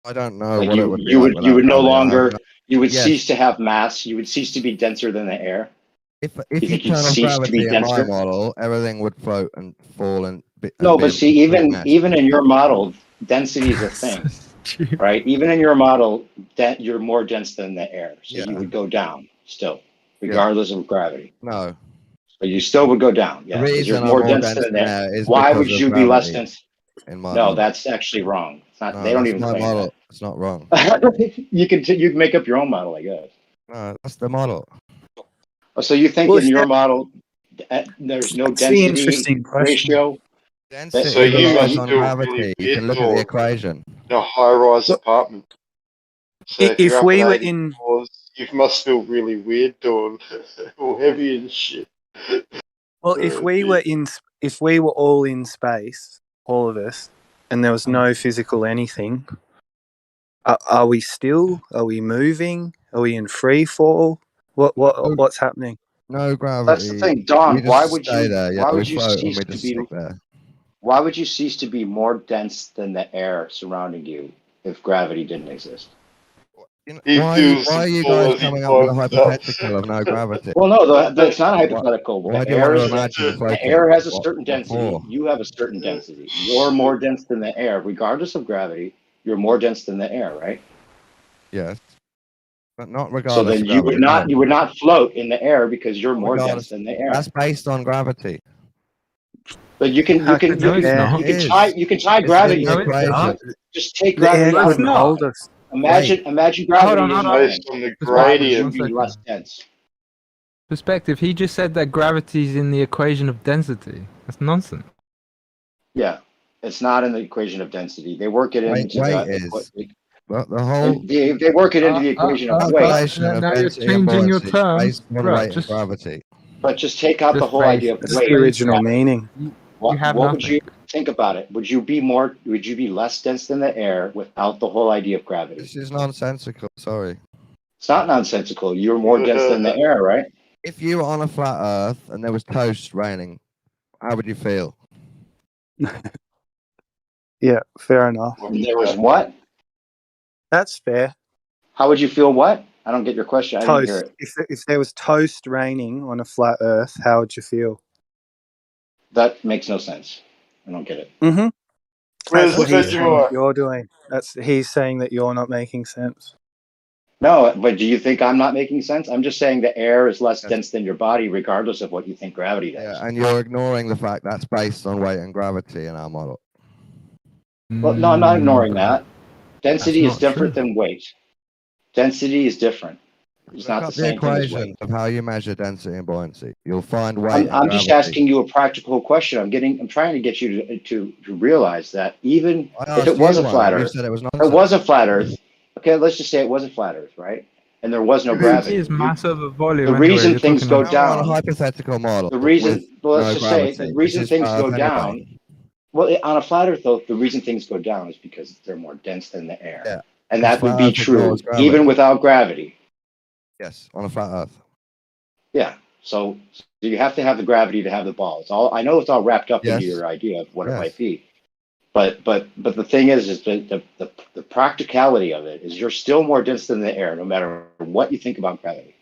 I don't know Like what it would be. you would no longer, you would Yes. cease to have mass. You would cease to be denser than the air. If You you think you'd turn off cease to be gravity in my denser? model, everything would float and fall and be. No, and be but see, a complete mess. even in your model, density is a thing, right? Even in your model, that you're more dense than the air, so Yeah. you would go down still, regardless of gravity. No. But you still would go down. Yeah, The because you're reason more I'm more dense dense than than the air. air is Why because would of you be less gravity dense? in my No, model. that's actually wrong. It's not. No, They don't that's even my claim model. It's not wrong. that. you can make up your own model, I guess. No, that's the model. Oh, so you think Well, in if your that- model there's no That's the density interesting question. ratio? Density So you relies must on feel gravity. really You can weird look at the for equation. a high-rise apartment. So If you're up we at were 80 in- floors, you must feel really weird doing all heavy and shit. Well, if we were all in space, all of us, and there was no physical anything, are we still? Are we moving? Are we in free fall? What's happening? No gravity. That's the thing, Don. We just Why would stay you? there. Yeah, why we would you float and cease we to just be? stick there. Why would you cease to be more dense than the air surrounding you if gravity didn't exist? He Why feels are you all guys of coming his up with a life hypothetical of no gravity? Well, no, it's not hypothetical. Why The do you want air to is imagine the floating? air has a What- certain what density. for? You have a certain density. You're more dense than the air, regardless of gravity. You're more dense than the air, right? Yes. But not So regardless then of gravity. no. you would not float in the air because you're more Regardless- dense than the air. That's based on gravity. But you can No, it's not. you can tie gravity. It's in the equation. Just take The air gravity out of couldn't it. hold us. Imagine gravity Hold is on. based on the Gravity gradient. would be less dense. Perspective. He just said that gravity is in the equation of density. That's nonsense. Yeah, it's not in the equation of density. They work it into Weight the is. But the whole they work it into the equation of weight. calculation of now you're density and changing your buoyancy is terms. based on Right, weight and just- gravity. But just take out the Just whole base- idea of That's weight. the original meaning. What have would nothing. you think about it? Would you be less dense than the air without the whole idea of gravity? This is nonsensical. Sorry. It's not nonsensical. You're more dense than the air, right? If you were on a flat Earth and there was toast raining, how would you feel? Yeah, fair enough. And there was what? That's fair. How would you feel? What? I don't get your question. I didn't hear Toast. it. If there was toast raining on a flat Earth, how would you feel? That makes no sense. I don't get it. Mm-hmm. Where's That's what the he's saying Vegemite? that you're doing. He's saying that you're not making sense. No, but do you think I'm not making sense? I'm just saying the air is less dense than your body, regardless of what you think gravity does. Yeah, and you're ignoring the fact that's based on weight and gravity in our model. Well, no, I'm not ignoring that. Density That's is not different true. than weight. Density is different. It's Look not up the same thing as equation weight. of how you measure density and buoyancy. You'll find weight. I'm just asking you a practical question. I'm trying to get you to realize that even if it was a flat Earth, said it was if it nonsense. was a flat Earth. Okay, let's just say it was a flat Earth, right? And there was no gravity. Is mass over volume. The anyway, reason you're things talking go about- Now we're on a down. hypothetical model. The reason, with well, let's no just gravity. say the reason This is things go Earth down. anyway. Well, on a flat Earth, though, the reason things go down is because they're more dense than the air, Yeah. and that would Flat be Earth true ignores gravity. even without gravity. Yes, on a flat Earth. Yeah. So you have to have the gravity to have the ball. I know it's all wrapped up into Yes. your idea of what it Yes. might be, but the thing is the practicality of it is you're still more dense than the air, no matter what you think about gravity.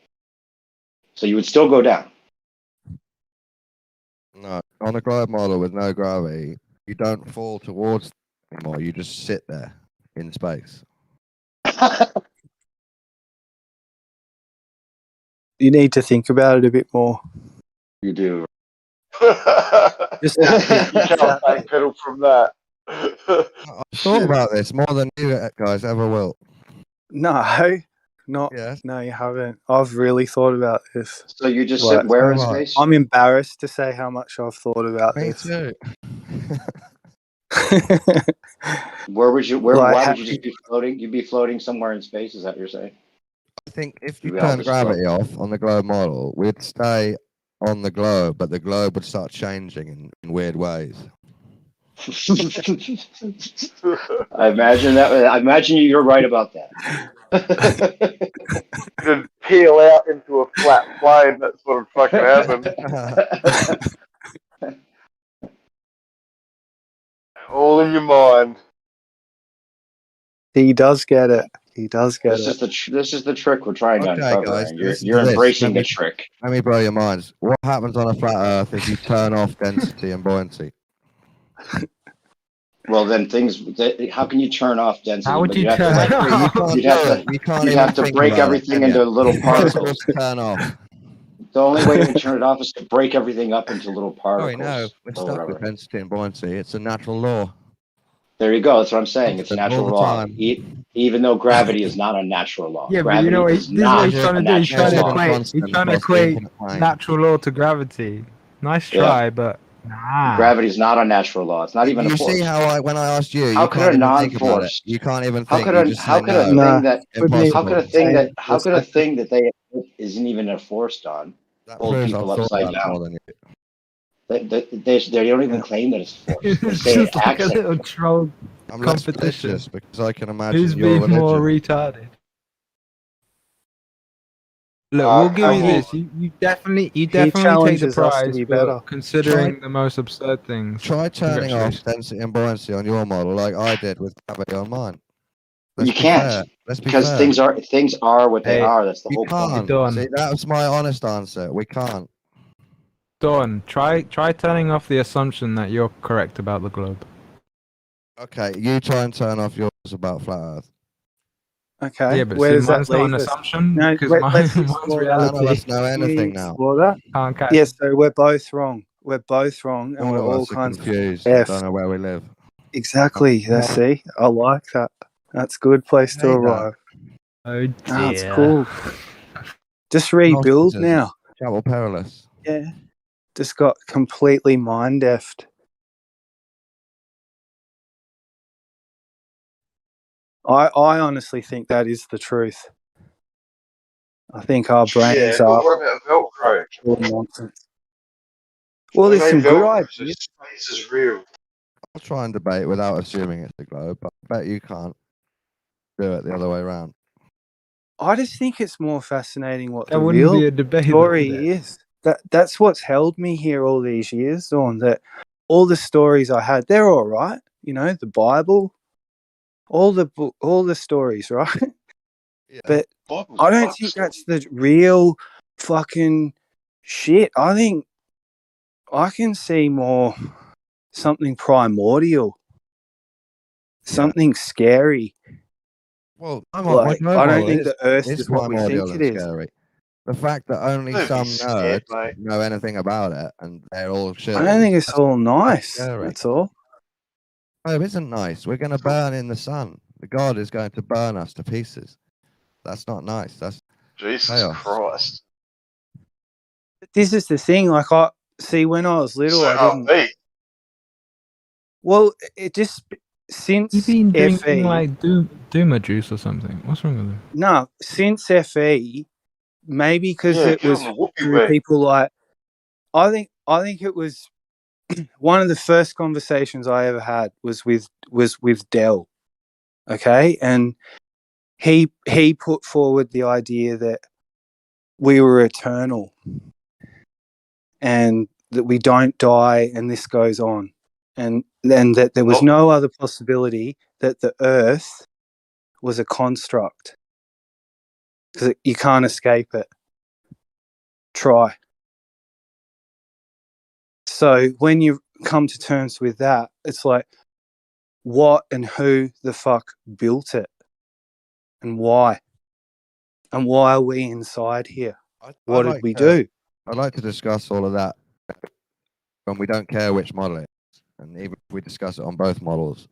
So you would still go down. No, on a globe model with no gravity, you don't fall towards anymore. You just sit there in space. You need to think about it a bit more. You do. Just you can't backpedal from that. I've thought about this more than you guys ever will. no, not. Yes. No, you haven't. I've really thought about this. So you just Right. sit where in So what? space? I'm embarrassed to say how much I've thought about Me this. too. Where would you? Like, Why would you just be floating? You'd be floating somewhere in space. Is that what you're saying? I think if you We all turn just gravity off on the globe model, we'd stay on the globe, but the globe would start changing in weird ways. I imagine you're right about that. It'd peel out into a flat plane. That's what would fucking happen. All in your mind. He does get it. He does get This it. is the trick we're trying to Okay, uncover, guys, and listen you're to this. embracing the Let me- trick. Let me blow your minds. What happens on a flat Earth if you turn off density and buoyancy? Well, then how can you turn off density? How would But you you'd have to, turn like, it off? You You'd have can't to- do it. You can't you'd even have to think break about everything it, can into you? little Impossible particles. to turn off. The only way you can turn it off is to break everything up into little particles. Sorry, no, we're or stuck whatever. with density and buoyancy. It's a natural law. There you go. That's what I'm saying. It's a Constant, natural all the law. time. Even though gravity is not a natural law. Yeah, but Gravity you know, is this is what not he's trying a to do. He's natural trying to law. equate. He's trying to across the equate infinite plane. natural law to gravity. Nice Yeah. try, but nah. Gravity is not a natural law. It's not even a You force. see how when I asked you, How you could can't a even think about it. non-force? You can't even How think. could You a just how say could no. a thing that Impossible. how could a thing that how could a Impossible. thing that they isn't even a force, Don, That hold proves people I've thought upside about it down? more than you. They don't even claim that it's force. They It's say it just like a acts like little troll I'm less competition. religious because I can imagine Who's your being more religion. retarded? Look, we'll give come you on. this. You definitely take the challenges us to prize be for better. considering the most absurd things. Try turning off Congratulations. density and buoyancy on your model like I did with gravity on mine. You be can't, fair. Let's be because fair. things are what they Hey, are. That's the We whole point. can't. Dawn. See, that was my honest answer. We can't. Dawn, try turning off the assumption that you're correct about the globe. Okay, you try and turn off yours about flat Earth. Okay. Yeah, but Where see, does that mine's not leave an us? assumption No, because let's mine's explore that. None of reality. us know Can we anything now. explore that? Can't catch. Yeah, so we're both wrong. We're both wrong, and All we're of all us are kinds confused of and F. don't know where we live. Exactly. That's see. I like that. That's a good place to hate that. arrive. Oh Ah, it's dear. cool. Just rebuild Narcissism. now. Travel perilous. Yeah. Just got completely mind effed. I honestly think that is the truth. I think our brains Yeah, but are what about Velcro? all nonsense. Well, They there's some made good Velcro, so ideas. space is real. I'll try and debate without assuming it's a globe, but I bet you can't do it the other way around. I just think it's more fascinating what That the wouldn't be real a debate. story would it? is. That's what's held me here all these years, Dawn, that all the stories I had, they're all right. You know, the Bible, all the stories, right? Yeah. But Bible's I don't bugs. think that's the real fucking shit. I think I can see more something primordial, something scary. Well, Like, I don't think the Earth is what we primordial think and it is. scary. The fact that only Don't be some scared, nerds mate. know anything about it and they're all shit. I don't think it's all nice. scary. That's all. No, it isn't nice. We're going to burn in the sun. The God is going to burn us to pieces. That's not nice. That's Jesus chaos. Christ. This is the thing. Like, I see when I was little, So I didn't. upbeat. Well, it just since You've been drinking FE. like Duma juice or something. What's wrong with you? No, since FE, maybe because Yeah, it give was him a whoopee through wag. people like. I think it was one of the first conversations I ever had was with Dell. Okay, and he put forward the idea that we were eternal and that we don't die and this goes on, and that there was no other possibility that the Earth was a construct because you can't escape it. Try. So when you come to terms with that, it's like, what and who the fuck built it? And why? And why are we inside here? What did we do? I'd like to discuss all of that when we don't care which model it is. And even if we discuss it on both models,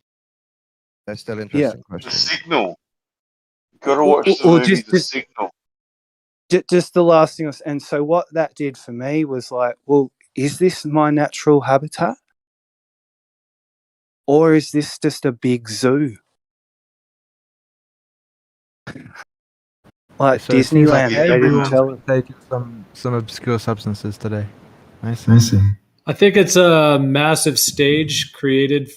they're still interesting The questions. Signal. Gotta watch the Or movie The Signal. Just the last thing. And so what that did for me was like, well, is this my natural habitat? Or is this just a big zoo? Like So it seems Disneyland, like they didn't everyone's tell us. taking some obscure substances today. I see. I think it's a massive stage created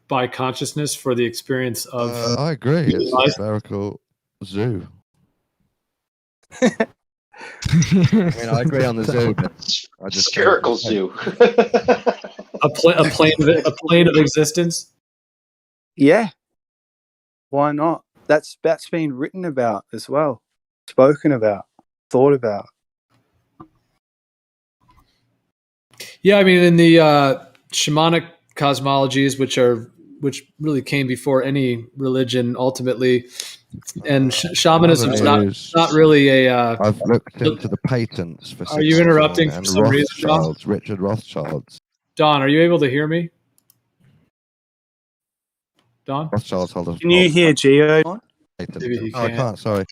by consciousness for the experience of. I agree. It's a spherical zoo. I mean, I agree on the zoo, but I just Spherical zoo. a plane of existence. Yeah. Why not? that's been written about as well, spoken about, thought about. Yeah, I mean, in the shamanic cosmologies, which really came before any religion ultimately, and shamanism is not really a. I've looked into the patents for. Are you interrupting for some reason, Don? Richard Rothschild's. Don, are you able to hear me? Don? Rothschild's hold a Can you hear Geo? Maybe he Oh, I can't. can't. Sorry.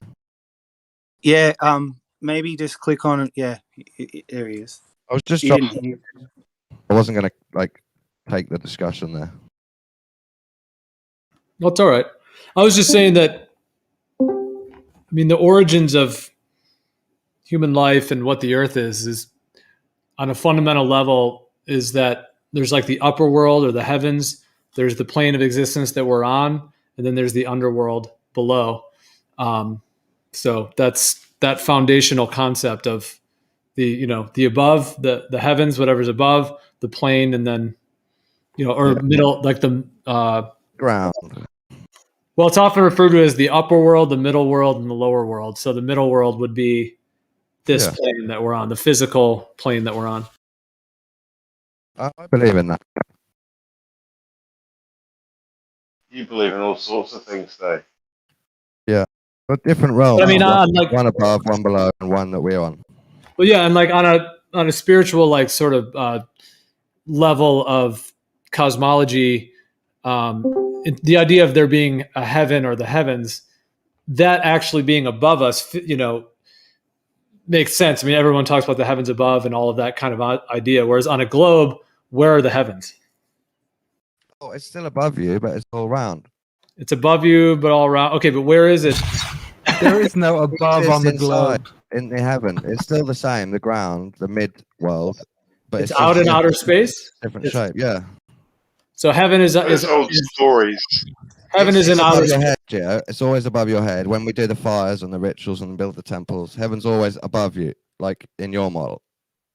Yeah. Maybe just click on it. Yeah. There he is. I was just. You didn't hear. I wasn't going to take the discussion there. Well, it's all right. I was just saying that. I mean, the origins of human life and what the Earth is on a fundamental level is that there's like the upper world or the heavens. There's the plane of existence that we're on, and then there's the underworld below. So that's that foundational concept of the above, the heavens, whatever's above, the plane, and then middle, like the Ground. Well, it's often referred to as the upper world, the middle world, and the lower world. So the middle world would be this plane that we're on, the physical plane that we're on. I believe in that. You believe in all sorts of things, Dave. Yeah, but different realms. But I mean, one above, one below, and one that we're on. Well, yeah, and like on a spiritual sort of level of cosmology, the idea of there being a heaven or the heavens, that actually being above us, makes sense. I mean, everyone talks about the heavens above and all of that kind of idea. Whereas on a globe, where are the heavens? Oh, it's still above you, but it's all round. It's above you, but all around. Okay, but where is it? There is no above on the globe. In the heaven, it's still the same. The ground, the mid world, but it's out in outer space. Different shape, yeah. So heaven is old stories. Heaven is in outer your space. head, Gio. It's always above your head. When we do the fires and the rituals and build the temples, heaven's always above you, like in your model.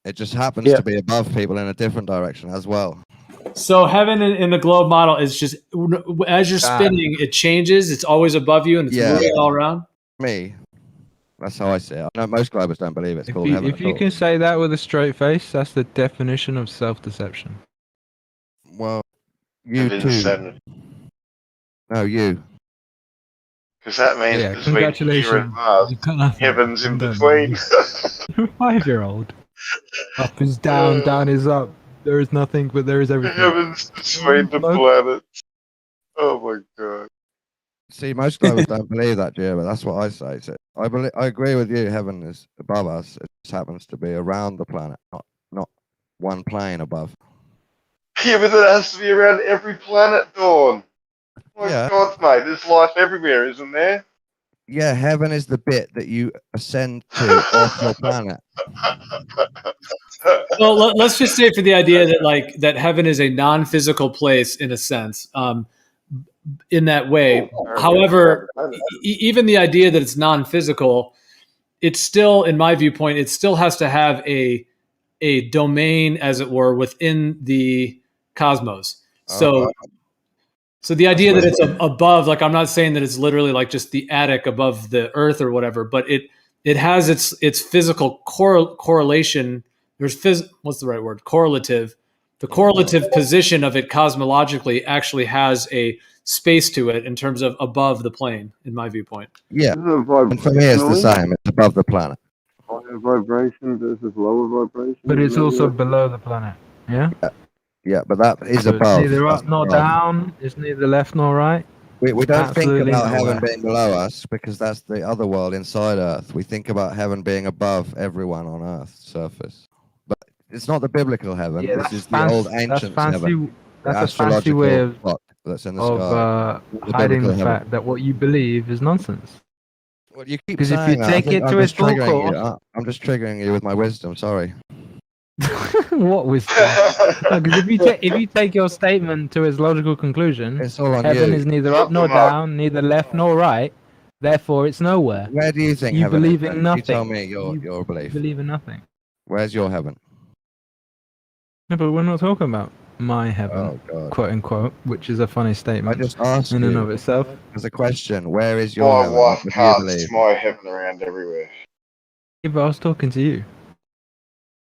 It just happens to be above people in a different direction as well. So heaven in the globe model is just, as you're spinning, it changes. It's always above you and it's moving all around. Me, that's how I see it. I know most globers don't believe it's called heaven. If you can say that with a straight face, that's the definition of self-deception. Well, you too. No, you. Because that means between congratulations. here and Mars, heaven's in between. 5-year-old. Up is down, down is up. There is nothing, but there is everything. Heaven's between the planets. Oh my god. See, most globers don't believe that, Gio, but that's what I say. So I agree with you. Heaven is above us. It just happens to be around the planet, not one plane above. Yeah, but it has to be around every planet, Dawn. Oh my god, mate, there's life everywhere, isn't there? Yeah, heaven is the bit that you ascend to off your planet. Well, let's just say for the idea that that heaven is a non-physical place in a sense, in that way. However, even the idea that it's non-physical, it's still, in my viewpoint, it still has to have a domain, as it were, within the cosmos. So the idea that it's above, like, I'm not saying that it's literally like just the attic above the earth or whatever, but it has its physical correlation. There's what's the right word? Correlative. The correlative position of it cosmologically actually has a space to it in terms of above the plane, in my viewpoint. Yeah, and for me it's the same. It's above the planet. Higher vibration versus lower vibration. But it's also below the planet. Yeah? Yeah, but that is So above. It's neither up nor down. It's neither left nor right. We don't think Absolutely about nowhere. heaven being below us because that's the other world inside Earth. We think about heaven being above everyone on Earth's surface. But it's not the biblical heaven. Yeah, this is the old ancient heaven. That's a fancy way of that's in the sky. hiding the fact that what you believe is nonsense. Well, you keep Because if saying you that. take it to its full course, I'm just triggering you with my wisdom. Sorry. what wisdom? Because if you take your statement to its logical conclusion, It's all on heaven you. is neither up nor down, neither left nor right. Therefore, it's nowhere. Where do you think You heaven believe is? in Then? nothing. You tell me your belief. You believe in nothing. Where's your heaven? No, but we're not talking about my heaven, Oh God. quote unquote, which is a funny I statement just asked in and you of itself. as a question. Where is your My heaven? wife What do you carts believe? my heaven around everywhere. Yeah, but I was talking to you.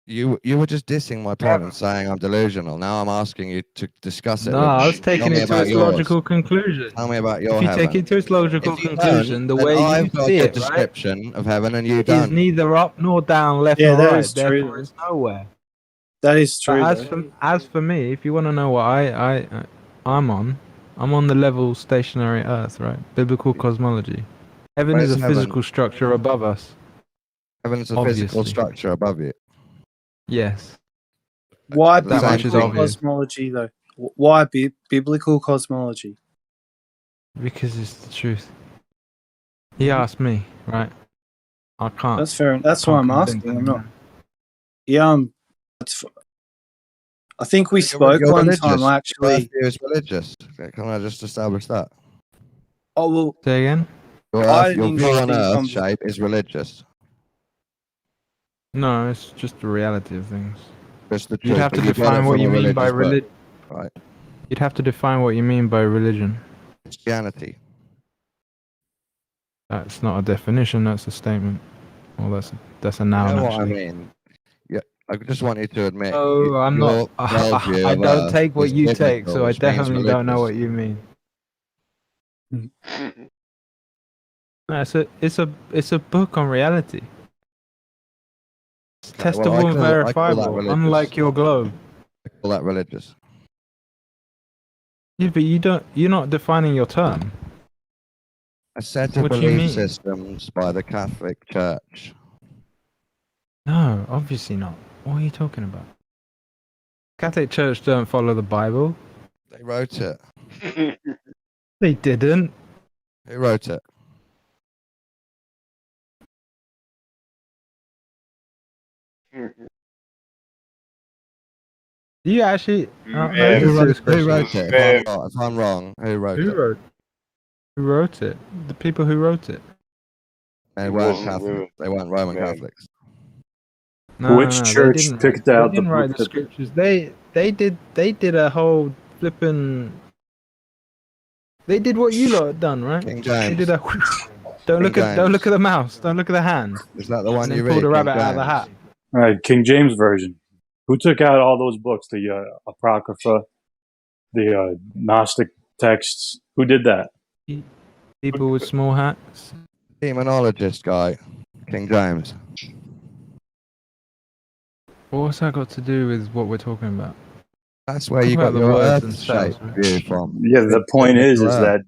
You were just dissing my point and saying I'm delusional. Now I'm asking you to discuss it No, with I me. was taking Tell me it to about its yours. logical conclusion. Tell me about your If you heaven. take it to its logical If you conclusion, the don't, way then you I've got a see good it, right, description of heaven and you is don't. neither up nor down, left Yeah, nor that right. is true, Therefore, though. it's nowhere. That is But true. as for me, if you want to know what I'm on the level stationary Earth, right? Biblical cosmology. Heaven is Where's a heaven? physical structure above us. Heaven is a physical Obviously. structure above you. Yes. Why That much is biblical obvious. cosmology, though? Why biblical cosmology? Because it's the truth. He asked me, right? I can't. That's fair. That's I why can't I'm convince asking. I'm not. anyone. Yeah, I think we spoke You're one religious. time. I actually. Your earth is religious. Can I just establish that? Oh well. Say again? I had an Your view on interesting Earth shape is religious. No, it's just the reality of things. Just the truth. You'd have to but you got define it what from you a mean by religious book, religion. right? You'd have to define what you mean by religion. Christianity. That's not a definition. That's a statement. Well, that's a noun, You know what actually. I mean? Yeah, I just want you to admit. Oh, I'm your not. worldview I of don't Earth take what is you biblical, take, so I which means definitely don't know religious. what you mean. No, it's a book on reality. It's Okay, well, testable and I call that verifiable, religious. unlike your globe. I call that religious. Yeah, but you're not defining your term. A set of What do you belief mean? systems by the Catholic Church. No, obviously not. What are you talking about? Catholic Church don't follow the Bible. They wrote it. They didn't. Who wrote it? Do you actually? No, Whoever this is serious Who question. wrote it? If I'm wrong, who wrote Who it? wrote? Who wrote it? The people who wrote it. They It weren't wasn't Catholic. Lewis. They weren't Roman Man. Catholics. No, Which no, church they didn't picked write, out they the didn't book write the that- scriptures. They did a whole flipping. They did what you lot had done, right? King They James. did a. Don't look at the mouse. Don't look at the hand. Is that the one And you then pull read? the King rabbit out of the James? hat. All right, King James Version. Who took out all those books, the Apocrypha, the Gnostic texts? Who did that? People with small hats. Demonologist guy. King James. What's that got to do with what we're talking about? That's where Talk you about got the your words Earth themselves, shape right? view from. Yeah, the point is Earth. that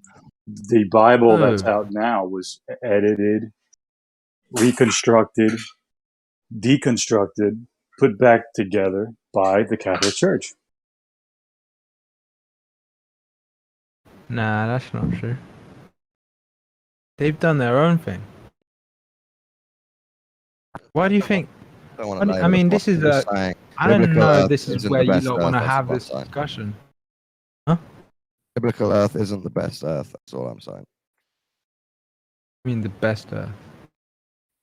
the Bible that's Oh. out now was edited, reconstructed, deconstructed, put back together by the Catholic Church. Nah, that's not true. They've done their own thing. Why do you think? Don't want to I mean, this is a. I don't know if this is where you lot want to have this discussion. Biblical Earth isn't the best Earth. That's all I'm saying. I mean, the best Earth.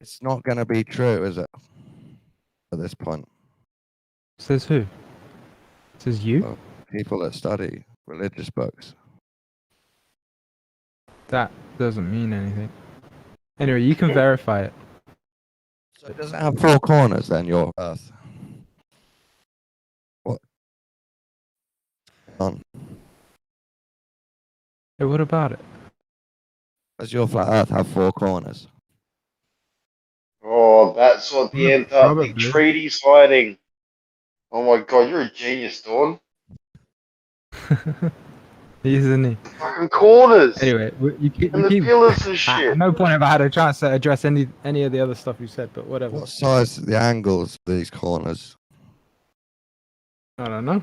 It's not going to be true, is it? At this point. Says who? Says you? Well, people that study religious books. That doesn't mean anything. Anyway, you can verify it. So it doesn't have four corners then, your Earth? What? Hey, what about it? Does your flat Earth have four corners? Oh, that's what the Antarctic Probably. Treaty signing. Oh my god, you're a genius, Dawn. Isn't he? Fucking corners. Anyway, you keep. And the pillars and At shit. no point have I had a chance to address any of the other stuff you said, but whatever. What size are the angles of these corners? I don't know.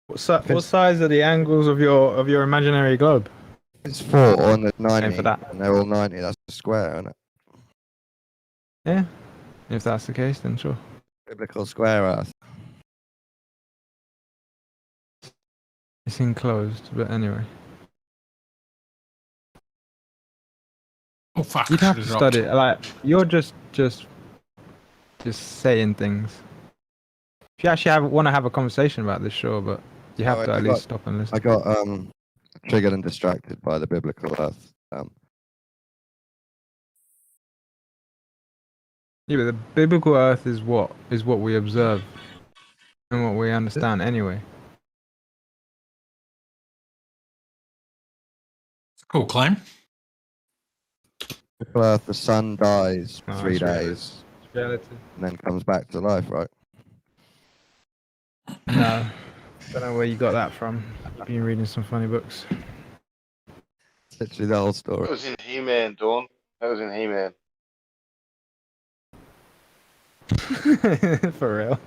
What size are the angles of your imaginary globe? It's 4 and there's 90. Same for that. And they're all 90. That's a square, isn't it? Yeah. If that's the case, then sure. Biblical square Earth. It's enclosed, but anyway. Oh fuck! You'd have to Should've study it. Like, you're just saying things. If you actually want to have a conversation about this, sure, but you have to I at least stop and listen. I got triggered and distracted by the biblical earth. Yeah, but the biblical earth is what we observe and what we understand anyway. It's a cool claim. Biblical earth, the sun dies for Oh, 3 it's reality. days It's reality. and then comes back to life, right? No, don't know where you got that from. You've been reading some funny books. Literally the whole story. That was in He-Man, Dawn. That was in He-Man. For real.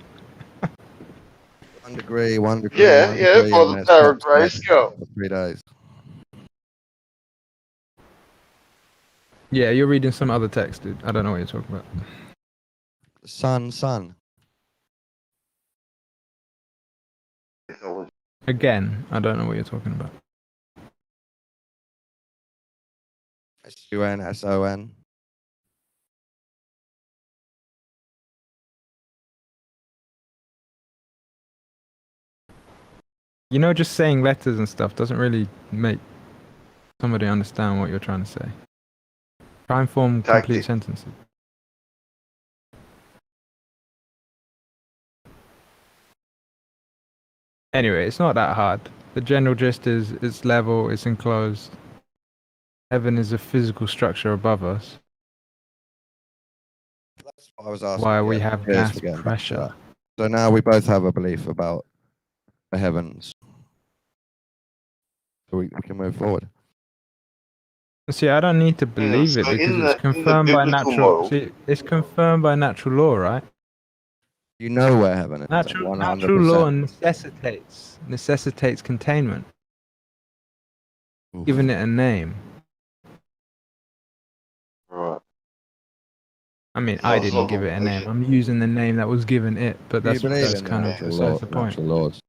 1 degree, 1 degree. Yeah, 1 yeah, degree, by and the then it power of stops Grayskull. for 3 days. Yeah, you're reading some other text, dude. I don't know what you're talking about. Sun. Again, I don't know what you're talking about. SUN. You know, just saying letters and stuff doesn't really make somebody understand what you're trying to say. Try and form complete sentences. Anyway, it's not that hard. The general gist is it's level, it's enclosed. Heaven is a physical structure above us. That's what I was asking. Why we have Cheers gas for getting back to pressure. that. So now we both have a belief about the heavens. So we can move forward. See, I don't need to believe it so because in it's the confirmed by biblical natural. model- See, it's confirmed by natural law, right? You know where heaven is. Natural 100%. law necessitates containment, Oof. giving it a name. Right. I mean, Oh, I didn't so- give it a name. I'm using the name that was given it, but Do you that's believe in kind of natural besides the point. natural laws?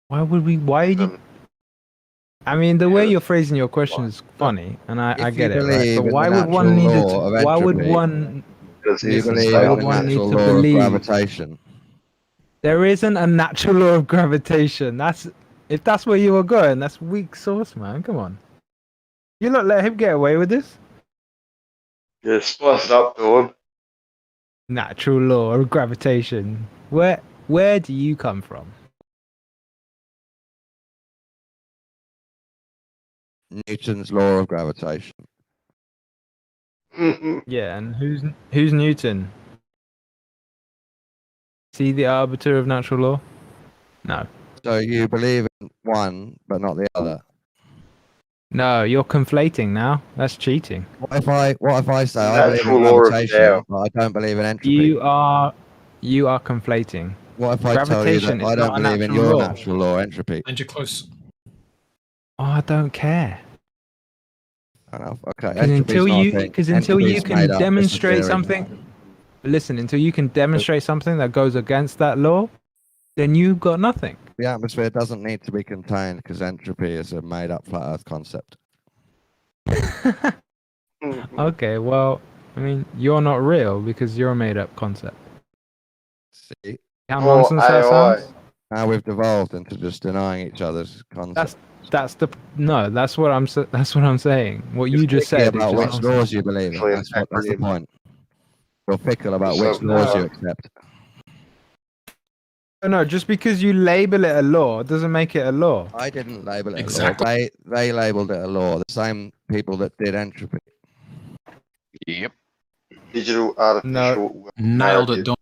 Why would we? Why did you? I mean, the way you're phrasing your question is funny, and I If get you it, right? believe But in why the would one need natural to? law of Why would entropy, one? Because Do you listen, believe Why in would the one need natural to law of believe? gravitation? There isn't a natural law of gravitation. If that's where you were going, that's weak sauce, man. Come on. You not let him get away with this? yeah, spice it up, Dawn. Natural law of gravitation. Where do you come from? Newton's law of gravitation. Yeah, and who's Newton? Is he the arbiter of natural law? No. So you believe in one, but not the other. No, you're conflating now. That's cheating. What if I say I believe Natural in law of gravitation, Tao. but I don't believe in entropy? You are conflating. What if I tell you that Gravitation is I don't not a believe in natural your law. natural law, entropy? And you're close. Oh, I don't care. Fair enough. Okay. Because until you can demonstrate something. something, listen, until you can demonstrate something that goes against that law, then you've got nothing. The atmosphere doesn't need to be contained because entropy is a made-up flat Earth concept. Okay, well, I mean, you're not real because you're a made-up concept. See, How Or nonsense that AI. sounds? now we've devolved into just denying each other's concepts. That's what I'm saying. What you just said is about just which nonsense. laws you believe in. That's the point. You're fickle about which laws you accept. No, just because you label it a law doesn't make it a law. I didn't label it Exactly. a law. They labeled it a law. The same people that did entropy. Yep. Digital artificial. Nailed it, Dawn.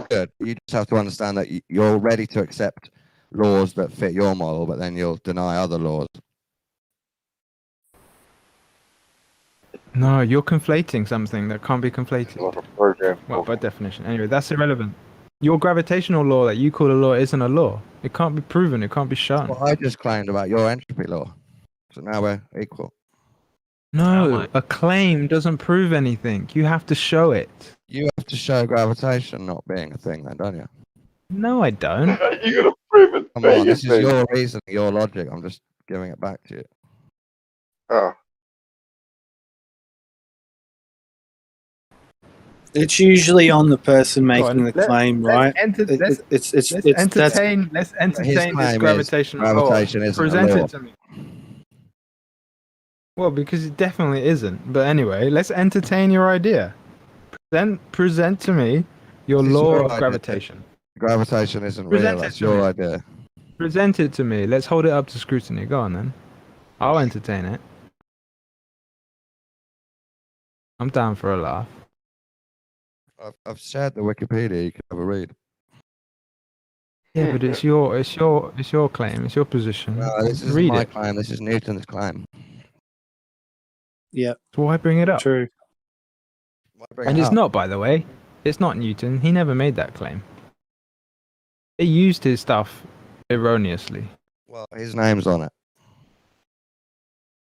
Good. You just have to understand that you're ready to accept laws that fit your model, but then you'll deny other laws. No, you're conflating something that can't be conflated. Like a program. Well, by definition. Anyway, that's irrelevant. Your gravitational law that you call a law isn't a law. It can't be proven. It can't be shown. Well, I just claimed about your entropy law. So now we're equal. No, a claim doesn't prove anything. You have to show it. You have to show gravitation not being a thing then, don't you? No, I don't. You gotta prove it. Come on, this is your reason, your logic. I'm just giving it back to you. Oh. It's usually on the person Go making on, the claim, let's right? let's It's that's entertain. Let's entertain this claim is gravitational gravitation law. isn't a Present law. it to me. Well, because it definitely isn't. But anyway, let's entertain your idea. Present to me your This is law your of idea. gravitation. Gravitation isn't Present real. it That's to your me. idea. Present it to me. Let's hold it up to scrutiny. Go on then. I'll entertain it. I'm down for a laugh. I've shared the Wikipedia. You can have a read. Yeah, but it's your claim. It's your position. No, this isn't Read my it. claim. This is Newton's claim. yeah, So why bring it up? true. Why bring And it it's up? not, by the way. It's not Newton. He never made that claim. They used his stuff erroneously. Well, his name's on it.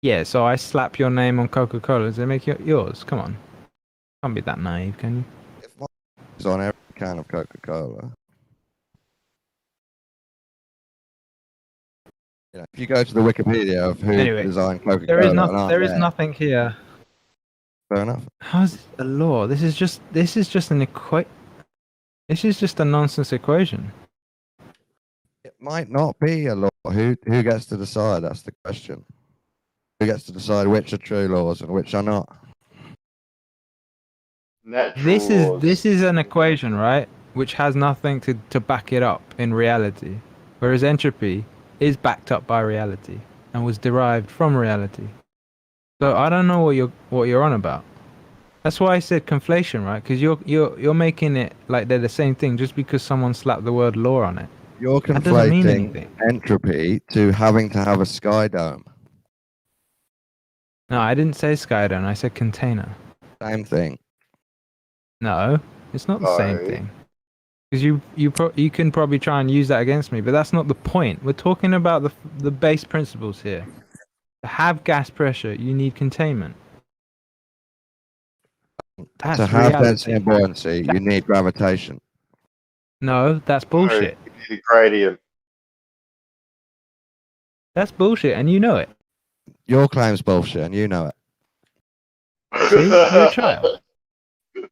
Yeah, so I slap your name on Coca-Cola. Does it make it yours? Come on. Can't be that naive, can you? If my name's on every can of Coca-Cola. You know, if you go to the Wikipedia of who Anyway, designed Coca-Cola, There is and nothing. I'm There is there, nothing here. fair enough. How's this a law? This is just an This is just a nonsense equation. It might not be a law. Who gets to decide? That's the question. Who gets to decide which are true laws and which are not? Natural laws. This is an equation, right? Which has nothing to back it up in reality, whereas entropy is backed up by reality and was derived from reality. So I don't know what you're on about. That's why I said conflation, right? Because you're making it like they're the same thing just because someone slapped the word law on it. You're That doesn't mean conflating anything. entropy to having to have a sky dome. No, I didn't say skydome. I said container. Same thing. No, it's not the same No. thing. Because you can probably try and use that against me, but that's not the point. We're talking about the base principles here. To have gas pressure, you need containment. That's To have density reality. and buoyancy, you need gravitation. No, that's bullshit. No, you need a gradient. That's bullshit, and you know it. Your claim's bullshit, and you know it. See, you're a child.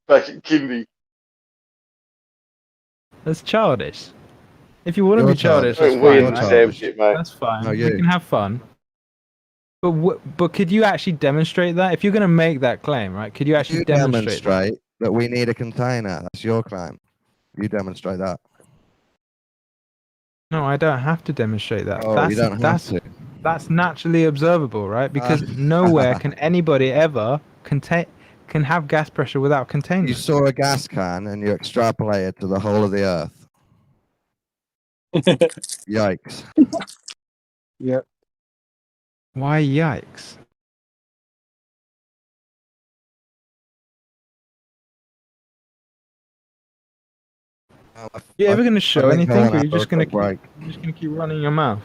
Back at kindy. That's childish. If you want to You're be childish, childish. that's Don't we fine. in the Right? damn shit, mate. That's fine. No, We you. can have fun. But could you actually demonstrate that? If you're going to make that claim, right? Could you actually You demonstrate that? demonstrate that we need a container. That's your claim. You demonstrate that. No, I don't have to demonstrate that. Oh, you don't have to. That's naturally observable, right? Because nowhere can anybody ever can have gas pressure without containment. You saw a gas can and you extrapolated to the whole of the earth. Yikes. Yep. Why yikes? You ever going to show I think I anything, wanna or have you're a just going quick to keep running your mouth?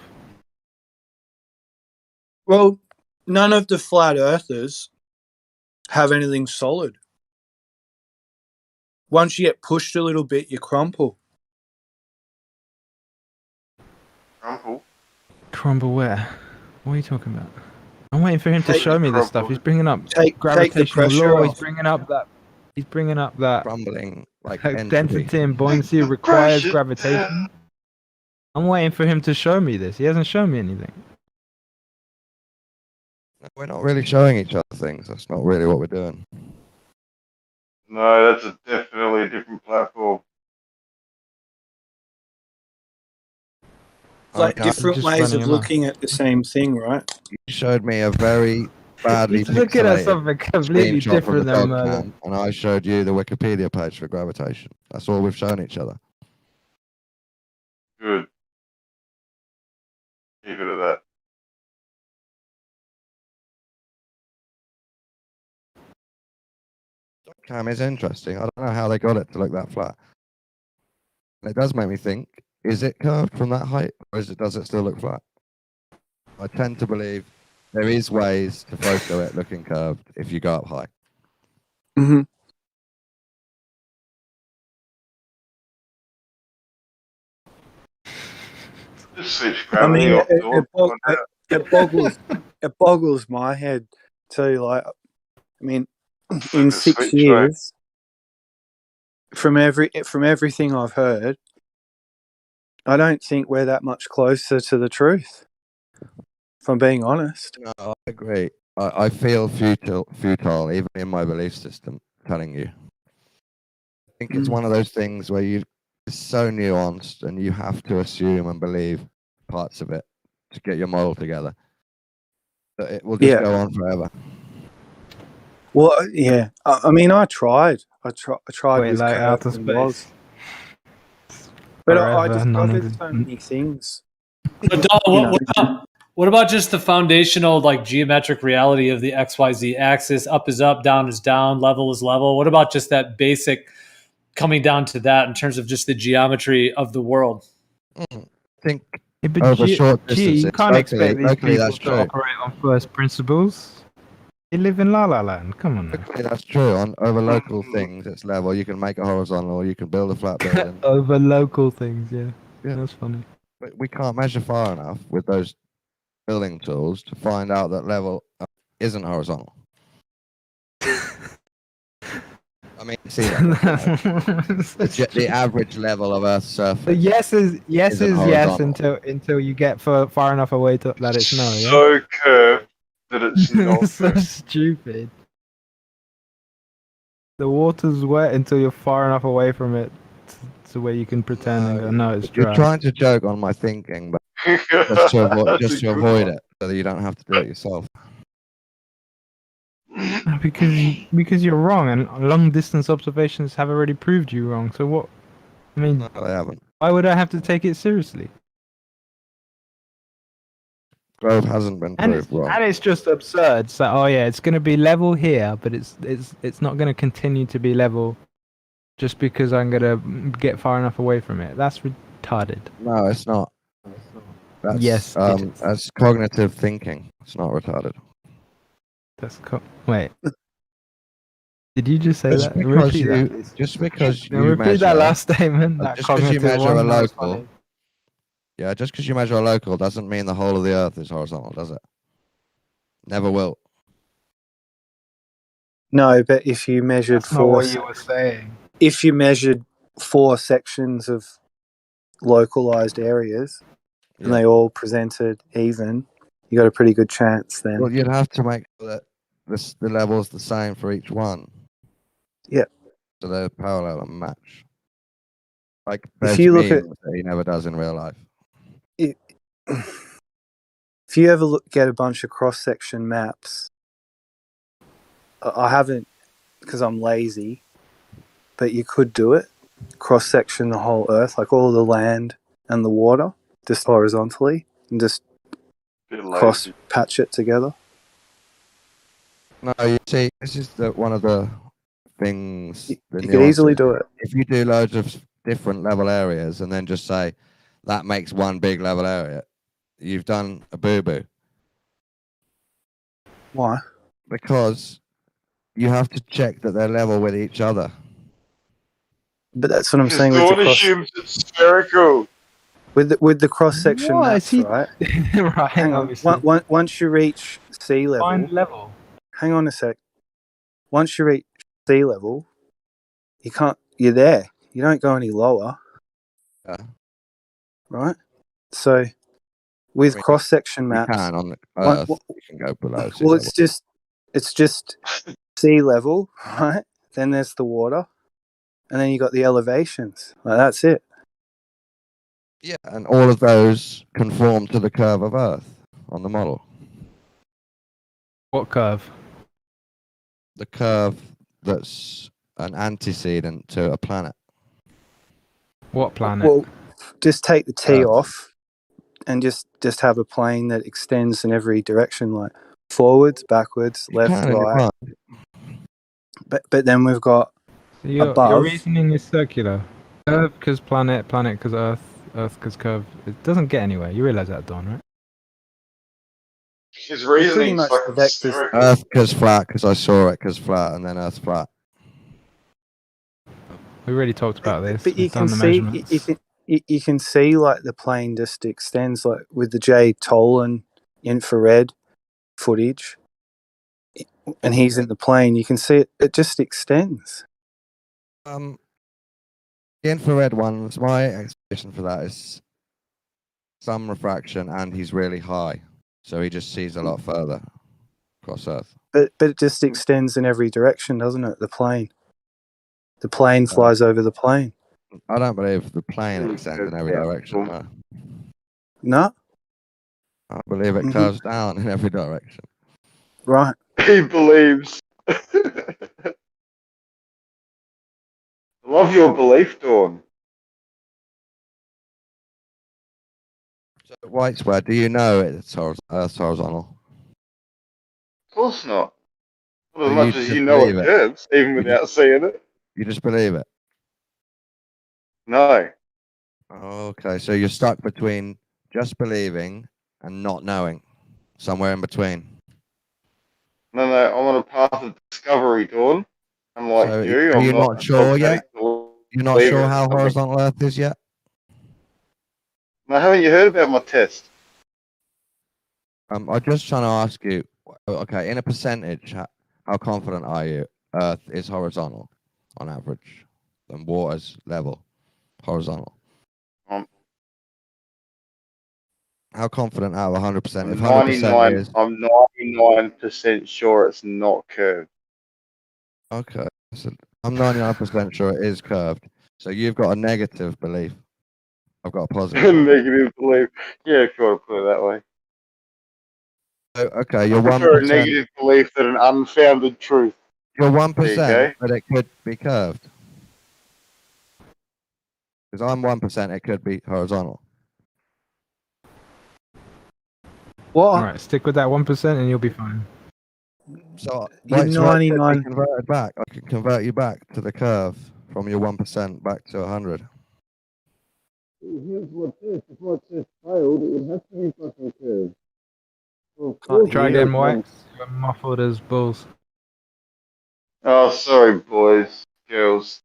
Well, none of the flat earthers have anything solid. Once you get pushed a little bit, you crumple. Crumple. Crumble where? What are you talking about? I'm waiting for him to Take show the me this stuff. crumple. He's bringing up Take the gravitational pressure law. off. He's bringing up that Crumbling like density entropy. and buoyancy requires Pressure. gravitation. I'm waiting for him to show me this. He hasn't shown me anything. We're not really showing each other things. That's not really what we're doing. No, that's definitely a different platform. It's like I mean, different just ways running of your mouth. looking at the same thing, right? You showed me a very badly He's looking at pixelated something completely screenshot from the different than dog can, and I showed you the Wikipedia page for gravitation. That's all we've shown each other. Good. Keep it at that. Cam is interesting. I don't know how they got it to look that flat. And it does make me think, is it curved from that height, or does it still look flat? I tend to believe there is ways to photo it looking curved if you go up high. Mm-hmm. Just switch I mean, gravity off. Dawn. it, Find out. it boggles my head too. Like, I mean, in Sweet 6 dream. years, from everything I've heard, I don't think we're that much closer to the truth. If I'm being honest. No, I agree. I feel futile, even in my belief system, telling you. I think it's one of those things where it's so nuanced and you have to assume and believe parts of it to get your model together. But it will just go on forever. Well, yeah. I mean, I tried. I tried Wait, with like curve outer and was. space. But I Forever, discovered so many things. But Don, what about just the foundational, like, geometric reality of the XYZ axis? Up is up, down is down, level is level. What about just that basic coming down to that in terms of just the geometry of the world? I think Yeah, but over short you distances, can't expect these locally people that's to true. operate on first principles. You live in La La Land. Come on. Locally, that's true. Over local things, it's level. You can make it horizontal, or you can build a flat building. Over local things, yeah. Yeah. That's funny. But we can't measure far enough with those building tools to find out that level isn't horizontal. I mean, see that the average level of Earth's surface. The yes is yes horizontal. until you get far enough away that it's no. Yeah? So curved that it's not so curved. stupid. The water's wet until you're far enough away from it to where you can pretend and go, no, it's dry. You're trying to joke on my thinking, but just to avoid it, so that you don't have to do it yourself. Because you're wrong, and long distance observations have already proved you wrong. So what? I mean, No, they haven't. why would I have to take it seriously? Grove hasn't been proved wrong. And it's just absurd. So, oh yeah, it's going to be level here, but it's not going to continue to be level just because I'm going to get far enough away from it. That's retarded. No, it's not. That's, yes, it is. That's cognitive thinking. It's not retarded. That's wait. Did you just say Just that? because Repeat you, that, please. just because you Repeat measure, that last statement. That just because you cognitive measure a one, that was local, funny. yeah, just because you measure a local doesn't mean the whole of the Earth is horizontal, does it? Never will. No, but if you measured That's not what you were saying. if you measured 4 sections of localized areas and they all presented even, you got a pretty good chance then. Well, you'd have to make sure that the level's the same for each one. Yeah. So they're parallel and match. Like If you look at, he never does in real life. if you ever get a bunch of cross-section maps, I haven't because I'm lazy, but you could do it. Cross-section the whole Earth, like all the land and the water, just horizontally, and just cross-patch it together. No, you see, this is one of the things. You could easily do it. If you do loads of different level areas and then just say that makes one big level area, you've done a boo-boo. Why? Because you have to check that they're level with each other. But that's what I'm saying. Because Dawn assumes it's spherical. With the cross-section maps, right? Right. Hang on. Once you reach sea level. Find level. Hang on a sec. Once you reach sea level, you're there. You don't go any lower. Yeah. Right? So, with cross-section maps... You can on the Earth, you can go below sea well, level. it's just sea level, right? Then there's the water. And then you got the elevations. Like, that's it. Yeah, and all of those conform to the curve of Earth on the model. What curve? The curve that's an antecedent to a planet. What planet? Well, just take the T Earth. off and just have a plane that extends in every direction, like forwards, backwards, left, right. But then we've got above. Your reasoning is circular. Curve because planet because Earth because curve. It doesn't get anywhere. You realize that, Don, right? His reasoning is the vectors. Earth because flat because I saw it because flat, and then Earth flat. We already talked about this. But you can see, you can see like the plane just extends like with the J Tolan. infrared footage, and he's in the plane, you can see it just extends. The infrared ones, my explanation for that is some refraction, and he's really high, so he just sees a lot further across Earth. But it just extends in every direction, doesn't it? The plane flies over the plane. I don't believe the plane extends in every direction. No. No? I believe it curves down in every direction. Right. He believes. I love your belief, Dawn. So, White Square, do you know it's Earth's horizontal? Of course not. Not as So much you as just you know it believe it? curves, even You without seeing it. You just believe it? No. Okay, so you're stuck between just believing and not knowing, somewhere in between. No, I'm on a path of discovery, Dawn. Unlike So you, are I'm you not not sure yet? dogmatic You're not believer sure in how something. horizontal Earth is yet? Now, haven't you heard about my test? I'm just trying to ask you, okay, in a percentage, how confident are you Earth is horizontal on average, and water's level horizontal? How confident out of 100%? If 100% is I'm 99% sure it's not curved. okay, so I'm 99% sure it is curved. So you've got a negative belief. I've got a positive. Negative belief. Yeah, if you want to put it that way. So, okay, you're I prefer a 1%. negative belief than an unfounded truth. You're There you 1%, go. but it could be curved. Because I'm 1%, it could be horizontal. What? All right, stick with that 1% and you'll be fine. So You're White Square could be 99. converted back. I can convert you back to the curve from your 1% back to 100. Here's my test. If my test failed, it would have to be fucking curved. Well, Can't Try hear again, you. White. You're muffled as bulls. Oh, sorry, boys, girls.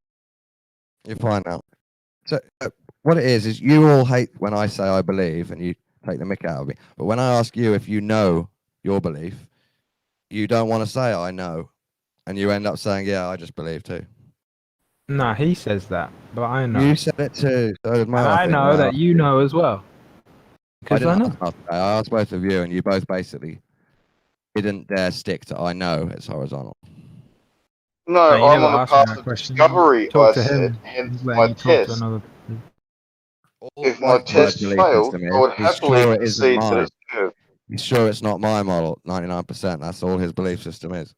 You're fine now. So what it is you all hate when I say I believe and you take the mick out of me. But when I ask you if you know your belief, you don't want to say I know. And you end up saying, yeah, I just believe too. Nah, he says that, but I know. You said it too. So did And Mo, I think, know when that you know as well. I Because I didn't know. ask, I asked both of you, and you both basically didn't dare stick to I know it's horizontal. No, No, you I'm never on a asked me path that of question. discovery, Talk I to said, him. hence He's my letting you talk to test. another. All If my White Square's test belief failed, system I would is happily sure it isn't concede that mine. it's curved. He's sure it's not my model, 99%. That's all his belief system is.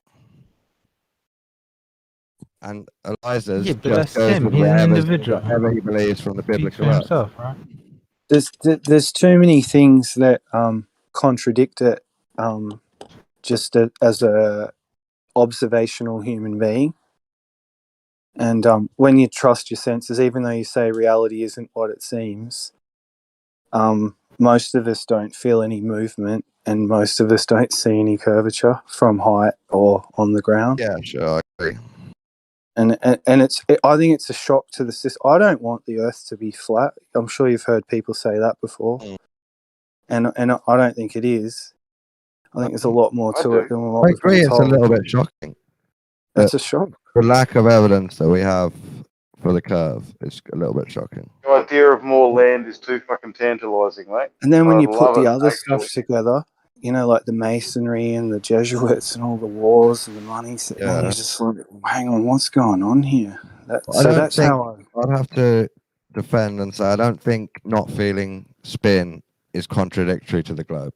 And Eliza's Yeah, but just that's goes him. with He's an whatever individual. he believes from the Speaks for biblical earth. himself, right? There's too many things that contradict it just as a observational human being. And when you trust your senses, even though you say reality isn't what it seems, most of us don't feel any movement, and most of us don't see any curvature from height or on the ground. Yeah, sure, I agree. And I think it's a shock to the system. I don't want the Earth to be flat. I'm sure you've heard people say that before, and I don't think it is. I think there's a lot more to it than what I we've agree. been It's a told. little bit shocking. It's a shock. The lack of evidence that we have for the curve is a little bit shocking. The idea of more land is too fucking tantalising, mate. And then when I'd you put love the it, other actually. stuff together, you know, like the masonry and the Jesuits and all the wars and the money, and you just look, hang on, what's going on here? That's how I'd have to defend and say I don't think not feeling spin is contradictory to the globe.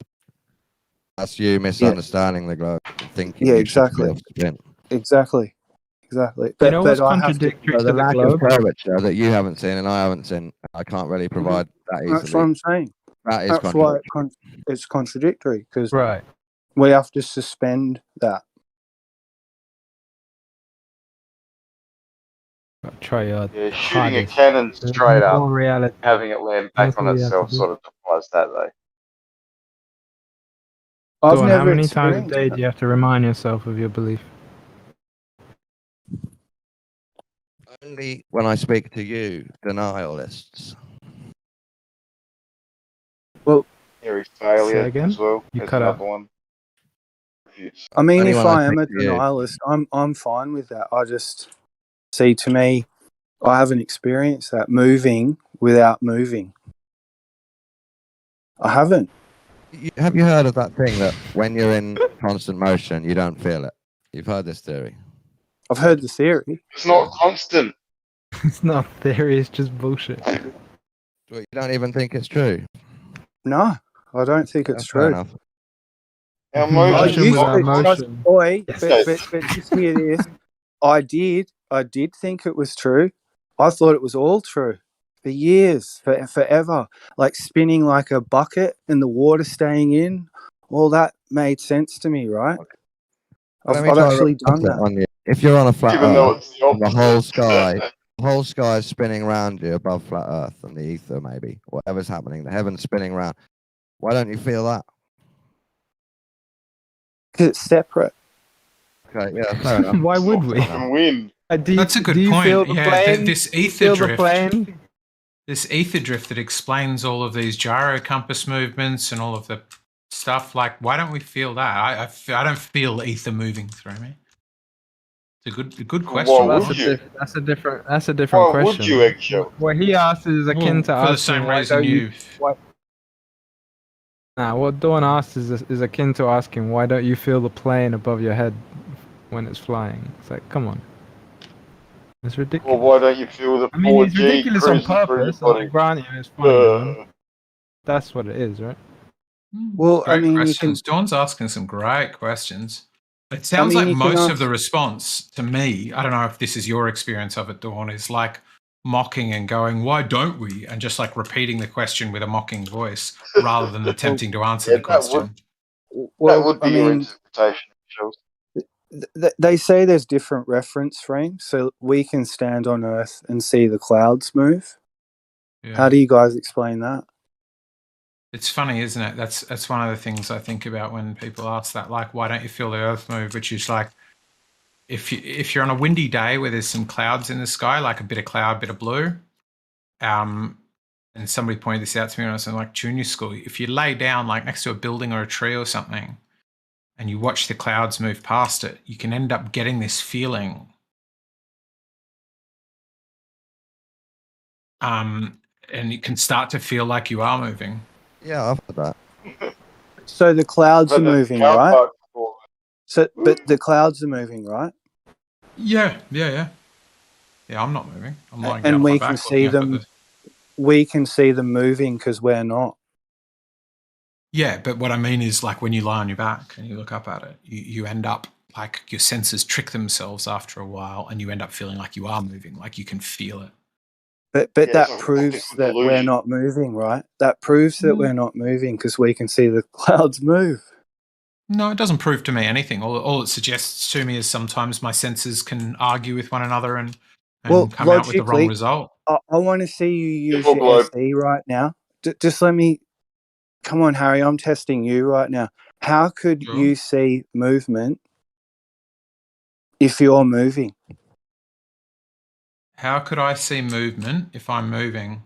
That's you misunderstanding the globe, thinking you should feel spin. Exactly. But, you know what's but I have to. contradictory to the the lack globe? of curvature that you haven't seen and I haven't seen, I can't really provide that easily. That's what I'm saying. That is That's why contradictory. it's contradictory, because Right. we have to suspend that. Try your Yeah, shooting a hardest. cannon There's straight up, more reality. having it land That's back on all you have to itself do. sort of defies that, though. I've Dawn, how never many times a experienced day that. do you have to remind yourself of your belief? Only when I speak to you, denialists. Well, Theory Say failure again? as well. You There's cut another out. one. I mean, Only if one I I am a think you. denialist, I'm fine with that. I just see, to me, I haven't experienced that moving without moving. I haven't. Have you heard of that thing that when you're in constant motion, you don't feel it? You've heard this theory. I've heard the theory. It's not constant. It's not theory, it's just bullshit. Well, you don't even think it's true. No, I don't think it's That's fair true. enough. Our I Motion used without to, motion. boy, Yes. but just hear this. I did think it was true. I thought it was all true for years, forever. Like spinning like a bucket and the water staying in. All that made sense to me, right? Let me I've try actually reverse done it that. on you. If you're on a flat Even though Earth, it's the and the opposite. whole sky is spinning around you above flat Earth and the ether, maybe whatever's happening, the heavens spinning around. Why don't you feel that? Because it's separate. Okay, yeah, fair enough. Why would we? Fucking wind. That's a good do you point. Feel the Yeah, plane? this Do you ether feel the drift. plane? This ether drift that explains all of these gyro compass movements and all of the stuff. Like, why don't we feel that? I don't feel ether moving through me. It's a good Why question. Well, would you? that's a different Why question. would you, Eggshell? What he asked is akin to Well, for the asking same why reason don't you. Nah, what Dawn asked is akin to asking why don't you feel the plane above your head when it's flying? It's like, come on, it's ridiculous. Well, why don't you feel the I mean, it's 4G ridiculous on cruising through your purpose. And I body? grant you, it's funny, man. That's what it is, right? Well, Great I mean, questions. Dawn's asking some great questions. It I sounds mean, like you can most of ask. the response to me, I don't know if this is your experience of it, Dawn, is like mocking and going, why don't we? And just like repeating the question with a mocking voice rather than attempting to answer the question. That Well, would be I your mean, interpretation, Eggshell. they say there's different reference frames, so we can stand on Earth and see the clouds move. Yeah. How do you guys explain that? It's funny, isn't it? That's one of the things I think about when people ask that, like, why don't you feel the Earth move? Which is like, if you're on a windy day where there's some clouds in the sky, like a bit of cloud, bit of blue, and somebody pointed this out to me when I was in like junior school. If you lay down like next to a building or a tree or something, and you watch the clouds move past it, you can end up getting this feeling. And you can start to feel like you are moving. Yeah, I've heard that. So the clouds are But there's moving, right? counterpart for So, but the clouds are moving, right? Yeah. Yeah, I'm not moving. I'm lying down And on we my can back see looking up at them. the... We can see them moving because we're not. Yeah, but what I mean is like when you lie on your back and you look up at it, you end up like your senses trick themselves after a while and you end up feeling like you are moving, like you can feel it. But Yeah, that it's a proves optical that we're delusion. not moving, right? That proves that we're not moving because we can see the clouds move. No, it doesn't prove to me anything. All it suggests to me is sometimes my senses can argue with one another and Well, come out with the wrong logically, result. I want to see you use Full your globe. SE right now. Just let me. Come on, Harry. I'm testing you right now. How could Sure. you see movement if you're moving? How could I see movement if I'm moving?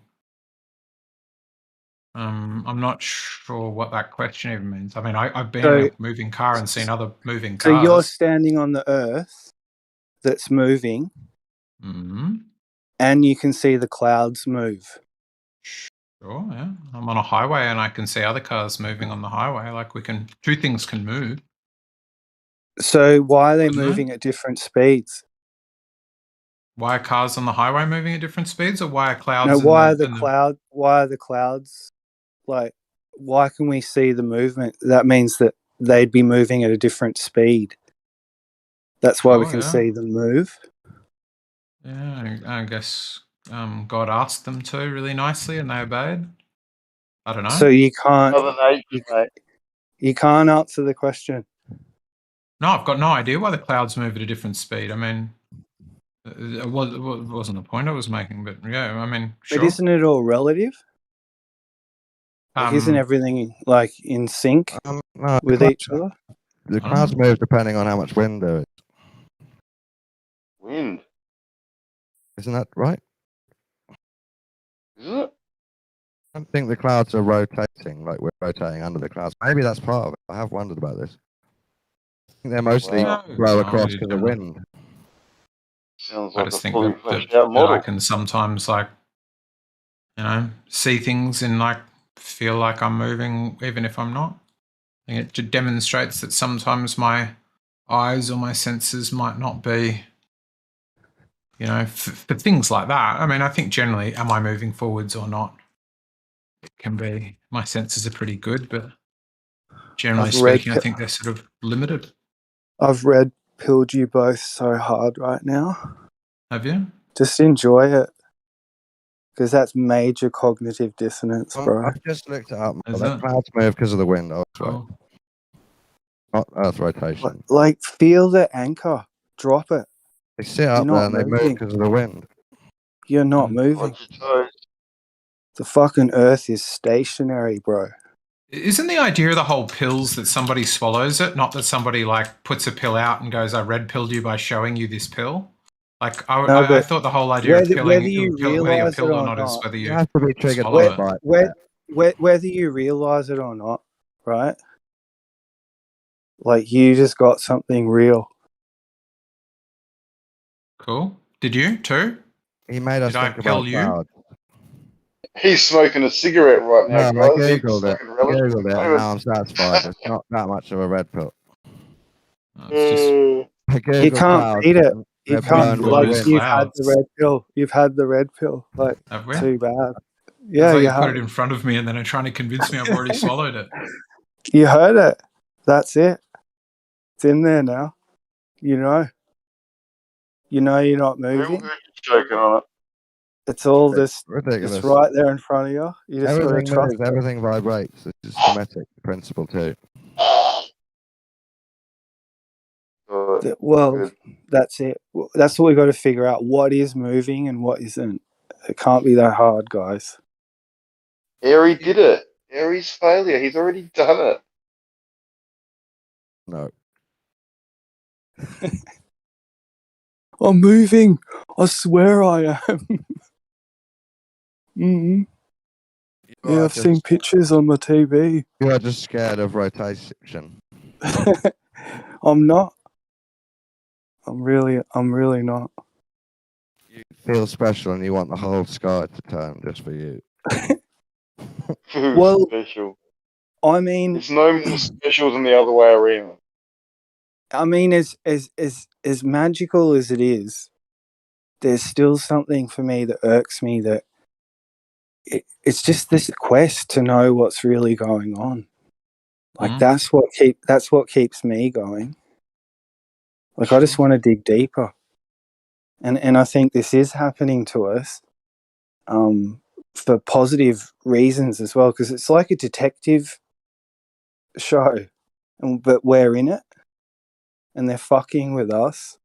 I'm not sure what that question even means. I mean, I've been in a moving car and seen other moving So cars. you're standing on the Earth that's moving, and you can see the clouds move. Sure, yeah. I'm on a highway and I can see other cars moving on the highway. Like two things can move. So why are they Couldn't moving at different speeds? Why are cars on the highway moving at different speeds, or why are clouds? No, Why are the clouds like? Why can we see the movement? That means that they'd be moving at a different speed. That's why we can see them move. Yeah, I guess God asked them to really nicely, and they obeyed. I don't know. So you can't. Mother Nature, mate. You can't answer the question. No, I've got no idea why the clouds move at a different speed. I mean, it wasn't the point I was making, but yeah, I mean, sure. But isn't it all relative? Like, isn't everything like in sync No, with each other? The clouds move depending on how much wind there is. Wind. Isn't that right? Is it? I don't think the clouds are rotating like we're rotating under the clouds. Maybe that's part of it. I have wondered about this. I think they're mostly Wow. blow Oh, across you because of don't. wind. Sounds I like a just think fully that, fleshed out that model. I can sometimes like, you know, see things and like feel like I'm moving even if I'm not. I think it demonstrates that sometimes my eyes or my senses might not be, you know, for things like that. I mean, I think generally, am I moving forwards or not? It can be. My senses are pretty good, but generally I've read speaking, I think they're sort of limited. I've red pilled you both so hard right now. Have you? Just enjoy it. Because that's major cognitive dissonance, bro. I've just looked it up. Is The it? clouds move because of the wind. Oh, right. Cool. Not Earth rotation. Like, feel the anchor. Drop it. They sit up You're there not and they move moving. because of the wind. You're not moving. Watch your toes. The fucking earth is stationary, bro. Isn't the idea of the whole pills that somebody swallows it, not that somebody like puts a pill out and goes, I red pilled you by showing you this pill? Like, I thought the whole idea of pilling, whether you whether you're realize it pilled or or not is not, whether You you have to be triggered swallow by it. whether you realize it or not, right? Like, you just got something real. Cool. Did you too? He made us Did I think about pill you? clouds. He's smoking a cigarette right now, No, I guys. He's googled it. fucking relishing Googled the it, and moment. now I'm satisfied. It's not that much of a red pill. It's just I You googled can't clouds. beat it. and You They're can't, burned with the like, glorious wind. you've had the clouds. red pill. You've had the red pill. Like, Have we? too bad. I Yeah, thought you you put have. it in front of me and then are trying to convince me I've already swallowed it. You heard it. That's it. It's in there now. You know. You know you're not Real moving. good choking on it. It's all this. Ridiculous. It's right there in front of you. You just got to Everything trust moves. it. Everything vibrates. It's a hermetic principle too. Well, Good. that's it. That's what we got to figure out. What is moving and what isn't. It can't be that hard, guys. Airy did it. Airy's failure. He's already done it. No. I'm moving. I swear I am. mm-hmm. Yeah, I've seen pictures on my TV. You are just scared of rotation. I'm not. I'm really not. You feel special, and you want the whole sky to turn just for you. Well, special. I mean, It's no more special than the other way around. I mean, as magical as it is, there's still something for me that irks me. That it's just this quest to know what's really going on. Like that's what keeps me going. Like I just want to dig deeper, and I think this is happening to us, for positive reasons as well, because it's like a detective show, but we're in it, and they're fucking with us,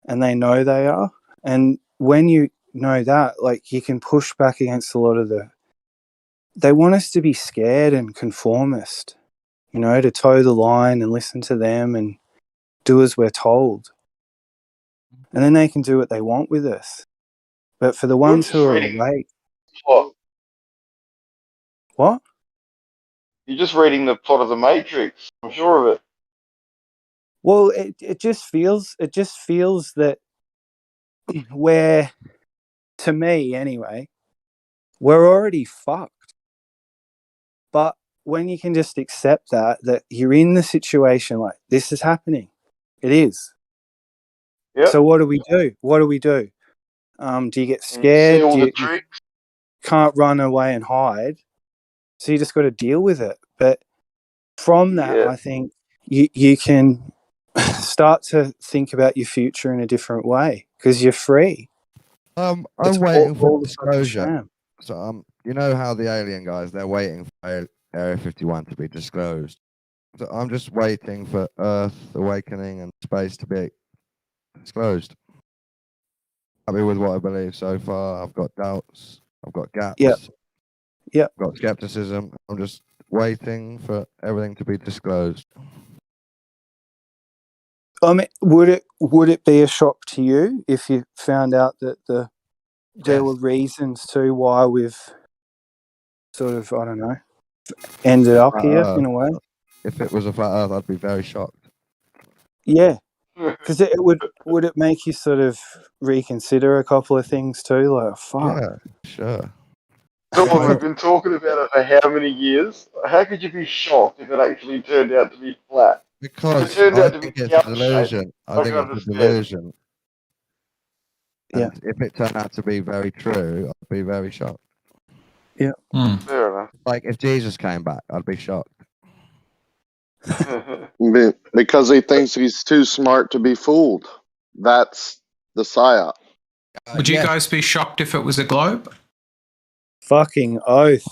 and they know they are. And when you know that, like, you can push back against a lot of they want us to be scared and conformist, to toe the line and listen to them and do as we're told. And then they can do what they want with us. But for the ones who are awake... What? You're just reading the plot of the Matrix. I'm sure of it. Well, it just feels that we're, to me anyway, we're already fucked. But when you can just accept that you're in the situation, like, this is happening. It is. Yep. So what do we do? Do you get scared? You can't run away and hide. So you just got to deal with it. But from that, I think you can start to think about your future in a different way because you're free. I'm waiting for disclosure. So you know how the alien guys, they're waiting for Area 51 to be disclosed. So I'm just waiting for Earth awakening and space to be disclosed. Happy with what I believe so far. I've got doubts. I've got gaps. Yeah. I've got skepticism. I'm just waiting for everything to be disclosed. I mean, would it be a shock to you if you found out that there were reasons to why we've sort of, I don't know, ended up here Earth. in a way. If it was a flat Earth, I'd be very shocked. Yeah, because it would it make you sort of reconsider a couple of things too? Like, fuck. Yeah, sure. Dawn, we've been talking about it for how many years? How could you be shocked if it actually turned out to be flat? Because turned I out to be think it's a couch-shaped, delusion. I I think can it's a understand. delusion. Yeah. And if it turned out to be very true, I'd be very shocked. Fair enough. Like if Jesus came back, I'd be shocked. Because he thinks he's too smart to be fooled. That's the psyop. Would you yes. guys be shocked if it was a globe? Fucking oath.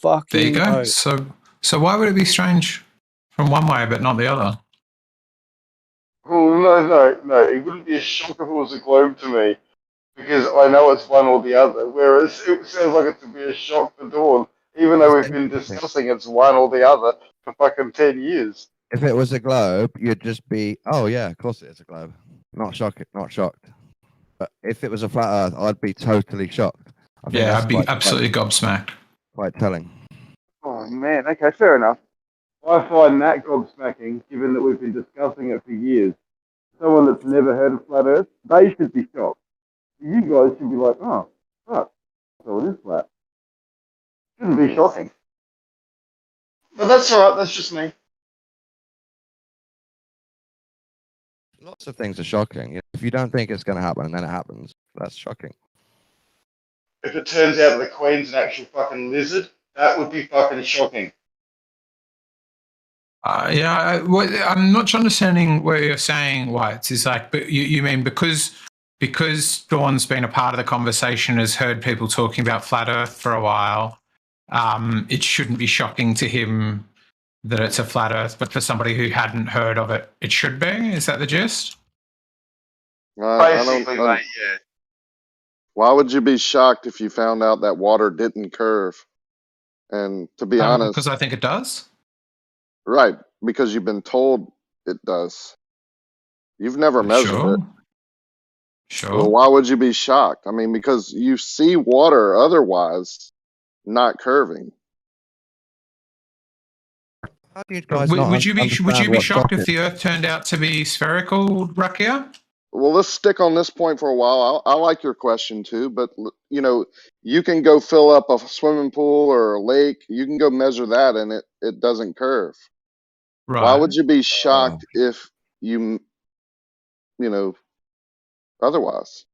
There you Fucking go. oath. So why would it be strange from one way but not the other? Oh, no. It wouldn't be a shock if it was a globe to me, because I know it's one or the other, whereas it sounds like it to be a shock to Dawn, even though we've been discussing it's one or the other for fucking 10 years. If it was a globe, you'd just be, oh yeah, of course it is a globe. Not shocked. But if it was a flat Earth, I'd be totally shocked. I think Yeah, that's I'd be quite- absolutely gobsmacked. quite telling. Oh man, okay, fair enough. I find that gobsmacking, given that we've been discussing it for years. Someone that's never heard of flat Earth, they should be shocked. You guys should be like, oh, fuck, so it is flat. Shouldn't be shocking. But that's alright, that's just me. Lots of things are shocking. If you don't think it's going to happen and then it happens, that's shocking. If it turns out the Queen's an actual fucking lizard, that would be fucking shocking. I'm not understanding what you're saying, Whites. Is like, but you mean because Dawn's been a part of the conversation, has heard people talking about flat Earth for a while, it shouldn't be shocking to him that it's a flat Earth, but for somebody who hadn't heard of it, it should be? Is that the gist? Basically, mate, yeah. Why would you be shocked if you found out that water didn't curve? And to be honest, Because I think it does. right, because you've been told it does. You've never measured it. Sure. Well, why would you be shocked? I mean, because you see water otherwise not curving. How do you guys Would you be understand what's shocked if shocking? the Earth turned out to be spherical, Rakia? Well, let's stick on this point for a while. I like your question too, but you know, you can go fill up a swimming pool or a lake. You can go measure that, and it doesn't curve. Right. Why would you be shocked if you know, otherwise?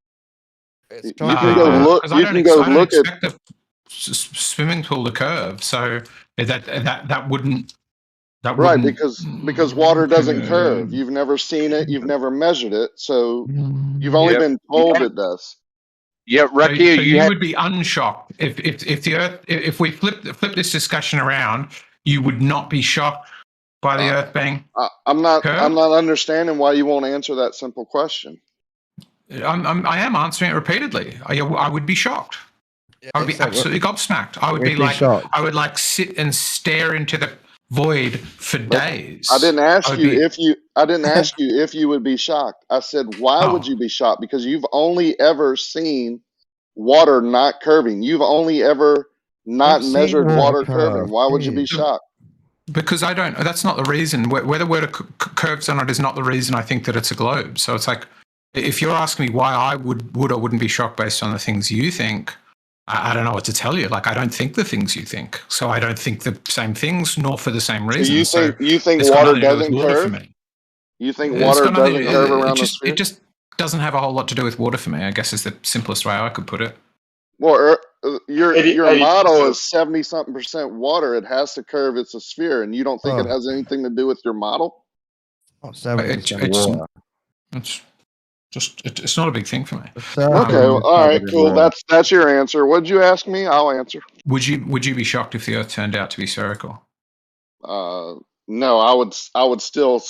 It's You shocking. can go look. Because I You don't can go I don't look at. expect the swimming pool to curve, so that wouldn't. That Right, wouldn't, because water doesn't curve. You've never seen it. You've never measured it, so you've only Yep. been told it does. Yeah, So, Rakia, so you you had would be unshocked if the Earth, if we flip this discussion around, you would not be shocked by the Earth being. I'm not curved? understanding why you won't answer that simple question. I am answering it repeatedly. I would be shocked. I would be absolutely gobsmacked. I would We'd be be like, shocked. I would like sit and stare into the void for days. I didn't ask would you be- if you. I didn't ask you if you would be shocked. I said, why would Oh. you be shocked? Because you've only ever seen water not curving. You've only ever not I've seen measured water water curve, curving. Why would you be please. shocked? Because I don't. That's not the reason. Whether water curves or not is not the reason I think that it's a globe. So it's like, if you're asking me why I would or wouldn't be shocked based on the things you think, I don't know what to tell you. Like, I don't think the things you think. So I don't think the same things, nor for the same So reasons. you think it's got water nothing to do with doesn't water for curve? me. You think It's water got nothing- doesn't curve around the sphere? It just doesn't have a whole lot to do with water for me, I guess is the simplest way I could put it. Well, your 80% model is 70-something% water. It has to curve. It's a sphere, and you don't think it Oh. has anything to do with your model? Not 70% It's- water. It's not a big thing for me. Okay, well, all right, cool. That's your answer. What'd you ask me? I'll answer. Would you be shocked if the Earth turned out to be spherical? No, I would still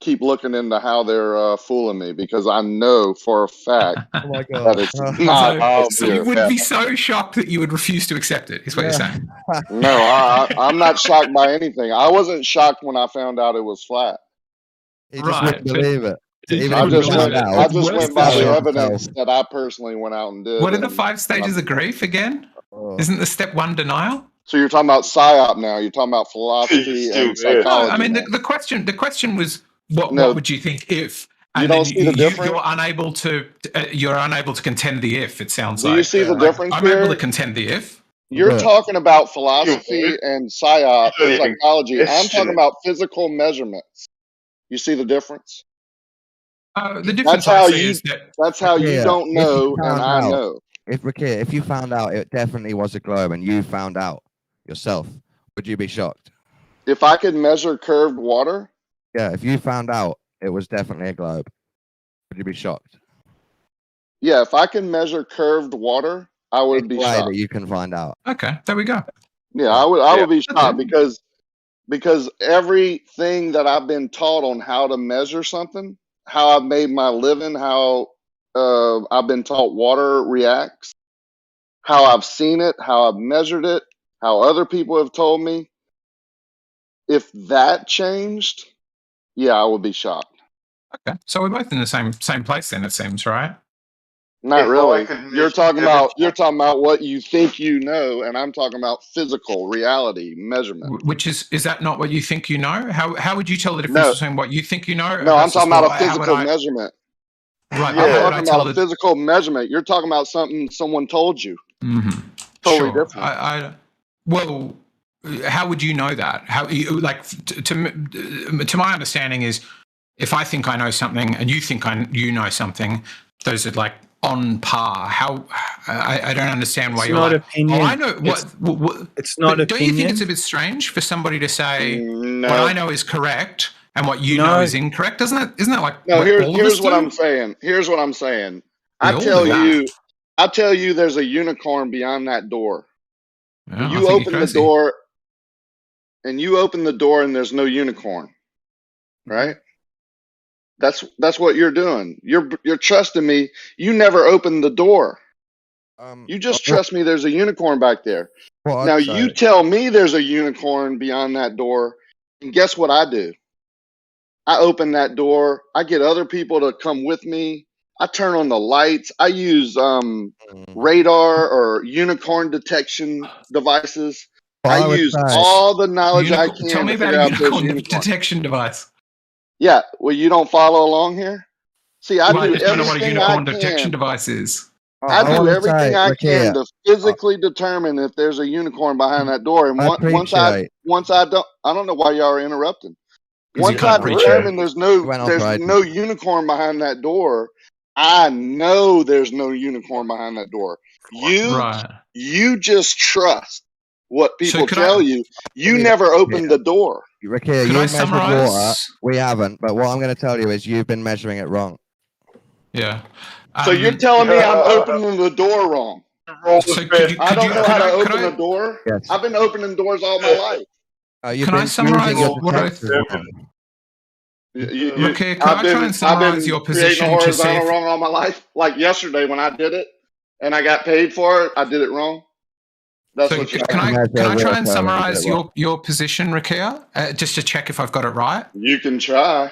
keep looking into how they're fooling me, because I know for a fact Oh my that god. it's not. So you would be so shocked that you would refuse to accept it, is what you're saying. No, I'm not shocked by anything. I wasn't shocked when I found out it was flat. He just Right, wouldn't believe it. Even I if he just found went. out, I just Worse went by than the shocked. evidence that I personally went out and did. What are the and- 5 stages of grief again? Oh. Isn't the step one denial? So you're talking about psyop now. You're talking about philosophy Still and there. No, psychology. I mean now. the question was what No. would you think if? You And don't then see the difference? you're unable to contend the if. It sounds Do like. you see the difference I'm able here? to contend the if. You're Yeah. talking about philosophy Yeah. and psyop You don't even psychology. I'm question talking it. about physical measurements. You see the difference? The difference how I see you- is that That's how Yeah, you don't if know you and found I out- know. If you found out it definitely was a globe and you found out yourself, would you be shocked? If I could measure curved water, Yeah, if you found out it was definitely a globe, would you be shocked? yeah, if I can measure curved water, I would be Way shocked. that you can find out. okay, there we go. Yeah, I would be That's shocked it. because everything that I've been taught on how to measure something, how I've made my living, how I've been taught water reacts, how I've seen it, how I've measured it, how other people have told me. If that changed, yeah, I would be shocked. Okay, so we're both in the same place then. It seems, right? Not If I really. could You're measure talking about everything- what you think you know, and I'm talking about physical reality measurement. Which is that not what you think you know? How would you tell the difference No. between what you think you know? No, I'm versus talking about a how would physical I- measurement. Right. Yeah. How I'm would I talking tell about a the? physical measurement. You're talking about something someone told you. Mhm. Totally Sure. different. Well, how would you know that? How like to my understanding is, if I think I know something and you think you know something, those are like on par. How I don't understand why It's you're not like, opinion. oh, I know what. It's not But don't you think opinion. it's a bit strange for somebody to say No. what I know is correct and what you No. know is incorrect? Isn't that like No, what all of here's us what do? I'm saying. Here's what I'm saying. We I all tell do that. you there's a unicorn beyond that door. Yeah, I You think you're open the crazy. door and there's no unicorn. Right? That's what you're doing. You're trusting me. You never opened the door. You just trust me there's a unicorn back there. What Now I'd you say- tell me there's a unicorn beyond that door, and guess what I do? I open that door. I get other people to come with me. I turn on the lights. I use radar or unicorn detection devices. What I would use say- all the knowledge I Tell can me to about figure a out if there's a unicorn unicorn. detection device. Yeah, well, you don't follow along here. See, I Well, I do just don't know what a everything unicorn I detection can. device is. I do wanna everything say, I look can here, to physically determine if there's a unicorn behind that door. And I once appreciate- I don't know why y'all are interrupting. 'Cause you Once can't I appreciate determine it. there's Went off right. no unicorn behind that door, I know there's no unicorn behind that door. Right. You just trust what So people could tell I- you. You me- never opened the door. Rick, here, Could you I measured water. summarize? We haven't, but what I'm going to tell you is you've been measuring it wrong. Yeah. So you're telling me I'm opening the door wrong. So could you, I don't know how to could open I- a door. Yes. I've been opening doors all my life. You've Can I been summarize using your what I- detectors wrong. Okay, can I try and summarize your position creating to see horizontal if- wrong all my life. Like yesterday when I did it and I got paid for it, I did it wrong. That's So what can you're I saying. can I try and Can summarize you your position, Rakia, just to check if I've got it right? You can try.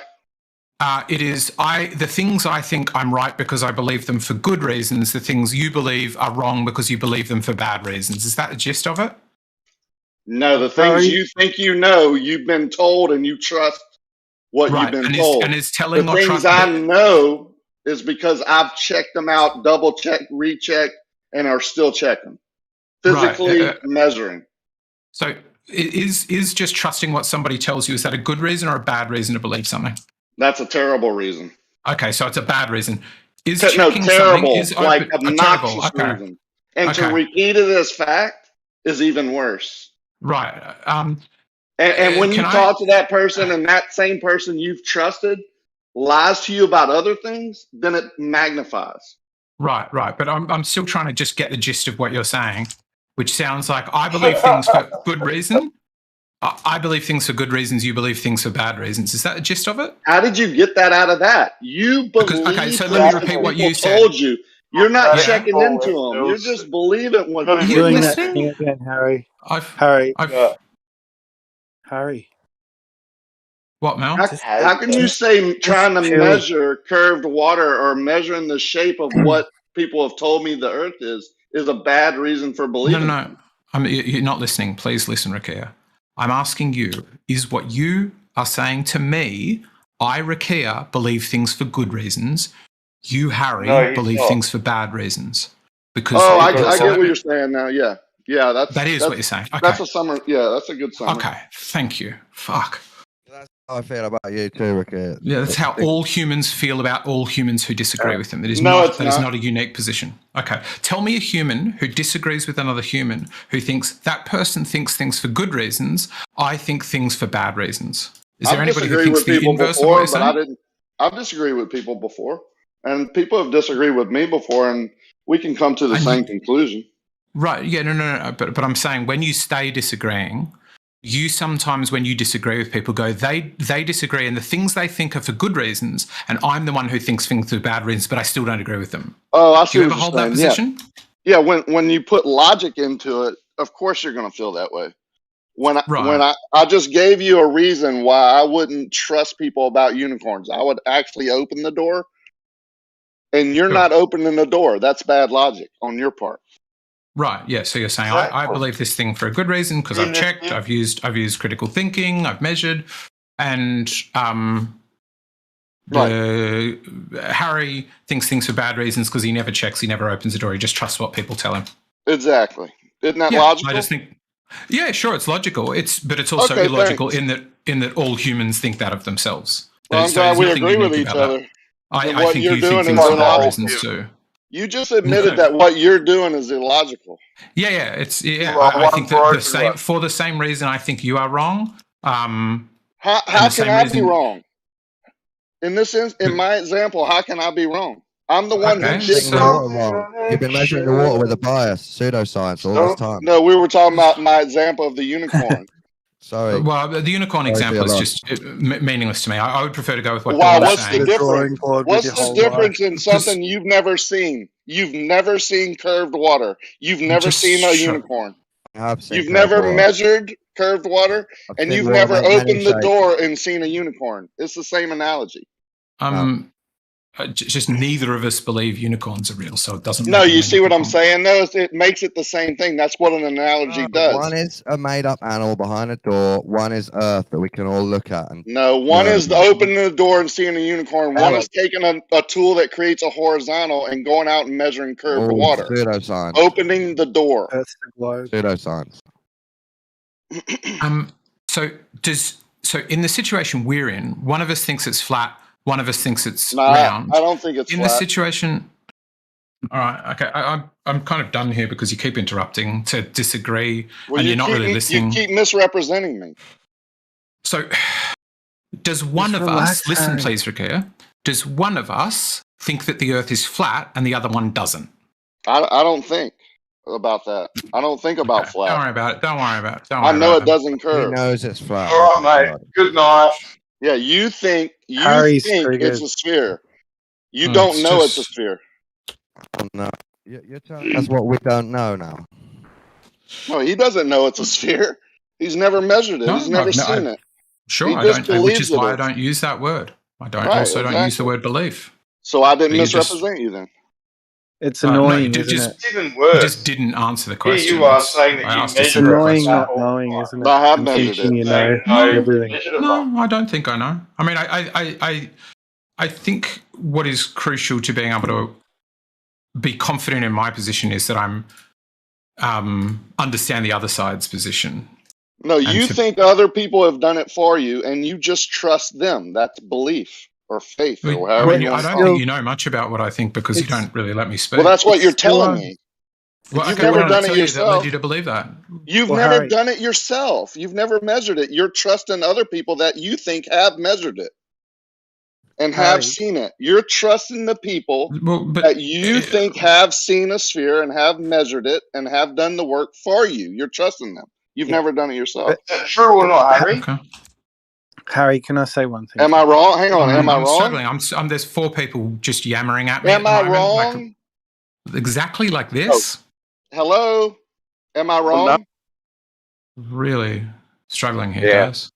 It is the things I think I'm right because I believe them for good reasons. The things you believe are wrong because you believe them for bad reasons. Is that the gist of it? No, the things you think you know, you've been told and you trust what Right, you've been and told. is telling The or things trust. I know is because I've checked them out, double checked, rechecked, and are still checking. Physically Right, measuring. So is just trusting what somebody tells you, is that a good reason or a bad reason to believe something? That's a terrible reason. Okay, so it's a bad reason. Is No, checking terrible, something is like open, a obnoxious terrible, okay. reason. And to Okay. repeat it as fact is even worse. Right. And when you Can I- talk to that person and that same person you've trusted lies to you about other things, then it magnifies. Right. But I'm still trying to just get the gist of what you're saying, which sounds like I believe things for good reason. I believe things for good reasons. You believe things for bad reasons. Is that the gist of it? How did you get that out of that? You believe Okay, so let me what repeat what people you said. told you. You're not Yeah. checking into them. You're just believing what You're you doing that listening? thing again, Harry. I've Harry. What, Mel? How can you say trying to measure curved water or measuring the shape of what people have told me the earth is is a bad reason for believing. No. You're not listening. Please listen, Rakia. I'm asking you, is what you are saying to me, I, Rakia, believe things for good reasons. You, Harry, believe things for bad reasons. Because I get what you're saying now. Yeah. That's what you're saying. Okay. That's a summary. Yeah, that's a good summary. Okay, thank you. Fuck. That's how I feel about you too, Ricky. Yeah, that's how all humans feel about all humans who disagree with them. That is it's not a unique position. Okay, tell me a human who disagrees with another human who thinks that person thinks things for good reasons. I think things for bad reasons. Is there anybody who thinks the inverse of what you're saying? I've disagreed with people before, and people have disagreed with me before, and we can come to the same conclusion. Right? Yeah. No. But I'm saying when you stay disagreeing. You sometimes, when you disagree with people, go, they disagree and the things they think are for good reasons, and I'm the one who thinks things for bad reasons, but I still don't agree with them. Oh, I see. Do you ever hold that position? Yeah. When you put logic into it, of course you're going to feel that way. When I just gave you a reason why I wouldn't trust people about unicorns, I would actually open the door, and you're not opening the door. That's bad logic on your part. Right. Yeah. So you're saying I believe this thing for a good reason because I've checked, I've used critical thinking, I've measured, and Harry thinks things for bad reasons because he never checks, he never opens the door, he just trusts what people tell him. Exactly. Isn't that logical? I just think, yeah, sure, it's logical. But it's also illogical in that all humans think that of themselves. Well, I'm glad we agree with each other. I think you think things for bad reasons too. You just admitted that what you're doing is illogical. Yeah. I think that for the same reason I think you are wrong. How can I be wrong? In my example, how can I be wrong? I'm the one who did wrong. You've been measuring the water with a bias, pseudoscience all this time. No, we were talking about my example of the unicorn. Sorry. Well, the unicorn example is just meaningless to me. I would prefer to go with what Wow, Dawn's what's saying. the difference? What's the difference in something you've never seen? You've never seen curved water. You've never seen a unicorn. You've never measured curved water, and you've never opened the door and seen a unicorn. It's the same analogy. Just neither of us believe unicorns are real, so it doesn't. No, you see what I'm saying? No, it makes it the same thing. That's what an analogy does. One is a made-up animal behind a door. One is Earth that we can all look at. One is opening the door and seeing a unicorn. One is taking a tool that creates a horizontal and going out and measuring curved water. Pseudoscience. Opening the door. That's the globe. Pseudoscience. So in the situation we're in, one of us thinks it's flat. One of us thinks it's round. I don't think it's in flat. the situation. All right, okay. I'm kind of done here because you keep interrupting to disagree, and you're not really listening. You keep misrepresenting me. So, does one of us listen, please, Rakia? Does one of us think that the Earth is flat and the other one doesn't? I don't think about that. I don't think about flat. Don't worry about it. Don't worry about it. I know it doesn't curve. He knows it's flat. All right, mate. Good night. Yeah, you think it's a sphere. You don't know it's a sphere. No, you're telling us what we don't know now. No, he doesn't know it's a sphere. He's never measured it. He's never seen it. Sure, I don't, which is why I don't use that word. I don't don't use the word belief. So I didn't misrepresent you then. It's annoying, isn't it? Even worse. You just didn't answer the question. Here you are saying that you measured it. It's annoying not knowing, isn't it? I have measured it. You know everything. No, I don't think I know. I mean, I think what is crucial to being able to be confident in my position is that I'm understand the other side's position. No, you think other people have done it for you, and you just trust them. That's belief or faith or however you want to call it. I don't think you know much about what I think because you don't really let me speak. Well, that's what you're telling me. Well, you've never done it yourself. That led you to believe that. You've never done it yourself. You've never measured it. You're trusting other people that you think have measured it and have seen it. You're trusting the people that you think have seen a sphere and have measured it and have done the work for you. You're trusting them. You've never done it yourself. True or not, Harry? Okay. Harry, can I say one thing? Am I wrong? Hang on. Am I wrong? Struggling. There's 4 people just yammering at me. Am I wrong? Exactly like this. Hello? Am I wrong? Really struggling here, guys.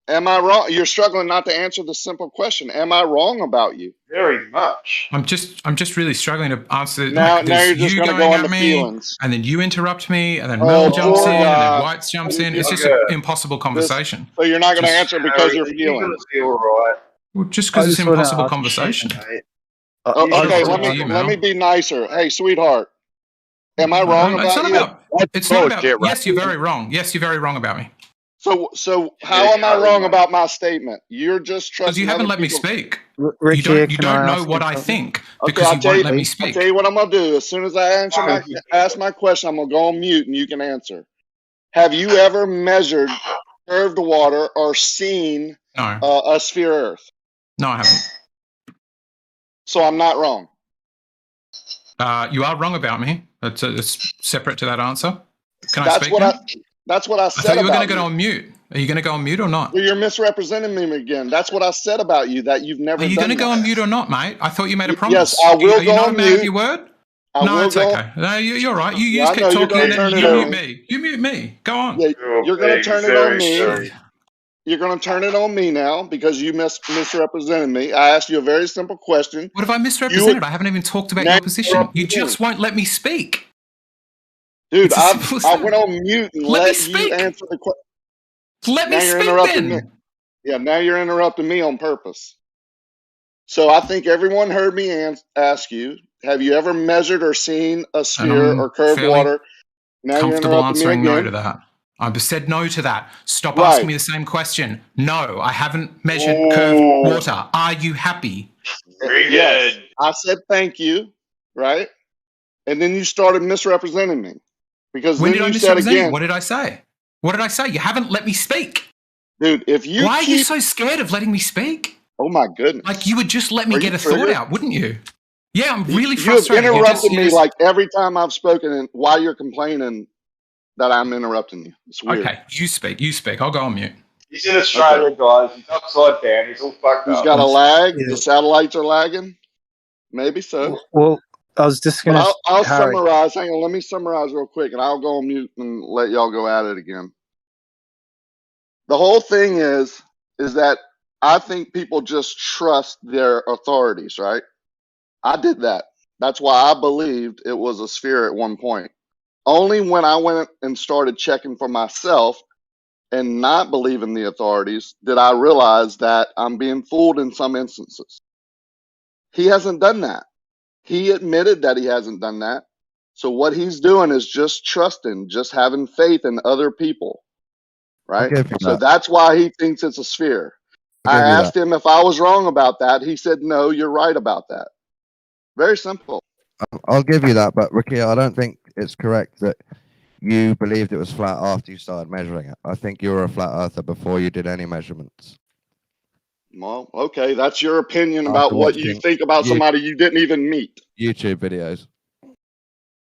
Am I wrong? You're struggling not to answer the simple question. Am I wrong about you? Very much. I'm just really struggling to answer. Now like, you're there's just you going to going go at into me, feelings. and then you interrupt me, and then Oh, Mel jumps poor in, and then guy. Whites jumps in. It's just Okay. an impossible conversation. So you're not going to Just- answer because you're You're feeling. going to be all right. Well, just I because it's just an wanna impossible ask- conversation. Mate. Oh, I okay, just let wanna me you, let me Mel. be nicer. Hey, sweetheart, am I wrong It's about not you? about. It's not about. bullshit, right? Yes, you're very wrong. Yes, you're very wrong about me. So how am I wrong about my statement? You're just Because trusting you haven't other let me people. speak. Ricky, You can I don't know ask what you I something? think Okay, because you won't let me I'll speak. tell you what I'm gonna do. As soon as I ask my question, I'm gonna go on mute and you can answer. Have you ever measured curved water or seen No, a sphere Earth? no, I haven't. So I'm not wrong. You are wrong about me. It's separate to that answer. Can I That's speak what now? That's what I I said thought you were about going to go on mute. Are you going to go on mute or not? Well, you're misrepresenting me again. That's what I said about you. That you've never Are you done going to go that. on mute or not, mate? I thought you made a Yes, promise. I will Are you go not a on man of mute. your word? I No, will it's go. okay. No, you're right. You Yeah, I just know, keep you're talking gonna and then turn it you on mute me. me. You mute me. Go on. Yeah, you're going to turn it on me. Shit. You're going to turn it on me now because you misrepresented me. I asked you a very simple question. What have I misrepresented? I haven't even talked about Now your position. you're You interrupting just me. won't let me speak. Dude, It's as simple as I that. went on mute and Let me let you speak. answer the question. Let Now me you're speak interrupting me. then. Yeah, now you're interrupting me on purpose. So I think everyone heard me ask you, have you ever measured or seen a And sphere or I'm curved fairly water? Now you're comfortable interrupting me answering no again. to that. I've said no to that. Stop Right. asking me the same question. No, I haven't measured curved water. Are you happy? Very Yes. good. I said thank you, right? And then you started misrepresenting me. Because When then did I you said misrepresent you? again, What did I say? What did I say? You haven't let me speak. dude, if you Why are you keep so scared of letting me speak? Oh my goodness. Like you would just let me Are get you a thought triggered? out, wouldn't you? Yeah, I'm really You have frustrated. interrupted me like every time I've spoken, and why you're complaining that I'm interrupting you. It's weird. Okay, you speak. You speak. I'll go on mute. He's in Australia, guys. He's upside down. He's all fucked Who's up. got a lag? Yeah. The satellites are lagging? Maybe so. Well, I was just But going to. I'll Harry, summarize. Hang on, let me summarize real quick, and I'll go on mute and let y'all go at it again. The whole thing is that I think people just trust their authorities, right? I did that. That's why I believed it was a sphere at one point. Only when I went and started checking for myself and not believing the authorities did I realize that I'm being fooled in some instances. He hasn't done that. He admitted that he hasn't done that. So what he's doing is just trusting, just having faith in other people, right? give you So that. that's why he thinks it's a sphere. I'll I give you asked him if I was wrong about that. He said, no, you're right about that. Very simple. I'll give you that, but Ricky, I don't think it's correct that you believed it was flat after you started measuring it. I think you were a flat earther before you did any measurements. Well, okay, that's your opinion After about what you watching think about you- somebody you didn't even meet. YouTube videos.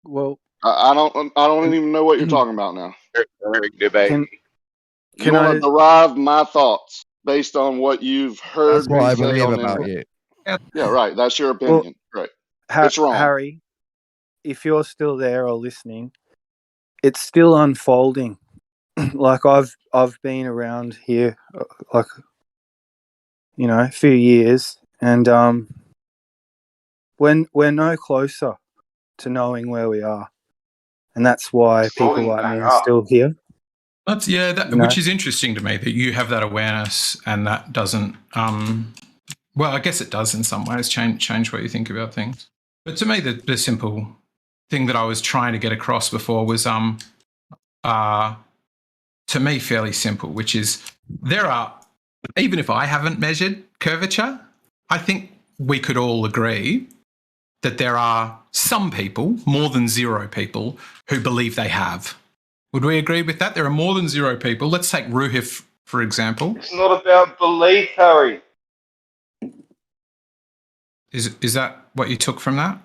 well, I don't even know what you're talking about now. can You want I? to derive my thoughts based on what you've heard That's what me I say believe on about internet. you. Yeah, right. That's your Well, opinion. Right. It's wrong. Harry, if you're still there or listening, it's still unfolding. Like I've been around here, like a few years, and we're no closer to knowing where we are, and that's why people like me are still here. That's which is interesting to me that you have that awareness and that doesn't. Well, I guess it does in some ways change what you think about things. But to me, the simple thing that I was trying to get across before was to me fairly simple, which is there are, even if I haven't measured curvature, I think we could all agree that there are some people, more than 0 people, who believe they have. Would we agree with that? There are more than 0 people. Let's take Ruhif, for example. It's not about belief, Harry. Is that what you took from that?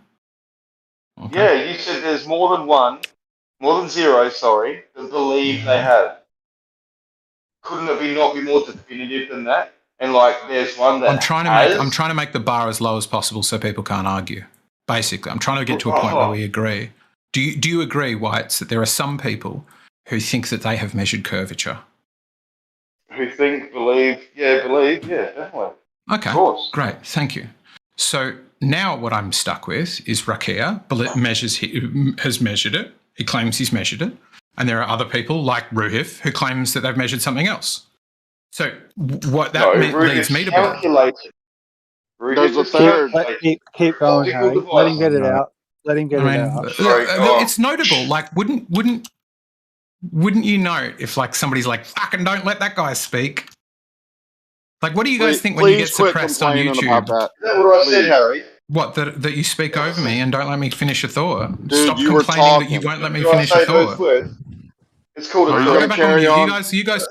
Okay. Yeah, you said there's more than 0, sorry, that believe they have. Couldn't it not be more definitive than that? And like, there's one that I'm trying to make the bar as low as possible so people can't argue. Basically, I'm trying to get to a point where we agree. Do you agree, Whites, that there are some people who think that they have measured curvature? Who think, believe, believe, definitely. Okay, Of course. great, thank you. So now what I'm stuck with is Rakia has measured it. He claims he's measured it. And there are other people like Ruhif who claims that they've measured something else. So what that leads me to believe. There's a third. Keep going, Harry. Let him get it out. Let him get it out. It's notable. Like, wouldn't you know if like somebody's like, fucking don't let that guy speak? Like, what do you guys think when you get suppressed on YouTube? About that. Is that what I said, Harry? What, that you speak over me and don't let me finish a thought? Dude, Stop you were complaining that talking. you won't let me finish a thought. It's called a Are you going to carry on? You guys.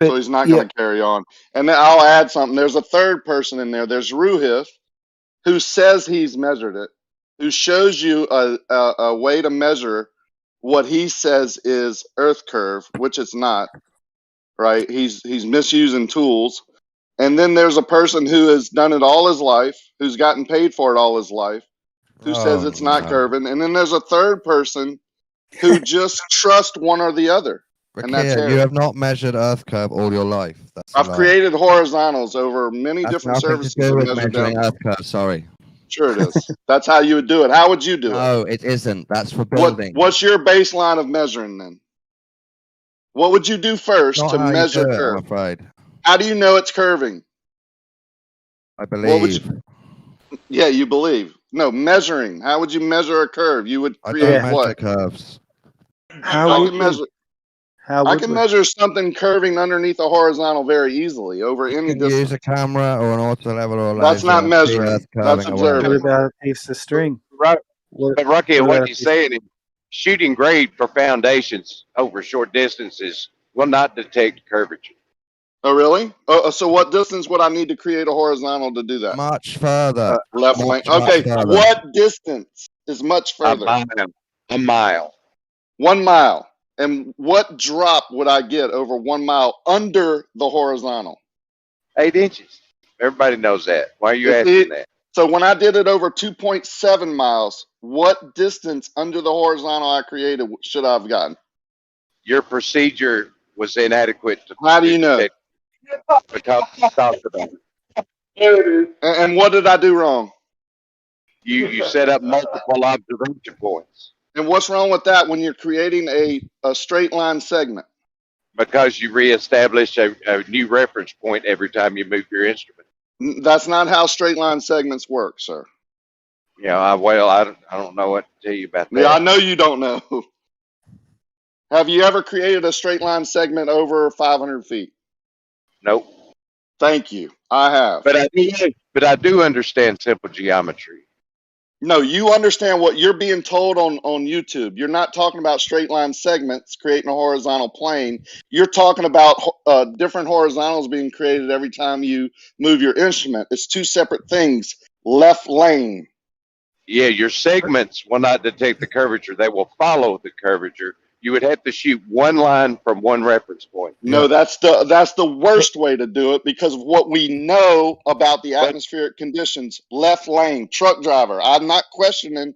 So he's not going to carry on. And then I'll add something. There's a third person in there. There's Ruhif, who says he's measured it, who shows you a way to measure what he says is Earth curve, which it's not. Right? He's misusing tools. And then there's a person who has done it all his life, who's gotten paid for it all his life, who says it's not curving. And then there's a third person who just trusts one or the other. And that's Rakia, you have not measured Earth curve all your life. That's I've created horizontals over many different nothing services. to do with measured measuring down. Earth curve, sorry. Sure it is. That's how you would do it. How would you do it? No, it isn't. That's for building. What's your baseline of measuring then? What would you do first Not to how measure you do it, curve? I'm afraid. How do you know it's curving? I believe. Yeah, you believe. No, measuring. How would you measure a curve? You would I create don't measure what? curves. How I can measure. I can measure something curving underneath a horizontal very easily over any You can distance. use a camera or an auto level or a That's laser not and see measuring. Earth That's curving away. What observing. about a piece of string? Right. But Rocky, what about he's saying is shooting grade for foundations over short distances will not detect curvature. Oh, really? So what distance would I need to create a horizontal to do that? Much further. Left lane. Okay, further. what distance is much further? A mile. 1 mile. And what drop would I get over 1 mile under the horizontal? 8 inches. Everybody knows that. Why are you asking that? So when I did it over 2.7 miles, what distance under the horizontal I created should I have gotten? Your procedure was inadequate. How do you know? Because you talked about it. There it is. And what did I do wrong? You set up multiple observation points. And what's wrong with that when you're creating a straight line segment? Because you reestablish a new reference point every time you move your instrument. That's not how straight line segments work, sir. Yeah, I don't know what to tell you about that. Yeah, I know you don't know. Have you ever created a straight line segment over 500 feet? Nope. Thank you. I have. But I do understand simple geometry. No, you understand what you're being told on YouTube. You're not talking about straight line segments creating a horizontal plane. You're talking about different horizontals being created every time you move your instrument. It's two separate things. Left lane. Yeah, your segments will not detect the curvature. They will follow the curvature. You would have to shoot one line from one reference point. No, that's the worst way to do it because of what we know about the atmospheric conditions. Left lane, truck driver. I'm not questioning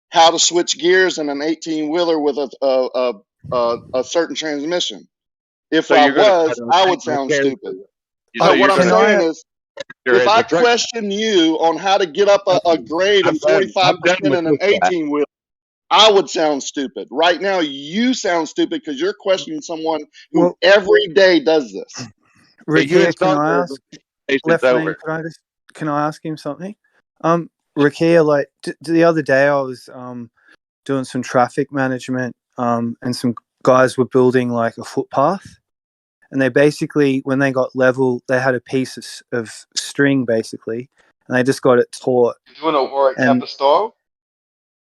how to switch gears in an 18-wheeler with a certain transmission. If I was, I would sound stupid. What I'm saying is, if I question you on how to get up a grade of 45% in an 18-wheeler, I would sound stupid. Right now, you sound stupid because you're questioning someone who every day does this. Rakia, can I ask? Left lane, can I ask him something? Rakia, like the other day, I was doing some traffic management, and some guys were building like a footpath, and they basically, when they got level, they had a piece of string basically, and they just got it taut. You want to work at the style?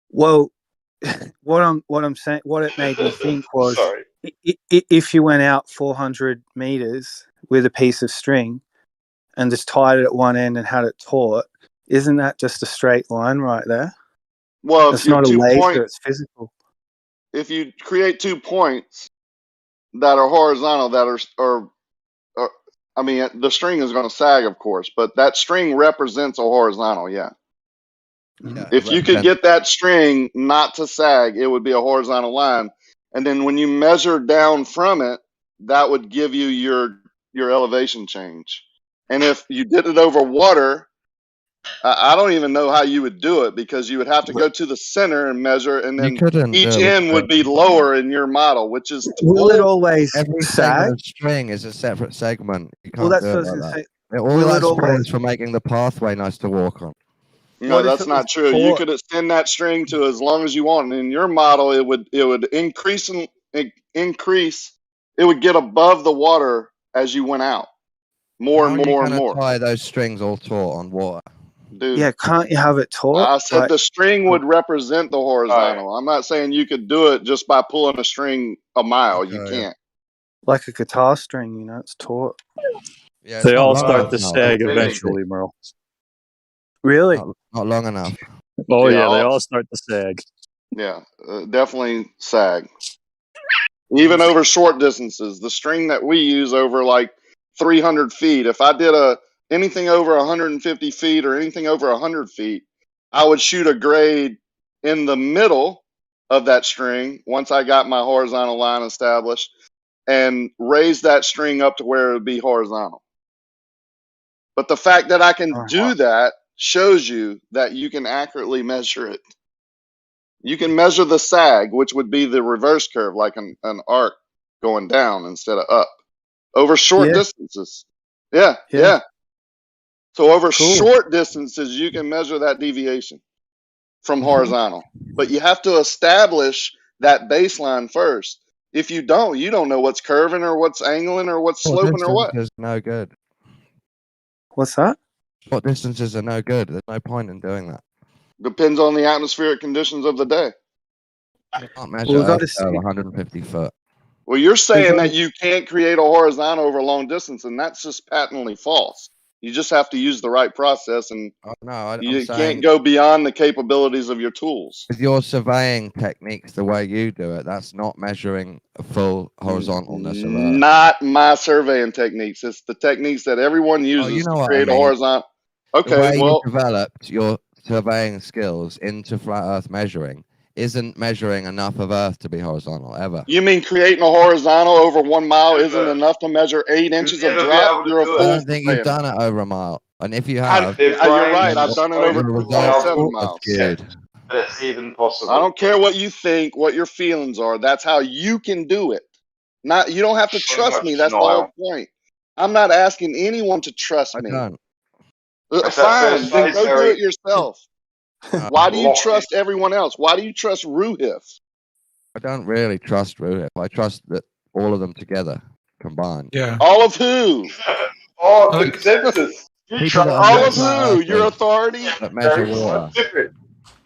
Well. What I'm saying, what it made me think was, if you went out 400 meters with a piece of string and just tied it at one end and had it taut, isn't that just a straight line right there? Well, it's not a laser; it's physical. If you create 2 points that are horizontal, that are I mean, the string is going to sag, of course, but that string represents a horizontal. Yeah. If you could get that string not to sag, it would be a horizontal line. And then when you measure down from it, that would give you your elevation change. And if you did it over water, I don't even know how you would do it, because you would have to go to the center and measure, and You then couldn't each do it with end would be lower in your model, which is Will it always every sag? segment of string is a separate segment. You Well, can't that's do what I it was like going to that. say. All Will that's it for always? is for making the pathway nice to walk on. No, What if that's it not was true. You taut? could extend that string to as long as you want. And in your model, it would increase and increase. It would get above the water as you went out, more How and are you more and going to more. tie those strings all taut on water? Dude, Yeah, can't you have it taut? I said Like, the string would represent the horizontal. I'm not saying you could do it just by pulling a string a mile. You Okay, yeah. can't. like a guitar string, you know, it's taut. Yeah, it's They not all long start enough to now. sag That's eventually, Merle. Really? not long enough. Oh Yeah, yeah, they all start to sag. Yeah, definitely sag. Even over short distances, the string that we use over like 300 feet, if I did anything over 150 feet or anything over 100 feet, I would shoot a grade in the middle of that string once I got my horizontal line established, and raise that string up to where it would be horizontal. But the fact that I can do that shows you that you can accurately measure it. You can measure the sag, which would be the reverse curve, like an arc going down instead of up, over short Yeah. distances. Yeah, Yeah. yeah. So over Cool. short distances, you can measure that deviation from horizontal. But you have to establish that baseline first. If you don't know what's curving or what's angling or what's Short sloping or what. distances are no good. What's that? Short distances are no good. There's no point in doing that. Depends on the atmospheric conditions of the day. You can't measure Well, we've got Earth to over see. 150 foot. Well, you're saying got that you can't create a horizontal over a long distance, and that's just patently false. You just have to use the right process, and Oh, no, I'm you saying can't go beyond the capabilities of your tools. with your surveying techniques, the way you do it, that's not measuring a full horizontalness of Earth. Not my surveying techniques. It's the techniques that everyone uses Oh, you know to what I create a mean. horizontal. The Okay, way you well, developed your surveying skills into flat Earth measuring isn't measuring enough of Earth to be horizontal ever. you mean creating a horizontal over 1 mile isn't enough to measure 8 inches of drop? You're a I fool. don't think you've saying done it over a mile. And if you that. have, You're right. I've done it over your results 2.7 are miles. skewed. That's even possible. I don't care what you think, what your feelings are. That's how you can do it. You don't have to trust me. That's the whole point. I'm not asking anyone to trust I me. don't. Fine, then go do it yourself. Why do you Lock trust everyone else? Why do you trust Ruhif? I don't really trust Ruhif. I trust that all of them together combined. Yeah. All of who? Oh, Look- consensus. You People trust that All are of who? Your authority? that measure Very water. scientific.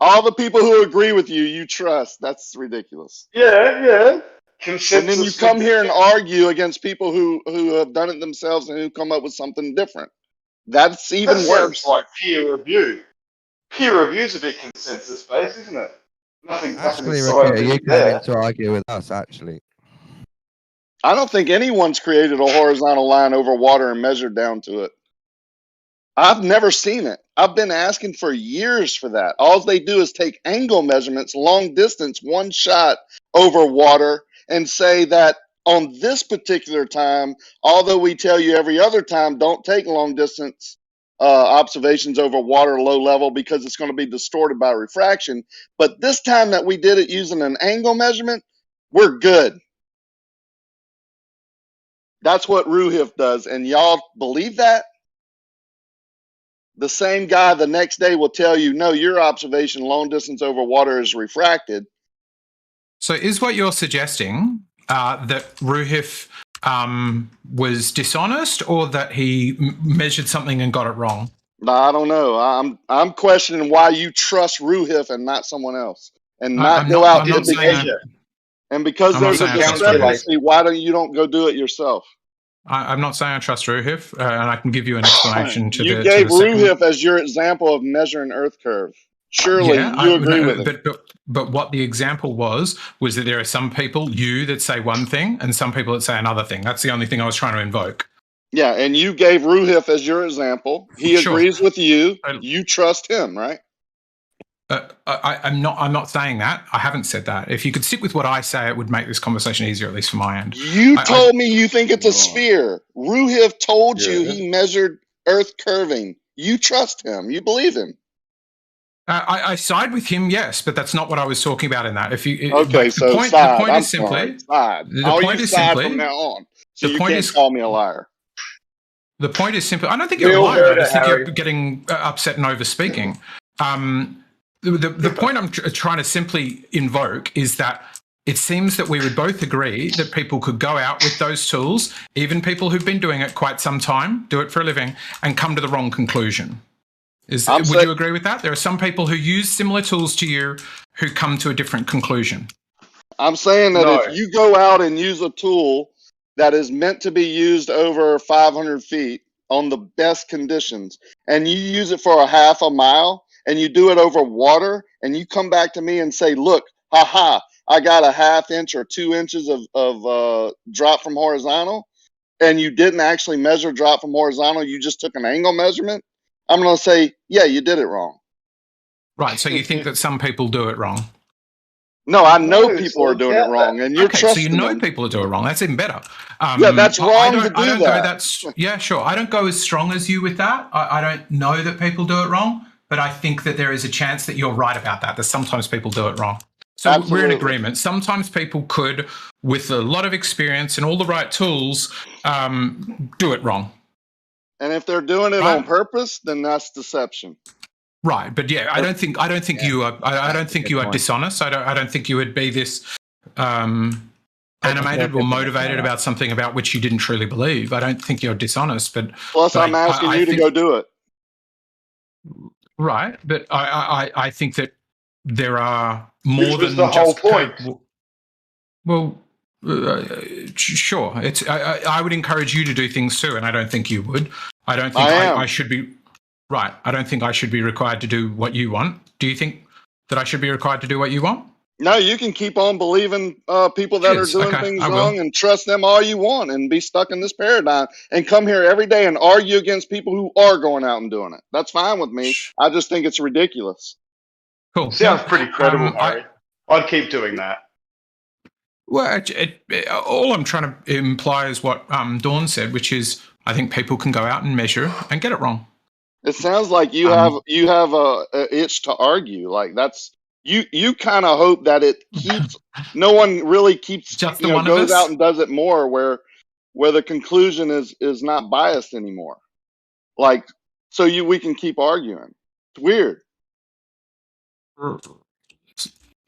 All the people who agree with you, you trust. That's ridiculous. Yeah. And Consensus. then you come here and argue against people who have done it themselves and who come up with something different. That's even That worse. sounds like peer review. Peer review's a bit consensus based, isn't it? Nothing Actually, Ricky, scientific you came there. in to argue with us, actually. I don't think anyone's created a horizontal line over water and measured down to it. I've never seen it. I've been asking for years for that. All they do is take angle measurements, long distance, one shot over water, and say that on this particular time, although we tell you every other time, don't take long distance observations over water low level because it's going to be distorted by refraction. But this time that we did it using an angle measurement, we're good. That's what Ruhif does. And y'all believe that? The same guy the next day will tell you, no, your observation long distance over water is refracted. So is what you're suggesting that Ruhif was dishonest, or that he measured something and got it wrong? No, I don't know. I'm questioning why you trust Ruhif and not someone else, and not go out there and because there's a discrepancy. Why don't you go do it yourself? I'm not saying I trust Ruhif, and I can give you an explanation to you the. gave to the second... Ruhif as your example of measuring Earth curve. Surely you agree with it. But what the example was that there are some people, that say one thing and some people that say another thing. That's the only thing I was trying to invoke. Yeah, and you gave Ruhif as your example. He agrees with you. You trust him, right? I'm not saying that. I haven't said that. If you could stick with what I say, it would make this conversation easier, at least for my end. You told me you think it's a sphere. Ruhiv told you he measured Earth curving. You trust him. You believe him. I side with him, yes, but that's not what I was talking about in that. If you okay, so the point is simply side. The point is simply from now on. So the you point can't is call me a liar. The point is simply. I don't think you're a liar. I just think you're getting upset and over speaking. The point I'm trying to simply invoke is that it seems that we would both agree that people could go out with those tools, even people who've been doing it quite some time, do it for a living, and come to the wrong conclusion. Would you agree with that? There are some people who use similar tools to you who come to a different conclusion. I'm saying that if you go out and use a tool that is meant to be used over 500 feet on the best conditions, and you use it for a half a mile, and you do it over water, and you come back to me and say, look, haha, I got a ½ inch or 2 inches of drop from horizontal, and you didn't actually measure drop from horizontal, you just took an angle measurement, I'm going to say, yeah, you did it wrong. Right, so you think that some people do it wrong? No, I know people are doing it wrong, and you're trusting so you know them. people do it wrong. That's even better. Yeah, that's wrong to do that. Yeah, sure. I don't go as strong as you with that. I don't know that people do it wrong, but I think that there is a chance that you're right about that, that sometimes people do it wrong. So We're in agreement. Sometimes people could, with a lot of experience and all the right tools, do it wrong. And if they're doing it on purpose, then that's deception. Right, but yeah, I don't think you are. I don't think you are dishonest. I don't think you would be this animated or motivated about something about which you didn't truly believe. I don't think you're dishonest. But plus, I'm asking you to go do it. Right, but I think that there are more than the whole just point. Well, sure. I would encourage you to do things too, and I don't think you would. I don't think I should be. Right. I don't think I should be required to do what you want. Do you think that I should be required to do what you want? No, you can keep on believing people that are doing things wrong and trust them all you want and be stuck in this paradigm and come here every day and argue against people who are going out and doing it. That's fine with me. I just think it's ridiculous. Cool. Sounds pretty credible, Harry. I'd keep doing that. Well, all I'm trying to imply is what Dawn said, which is I think people can go out and measure and get it wrong. It sounds like you have a itch to argue. Like that's you kind of hope that it keeps no one really keeps just goes out and does it more where the conclusion is not biased anymore. Like so we can keep arguing. It's weird.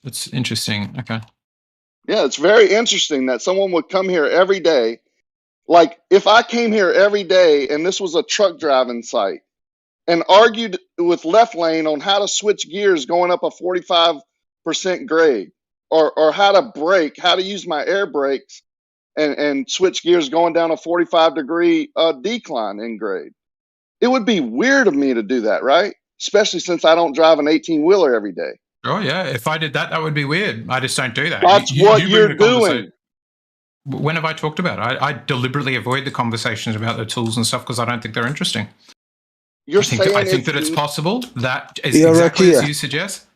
It's interesting. Okay. Yeah, it's very interesting that someone would come here every day. Like if I came here every day and this was a truck driving site and argued with left lane on how to switch gears going up a 45% grade or how to brake, how to use my air brakes and switch gears going down a 45-degree decline in grade. It would be weird of me to do that, right? Especially since I don't drive an 18-wheeler every day. Oh, yeah. If I did that, that would be weird. I just don't do that. That's what you're doing. When have I talked about it? I deliberately avoid the conversations about the tools and stuff because I don't think they're interesting. I think that it's possible that is exactly as you suggest.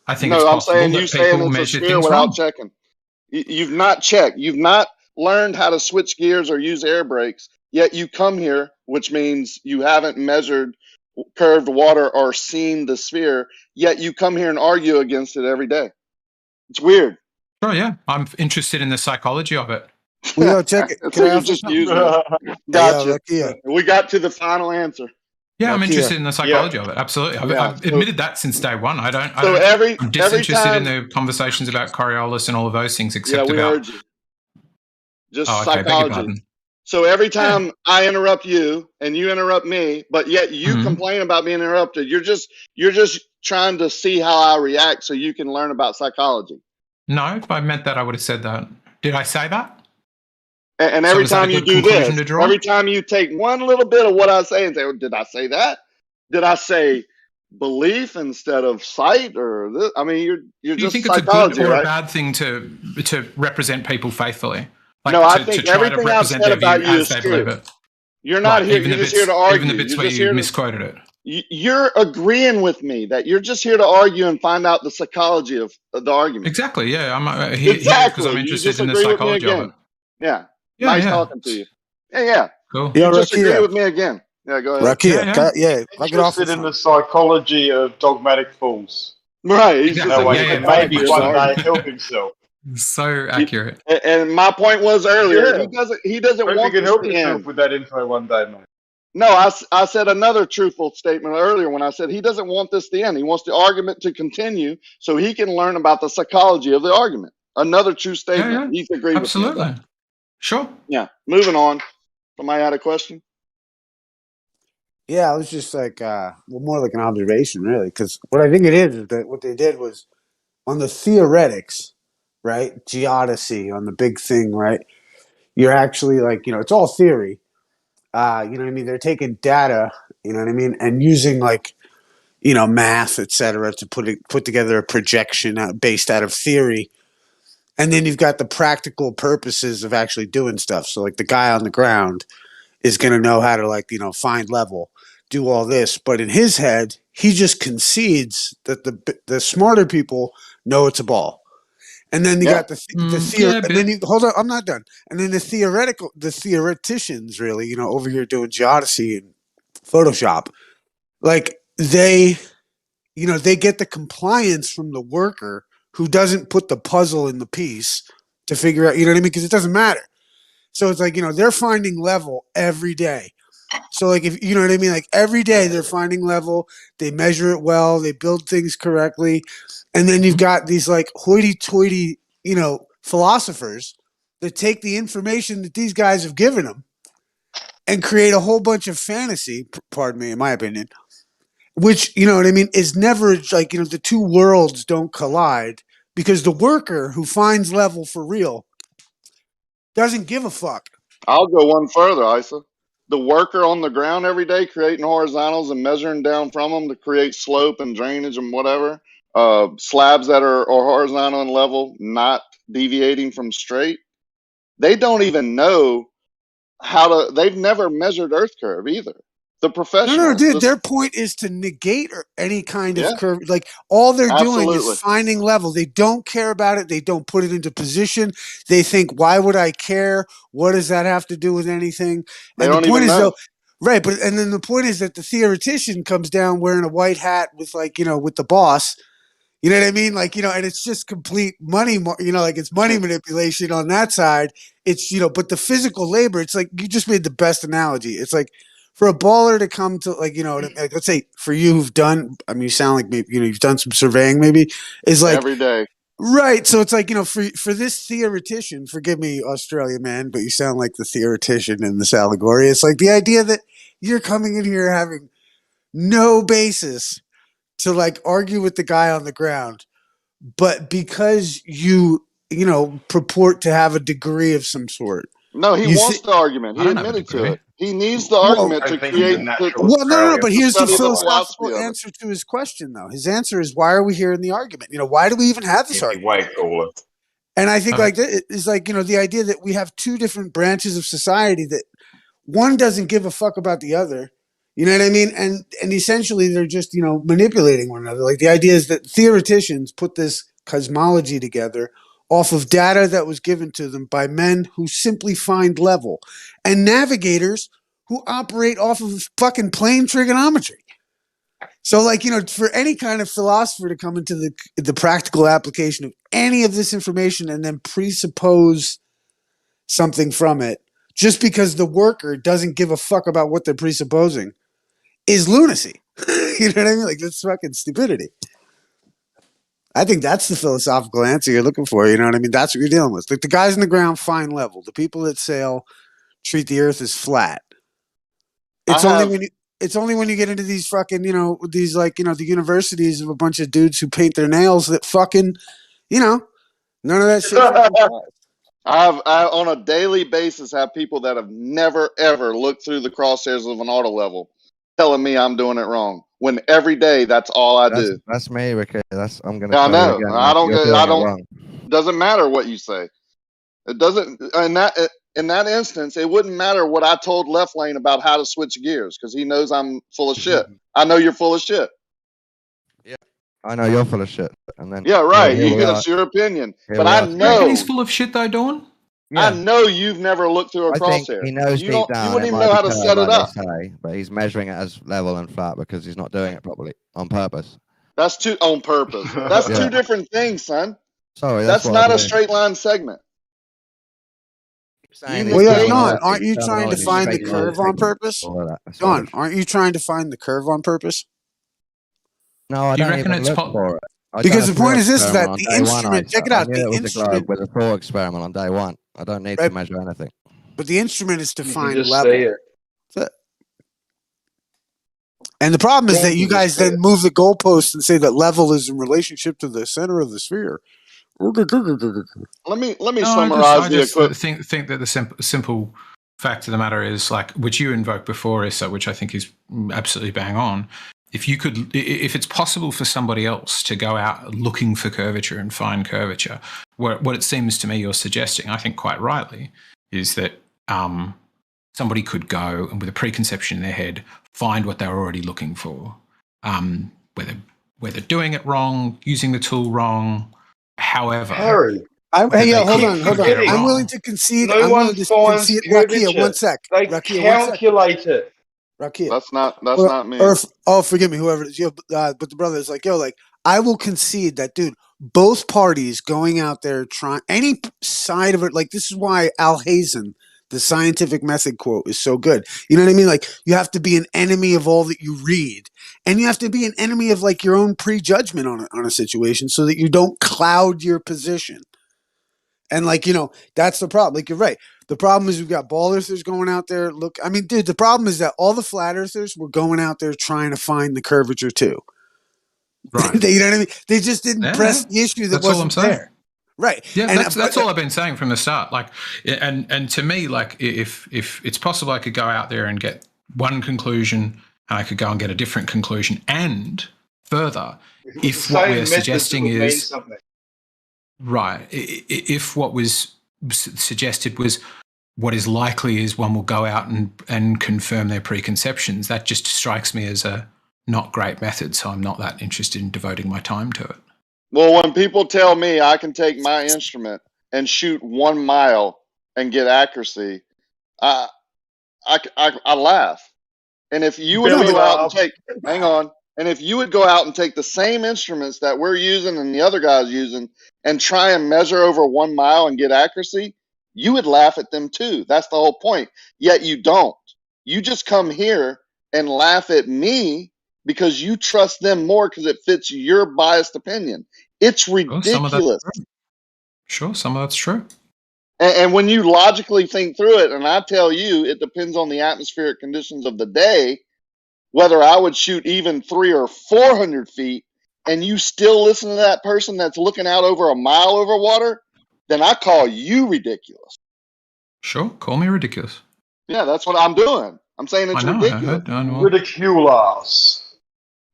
I think it's possible that people measure things wrong. Checking. You've not checked. You've not learned how to switch gears or use air brakes, yet you come here, which means you haven't measured curved water or seen the sphere, yet you come here and argue against it every day. It's weird. Oh, yeah. I'm interested in the psychology of it. We are checking. Gotcha. We got to the final answer. Yeah, I'm interested in the psychology of it. Absolutely. I've admitted that since day one. I'm disinterested in the conversations about Coriolis and all of those things, except about heard you. Just psychology. So every time I interrupt you and you interrupt me, but yet you complain about being interrupted, you're just trying to see how I react so you can learn about psychology. No, if I meant that, I would have said that. Did I say that? And every time you do this, every time you take one little bit of what I say and say, oh, did I say that? Did I say belief instead of sight? Or this? I mean, you're just think it's a good or a bad thing to represent people faithfully? Like no, I think everything I've said about you is true. You're not here. You're just here to argue. Even the bits where you misquoted it. You're agreeing with me that you're just here to argue and find out the psychology of the argument. Exactly. Yeah, I'm here because I'm You interested just in the agree with me psychology of again. it. Yeah. Yeah, Nice yeah. talking to you. Yeah. Cool. You just agree with me again. Yeah, go ahead. If I get off Interested in the psychology of dogmatic fools. Right. He's just That way a- he can yeah, maybe yeah. one day help himself. So accurate. And my point was earlier, Yeah. he doesn't Maybe want you can this help to yourself end. with that info one day, mate. No, I said another truthful statement earlier when I said he doesn't want this to end. He wants the argument to continue so he can learn about the psychology of the argument. Another true statement. Yeah. He's agreed with me. Absolutely. Sure. Yeah. Moving on. Somebody had a question? Yeah, it was just like, more like an observation, really, because what I think it is that what they did was on the theoretics, right? Geodesy on the big thing, right? You're actually like, it's all theory. You know what I mean? They're taking data, you know what I mean, and using like, math, etc., to put together a projection based out of theory. And then you've got the practical purposes of actually doing stuff. So like the guy on the ground is going to know how to like, find level, do all this. But in his head, he just concedes that the smarter people know it's a ball. And then you got the theory. And then hold on, I'm not done. And then the theoreticians really, over here doing geodesy and Photoshop, like they get the compliance from the worker who doesn't put the puzzle in the piece to figure out, you know what I mean? Because it doesn't matter. So it's like, they're finding level every day. So like, if you know what I mean, like every day they're finding level, they measure it well, they build things correctly. And then you've got these like hoity-toity, philosophers that take the information that these guys have given them and create a whole bunch of fantasy, pardon me, in my opinion, which, you know what I mean, is never like, the two worlds don't collide because the worker who finds level for real doesn't give a fuck. I'll go one further, Isa. The worker on the ground every day creating horizontals and measuring down from them to create slope and drainage and whatever, slabs that are horizontal and level, not deviating from straight. They don't even know they've never measured earth curve either. The professionals. No, dude, their point is to negate any kind of curve. Like all they're doing is finding level. They don't care about it. They don't put it into position. They think, why would I care? What does that have to do with anything? They and don't the point even is know. Right, and then the point is that the theoretician comes down wearing a white hat with like, with the boss. You know what I mean? Like, and it's just complete money, like it's money manipulation on that side. It's, but the physical labor, it's like, you just made the best analogy. It's like for a baller to come to like, like, let's say for you who've done, I mean, you sound like maybe, you've done some surveying maybe, is like every day. Right. So it's like, for this theoretician, forgive me, Australia man, but you sound like the theoretician in this allegory. It's like the idea that you're coming in here having no basis to like argue with the guy on the ground, but because you purport to have a degree of some sort. No, he wants the argument. He admitted to it. He needs the argument to create. No. But here's the philosophical answer to his question, though. His answer is, why are we here in the argument? Why do we even have this argument? Way cooler. And I think like that is like, the idea that we have two different branches of society that one doesn't give a fuck about the other. You know what I mean? And essentially they're just, manipulating one another. Like the idea is that theoreticians put this cosmology together off of data that was given to them by men who simply find level and navigators who operate off of fucking plain trigonometry. So like, for any kind of philosopher to come into the practical application of any of this information and then presuppose something from it, just because the worker doesn't give a fuck about what they're presupposing, is lunacy. You know what I mean? Like, that's fucking stupidity. I think that's the philosophical answer you're looking for. You know what I mean? That's what you're dealing with. Like the guys in the ground find level. The people that sail treat the earth as flat. It's only when you get into these fucking, these like, the universities of a bunch of dudes who paint their nails that fucking, none of that shit fucking applies. I on a daily basis have people that have never ever looked through the crosshairs of an auto level telling me I'm doing it wrong when every day that's all I do. That's me, Ricky. I'm gonna. I know. Again, I don't. Doesn't matter what you say. It doesn't. And that in that instance, it wouldn't matter what I told Left Lane about how to switch gears because he knows I'm full of shit. I know you're full of shit. Yeah, I know you're full of shit. And then Yeah, right. here we are. It's your opinion, Here but we I are You reckon know he's full of shit though, Dawn? I know you've never looked through a I think crosshair. he knows You deep don't. You down wouldn't it even might know be how to curved set it like up. they say, but he's measuring it as level and flat because he's not doing it properly on purpose. That's two on purpose. That's Yeah. two different things, son. Sorry, That's what not I a do. straight line segment. Saying You Well, yeah, negate- Don, aren't you trying to terminology, find the straight line curve on segment, purpose? all of that. That's Don, rubbish. aren't you trying to find the curve on purpose? No, I Do you don't reckon even it's look po- for it. I Because done the a point thought is this: experiment that on the day one, instrument. Check it I out. knew The it was a instrument, globe with a thought experiment on day one. I don't need to Right. measure anything. but the instrument is to You find just level. see it. And the problem is that James, you you just guys see then it. move the goalpost and say that level is in relationship to the center of the sphere. Let me No, summarize I the just equipment. think that the simple fact of the matter is, like, which you invoked before, Issa, which I think is absolutely bang on. If it's possible for somebody else to go out looking for curvature and find curvature, what it seems to me you're suggesting, I think quite rightly, is that somebody could go and with a preconception in their head find what they're already looking for, whether doing it wrong, using the tool wrong, however. Harry, Hey, yo, hold keep on. forgetting. I'm willing to concede. No I'm one willing to finds concede. Rakia, curvature. one sec. They Rakia, one sec. calculate it. Rakia. That's not me. Oh, forgive me, whoever it is. Yo, but the brother is like, yo, like, I will concede that, dude, both parties going out there trying any side of it. Like, this is why Al Hazen, the scientific method quote, is so good. You know what I mean? Like, you have to be an enemy of all that you read, and you have to be an enemy of like your own prejudgment on a situation, so that you don't cloud your position. And like, you know, that's the problem. Like, you're right. The problem is we've got ball earthers going out there. Look, I mean, dude, the problem is that all the flat earthers were going out there trying to find the curvature too. Right. You know what I mean? They just didn't press the issue that That's all I'm wasn't saying. there. Right. Yeah, And that's all I've been saying from the start. Like, and to me, like, if it's possible, I could go out there and get one conclusion, and I could go and get a different conclusion, and further, if what we're suggesting is something. right, if what was suggested was what is likely is one will go out and confirm their preconceptions, that just strikes me as a not great method. So I'm not that interested in devoting my time to it. Well, when people tell me I can take my instrument and shoot 1 mile and get accuracy, I laugh. And if you would Billy go out and laugh. take, hang on, and if you would go out and take the same instruments that we're using and the other guys using and try and measure over 1 mile and get accuracy, you would laugh at them too. That's the whole point. Yet you don't. You just come here and laugh at me because you trust them more because it fits your biased opinion. It's ridiculous. Sure, some of that's true. And when you logically think through it, and I tell you, it depends on the atmospheric conditions of the day, whether I would shoot even 300 or 400 feet, and you still listen to that person that's looking out over a mile over water, then I call you ridiculous. Sure, call me ridiculous. Yeah, that's what I'm doing. I'm saying it's ridiculous. Ridiculous.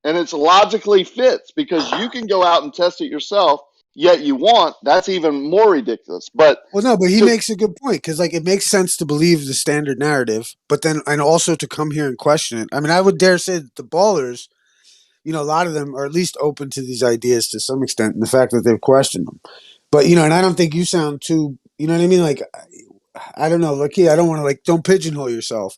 And it's logically fits because you can go out and test it yourself, yet you want, that's even more ridiculous. But well, no, but he makes a good point because like it makes sense to believe the standard narrative, but then and also to come here and question it. I mean, I would dare say that the ballers, you know, a lot of them are at least open to these ideas to some extent, and the fact that they've questioned them. But you know, and I don't think you sound too, you know what I mean? Like, I don't know, like, yeah, I don't want to like don't pigeonhole yourself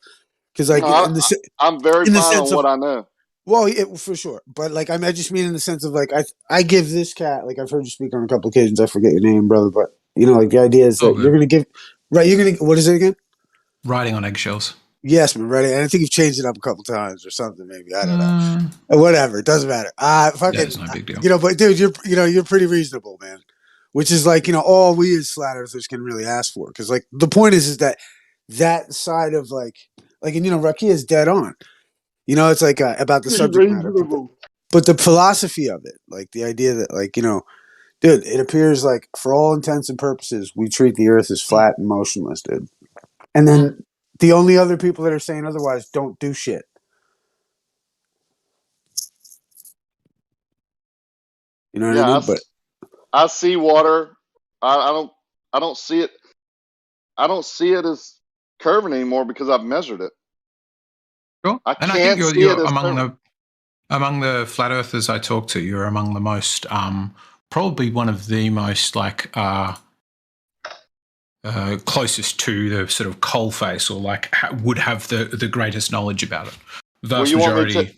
because like no, I'm very in the fine sense on what of, I know. well, yeah, for sure. But like, I just mean in the sense of like, I give this cat, like I've heard you speak on a couple occasions. I forget your name, brother, but you know, like the idea is that you're going to give, right? You're going to, what is it again? Riding on eggshells. Yes, man, right. And I think you've changed it up a couple times or something, maybe. I don't know. Whatever. It doesn't matter. Fucking, it's no big deal. You know, but dude, you're pretty reasonable, man. Which is like, you know, all we as flat earthers can really ask for. Cause like the point is that side of like, and you know, Rakia is dead on. You know, it's like about the subject matter, but the philosophy of it, like the idea that, like, you know, dude, it appears like for all intents and purposes, we treat the Earth as flat and motionless, dude. And then the only other people that are saying otherwise don't do shit. You know what I mean? But I see water. I don't see it. I don't see it as curving anymore because I've measured it. Sure. I And I can't think see you're it as among the flat earthers I talk to, you're among the most probably one of the most like closest to the sort of coal face, or like would have the greatest knowledge about it. Vast you want me majority.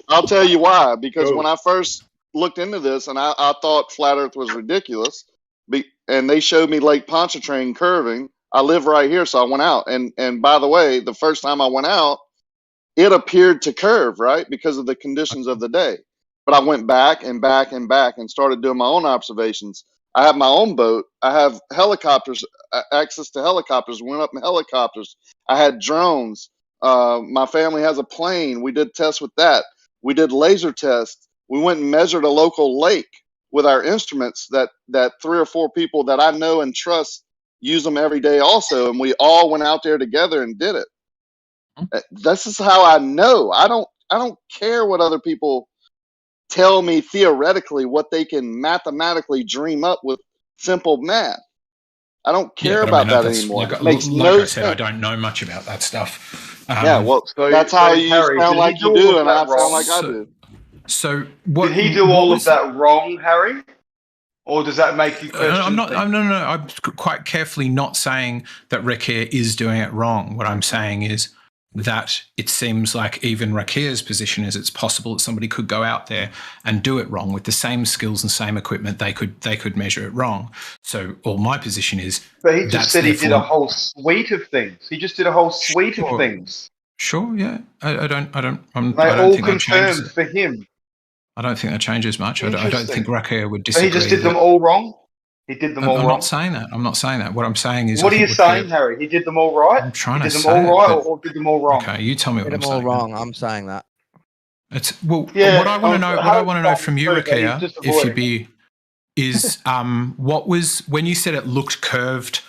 I'll tell you why. Because when I first looked into this, and I thought flat Earth was ridiculous, and they showed me Lake Pontchartrain curving. I live right here, so I went out. And by the way, the first time I went out, it appeared to curve, right, because of the conditions of the day. But I went back and back and back and started doing my own observations. I have my own boat. I have helicopters, access to helicopters. We went up in helicopters. I had drones. My family has a plane. We did tests with that. We did laser tests. We went and measured a local lake with our instruments that 3 or 4 people that I know and trust use them every day also. And we all went out there together and did it. This is how I know. I don't care what other people tell me theoretically, what they can mathematically dream up with simple math. I don't care about that anymore. Like, It makes like no I said, sense. I don't know much about that stuff. Yeah, well, So- that's so how you Harry, sound did like he you do all do, of and that I sound wrong? like I do. So what Did he do what all was- of that wrong, Harry? Or does that make you question I'm not. things? No. I'm quite carefully not saying that Rakir is doing it wrong. What I'm saying is that it seems like even Rakir's position is it's possible that somebody could go out there and do it wrong with the same skills and same equipment. They could measure it wrong. So, all my position is. But he just that's said he did a therefore- whole suite of things. He just did a whole suite of Sure. things. Sure. Yeah. I don't They think all that changes. confirmed for him. I don't think that changes much. I don't think Rakir would But disagree. he just did them with- all wrong. He did them all I'm wrong. not saying that. I'm not saying that. What I'm saying is. What I are you think saying, Rakir- Harry? He did them all right. I'm trying he to did say them all right, it, but- or did them all wrong? Okay, you tell me what Did I'm them all saying. wrong. I'm saying that. It's well. Yeah, what I want to know. What I want to know from you, but he's Rakir, just if you avoiding be, is what was when you said it looked curved.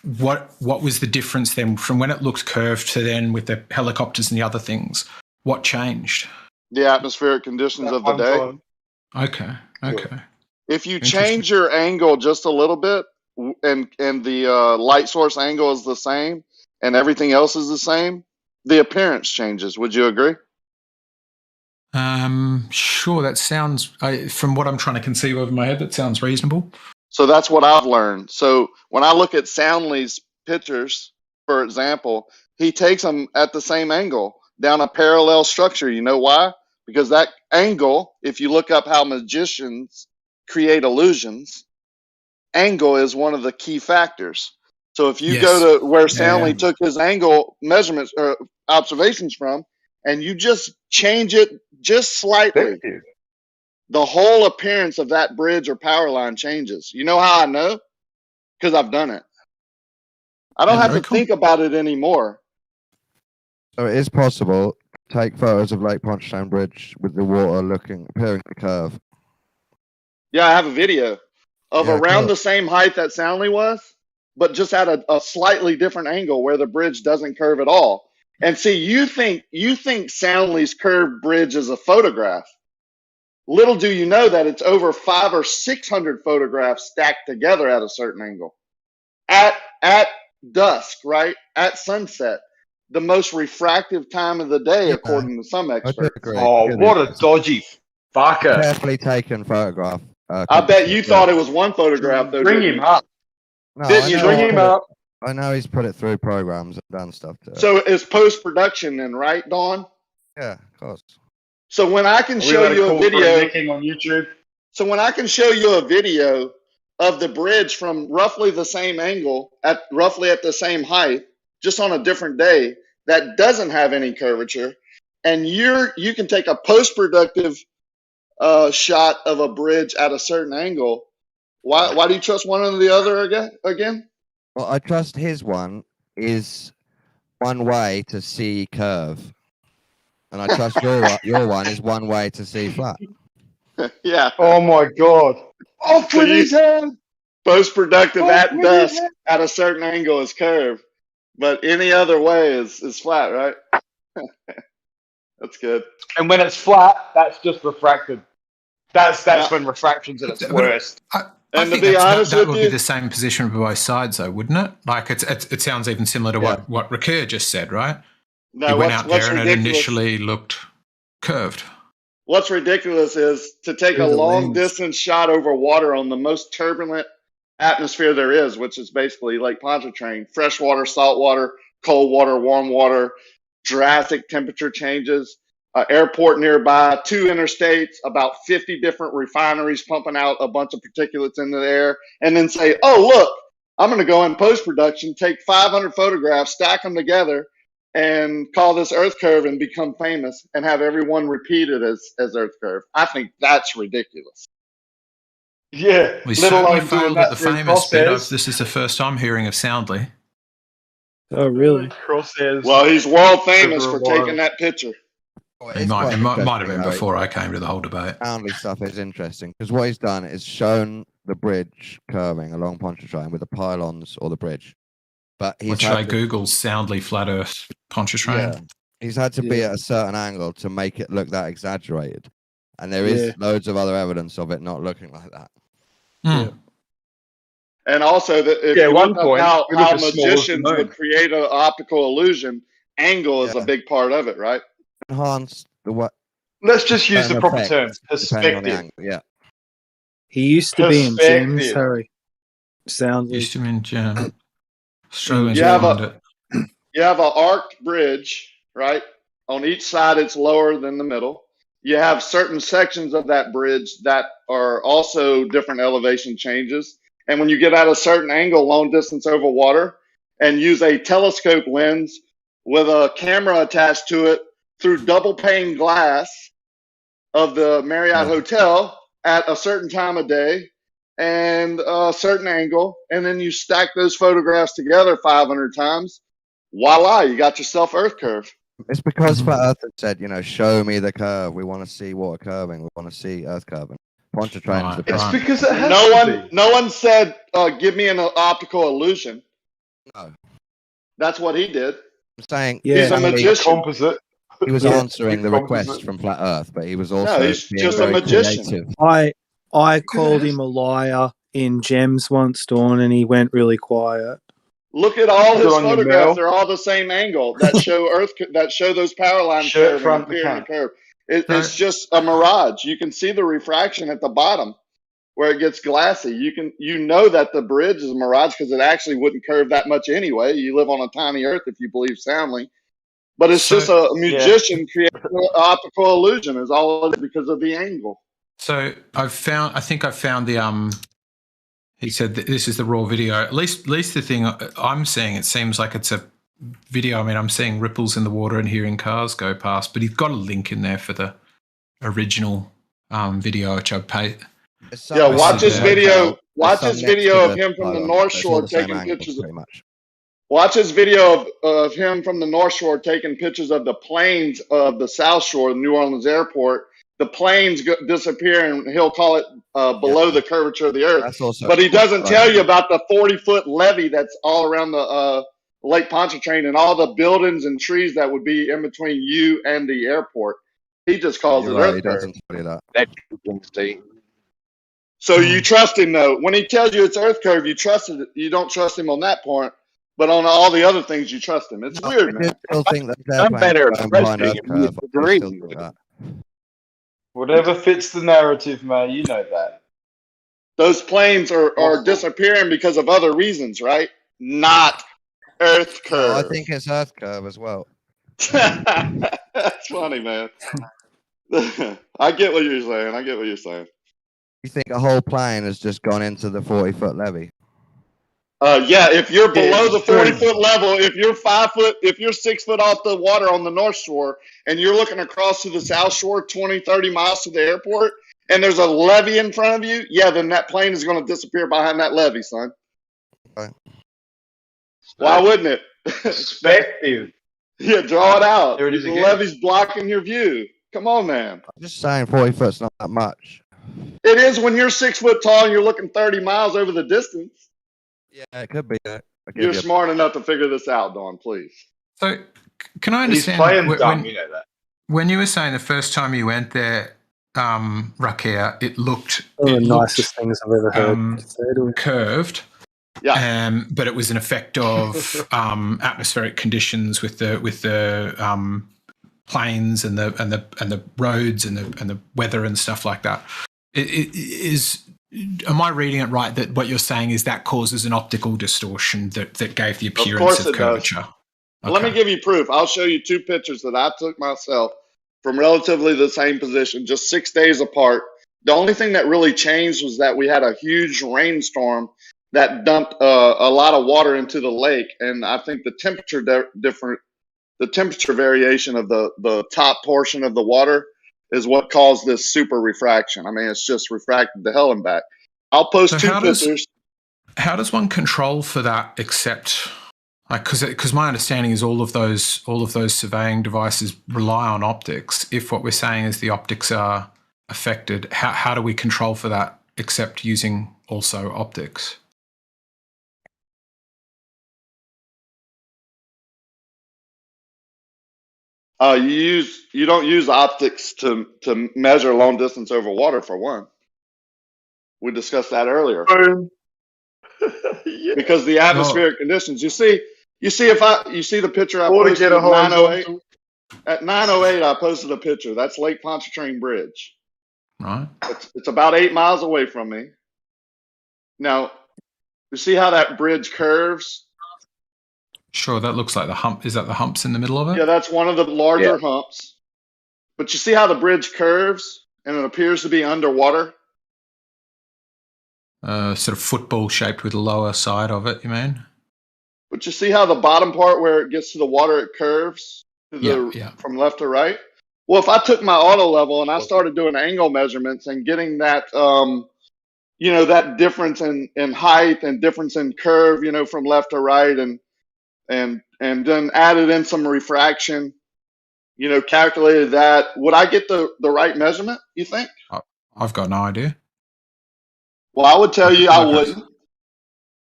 What was the difference then from when it looked curved to then with the helicopters and the other things? What changed? The atmospheric conditions of the day. Okay. Okay. If you Interesting. change your angle just a little bit, and the light source angle is the same, and everything else is the same, the appearance changes. Would you agree? Sure. That sounds. From what I'm trying to conceive of in my head, that sounds reasonable. So that's what I've learned. So when I look at Soundly's pictures, for example, he takes them at the same angle down a parallel structure. You know why? Because that angle, if you look up how magicians create illusions, angle is one of the key factors. So if you go to where Soundly took his angle measurements or observations from, and you just change it just slightly, the whole appearance of that bridge or power line changes. You know how I know? Because I've done it. I don't have to think about it anymore. So it is possible to take photos of Lake Pontchartrain Bridge with the water appearing to curve. Yeah, I have a video of Yeah, around cool. the same height that Soundly was, but just at a slightly different angle where the bridge doesn't curve at all. And see, you think Soundly's curved bridge is a photograph. Little do you know that it's over 500 or 600 photographs stacked together at a certain angle. At dusk, right? At sunset, the most refractive time of the day, according to some I do experts. agree. Oh, what a dodgy fucker. Carefully taken photograph. I bet you thought it was one photograph, though. Bring didn't him you? up. No, Didn't I you, know Dawn? he's Bring him put it- up. I know he's put it through programs and done stuff to it. So it's post-production then, right, Dawn? Yeah, of course. So when I can We show got a you a call for video, nicking on YouTube. so when I can show you a video of the bridge from roughly the same angle at roughly at the same height, just on a different day, that doesn't have any curvature, and you can take a post-productive shot of a bridge at a certain angle. Why do you trust one or the other again? Well, I trust his one is one way to see curve, and I trust your one is one way to see flat. Yeah. Oh my god. Off So with you- his head! Post-productive Oh, at what dusk is it? at a certain angle is curved, but any other way is flat, right? That's good. And when it's flat, that's just refracted. That's Yeah. when refraction's at its But- worst. And to think be that honest would with be you, the same position for both sides, though, wouldn't it? Like it sounds even similar to what Rakir just said, right? no, He went what's out there and it ridiculous? initially looked curved. What's ridiculous is to take a Through the long lens. distance shot over water on the most turbulent atmosphere there is, which is basically Lake Pontchartrain, fresh water, salt water, cold water, warm water, drastic temperature changes, airport nearby, 2 interstates, about 50 different refineries pumping out a bunch of particulates into the air, and then say, oh, look, I'm going to go in post-production, take 500 photographs, stack them together, and call this Earth curve and become famous and have everyone repeat it as Earth curve. I think that's ridiculous. Yeah, We let certainly alone doing failed at that the through famous bit. crosshairs. This is the first I'm hearing of Soundly. Oh, really? Crosshairs. Well, he's world famous over for a while. taking that picture. Well, It it's might quite have been interesting, though. before I came to the whole debate. Soundly stuff is interesting because what he's done is shown the bridge curving along Pontchartrain with the pylons or the bridge. But he's What should I had to, Google? Soundly flat Earth Pontchartrain. yeah, he's had to be at a certain angle to make it look that exaggerated. And there is loads of other evidence of it not looking like that. Hmm. And also, that if Yeah, you one look up point, how we look as small as the magicians moon. would create an optical illusion, angle is a Yeah. big part of it, right? Enhance the what? Let's just use the certain proper effects, term, depending on the perspective. angle. Yeah. He used to be in Gems, Perspective. Harry. Soundly. Used to be in Gem. Struggling You to have find a it. you have an arced bridge, right? On each side, it's lower than the middle. You have certain sections of that bridge that are also different elevation changes. And when you get at a certain angle, long distance over water, and use a telescope lens with a camera attached to it through double pane glass of the Marriott Hotel at a certain time of day and a certain angle, and then you stack those photographs together 500 times, voila, you got yourself Earth curve. It's because Flat Earth had said, you know, show me the curve. We want to see water curving. We want to see Earth curving. Pontchartrain's the It's prime. because it has to be. No one said, give me an optical illusion. No. That's what he did. I'm saying He's a magician. Composite. he was Yeah. answering the request Composite. from Flat Earth, but he was also he's being just a very magician. creative. I called him a liar in Gems once, Dawn, and he went really quiet. Look at all his Good on you, Mel. photographs; they're all the same angle that show that show those power lines Shirt curving front and to appearing front. to curve. It's just a mirage. You can see the refraction at the bottom where it gets glassy. You know that the bridge is a mirage because it actually wouldn't curve that much anyway. You live on a tiny Earth if you believe Soundly, but it's just a magician creating an optical illusion. Is all it is because of the angle. So I think I've found the he said that this is the raw video. At least the thing I'm seeing, it seems like it's a video. I mean, I'm seeing ripples in the water and hearing cars go past, but he's got a link in there for the original video, which I've paid. Yeah, watch this video. Watch Some this next video to of the him from the pylon. North It's all Shore the same taking angle, pictures. pretty much. Watch this video of him from the North Shore taking pictures of the planes of the South Shore, the New Orleans airport. The planes disappear, and he'll call it below the curvature of the Earth. That's also But he doesn't tell you about the 40-foot levee that's all around the Lake Pontchartrain and all the buildings and trees that would be in between you and the airport. He just calls You're it right, Earth he curve. doesn't tell you that. That you can see. So you trust him, though. When he tells you it's Earth curve, you trust it. You don't trust him on that point. But on all the other things, you trust him. It's weird, I man. still think that they're I'm better going at behind questioning Earth if you curve. I agree still with think it. that. Whatever fits the narrative, man. You know that. Those planes are disappearing because of other reasons, right? Not Earth curve. No, I think it's Earth curve as well. That's funny, man. I get what you're saying. You think a whole plane has just gone into the 40-foot levee? Yeah, if you're below the it's true. 40-foot level, if you're 5 foot, if you're 6 foot off the water on the North Shore and you're looking across to the South Shore 20, 30 miles to the airport and there's a levee in front of you, yeah, then that plane is going to disappear behind that levee, son. Right. Why wouldn't it? Perspective. Yeah, draw it out. There it is The again. levee's blocking your view. Come on, man. I'm just saying 40 foot's not that much. It is when you're 6 foot tall and you're looking 30 miles over the distance. Yeah, it could be. You're smart enough to figure this out, Dawn, please. So can I He's understand playing dumb, you know that. when you were saying the first time you went there, Rakia, it looked One of the nicest things I've ever heard. Curved. Yeah. But it was an effect of atmospheric conditions with the plains and the roads and the weather and stuff like that. Am I reading it right that what you're saying is that causes an optical distortion that gave the appearance of curvature? Okay. Let me give you proof. I'll show you 2 pictures that I took myself from relatively the same position, just 6 days apart. The only thing that really changed was that we had a huge rainstorm that dumped a lot of water into the lake, and I think the temperature the temperature variation of the top portion of the water is what caused this super refraction. I mean, it's just refracted the hell and back. I'll post 2 pictures. How does one control for that? Except, like, because my understanding is all of those surveying devices rely on optics. If what we're saying is the optics are affected, how do we control for that except using also optics? You don't use optics to measure long distance over water, for one. We discussed that earlier. Yeah. Because the atmospheric conditions. You see the picture I posted at 9:08. At 9:08, I posted a picture. That's Lake Pontchartrain Bridge. Right. It's about 8 miles away from me. Now, you see how that bridge curves? Sure, that looks like the hump. Is that the humps in the middle of it? Yeah, that's one of the larger humps. But you see how the bridge curves and it appears to be underwater? Sort of football shaped with the lower side of it, you mean? But you see how the bottom part where it gets to the water, it curves from left to right? Well, if I took my auto level and I started doing angle measurements and getting that, that difference in height and difference in curve, from left to right and then added in some refraction, calculated that, would I get the right measurement, you think? I've got no idea. Well, I would tell you I wouldn't,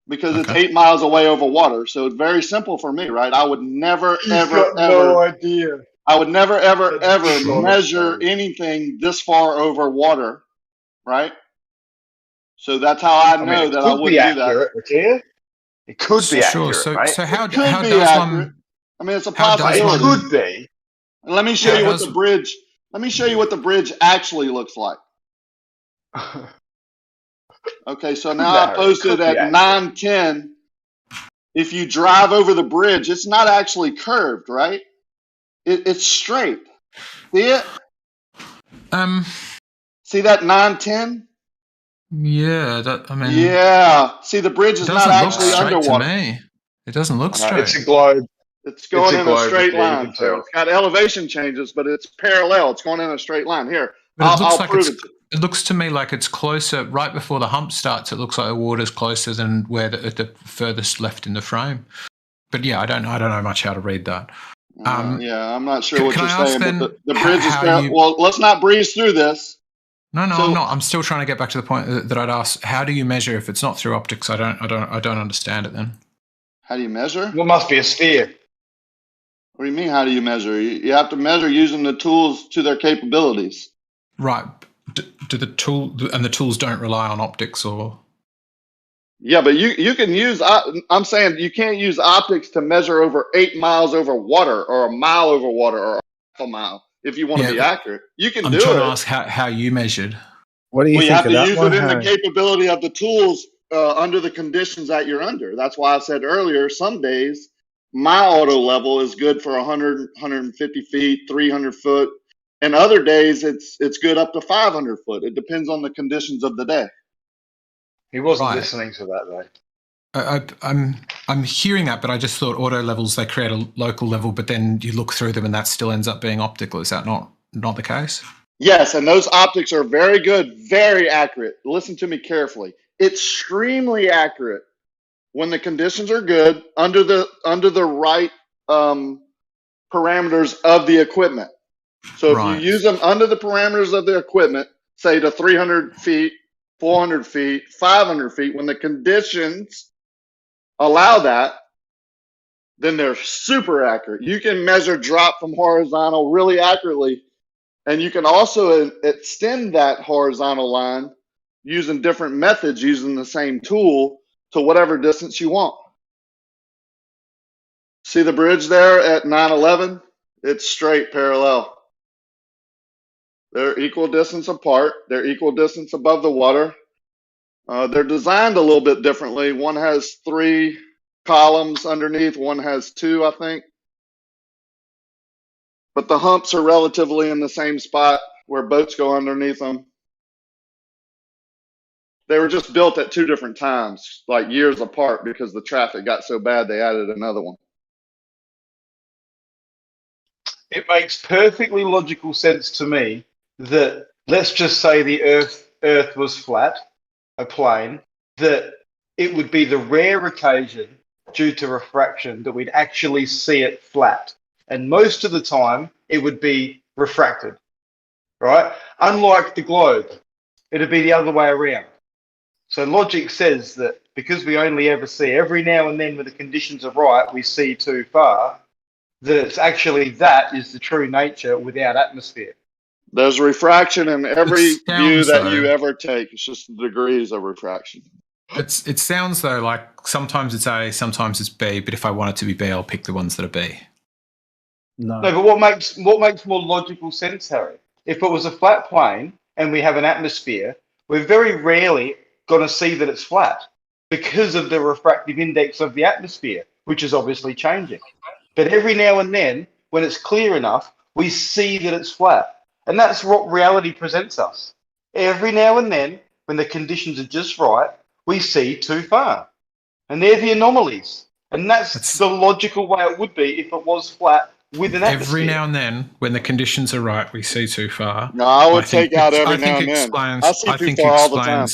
because it's 8 miles away over water. So it's very simple for me, right? I would never, ever measure anything this far over water, right? So that's how I know that I wouldn't do that. It could be accurate, so, right? So how It could how be does accurate. one? I mean, it's a How does possibility. one- It could be. And let me show you what the bridge. Let me show you what the bridge actually looks like. Okay, so now I posted at 9:10. If you drive over the bridge, it's not actually curved, right? It's straight. See it? See that 9:10? Yeah, Yeah. See, the bridge is not actually underwater. To me. It doesn't look straight. It's a globe. It's going in a straight yeah, line. So it's got elevation changes, but it's parallel. It's going in a straight line. Here, But I'll prove it to you. It looks to me like it's closer, right before the hump starts. It looks like the water's closer than where the furthest left in the frame. But yeah, I don't know much how to read that. Yeah, I'm not sure what can you're I ask saying, then but the bridge is how you- well. Let's not breeze through this. No, I'm not. I'm still trying to get back to the point that I'd asked. How do you measure if it's not through optics? I don't understand it then. How do you measure? Well, it must be a sphere. What do you mean? How do you measure? You have to measure using the tools to their capabilities. Right. Do the tools don't rely on optics or? Yeah, but you can use. I'm saying you can't use optics to measure over 8 miles over water or a mile over water or a mile if you want to be accurate. You can do it. I'm trying to ask how you measured. What do you Well, you think have of to that use one, it in the Harry? capability of the tools under the conditions that you're under. That's why I said earlier, some days my auto level is good for 100, 150 feet, 300 foot. And other days it's good up to 500 foot. It depends on the conditions of the day. He wasn't listening to that though. I'm hearing that, but I just thought auto levels, they create a local level, but then you look through them and that still ends up being optical. Is that not the case? Yes, and those optics are very good, very accurate. Listen to me carefully. Extremely accurate when the conditions are good under the right parameters of the equipment. So if you use them under the parameters of the equipment, say to 300 feet, 400 feet, 500 feet, when the conditions allow that, then they're super accurate. You can measure drop from horizontal really accurately And you can also extend that horizontal line using different methods, using the same tool to whatever distance you want. See the bridge there at 911? It's straight parallel. They're equal distance apart. They're equal distance above the water. They're designed a little bit differently. One has 3 columns underneath. One has 2, I think. But the humps are relatively in the same spot where boats go underneath them. They were just built at 2 different times, like years apart, because the traffic got so bad they added another one. It makes perfectly logical sense to me that, let's just say the Earth was flat, a plane, that it would be the rare occasion due to refraction that we'd actually see it flat. And most of the time, it would be refracted, right? Unlike the globe, it'd be the other way around. So logic says that because we only ever see, every now and then when the conditions are right, we see too far, that it's actually that is the true nature without atmosphere. There's refraction in every It sounds view that though- you ever take. It's just the degrees of refraction. It sounds though like sometimes it's A, sometimes it's B, but if I want it to be B, I'll pick the ones that are B. No, but what makes more logical sense, Harry? If it was a flat plane and we have an atmosphere, we're very rarely going to see that it's flat because of the refractive index of the atmosphere, which is obviously changing. But every now and then, when it's clear enough, we see that it's flat. And that's what reality presents us. Every now and then, when the conditions are just right, we see too far. And they're the anomalies. And that's the logical way it would be if it was flat with an atmosphere. Every now and then, when the conditions are right, we see too far. No, I would take out every now and then. I see too far all the time.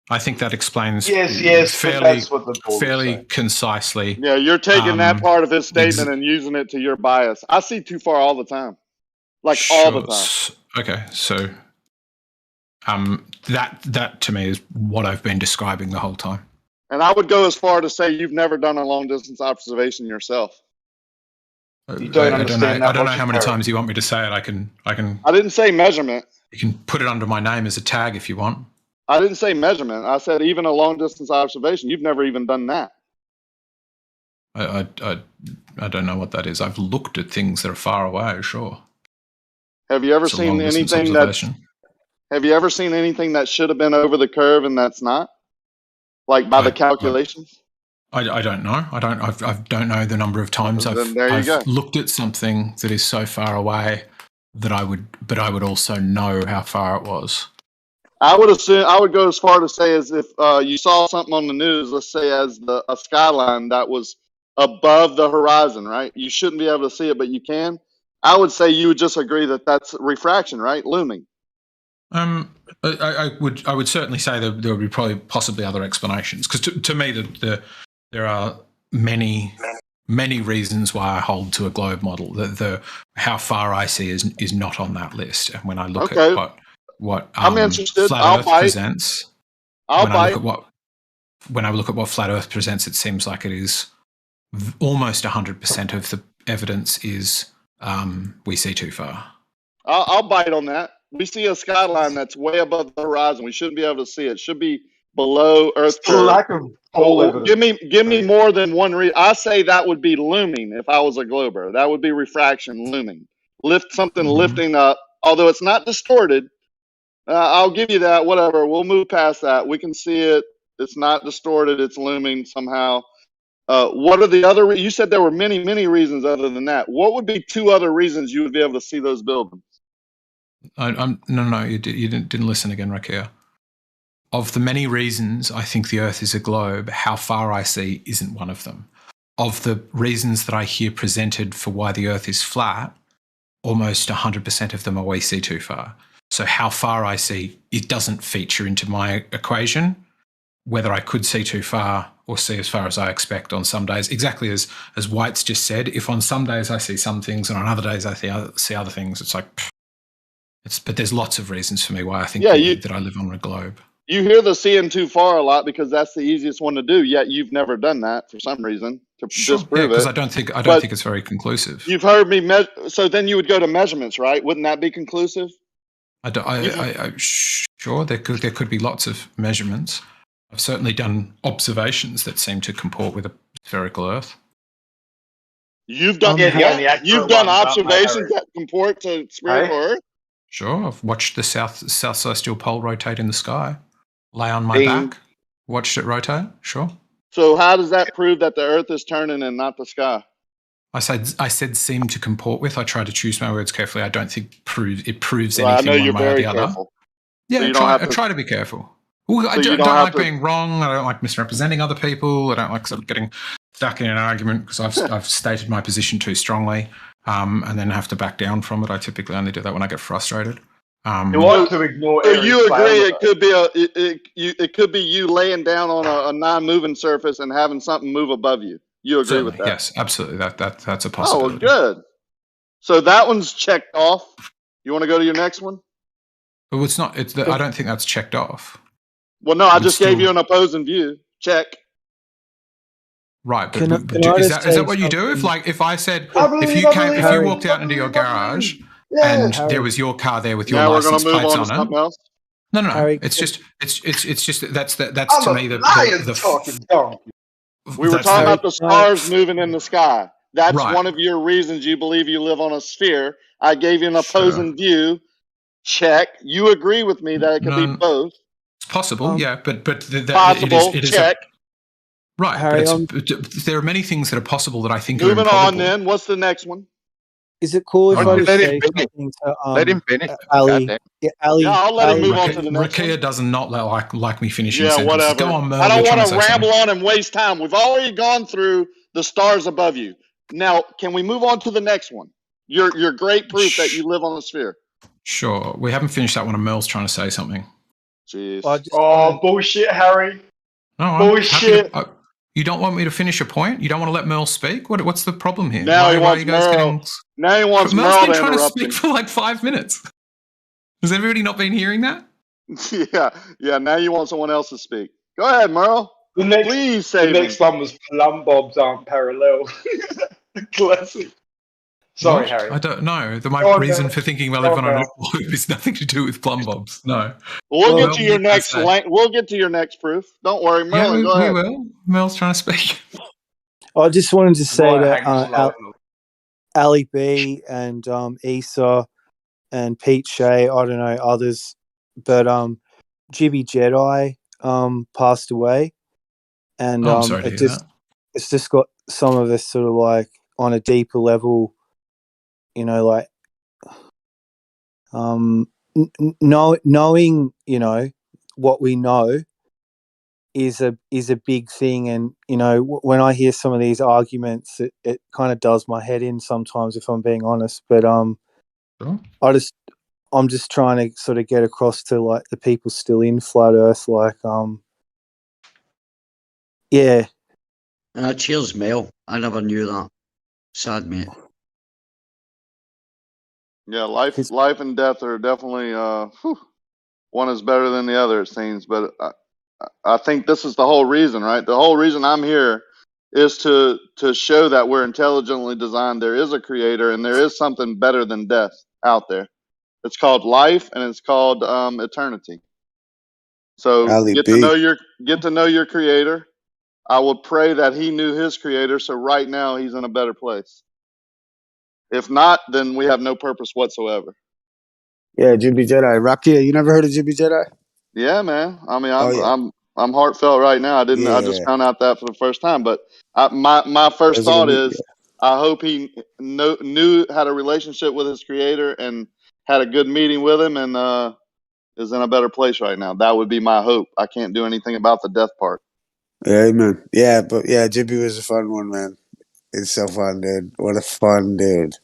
I think that explains Yes, fairly, that's what the board fairly concisely. Yeah, you're taking that part of his statement and using it to your bias. I see too far all the time. Like all the time. Okay, so that to me is what I've been describing the whole time. And I would go as far to say you've never done a long distance observation yourself. You don't understand that I don't know how many logic, Harry. times you want me to say it. I can. I didn't say measurement. You can put it under my name as a tag if you want. I didn't say measurement. I said even a long distance observation. You've never even done that. I don't know what that is. I've looked at things that are far away. Sure. Have you ever It's a seen long-distance anything that? observation. Have you ever seen anything that should have been over the curve and that's not? Like by the calculations? I don't know. I don't know the number of times Then there you go. I've looked at something that is so far away that I would also know how far it was. I would go as far to say as if you saw something on the news, let's say as a skyline that was above the horizon, right? You shouldn't be able to see it, but you can. I would say you would just agree that that's refraction, right? Looming. I would certainly say that there would be probably possibly other explanations, because to me there are many reasons why I hold to a globe model. The how far I see is not on that list, and when I look at what I'm interested. Flat Earth presents, I'll bite. When I look at what Flat Earth presents, it seems like it is almost 100% of the evidence is we see too far. I'll bite on that. We see a skyline that's way above the horizon. We shouldn't be able to see it. It should be below Earth. Lack of all evidence. Give me more than one reason. I say that would be looming if I was a glober. That would be refraction, looming. Lifting up. Although it's not distorted. I'll give you that. Whatever. We'll move past that. We can see it. It's not distorted. It's looming somehow. What are the other? You said there were many reasons other than that. What would be 2 other reasons you would be able to see those buildings? No, you didn't listen again, Rakia. Of the many reasons I think the Earth is a globe, how far I see isn't one of them. Of the reasons that I hear presented for why the Earth is flat, almost 100% of them are we see too far. So how far I see, it doesn't feature into my equation. Whether I could see too far or see as far as I expect on some days, exactly as White's just said, if on some days I see some things and on other days I see other things, it's like, but there's lots of reasons for me why I think that I live on a globe. You hear the seeing too far a lot because that's the easiest one to do, yet you've never done that for some reason. to Sure. disprove because it. I don't think But it's very conclusive. you've heard me. So then you would go to measurements, right? Wouldn't that be conclusive? Sure, there could be lots of measurements. I've certainly done observations that seem to comport with a spherical Earth. You've done Yeah, the only accurate you've done ones, aren't they, observations Harry? that comport to spherical Earth. Sure, I've watched the south celestial pole rotate in the sky. Lay on my Bing. back, watched it rotate. Sure. So how does that prove that the Earth is turning and not the sky? I said seem to comport with. I try to choose my words carefully. I don't think it proves Well, I anything know one you're way or very the other. careful. Yeah, So you I don't try, have I to- try to be careful. Well, I So you don't don't have like to- being wrong. I don't like misrepresenting other people. I don't like sort of getting stuck in an argument because I've stated my position too strongly, and then have to back down from it. I typically only do that when I get frustrated. You like to ignore. So Aries you agree failure, it could be it could be you laying down on a non-moving surface and having something move above you. You agree Certainly, with that? yes, absolutely. That's a Oh, well, possibility. good. So that one's checked off. You want to go to your next one? But it's not. I don't think that's checked off. Well, no, I Would just gave still- you an opposing view. Check. Right, but, Can I- but can I is just that say what you do? If something? if I said I believe, if you I came believe, if you Harry. walked out into your garage Yeah. and Harry. there was your car there with your Now we're going license to move plates on to on something it. else. No. Harry, It's just that's I'm to a me the lion talking donkey. We were that's talking the- about the stars moving in the sky. That's Right. one of your reasons you believe you live on a sphere. I gave you an opposing view. Check. You agree with me that it could be No, both. It's possible, yeah, but Possible. it is check. right. Harry, but there are many things that are possible that I think are Moving improbable. on then. What's the next one? Is it cool if Oh, I just let him say finish. something to Let him finish. Ali? Goddamn. Yeah, Ali. Yeah, I'll let him Ali, move on to the next Rakia one. does not like me finishing Yeah, sentences. whatever. Go on, Mel. I don't you're trying want to say ramble something. on and waste time. We've already gone through the stars above you. Now, can we move on to the next one? Your great proof that you live on a sphere. Sure, we haven't finished that one, and Mel's trying to say something. Jeez. I just Oh, bullshit, Harry. No, I'm happy Bullshit. to, you don't want me to finish a point? You don't want to let Merle speak? What's the problem here? Now he why are wants you guys Merle. getting? Now he wants Merle's Merle been to trying to interrupt speak him. for like 5 minutes. Has everybody not been hearing that? Yeah. Now you want someone else to speak. Go ahead, Merle. The next, Please the save me. next one was plumb bobs aren't parallel. Classic. Sorry, What? Harry. I don't know. My Go on, reason Mel. for thinking I Go live on, on an Mel. loop is nothing to do with plumb bobs. No. We'll Well, get to your next. We'll get to your next proof. Don't worry, Yeah, Merlin. Go we ahead. will. Mel's trying to speak. I just wanted to say Right, that hang on, Ali B and Issa and Pete Shea, I don't know others, but Jibby Jedi passed away, and Oh, I'm sorry to hear that. it's just got some of us sort of like on a deeper level, you know, like knowing, you know, what we know is a big thing, and you know, when I hear some of these arguments, it kind of does my head in sometimes, if I'm being honest. But Sure. I'm just trying to sort of get across to like the people still in flat Earth, like yeah. Cheers, Mel. I never knew that. Sad, mate. Yeah, life and death are definitely one is better than the other, it seems. But I think this is the whole reason, right? The whole reason I'm here is to show that we're intelligently designed. There is a creator, and there is something better than death out there. It's called life, and it's called eternity. So Ali get B. to know your creator. I would pray that he knew his creator, so right now he's in a better place. If not, then we have no purpose whatsoever. Yeah, Jibby Jedi. Rakia, you never heard of Jibby Jedi? Yeah, man. I mean, Oh, yeah. I'm heartfelt right now. I didn't. I just Yeah. found out that for the first time. But my first Those are thought the- is, I hope he knew had a relationship with his creator and had a good meeting with him, and is in a better place right now. That would be my hope. I can't do anything about the death part. Yeah, man. Yeah, but yeah, Jibby was a fun one, man. It's so fun, dude. What a fun dude.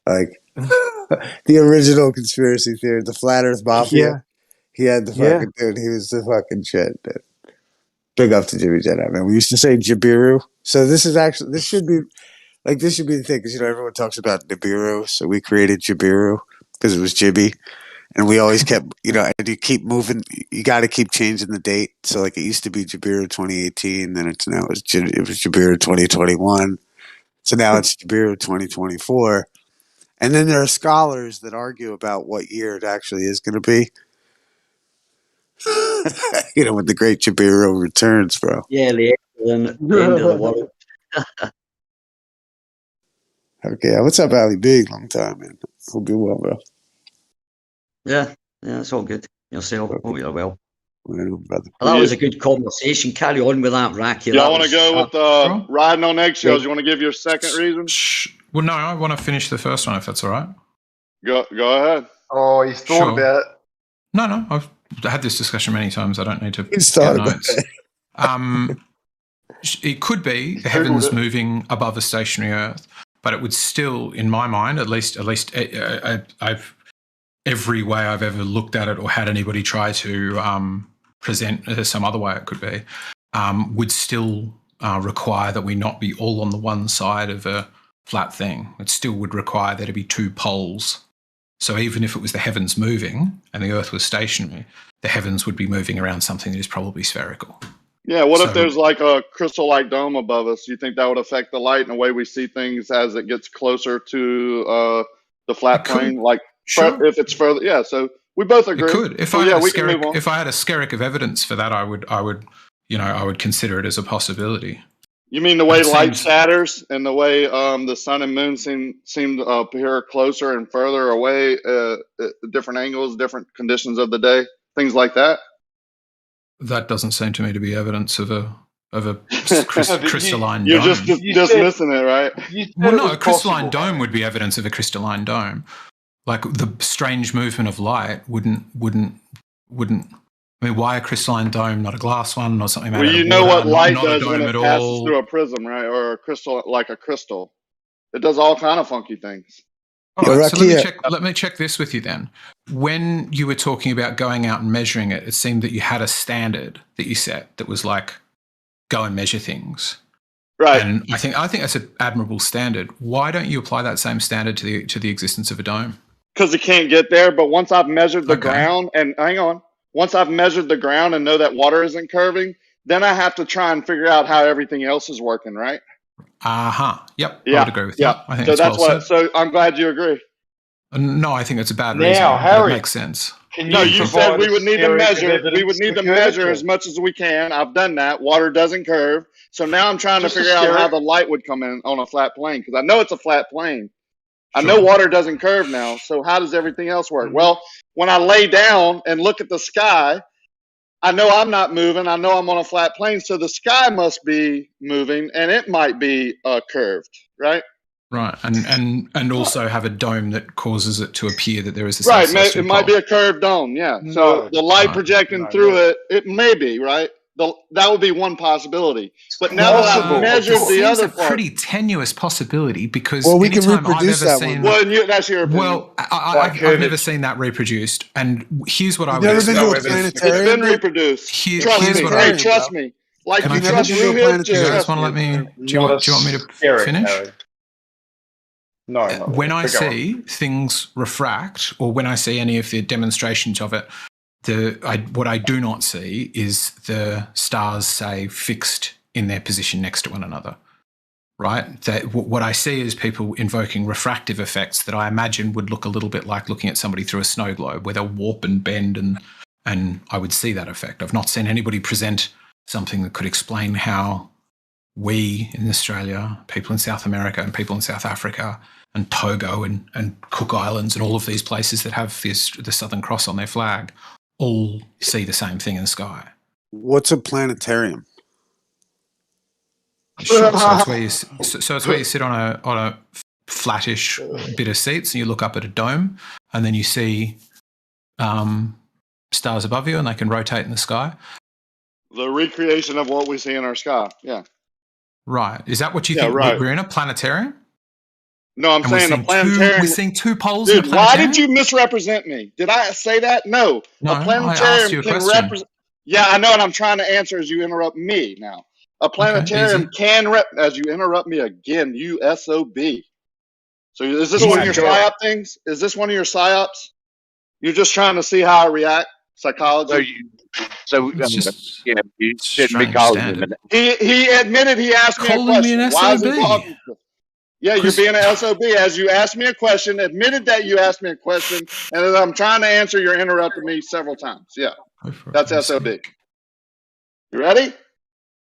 Like, the original conspiracy theory, the Flat Earth Mafia. Yeah. He had the fucking dude. He was the fucking shit, dude. Big up to Jibby Jedi, man. We used to say Jabiru. So this should be the thing, because, you know, everyone talks about Nibiru. So we created Jabiru because it was Jibby. And we always kept, and you keep moving. You got to keep changing the date. So like it used to be Jabiru 2018, then it was Jabiru 2021. So now it's Jabiru 2024. And then there are scholars that argue about what year it actually is going to be. When the great Jabiru returns, bro. Yeah, the end of the world. Okay, what's up, Ali Big? Long time, man. Hope you're well, bro. Yeah, it's all good. Yourself, hope you're well. Well, brother. Well, that was a good conversation. Carry on with that, Racky. Y'all want to go with riding on eggshells? You want to give your second reason? Well, no, I want to finish the first one if that's all right. Go ahead. Oh, he's thought about it. No, I've had this discussion many times. I don't need to He's get thought notes. It could be the heavens moving above a stationary Earth, but it would still, in my mind, at least, I've every way I've ever looked at it or had anybody try to present some other way it could be, would still require that we not be all on the one side of a flat thing. It still would require there to be two poles. So even if it was the heavens moving and the Earth was stationary, the heavens would be moving around something that is probably spherical. Yeah, what if there's like a crystal-like dome above us? Do you think that would affect the light and the way we see things as it gets closer to the flat plane? Like, if it's further, yeah. So we both agree. It could. If I had a skerrick of evidence for that, I would consider it as a possibility. You mean the way light scatters and the way the sun and moon seem to appear closer and further away at different angles, different conditions of the day, things like that? That doesn't seem to me to be evidence of a crystalline dome. You're just dismissing it, right? Well, no, a crystalline dome would be evidence of a crystalline dome. Like the strange movement of light wouldn't. I mean, why a crystalline dome, not a glass one, or something? Well, you know what light does when it passes through a prism, right? Or a crystal, like a crystal. It does all kind of funky things. All right, so let me check this with you then. When you were talking about going out and measuring it, it seemed that you had a standard that you set that was like, go and measure things. Right. And I think that's an admirable standard. Why don't you apply that same standard to the existence of a dome? Because it can't get there. But once I've measured the ground, and hang on, once I've measured the ground and know that water isn't curving, then I have to try and figure out how everything else is working, right? Yep. Yeah. I would agree with you. I think so that's well what. So I'm glad you agree. No, I think it's a bad reason. Now, Harry, it makes sense. You said we would need to measure. We would need to measure as much as we can. I've done that. Water doesn't curve. So now I'm trying to figure out how the light would come in on a flat plane, because I know it's a flat plane. I know water doesn't curve now. So how does everything else work? Well, when I lay down and look at the sky, I know I'm not moving. I know I'm on a flat plane. So the sky must be moving, and it might be curved, right? Right, and also have a dome that causes it to appear that there is this. Right, it might be a curved dome, yeah. So the light projecting through it may be, right? That would be one possibility. But now that I've measured the other part, a pretty tenuous possibility, because we can reproduce that one. Well, that's your opinion. Well, I've never seen that reproduced, and here's what I would say. It's been reproduced. Trust me. Like, you trust me. Do you guys want to let me? Do you want me to finish? No. When I see things refract, or when I see any of the demonstrations of it, what I do not see is the stars, say, fixed in their position next to one another. Right? What I see is people invoking refractive effects that I imagine would look a little bit like looking at somebody through a snow globe, where they'll warp and bend, and I would see that effect. I've not seen anybody present something that could explain how we in Australia, people in South America and people in South Africa and Togo and Cook Islands and all of these places that have the Southern Cross on their flag all see the same thing in the sky. What's a planetarium? Sure. So it's where you sit on a flattish bit of seats and you look up at a dome, and then you see stars above you, and they can rotate in the sky. The recreation of what we see in our sky. Yeah. Right. Is that what you think? Right. We're in a planetarium? No, I'm saying a planetarium. We're seeing two poles. Dude, in a planetarium? why did you misrepresent me? Did I say that? No. A planetarium can represent. Yeah, I know, and I'm trying to answer as you interrupt me now. A planetarium can as you interrupt me again, you SOB. So is this one of your PSYOP things? Is this one of your PSYOPs? You're just trying to see how I react, psychology. Yeah, you shouldn't be calling him an He admitted he asked me a Calling me question. an Why is he SOB? talking to? Yeah, you're being an SOB as you asked me a question, admitted that you asked me a question, and as I'm trying to answer, you're interrupting me several times. Yeah, that's SOB. You ready?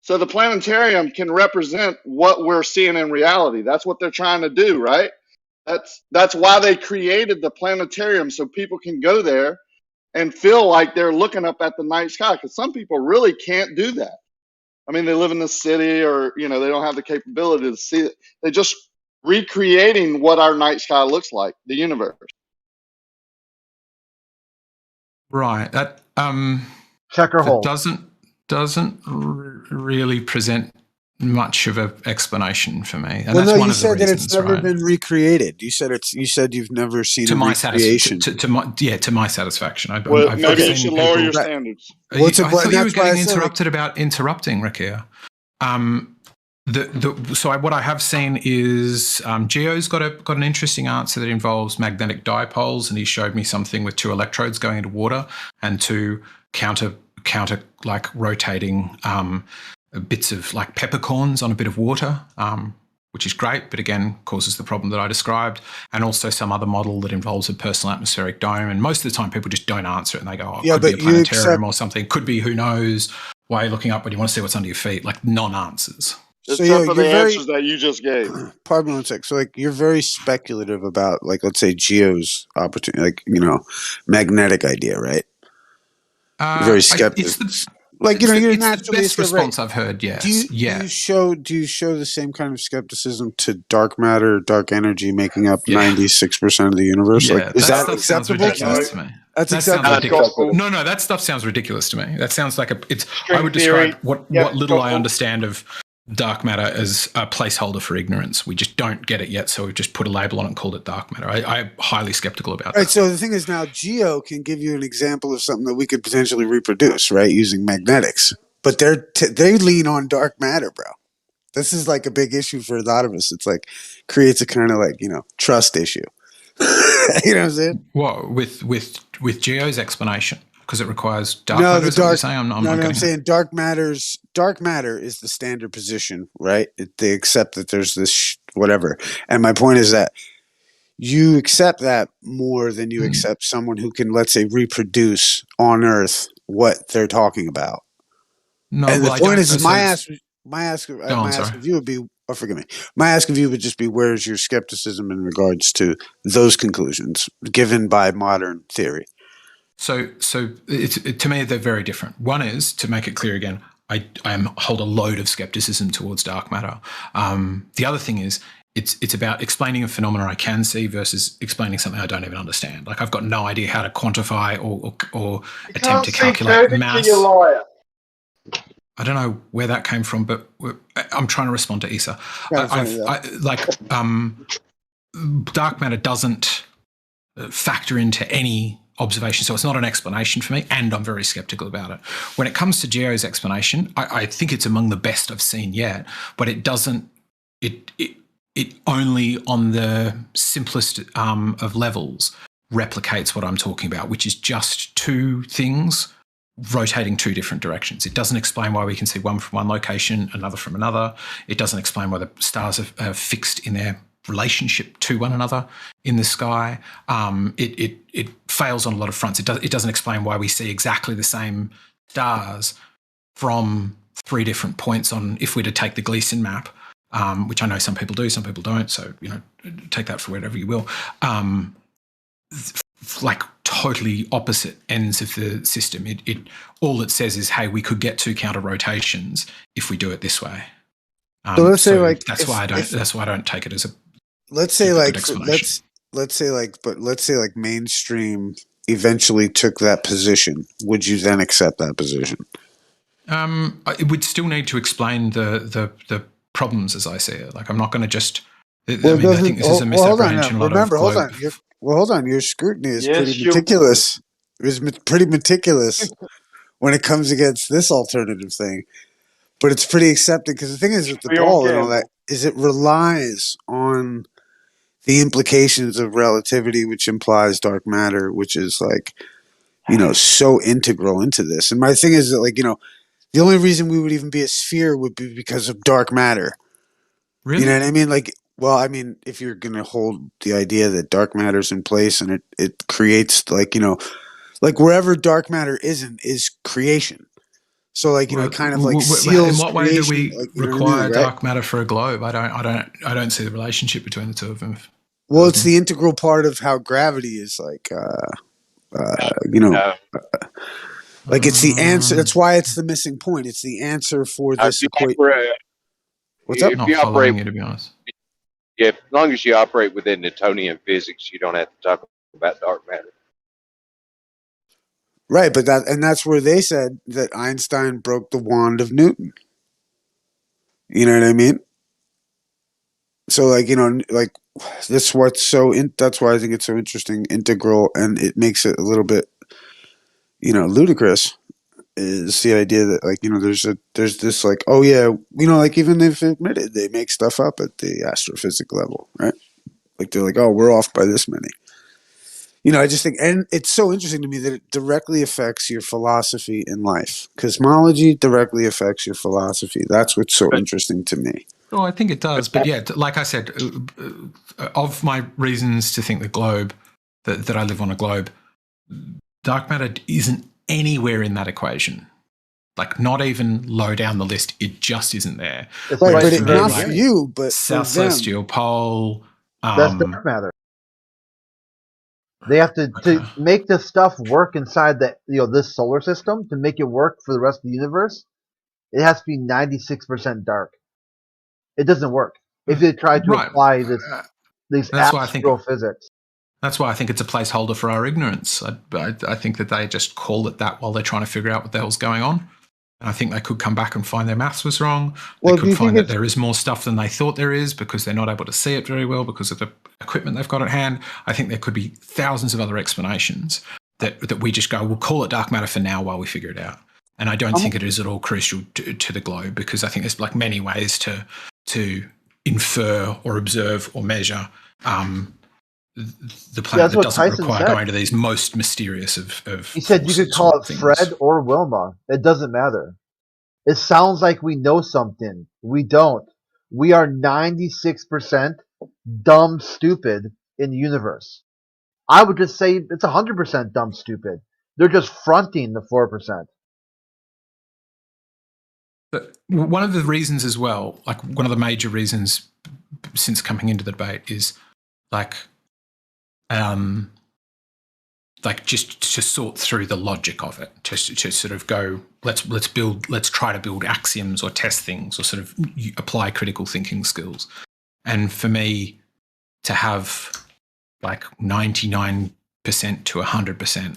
So the planetarium can represent what we're seeing in reality. That's what they're trying to do, right? That's why they created the planetarium, so people can go there and feel like they're looking up at the night sky, because some people really can't do that. I mean, they live in the city, or they don't have the capability to see it. They're just recreating what our night sky looks like, the universe. Right. That Tucker Hall doesn't really present much of an explanation for me, and well, that's no, one you of the said that reasons. it's never right? been recreated. You said you've never seen To a my recreation. to my satisfaction. I've Maybe you seen should lower people- your standards. I thought you were getting interrupted about interrupting, Rakia. What I have seen is Geo's got an interesting answer that involves magnetic dipoles, and he showed me something with 2 electrodes going into water and 2 counter like rotating bits of like peppercorns on a bit of water, which is great, but again causes the problem that I described, and also some other model that involves a personal atmospheric dome. And most of the time people just don't answer it, and they go, "Oh, it could be a planetarium or something. Could be, who knows? Why are you looking up when you want to see what's under your feet?" Like non-answers. Except for the answers that you just gave. Pardon me one sec. So, like, you're very speculative about, like, let's say Geo's opportunity, like, magnetic idea, right? You're very skeptical. You're naturally the best response I've heard. Yes. Do you show the same kind of skepticism to dark matter, dark energy making up 96% of the universe? Yeah, like, is that stuff sounds acceptable? ridiculous to me. That's that sounds acceptable. ridiculous. No, that stuff sounds ridiculous to me. That sounds like I would theory. describe what little I understand of dark matter as a placeholder for ignorance. We just don't get it yet, so we've just put a label on it and called it dark matter. I'm highly skeptical about that. Right, so the thing is now Geo can give you an example of something that we could potentially reproduce, right, using magnetics. But they lean on dark matter, bro. This is like a big issue for a lot of us. It's like creates a kind of like, trust issue. You know what I'm saying? What, with Geo's explanation? Because it requires dark matter. Is what you're saying? I'm saying dark matter is the standard position, right? They accept that there's this whatever. And my point is that you accept that more than you accept someone who can, let's say, reproduce on Earth what they're talking about. No, and well, the point is, my ask of you would be, forgive me. My ask of you would just be, where's your skepticism in regards to those conclusions given by modern theory? So to me, they're very different. One is, to make it clear again, I hold a load of skepticism towards dark matter. The other thing is, it's about explaining a phenomenon I can see versus explaining something I don't even understand. Like, I've got no idea how to quantify or attempt to calculate mass. You're a liar. I don't know where that came from, but I'm trying to respond to Issa. Dark matter doesn't factor into any observation, so it's not an explanation for me, and I'm very skeptical about it. When it comes to Geo's explanation, I think it's among the best I've seen yet, but it doesn't. It only on the simplest of levels replicates what I'm talking about, which is just 2 things rotating 2 different directions. It doesn't explain why we can see one from one location, another from another. It doesn't explain why the stars are fixed in their relationship to one another in the sky. It fails on a lot of fronts. It doesn't explain why we see exactly the same stars from 3 different points on, if we're to take the Gleason map, which I know some people do, some people don't. So, take that for whatever you will. Like totally opposite ends of the system. It all it says is, hey, we could get 2 counter rotations if we do it this way. So let's say like that's why I don't take it as a. Let's say like mainstream eventually took that position. Would you then accept that position? It would still need to explain the problems as I see it. Like, I'm not going to just. I think this is a misapprehension. Hold on. Your scrutiny is pretty meticulous. It was pretty meticulous when it comes against this alternative thing. But it's pretty accepted, because the thing is with the ball and all that is it relies on the implications of relativity, which implies dark matter, which is like, so integral into this. And my thing is that, like, the only reason we would even be a sphere would be because of dark matter. Really? You know what I mean? Like, well, I mean, if you're going to hold the idea that dark matter's in place and it creates, like, like wherever dark matter isn't is creation. So, like, it kind of like seals. In what way do we creation, like, require right? dark matter for a globe? I don't see the relationship between the two of them. Well, it's the integral part of how gravity is, like, like it's the answer. That's why it's the missing point. It's the answer for this equation. What's up? Not following you, to be honest. Yeah, as long as you operate within Newtonian physics, you don't have to talk about dark matter. Right, but that's where they said that Einstein broke the wand of Newton. You know what I mean? So, like, like that's what's that's why I think it's so interesting, integral, and it makes it a little bit, ludicrous. Is the idea that, like, there's this, like, oh yeah, like, even they've admitted they make stuff up at the astrophysics level, right? Like, they're like, oh, we're off by this many. I just think, and it's so interesting to me that it directly affects your philosophy in life. Cosmology directly affects your philosophy. That's what's so interesting to me. Oh, I think it does. But yeah, like I said, of my reasons to think the globe, that I live on a globe, dark matter isn't anywhere in that equation. Like, not even low down the list. It just isn't there. Right, but not for you, but South for them. Celestial Pole. That's dark matter. They have to make this stuff work inside this solar system, to make it work for the rest of the universe. It has to be 96% dark. It doesn't work if they try to apply these astrophysics. That's why I think it's a placeholder for our ignorance. I think that they just call it that while they're trying to figure out what the hell's going on. And I think they could come back and find their maths was wrong. They could find that there is more stuff than they thought there is because they're not able to see it very well because of the equipment they've got at hand. I think there could be thousands of other explanations that we just go, we'll call it dark matter for now while we figure it out. And I don't think it is at all crucial to the globe, because I think there's, like, many ways to infer or observe or measure the planet that doesn't require going to these most mysterious of He said you could call it things. Fred or Wilma. It doesn't matter. It sounds like we know something. We don't. We are 96% dumb stupid in the universe. I would just say it's 100% dumb stupid. They're just fronting the 4%. But one of the reasons as well, like one of the major reasons since coming into the debate is just to sort through the logic of it, to sort of go, let's try to build axioms or test things or sort of apply critical thinking skills. And for me to have like 99% to 100%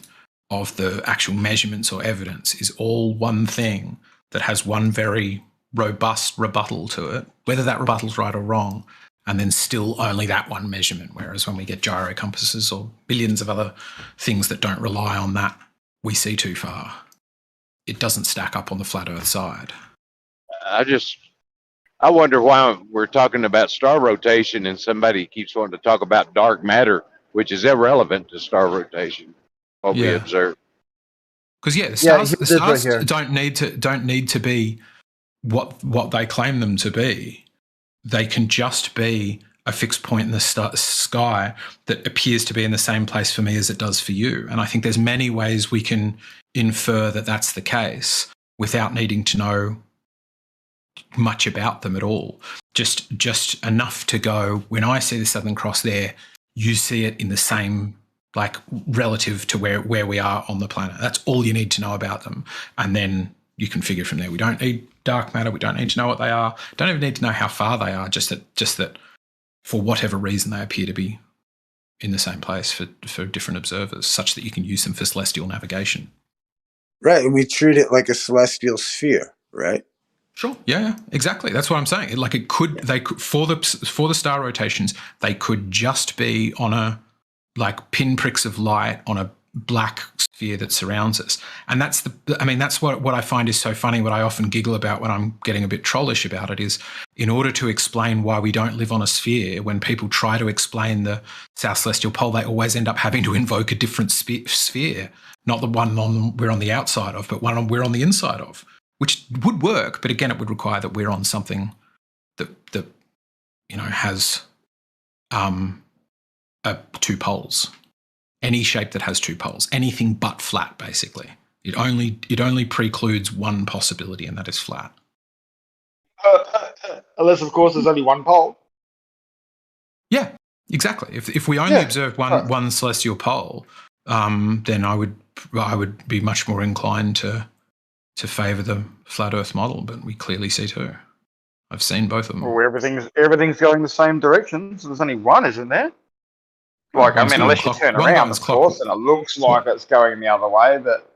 of the actual measurements or evidence is all one thing that has one very robust rebuttal to it, whether that rebuttal's right or wrong, and then still only that one measurement. Whereas when we get gyro compasses or billions of other things that don't rely on that, we see too far. It doesn't stack up on the flat Earth side. I wonder why we're talking about star rotation and somebody keeps wanting to talk about dark matter, which is irrelevant to star rotation, what we observe. Because the stars right don't need to be what they claim them to be. They can just be a fixed point in the sky that appears to be in the same place for me as it does for you. And I think there's many ways we can infer that that's the case without needing to know much about them at all. Just enough to go, when I see the Southern Cross there, you see it in the same, like, relative to where we are on the planet. That's all you need to know about them. And then you can figure from there. We don't need dark matter. We don't need to know what they are. Don't even need to know how far they are. Just that for whatever reason they appear to be in the same place for different observers, such that you can use them for celestial navigation. Right, and we treat it like a celestial sphere, right? Sure. Yeah, exactly. That's what I'm saying. They could for the star rotations, they could just be on a, like, pinpricks of light on a black sphere that surrounds us. And that's that's what I find is so funny. What I often giggle about when I'm getting a bit trollish about it is, in order to explain why we don't live on a sphere, when people try to explain the South Celestial Pole, they always end up having to invoke a different sphere, not the one we're on the outside of, but one we're on the inside of, which would work. But again, it would require that we're on something that has two poles. Any shape that has two poles, anything but flat, basically. It only precludes one possibility, and that is flat. Unless, of course, there's only one pole. Yeah, exactly. If we only observed one celestial pole, then I would be much more inclined to favour the flat Earth model. But we clearly see two. I've seen both of them. Well, everything's going the same direction, so there's only one, isn't there? Like, I mean, unless you turn around, of course, and it looks like it's going the other way, but...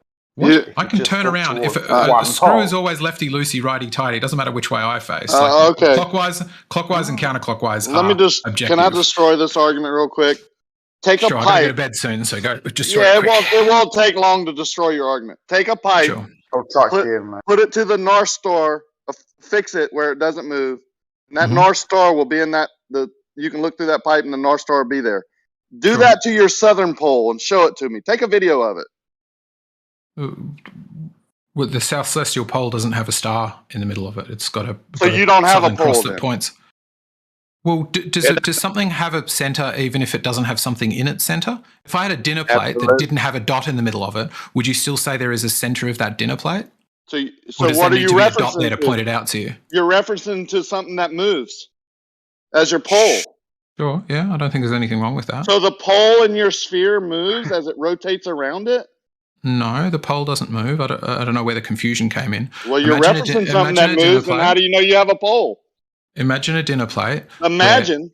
I can turn around. If a screw is always lefty-loosey, righty-tighty, it doesn't matter which way I face. Okay. Clockwise and counterclockwise objectives. Can I destroy this argument real quick? Take a pipe. I gotta go to bed soon, so go destroy it. Yeah, it won't take long to destroy your argument. Take a pipe, put it to the North Star, fix it where it doesn't move, and that North Star will be in you can look through that pipe and the North Star will be there. Do that to your southern pole and show it to me. Take a video of it. Well, the South Celestial Pole doesn't have a star in the middle of it. It's got a you don't have a pole that points. Well, does something have a center even if it doesn't have something in its center? If I had a dinner plate that didn't have a dot in the middle of it, would you still say there is a center of that dinner plate? So what are you referencing? A dot there to point it out to you. You're referencing to something that moves as your pole. Sure, yeah, I don't think there's anything wrong with that. So the pole in your sphere moves as it rotates around it? No, the pole doesn't move. I don't know where the confusion came in. Well, you're referencing something that moves, and how do you know you have a pole? Imagine a dinner plate. Imagine.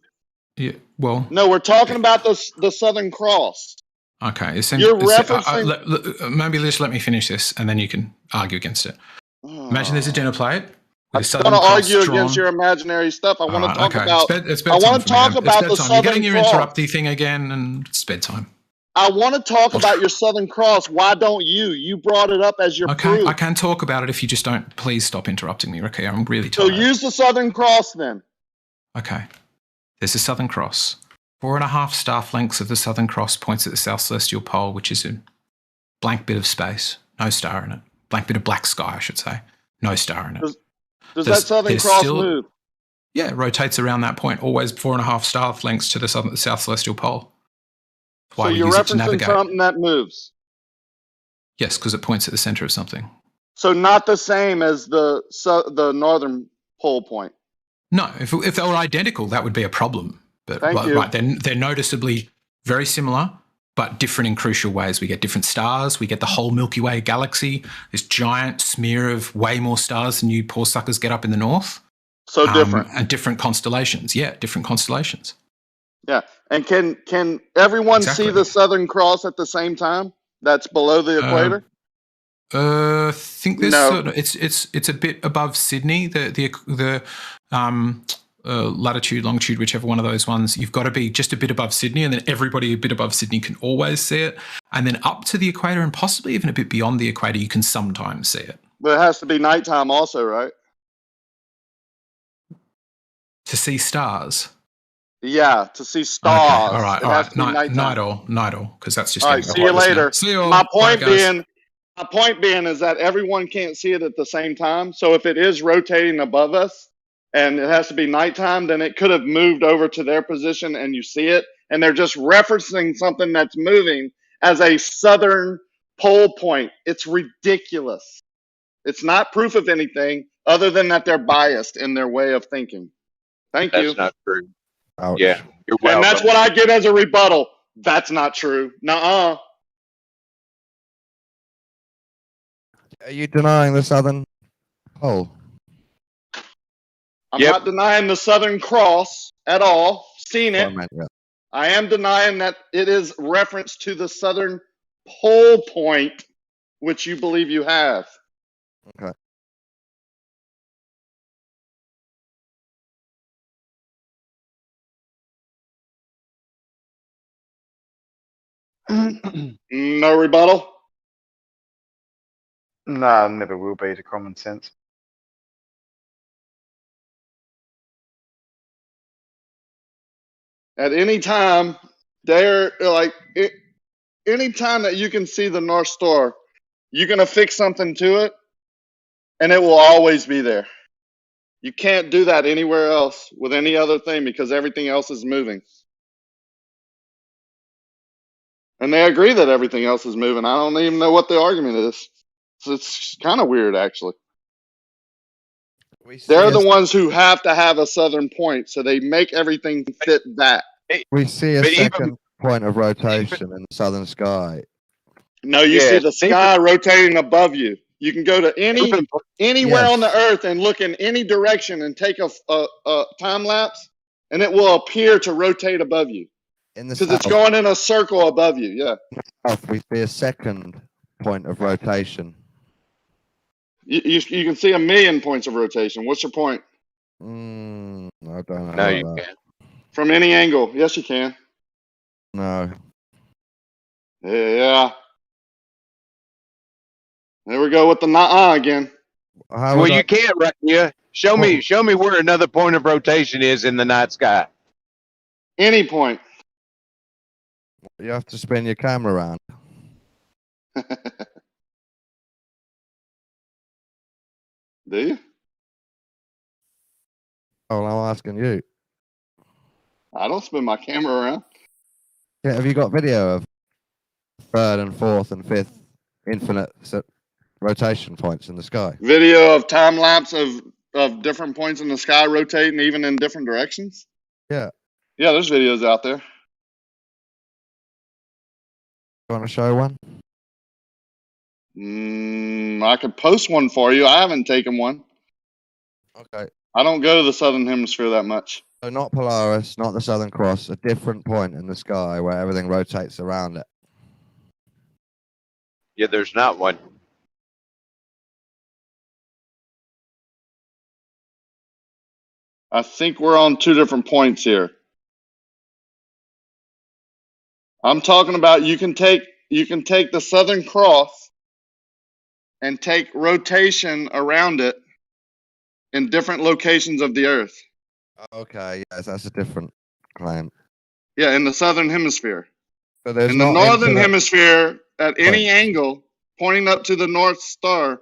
No, we're talking about the Southern Cross. Okay. You're referencing... maybe just let me finish this, and then you can argue against it. Imagine there's a dinner plate. I don't want to argue against your imaginary stuff. I want to talk about. I want to talk about the Southern Cross. You're getting your interrupty thing again, and it's bedtime. I want to talk about your Southern Cross. Why don't you? You brought it up as your proof. I can talk about it if you just don't. Please stop interrupting me, okay? I'm really tired. So use the Southern Cross then. Okay. There's a Southern Cross. 4.5 staff lengths of the Southern Cross points at the South Celestial Pole, which is a blank bit of space, no star in it. Blank bit of black sky, I should say. No star in it. Does that Southern Cross move? Yeah, it rotates around that point, always 4.5 staff lengths to the South Celestial Pole. So you're referencing something that moves? Yes, because it points at the center of something. So not the same as the northern pole point? No, if they were identical, that would be a problem. But right, they're noticeably very similar, but different in crucial ways. We get different stars. We get the whole Milky Way galaxy, this giant smear of way more stars than you poor suckers get up in the north. So different. And different constellations. Yeah, different constellations. Yeah. And can everyone see the Southern Cross at the same time? That's below the equator? I think there's it's a bit above Sydney. The latitude, longitude, whichever one of those ones, you've got to be just a bit above Sydney, and then everybody a bit above Sydney can always see it. And then up to the equator and possibly even a bit beyond the equator, you can sometimes see it. But it has to be nighttime also, right? To see stars. Yeah, to see stars. Okay. All right. Night all, because that's just. All right. See you later. See you. My point being is that everyone can't see it at the same time. So if it is rotating above us, and it has to be nighttime, then it could have moved over to their position, and you see it, and they're just referencing something that's moving as a southern pole point. It's ridiculous. It's not proof of anything other than that they're biased in their way of thinking. Thank you. That's not true. Ouch. Yeah, you're welcome. And that's what I get as a rebuttal. That's not true. Nuh-uh. Are you denying the Southern Pole? I'm not denying the Southern Cross at all. Seen it. I am denying that it is reference to the Southern Pole point, which you believe you have. Okay. No rebuttal? Nah, never will be to common sense. At any time, any time that you can see the North Star, you're going to fix something to it, and it will always be there. You can't do that anywhere else with any other thing because everything else is moving. And they agree that everything else is moving. I don't even know what the argument is. So it's kind of weird, actually. They're the ones who have to have a southern point, so they make everything fit that. We see a But even- second point of rotation in the southern sky. No, you see the sky rotating above you. You can go to anywhere on the earth and look in any direction and take a time lapse, and it will appear to rotate above you because it's going in a circle above you. Yeah. South, we see a second point of rotation. You can see 1,000,000 points of rotation. What's your point? I don't know. No, you can't. From any angle. Yes, you can. No. Yeah. There we go with the again. Well, you can't, right? Yeah. Show me where another point of rotation is in the night sky. Any point. You have to spin your camera around. Do you? Oh, well, I'm asking you. I don't spin my camera around. Yeah, have you got video of third and fourth and fifth infinite rotation points in the sky? Video of time lapse of different points in the sky rotating even in different directions? Yeah. Yeah, there's videos out there. You want to show one? I could post one for you. I haven't taken one. Okay. I don't go to the southern hemisphere that much. So not Polaris, not the Southern Cross, a different point in the sky where everything rotates around it. Yeah, there's not one. I think we're on two different points here. I'm talking about you can take the Southern Cross and take rotation around it in different locations of the Earth. Okay, yes, that's a different claim. Yeah, in the Southern Hemisphere. So there's in the not Northern infinite Hemisphere, at any points. angle pointing up to the North Star,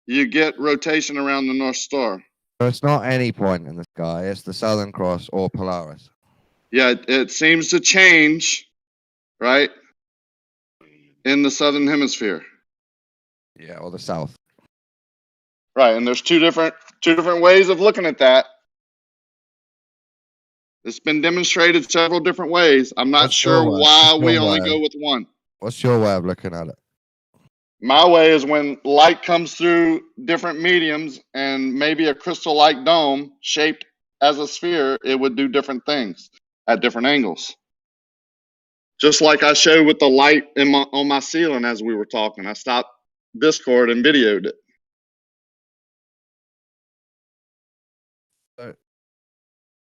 you get rotation around the North Star. So it's not any point in the sky, it's the Southern Cross or Polaris. Yeah, it seems to change, right, in the Southern Hemisphere. Yeah, or the South. Right, and there's two different ways of looking at that. It's been demonstrated several different ways. I'm not sure why we only go with one. What's your way of looking at it? My way is when light comes through different mediums and maybe a crystal-like dome shaped as a sphere, it would do different things at different angles. Just like I showed with the light on my ceiling as we were talking. I stopped Discord and videoed it.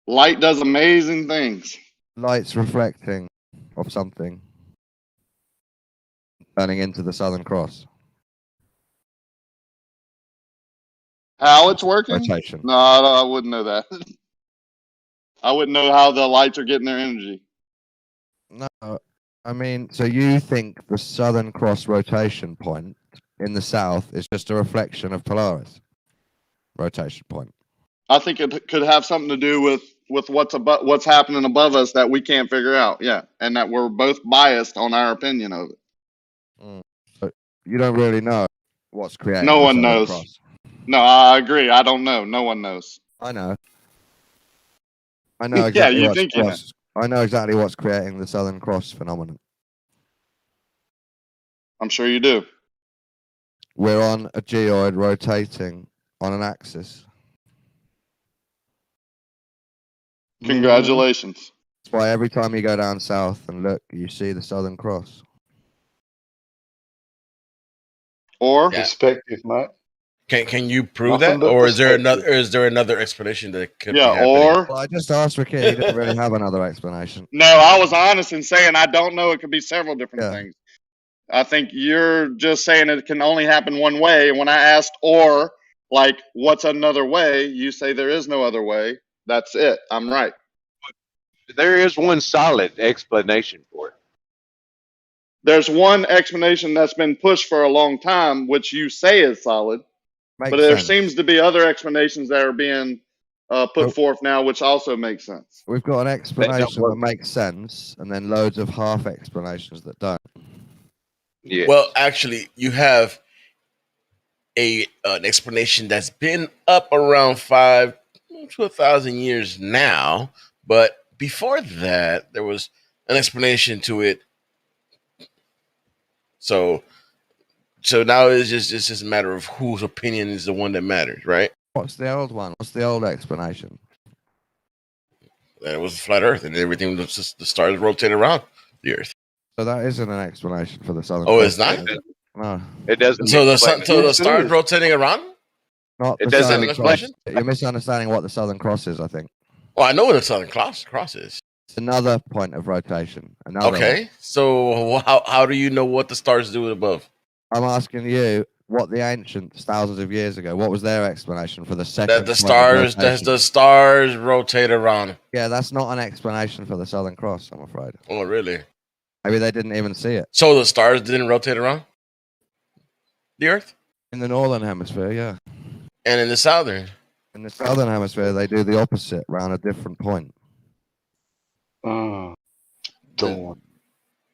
Light does amazing things. Light's reflecting off something, turning into the Southern Cross. How it's working? Rotation. No, I wouldn't know that. I wouldn't know how the lights are getting their energy. No, I mean, so you think the Southern Cross rotation point in the south is just a reflection of Polaris rotation point? I think it could have something to do with what's happening above us that we can't figure out. Yeah, and that we're both biased on our opinion of it. So you don't really know what's creating. No the one Southern knows. Cross. No, I agree. I don't know. No one knows. I know. I know exactly I know exactly what's creating the Southern Cross phenomenon. I'm sure you do. We're on a geoid rotating on an axis. Congratulations. That's why every time you go down south and look, you see the Southern Cross. Or perspective, mate. Can you prove Nothing that, but or is there perspective. another explanation that could be Yeah, happening? or Well, I just asked Ricky. He didn't really have another explanation. no, I was honest in saying I don't know. It could be several different Yeah. things. I think you're just saying it can only happen one way. And when I asked, or like, what's another way? You say there is no other way. That's it. I'm right. There is one solid explanation for it. There's one explanation that's been pushed for a long time, which you say is solid, Makes but there sense. seems to be other explanations that are being put forth now, which also make sense. We've got an explanation that makes sense, and then loads of half explanations that don't. Yeah. Well, actually, you have an explanation that's been up around 5 to 1,000 years now, but before that, there was an explanation to it. So now it's just a matter of whose opinion is the one that matters, right? What's the old one? What's the old explanation? That it was a flat Earth and everything was just the stars rotate around the Earth. So that isn't an explanation for the southern. Oh, Cross, it's not. is it? No. It doesn't. So the explain sun, it. so the stars rotating around. Not It the doesn't Southern explain Cross. You're misunderstanding what the Southern Cross is, I think. Well, I know what the Southern Cross is. It's another point of rotation. Another Okay, one. so how do you know what the stars do above? I'm asking you what the ancients, thousands of years ago, what was their explanation for the second? That the stars rotate around. Yeah, that's not an explanation for the Southern Cross, I'm afraid. Oh, really? Maybe they didn't even see it. So the stars didn't rotate around the Earth? In the northern hemisphere, yeah. And in the southern? In the southern hemisphere, they do the opposite, round a different point. Oh, Dawn.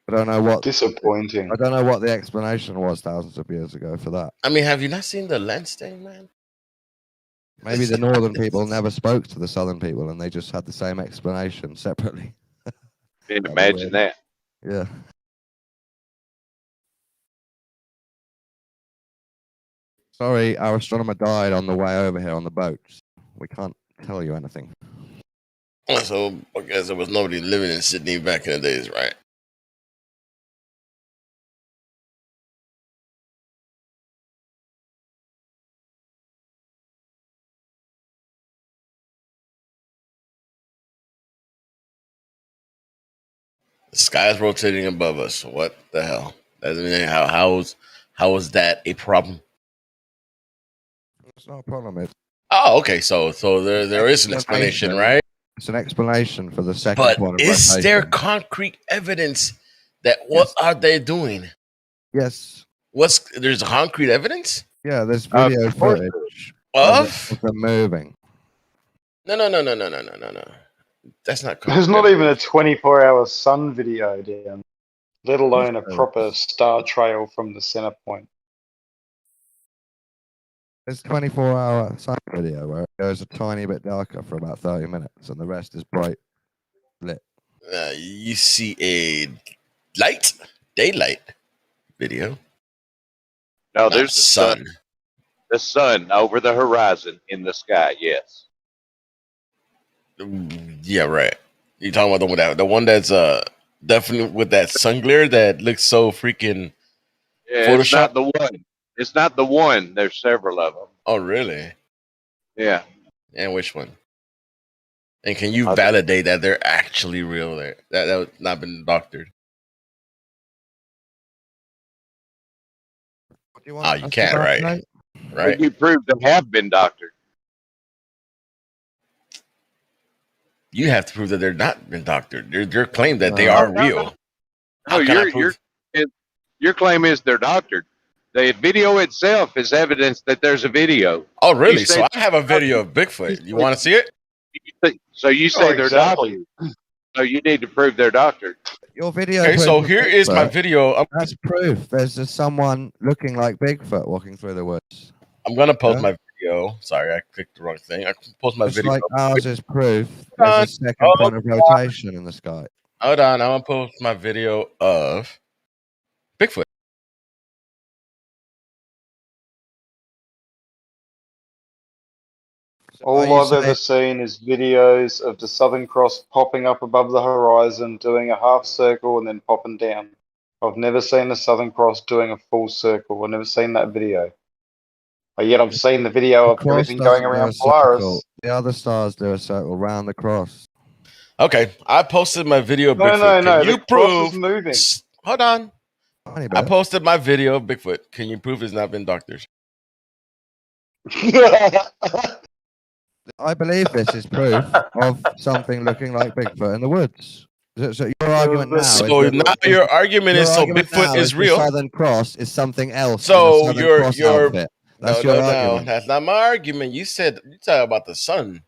I don't know what Disappointing. I don't know what the explanation was thousands of years ago for that. I mean, have you not seen the lens thing, man? Maybe the northern people never spoke to the southern people, and they just had the same explanation separately. Can imagine that. Yeah. Sorry, our astronomer died on the way over here on the boat. We can't tell you anything. So I guess there was nobody living in Sydney back in the days, right? The sky is rotating above us. What the hell? How is that a problem? It's not a problem. It's Oh, okay. So there is an explanation, right? It's an explanation for the second But point of is rotation. there concrete evidence that what are they doing? Yes. There's concrete evidence? Yeah, there's video footage Of them moving. No. That's not concrete. There's not even a 24-hour sun video down, let alone a proper star trail from the center point. There's 24-hour sun video where it goes a tiny bit darker for about 30 minutes, and the rest is bright lit. You see a daylight video. No, Not there's the sun. The sun over the horizon in the sky. Yes. Yeah, right. You talking about the one that's definitely with that sun glare that looks so freaking Yeah, Photoshop? it's not the one. It's not the one. There's several of them. Oh, really? Yeah. And which one? And can you validate that they're actually real? There, that has not been doctored. You you can't, right? Right. You prove they have been doctored. You have to prove that they're not been doctored. Their claim that they are real. No, your claim is they're doctored. The video itself is evidence that there's a video. Oh, really? So I have a video of Bigfoot. You want to see it? So you say they're doctored. So you need to prove they're doctored. Your video. Okay, so proof of here is my Bigfoot. video. That's proof. There's just someone looking like Bigfoot walking through the woods. I'm gonna post my video. Sorry, I clicked the wrong thing. I can post my Just video. like ours is proof. There's a second point of rotation in the sky. Hold on, I'm gonna post my video of Bigfoot. All I've ever seen is videos of the Southern Cross popping up above the horizon, doing a half circle, and then popping down. I've never seen the Southern Cross doing a full circle. I've never seen that video. But yet I've seen the video of Cross everything going doesn't do around a circle. Polaris. The other stars do a circle round the cross. Okay, I posted my video of No, Bigfoot. no, Can you the cross prove? is moving. Hold on. Tiny I bit. posted my video of Bigfoot. Can you prove it's not been doctored? I believe this is proof of something looking like Bigfoot in the woods. So your argument now So is now your argument is so Bigfoot is the real. Southern Cross is something else. So in a Southern Cross outfit. That's your argument. That's not my argument. You said you talk about the sun,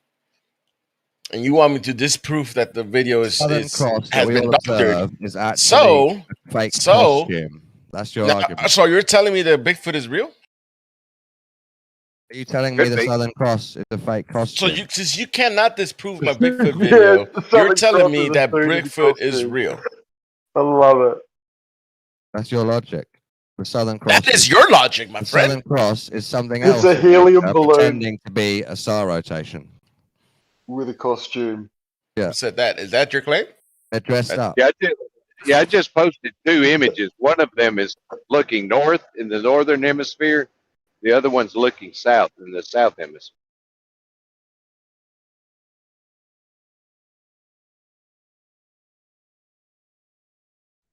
and you want me to disprove that the video is Cross has been doctored. Is actually a fake costume. That's your argument. So you're telling me that Bigfoot is real? Are you telling me the Southern Cross is a fake costume? So since you cannot disprove my Bigfoot video, you're telling me that Bigfoot is real. I love it. That's your logic. The Southern Cross. That is your logic, my friend. The Southern Cross is something It's else. a helium balloon. Pretending to be a star rotation. With a costume. Yeah. Who said that? Is that your claim? They're dressed up. I just posted 2 images. One of them is looking north in the northern hemisphere. The other one's looking south in the south hemisphere.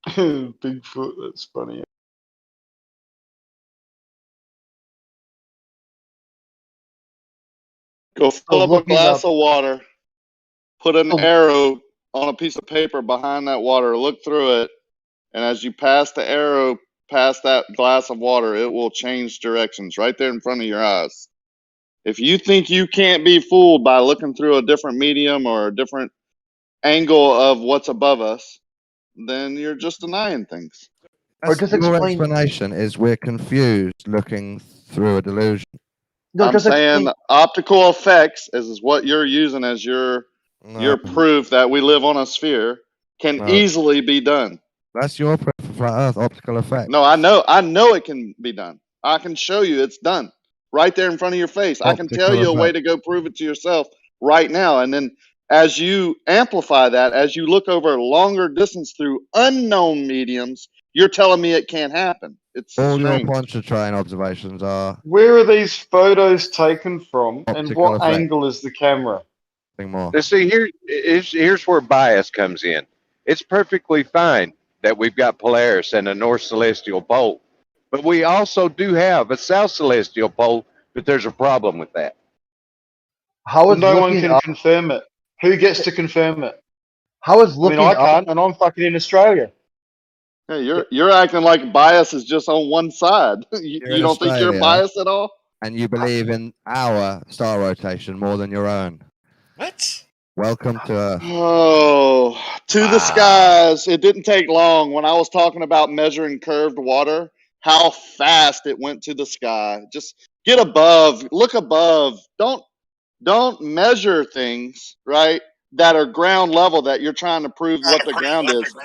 Bigfoot, that's funny. Go fill up a glass of water, put an arrow on a piece of paper behind that water, look through it, and as you pass the arrow past that glass of water, it will change directions right there in front of your eyes. If you think you can't be fooled by looking through a different medium or a different angle of what's above us, then you're just denying things. Or just your explanation is we're confused looking through a delusion. No, I'm saying optical effects is what you're using as your proof that we live on a sphere can easily be done. That's your proof of flat Earth, optical effect. No, I know it can be done. I can show you it's done right there in front of your face. I can tell you a way to go prove it to yourself right now. And then as you amplify that, as you look over a longer distance through unknown mediums, you're telling me it can't happen. It's all strange. your Pontchartrain observations are. Where are these photos taken from, and Optical what effect. angle is the camera? More. Now, see, here's where bias comes in. It's perfectly fine that we've got Polaris and a North Celestial Pole, but we also do have a South Celestial Pole, but there's a problem with that. How is no one looking can up? confirm it? Who gets to confirm it? How is looking I up? can't, and I'm fucking in Australia. Hey, you're acting like bias is just on one side. You don't think you're biased at all? And you believe in our star rotation more than your own. What? Welcome to Earth. Oh, to the skies. It didn't take long when I was talking about measuring curved water, how fast it went to the sky. Just get above, look above. Don't measure things, right, that are ground level that you're trying to prove what the ground is.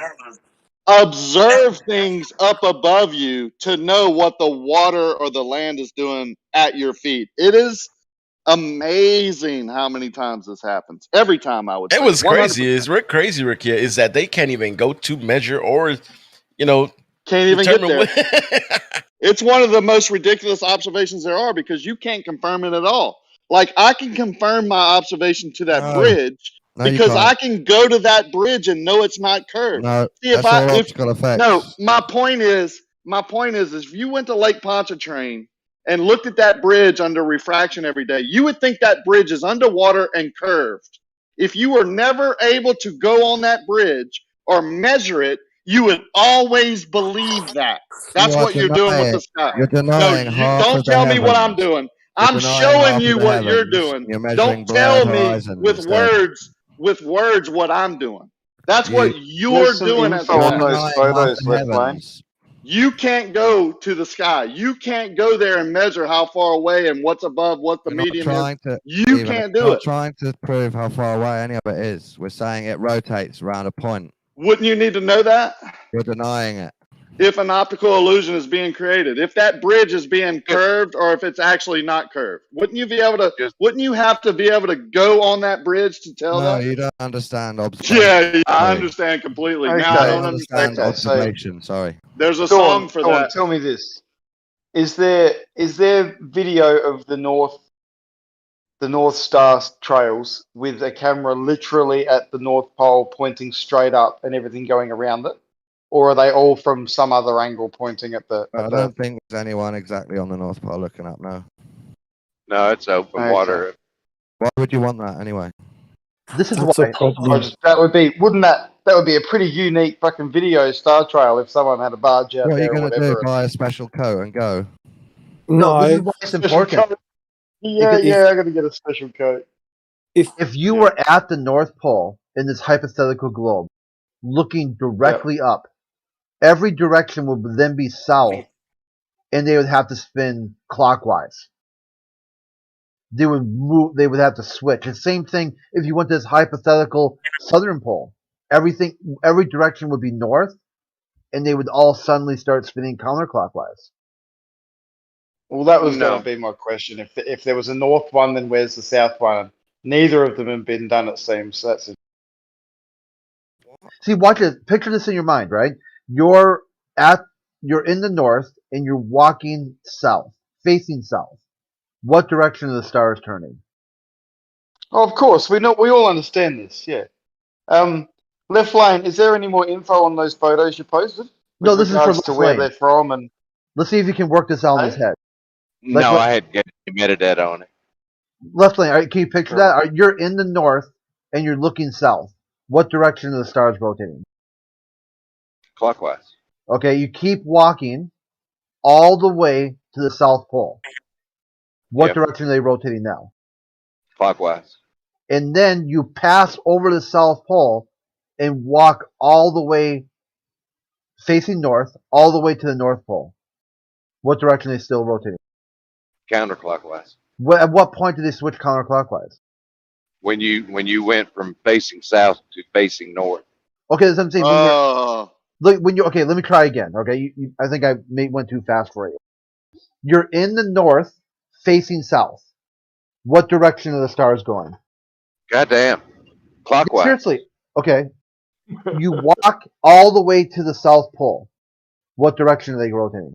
Observe things up above you to know what the water or the land is doing at your feet. It is amazing how many times this happens. Every time, I would say. It was 100%. crazy. Rick, is that they can't even go to measure or, can't even get there. What... It's one of the most ridiculous observations there are because you can't confirm it at all. Like, I can confirm my observation to that bridge because I can go to that bridge and know it's not curved. No, see, that's all optical effects. No, my point is, if you went to Lake Pontchartrain and looked at that bridge under refraction every day, you would think that bridge is underwater and curved. If you were never able to go on that bridge or measure it, you would always believe that. That's what you're doing with the sky. You're denying don't tell me what I'm doing. I'm showing you what you're doing. Don't tell me with words what I'm doing. That's what you're doing. On those photos, you can't go to the sky. You can't go there and measure how far away and what's above, what the medium is. You can't do it. We're not trying to prove how far away any of it is. We're saying it rotates around a point. Wouldn't you need to know that? You're denying it. If an optical illusion is being created, if that bridge is being curved or if it's actually not curved, wouldn't you be able to? Wouldn't you have to be able to go on that bridge to tell that? No, you don't understand observation. Yeah, I understand completely. Okay. Now I don't understand observation. Sorry. There's a song for that. Tell me this. is there video of the North Star trails with a camera literally at the North Pole pointing straight up and everything going around it? Or are they all from some other angle pointing at the... I don't think there's anyone exactly on the North Pole looking up now. No, it's open Okay. water. Why would you want that anyway? This is That's why. a problem. That would be, that would be a pretty unique fucking video star trail if someone had a barge out What are you there or going to do? whatever. Buy a special coat and go? No, this is No, why it's Special important. coat. Yeah, Because yeah, I'm gonna get a special coat. If you were at the North Pole in this hypothetical globe, looking directly up, every direction would then be south, and they would have to spin clockwise. They would move. They would have to switch. The same thing if you went to this hypothetical southern pole. Every direction would be north, and they would all suddenly start spinning counterclockwise. Well, that was No. going to be my question. If there was a north one, then where's the south one? Neither of them have been done, it seems. So that's See, watch this. Picture this in your mind, right? You're in the north, and you're walking south, facing south. What direction are the stars turning? Oh, of course, we all understand this. Yeah. Left lane. Is there any more info on those photos you posted? No, With this is for regards left to where lane. they're from and. Let's see if you can work this out in his head. No, I had got metadata on it. Left lane. All right, can you picture that? All right, you're in the north and you're looking south. What direction are the stars rotating? Clockwise. Okay, you keep walking all the way to the South Pole. What direction are they rotating now? Clockwise. And then you pass over the South Pole and walk all the way facing north, all the way to the North Pole. What direction are they still rotating? Counterclockwise. At what point did they switch counterclockwise? When you went from facing south to facing north. Okay, that's what I'm saying. Okay, let me try again. Okay, I think I went too fast for you. You're in the north, facing south. What direction are the stars going? Goddamn. Clockwise. Seriously. Okay. You walk all the way to the South Pole. What direction are they rotating?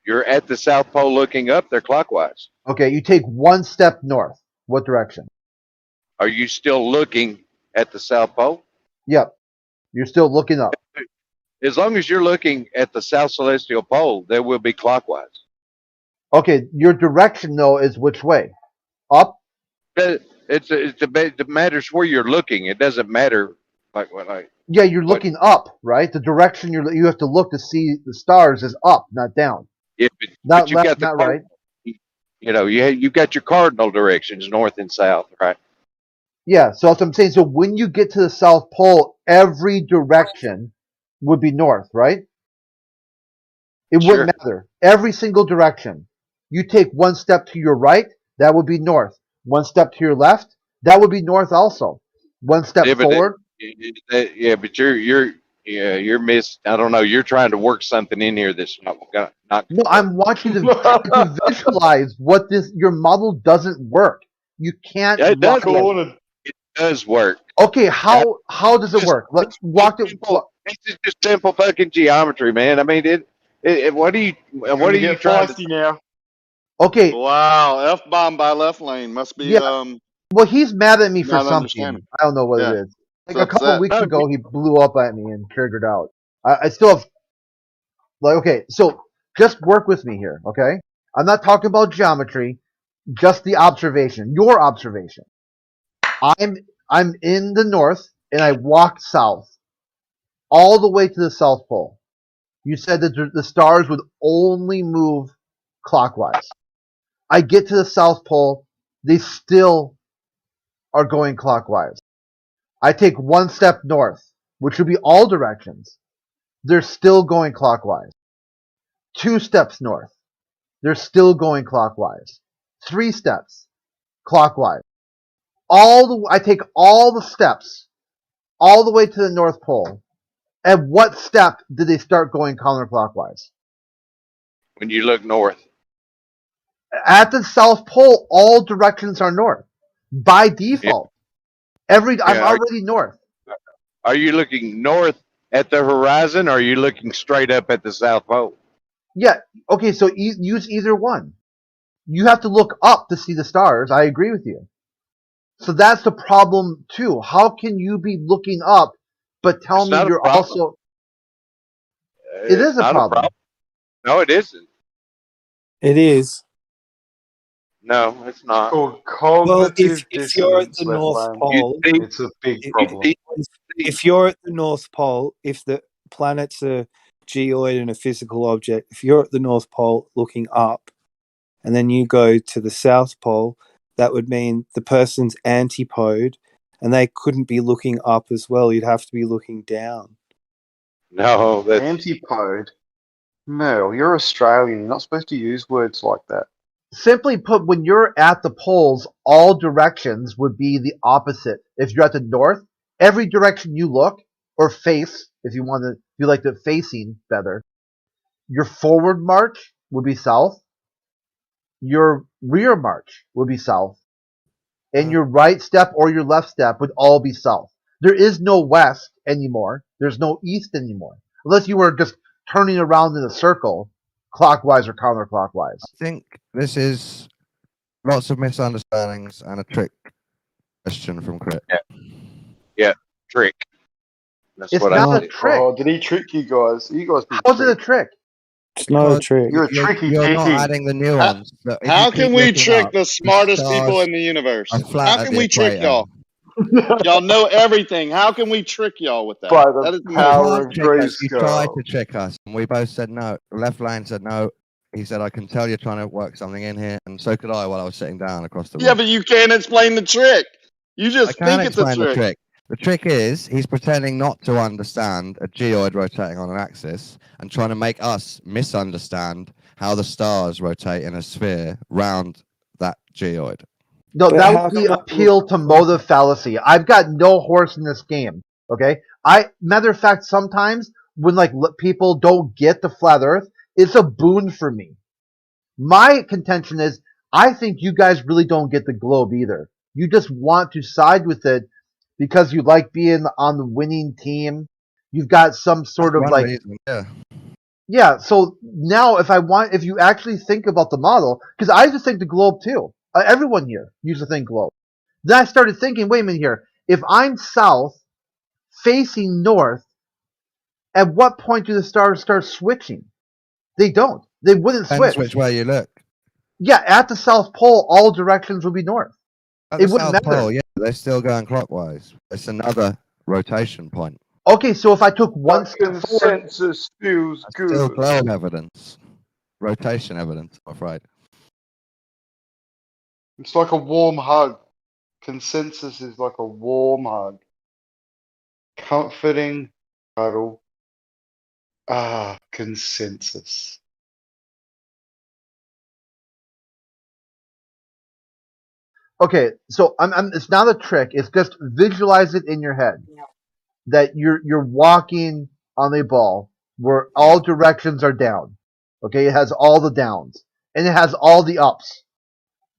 You're at the South Pole looking up, they're clockwise. Okay, you take one step north. What direction? Are you still looking at the South Pole? Yep. You're still looking up. As long as you're looking at the South Celestial Pole, they will be clockwise. Okay, your direction though is which way? Up? It matters where you're looking. It doesn't matter Yeah, you're looking up, right? The direction you have to look to see the stars is up, not down. Yeah, Not but you left, got the not right. You know, you've got your cardinal directions, north and south, right? Yeah, so that's what I'm saying. So when you get to the South Pole, every direction would be north, right? It wouldn't matter. Every single direction. You take one step to your right, that would be north. One step to your left, that would be north also. One step forward. But you're missed. I don't know. You're trying to work something in here that's not. No, I'm watching to visualize what your model doesn't work. You can't. It does. It does work. Okay, how does it work? Let's walk it. It's just simple fucking geometry, man. I mean, what are you trying to now? Okay. Wow, F-bomb by left lane must be. Well, he's mad at me for not something. understanding. I don't know what Yeah. it is. Like It's a couple upset. weeks ago, he blew up at me and triggered out. I still have. Okay, so just work with me here, okay? I'm not talking about geometry, just the observation, your observation. I'm in the north and I walk south, all the way to the South Pole. You said that the stars would only move clockwise. I get to the South Pole, they still are going clockwise. I take one step north, which would be all directions. They're still going clockwise. 2 steps north. They're still going clockwise. 3 steps clockwise. I take all the steps all the way to the North Pole. At what step did they start going counterclockwise? when you look north? At the South Pole, all directions are north by default. I'm already north. Are you looking north at the horizon, or are you looking straight up at the South Pole? Yeah. Okay. So use either one. You have to look up to see the stars. I agree with you. So that's the problem too. How can you be looking up, but tell It's me not a you're problem. also? It It's is a not a problem. problem. No, it isn't. It is. No, it's not. Called Well, cognitive if you're at dissonance, the North Leflane. You Pole, see, It's a big if, you problem. see, if you're at the North Pole, if the planet's a geoid and a physical object, if you're at the North Pole looking up, and then you go to the South Pole, that would mean the person's antipode, and they couldn't be looking up as well. You'd have to be looking down. no, that's Antipode? Merle, you're Australian. You're not supposed to use words like that. Simply put, when you're at the poles, all directions would be the opposite. If you're at the north, every direction you look or face, if you want to, if you like the facing better, your forward march would be south, your rear march would be south, and your right step or your left step would all be south. There is no west anymore. There's no east anymore, unless you were just turning around in a circle, clockwise or counterclockwise. I think this is lots of misunderstandings and a trick question from Crit. yeah, trick. That's It's what not I a said. trick. Oh, did he trick you guys? You guys been How's it a tricked. trick? It's not a Because trick. You're a tricky you're not dicky. adding the nuance. That if you How keep can we looking trick up, the smartest people stars in the universe? are flat How at can the we trick equator. y'all? Y'all know everything. How can we trick y'all with that? By the That is the You most power can't of trick us. You tried Grayskull. to trick us, and we both said no. The left lane said no. He said, "I can tell you're trying to work something in here," and so could I while I was sitting down across the room. Yeah, but you can't explain the trick. You I just can't think it's a explain the trick. trick. The trick is he's pretending not to understand a geoid rotating on an axis and trying to make us misunderstand how the stars rotate in a sphere round that geoid. No, But that how would be come it appeal looks to like- motive fallacy. I've got no horse in this game. Okay, matter of fact, sometimes when people don't get the flat Earth, it's a boon for me. My contention is, I think you guys really don't get the globe either. You just want to side with it because you like being on the winning team. You've got some sort That's of one reason, yeah. yeah. So now, if you actually think about the model, because I just think the globe too. Everyone here used to think globe. Then I started thinking, wait a minute here. If I'm south facing north, at what point do the stars start switching? They don't. They wouldn't Depends switch. which way you look. Yeah, at the South Pole, all directions would be north. At It the wouldn't South matter. Pole, yeah, they're still going clockwise. It's another rotation point. Okay, so if I took one That step forward, consensus feels That's still good. globe evidence. Rotation evidence, I'm afraid. It's like a warm hug. Consensus is like a warm hug. Comforting cuddle. Ah, consensus. okay, so it's not a trick. It's just visualize it in your head that you're walking on a ball where all directions are down. Okay, it has all the downs and it has all the ups.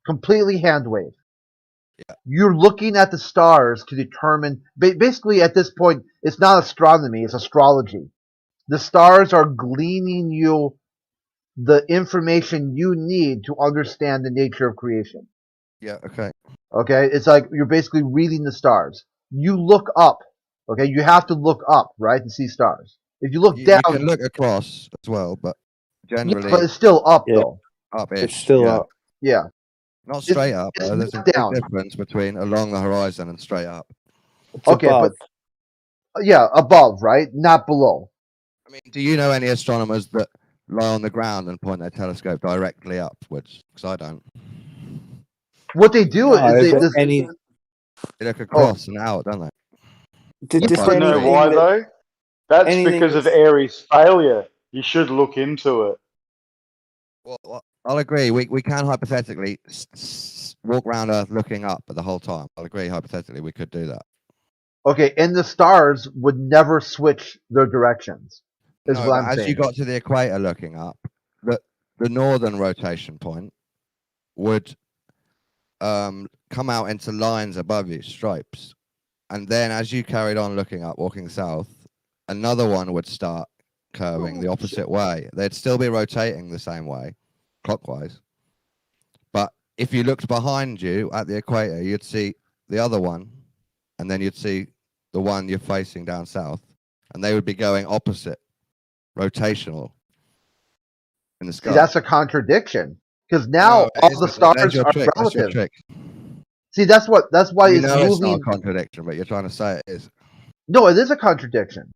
Completely hand wave. Yeah. You're looking at the stars to determine. Basically, at this point, it's not astronomy; it's astrology. The stars are gleaning you the information you need to understand the nature of creation. Yeah, okay. Okay, it's like you're basically reading the stars. You look up. Okay, you have to look up, right, to see stars. If you look down, You can look across as well, but yeah, generally but it's still up though. up-ish. It's still yeah. up. Yeah, Not straight up. it's Though. There's a not big down. difference between along the horizon and straight up. It's Okay, above. but yeah, above, right, not below. I mean, do you know any astronomers that lie on the ground and point their telescope directly upwards? Because I don't. What they do No, is but any They look across and out, don't they? just You know anything why that- though? That's anything because of that's- Aries' failure. You should look into it. Well, I'll agree. We can hypothetically walk around Earth looking up the whole time. I'll agree. Hypothetically, we could do that. Okay, and the stars would never switch their directions. Is No, what but I'm as saying. you got to the equator looking up, the northern rotation point would come out into lines above you, stripes. And then as you carried on looking up, walking south, another one would start curving the opposite way. They'd still be rotating the same way, clockwise. But if you looked behind you at the equator, you'd see the other one, and then you'd see the one you're facing down south, and they would be going opposite, rotational in the sky. See, that's a contradiction because now all the stars are That's your relative. trick. See, that's why You it's know it's not moving. a contradiction, but you're trying to say it is. No, it is a contradiction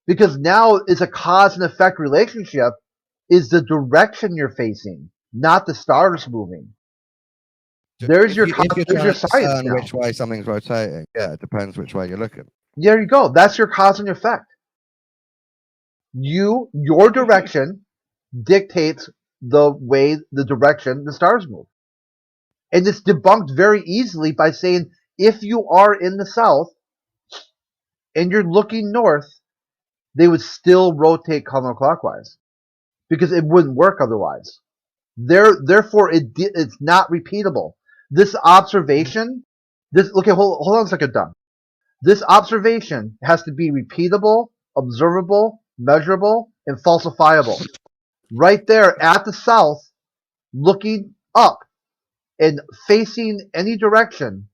because now it's a cause and effect relationship. Is the direction you're facing, not the stars moving. There's your If you're there's your trying to science discern now. which way something's rotating, yeah, it depends which way you're looking. There you go. That's your cause and effect. Your direction dictates the way the direction the stars move. And it's debunked very easily by saying if you are in the south and you're looking north, they would still rotate counterclockwise because it wouldn't work otherwise. Therefore, it's not repeatable. This observation, hold on a second, Don. This observation has to be repeatable, observable, measurable, and falsifiable. Right there at the south, looking up and facing any direction,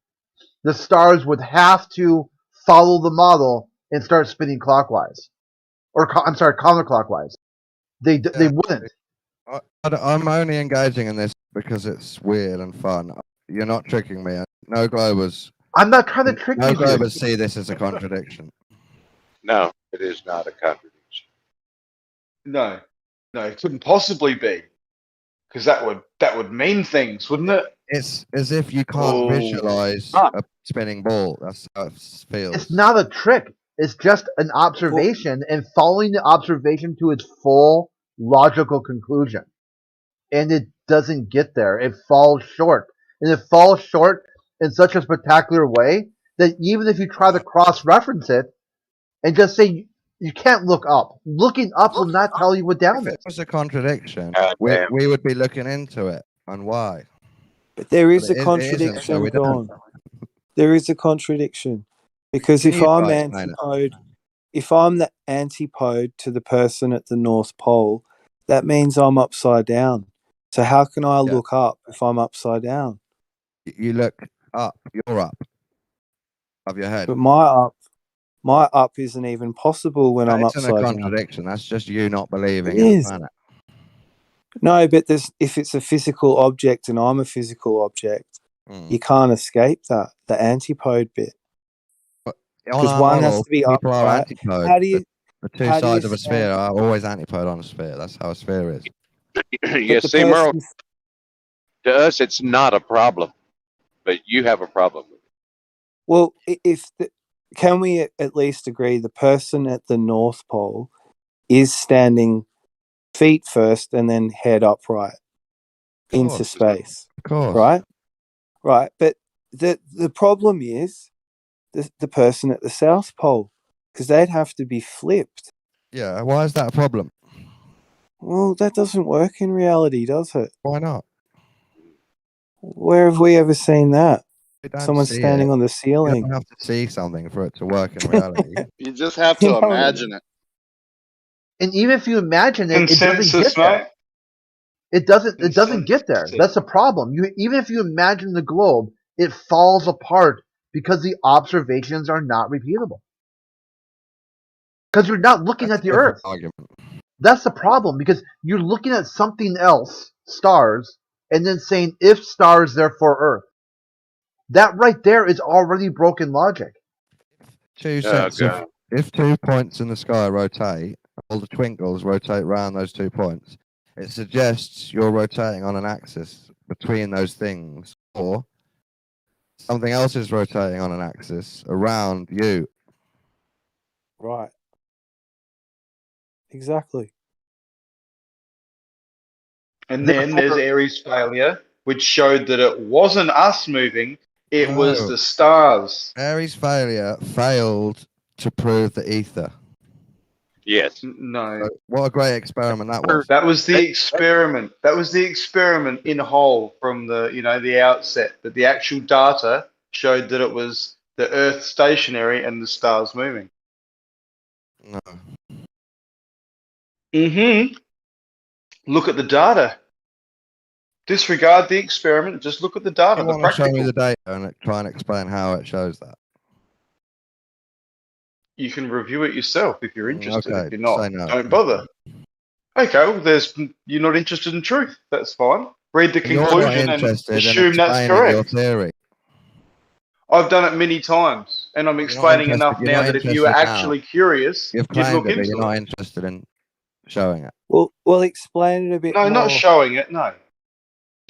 the stars would have to follow the model and start spinning clockwise. I'm sorry, counterclockwise. They wouldn't. I'm only engaging in this because it's weird and fun. You're not tricking me. No globers. I'm not trying to trick No you. globers see this as a contradiction. No, it is not a contradiction. No, it couldn't possibly be, because that would mean things, wouldn't it? It's as if you can't visualize a spinning ball. That's how it feels. It's not a trick. It's just an observation and following the observation to its full logical conclusion. And it doesn't get there. It falls short. And it falls short in such a spectacular way that even if you try to cross-reference it and just say you can't look up, looking up will not tell you what down is. If it was a contradiction, we would be looking into it and why. But there is But a it isn't, so contradiction, we don't. Dawn. There is a contradiction because Can if you I'm try to explain it? antipode, if I'm the antipode to the person at the North Pole, that means I'm upside down. So how can I look up if I'm upside down? You look up. You're up. Of your head. But my up isn't even possible when I'm It's in a upside down. contradiction. That's just you not believing It in the is. planet. No, but if it's a physical object and I'm a physical object, you can't escape that, the antipode bit. On Because our one model, has to be people are upright. antipode. How do you? The two how do you sides of a stand- sphere are always antipode on a sphere. That's how a sphere is. You see, Merle, to us, it's not a problem, but you have a problem with it. Well, can we at least agree the person at the North Pole is standing feet first and then head upright into space? Of course. Right? Right. But the problem is the person at the South Pole, because they'd have to be flipped. Yeah, why is that a problem? Well, that doesn't work in reality, does it? Why not? Where have we ever seen that? You don't Someone see standing it. on the You ceiling. don't have to see something for it to work in reality. You just have to imagine it. And even if you imagine it, it doesn't Consensus, get there. mate. It doesn't get there. That's the problem. Even if you imagine the globe, it falls apart because the observations are not repeatable. Because you're not looking at the Earth. Argument. That's the problem, because you're looking at something else, stars, and then saying if stars, therefore Earth. That right there is already broken logic. If 2 points in the sky rotate, all the twinkles rotate around those 2 points, it suggests you're rotating on an axis between those things, or something else is rotating on an axis around you. Right. Exactly. And then there's Aries' failure, which showed that it wasn't us moving, it was No. the stars. Aries' failure failed to prove the ether. Yes. No. What a great experiment that was. That was the experiment. That was the experiment in whole from the outset. But the actual data showed that it was the Earth stationary and the stars moving. No. Mm-hmm. Look at the data. Disregard the experiment. Just look at the data. You The want to show me practical. the data and try and explain how it shows that? You can review it yourself if you're interested. Okay, If you're not, say no. don't bother. Okay, well, you're not interested in truth. That's fine. Read the You're not conclusion and interested in assume that's explaining your correct. theory. I've done it many times, and I'm You're not explaining interested. enough You're now not that if you were interested now. actually curious, You've you'd claimed look it, but into you're it. not interested in showing it. Well, explain it a bit No, more. not showing it. No,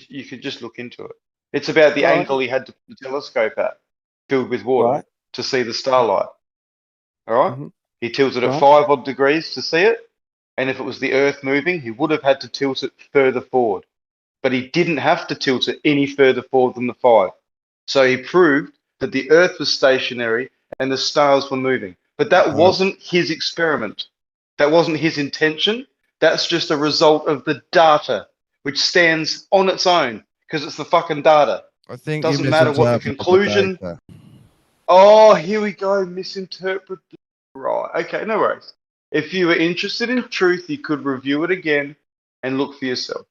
you could just look into it. It's about the Right. angle he had to put the telescope at, filled with water, Right. to see the starlight. All right? Mhm. He tilted it Right. 5 odd degrees to see it, and if it was the Earth moving, he would have had to tilt it further forward. But he didn't have to tilt it any further forward than the 5. So he proved that the Earth was stationary and the stars were moving. But that wasn't his experiment. That wasn't his intention. That's just a result of the data, which stands on its own because it's the fucking data. I think Doesn't you matter what the misinterpreted conclusion. the data. Oh, here we go. Misinterpret. Right. Okay, no worries. If you were interested in truth, you could review it again and look for yourself.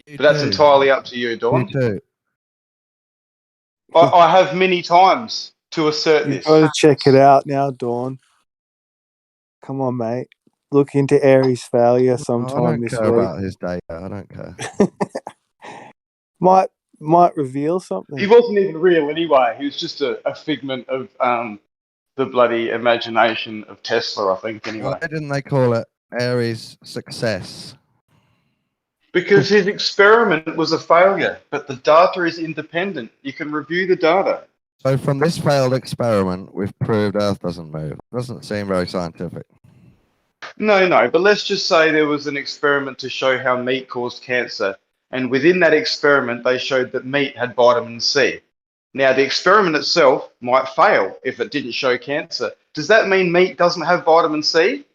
But that's too. entirely up to you, Dawn. You too. I have many times to assert You've this. got to check it out now, Dawn. Come on, mate. Look into Aries' failure I sometime don't this care week. about his data. I don't care. Might reveal something. He wasn't even real anyway. He was just a figment of the bloody imagination of Tesla, I think, anyway. Why didn't they call it Aries' success? Because his experiment was a failure, but the data is independent. You can review the data. So from this failed experiment, we've proved Earth doesn't move. Doesn't seem very scientific. No, but let's just say there was an experiment to show how meat caused cancer. And within that experiment, they showed that meat had vitamin C. Now, the experiment itself might fail if it didn't show cancer. Does that mean meat doesn't have vitamin C?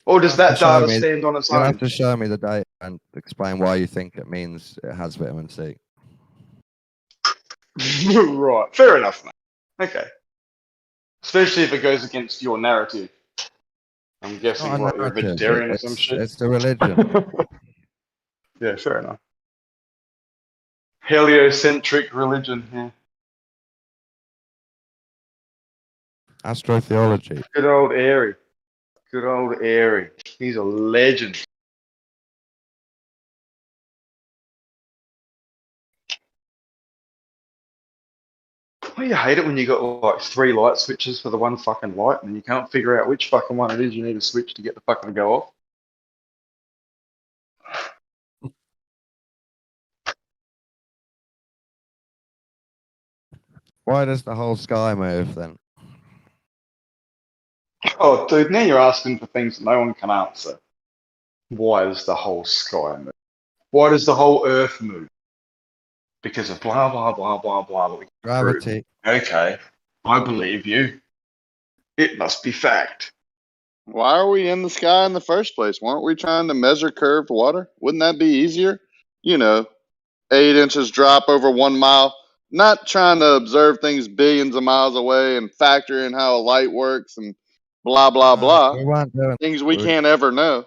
Or does that data stand on its You'll own? have to show me the data and explain why you think it means it has vitamin C. Right, fair enough, mate. Okay. Especially if it goes against your narrative. I'm guessing Not a what, you're a narrative, vegetarian or some shit? It's the religion. Yeah, fair enough. Heliocentric religion, yeah. Astrotheology. Good old Airy. Good old Airy. He's a legend. Well, you hate it when you got like 3 light switches for the one fucking light and you can't figure out which fucking one it is you need to switch to get the fucking go off. Why does the whole sky move then? Oh, dude, now you're asking for things that no one can answer. Why does the whole sky move? Why does the whole earth move? Because of blah, blah, blah, blah, blah. That we can Gravity. prove. Okay, I believe you. It must be fact. Why are we in the sky in the first place? Weren't we trying to measure curved water? Wouldn't that be easier? 8 inches drop over 1 mile. Not trying to observe things billions of miles away and factor in how light works and blah, blah, blah. We weren't doing Things we we- can't ever know.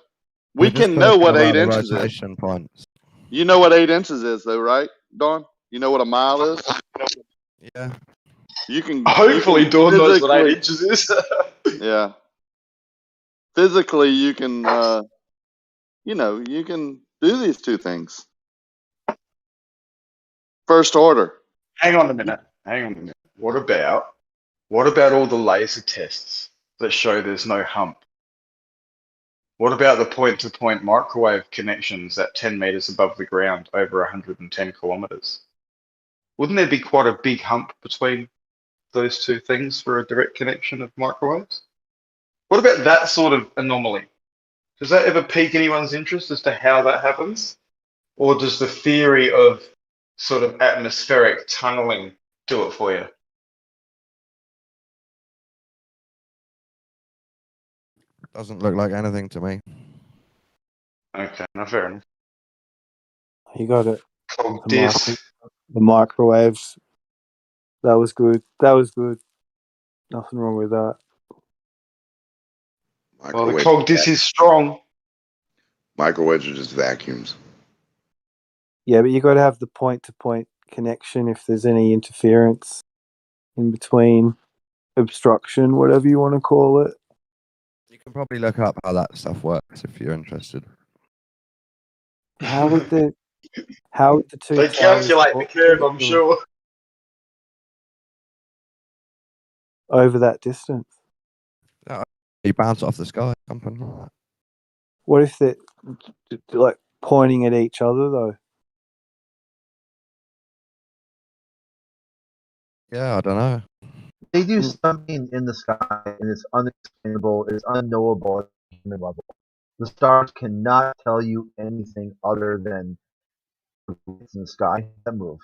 We're We just can know talking what about 8 the inches is. rotation points. You know what 8 inches is, though, right, Dawn? You know what a mile is? Yeah. You can. Hopefully, Dawn knows what 8 physically- inches is. Yeah. Physically, you can, you can do these two things. First order. Hang on a minute. What about all the laser tests that show there's no hump? What about the point-to-point microwave connections at 10 meters above the ground over 110 kilometers? Wouldn't there be quite a big hump between those two things for a direct connection of microwaves? What about that sort of anomaly? Does that ever pique anyone's interest as to how that happens? Or does the theory of sort of atmospheric tunneling do it for you? Doesn't look like anything to me. Okay, no, fair enough. You got it. Cog The, dis. the microwaves. That was good. Nothing wrong with that. Well, the cog dis is strong. Microwaves are just vacuums. Yeah, but you got to have the point-to-point connection if there's any interference in between, obstruction, whatever you want to call it. You can probably look up how that stuff works if you're interested. How would the two They towers calculate the curve, I'm sure. over that distance? You bounce it off the sky, something like that. What if they're like pointing at each other though? Yeah, I don't know. They do something in the sky, and it's unexplainable, it's unknowable at the human level. The stars cannot tell you anything other than lights in the sky that move.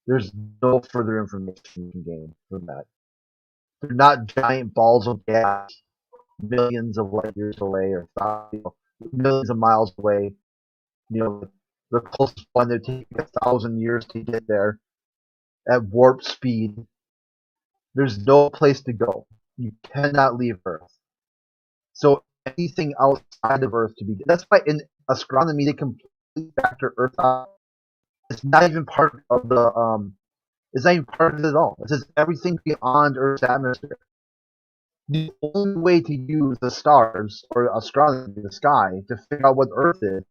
There's no further information you can gain from that. They're not giant balls of gas millions of light years away or millions of miles away. The closest one that takes 1,000 years to get there at warp speed. There's no place to go. You cannot leave Earth. So anything outside of Earth to be. That's why in astronomy they completely factor Earth out. It's not even part of the. It's not even part of it at all. It says everything beyond Earth's atmosphere. The only way to use the stars or astronomy in the sky to figure out what Earth is,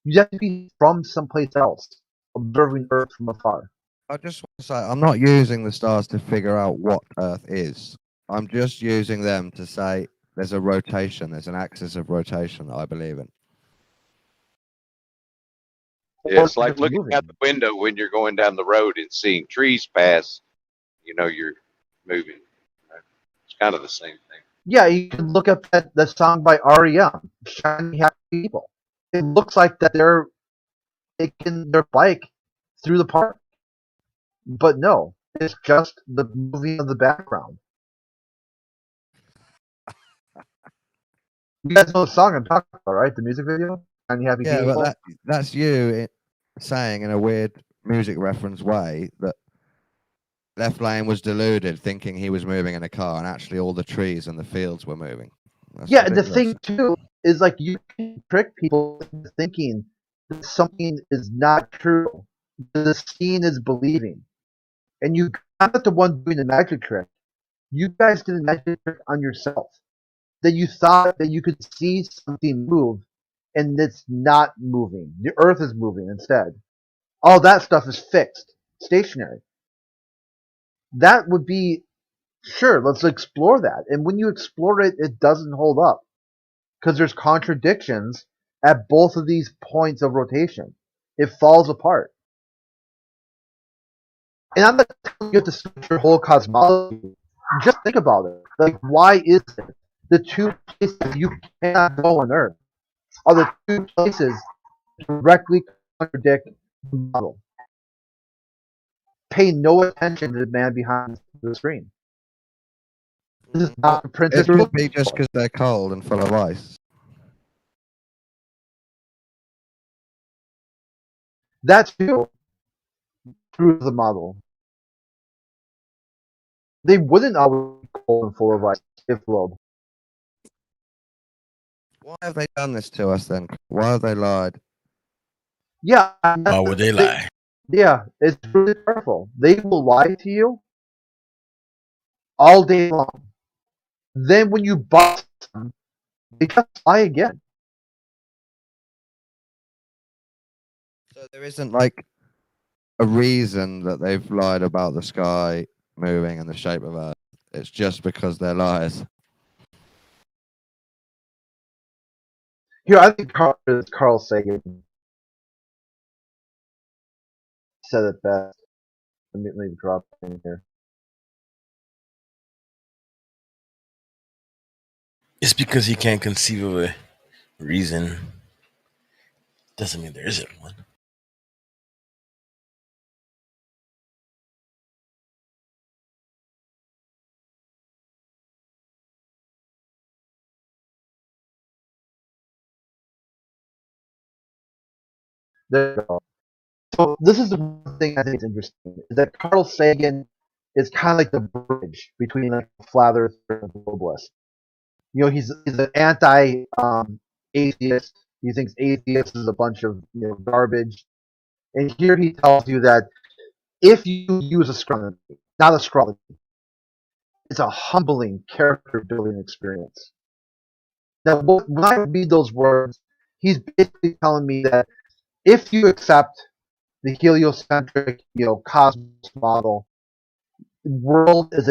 you have to be from someplace else, observing Earth from afar. I just want to say, I'm not using the stars to figure out what Earth is. I'm just using them to say there's a rotation, there's an axis of rotation that I believe in. Yeah, it's like looking out the window when you're going down the road and seeing trees pass. You know you're moving. It's kind of the same thing. Yeah, you can look up that song by REM, "Shiny Happy People." It looks like that they're taking their bike through the park, but no, it's just the moving of the background. You guys know the song I'm talking about, right? The music video, "Shiny Happy Yeah, People." but that's you saying in a weird music reference way that Left Lane was deluded, thinking he was moving in a car, and actually all the trees and the fields were moving. That's Yeah, and the ridiculous. thing too is like you can trick people into thinking that something is not true. The scene is believing, and you I'm not the one doing the magic trick. You guys did a magic trick on yourself. That you thought that you could see something move, and it's not moving. The Earth is moving instead. All that stuff is fixed, stationary. That would be sure. Let's explore that, and when you explore it, it doesn't hold up. Because there's contradictions at both of these points of rotation. It falls apart. And I'm not telling you to switch your whole cosmology. Just think about it. Like, why is it the two places you cannot go on Earth are the two places that directly contradict the model? Pay no attention to the man behind the screen. This is not a It printed could be just because they're cold and full of ice. That's true. Through the model. They wouldn't always be cold and full of ice if globe. Why have they done this to us then? Why have they lied? Yeah. Why would they lie? Yeah, it's really powerful. They will lie to you all day long. Then when you bust them, they just lie again. So there isn't like a reason that they've lied about the sky moving and the shape of Earth. It's just because they're liars. Here, I think Carl Sagan said it best. Let me drop it in here. It's because he can't conceive of a reason. Doesn't mean there isn't one. There you go. So this is the one thing I think is interesting, is that Carl Sagan is kind of like the bridge between like a flat earther and a globalist. He's an anti atheist. He thinks atheists is a bunch of garbage. And here he tells you that if you use astronomy, not astrology, it's a humbling character building experience. Now, when I read those words, he's basically telling me that if you accept the heliocentric, cosmos model, the world is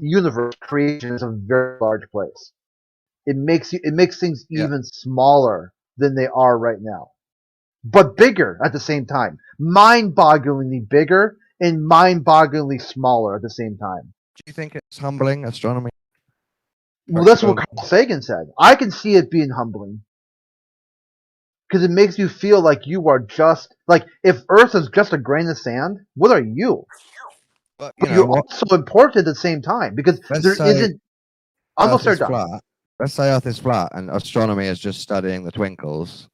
universe creation is a very large place. It makes things even smaller than they are right now, but bigger at the same time. Mind-bogglingly bigger and mind-bogglingly smaller at the same time. Do you think it's humbling, astronomy? Well, that's what Carl Sagan said. I can see it being humbling because it makes you feel like you are just like if Earth is just a grain of sand. What are you? But You're also important at the same time because Let's there say isn't. Almost Earth is done. flat. Let's say Earth is flat and astronomy is just studying the twinkles.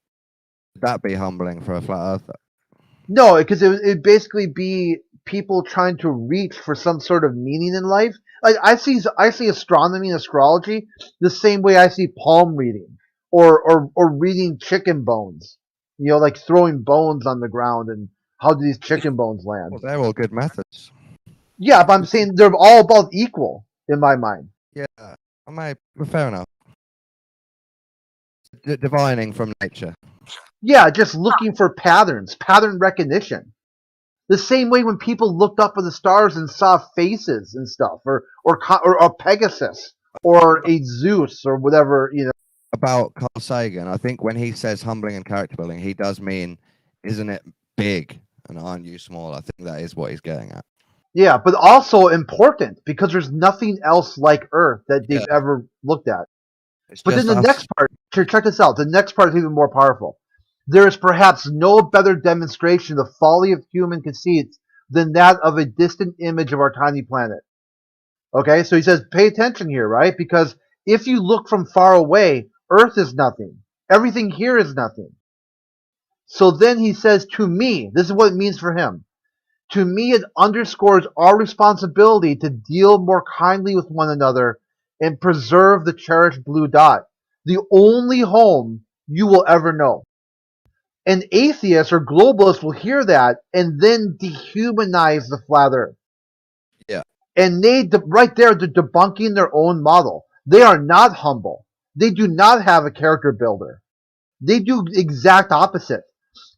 Would that be humbling for a flat earther? No, because it'd basically be people trying to reach for some sort of meaning in life. Like I see astronomy and astrology the same way I see palm reading or reading chicken bones. Like throwing bones on the ground and how do these chicken bones land? Well, they're all good methods. Yeah, but I'm saying they're all about equal in my mind. Yeah, fair enough. Divining from nature. Yeah, just looking for patterns, pattern recognition. The same way when people looked up at the stars and saw faces and stuff, or Pegasus, or a Zeus, or whatever, About Carl Sagan, I think when he says humbling and character building, he does mean, isn't it big and aren't you small? I think that is what he's getting at. Yeah, but also important because there's nothing else like Earth that they've ever looked at. But then the next part, check this out. The next part is even more powerful. There is perhaps no better demonstration of the folly of human conceits than that of a distant image of our tiny planet. Okay, so he says, pay attention here, right? Because if you look from far away, Earth is nothing. Everything here is nothing. So then he says, to me, this is what it means for him. To me, it underscores our responsibility to deal more kindly with one another and preserve the cherished blue dot, the only home you will ever know. An atheist or globalist will hear that and then dehumanize the flat earth. Yeah. And right there, they're debunking their own model. They are not humble. They do not have a character builder. They do exact opposite.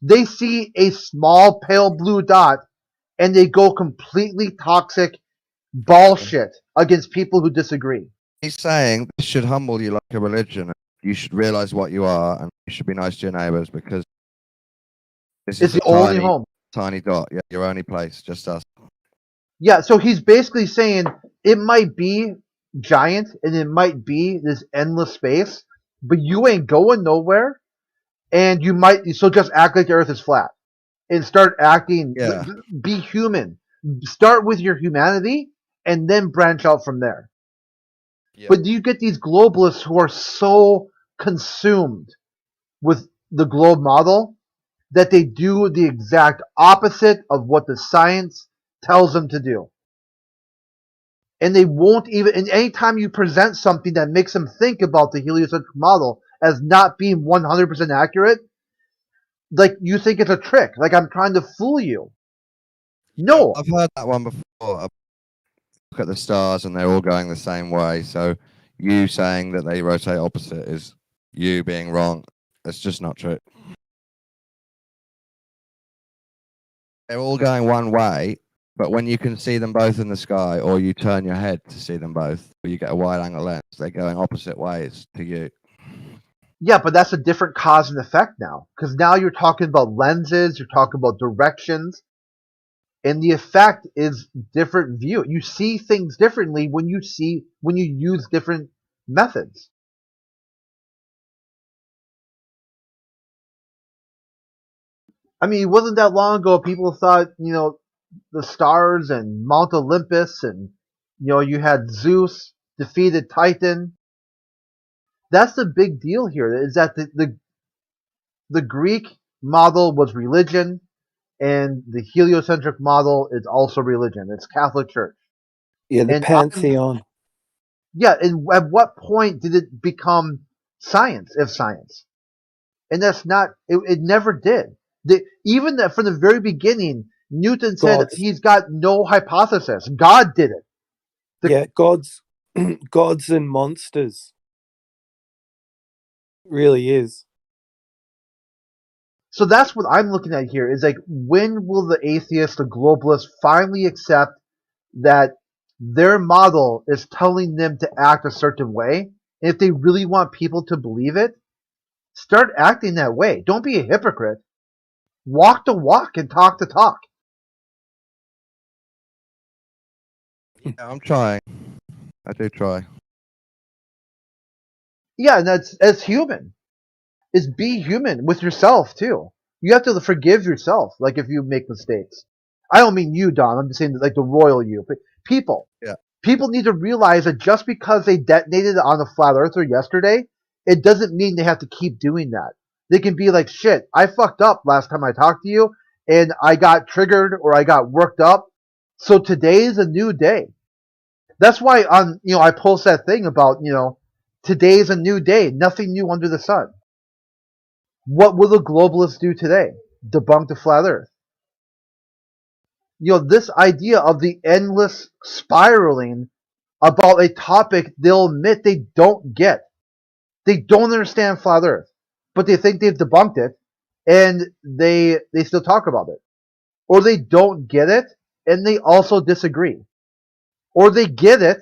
They see a small pale blue dot and they go completely toxic bullshit against people who disagree. He's saying this should humble you like a religion. You should realize what you are and you should be nice to your neighbors because this is the only home. Tiny dot. Yeah, your only place, just us. Yeah, so he's basically saying it might be giant and it might be this endless space, but you ain't going nowhere, and so just act like the Earth is flat and start acting. Yeah. Be human. Start with your humanity and then branch out from there. Yeah. But you get these globalists who are so consumed with the globe model that they do the exact opposite of what the science tells them to do. And they won't even, and anytime you present something that makes them think about the heliocentric model as not being 100% accurate, like you think it's a trick, like I'm trying to fool you. No. I've heard that one before. Look at the stars and they're all going the same way. So you saying that they rotate opposite is you being wrong. It's just not true. They're all going one way, but when you can see them both in the sky, or you turn your head to see them both, or you get a wide-angle lens, they're going opposite ways to you. Yeah, but that's a different cause and effect now, because now you're talking about lenses, you're talking about directions, and the effect is different view. You see things differently when you use different methods. I mean, it wasn't that long ago people thought, the stars and Mount Olympus and, you had Zeus defeated Titan. That's the big deal here, is that the Greek model was religion and the heliocentric model is also religion. It's Catholic Church. Yeah, the pantheon. Yeah, and at what point did it become science, if science? and that's not. It never did. Even that from the very beginning, Newton said Gods. he's got no hypothesis. God did it. Yeah, gods, gods and monsters. Really is. So that's what I'm looking at here. Is like, when will the atheists, the globalists, finally accept that their model is telling them to act a certain way? And if they really want people to believe it, start acting that way. Don't be a hypocrite. Walk the walk and talk the talk. Yeah, I'm trying. I do try. Yeah, and that's as human. Is be human with yourself too. You have to forgive yourself, like if you make mistakes. I don't mean you, Don. I'm just saying like the royal you. But people. Yeah. People need to realize that just because they detonated on a flat earther yesterday, it doesn't mean they have to keep doing that. They can be like, shit, I fucked up last time I talked to you, and I got triggered or I got worked up. So today is a new day. That's why I post that thing about, today is a new day, nothing new under the sun. What will the globalists do today? Debunk the flat earth. This idea of the endless spiraling about a topic they'll admit they don't get. They don't understand flat earth, but they think they've debunked it, and they still talk about it. Or they don't get it, and they also disagree. Or they get it,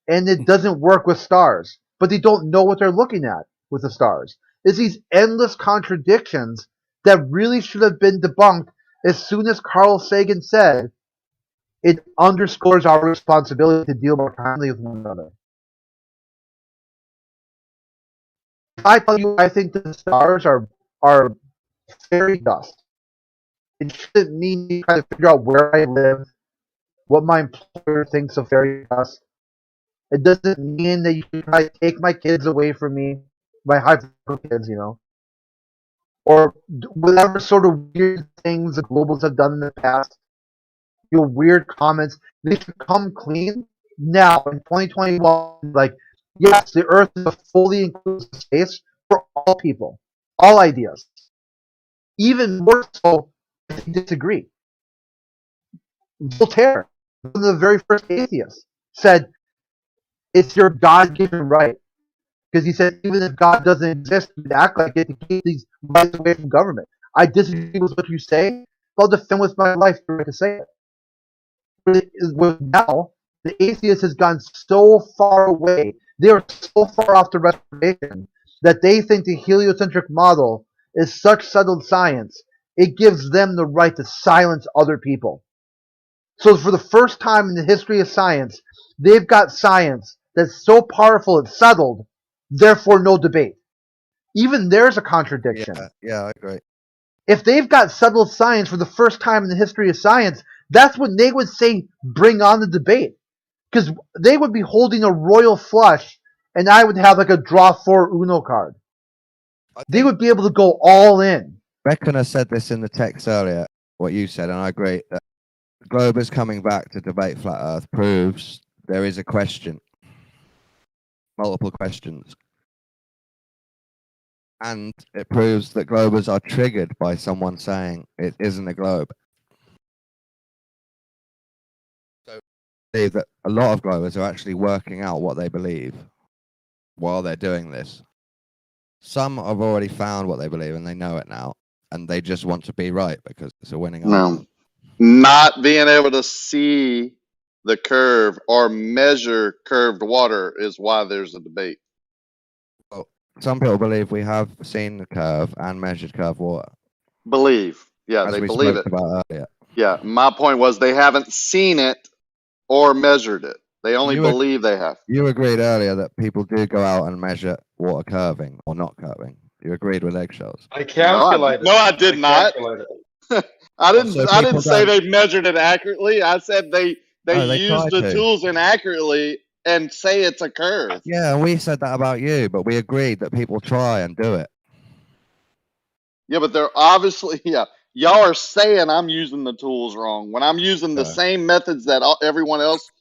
and it doesn't work with stars, but they don't know what they're looking at with the stars. It's these endless contradictions that really should have been debunked as soon as Carl Sagan said, it underscores our responsibility to deal more kindly with one another. If I tell you I think the stars are fairy dust, it shouldn't mean you try to figure out where I live, what my employer thinks of fairy dust. It doesn't mean that you should try to take my kids away from me, my high school kids, or whatever sort of weird things the globals have done in the past. Weird comments. They should come clean now in 2021. Like, yes, the Earth is a fully inclusive space for all people, all ideas. Even more so if they disagree. Voltaire, one of the very first atheists, said it's your God-given right. Because he said even if God doesn't exist, you act like it to keep these rights away from government. I disagree with what you say, but I'll defend with my life the right to say it. Now, the atheist has gone so far away. They are so far off the reservation that they think the heliocentric model is such settled science, it gives them the right to silence other people. So for the first time in the history of science, they've got science that's so powerful it's settled, therefore no debate. Even there's a contradiction. Yeah, I agree. If they've got settled science for the first time in the history of science, that's when they would say, bring on the debate. Because they would be holding a royal flush, and I would have like a draw 4 Uno card. They would be able to go all in. Beckoner said this in the text earlier, what you said, and I agree. That the globe is coming back to debate flat Earth proves there is a question. Multiple questions. And it proves that globers are triggered by someone saying it isn't a globe. So I believe that a lot of globers are actually working out what they believe while they're doing this. Some have already found what they believe and they know it now, and they just want to be right because it's a winning argument. Not being able to see the curve or measure curved water is why there's a debate. Well, some people believe we have seen the curve and measured curved water. Believe. Yeah, as they we believe spoke it. about earlier. Yeah, my point was they haven't seen it or measured it. They only believe they have. You agreed earlier that people do go out and measure water curving or not curving. You agreed with eggshells. I calculated. No, I did not. I didn't. So I didn't people say don't- they measured it accurately. I said they No, they use try the to. tools inaccurately and say it's a curve. Yeah, and we said that about you, but we agreed that people try and do it. Yeah, but they're obviously Y'all are saying I'm using the tools wrong when I'm using the same methods that everyone else,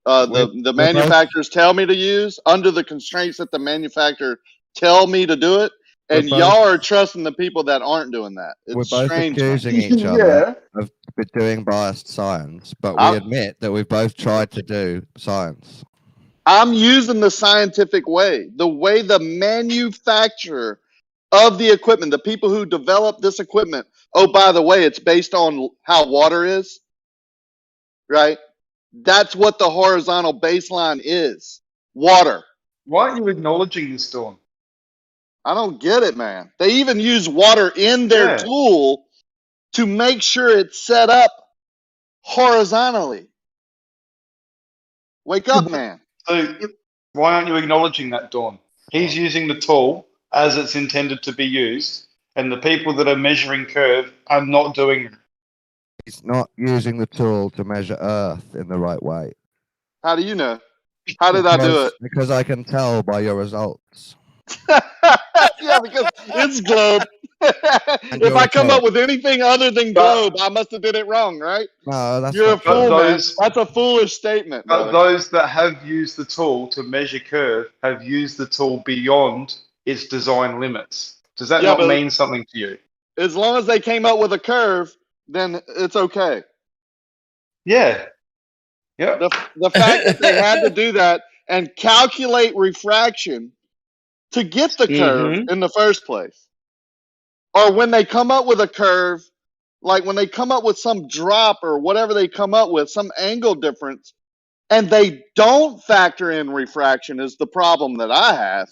the manufacturers tell me to use under the constraints that the manufacturer tell me to do it, and both- y'all are trusting the people that aren't doing that. We're It's both strange. man. accusing each other of doing biased science, but we admit that we've both tried to do science. I'm using the scientific way, the way the manufacturer of the equipment, the people who develop this equipment. Oh, by the way, it's based on how water is, right? That's what the horizontal baseline is. Water. Why aren't you acknowledging this, Dawn? I don't get it, man. They even use water in their tool to make sure it's set up horizontally. Wake up, man. So why aren't you acknowledging that, Dawn? He's using the tool as it's intended to be used, and the people that are measuring curve are not doing it. He's not using the tool to measure Earth in the right way. How do you know? How did I do it? Because I can tell by your results. Yeah, because it's globe. If I come up with anything other than globe, I must have did it wrong, right? No, that's You're a not true. fool, man. That's a foolish statement. But brother. those that have used the tool to measure curve have used the tool beyond its design limits. Does that Yeah, not but mean something to you? as long as they came up with a curve, then it's okay. Yeah. Yeah. The fact that they had to do that and calculate refraction to get the curve in the first place. Or when they come up with a curve, like when they come up with some drop or whatever they come up with, some angle difference, and they don't factor in refraction is the problem that I have.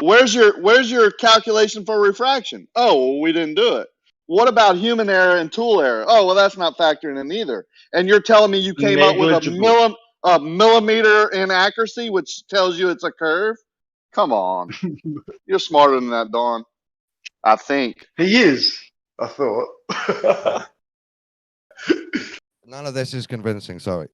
Where's your calculation for refraction? Oh, well, we didn't do it. What about human error and tool error? Oh, well, that's not factoring in either. And you're telling me you came up with a millimeter inaccuracy, which tells you it's a curve? Come on. You're smarter than that, Dawn. I think. He is, I thought. None of this is convincing, sorry.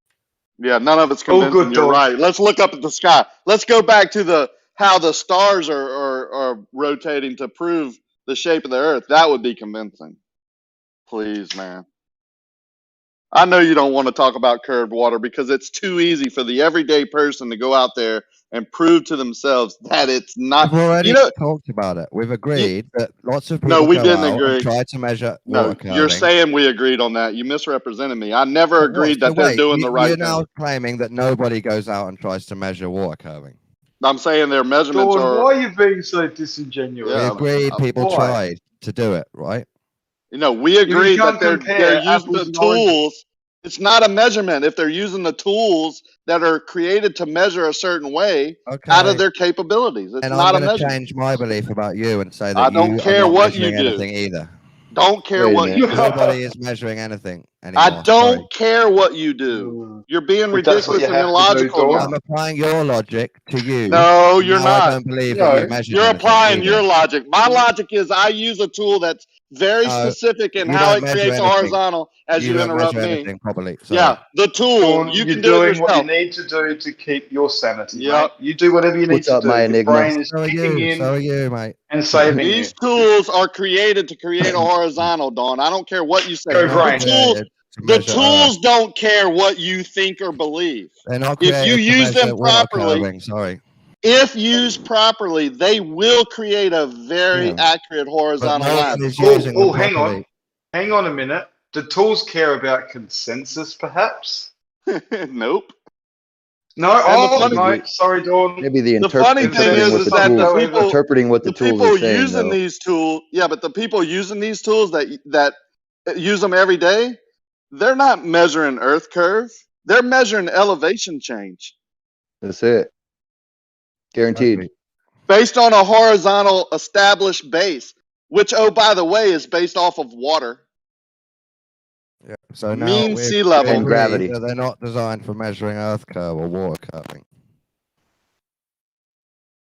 Yeah, none of it's convincing. You're right. Let's look up at the sky. Let's go back to how the stars are rotating to prove the shape of the Earth. That would be convincing. Please, man. I know you don't want to talk about curved water because it's too easy for the everyday person to go out there and prove to themselves that it's not. We've already You know, talked about it. We've agreed that lots of people no, we go didn't out agree. and try to measure No, water you're curving. saying we agreed on that. You misrepresented me. I never agreed that they're doing the right You're thing. now claiming that nobody goes out and tries to measure water curving. I'm saying their measurements Dawn, are. why are you being so disingenuous? We agreed people Why? tried to do it, right? You know, we agreed that they're using apples the and oranges. tools. It's not a measurement if they're using the tools that are created to measure a certain way out of their capabilities. It's And not I'm a going to measurement. change my belief about you and say that I don't you care are not what you measuring do. anything either. Don't care what you do. Nobody is measuring anything anymore. I don't care what you do. You're being But that's what ridiculous you and have to do, illogical Dawn. now. I'm applying your logic to you. No, you're Now not. I don't believe that you measured You're anything applying either. your logic. My logic is I use a tool that's very No, specific in you how don't it measure creates a anything. horizontal as you don't interrupt measure me. anything, probably. Sorry. Yeah, the tool. Dawn, You you're can do it doing what you yourself. need to do to keep your sanity. Yep. Mate. You do whatever you need What's to up, do. my Your enigma? brain is So are kicking you. in So are you, mate. and saving you. These tools are created to create a horizontal, Dawn. I don't care what you say. Go The brain. tools, To the measure tools don't care what you think or believe. They're not If you created to use measure them water properly, curving. Sorry. if used properly, they will create a very accurate horizontal line. Nobody's using them Hang on. properly. Hang on a minute. Do tools care about consensus, perhaps? Nope. No. And No. Sorry, Dawn. Maybe the The funny thing is that the people, interpreting what the tool people is saying. using Though. these tools, yeah, but the people using these tools that use them every day, they're not measuring Earth curve. They're measuring elevation change That's it. Guaranteed. based on a horizontal established base, which, oh, by the way, is based off of water. Yeah. So now Mean we sea level. agree And gravity. that they're not designed for measuring Earth curve or water curving.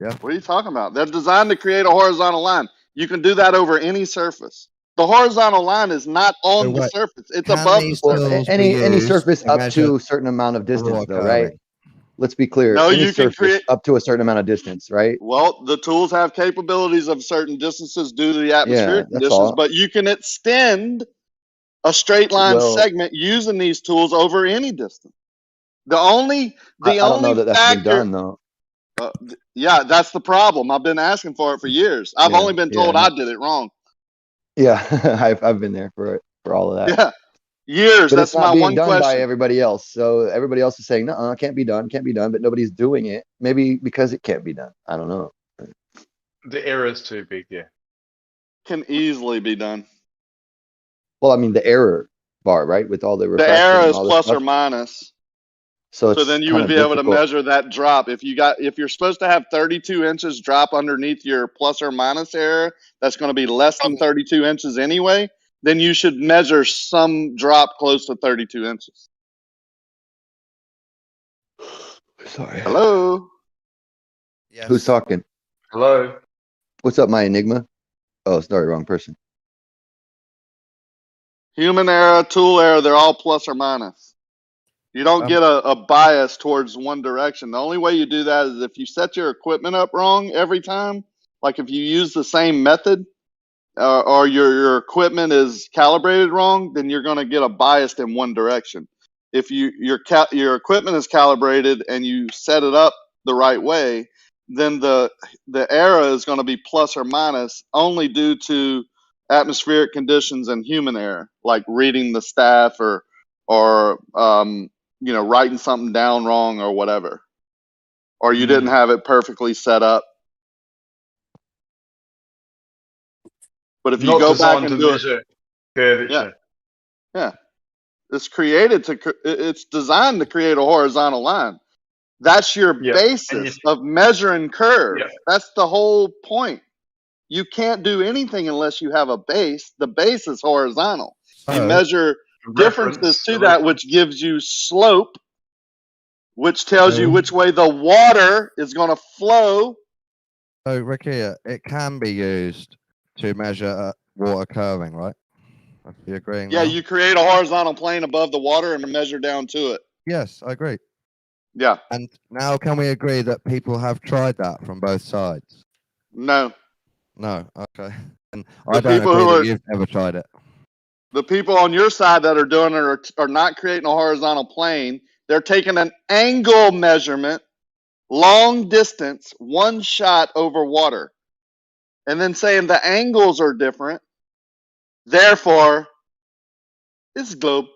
Yeah. What are you talking about? They're designed to create a horizontal line. You can do that over any surface. The horizontal line is not on the surface. It's above the surface. Any surface up to a certain amount of distance, though, right? Let's be clear. No, any you can surface create up to a certain amount of distance, right? Well, the tools have capabilities of certain distances due to the atmospheric that's conditions, all. but you can extend a straight line segment using these tools over any distance. The only I don't know that that's been factor. done though. Yeah, that's the problem. I've been asking for it for years. I've only been told I did it wrong. Yeah, I've been there for all of that. Yeah, years. But That's it's not my being one done by question. everybody else. So everybody else is saying, no, it can't be done, but nobody's doing it. Maybe because it can't be done. I don't know. The error is too big. Yeah. Can easily be done. Well, I mean, the error bar, right? With all the The refraction error and is all this plus stuff. or minus. So So it's then you kind would of be able to difficult. measure that drop. If you're supposed to have 32 inches drop underneath your plus or minus error, that's going to be less than 32 inches anyway. Then you should measure some drop close to 32 inches. Sorry. Hello. Yes. Who's talking? Hello. What's up, my Enigma? Oh, sorry, wrong person. Human error, tool error, they're all plus or minus. You don't get a bias towards one direction. The only way you do that is if you set your equipment up wrong every time. Like if you use the same method or your equipment is calibrated wrong, then you're going to get a bias in one direction. If your equipment is calibrated and you set it up the right way, then the error is going to be plus or minus only due to atmospheric conditions and human error, like reading the staff or writing something down wrong or whatever, or you didn't have it perfectly set up. But if you go back and do measure curvature. Yeah, it's designed to create a horizontal line. That's your basis of measuring curve. Yeah. That's the whole point. You can't do anything unless you have a base. The base is horizontal. You measure differences to that, which gives you slope, which tells you which way the water is going to flow. So, Ricky, it can be used to measure water curving, right? Are you agreeing? Yeah, now? you create a horizontal plane above the water and measure down to it. Yes, I agree. Yeah. And now can we agree that people have tried that from both sides? No. No, okay. And The I don't people agree who that are- you've never tried it. The people on your side that are doing it are not creating a horizontal plane. They're taking an angle measurement, long distance, one shot over water, and then saying the angles are different. Therefore, it's globe.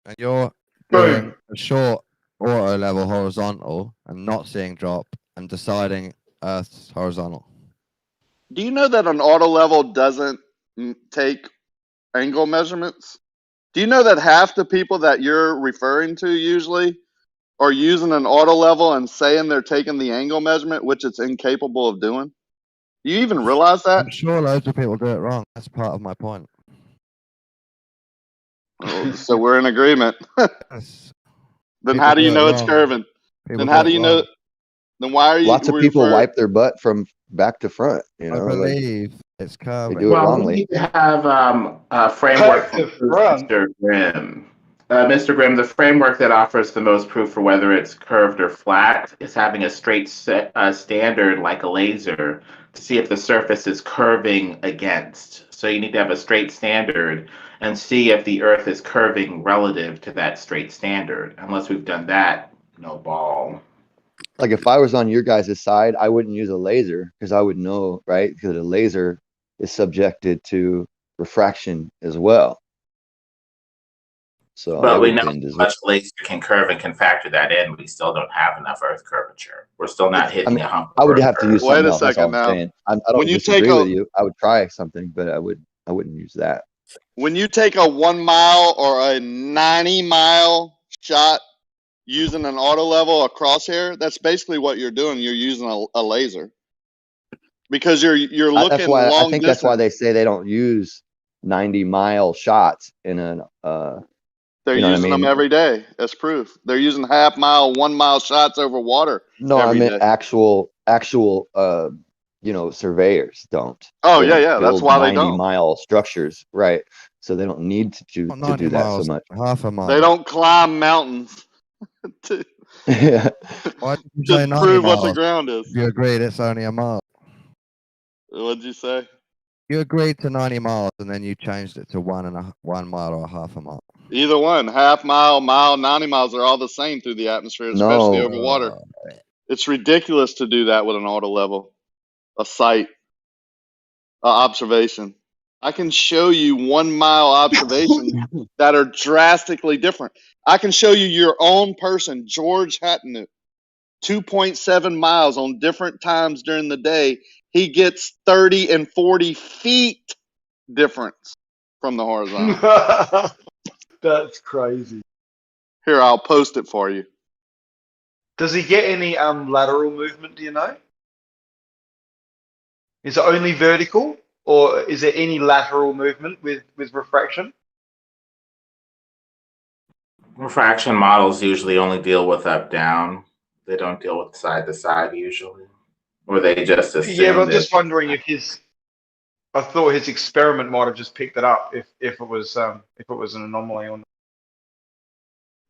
And you're doing a short auto level horizontal and not seeing drop and deciding Earth's horizontal. Do you know that an auto level doesn't take angle measurements? Do you know that half the people that you're referring to usually are using an auto level and saying they're taking the angle measurement, which it's incapable of doing? Do you even realize that? I'm sure loads of people do it wrong. That's part of my point. Oh, so we're in agreement. Yes. Then People how do you do it know it's wrong. curving? People Then do how it do you know? wrong. Then why are you? Lots of people wipe their butt from back to front. You know, I believe it's curving. they do it We wrongly. need to have a framework from Mr. Grimm. Mr. Grimm, the framework that offers the most proof for whether it's curved or flat is having a straight standard like a laser to see if the surface is curving against. So you need to have a straight standard and see if the Earth is curving relative to that straight standard. Unless we've done that, no ball. Like if I was on your guys' side, I wouldn't use a laser because I would know, right? Because a laser is subjected to refraction as well. So But we know everything how does. much laser can curve and can factor that in. We still don't have enough Earth curvature. We're still not hitting a hump. I would have to use Wait something a else. That's all second I'm now. saying. I don't When you take disagree a- with you. I would try something, but I wouldn't use that. When you take a 1 mile or a 90-mile shot using an auto level, a crosshair, that's basically what you're doing. You're using a laser because you're looking That's why long I think distance. that's why they say they don't use 90-mile shots in an. They're you know what I using them mean? every day. That's proof. They're using half-mile, 1 mile shots over water. No, I every meant day. actual surveyors don't. Oh, They yeah, don't yeah, that's build why they don't. 90-mile structures, right? So they don't need to do Not 90 that so miles, much. half a mile. They don't climb mountains to Yeah. Why did you say to 90 prove miles? what the ground is. You agreed it's only a mile. What'd you say? You agreed to 90 miles and then you changed it to 1 mile or half a mile. Either one, half mile, 90 miles are all the same through the atmosphere, especially No. over water. It's ridiculous to do that with an auto level, a sight, a observation. I can show you 1 mile observations that are drastically different. I can show you your own person, George Hattonute, 2.7 miles on different times during the day. He gets 30 and 40 feet difference from the horizontal. That's crazy. Here, I'll post it for you. Does he get any lateral movement, do you know? Is it only vertical, or is there any lateral movement with refraction? Refraction models usually only deal with up-down. They don't deal with side-to-side usually. Or they just assume Yeah, but I'm that- just wondering if I thought his experiment might have just picked it up if it was an anomaly or not.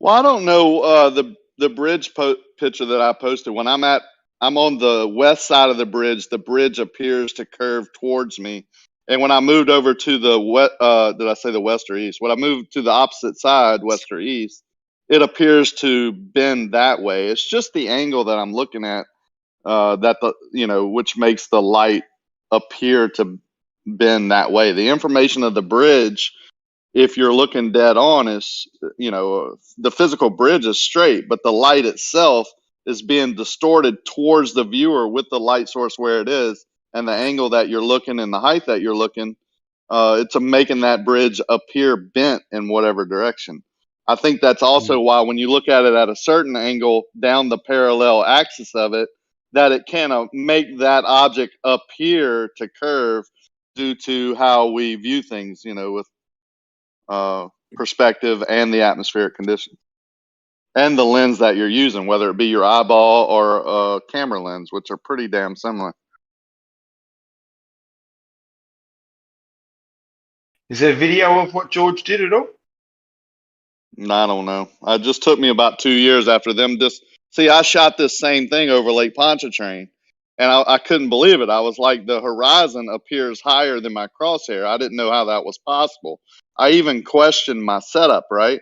Well, I don't know the bridge picture that I posted. When I'm on the west side of the bridge appears to curve towards me. And when I moved over to the did I say the west or east? When I moved to the opposite side, west or east, it appears to bend that way. It's just the angle that I'm looking at which makes the light appear to bend that way. The information of the bridge, if you're looking dead on, is, the physical bridge is straight, but the light itself is being distorted towards the viewer with the light source where it is, and the angle that you're looking and the height that you're looking, it's making that bridge appear bent in whatever direction. I think that's also why when you look at it at a certain angle down the parallel axis of it, that it can make that object appear to curve due to how we view things, with perspective and the atmospheric conditions and the lens that you're using, whether it be your eyeball or a camera lens, which are pretty damn similar. Is there a video of what George did at all? I don't know. It just took me about 2 years after them. I shot this same thing over Lake Pontchartrain, and I couldn't believe it. I was like, the horizon appears higher than my crosshair. I didn't know how that was possible. I even questioned my setup, right?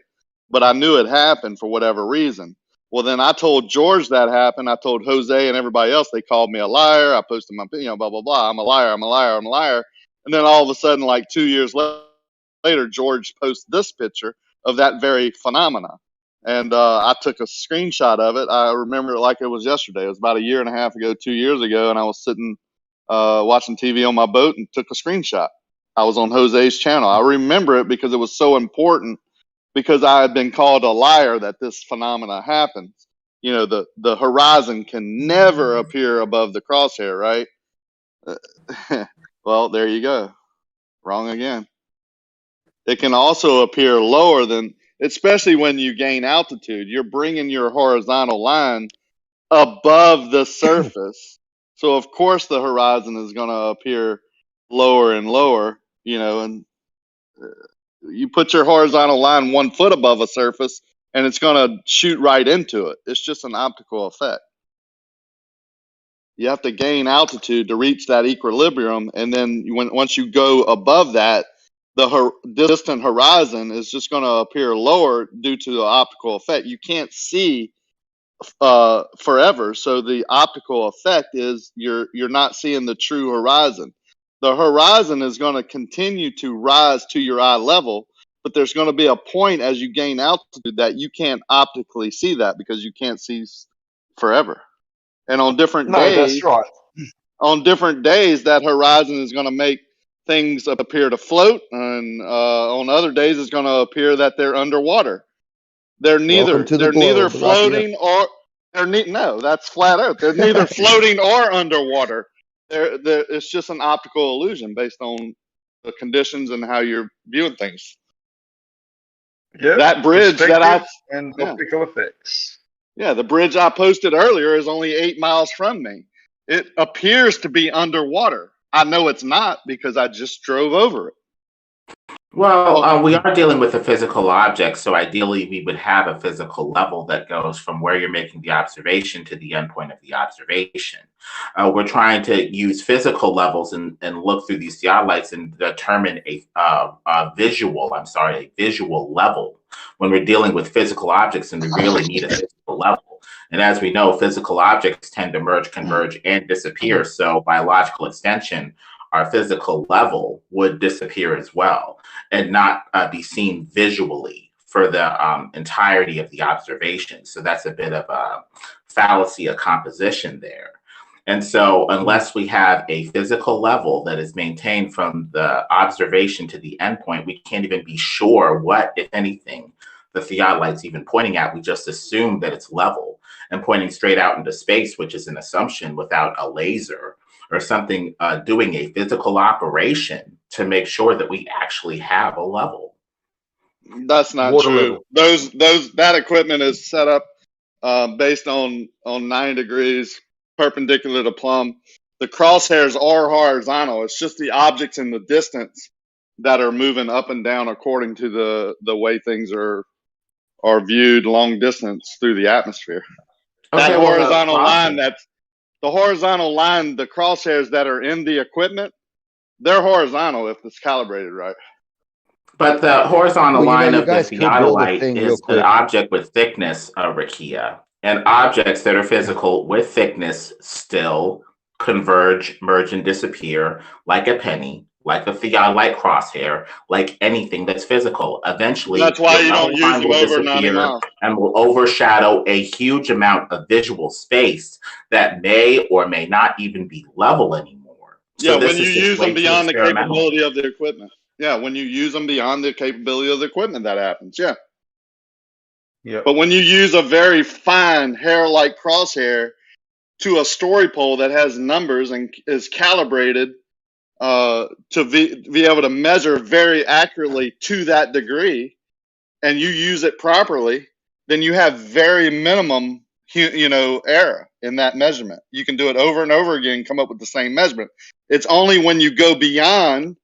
But I knew it happened for whatever reason. Well, then I told George that happened. I told Jose and everybody else. They called me a liar. I posted my, blah, blah, blah. I'm a liar. I'm a liar. I'm a liar. And then all of a sudden, like 2 years later, George posts this picture of that very phenomena. And I took a screenshot of it. I remember it like it was yesterday. It was about 1.5 years ago, 2 years ago, and I was sitting watching TV on my boat and took a screenshot. I was on Jose's channel. I remember it because it was so important, because I had been called a liar that this phenomena happens. The horizon can never appear above the crosshair, right? Well, there you go. Wrong again. It can also appear lower than, especially when you gain altitude, you're bringing your horizontal line above the surface. So of course the horizon is going to appear lower and lower, and you put your horizontal line 1 foot above a surface and it's going to shoot right into it. It's just an optical effect. You have to gain altitude to reach that equilibrium. And then once you go above that, the distant horizon is just going to appear lower due to the optical effect. You can't see forever, so the optical effect is you're not seeing the true horizon. The horizon is going to continue to rise to your eye level, but there's going to be a point as you gain altitude that you can't optically see that, because you can't see forever. And on different days, that's right. On different days, that horizon is going to make things appear to float, and on other days it's going to appear that they're underwater. They're neither floating or no, that's flat earth. They're neither floating or underwater. It's just an optical illusion based on the conditions and how you're viewing things. Yeah, that bridge that optical effects. Yeah, the bridge I posted earlier is only 8 miles from me. It appears to be underwater. I know it's not because I just drove over it. Well, we are dealing with a physical object, so ideally we would have a physical level that goes from where you're making the observation to the endpoint of the observation. We're trying to use physical levels and look through these theodolites and determine a visual level when we're dealing with physical objects, and we really need a physical level. And as we know, physical objects tend to merge, converge, and disappear. So by logical extension, our physical level would disappear as well and not be seen visually for the entirety of the observation. So that's a bit of a fallacy of composition there. And so unless we have a physical level that is maintained from the observation to the endpoint, we can't even be sure what, if anything, the theodolite's even pointing at. We just assume that it's level and pointing straight out into space, which is an assumption without a laser or something doing a physical operation to make sure that we actually have a level. That's not Water true. level. That equipment is set up based on 90 degrees perpendicular to plumb. The crosshairs are horizontal. It's just the objects in the distance that are moving up and down according to the way things are viewed long distance through the atmosphere. Okay, That well, horizontal line, that's the horizontal line, the crosshairs that are in the equipment, they're horizontal if it's calibrated right. But the horizontal line you of the guys could build a theodolite thing real is an quick. object with thickness, Rakia. And objects that are physical with thickness still converge, merge, and disappear like a penny, like a theodolite crosshair, like anything that's physical. Eventually, That's why the you level don't use line them will over 90 disappear miles. and will overshadow a huge amount of visual space that may or may not even be level anymore. So Yeah, this when you is just use way them too beyond the experimental. capability of the equipment. Yeah, when you use them beyond the capability of the equipment, that happens. Yeah. But when you use a very fine hair-like crosshair to a story pole that has numbers and is calibrated to be able to measure very accurately to that degree, and you use it properly, then you have very minimum, error in that measurement. You can do it over and over again, come up with the same measurement. It's only when you go beyond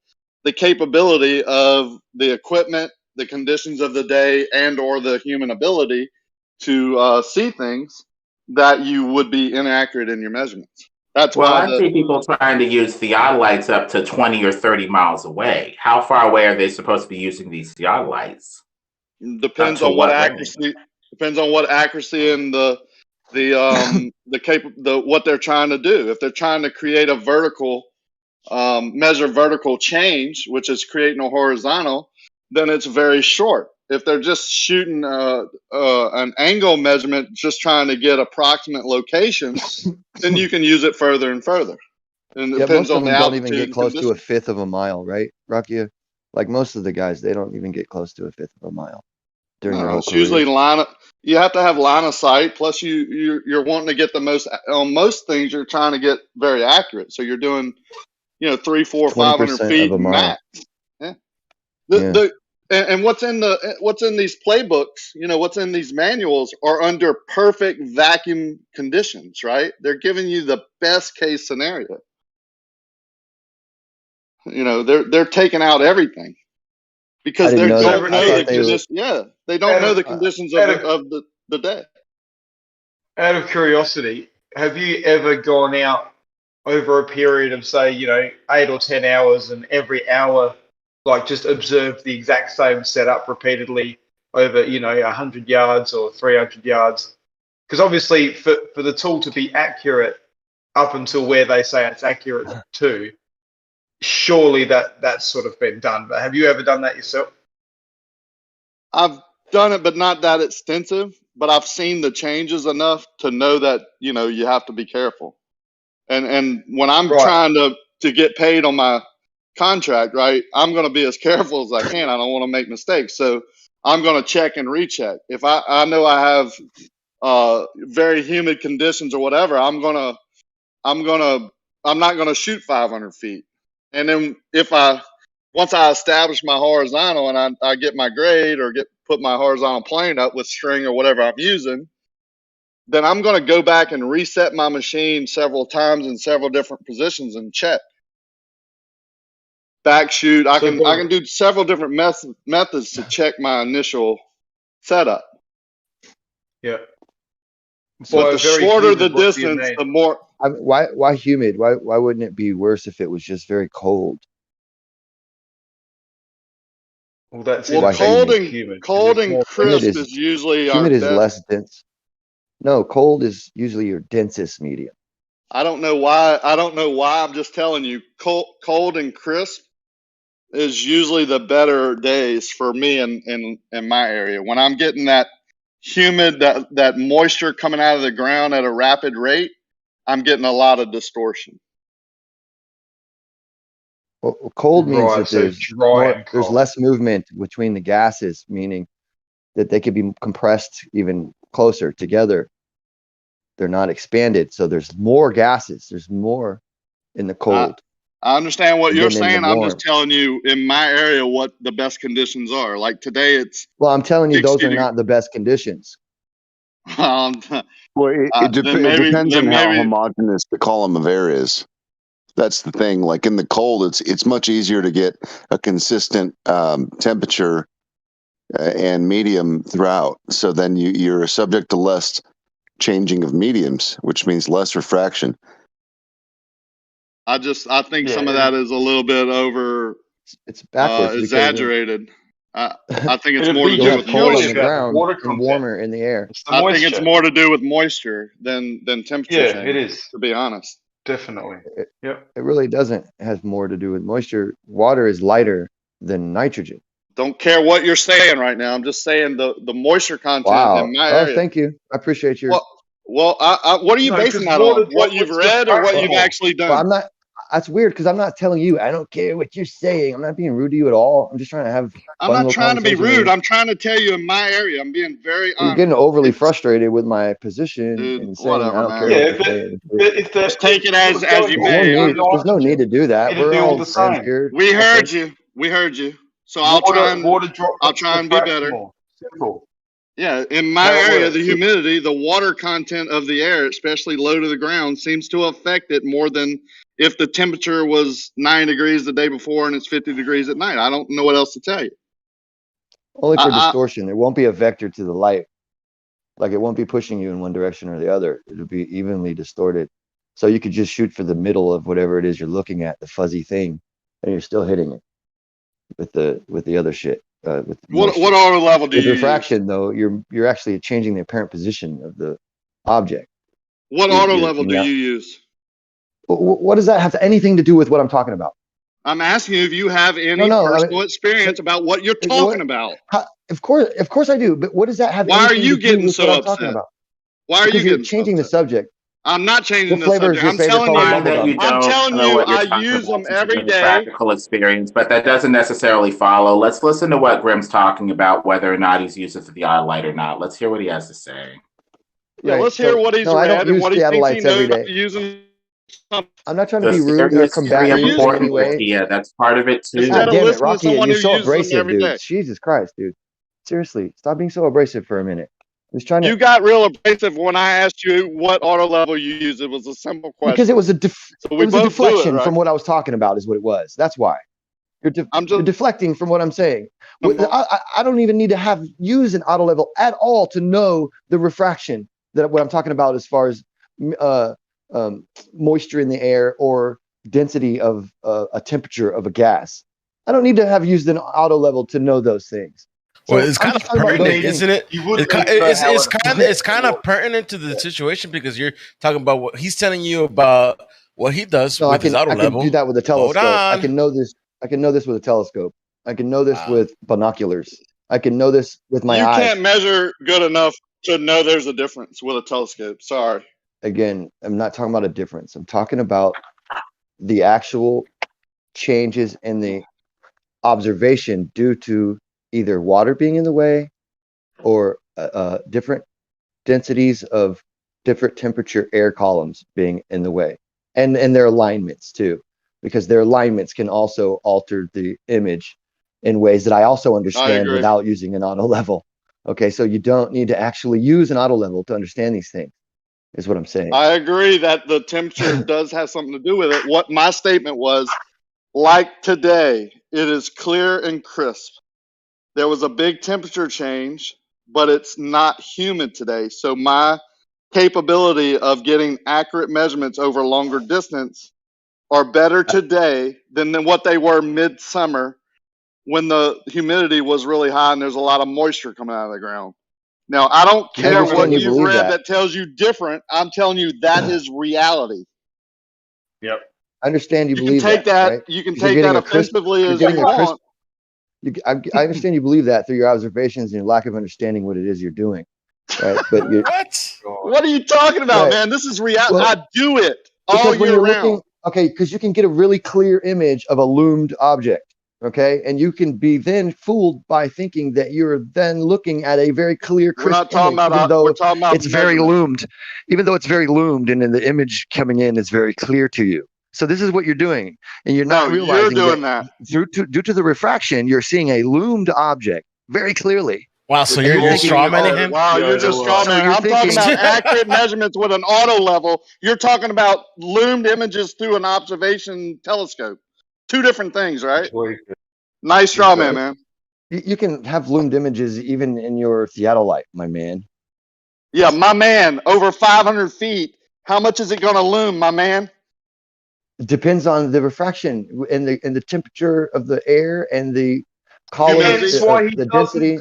the capability of the equipment, the conditions of the day, and or the human ability to see things that you would be inaccurate in your measurements. That's Well, why I see people trying to use theodolites up to 20 or 30 miles away. How far away are they supposed to be using these theodolites? depends Up to on what what range? accuracy and what they're trying to do. If they're trying to create a vertical measure vertical change, which is creating a horizontal, then it's very short. If they're just shooting an angle measurement, just trying to get approximate locations, then you can use it further and further. And it Yeah, depends most of on the them don't altitude even get and close to a conditions. fifth of a mile, right, Rakia? Like most of the guys, they don't even get close to a fifth of a mile during their No, whole it's usually career. you have to have line of sight. Plus, you're wanting to get the most on most things. You're trying to get very accurate. So you're doing, 300, 400, 500 20% of feet a mile. max. Yeah. Yeah. And what's in these playbooks, what's in these manuals are under perfect vacuum conditions, right? They're giving you the best case scenario. They're taking out everything because I they didn't know don't that. know I the thought they were. conditions. Yeah, they don't know the conditions of the day. Out of curiosity, have you ever gone out over a period of, say, 8 or 10 hours, and every hour, like, just observed the exact same setup repeatedly over, 100 yards or 300 yards? Because obviously, for the tool to be accurate up until where they say it's accurate to, surely that's sort of been done. But have you ever done that yourself? I've done it, but not that extensive. But I've seen the changes enough to know that you have to be careful. And when I'm trying to get paid on my contract, right, I'm going to be as careful as I can. I don't want to make mistakes, so I'm going to check and recheck. If I know I have very humid conditions or whatever, I'm not going to shoot 500 feet. And then once I establish my horizontal and I get my grade or put my horizontal plane up with string or whatever I'm using, then I'm going to go back and reset my machine several times in several different positions and check. Back shoot. I can do several different methods to check my initial setup. Yeah. But the shorter the distance, the more. Why humid? Why wouldn't it be worse if it was just very cold? Well, that's cold and crisp is usually humid is our less dense. No, cold is usually your densest medium. I don't know why. I'm just telling you, cold and crisp is usually the better days for me in my area. When I'm getting that humid, that moisture coming out of the ground at a rapid rate, I'm getting a lot of distortion. Well, cold means Right, that so dry and there's cold. less movement between the gases, meaning that they could be compressed even closer together. They're not expanded, so there's more gases. There's more in the cold. I understand what you're than in the saying. I'm warm. just telling you in my area what the best conditions are. Like today, it's Well, I'm telling you, those 60 are not the best conditions. Well, it depends on how homogeneous the column of air is. That's the thing. Like in the cold, it's much easier to get a consistent temperature and medium throughout. So then you're subject to less changing of mediums, which means less refraction. I think some of that is a little bit over. It's backwards because exaggerated. I think it's It'd more to be do just with purely moisture. on the about the ground water and content. warmer in the air. It's the I think it's moisture. more to do with moisture than temperature Yeah, change. it is. To be honest. Definitely. Yep. It really doesn't. It has more to do with moisture. Water is lighter than nitrogen. Don't care what you're saying right now. I'm just saying the moisture content Wow. in my Oh, area. thank you. I appreciate your. What are you No, basing 'cause that water on? What you've droplets just read or what you've practical. actually done? Well, I'm not. That's weird because I'm not telling you. I don't care what you're saying. I'm not being rude to you at all. I'm just trying to have I'm fun not little trying to be conversation with rude. you. I'm trying to tell you in my area. I'm being very You're honest. getting overly frustrated with my position Dude, and saying I whatever, don't man. care Yeah, what you're saying. if the Just take it as you There's no may. need. There's no need to do that. it'd We're be all all the friends same. here. We Okay. heard you. We heard you. So I'll try Water and droplets be diffract better. more. Simple. Yeah, in my How it area, works. the humidity, the water content of the air, especially low to the ground, seems to affect it more than if the temperature was 9 degrees the day before and it's 50 degrees at night. I don't know what else to tell you. Only for distortion. There won't be a vector to the light. Like it won't be pushing you in one direction or the other. It'll be evenly distorted. So you could just shoot for the middle of whatever it is you're looking at, the fuzzy thing, and you're still hitting it with the other shit. With What moisture. order level do with you refraction, though, you're actually changing the apparent position of the object. use? What auto level do you use? What does that have anything to do with what I'm talking about? I'm asking you if you have any personal experience about what you're talking about. Of course I do. But what does that have? Why are anything you to do getting with so what I'm talking upset? about? Why are Because you you're getting so changing the subject. I'm not changing What the flavor is subject. your I'm favorite telling color you. Fine that you I'm don't telling know you, what you're I talking use about them since you're every doing day. practical experience, but that doesn't necessarily follow. Let's listen to what Grimm's talking about, whether or not he's used it for the odd light or not. Let's hear what he has to say. Yeah, Right. let's hear what he's no, I read don't and use what he thinks he theodolites every knows day. using. I'm not trying to The be rude theory or is combat very you in any important, way. Rakia. That's part of it too. Instead God of damn it, listening to Rocky, someone you're who so uses them abrasive, every dude. day. Jesus Christ, dude. Seriously, stop being so abrasive for a minute. I was trying to. You got real abrasive when I asked you what auto level you use. It was a simple question. Because it was a so we it was a both blew it, deflection right? from what I was talking about, is what it was. That's why you're deflecting from what I'm saying. I don't even need to use an auto level at all to know the refraction that what I'm talking about as far as moisture in the air or density of a temperature of a gas. I don't need to have used an auto level to know those things. Well, So it's I'm kind of just talking about those pertinent, things. isn't it? It's kind of pertinent to the situation because you're talking about what he's telling you about what he does No, with his auto I can level. do that with a Hold telescope. I on. can know this. I can know this with a telescope. I can know this with binoculars. I can know this with my you eyes. can't measure good enough to know there's a difference with a telescope. Sorry. Again, I'm not talking about a difference. I'm talking about the actual changes in the observation due to either water being in the way or different densities of different temperature air columns being in the way, and their alignments too, because their alignments can also alter the image in ways that I also understand agree. without using an auto level. Okay, so you don't need to actually use an auto level to understand these things, is what I'm saying. I agree that the temperature does have something to do with it. What my statement was, like today, it is clear and crisp. There was a big temperature change, but it's not humid today. So my capability of getting accurate measurements over longer distance are better today than what they were midsummer when the humidity was really high and there's a lot of moisture coming out of the ground. Now, I don't I care what understand you you've believe read that. that tells you different. I'm telling you that is reality. Yep. I understand you You can believe take that, that. right? You can 'Cause you're take getting that a crisp. offensively You're as you getting a crisp. want. I understand you believe that through your observations and your lack of understanding what it is you're doing, right? But you What? What are you talking about, right. man? This is reality. Well, I do it all because when year you're round. looking, okay, because you can get a really clear image of a loomed object, okay, and you can be then fooled by thinking that you're then looking at a very clear, We're crisp not talking image, even about. We're though talking about it's very measurement. loomed, even though it's very loomed, and then the image coming in is very clear to you. So this is what you're doing, and you're No, not you're realizing doing that that. due to the refraction, you're seeing a loomed object very clearly. Wow, so And you're thinking, strawmanning him? Wow, you're just straw so man. you're I'm talking thinking, about accurate measurements with an auto level. You're talking about loomed images through an observation telescope. Two different things, right? Nice straw man. you can have loomed images even in your theodolite, my man. Yeah, my man, over 500 feet. How much is it going to loom, my man? It depends on the refraction and the temperature of the air and the column, the density.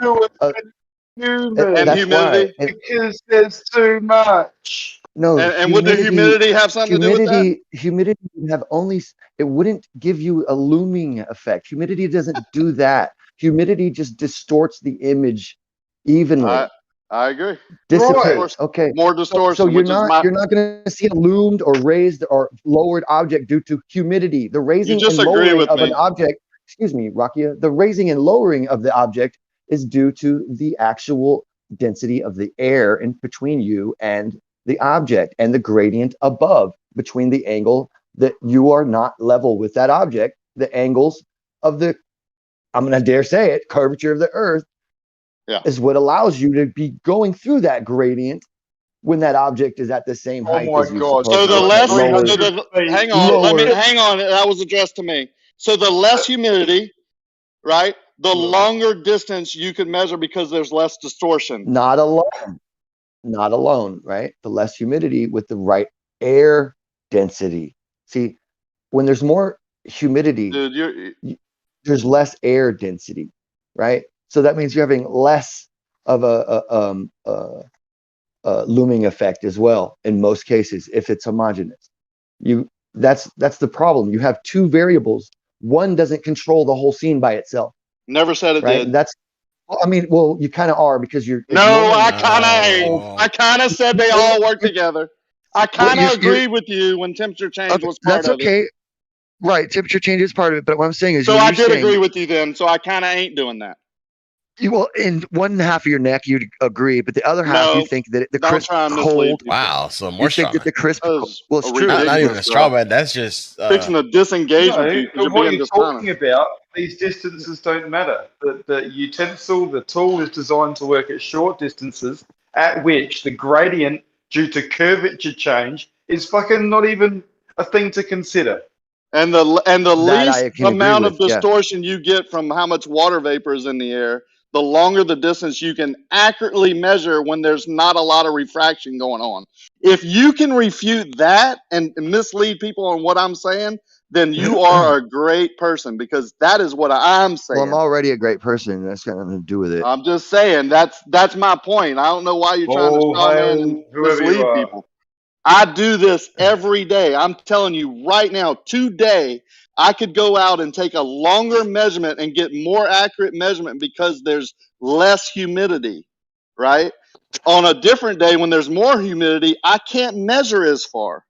And That's humidity. why. Because there's too much. No, And would the humidity have something to do with that? Humidity would have only. It wouldn't give you a looming effect. Humidity doesn't do that. Humidity just distorts the image evenly. I agree. Dissipates. Okay. More distortion. So you're which is not going to see a loomed or raised or lowered object due to humidity. The raising and lowering of an object. Excuse me, Rakia. The raising and lowering of the object is due to the actual density of the air in between you and the object, and the gradient above between the angle that you are not level with that object, the angles of the, I'm going to dare say it, curvature of the earth is what allows you to be going through that gradient when that object is at the same height as you. So the less, hang on, that was addressed to me. So the less humidity, right? The longer distance you can measure because there's less distortion. Not alone, right? The less humidity with the right air density. See, when there's more humidity, there's less air density, right? So that means you're having less of a looming effect as well in most cases if it's homogeneous. That's the problem. You have two variables. One doesn't control the whole scene by itself. Never said it did. That's. I mean, well, you kind of are because you're. No, I kind of ain't. I kind of said they all work together. I kind of agreed with you when temperature change was part of it. That's okay. Right, temperature change is part of it, but what I'm saying is, so I did agree with you then. So I kind of ain't doing that. Well, in one half of your neck, you'd agree, but the other half, you think that the crisp cold. Wow, so more you think that the crisp. Well, it's true. Not even a straw man. That's just fixing to disengage with you. But what you're talking about, these distances don't matter. The utensil, the tool is designed to work at short distances, at which the gradient due to curvature change is fucking not even a thing to consider. And the least amount of distortion you get from how much water vapor is in the air, the longer the distance you can accurately measure when there's not a lot of refraction going on. If you can refute that and mislead people on what I'm saying, then you are a great person, because that is what I'm saying. Well, I'm already a great person. That's got nothing to do with it. I'm just saying that's my point. I don't know why you're trying to straw man and mislead people. I do this every day. I'm telling you right now, today, I could go out and take a longer measurement and get more accurate measurement because there's less humidity, right? On a different day when there's more humidity, I can't measure as far.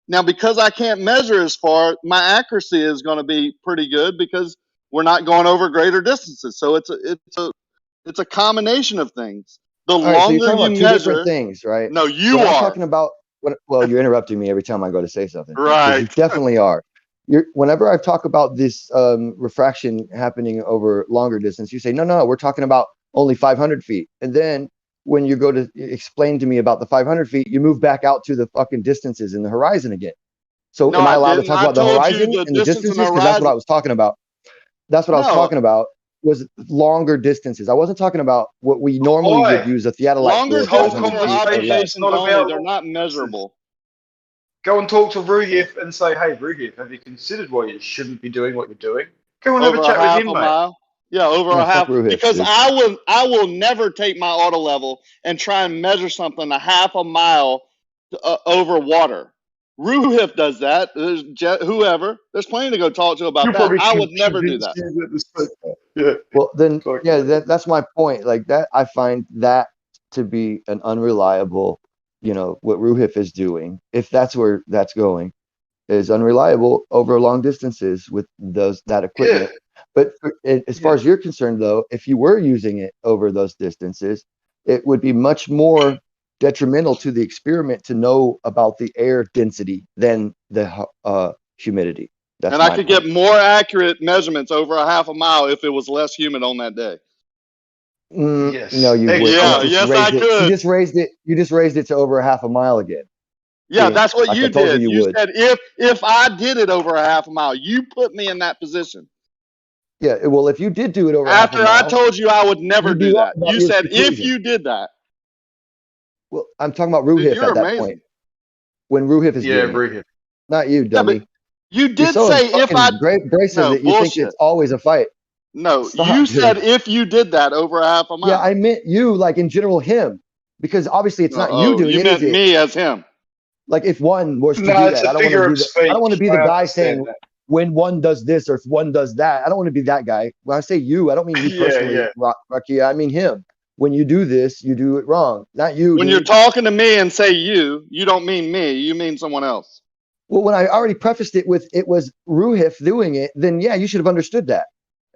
Now, because I can't measure as far, my accuracy is going to be pretty good because we're not going over greater distances. So it's a combination of things. The longer so you two measure, different things, right? No, you I'm are talking about. Well, you're interrupting me every time I go to say something. Right. You definitely are. Whenever I talk about this refraction happening over longer distance, you say, no, we're talking about only 500 feet. And then when you go to explain to me about the 500 feet, you move back out to the fucking distances in the horizon again. So am I allowed to talk about the horizon and the distances? Because that's what I was talking about. That's what I was talking about, was longer distances. I wasn't talking about what we normally would use a theodolite longer for. distances are observations only. They're not measurable. Go and talk to Ruhif and say, hey, Ruhif, have you considered why you shouldn't be doing what you're doing? Go and have a chat with him, mate. Yeah, over No, a half. fuck Ruhif, Because dude. I will never take my auto level and try and measure something a half a mile over water. Ruhif does that. There's whoever. There's plenty to go talk to about You're that. probably I would never do convinced that. you that this. Yeah. Well, then, Fuck yeah, it. that's my point. Like that, I find that to be an unreliable, what Ruhif is doing, if that's where that's going, is unreliable over long distances with that equipment. But as far as you're concerned, though, if you were using it over those distances, it would be much more detrimental to the experiment to know about the air density than the humidity. That's And I my could point. get more accurate measurements over a half a mile if it was less humid on that day. No, you would. Yeah, yes, I could. You just raised it. You just raised it to over a half a mile again. Yeah, See, that's what like you I told did. you You would. said if I did it over a half a mile, you put me in that position. Yeah, well, if you did do it over half a After mile, I told you I would never you'd be do wrong that. about You your said if conclusion. you did that. Well, I'm talking about Dude, Ruhif you're at that amazing. point. When Ruhif is doing it. Ruhif. Not you, Yeah, dummy. but you You're did so say if fucking I abrasive no that you think bullshit. it's always a fight. No, Stop, you dude. said if you did that over a half a mile. Yeah, I meant you, like in general, him, because obviously it's not you doing you it, is meant it? me as him. Like if one was to No, do it's that, a I don't want figure to be of the I don't want to speech. be the I guy understand saying that. when one does this or if one does that. I don't want to be that guy. When I say you, I don't mean you Yeah, personally, yeah. Rocky. I mean him. When you do this, you do it wrong. Not you, When dude. you're talking to me and say you don't mean me. You mean someone else. Well, when I already prefaced it with it was Ruhif doing it, then yeah, you should have understood that.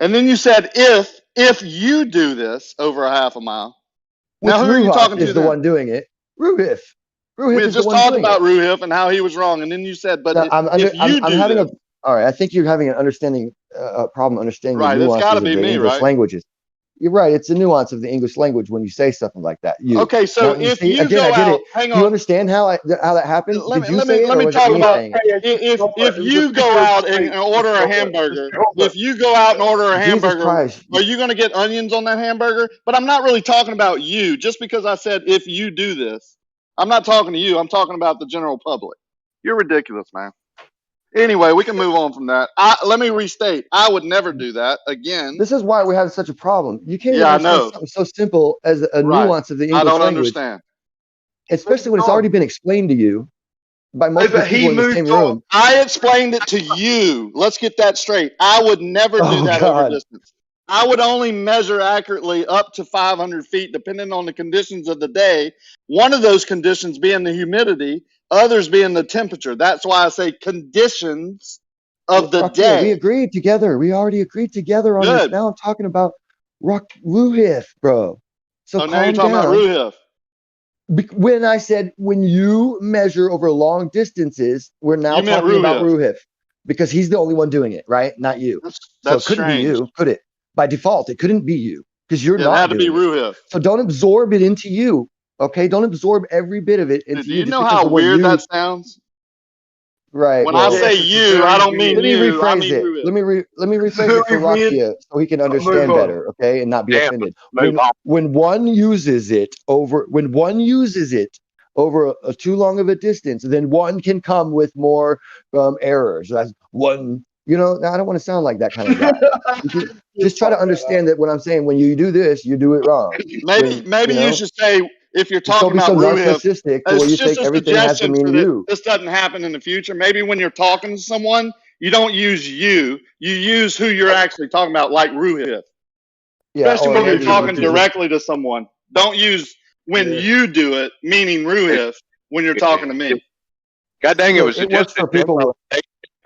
And then you said if you do this over a half a mile. Which Now who are you Ruhif talking is to the then? one doing it. Ruhif. We Ruhif had is the just one talked doing about it. Ruhif and how he was wrong, and then you said, but Now, if you I'm do having this, all right. I think you're having an understanding, a problem understanding the right? It's got to nuances of be the me, English right? languages. You're right. It's the nuance of the English language when you say something like that. You. Okay, so Now, you if see, you again, go I did out, it. hang Do you on. understand how that happened? Did you say it Let or me was it talk me about saying it? if you go out and order a hamburger. If you go out and order a Jesus hamburger, Christ. are you going to get onions on that hamburger? But I'm not really talking about you. Just because I said if you do this, I'm not talking to you. I'm talking about the general public. You're ridiculous, man. Anyway, we can move on from that. Let me restate. I would never do that again. This is why we have such a problem. You can't even Yeah, I understand know. something so simple as a Right. nuance of the I English don't language, understand. especially when it's already been explained to you by multiple but he people in the same moved on. room. I explained it to you. Let's get that straight. I would never do Oh, that over God. distance. I would only measure accurately up to 500 feet, depending on the conditions of the day. One of those conditions being the humidity, others being the temperature. That's why I say conditions of the Rocky, we day. agreed together. We already agreed together on this. Good. Now I'm talking about Ruhif, bro. So Oh, now you're calm talking about down. Ruhif. When I said when you measure over long distances, we're now You meant talking about Ruhif. Ruhif because he's the only one doing it, right? Not you. So That's it couldn't be strange. you, could it? By default, it couldn't be you because you're It not had to be doing it. Ruhif. So don't absorb it into you. Okay, don't absorb every bit of it into Dude, do you you just know because how the word weird you. that sounds? Right. When Well, I say you, I don't mean let me you. I rephrase mean it. Ruhif. Let me rephrase it for Rakia so he can understand better, okay, and not be Damn, offended. move on. When one uses it over too long of a distance, then one can come with more errors. That's one. I don't want to sound like that kind of guy. Just try to understand that when I'm saying when you do this, you do it wrong. Maybe you should say if you're Just don't talking be so about Ruhif. narcissistic to where It's you just think a everything has to suggestion mean so that you. this doesn't happen in the future. Maybe when you're talking to someone, you don't use you. You use who you're actually talking about, like Ruhif. Yeah, Especially or when you're maybe talking you just directly to someone. Don't use when you do it, meaning Ruhif, when you're talking to me. God dang, it Look, was it works suggested. for people.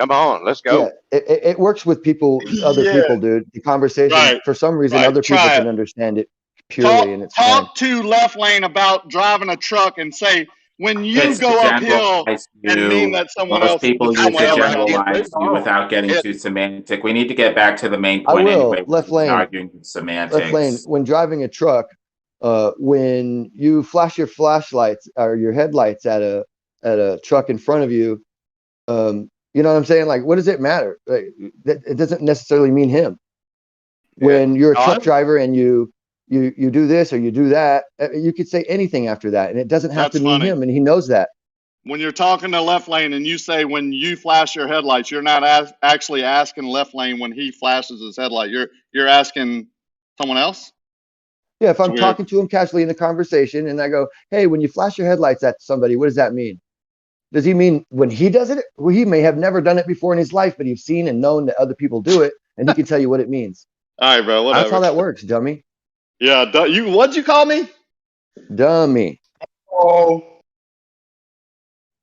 Come on, let's go. Yeah, it works with people, other Yeah. people, dude. The conversation, Right. for some reason, Right. other people Try can it. understand it purely, and it's fine. Talk to left lane about driving a truck and say when you It's go the uphill generalized and mean view. that someone Most else is people use someone the else. generalized view without getting too semantic. We need to get back to the main I point will. anyway. Left We're lane. arguing Left lane. semantics. When driving a truck, when you flash your flashlights or your headlights at a truck in front of you, you know what I'm saying? Like, what does it matter? Like, it doesn't necessarily mean him. When you're a truck driver and you do this or you do that, you could say anything after that, and it doesn't have That's to mean funny. him, and he knows that. when you're talking to left lane and you say when you flash your headlights, you're not actually asking left lane when he flashes his headlight. You're asking someone else? Yeah, if I'm Weird. talking to him casually in a conversation and I go, hey, when you flash your headlights at somebody, what does that mean? Does he mean when he does it? Well, he may have never done it before in his life, but he's seen and known that other people do it, and he can tell you what it means. All right, bro, whatever. That's how that works, dummy. Yeah, what'd you call me? Dummy. Oh,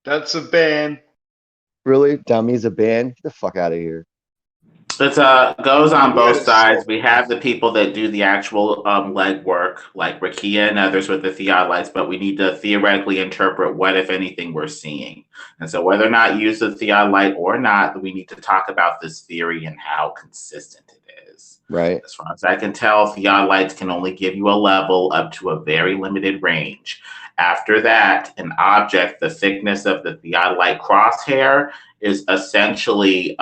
that's a ban. Really? Dummy's a ban? Get the fuck out of here. It goes on both sides. We have the people that do the actual legwork, like Rakia and others with the theodolites, but we need to theoretically interpret what, if anything, we're seeing. And so whether or not you use the theodolite or not, we need to talk about this theory and how consistent it is. Right. As far as I can tell, theodolites can only give you a level up to a very limited range. After that, an object, the thickness of the theodolite crosshair is essentially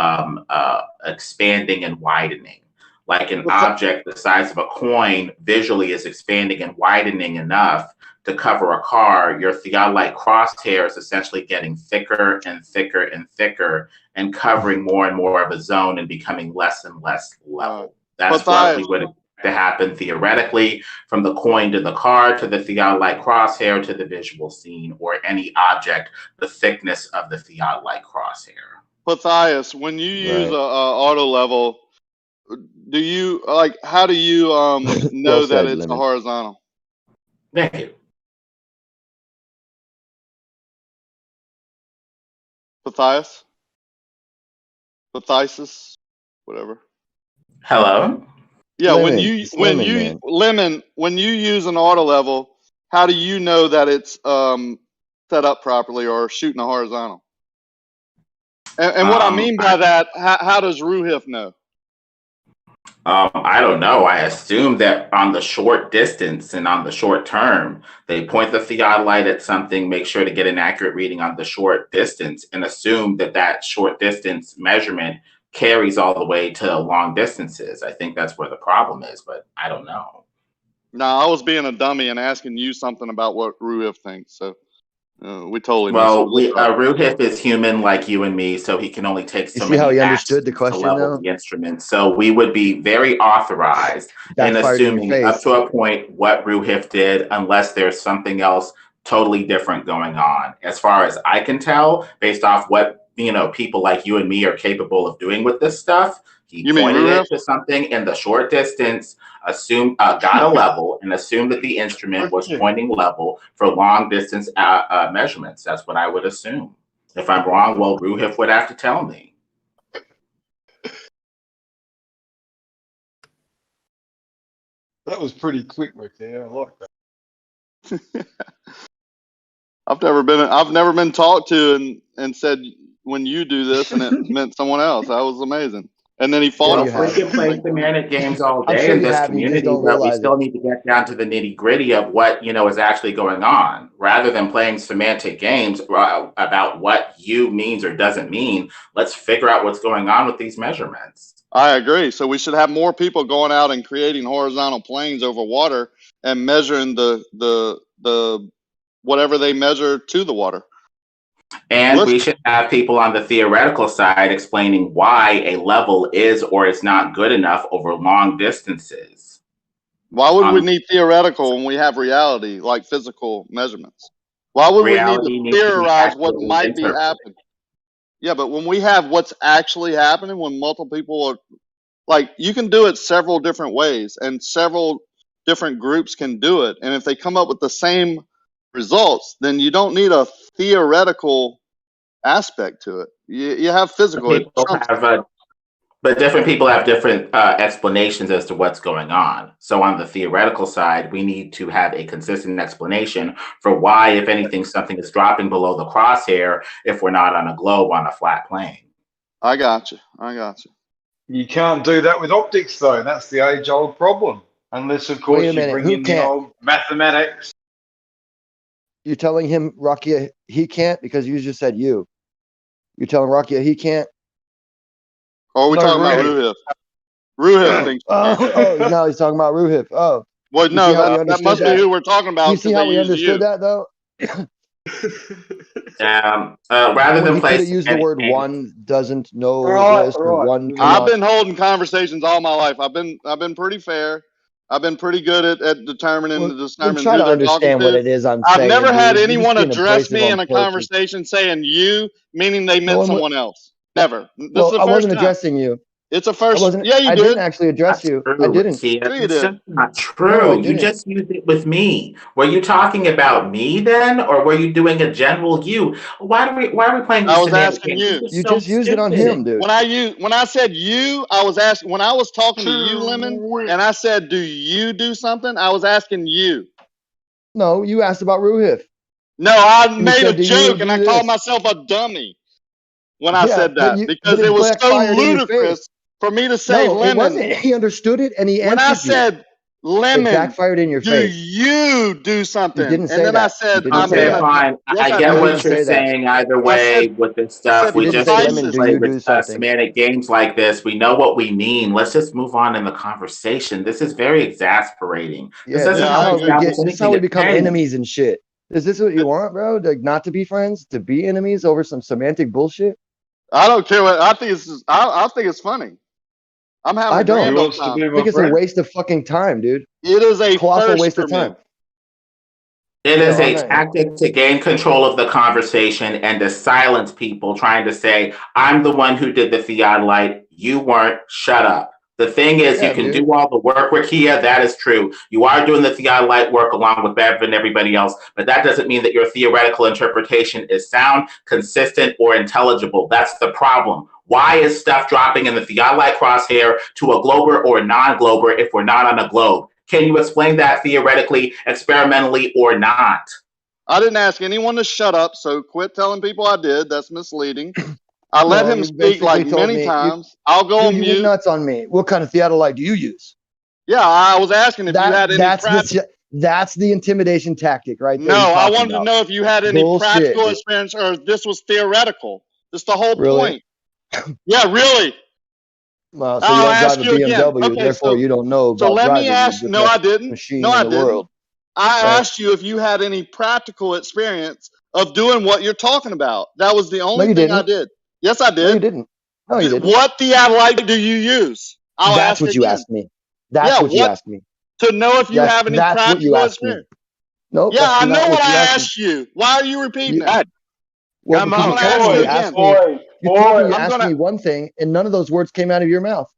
expanding and widening. Like an object the size of a coin visually is expanding and widening enough to cover a car, your theodolite crosshair is essentially getting thicker and thicker and thicker and covering more and more of a zone and becoming less and less level. That's what we would expect to happen theoretically, from the coin to the car to the theodolite crosshair to the visual scene or any object, the thickness of the theodolite crosshair. Matthias, when you use a auto level, do you how do you know that it's a horizontal? Thank you. Matthias? Matthias? Whatever. Hello? Yeah, Lemon, when you use an auto level, how do you know that it's set up properly or shooting a horizontal? And what I mean by that, how does Ruhif know? I don't know. I assume that on the short distance and on the short term, they point the theodolite at something, make sure to get an accurate reading on the short distance, and assume that that short distance measurement carries all the way to long distances. I think that's where the problem is, but I don't know. No, I was being a dummy and asking you something about what Ruhif thinks. So we totally well, Ruhif is human like you and me, so he can only take so many how he actions understood the question, to level though? the instrument. So we would be very authorized in assuming up to a point what Ruhif did, unless there's something else totally different going on. As far as I can tell, based off what people like you and me are capable of doing with this stuff, he pointed it to something in the short distance, got a level, and assumed that the instrument was pointing level for long distance measurements. That's what I would assume. If I'm wrong, well, Ruhif would have to tell me. That was pretty quick right there. I like that. I've never been talked to and said when you do this and it meant someone else. That was amazing. And then he fought. We can play semantic games all day in this community, but we still need to get down to the nitty gritty of what is actually going on, rather than playing semantic games about what you means or doesn't mean. Let's figure out what's going on with these measurements. I agree. So we should have more people going out and creating horizontal planes over water and measuring the whatever they measure to the water. And we should have people on the theoretical side explaining why a level is or is not good enough over long distances. Why would we need theoretical when we have reality, like physical measurements? Why would we need to theorize what might be happening? Yeah, but when we have what's actually happening, when multiple people are, like, you can do it several different ways, and several different groups can do it. And if they come up with the same results, then you don't need a theoretical aspect to it. You have physical. But different people have different explanations as to what's going on. So on the theoretical side, we need to have a consistent explanation for why, if anything, something is dropping below the crosshair if we're not on a globe on a flat plane. I got you. You can't do that with optics, though. That's the age-old problem. Unless, of course, you bring in the old mathematics. You're telling him, Rakia, he can't because you just said you. You're telling Rakia he can't? Oh, we're talking about Ruhif. Ruhif thinks. No, he's talking about Ruhif. Oh. Well, no, that must be who we're talking about. You see how we understood that, though? Rather Well, than he could have place used the word one doesn't know this or one I've cannot. been holding conversations all my life. I've been pretty fair. I've been pretty good at determining Well, then who try to they're talking understand what to. it is I'm I've never saying, had dude. You're just anyone being address abrasive me on in a purpose. conversation saying you, meaning they No, meant someone else. Never. This is well, the I first wasn't time. addressing you. It's a I first. wasn't. Yeah, you I did. didn't actually address That's you. I true, didn't. Tia. Sure you It's did. just not No, I true. You didn't. just used it with me. Were you talking about me then, or were you doing a general you? Why are we playing I these was semantic asking games? you. This is You so just used it on him, stupid. dude. When I said you, I was asking. When I was talking to you, Lemon, and I said, "Do you do something?" I was asking you. No, you asked about Ruhif. No, I And you made a said, "Do you joke, and do I called this?" myself a dummy when I Yeah, said that but because it it was so backfired in your face. ludicrous for me to say No, it Lemon. wasn't. He understood it and he When I answered you. said It Lemon, backfired in your do face. you do You something? didn't And say then I that. You said, didn't I'm say Okay, gonna. that. fine. Yes, I I get You did. didn't what you're say that. saying either I said, way with this I stuff. said We You didn't just say, shouldn't Lemon, do precisely. play you with do something? semantic games like this. We know what we mean. Let's just move on in the conversation. This is very exasperating. This Yeah, doesn't Yeah, this is help I how we agree. establish get, this is how anything. we It's become petty. enemies and shit. Is this what you want, bro? Like, not to be friends, to be enemies over some semantic bullshit? I don't care what I think. I think it's funny. I'm having I a don't. grand I old time. think it's a waste of fucking time, dude. It is a Colossal first waste for of me. time. It Yeah, is on a that end. tactic to gain control of the conversation and to silence people trying to say, I'm the one who did the theodolite. You weren't. Shut up. The thing is, you Yeah, can dude. do all the work, Rakia. That is true. You are doing the theodolite work along with Bev and everybody else, but that doesn't mean that your theoretical interpretation is sound, consistent, or intelligible. That's the problem. Why is stuff dropping in the theodolite crosshair to a glober or non-glober if we're not on a globe? Can you explain that theoretically, experimentally, or not? I didn't ask anyone to shut up, so quit telling people I did. That's misleading. I let No, him you speak basically like told many me, times. I'll go dude, on you went mute. nuts on me. What kind of theodolite do you use? Yeah, I was asking if you had any That's the intimidation tactic right there No, you're I talking wanted to about. know if you had any Bullshit, practical dude. experience or if this was theoretical. That's the whole Really? point. Yeah, really. Well, so you I'll don't drive ask a you again. BMW, Okay, therefore you don't know so about let me driving. You're ask. the No, I best didn't. machine No, in I the didn't. world. I Right? asked you if you had any practical experience of doing what you're talking about. That was the No, only you thing I didn't. did. Yes, I did. No, you didn't. No, you didn't. What theodolite do you use? I'll That's ask what you again. asked me. That's Yeah, what you what asked me. to know if you Yes, have any that's what you practical asked me. experience. Nope, Yeah, that's I know not what what you I asked me. asked you. Why are you repeating it? Well, I'm because you gonna told ask me you you asked again. me. You told me you asked me one thing, and none of those words came out of your mouth.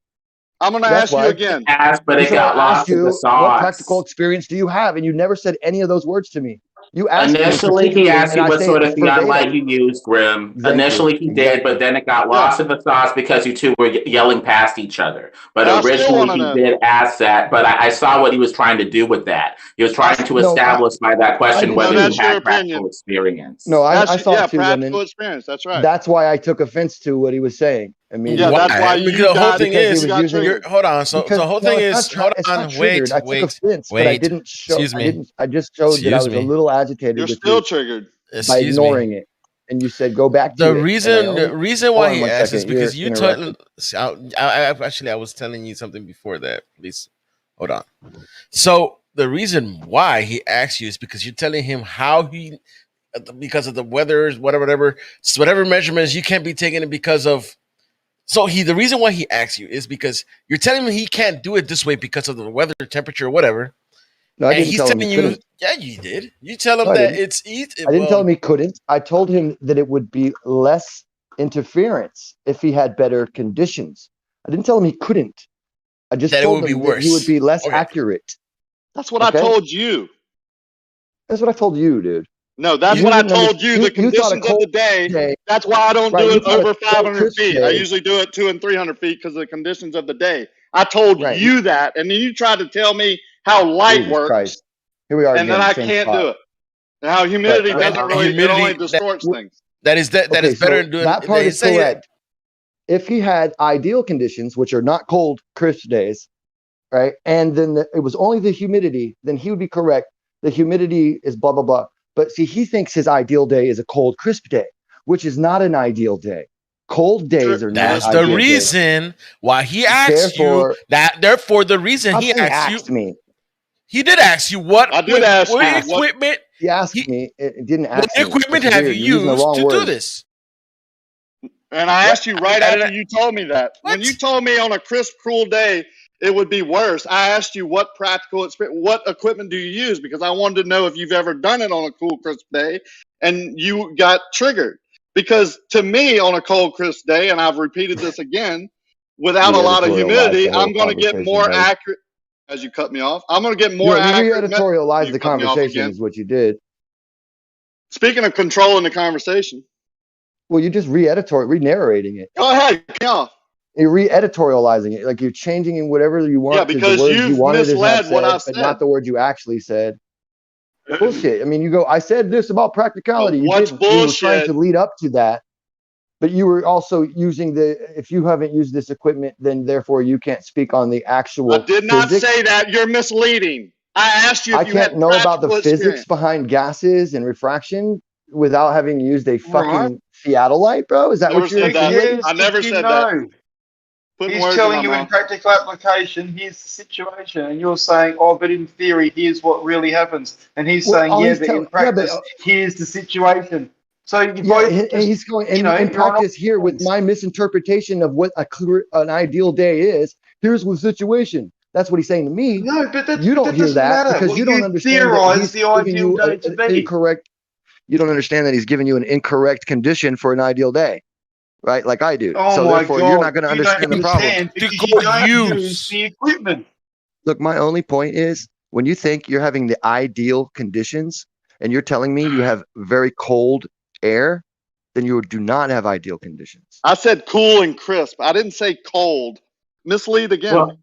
I'm gonna That's ask you why. again. But You it said got I asked lost in the you what practical sauce. experience do you have, and you never said any of those words to me. You asked me Initially, he particularly, asked and you I what say sort it of verbatim. theodolite you used, Grim. Exactly. Initially, he did, but then it got lost in the sauce because you two were yelling past each other. But I still originally, want to he know. did ask that, but I saw what he was trying to do with that. He was trying to No, establish by that I question did whether too. you That's your had practical opinion. experience. No, I saw Yeah, it too, Lemon. practical experience. That's right. That's why I took offense to what he was saying immediately. Yeah, that's why Because you the whole got thing Because he is, was using you're, hold on. So because the whole no, thing is, hold it's not on, triggered. I took offense, but I didn't show. Excuse me. I just showed that I Excuse was a me. little agitated You're with still you triggered. by Excuse me. ignoring it, and you said go back The to it. And I reason hold why on he 1 asked is second. You're because you interrupted. actually I was telling you something before that. Please hold on. So the reason why he asked you is because you're telling him how he, because of the weather, whatever measurements you can't be taking it because of. So the reason why he asked you is because you're telling him he can't do it this way because of the weather, temperature, whatever. No, I And didn't he's tell him he telling you, couldn't. yeah, you did. You tell him No, I that didn't. it's easy. I didn't tell him he couldn't. I told him that it would be less interference if he had better conditions. I didn't tell him he couldn't. I just that it told would be him that he would worse. be less Okay. accurate. That's what I told you. That's what I told you, dude. No, that's You what I didn't told you. The you thought a conditions of cold the day. day. That's why I don't Right, do you it thought a over cold, 500 crisp feet. I day. usually do it 200 and 300 feet because of the conditions of the day. I told Right. you that, and then you tried to tell me how light Jesus works, Christ. Here we are and again, then I same can't spot. do it. And how humidity Right. doesn't really, it only distorts things. That is Okay, better so than doing that part is saying correct. If he had ideal conditions, which are not cold, crisp days, right, and then it was only the humidity, then he would be correct. The humidity is blah, blah, blah. But see, he thinks his ideal day is a cold, crisp day, which is not an ideal day. Cold days are not That's ideal the days. reason why he asked Therefore, you that. Therefore, the reason I'm he saying asked you. asked me. He did ask you what I did ask what you what- equipment. He asked me. It didn't ask What me. equipment It's have weird. you You're using the used wrong to do word. this? And I asked you right I after didn't- you told me that. When you told me on a crisp, cruel day it would be worse, I asked you what practical experience, what equipment do you use? Because I wanted to know if you've ever done it on a cool, crisp day, and you got triggered. Because to me, on a cold, crisp day, and I've repeated this again, without a lot of humidity, I'm going to get more accurate. As you cut me off, I'm going to get more You accurate. re-editorialized You the cut me off conversation again. is what you did. Speaking of controlling the conversation, Well, you just re-narrating it. go ahead, cut me off. You're re-editorializing it, like you're changing in whatever you want Yeah, to the because words you you've wanted to have misled what said, I've but said. not the words you actually said. Bullshit. I mean, you go, I said this about practicality. You What's didn't. You were trying bullshit? to lead up to that, but you were also using if you haven't used this equipment, then therefore you can't speak on the actual I did not physics. say that. You're misleading. I asked you if I you can't had know about the practical physics experience. behind gases and refraction without having used a Right. fucking theodolite, bro. Is that Never what you're said that. insinuating? I never said that. Putting He's words in telling my you in mouth. practical application, here's the situation, and you're saying, oh, but in theory, here's what really happens. And he's Well, saying, all yeah, he's but in telling, yeah, practice, but here's the situation. So you yeah, both and just, he's going you know, in you're on practice here with my misinterpretation of what an ideal day is. Here's the situation. That's what he's saying to me. No, but You don't that hear doesn't that matter. because Well, you don't you understand that theorize he's the giving ideal you day to an be. incorrect. You don't understand that he's giving you an incorrect condition for an ideal day, right? Like I do. Oh So my therefore, you're not God, going to you don't understand the problem. understand because you don't use the equipment. Look, my only point is when you think you're having the ideal conditions and you're telling me you have very cold air, then you do not have ideal conditions. I said cool and crisp. I didn't say cold. Mislead again.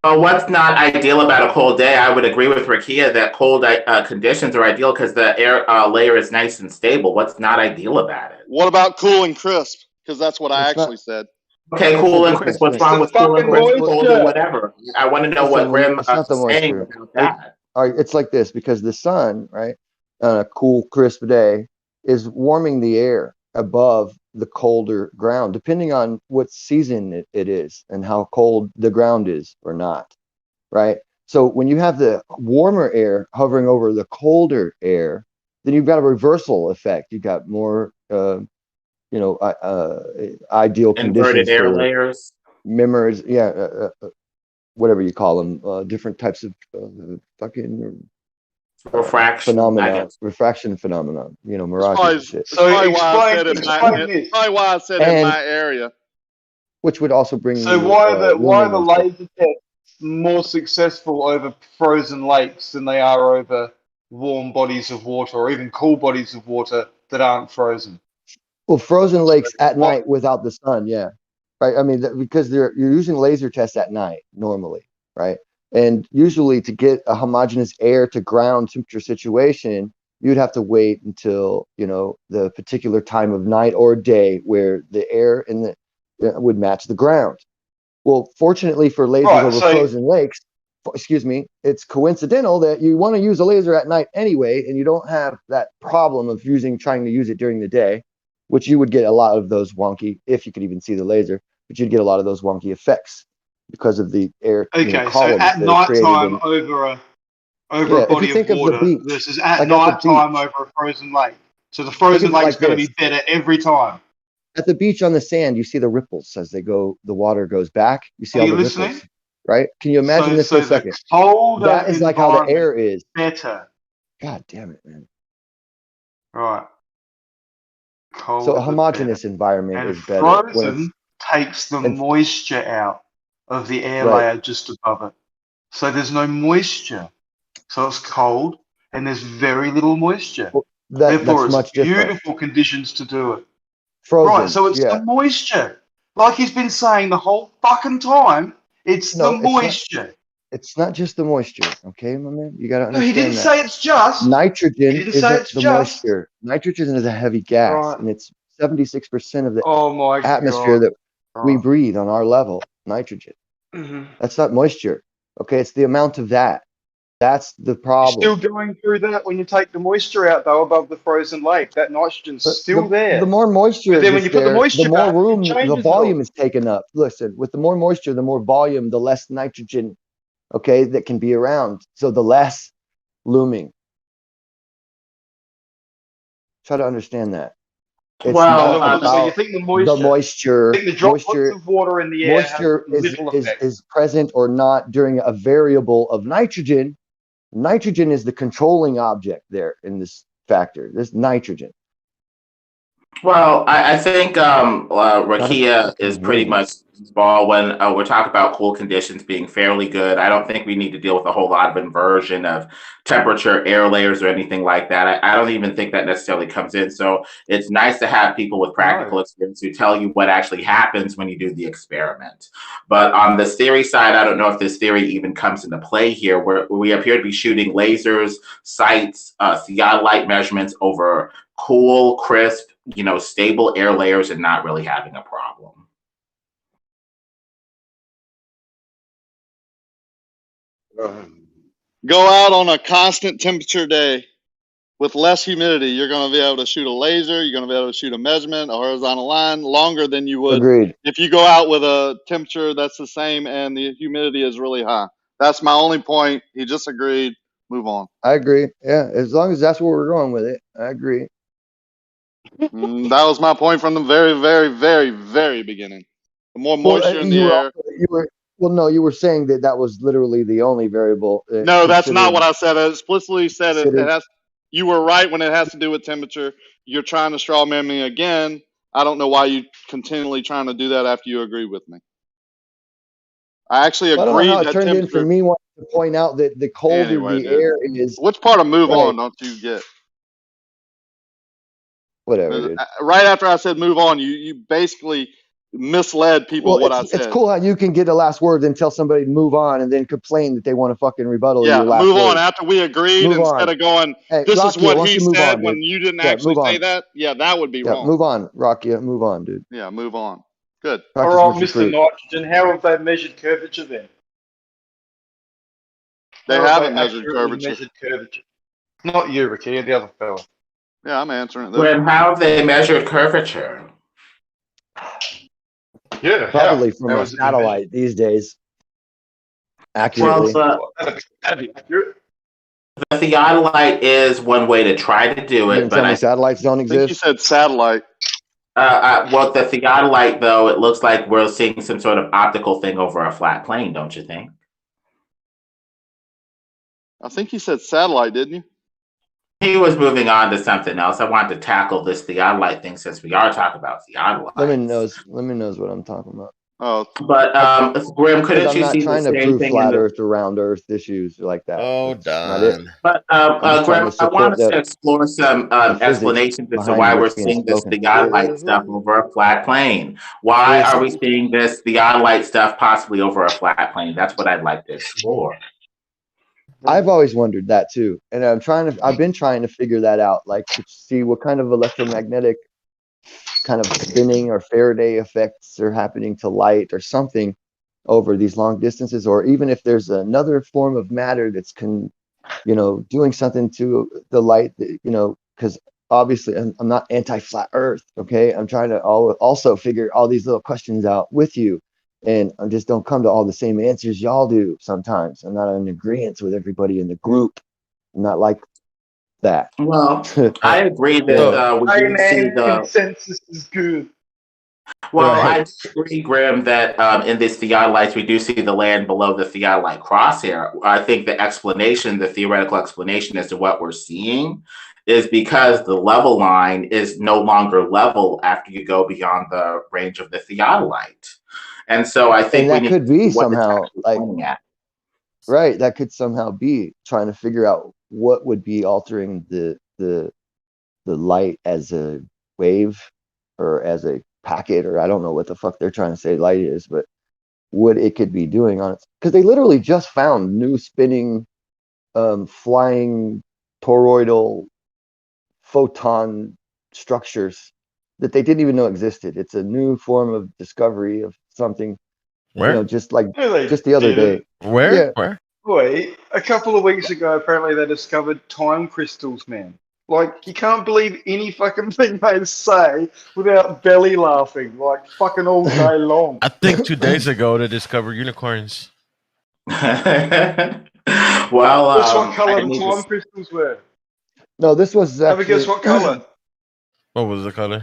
Well, what's not ideal about a cold day? I would agree with Rakia that cold conditions are ideal because the air layer is nice and stable. What's not ideal about it? What about cool and crisp? Because that's what I actually said. Okay, cool and crisp. What's wrong with cool and crisp, cold, or whatever? I want to know what Grim It's not the is saying moisture. about that. All right, it's like this because the sun, right, on a cool, crisp day, is warming the air above the colder ground, depending on what season it is and how cold the ground is or not, right? So when you have the warmer air hovering over the colder air, then you've got a reversal effect. You've got more, ideal Inverted conditions air for layers. memories. Yeah, whatever you call them, different types of fucking refraction phenomenon, refraction phenomenon. Mirages Probably, and shit. it's probably why I said probably why I said in my area. Which would also bring So you, why are the luminance. laser tests more successful over frozen lakes than they are over warm bodies of water or even cool bodies of water that aren't frozen? Well, frozen lakes at night without the sun, yeah, right. I mean, because you're using laser tests at night normally, right? And usually to get a homogeneous air to ground temperature situation, you'd have to wait until the particular time of night or day where the air would match the ground. Well, fortunately for lasers over frozen lakes, it's coincidental that you want to use a laser at night anyway, and you don't have that problem of trying to use it during the day, which you would get a lot of those wonky, if you could even see the laser, but you'd get a lot of those wonky effects because of the air Okay, so columns at that are created nighttime in- over a Yeah, if body you think of of the water beach, versus at like at the nighttime beach. over a frozen lake. So the frozen of it lake's like going to this. be better every time. At the beach on the sand, you see the ripples as they go. The water goes back. You see Are all you the listening? ripples, right? Can you imagine this for a second? The colder That is like how the air is. better. God damn it, man. Right. Colder So a the homogeneous better. environment And is better. when it's- frozen takes the and- moisture out of the air Right. layer just above it. So there's no moisture. So it's cold and there's very little moisture. Therefore, that's it's much different. beautiful conditions to do it. Frozen, Right, so it's yeah. the moisture. Like he's been saying the whole fucking time, it's the moisture. It's not just the moisture, okay, my man? You got to No, understand he didn't that. say it's just. Nitrogen He didn't say isn't it's the just. moisture. Nitrogen is a heavy gas, Right. and it's 76% of the Oh my atmosphere God. that we breathe on our level. Nitrogen. Mhm. That's not moisture, okay? It's the amount of that. That's the problem. Still going through that when you take the moisture out, though, above the frozen lake. That nitrogen's still there. The more moisture But then when that's you put the there, moisture the more back, it room, the changes it volume all. is taken up. Listen, with the more moisture, the more volume, the less nitrogen okay, that can be around. So the less looming. Try to understand that. It's not so you about think the the moisture. I think the droplets of water in the air Moisture have little effect. is present or not during a variable of nitrogen. Nitrogen is the controlling object there in this factor. This nitrogen. Well, I think Rakia is pretty much ball when we're talking about cool conditions being fairly good. I don't think we need to deal with a whole lot of inversion of temperature, air layers, or anything like that. I don't even think that necessarily comes in. So it's nice to have people with practical experience who tell you what actually happens when you do the experiment. But on the theory side, I don't know if this theory even comes into play here, where we appear to be shooting lasers, sights, theodolite measurements over cool, crisp, stable air layers and not really having a problem. Go out on a constant temperature day with less humidity. You're going to be able to shoot a laser. You're going to be able to shoot a measurement, a horizontal line, longer than you would Agreed. if you go out with a temperature that's the same and the humidity is really high. That's my only point. He just agreed. Move on. I agree. Yeah, as long as that's where we're going with it, I agree. That was my point from the very, very, very, very beginning. The more moisture in the air. You were saying that was literally the only variable. No, that's not what I said. I explicitly said it has. You were right when it has to do with temperature. You're trying to straw man me again. I don't know why you continually trying to do that after you agree with me. I actually agreed. I don't know how it that turned in for me wanting to point out that the colder Anyway, the dude. air is. Which part of move Right. on don't you get? Whatever, dude. Right after I said move on, you basically misled people what I said. It's cool how you can get the last word and tell somebody to move on and then complain that they want to fucking rebuttal Yeah, your last move word. on after we agreed Move instead on. of going, Hey, this Rakia, is what why he don't you move said on, when dude? you didn't Yeah, actually move say on. that. Yeah, that would be Yeah, wrong. move on, Rakia. Move on, dude. Yeah, move on. Good. Practice All what right, you Mr. preach. Nitrogen, how have they measured curvature then? They How have haven't measured accurately curvature. measured curvature? Not you, Rakia, the other fella. Yeah, I'm answering it. When how have they measured curvature? Yeah, Probably from How a has it been measured? satellite these days. Well, Accurately. That'd be accurate. The theodolite is one way to try to do You're it, gonna but tell me I satellites don't I think you exist? said satellite. well, the theodolite though, it looks like we're seeing some sort of optical thing over a flat plane, don't you think? I think you said satellite, didn't you? He was moving on to something else. I wanted to tackle this theodolite thing since we are talking about theodolite. Lemon knows what I'm talking about. Oh, but Grim, Because couldn't I'm you not see the trying to same prove thing in flat the? Earth or round Earth issues like that. Oh, That's not it. Don. But I'm just trying Grim, to I want support us to explore some the physics explanations as to behind why we're what's being seeing this spoken. theodolite stuff over a flat plane. Why are we seeing this theodolite stuff possibly over a flat plane? That's what I'd like to explore. I've always wondered that too, and I've been trying to figure that out, like to see what kind of electromagnetic kind of spinning or Faraday effects are happening to light or something over these long distances, or even if there's another form of matter that's doing something to the light, because obviously I'm not anti-flat Earth, okay? I'm trying to also figure all these little questions out with you, and I just don't come to all the same answers y'all do sometimes. I'm not in agreement with everybody in the group. I'm not like that. Well, I agree that we do see the consensus is good. Well, Right. I agree, Graham, that in this theodolites, we do see the land below the theodolite crosshair. I think the theoretical explanation as to what we're seeing is because the level line is no longer level after you go beyond the range of the theodolite. And so I think and that could be somehow Right, that could somehow be trying to figure out what would be altering the light as a wave or as a packet, or I don't know what the fuck they're trying to say light is, but what it could be doing on it, because they literally just found new spinning flying toroidal photon structures that they didn't even know existed. It's a new form of discovery of something. Where? Just the other didn't. day. Where? Yeah. Where? Wait, a couple of weeks ago, apparently they discovered time crystals, man. Like, you can't believe any fucking thing they say without belly laughing, like, fucking all day long. I think 2 days ago they discovered unicorns. Well, Guess what I color the need time to. crystals were? No, this was Have a actually. guess what color? What was the color?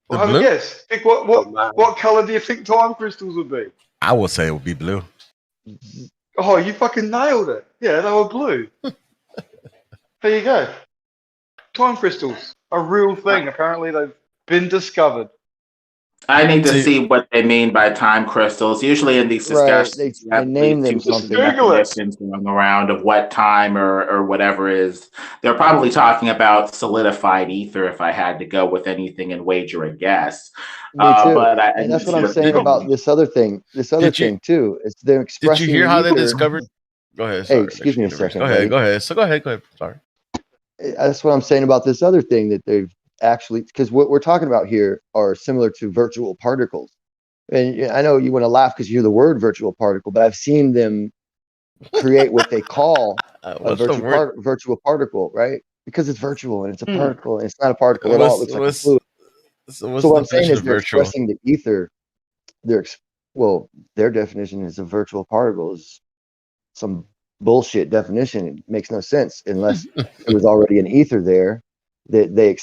Well, The have a blue? guess. Pick what color do you think time crystals would be? I would say it would be blue. Oh, you fucking nailed it. Yeah, they were blue. There you go. Time crystals, a real thing. Apparently, they've been discovered. I need to See- see what they mean by time crystals. Usually in these Right, discussions, you they have at name least them two something. Google it. definitions going around of what time or whatever is. They're probably talking about solidified ether if I had to go with anything and wager a guess. Me too. But I And need that's to what see I'm what they saying about mean. this other thing. This other Did you- thing too. It's they're Did expressing you hear how they ether. discovered? Go ahead. Hey, Sorry, excuse me a Universe. second, Go ahead. buddy. Go ahead. So go ahead. Go ahead. Sorry. That's what I'm saying about this other thing that they've actually, because what we're talking about here are similar to virtual particles. And I know you want to laugh because you hear the word virtual particle, but I've seen them create what they call a What's the word? virtual particle, right? Because it's virtual and it's a particle and it's not a particle at all. It looks like a fluid. So what's So the what I'm saying definition is of they're virtual? expressing the ether. Their definition is a virtual particle is some bullshit definition. It makes no sense unless it was already an ether there that they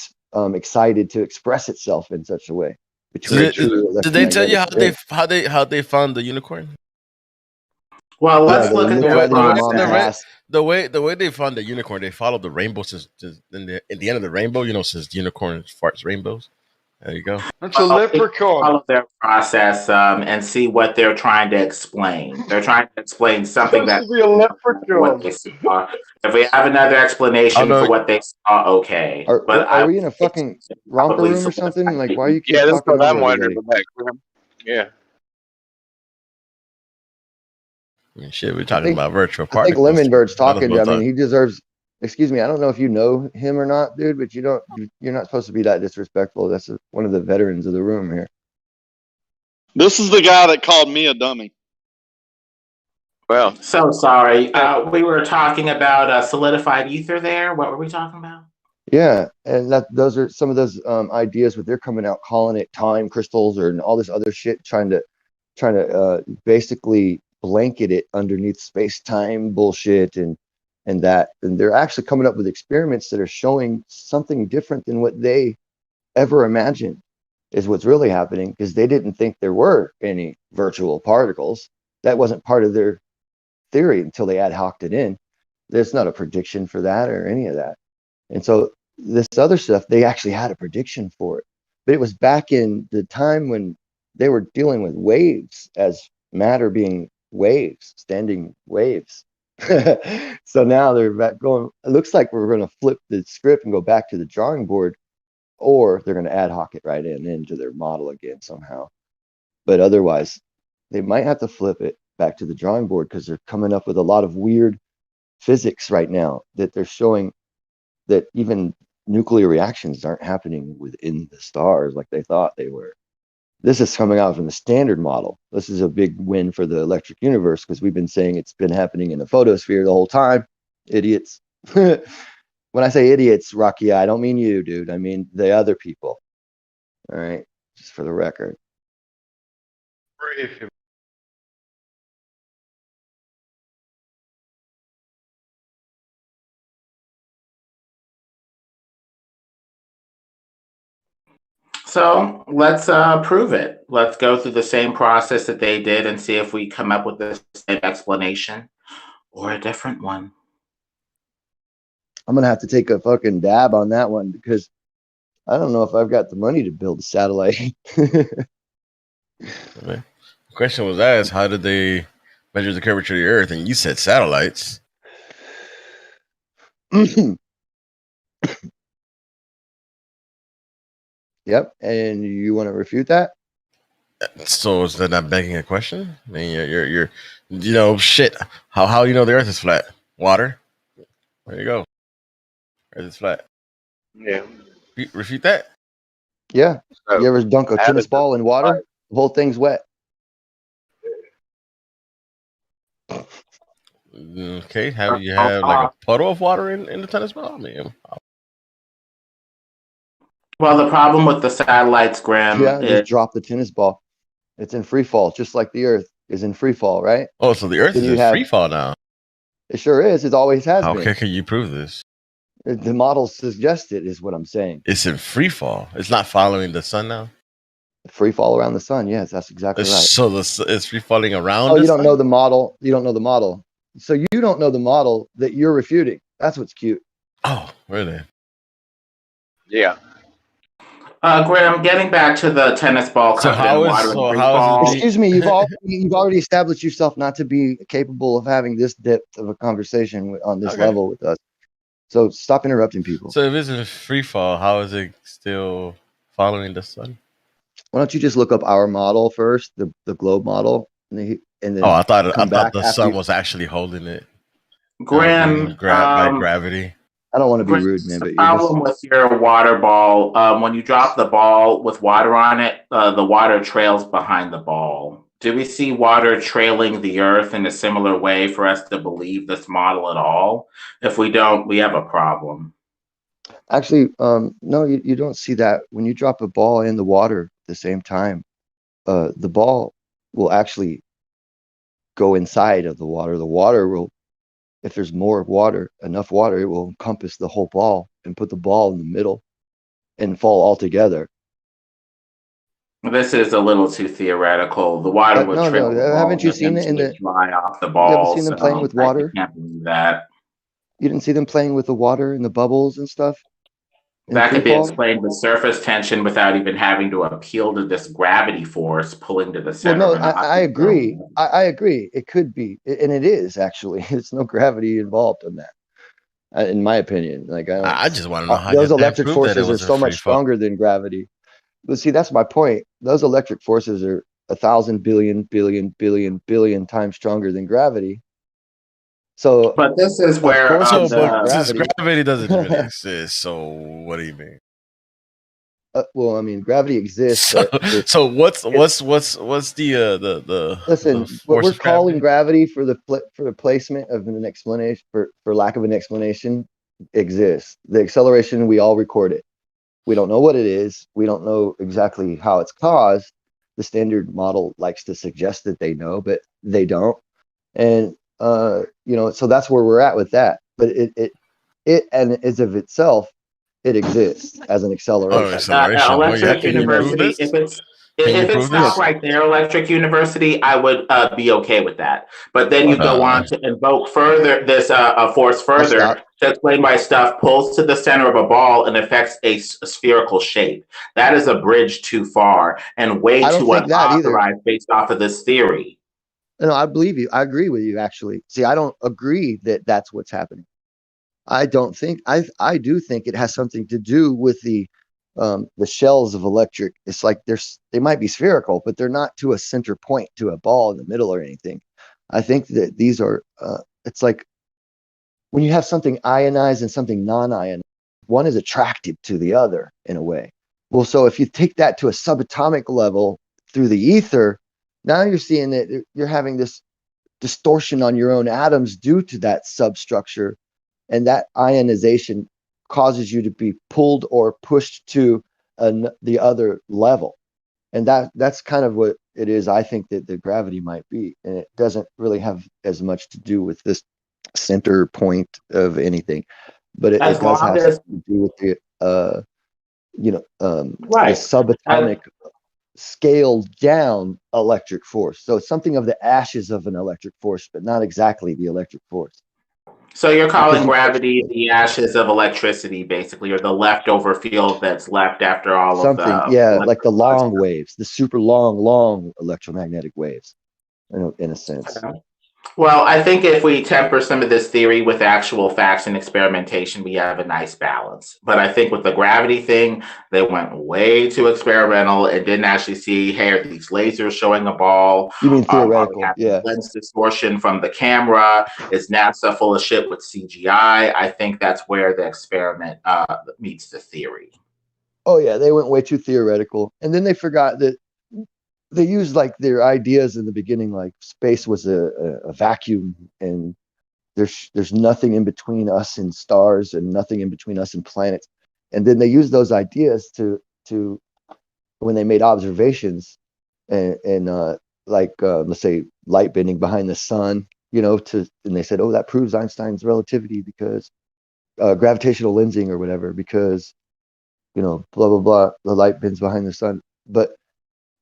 excited to express itself in such a way. So did they tell you how they found the unicorn? Well, Yeah, let's they look at looked their right in your mom's process. ass. The way they found the unicorn, they followed the rainbow since in the end of the rainbow. You know, since the unicorn farts rainbows. There you go. That's a leprechaun. Follow their process and see what they're trying to explain. They're trying to explain something that Supposed to be a leprechaun. what they saw. If we have another explanation for what they saw, okay. Are we in a fucking romper probably room or something? Like, why you keep Yeah, that's talking what I'm over wondering. everybody? Yeah. I mean, shit, we're talking about virtual I think particles. Lemonbird's Might as talking. well I mean, talk. he deserves. Excuse me. I don't know if you know him or not, dude, but you're not supposed to be that disrespectful. That's one of the veterans of the room here. This is the guy that called me a dummy. Well, so sorry. We were talking about solidified ether there. What were we talking about? Yeah, and those are some of those ideas what they're coming out calling it time crystals or all this other shit, trying to basically blanket it underneath space-time bullshit and they're actually coming up with experiments that are showing something different than what they ever imagined is what's really happening, because they didn't think there were any virtual particles. That wasn't part of their theory until they ad hoc'd it in. There's not a prediction for that or any of that. And so this other stuff, they actually had a prediction for it. But it was back in the time when they were dealing with waves as matter being waves, standing waves. So now they're back going, it looks like we're going to flip the script and go back to the drawing board, or they're going to ad hoc it right into their model again somehow. But otherwise, they might have to flip it back to the drawing board because they're coming up with a lot of weird physics right now that they're showing that even nuclear reactions aren't happening within the stars like they thought they were. This is coming out from the standard model. This is a big win for the electric universe because we've been saying it's been happening in the photosphere the whole time. Idiots. When I say idiots, Rocky, I don't mean you, dude. I mean the other people. All right, just for the record. So let's prove it. Let's go through the same process that they did and see if we come up with the same explanation or a different one. I'm gonna have to take a fucking dab on that one because I don't know if I've got the money to build a satellite. The question was asked, how did they measure the curvature of the Earth? And you said satellites. Yep, and you want to refute that? So is that not begging a question? I mean, you're you know, shit. How you know the Earth is flat? Water. There you go. Earth is flat. Yeah. Refute that. Yeah. So, You ever dunk a tennis ball in water? The whole thing's wet. Okay. Have you had like a puddle of water in the tennis ball? I mean, well, the problem with the satellites, Graham, Yeah, is just drop the tennis ball. It's in free fall, just like the Earth. is in free fall, right? Oh, so the Earth Then is you in have free fall now. it sure is. It always has How been. can you prove this? The model suggests it is what I'm saying. It's in free fall. It's not following the sun now. Free fall around the sun. Yes, that's exactly right. So it's free falling around. Oh, the you don't sun? know the model. You don't know the model. So you don't know the model that you're refuting. That's what's cute. Oh, really? Yeah. Graham, getting back to the tennis ball So covered how in is water and so free how is it? fall. Excuse me. You've already established yourself not to be capable of having this depth of a conversation on this Okay. level with us. So stop interrupting people. So if it's in free fall, how is it still following the sun? Why don't you just look up our model first, the globe model, and then Oh, I thought come back the after sun you. was actually holding it. Graham, By gravity. I don't want to be Graham, rude, man, the but you're problem with your water ball, when you drop the ball with water on it, the water trails behind the ball. Do we see water trailing the Earth in a similar way for us to believe this model at all? If we don't, we have a problem. actually, no, you don't see that. When you drop a ball in the water at the same time, the ball will actually go inside of the water. The water will, if there's more water, enough water, it will encompass the whole ball and put the ball in the middle and fall all together. This is a little too theoretical. The water would No, trail the ball haven't you and seen it in eventually the? fly off the You haven't ball. seen them playing with I water? can't believe that. You didn't see them playing with the water and the bubbles and stuff in That free could be fall? explained with surface tension without even having to appeal to this gravity force pulling to the Well, center no, of an I object. agree. I agree. It could be, and it is actually. There's no gravity involved in that, in my opinion. Like I just want to know how those they electric proved that it forces are was in so free much fall. stronger than gravity. But see, that's my point. Those electric forces are 1,000 billion times stronger than gravity. So, but this is of where course, it's not Since gravity. gravity doesn't really exist, so what do you mean? Well, I mean, gravity exists, So, but so what's the listen, the what force we're of gravity? calling gravity for the placement of an explanation, for lack of an explanation, exists. The acceleration, we all record it. We don't know what it is. We don't know exactly how it's caused. The standard model likes to suggest that they know, but they don't. And so that's where we're at with that. But it and as of itself, it exists as an acceleration. Acceleration. Well, Electric can you prove University, this? if Can you it prove stopped this? right there, Electric University, I would be okay with that. But then you go on to invoke further this a force further to explain why stuff pulls to the center of a ball and affects a spherical shape. That is a bridge too far and way I don't too think that either. unauthorized based off of this theory. No, I believe you. I agree with you, actually. See, I don't agree that that's what's happening. I don't think I do think it has something to do with the shells of electric. It's like they might be spherical, but they're not to a center point, to a ball in the middle or anything. I think that these are it's like when you have something ionized and something non-ionized, one is attracted to the other in a way. Well, so if you take that to a subatomic level through the ether, now you're seeing that you're having this distortion on your own atoms due to that substructure, and that ionization causes you to be pulled or pushed to the other level. And that's kind of what it is. I think that the gravity might be, and it doesn't really have as much to do with this center point of anything, but it does have to do with the the subatomic scaled down electric force. So it's something of the ashes of an electric force, but not exactly the electric force. So you're calling gravity the ashes of electricity, basically, or the leftover field that's left after all of the like the long waves, the super long electromagnetic waves, in a sense. Well, I think if we temper some of this theory with actual facts and experimentation, we have a nice balance. But I think with the gravity thing, they went way too experimental and didn't actually see, hey, are these lasers showing a ball? You mean theoretical? Yeah. Lens distortion from the camera. Is NASA full of shit with CGI? I think that's where the experiment meets the theory. Oh yeah, they went way too theoretical, and then they forgot that they used like their ideas in the beginning, like space was a vacuum, and there's nothing in between us and stars, and nothing in between us and planets. And then they used those ideas to when they made observations, and let's say light bending behind the sun, and they said, oh, that proves Einstein's relativity because gravitational lensing or whatever, because, blah, blah, blah, the light bends behind the sun. But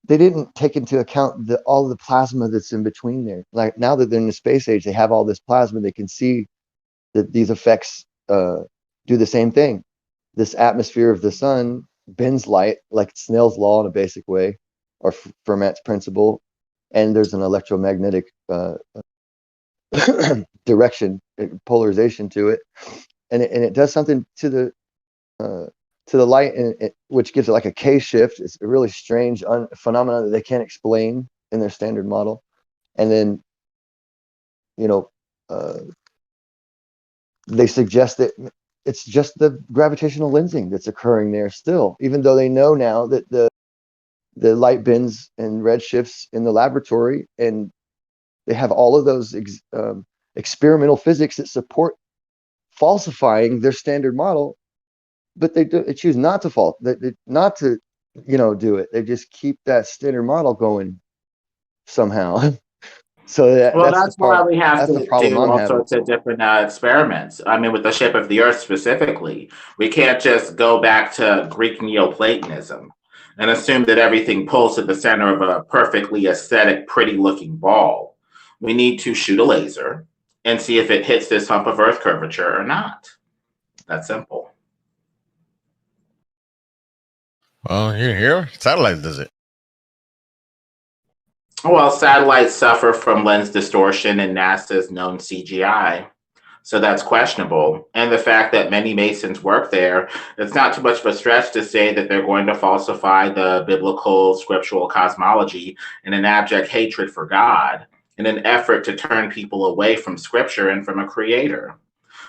they didn't take into account all the plasma that's in between there. Like now that they're in the space age, they have all this plasma. They can see that these effects do the same thing. This atmosphere of the sun bends light like Snell's law in a basic way, or Fermat's principle, and there's an electromagnetic direction, polarization to it, and it does something to the light, which gives it like a K shift. It's a really strange phenomenon that they can't explain in their standard model. And then, they suggest that it's just the gravitational lensing that's occurring there still, even though they know now that the light bends and redshifts in the laboratory, and they have all of those experimental physics that support falsifying their standard model, but they choose not to do it. They just keep that standard model going somehow. So That's why we have that's the to problem do I'm all having. sorts of different experiments. I mean, with the shape of the Earth specifically, we can't just go back to Greek Neoplatonism and assume that everything pulls to the center of a perfectly aesthetic, pretty-looking ball. We need to shoot a laser and see if it hits this hump of Earth curvature or not. That's simple. Well, here, satellite does it. Well, satellites suffer from lens distortion in NASA's known CGI, so that's questionable. And the fact that many Masons work there, it's not too much of a stretch to say that they're going to falsify the biblical scriptural cosmology in an abject hatred for God, in an effort to turn people away from scripture and from a creator.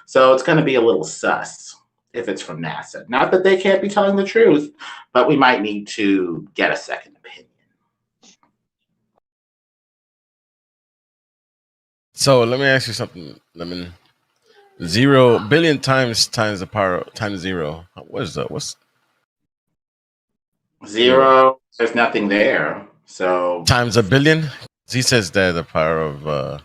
So it's going to be a little sus if it's from NASA. Not that they can't be telling the truth, but we might need to get a second opinion. So let me ask you something. 0 billion times the power times 0. What's zero? There's nothing there. So times a billion? He says that the power of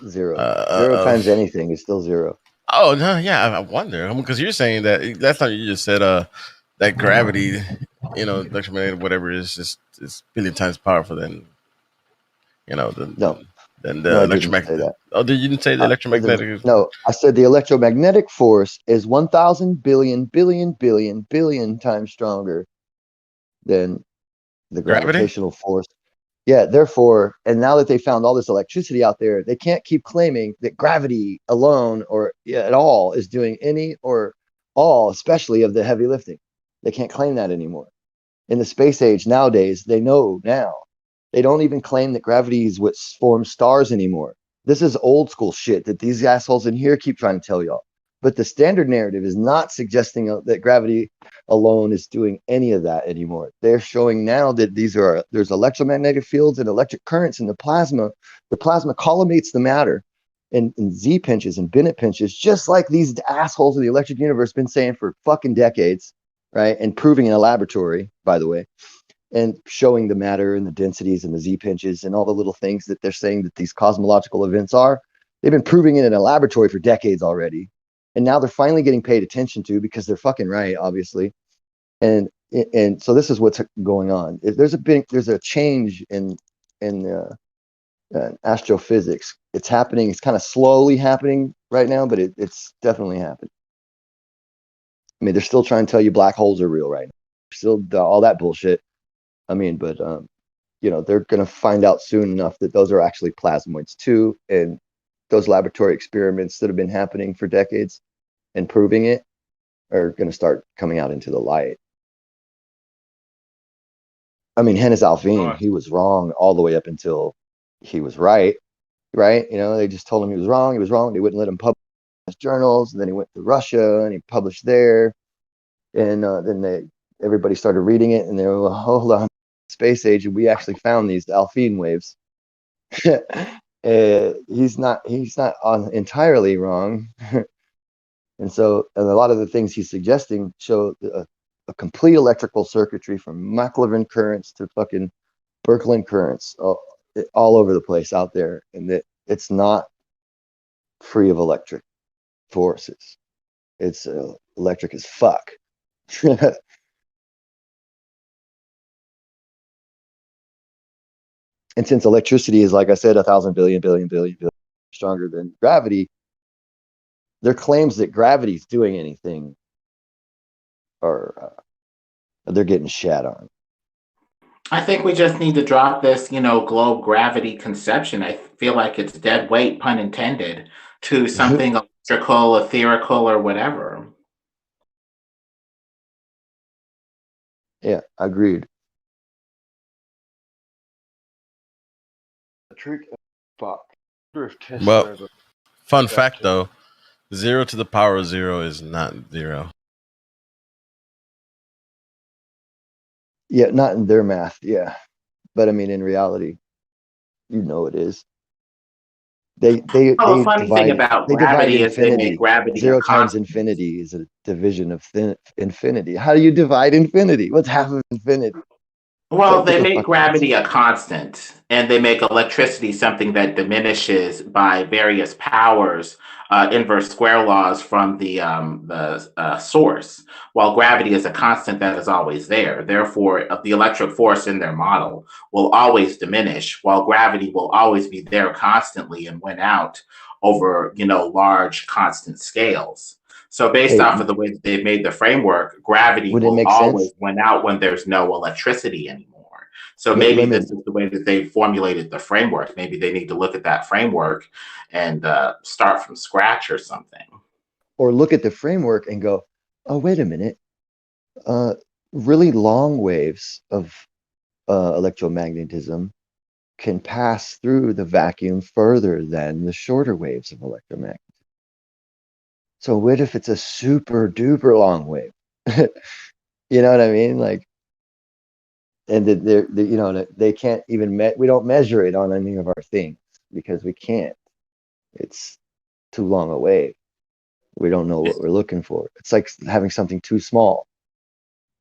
zero. Zero times anything is still zero. Oh no, yeah. I wonder because you're saying that's not you just said that gravity, electromagnetic whatever is billion times powerful than the electromagnetic. Oh, you didn't say the electromagnetic? No, I said the electromagnetic force is 1,000 billion times stronger than the gravitational force. Yeah, therefore, and now that they found all this electricity out there, they can't keep claiming that gravity alone or at all is doing any or all, especially of the heavy lifting. They can't claim that anymore. In the space age nowadays, they know now. They don't even claim that gravity is what forms stars anymore. This is old school shit that these assholes in here keep trying to tell y'all. But the standard narrative is not suggesting that gravity alone is doing any of that anymore. They're showing now that there's electromagnetic fields and electric currents in the plasma. The plasma collimates the matter in Z pinches and Bennett pinches, just like these assholes of the electric universe been saying for fucking decades, right? And proving in a laboratory, by the way, and showing the matter and the densities and the Z pinches and all the little things that they're saying that these cosmological events are. They've been proving it in a laboratory for decades already. And now they're finally getting paid attention to because they're fucking right, obviously. And so this is what's going on. There's a change in astrophysics. It's happening. It's kind of slowly happening right now, but it's definitely happening. I mean, they're still trying to tell you black holes are real right now. Still all that bullshit. I mean, but they're going to find out soon enough that those are actually plasmoids too, and those laboratory experiments that have been happening for decades and proving it are going to start coming out into the light. I mean, Hennes Alvin, he was wrong all the way up until he was right? They just told him he was wrong. They wouldn't let him publish his journals, and then he went to Russia and he published there, and then everybody started reading it, and they were, well, hold on, space age, and we actually found these Alfvén waves. He's not entirely wrong. And a lot of the things he's suggesting show a complete electrical circuitry from Maclaurin currents to fucking Birkeland currents, all over the place out there, and that it's not free of electric forces. It's electric as fuck. And since electricity is, like I said, 1,000 billion stronger than gravity, their claims that gravity's doing anything are they're getting shat on. I think we just need to drop this, globe gravity conception. I feel like it's dead weight, pun intended, to something electrical, etherical, or whatever. Yeah, agreed. Fuck. Well, fun fact though, 0 to the power of 0 is not 0. Yeah, not in their math, yeah. But I mean, in reality, it is. They funny thing divide, about they divide gravity is they infinity. make gravity 0 a times constant. infinity is a division of infinity. How do you divide infinity? What's half of infinity? Well, Get they the make fuck gravity a constant, and they make electricity something that diminishes by various powers, inverse square laws from the source, while gravity is a constant that is always there. Therefore, the electric force in their model will always diminish, while gravity will always be there constantly and win out over, large constant scales. So based off of the way that they've made the framework, gravity Would it will make always sense? win out when there's no electricity anymore. So Let maybe me- this is the way that they formulated the framework. Maybe they need to look at that framework and start from scratch or something. Or look at the framework and go, oh, wait a minute. Really long waves of electromagnetism can pass through the vacuum further than the shorter waves of electromagnetism. So what if it's a super duper long wave? You know what I mean? Like, and they can't even we don't measure it on any of our things because we can't. It's too long a wave. We don't know what we're looking for. It's like having something too small,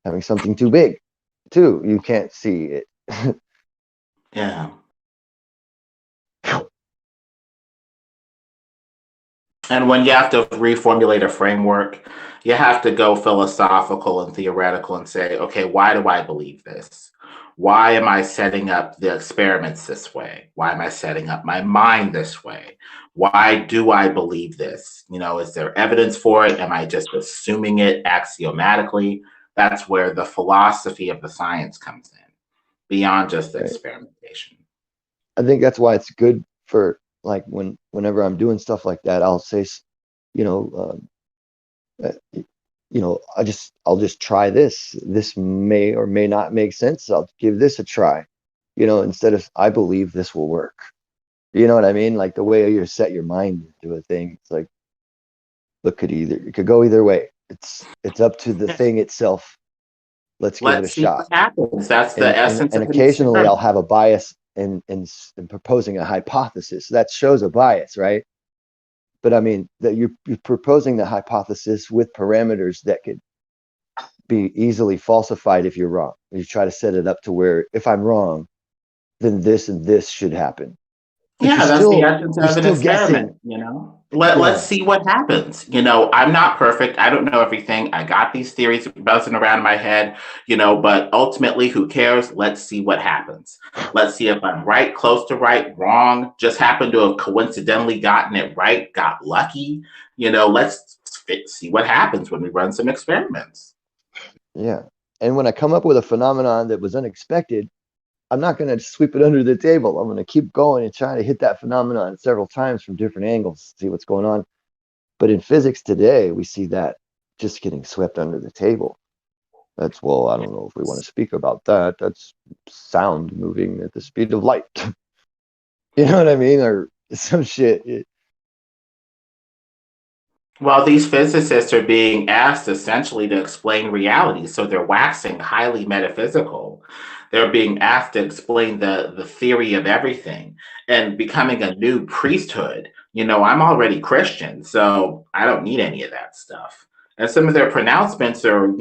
having something too big, too. You can't see it. Yeah. And when you have to reformulate a framework, you have to go philosophical and theoretical and say, okay, why do I believe this? Why am I setting up the experiments this way? Why am I setting up my mind this way? Why do I believe this? Is there evidence for it? Am I just assuming it axiomatically? That's where the philosophy of the science comes in, beyond just the experimentation. I think that's why it's good for like whenever I'm doing stuff like that, I'll say, I'll just try this. This may or may not make sense. I'll give this a try, instead of I believe this will work. You know what I mean? Like the way you set your mind to a thing. It's like, it could go either way. It's up to the thing itself. Let's give it a see shot. what happens. That's the essence and of the occasionally experiment. I'll have a bias in proposing a hypothesis. That shows a bias, right? But I mean that you're proposing the hypothesis with parameters that could be easily falsified if you're wrong. You try to set it up to where if I'm wrong, then this and this should happen. But Yeah, that's the essence of an experiment, guessing. Let's see what happens. I'm not perfect. I don't know everything. I got these theories buzzing around my head, but ultimately, who cares? Let's see what happens. Let's see if I'm right, close to right, wrong, just happened to have coincidentally gotten it right, got lucky. Let's see what happens when we run some experiments. Yeah. And when I come up with a phenomenon that was unexpected, I'm not going to sweep it under the table. I'm going to keep going and try to hit that phenomenon several times from different angles, see what's going on. But in physics today, we see that just getting swept under the table. I don't know if we want to speak about that. That's sound moving at the speed of light. You know what I mean? Or some shit. Well, these physicists are being asked essentially to explain reality, so they're waxing highly metaphysical. They're being asked to explain the theory of everything and becoming a new priesthood. I'm already Christian, so I don't need any of that stuff. And some of their pronouncements are,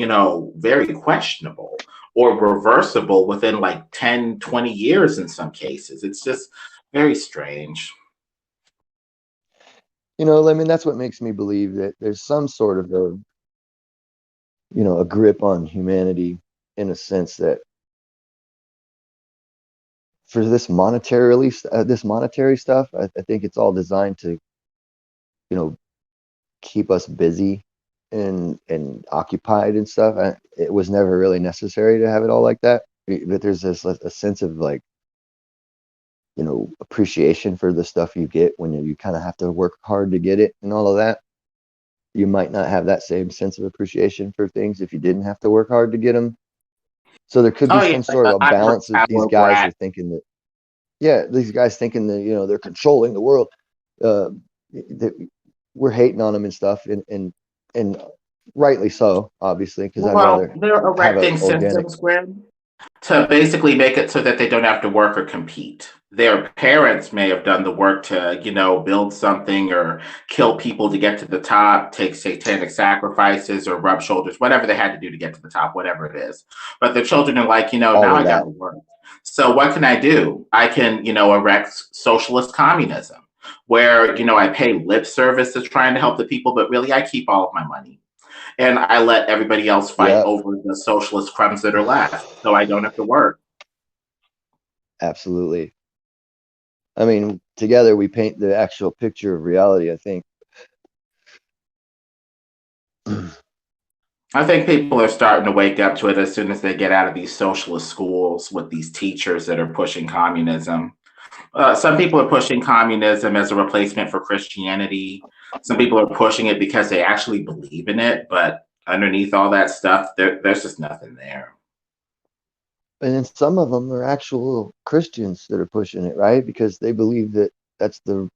very questionable. or reversible within like 10, 20 years in some cases. It's just very strange. You know, I mean, that's what makes me believe that there's some sort of a, you know, a grip on humanity in a sense that for this monetary stuff, I think it's all designed to, you know, keep us busy and occupied and stuff. It was never really necessary to have it all like that. But there's this a sense of like, you know, appreciation for the stuff you get when you kind of have to work hard to get it and all of that. You might not have that same sense of appreciation for things if you didn't have to work hard to get them. So there could be some sort of a balance that these guys are thinking that, yeah, these guys thinking that, you know, they're controlling the world. That we're hating on them and stuff, and rightly so, obviously, because I'd rather they're have erecting an organic. systems, Gwen, to basically make it so that they don't have to work or compete. Their parents may have done the work to, you know, build something or kill people to get to the top, take satanic sacrifices or rub shoulders, whatever they had to do to get to the top, whatever it is. But the children are like, you know, now I got to work. So what can I do? I can, you know, erect socialist communism where, you know, I pay lip service to trying to help the people, but really I keep all of my money. And I let everybody else fight over the socialist crumbs that are left, so I don't have to work. Absolutely. I mean, together we paint the actual picture of reality, I think. I think people are starting to wake up to it as soon as they get out of these socialist schools with these teachers that are pushing communism. Some people are pushing communism as a replacement for Christianity. Some people are pushing it because they actually believe in it, but underneath all that stuff, there's just nothing there. And then some of them are actual Christians that are pushing it, right? Because they believe that that's the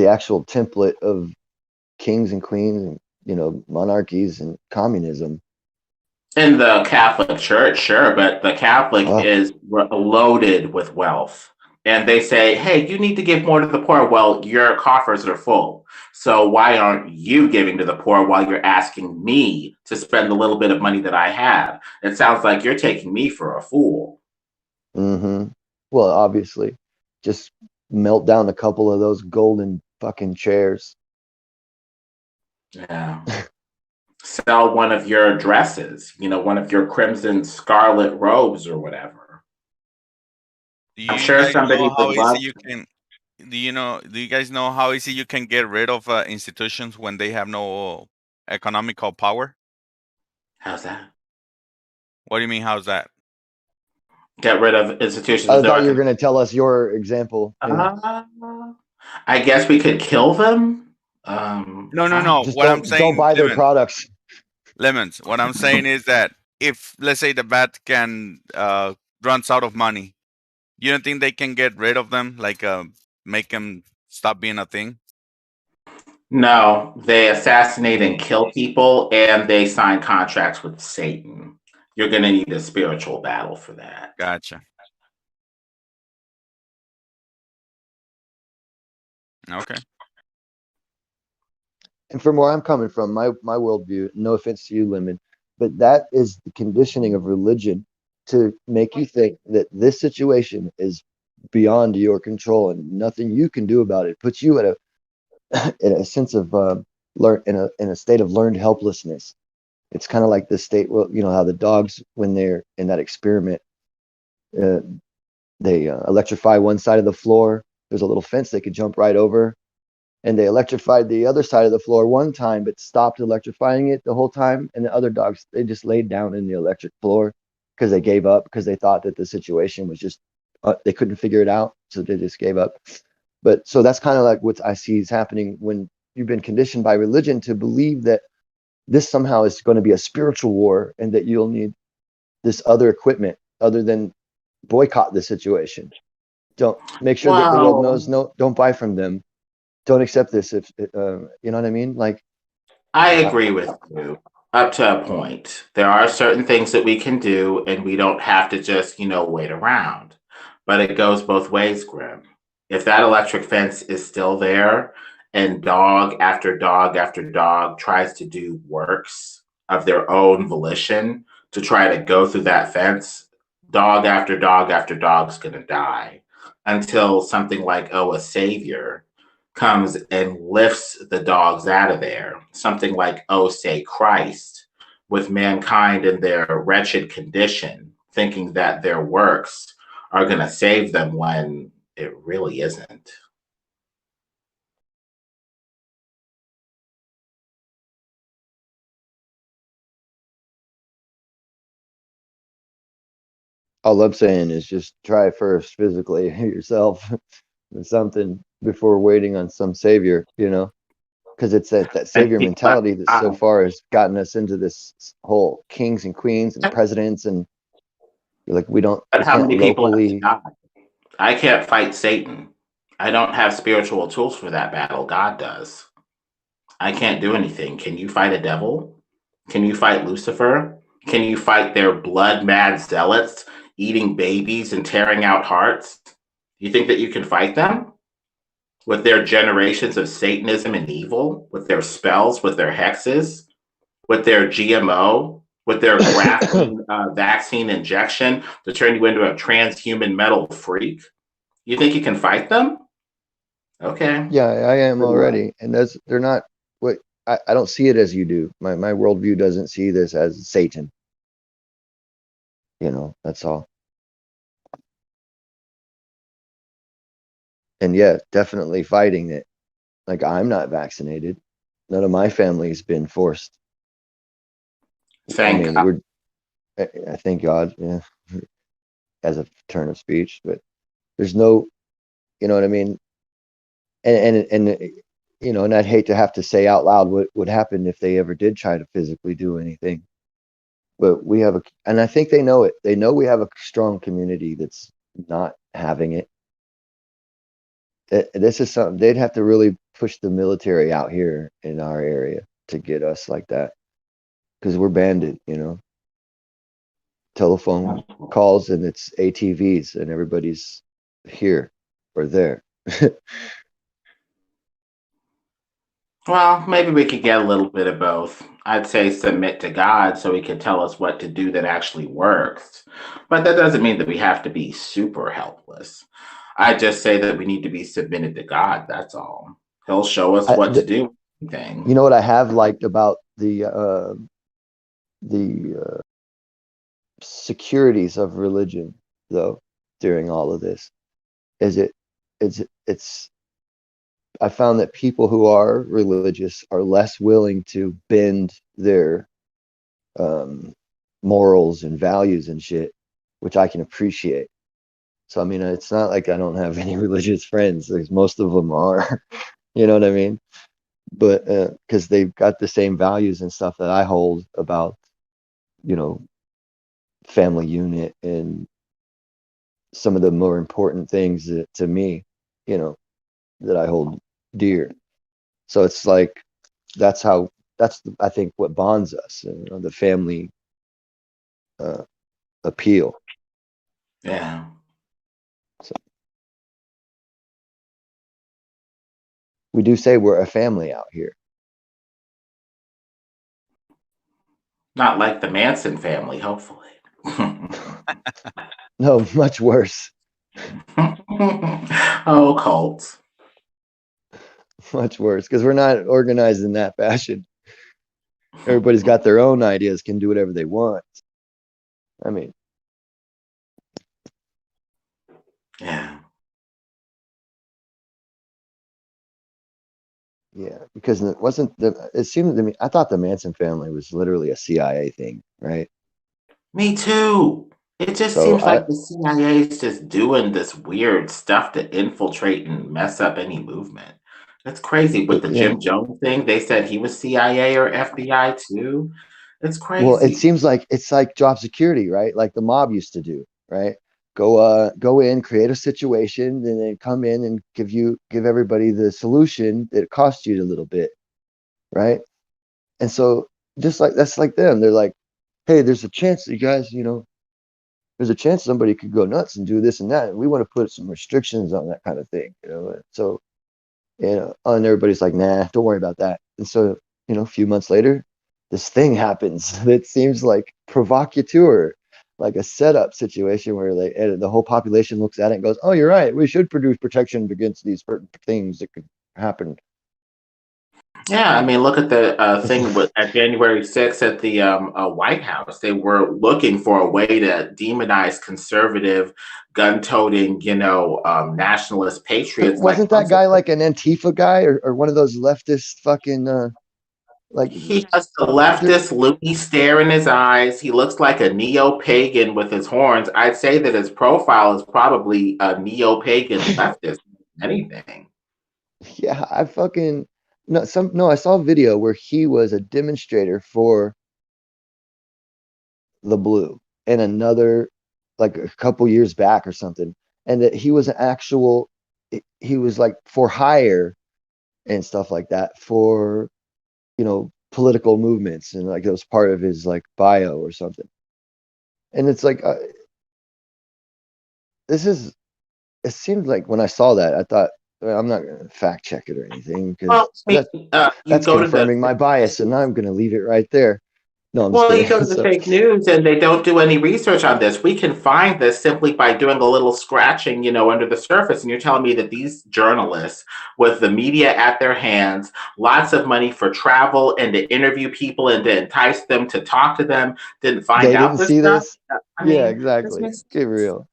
actual template of kings and queens and, you know, monarchies and communism. In the Catholic Church, sure, but the Catholic is loaded with wealth. And they say, hey, you need to give more to the poor. Well, your coffers are full. So why aren't you giving to the poor while you're asking me to spend the little bit of money that I have? It sounds like you're taking me for a fool. Mm-hmm. Well, obviously, just melt down a couple of those golden fucking chairs. Yeah. Sell one of your dresses, you know, one of your crimson scarlet robes or whatever. I'm sure somebody would love. Do you guys know how easy you can get rid of institutions when they have no economical power? How's that? What do you mean, how's that? Get rid of institutions. I thought you were going to tell us your example. I guess we could kill them. No. Just What I'm saying, don't buy their products. Lemons. What I'm saying is that if, let's say, the Vatican runs out of money, you don't think they can get rid of them, like make them stop being a thing? No, they assassinate and kill people, and they sign contracts with Satan. You're going to need a spiritual battle for that. Gotcha. Okay. And from where I'm coming from, my worldview, no offense to you, Lemon, but that is the conditioning of religion to make you think that this situation is beyond your control and nothing you can do about it. It puts you at in a sense of in a state of learned helplessness. It's kind of like the state, well, you know how the dogs, when they're in that experiment, they electrify one side of the floor. There's a little fence they could jump right over. And they electrified the other side of the floor one time, but stopped electrifying it the whole time. And the other dogs, they just laid down in the electric floor because they gave up, because they thought that the situation was just, they couldn't figure it out. So they just gave up. But so that's kind of like what I see is happening when you've been conditioned by religion to believe that this somehow is going to be a spiritual war and that you'll need this other equipment other than boycott the situation. Don't make sure that the world knows, no, don't buy from them. Don't accept this if you know what I mean. Like, I agree with you up to a point. There are certain things that we can do, and we don't have to just, you know, wait around. But it goes both ways, Grim. If that electric fence is still there, and dog after dog after dog tries to do works of their own volition to try to go through that fence, dog after dog after dog's going to die until something like, a savior comes and lifts the dogs out of there. Something like, say Christ, with mankind in their wretched condition, thinking that their works are going to save them when it really isn't. All I'm saying is just try first physically yourself or something before waiting on some savior, because it's that savior mentality that so far has gotten us into this whole kings and queens and presidents, and like we But how can't many people have locally. died? I can't fight Satan. I don't have spiritual tools for that battle. God does. I can't do anything. Can you fight a devil? Can you fight Lucifer? Can you fight their blood mad zealots eating babies and tearing out hearts? You think that you can fight them? With their generations of Satanism and evil, with their spells, with their hexes, with their GMO, with their graphene vaccine injection to turn you into a transhuman metal freak? You think you can fight them? Okay. Yeah, I am already, and they're not what I don't see it as you do. My worldview doesn't see this as Satan. That's all. And yeah, definitely fighting it. Like, I'm not vaccinated. None of my family's been forced. Thank God. I thank God, yeah, as a turn of speech, but there's no, you know what I mean? And and I'd hate to have to say out loud what would happen if they ever did try to physically do anything. But we have and I think they know it. They know we have a strong community that's not having it. This is something they'd have to really push the military out here in our area to get us like that, because we're banded, telephone calls and it's ATVs and everybody's here or there. Well, maybe we could get a little bit of both. I'd say submit to God so he can tell us what to do that actually works. But that doesn't mean that we have to be super helpless. I just say that we need to be submitted to God. That's all. He'll show us what to do. You know what I have liked about the securities of religion, though, during all of this, is it's I found that people who are religious are less willing to bend their morals and values and shit, which I can appreciate. So I mean, it's not like I don't have any religious friends. Like, most of them are, you know what I mean? But because they've got the same values and stuff that I hold about, family unit and some of the more important things that, to me, that I hold dear. So it's like that's I think what bonds us, the family appeal. Yeah. So we do say we're a family out here. Not like the Manson family, hopefully. No, much worse. Oh, cults. Much worse, because we're not organized in that fashion. Everybody's got their own ideas, can do whatever they want. I mean, yeah. Yeah, because it seemed to me, I thought the Manson family was literally a CIA thing, right? Me too. It just seems like the CIA is just doing this weird stuff to infiltrate and mess up any movement. That's crazy. With the Jim Jones thing, they said he was CIA or FBI too. It's crazy. Well, it seems like it's like job security, right? Like the mob used to do, right? Go in, create a situation, and then come in and give everybody the solution that costs you a little bit, right? And so just like that's like them. They're like, hey, there's a chance that you guys, there's a chance somebody could go nuts and do this and that. And we want to put some restrictions on that kind of thing, So, and everybody's like, nah, don't worry about that. And so, a few months later, this thing happens that seems like provocateur, like a setup situation where the whole population looks at it and goes, "Oh, you're right. We should produce protection against these certain things that could happen." Yeah, I mean, look at the thing at January 6th at the White House. They were looking for a way to demonize conservative, gun-toting, nationalist patriots. Wasn't that guy like an Antifa guy or one of those leftist fucking like? He has the leftist loony stare in his eyes. He looks like a neo-pagan with his horns. I'd say that his profile is probably a neo-pagan leftist. Anything. Yeah, I saw a video where he was a demonstrator for the blue and another, like a couple years back or something, and that he was he was like for hire and stuff like that for political movements, and like it was part of his like bio or something. And it's like it seemed like when I saw that, I thought, I'm not going to fact check it or anything because that's confirming my bias, and I'm going to leave it right there. No, I'm just Well, you kidding. go to the fake news and they don't do any research on this. We can find this simply by doing a little scratching, under the surface. And you're telling me that these journalists with the media at their hands, lots of money for travel and to interview people and to entice them to talk to them, didn't find out this stuff? Yeah, exactly. Get real.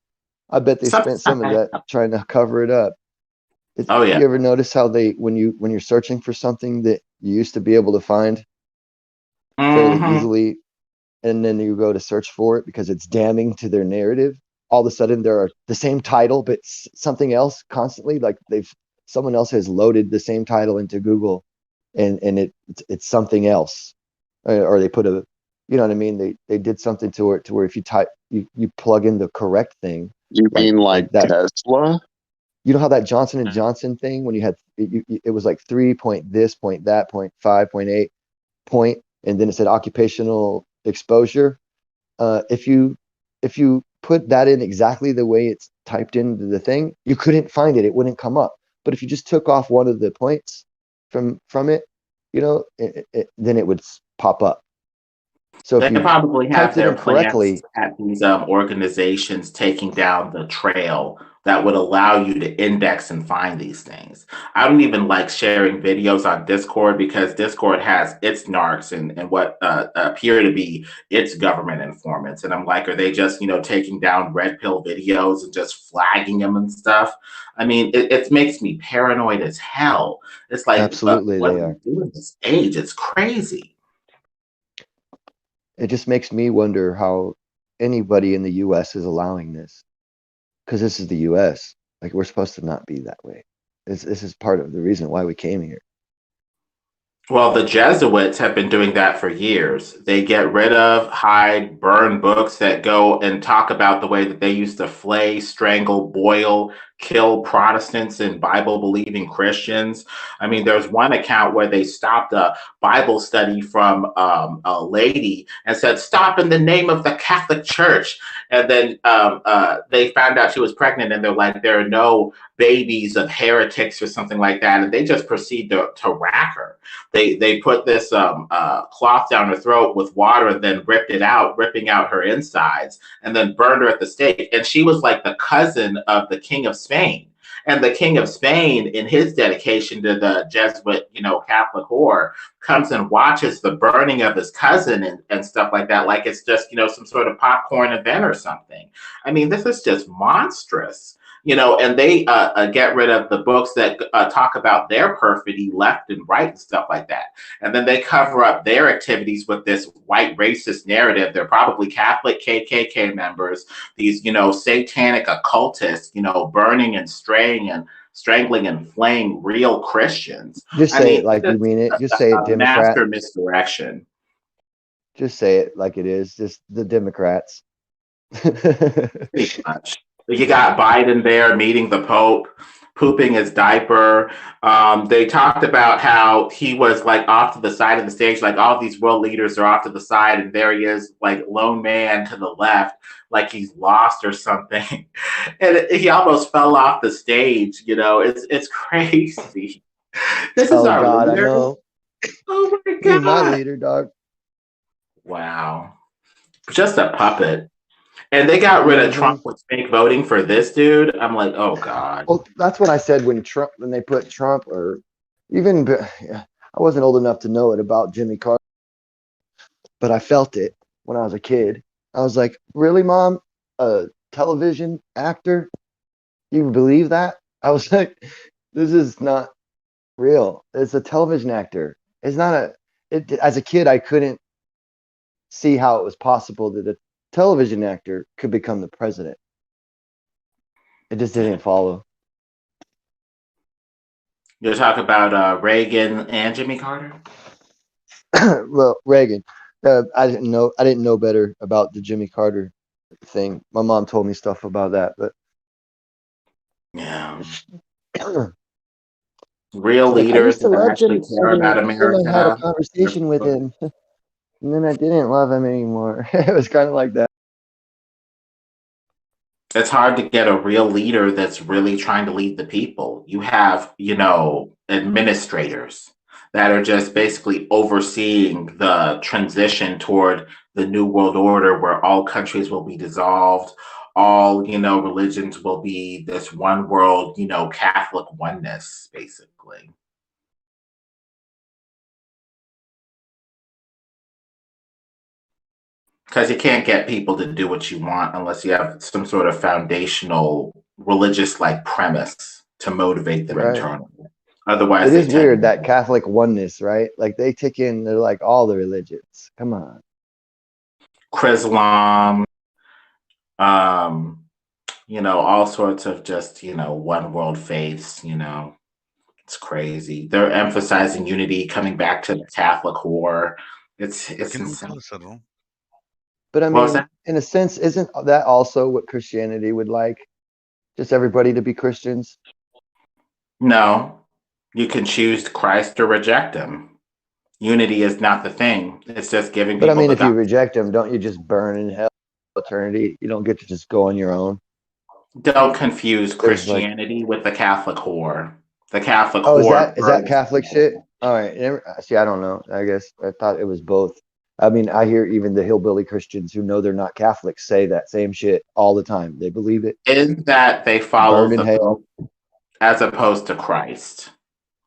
I bet they spent some of that trying to cover it up. Oh yeah. You ever notice how when you're searching for something that you used to be able to find fairly easily, and then you go to search for it because it's damning to their narrative, all of a sudden there are the same title but something else constantly, like someone else has loaded the same title into Google and it's something else, or they put you know what I mean, they did something to it to where if you type you plug in the correct thing. You mean like that Tesla? You know how that Johnson & Johnson thing, when you had it was like 3 point this, point that, point 5.8 point, and then it said occupational exposure. If you put that in exactly the way it's typed into the thing, you couldn't find it. It wouldn't come up. But if you just took off one of the points from it, then it would pop up. So they probably have their correctly at these organizations taking down the trail that would allow you to index and find these things. I don't even like sharing videos on Discord because Discord has its narcs and what appear to be its government informants. And I'm like, are they just, taking down red pill videos and just flagging them and stuff? I mean, it makes me paranoid as hell. It's like, absolutely, what they are are. we doing this age? It's crazy. It just makes me wonder how anybody in the U.S. is allowing this. Because this is the U.S. Like, we're supposed to not be that way. This is part of the reason why we came here. Well, the Jesuits have been doing that for years. They get rid of, hide, burn books that go and talk about the way that they used to flay, strangle, boil, kill Protestants and Bible-believing Christians. I mean, there's one account where they stopped a Bible study from a lady and said, "Stop in the name of the Catholic Church." And then they found out she was pregnant, and they're like, "There are no babies of heretics," or something like that. And they just proceed to rack her. They put this cloth down her throat with water and then ripped it out, ripping out her insides, and then burned her at the stake. And she was like the cousin of the King of Spain. And the King of Spain, in his dedication to the Jesuit, Catholic whore, comes and watches the burning of his cousin and stuff like that, like it's just, some sort of popcorn event or something. I mean, this is just monstrous. And they get rid of the books that talk about their perfidy left and right and stuff like that. And then they cover up their activities with this white racist narrative. They're probably Catholic KKK members, these, satanic occultists, burning and strangling and flaying real Christians. Just say it like you mean it. Just say it, Democrat. Master misdirection. Just say it like it is. Just the Democrats. Pretty much. You got Biden there meeting the Pope, pooping his diaper. They talked about how he was like off to the side of the stage, like all these world leaders are off to the side, and there he is, like lone man to the left, like he's lost or something. And he almost fell off the stage. It's crazy. This is our God, leader. I know. Oh my He's my God. leader, dog. Wow. Just a puppet. And they got rid of Trump with fake voting for this dude. I'm like, oh God. Well, that's what I said when they put Trump, or even I wasn't old enough to know it about Jimmy Carter, but I felt it when I was a kid. I was like, really, Mom? A television actor? You believe that? I was like, this is not real. It's a television actor. It's not as a kid, I couldn't see how it was possible that a television actor could become the president. It just didn't follow. You're talking about Reagan and Jimmy Carter? Well, Reagan. I didn't know better about the Jimmy Carter thing. My mom told me stuff about that, but yeah. Real leaders that actually care about America. I had a conversation with him, and then I didn't love him anymore. It was kind of like that. It's hard to get a real leader that's really trying to lead the people. You have, administrators that are just basically overseeing the transition toward the new world order where all countries will be dissolved, all, religions will be this one world, Catholic oneness, basically. Because you can't get people to do what you want unless you have some sort of foundational religious premise to motivate them internally. Otherwise, it is weird that Catholic oneness, right? Like they're like all the religions. Come on. Chrislam, all sorts of just, one world faiths, it's crazy. They're emphasizing unity, coming back to the Catholic war. It's insane. But I mean, in a sense, isn't that also what Christianity would like? Just everybody to be Christians? No, you can choose Christ or reject him. Unity is not the thing. It's just giving people. But I mean, if you reject him, don't you just burn in hell eternity? You don't get to just go on your own. Don't confuse Christianity with the Catholic whore. The Catholic whore. Is that Catholic shit? All right. See, I don't know. I guess I thought it was both. I mean, I hear even the hillbilly Christians who know they're not Catholics say that same shit all the time. They believe it. In that they follow the Pope as opposed to Christ.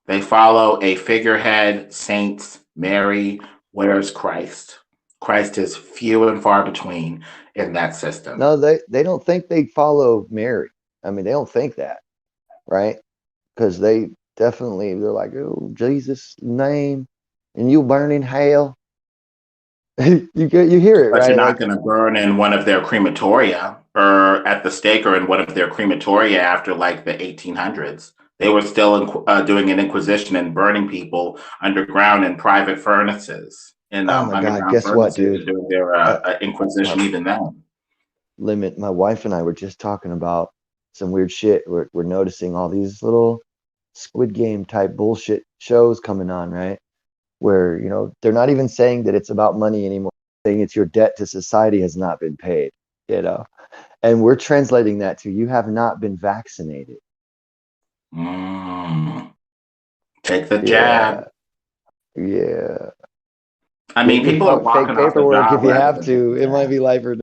They follow a figurehead, saints, Mary. Where's Christ? Christ is few and far between in that system. No, they don't think they follow Mary. I mean, they don't think that, right? Because they're like, oh, Jesus' name, and you burn in hell. you hear it, but right? You're not going to burn in one of their crematoria or at the stake or in one of their crematoria after the 1800s. They were still doing an inquisition and burning people underground in private furnaces. Oh my God! Guess what, dude? Doing their inquisition even then. My wife and I were just talking about some weird shit. We're noticing all these little Squid Game type bullshit shows coming on, right? Where, they're not even saying that it's about money anymore. They're saying it's your debt to society has not been paid, and we're translating that to you have not been vaccinated. Take the jab. Yeah. I mean, people are walking off the job if you have to. It might be life or death.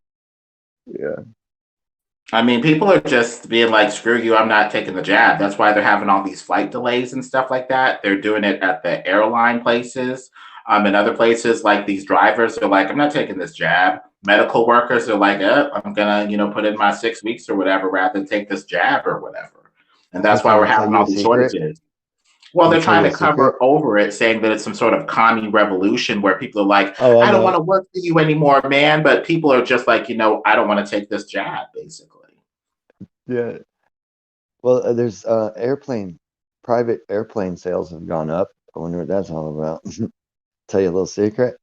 Yeah. I mean, people are just being like, screw you, I'm not taking the jab. That's why they're having all these flight delays and stuff like that. They're doing it at the airline places. And other places, like these drivers are like, I'm not taking this jab. Medical workers are like, I'm going to, put in my 6 weeks or whatever rather than take this jab or whatever. And that's why we're having all these shortages. Well, they're trying to cover over it, saying that it's some sort of commie revolution where people are like, I don't want to work for you anymore, man. But people are just like, I don't want to take this jab, basically. Yeah. Well, there's private airplane sales have gone up. I wonder what that's all about. Tell you a little secret.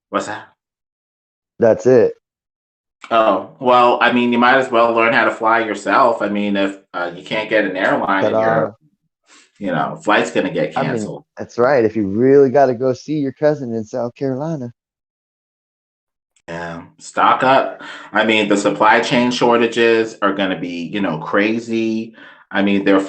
What's that? That's it. Oh, well, I mean, you might as well learn how to fly yourself. I mean, if you can't get an airline in Europe, flight's going to get canceled. I mean, that's right. If you really got to go see your cousin in South Carolina. Yeah, stock up. I mean, the supply chain shortages are going to be, crazy. I mean, they're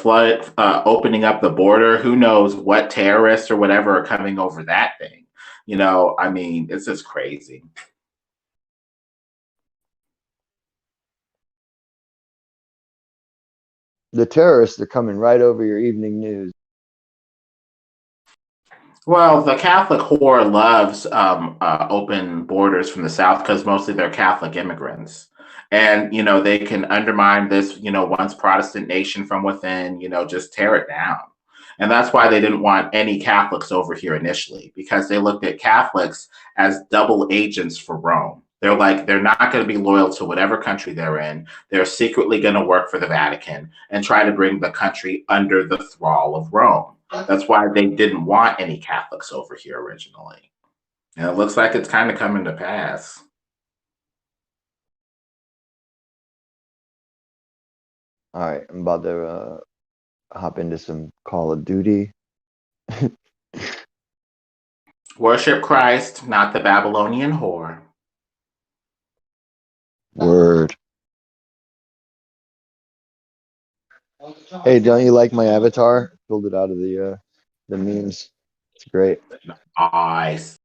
opening up the border. Who knows what terrorists or whatever are coming over that thing? You know, I mean, it's just crazy. The terrorists are coming right over your evening news. Well, the Catholic whore loves open borders from the South because mostly they're Catholic immigrants. And, you know, they can undermine this, you know, once Protestant nation from within, you know, just tear it down. And that's why they didn't want any Catholics over here initially, because they looked at Catholics as double agents for Rome. They're like, they're not going to be loyal to whatever country they're in. They're secretly going to work for the Vatican and try to bring the country under the thrall of Rome. That's why they didn't want any Catholics over here originally. And it looks like it's kind of coming to pass. All right, I'm about to hop into some Call of Duty. Worship Christ, not the Babylonian whore. Word. Hey, don't you like my avatar? Pulled it out of the memes. It's great. Nice.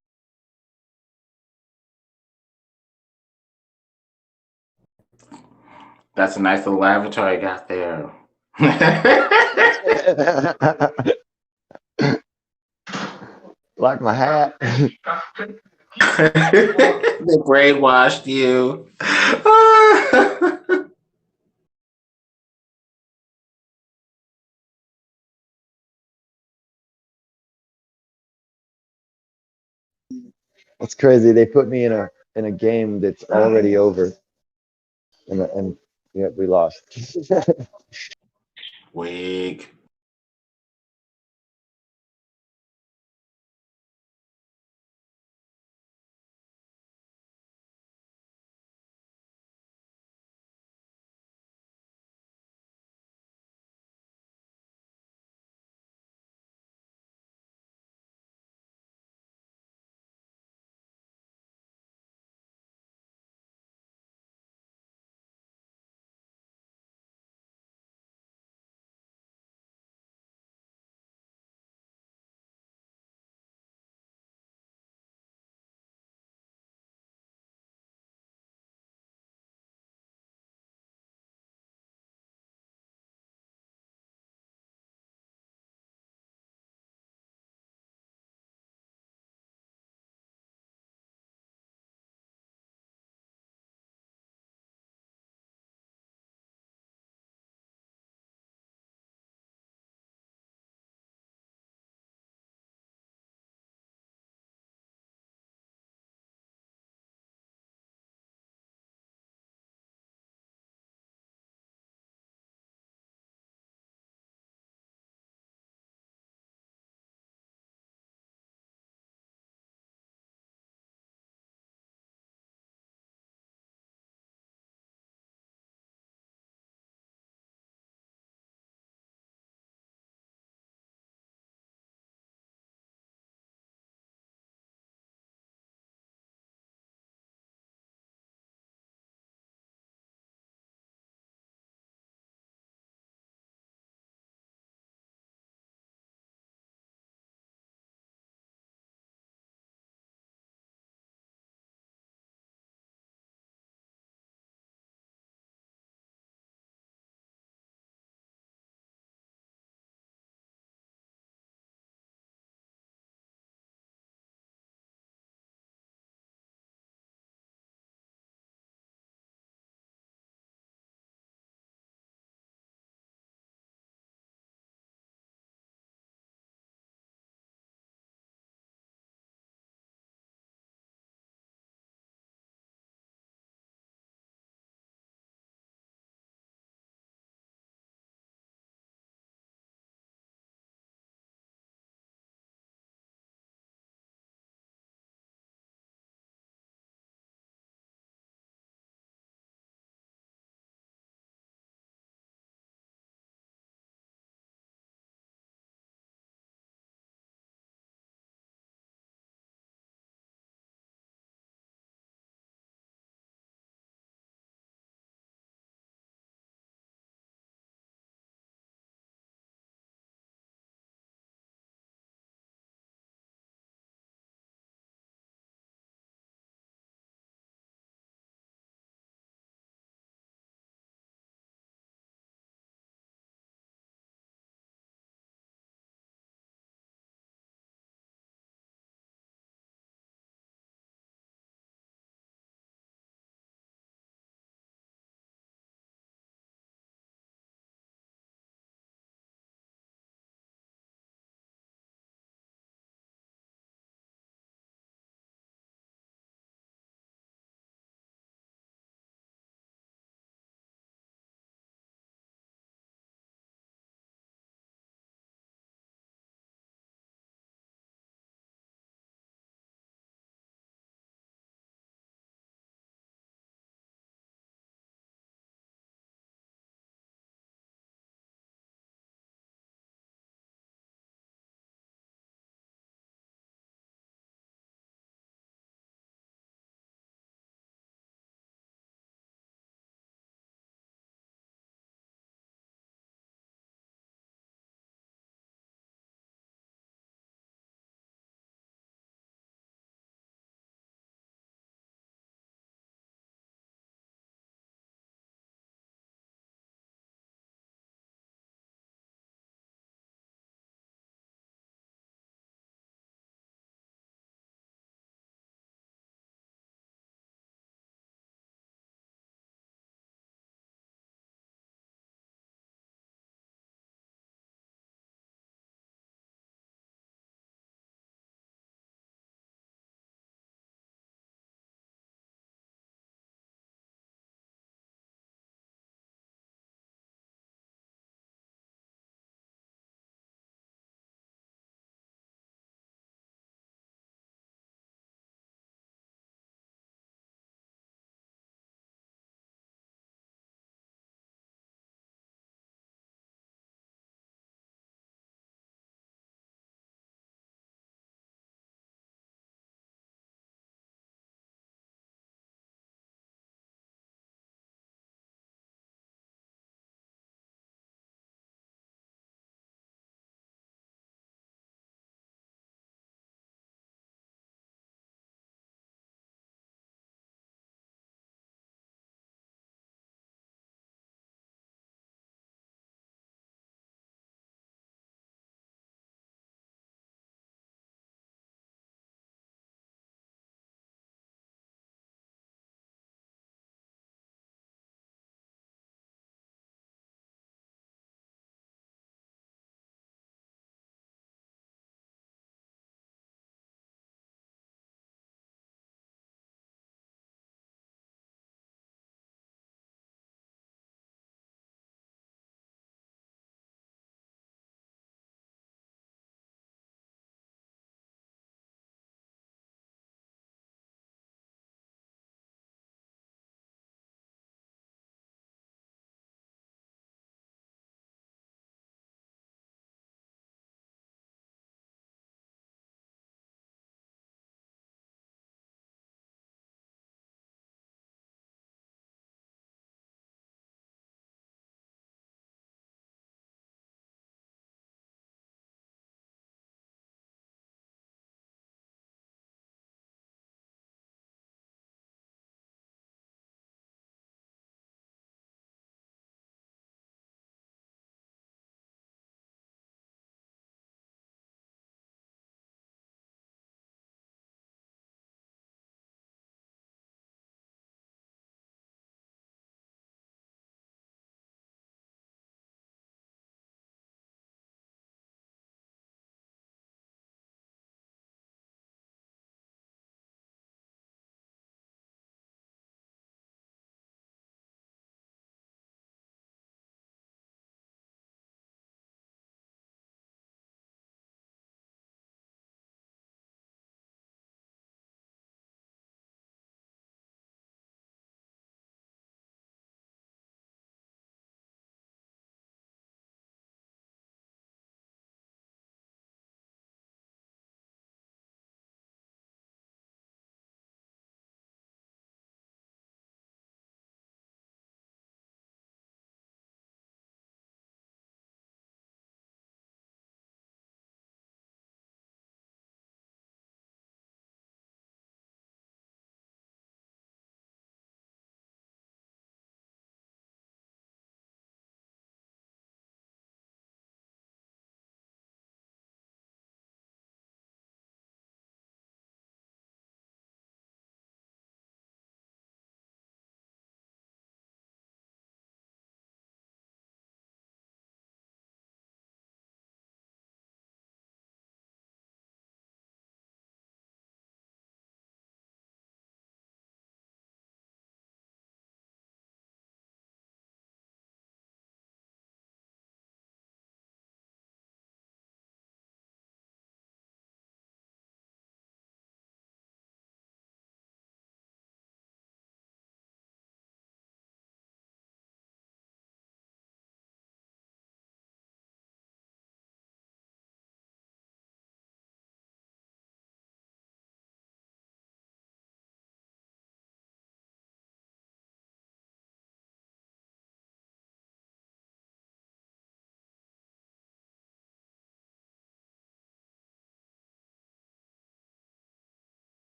That's a nice little avatar you got there. Like my hat. They brainwashed you. It's crazy. They put me in a game that's already over, and yeah, we lost. Wig.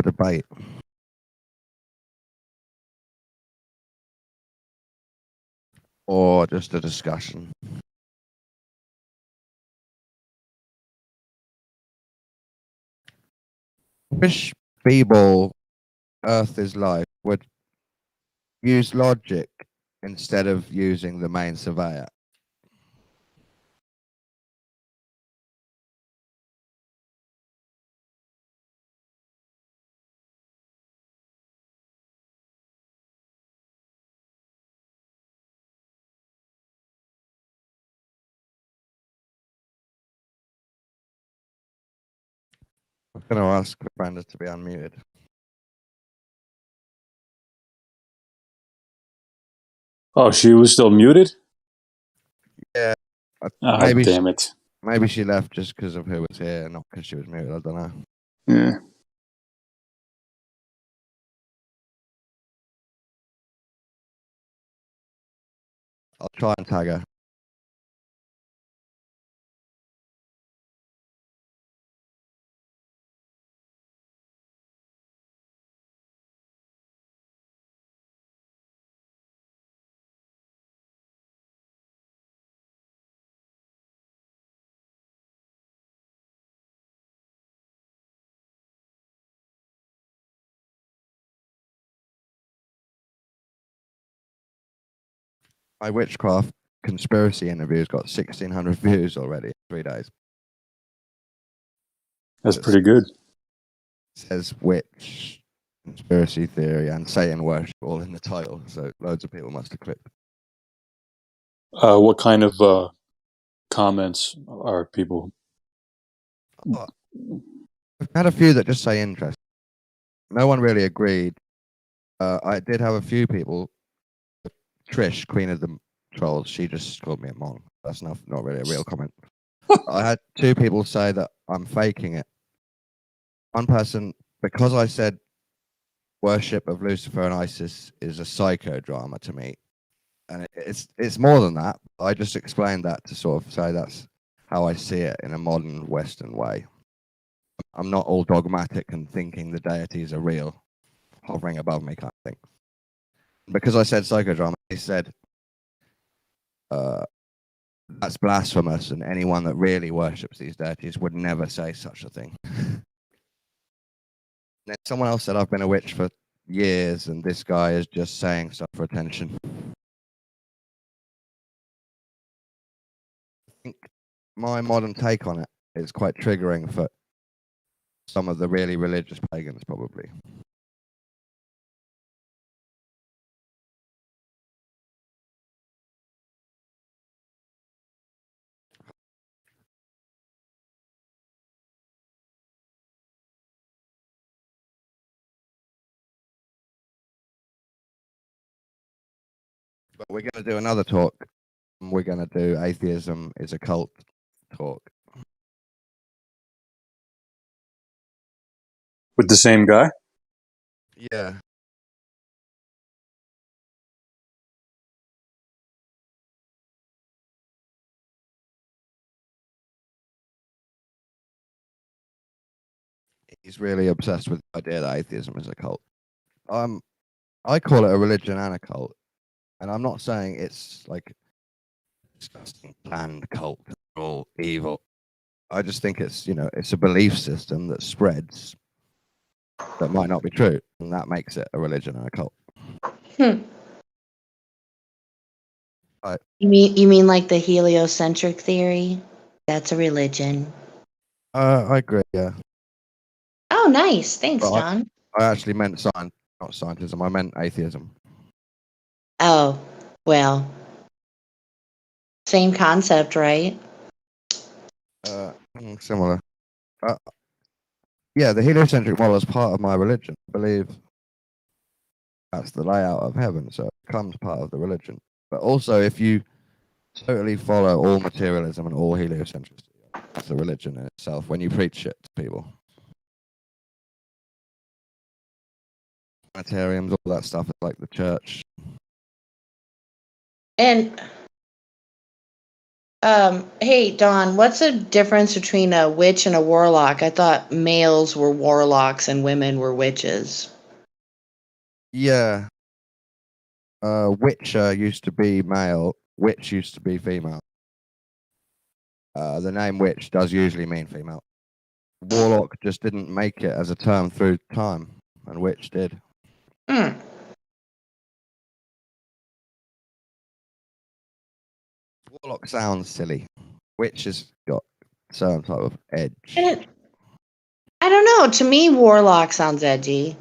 debate. Or just a discussion. Fish feeble Earth is life would use logic instead of using the main surveyor. I'm going to ask Brenda to be unmuted. Oh, she was still muted? Yeah. Ah, Maybe damn it. Maybe she left just because of who was here, not because she was muted. I don't know. Yeah. I'll try and tag her. My witchcraft conspiracy interview's got 1,600 views already in 3 days. That's pretty good. Says witch, conspiracy theory, and Satan worship all in the title, so loads of people must have clicked. What kind of comments are people? I've had a few that just say interest. No one really agreed. I did have a few people. Trish, Queen of the Trolls, she just called me a Mong. That's not really a real comment. I had 2 people say that I'm faking it. One person, because I said worship of Lucifer and Isis is a psychodrama to me, and it's more than that. I just explained that to sort of say that's how I see it in a modern Western way. I'm not all dogmatic and thinking the deities are real, hovering above me kind of thing. Because I said psychodrama, they said that's blasphemous, and anyone that really worships these deities would never say such a thing. Then someone else said I've been a witch for years, and this guy is just saying stuff for attention. I think my modern take on it is quite triggering for some of the really religious pagans, probably. But we're going to do another talk. We're going to do atheism is a cult talk. With the same guy? Yeah. He's really obsessed with the idea that atheism is a cult. I call it a religion and a cult. And I'm not saying it's like disgusting, planned cult, all evil. I just think it's, it's a belief system that spreads that might not be true. And that makes it a religion and a cult. Right. You mean like the heliocentric theory? That's a religion. I agree, yeah. Oh, nice. Thanks, But Don. I actually meant not scientism. I meant atheism. Oh, well. Same concept, right? Similar. Yeah, the heliocentric model is part of my religion. I believe that's the layout of heaven, so it becomes part of the religion. But also, if you totally follow all materialism and all heliocentrism, it's a religion in itself when you preach it to people. Planetariums, all that stuff is like the church. And Hey, Dawn, what's the difference between a witch and a warlock? I thought males were warlocks and women were witches. Yeah. Witcher used to be male. Witch used to be female. The name witch does usually mean female. Warlock just didn't make it as a term through time, and witch did. Hmm. Warlock sounds silly. Witch has got some type of edge. I don't know. To me, warlock sounds edgy.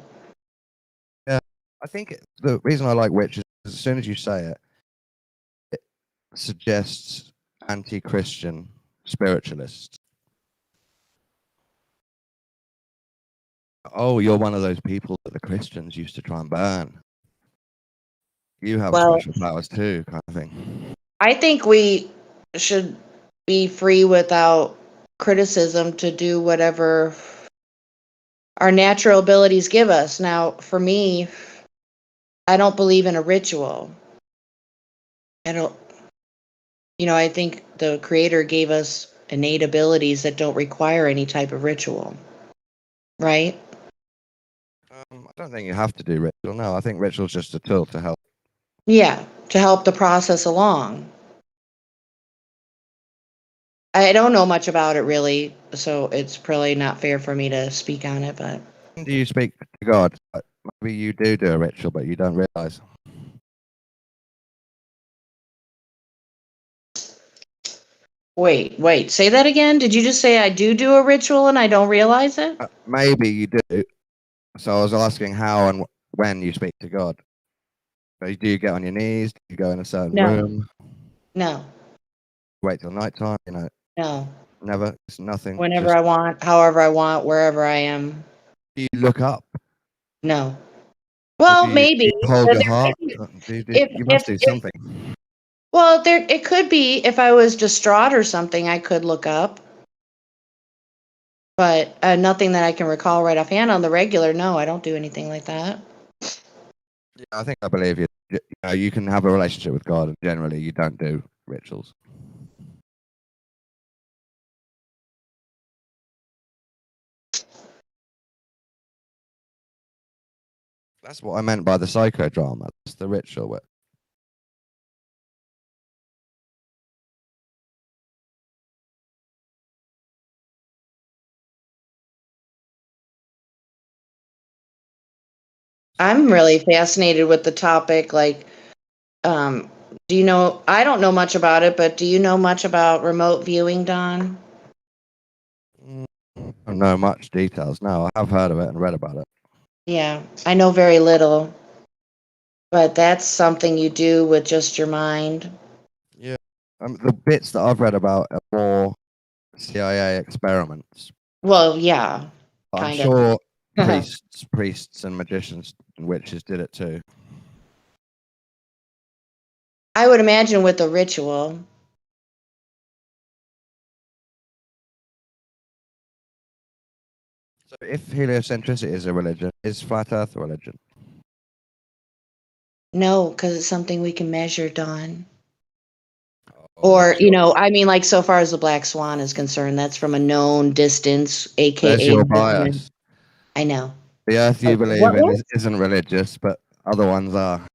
Yeah, I think the reason I like witch is as soon as you say it, it suggests anti-Christian spiritualists. Oh, you're one of those people that the Christians used to try and burn. You have Well, special powers too, kind of thing. I think we should be free without criticism to do whatever our natural abilities give us. Now, for me, I don't believe in a ritual. I don't, I think the creator gave us innate abilities that don't require any type of ritual. Right? I don't think you have to do ritual. No, I think ritual's just a tool to help. Yeah, to help the process along. I don't know much about it really, so it's probably not fair for me to speak on it, but When do you speak to God? Maybe you do a ritual, but you don't realize. wait, say that again? Did you just say I do a ritual and I don't realize it? Maybe you do. So I was asking how and when you speak to God. Do you get on your knees? Do you go in a certain No. room? No. Wait till nighttime? No. Never. It's nothing. Whenever Just I want, however I want, wherever I am. do you look up? No. Or Well, do maybe. you hold but your there heart? could be- You must do something. well, there it could be if I was distraught or something, I could look up. But nothing that I can recall right offhand on the regular. No, I don't do anything like that. Yeah, I think I believe you. You can have a relationship with God, and generally you don't do rituals. That's what I meant by the psychodrama. That's the ritual. I'm really fascinated with the topic. Like, do you know? I don't know much about it, but do you know much about remote viewing, Don? I don't know much details. No, I have heard of it and read about it. Yeah, I know very little, but that's something you do with just your mind. Yeah, the bits that I've read about are more CIA experiments. Well, yeah, But I'm kind sure of. priests and magicians and witches did it too. I would imagine with a ritual. So if heliocentricity is a religion, is flat Earth a religion? No, because it's something we can measure, Don. Oh, Or, I mean, like so far as the black swan is concerned, that's from a known distance, there's aka. your bias. I know. The Earth you believe What in was? isn't religious, but other ones are.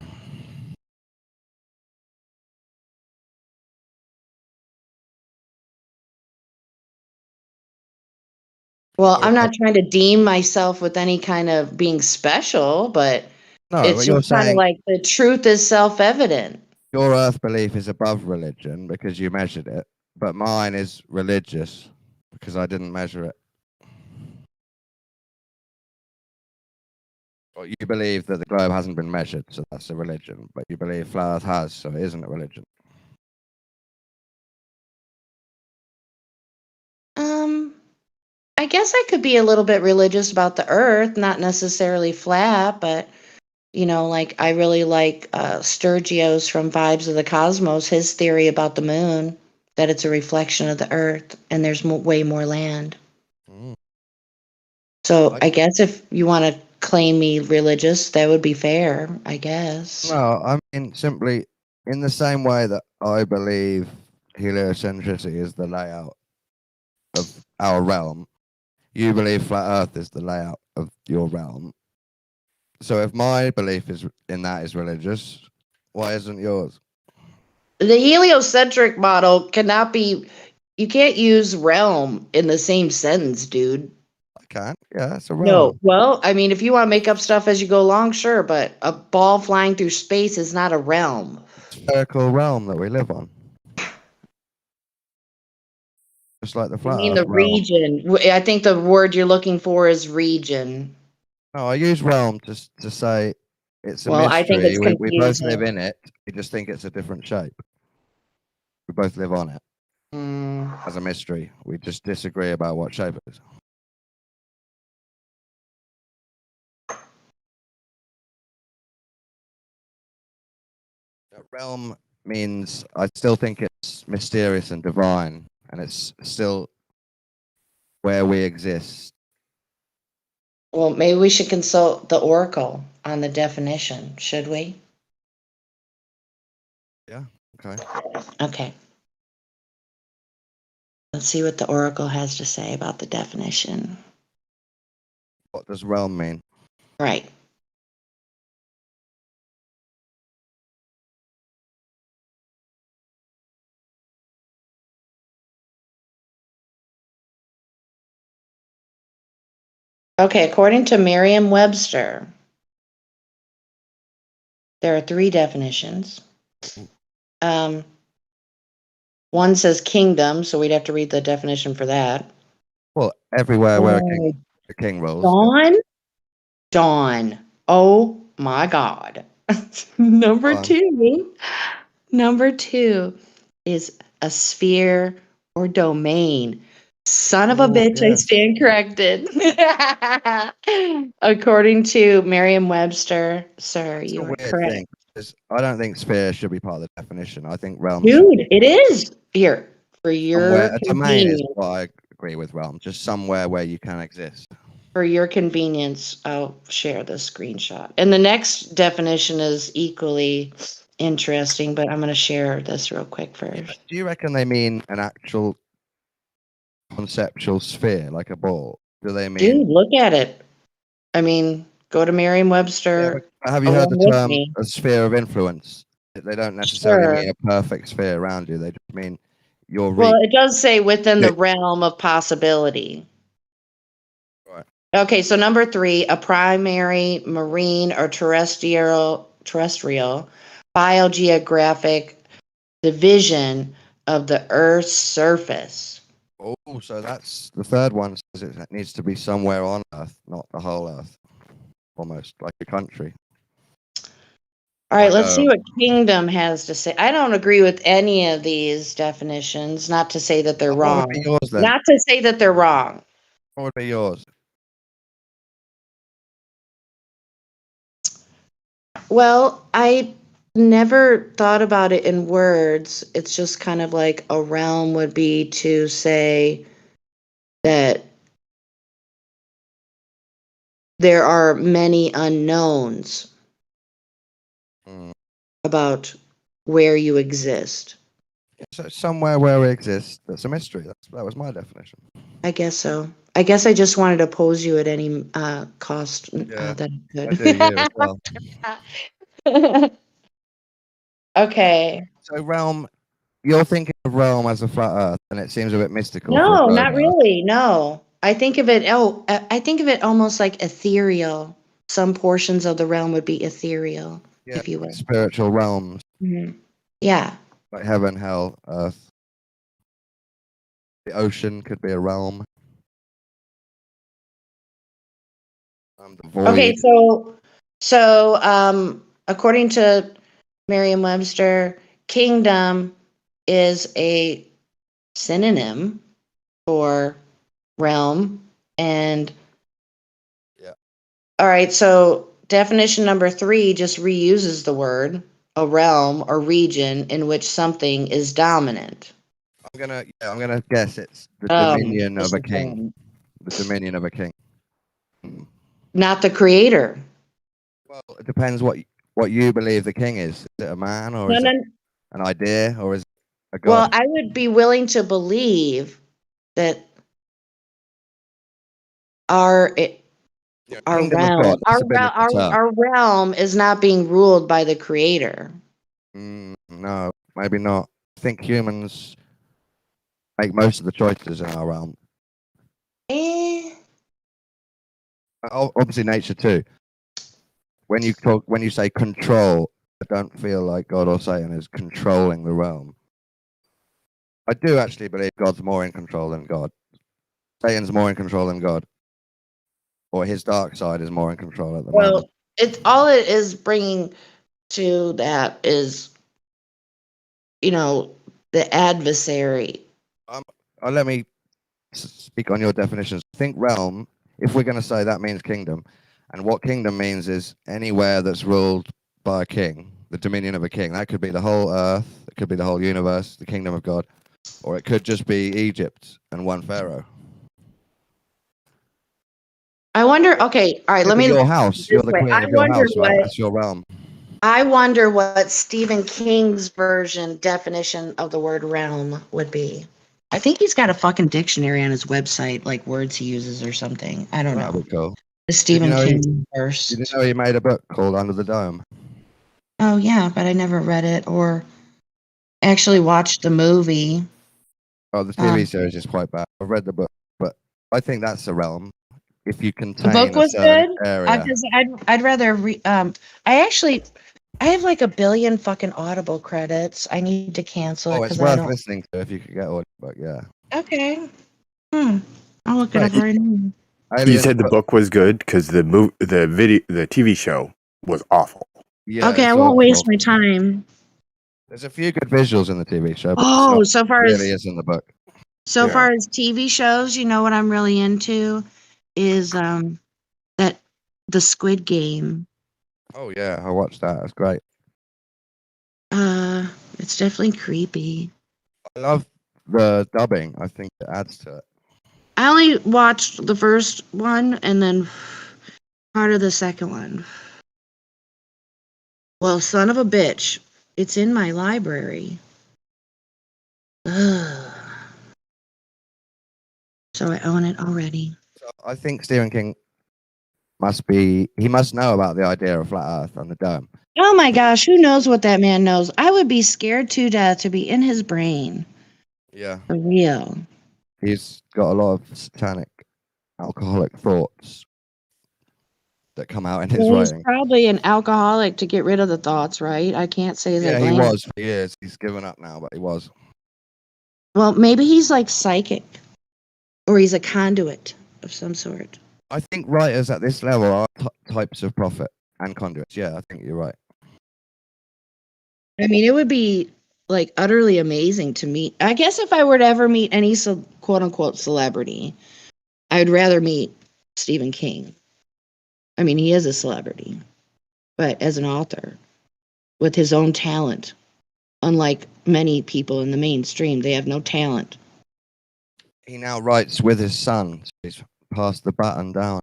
Well, I'm not trying to deem myself with any kind of being special, but No, it's but you're just kind of saying like the truth is self-evident. your Earth belief is above religion because you measured it, but mine is religious because I didn't measure it. Or you believe that the globe hasn't been measured, so that's a religion, but you believe flat Earth has, so it isn't a religion. I guess I could be a little bit religious about the earth, not necessarily flat, but like I really like Sturgio's from Vibes of the Cosmos, his theory about the moon, that it's a reflection of the earth and there's way more land. So I guess if you want to claim me religious, that would be fair, I guess. No, I mean simply in the same way that I believe heliocentricity is the layout of our realm. You believe flat Earth is the layout of your realm. So if my belief in that is religious, why isn't yours? The heliocentric model cannot be. You can't use realm in the same sentence, dude. I can. Yeah, it's a realm. No. Well, I mean, if you want to make up stuff as you go along, sure, but a ball flying through space is not a realm. Spherical realm that we live on. Just like the I flat mean, Earth the realm. region. I think the word you're looking for is region. No, I use realm to say it's a Well, I think mystery. it's We both live confusing. in it. We just think it's a different shape. We both live on it as a mystery. We just disagree about what shape it is. Realm means I still think it's mysterious and divine, and it's still where we exist. Well, maybe we should consult the Oracle on the definition, should we? Yeah, okay. Okay. Let's see what the Oracle has to say about the definition. What does realm mean? Right. Okay, according to Merriam-Webster, there are 3 definitions. One says kingdom, so we'd have to read the definition for that. Well, everywhere where a king rules. Dawn. Oh my God. Number 2 is a sphere or domain. Son of a bitch, I stand corrected. According to Merriam-Webster, sir, you are correct. Thing, I don't think sphere should be part of the definition. I think realm. Dude, it is. Here, for your a domain is convenience. what I agree with realm. Just somewhere where you can exist. For your convenience, I'll share the screenshot. And the next definition is equally interesting, but I'm going to share this real quick first. Do you reckon they mean an actual conceptual sphere, like a ball? Do they mean? Dude, look at it. I mean, go to Merriam-Webster. Yeah, have you heard the term a sphere of influence? They don't necessarily mean a perfect sphere around you. They just mean your Well, it does say within the realm of possibility. Right. Okay, so number 3, a primary marine or terrestrial biogeographic division of the Earth's surface. Oh, so that's the third one. Says it needs to be somewhere on Earth, not the whole Earth. Almost like a country. All right, let's see what kingdom has to say. I don't agree with any of these definitions, not to say that they're wrong. What would be yours then? Not to say that they're wrong. What would be yours? Well, I never thought about it in words. It's just kind of like a realm would be to say that there are many unknowns about where you exist. So somewhere where we exist, that's a mystery. That was my definition. I guess so. I guess I just wanted to pose you at any cost that I could. I do you as well. Okay. So realm, you're thinking of realm as a flat Earth, and it seems a bit mystical. No, not really. No, I think of it. Oh, I think of it almost like ethereal. Some portions of the realm would be ethereal, if you will. Spiritual realms. Mm-hmm. Yeah. Like heaven, hell, earth. The ocean could be a realm. The void. Okay, so according to Merriam-Webster, kingdom is a synonym for realm. And all right, so definition number 3 just reuses the word a realm or region in which something is dominant. I'm gonna guess it's the dominion of a king. The dominion of a king. Not the creator. Well, it depends what you believe the king is. Is it a man or is it an idea or is A god. Well, I would be willing to believe that our Kingdom of God. That's a bit of a term. our realm is not being ruled by the creator. No, maybe not. I think humans make most of the choices in our realm. Obviously, nature too. When you say control, I don't feel like God or Satan is controlling the realm. I do actually believe God's more in control than God. Satan's more in control than God, or his dark side is more in control at the moment. All it is bringing to that is, the adversary. Let me speak on your definitions. Think realm. If we're going to say that means kingdom, and what kingdom means is anywhere that's ruled by a king, the dominion of a king. That could be the whole earth, it could be the whole universe, the kingdom of God, or it could just be Egypt and one pharaoh. I wonder. Okay, all right. Let me. Your house. You're the queen of your house, right? That's your realm. I wonder what Stephen King's version definition of the word realm would be. I think he's got a fucking dictionary on his website, like words he uses or something. I don't know. That'd be cool. The Stephen King You verse. didn't know he made a book called Under the Dome? Oh yeah, but I never read it or actually watched the movie. Oh, the TV series is quite bad. I've read the book, but I think that's a realm. If you contain The book was a certain good. area. Because I'd rather I have like 1 billion fucking Audible credits. I need to cancel it Oh, it's because I worth don't. listening to if you could get audio book. Yeah. Okay. I'll look it up right now. You said the book was good because the TV show was awful. Yeah. Okay, I won't waste my time. There's a few good visuals in the TV show, but Oh, it's not so far really as is in the book. so far as TV shows, what I'm really into is that the Squid Game. Oh yeah, I watched that. That's great. It's definitely creepy. I love the dubbing. I think it adds to it. I only watched the first one and then part of the second one. Well, son of a bitch, it's in my library. Ugh. So I own it already. So I think Stephen King must know about the idea of flat Earth and the dome. Oh my gosh, who knows what that man knows? I would be scared to death to be in his brain. Yeah. For real. He's got a lot of satanic, alcoholic thoughts that come out in his Well, he's writing. probably an alcoholic to get rid of the thoughts, right? I can't say that. Yeah, he was for years. He's given up now, but he was. Well, maybe he's like psychic, or he's a conduit of some sort. I think writers at this level are types of prophet and conduits. Yeah, I think you're right. I mean, it would be like utterly amazing to meet. I guess if I were to ever meet any quote unquote celebrity, I'd rather meet Stephen King. I mean, he is a celebrity, but as an author with his own talent, unlike many people in the mainstream, they have no talent. He now writes with his son. So he's passed the baton down.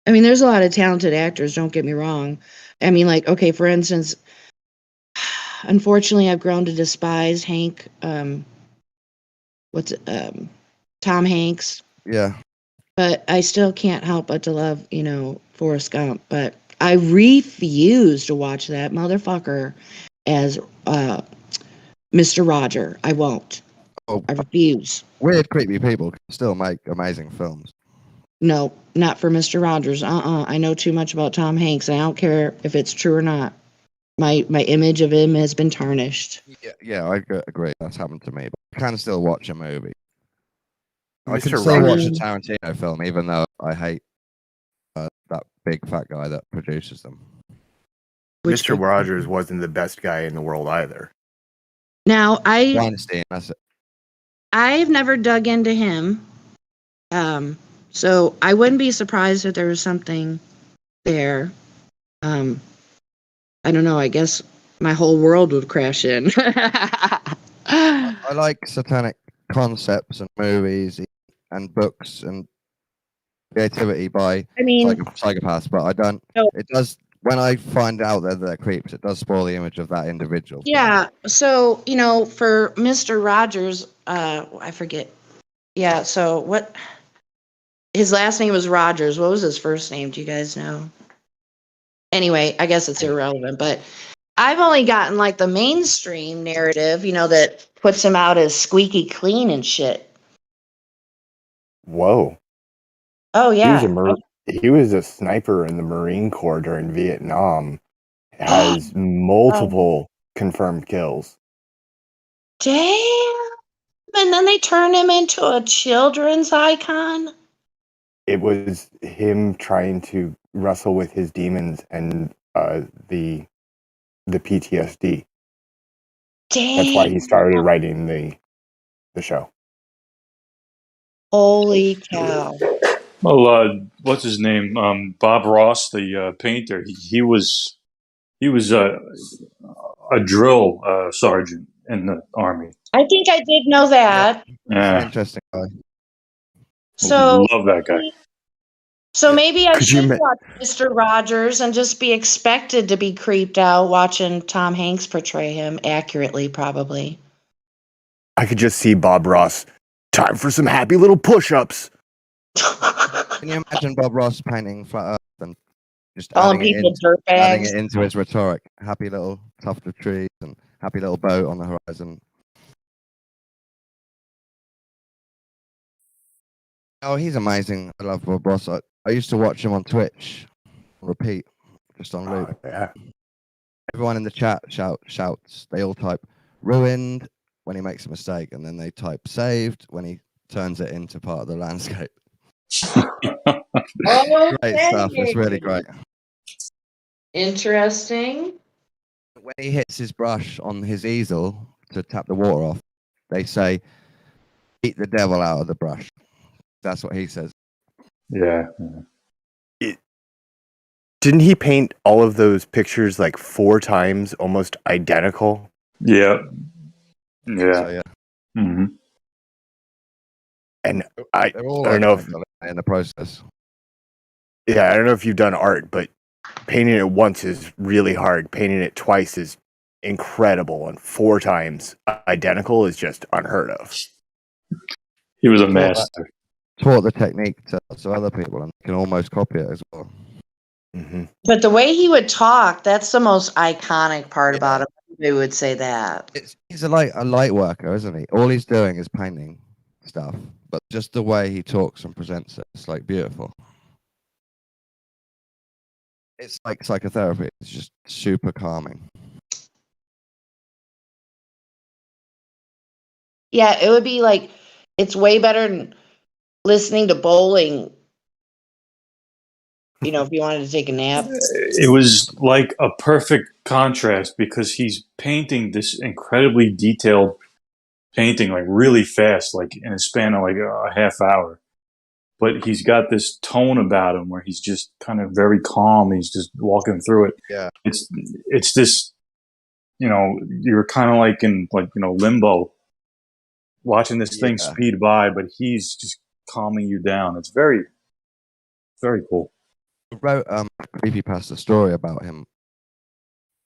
I mean, there's a lot of talented actors, don't get me wrong. I mean, like, okay, for instance, unfortunately, I've grown to despise Tom Hanks. Yeah. But I still can't help but to love, Forrest Gump. But I refuse to watch that motherfucker as Mr. Roger. I won't. Oh, I refuse. Weird, creepy people can still make amazing films. No, not for Mr. Rogers. I know too much about Tom Hanks. I don't care if it's true or not. My image of him has been tarnished. Yeah, I agree. That's happened to me. But I can still watch a movie. I can Mr. still watch a Rogers. Tarantino film, even though I hate that big fat guy that produces them. Mr. Rogers wasn't the best guy in the world either. Now, Weinstein, that's it. I've never dug into him. So I wouldn't be surprised if there was something there. I don't know. I guess my whole world would crash in. I like satanic concepts and movies and books and creativity by psychopaths, but I don't. No. It does when I find out that they're creeps, it does spoil the image of that individual. Yeah. So, for Mr. Rogers, I forget. Yeah. So what? His last name was Rogers. What was his first name? Do you guys know? Anyway, I guess it's irrelevant, but I've only gotten like the mainstream narrative, that puts him out as squeaky clean and shit. Whoa. Oh He was yeah. he was a sniper in the Marine Corps during Vietnam. Has multiple confirmed kills. Damn. And then they turn him into a children's icon. It was him trying to wrestle with his demons and the PTSD. Damn. That's why he started writing the show. Holy cow. Well, what's his name? Bob Ross, the painter. He was a drill sergeant in the army. I think I did know that. Yeah, Interesting guy. So love that guy. So maybe I Could you should ma- watch Mr. Rogers and just be expected to be creeped out watching Tom Hanks portray him accurately, probably. I could just see Bob Ross. Time for some happy little push-ups. Can you imagine Bob Ross painting Flat Earth and just Calling adding people dirtbags? it into his rhetoric? Happy little tuft of trees and happy little boat on the horizon. Oh, he's amazing. I love Bob Ross. I used to watch him on Twitch, repeat, just on loop. Yeah. Everyone in the chat shouts. They all type ruined when he makes a mistake, and then they type saved when he turns it into part of the landscape. Great stuff. It's really great. Interesting. When he hits his brush on his easel to tap the water off, they say, "Eat the devil out of the brush." That's what he says. Yeah. Didn't he paint all of those pictures like 4 times, almost identical? Yeah. Yeah. So, yeah. Mm-hmm. And I They're all don't know if identical in the process. I don't know if you've done art, but painting it once is really hard. Painting it twice is incredible, and 4 times identical is just unheard of. He was a master. Taught the technique to other people, and can almost copy it as well. Mm-hmm. But the way he would talk, that's the most iconic part about him. We would say that. He's a light worker, isn't he? All he's doing is painting stuff, but just the way he talks and presents it, it's like beautiful. It's like psychotherapy. It's just super calming. Yeah, it would be like, it's way better than listening to bowling. If you wanted to take a nap. It was like a perfect contrast because he's painting this incredibly detailed painting like really fast, like in a span of like a half hour. But he's got this tone about him where he's just kind of very calm. He's just walking through it. Yeah. It's this, you're kind of like in limbo, watching this thing speed by, but he's just calming you down. It's very, very cool. I wrote a creepypasta story about him.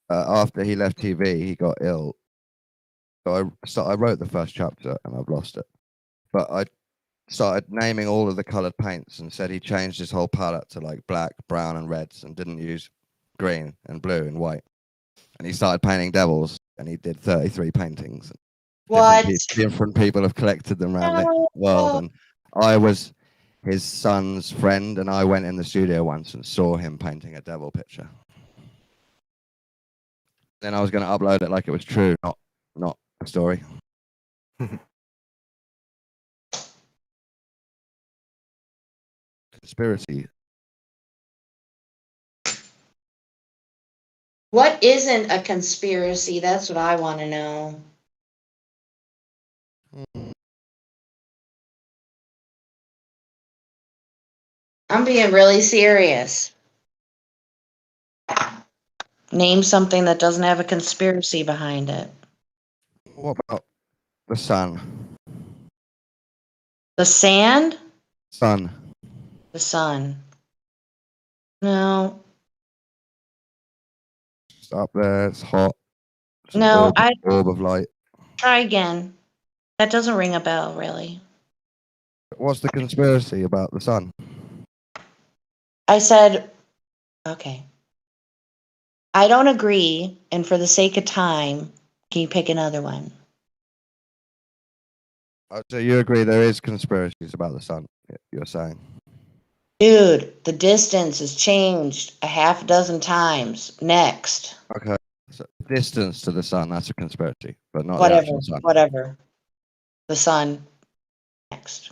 After he left TV, he got ill. So I wrote the first chapter and I've lost it. But I started naming all of the colored paints and said he changed his whole palette to like black, brown, and reds and didn't use green and blue and white. And he started painting devils and he did 33 paintings. What? Different people have collected them around the world. And I was his son's friend, and I went in the studio once and saw him painting a devil picture. Then I was going to upload it like it was true, not a story. Conspiracy. What isn't a conspiracy? That's what I want to know. I'm being really serious. Name something that doesn't have a conspiracy behind it. What about the sun? The sand? Sun. The sun. No. up there. It's hot. It's an No, orb of light. try again. That doesn't ring a bell, really. What's the conspiracy about the sun? I said, okay. I don't agree, and for the sake of time, can you pick another one? So you agree there is conspiracies about the sun? You're saying? Dude, the distance has changed a half dozen times. Next. Okay. So distance to the sun, that's a conspiracy, but not the Whatever. actual sun. Whatever. The sun. Next.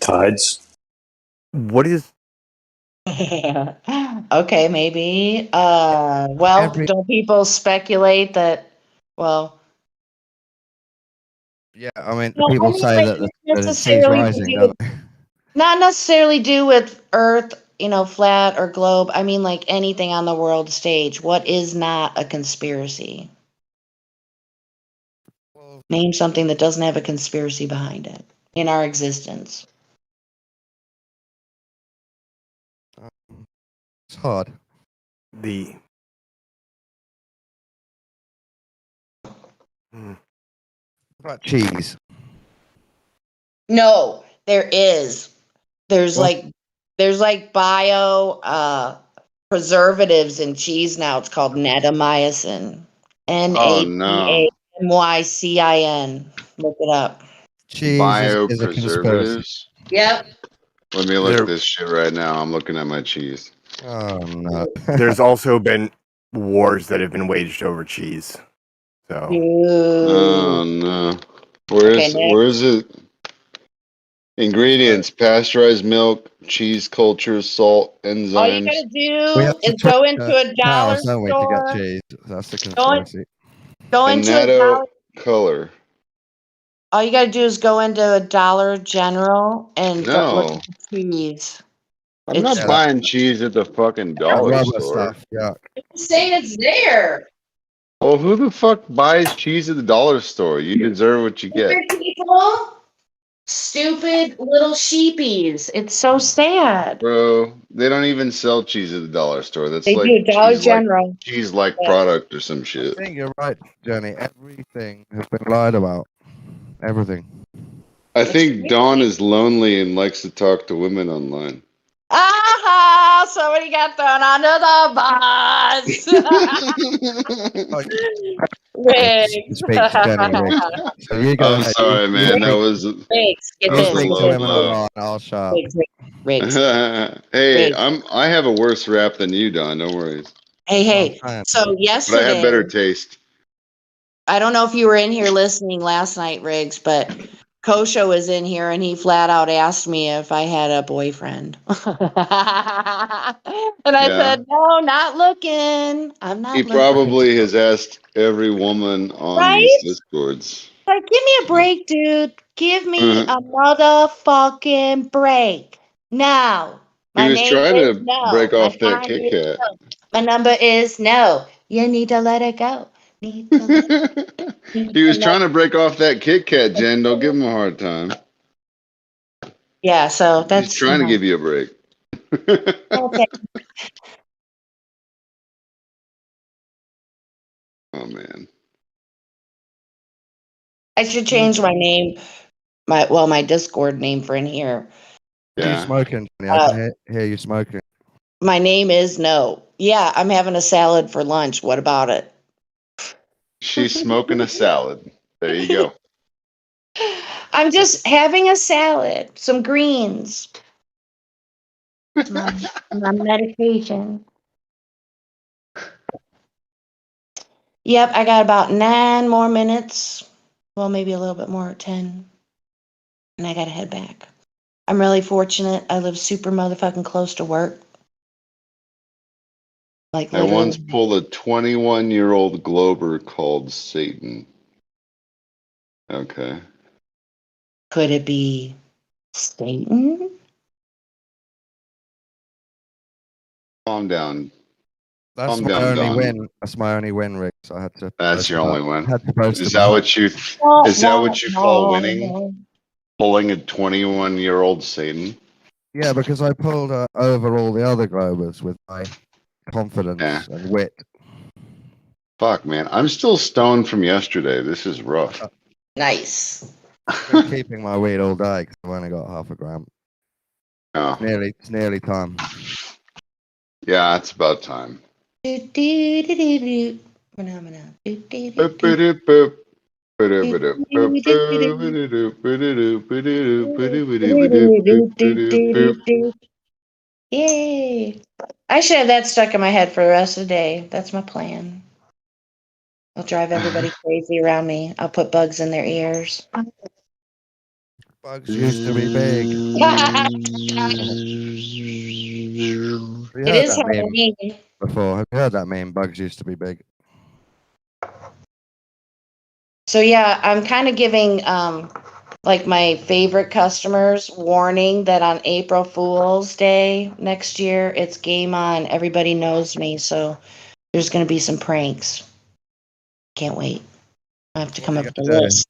Tides. What is? Okay, maybe. Well, don't people speculate that? Well, Yeah, I mean, no, people I mean, say like, that not the sea's necessarily to rising, do don't with, they? not necessarily do with Earth, flat or globe. I mean, like anything on the world stage. What is not a conspiracy? Name something that doesn't have a conspiracy behind it in our existence. It's hard. The What about cheese? No, there is. There's What? like bio preservatives in cheese now. It's called natamycin. Oh no. NATAMYCIN. Look it up. Cheese is a conspiracy. Biopreservatives. Yep. Let me look There- at this shit right now. I'm looking at my cheese. Oh no. there's also been wars that have been waged over cheese. So Oh no. Okay, Where is it? Ingredients: pasteurized milk, cheese cultures, salt, All you enzymes. gotta We do have to is go into a trick dollar cows, don't we, to get store. cheese? That's the Go, conspiracy. go into a dollar. Color. All you gotta do is go into a Dollar General and go look No. at the cheese. I'm It's not buying cheese at the fucking That dollar rubber store. stuff. Yuck. saying it's there. Well, who the fuck buys cheese at the dollar store? You deserve what you get. Stupid people. Stupid little sheepies. It's so sad. Bro, they don't even sell cheese at the dollar store. That's They like do Dollar General. cheese-like Yeah. product or some I shit. think you're right, Jenny. Everything has been lied about. Everything. I think Dawn is lonely and likes to talk to women online. Aha! Somebody got thrown under the bus. Riggs. Speak to Jenny, Riggs. So you go I'm ahead. sorry, man. That was Riggs, get that was this. a Speak to low women blow. online. I'll shut up. Riggs. Hey, Riggs. I have a worse rap than you, Don. No worries. Hey. So But I yesterday, have better taste. I don't know if you were in here listening last night, Riggs, but Kosho was in here and he flat out asked me if I had a boyfriend. And I said, no, not looking. I'm not He looking. probably has asked every woman on Right? these discords. Like, give me a break, dude. Give me a motherfucking break. Now. He My was name trying is to no. break My off that time Kit is Kat. no. My number is no. You need to let it go. Need to let He was trying to break off that Kit Kat, Jen. Don't give him a hard time. Yeah, so that's He's trying to give you a break. okay. Oh man. I should change my name. My Discord name for in here. You smoking, Jenny? I can hear you smoking. My name is no. Yeah, I'm having a salad for lunch. What about it? She's smoking a salad. There you go. I'm just having a salad, some greens. my medication. Yep, I got about 9 more minutes. Well, maybe a little bit more, 10. And I gotta head back. I'm really fortunate. I live super motherfucking close to work. Like I once literally. pulled a 21-year-old Glober called Satan. Okay. Could it be Satan? Calm down. That's Calm my down, only Don. win. That's my only win, Rick. So I had to. That's your only win. Had to post Is about that what you? Is that what you call winning? Pulling a 21-year-old Satan. Yeah, because I pulled over all the other Grovers with my confidence Yeah. and wit. Fuck, man. I'm still stoned from yesterday. This is rough. Nice. I've been keeping my weed all day because I've only got half a gram. Oh. It's nearly time. Yeah, it's about time. Do, do, do, do, do. Phenomena. Do, do, do, Boop, do. boop, boop. Do, do, do, do, do, do, do. Yay. I should have that stuck in my head for the rest of the day. That's my plan. I'll drive everybody crazy around me. I'll put bugs in their ears. Bugs used to be big. Have you It heard is that meme Halloween. before? Have you heard that meme? Bugs used to be big. So yeah, I'm kind of giving like my favorite customers warning that on April Fool's Day next year, it's game on. Everybody knows me, so there's going to be some pranks. Can't wait. I have to come up with a list.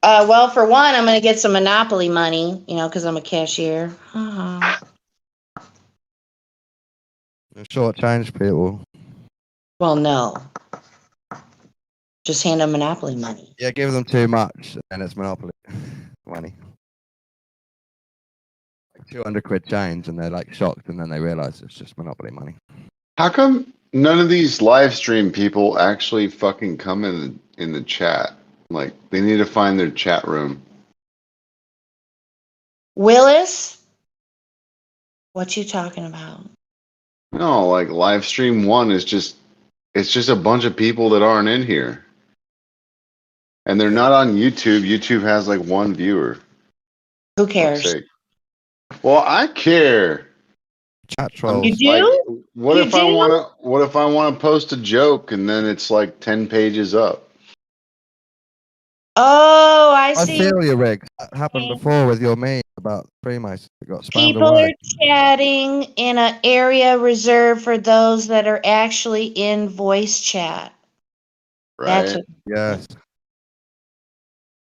Well, for one, I'm going to get some Monopoly money, because I'm a cashier. Short-change people. Well, no. Just hand them Monopoly money. Yeah, give them too much, and it's Monopoly money. Like 200 quid change, and they're like shocked, and then they realize it's just Monopoly money. How come none of these live stream people actually fucking come in the chat? Like, they need to find their chat room. Willis? What you talking about? No, like live stream 1 is just a bunch of people that aren't in here. And they're not on YouTube. YouTube has like 1 viewer. Who cares? Well, I care. Chat trolls. You do? Like, what You if I do? wanna post a joke and then it's like 10 pages up? Oh, I I see. feel you, Rick. That happened before with your meme about Freemasons that got spammed People away. are chatting in an area reserved for those that are actually in voice chat. That's Right? Yes.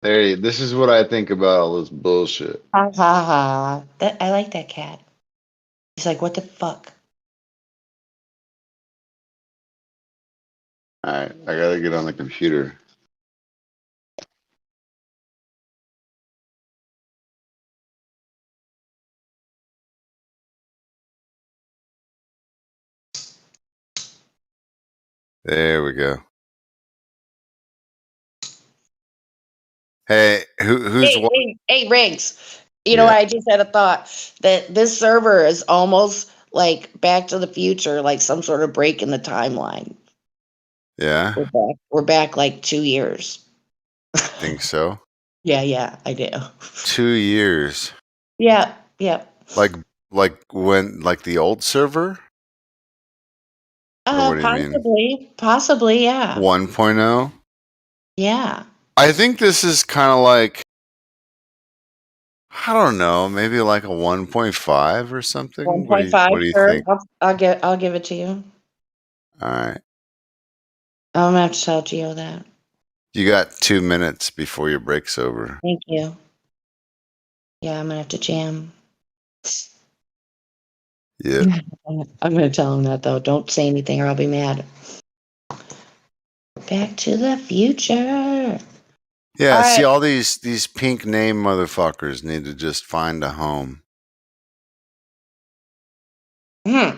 This is what I think about all this bullshit. Ha ha ha. I like that cat. He's like, what the fuck? Alright, I gotta get on the computer. There we go. Hey, who's Hey, Riggs. You know, I just had a thought that this server is almost like Back to the Future, like some sort of break in the timeline. Yeah, We're back like 2 years. think so. Yeah, I do. 2 years. Yeah. Like when the old server? Or what do you mean? Possibly, yeah. 1.0? Yeah. I think this is kind of like, I don't know, maybe like a 1.5 or something. What 1.5, do you sure. think? I'll give it to you. All right. I'm gonna have to tell Gio that. You got 2 minutes before your break's over. Thank you. Yeah, I'm gonna have to jam. Yeah. I'm gonna tell him that though. Don't say anything or I'll be mad. Back to the Future. Yeah, All see, right. all these pink name motherfuckers need to just find a home. Hi,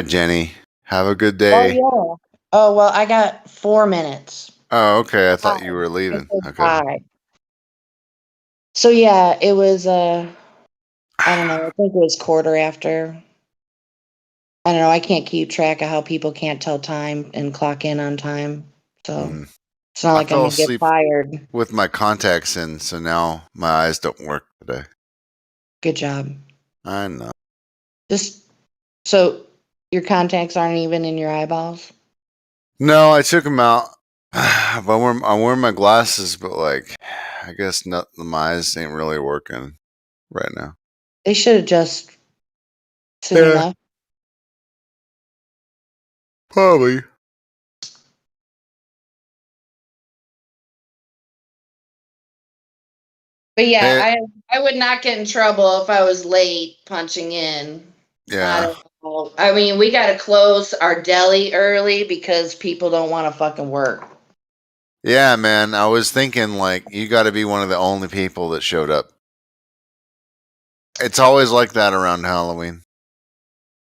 Jenny. Have a good day. Oh yeah. Oh well, I got 4 minutes. Oh, okay. I thought you were leaving. Okay. 5. So yeah, it was I don't know, I think it was quarter after. I don't know, I can't keep track of how people can't tell time and clock in on time. So it's not I like I'm fell gonna get asleep fired. with my contacts in, so now my eyes don't work today. Good job. I know. Just so your contacts aren't even in your eyeballs? No, I took them out. But I'm wearing my glasses, but like, I guess not. My eyes ain't really working right now. They should have just soon enough. Probably. But yeah, Hey, I would not get in trouble if I was late punching in. Not yeah. at all. I mean, we got to close our deli early because people don't want to fucking work. Yeah, man. I was thinking, like, you got to be one of the only people that showed up. It's always like that around Halloween.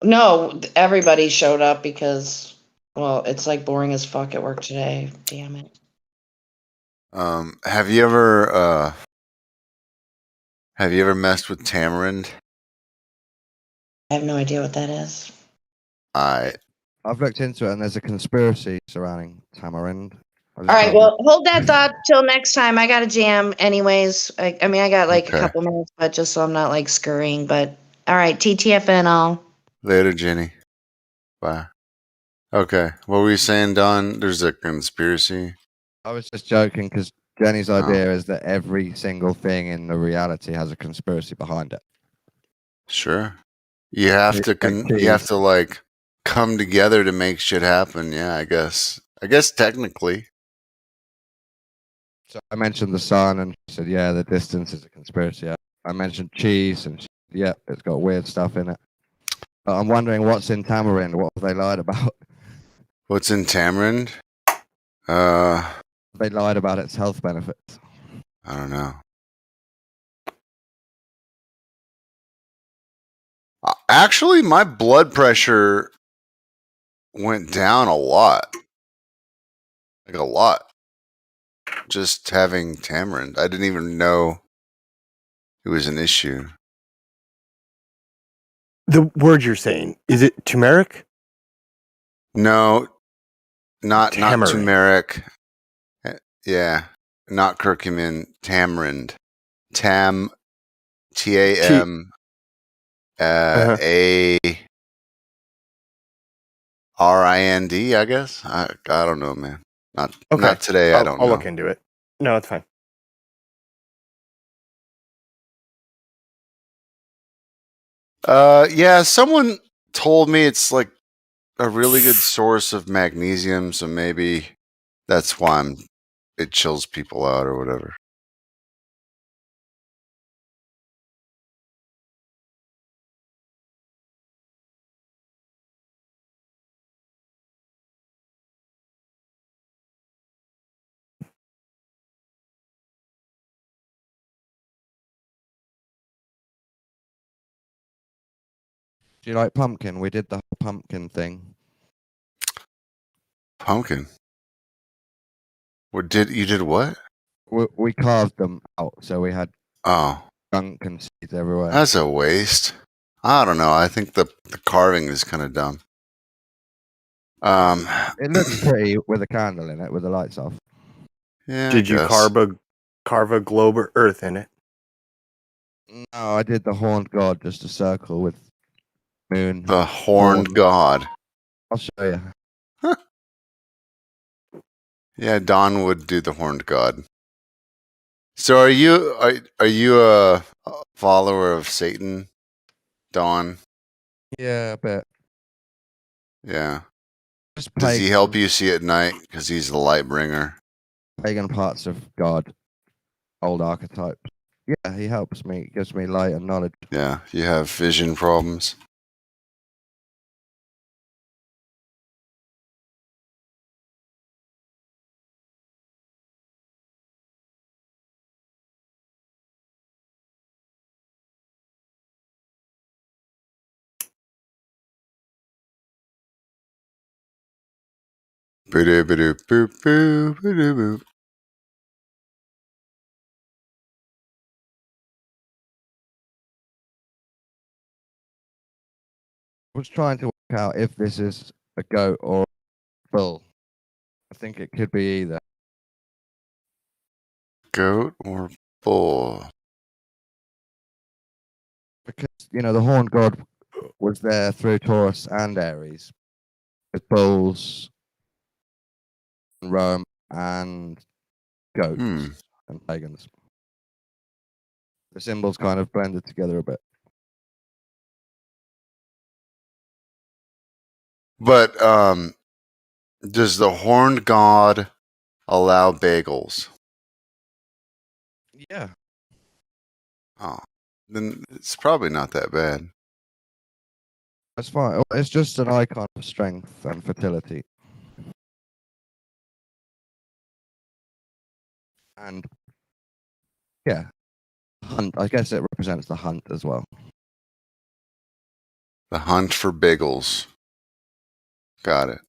No, everybody showed up because, well, it's like boring as fuck at work today. Damn it. Have you ever messed with tamarind? I have no idea what that is. I've looked into it, and there's a conspiracy surrounding tamarind. All right, well, hold that thought till next time. I got a jam anyways. I mean, I got like a Okay. couple minutes, but just so I'm not like scurrying. But all right, TTFN all. Later, Jenny. Bye. Okay. What were you saying, Don? There's a conspiracy. I was just joking because Jenny's Oh. idea is that every single thing in the reality has a conspiracy behind it. Sure. You have to like come together to make shit happen. Yeah, I guess. I guess technically. So I mentioned the sun, and she said, "Yeah, the distance is a conspiracy." I mentioned cheese, and she said, "Yeah, it's got weird stuff in it." I'm wondering what's in tamarind. What have they lied about? What's in tamarind? They lied about its health benefits. I don't know. Actually, my blood pressure went down a lot. Like a lot. Just having tamarind. I didn't even know it was an issue. The word you're saying, is it turmeric? No, not Tamarind. turmeric. Yeah, not curcumin. Tamarind. TAM A RIND. I guess. I don't know, man. Not today. I don't know. I'll look into it. No, it's fine. Yeah, someone told me it's like a really good source of magnesium, so maybe that's why it chills people out or whatever. Do you like pumpkin? We did the whole pumpkin thing. Pumpkin. What you did what? We carved them out, so we had gunk and seeds everywhere. That's a waste. I don't know. I think the carving is kind of dumb. It looks pretty with a candle in it, with the lights off. Yeah. Did you carve a globe or earth in it? No, I did the horned god, just a circle with moon. The horned god. I'll show you. Yeah, Don would do the horned god. So are you a follower of Satan, Don? Yeah, a bit. Yeah. Just Does he help you see at night? Because he's the light bringer. Pagan parts of God, old archetypes. Yeah, he helps me, gives me light and knowledge. Yeah, you have vision problems. Boop. I was trying to work out if this is a goat or a bull. I think it could be either. Goat or bull? Because, the horned god was there through Taurus and Aries. With bulls, and Rome, and goats and pagans. The symbols kind of blended together a bit. But does the horned god allow bagels? Yeah. Oh, then it's probably not that bad. That's fine. It's just an icon for strength and fertility. And yeah, hunt. I guess it represents the hunt as well. The hunt for bagels. Got it.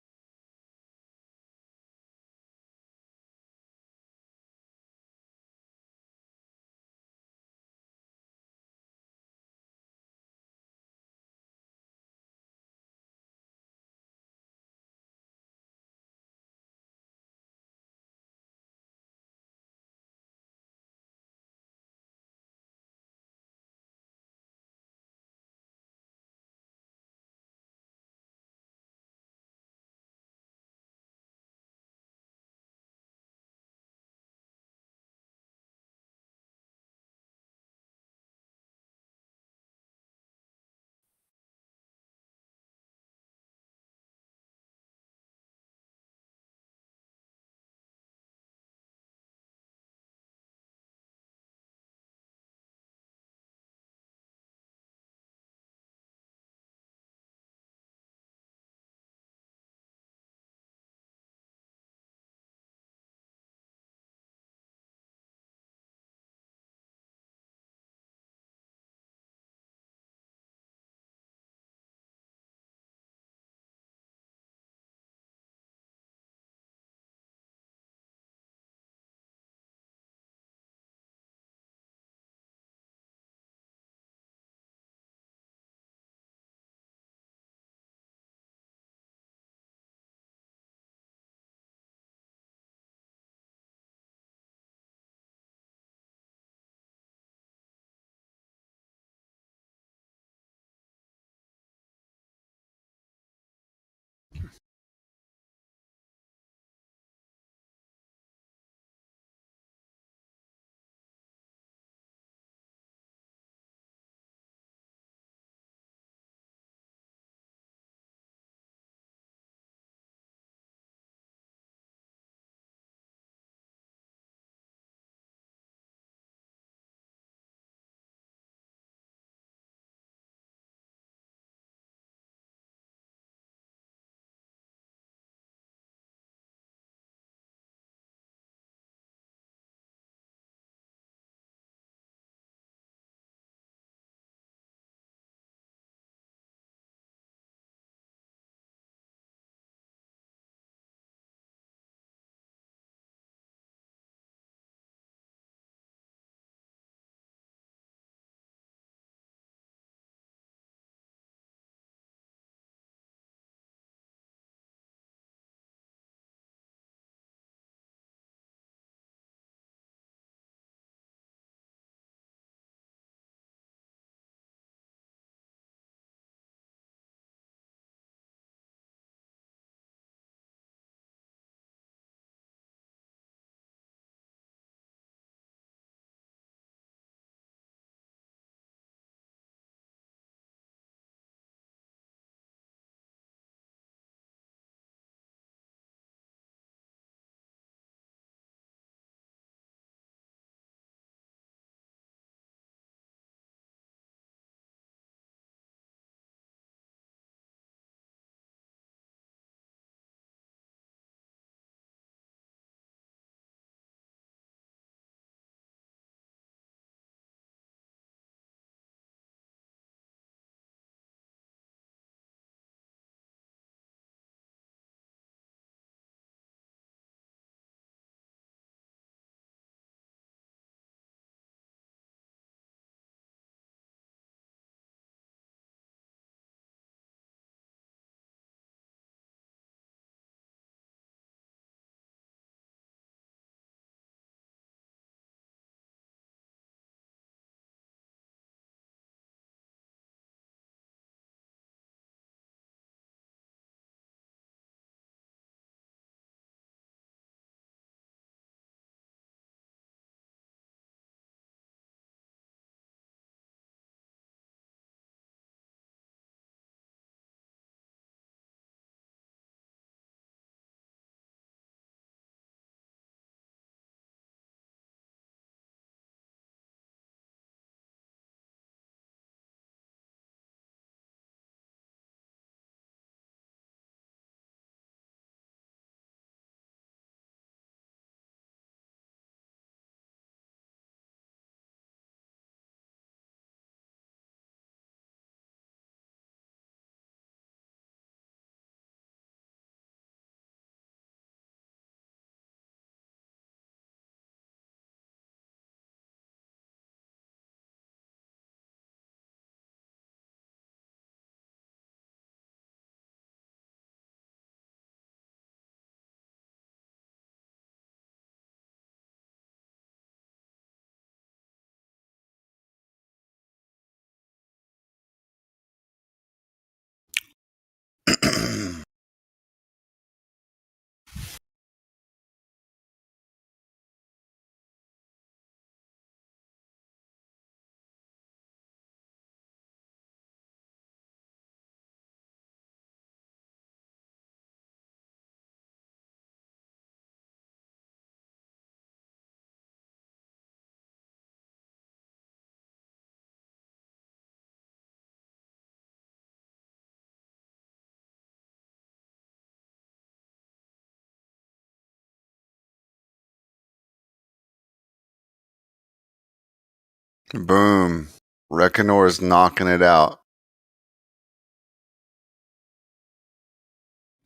Boom. Reckonor's knocking it out.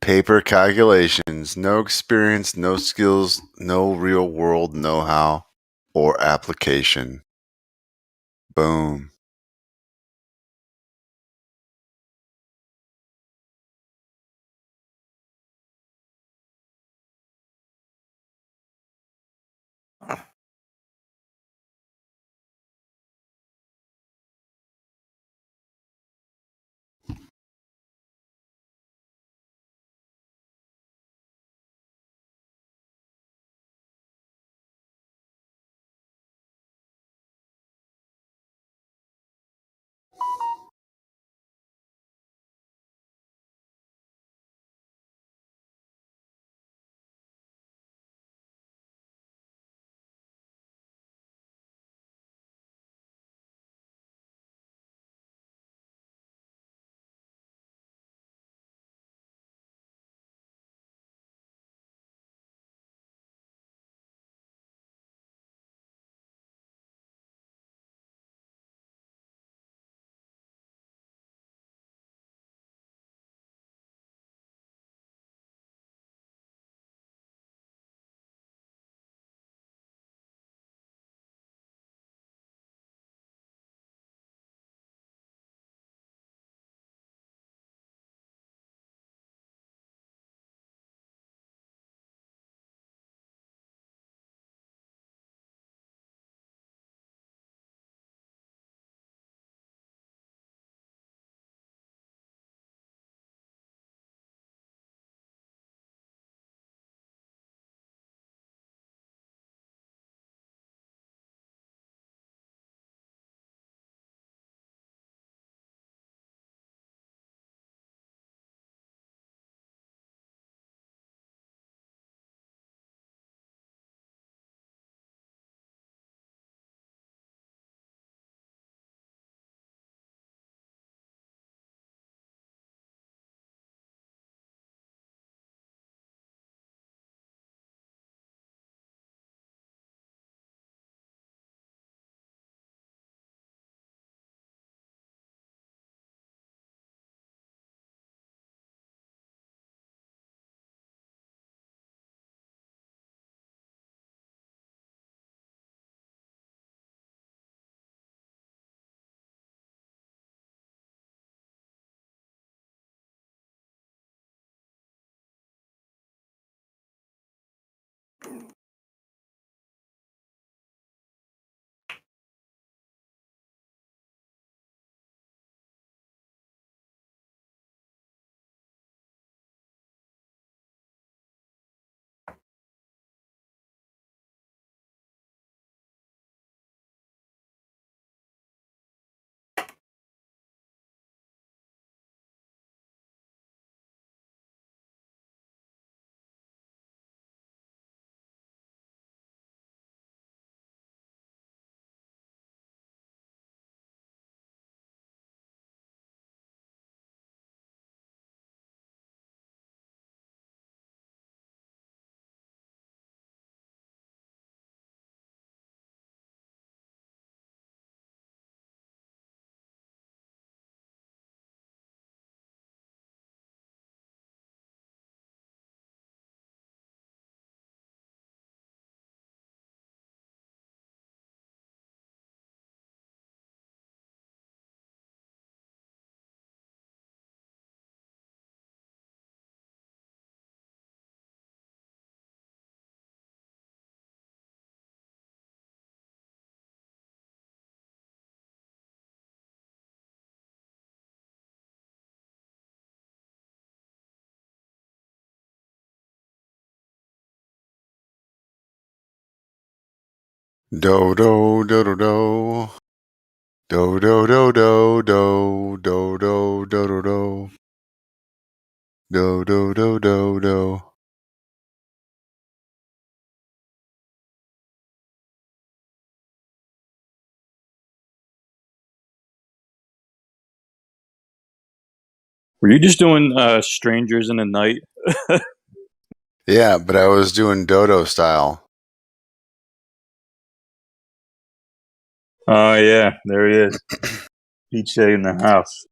Paper calculations. No experience, no skills, no real world know-how or application. Boom. Do do do do do. Do do do do do do do do do do. Do do do do do. Were you just doing Strangers in the Night? Yeah, but I was doing dodo style. Oh yeah, there he is. Peach in the house.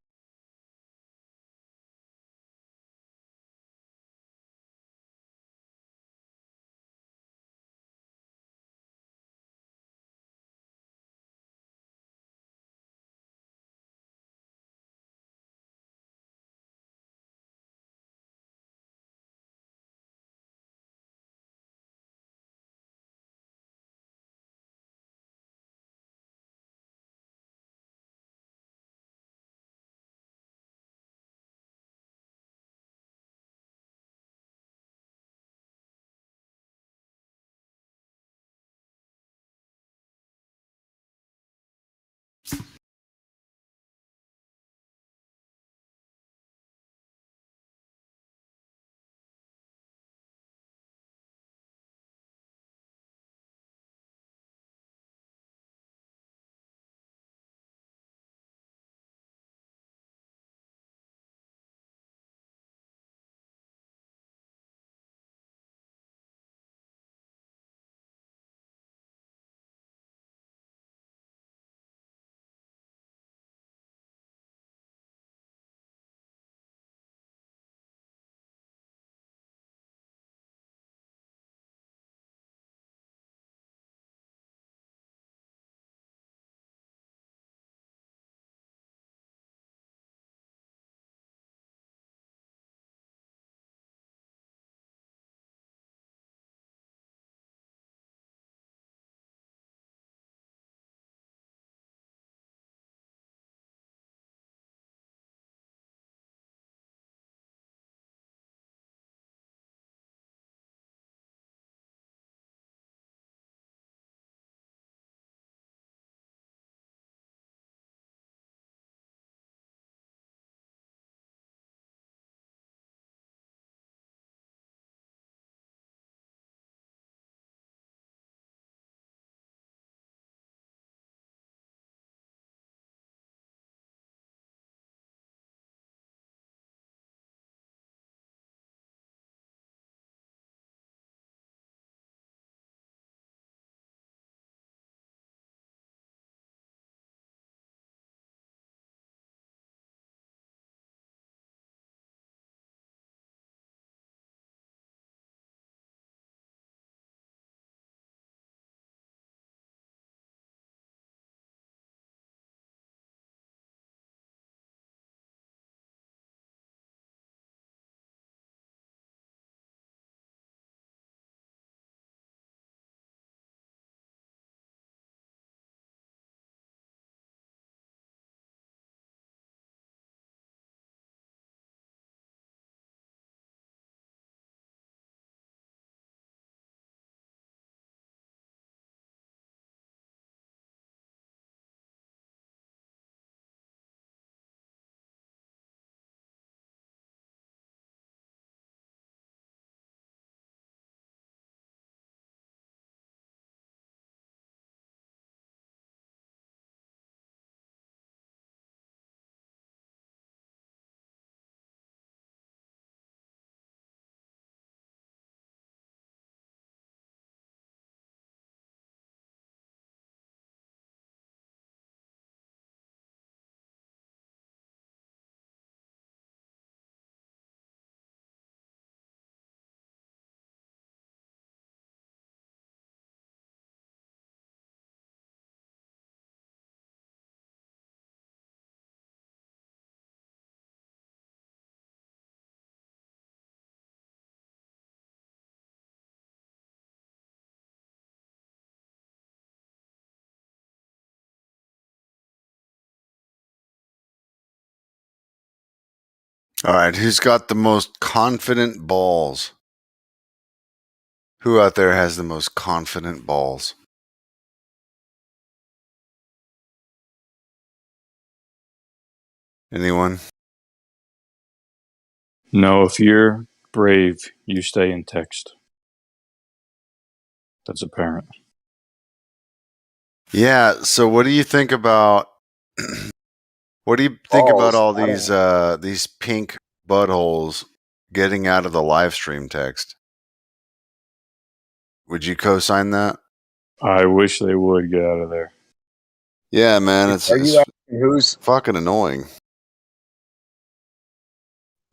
All right, who's got the most confident balls? Who out there has the most confident balls? Anyone? No, if you're brave, you stay in text. That's apparent. Yeah, so what do you think about what do you think about Balls. all I don't these pink buttholes getting out of the live stream text? Would you co-sign that? I wish they would get out of there. Yeah, man, Are it's you asking who's fucking annoying.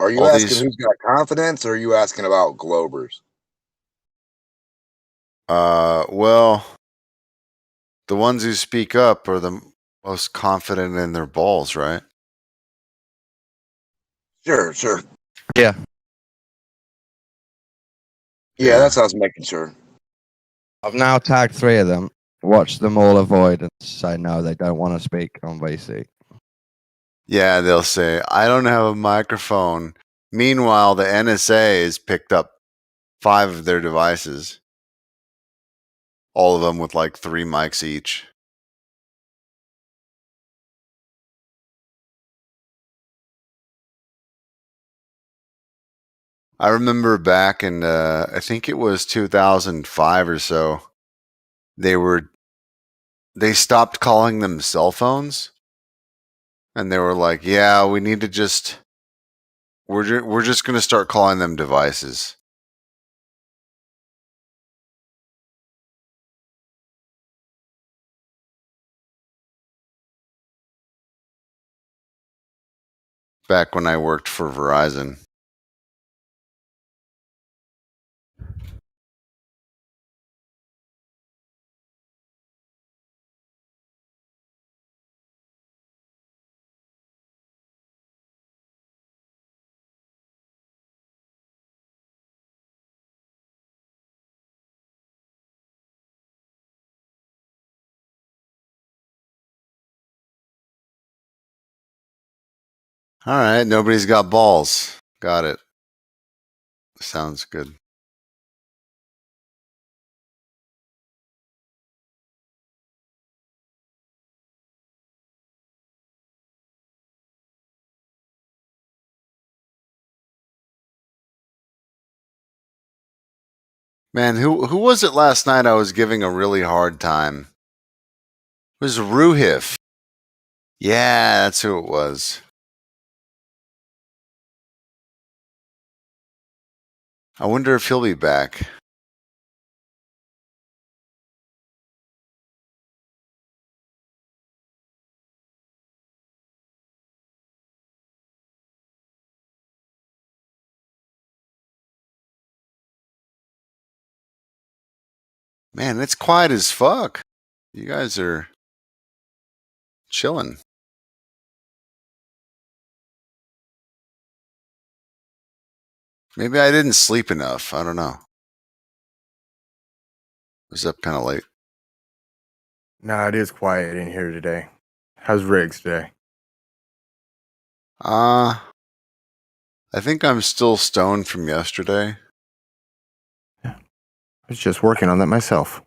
Are you All asking these, who's got confidence, or are you asking about Globers? well, the ones who speak up are the most confident in their balls, right? Sure, sure. Yeah. Yeah, that's how I was making sure. I've now tagged 3 of them. Watch them all avoid and say no, they don't want to speak on VC. Yeah, they'll say, I don't have a microphone. Meanwhile, the NSA has picked up 5 of their devices. All of them with like 3 mics each. I remember back in, I think it was 2005 or so, they stopped calling them cell phones. And they were like, yeah, we need to just, we're just going to start calling them devices. Back when I worked for Verizon. All right, nobody's got balls. Got it. Sounds good. Man, who was it last night I was giving a really hard time? It was Ruhif. Yeah, that's who it was. I wonder if he'll be back. Man, it's quiet as fuck. You guys are chilling. Maybe I didn't sleep enough. I don't know. I was up kind of late. Nah, it is quiet in here today. How's Riggs today? I think I'm still stoned from yesterday. I was just working on that myself.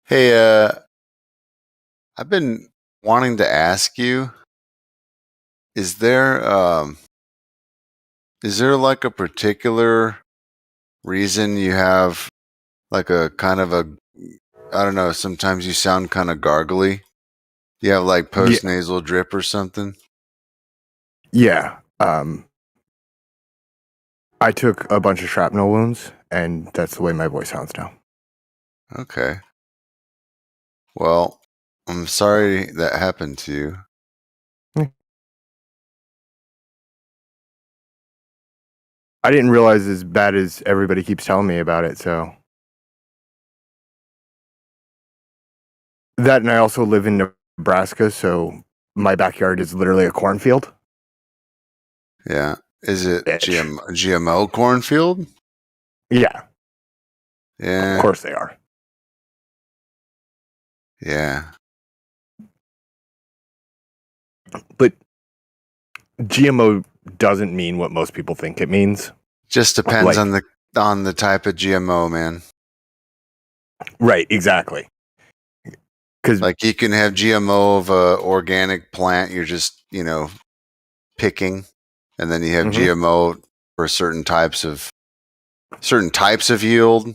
Hey, I've been wanting to ask you, is there like a particular reason you have like a kind of a, I don't know, sometimes you sound kind of gargly? You have like post nasal drip or something? Yeah. I took a bunch of shrapnel wounds, and that's the way my voice sounds now. Okay. Well, I'm sorry that happened to you. I didn't realize as bad as everybody keeps telling me about it, so. That, and I also live in Nebraska, so my backyard is literally a cornfield. Yeah. Is it GMO cornfield? Yeah. Yeah. Of course they are. Yeah. But GMO doesn't mean what most people think it means. Just depends on the type of GMO, man. Right, exactly. Because like you can have GMO of a organic plant you're just, picking, and then you have GMO for certain types of yield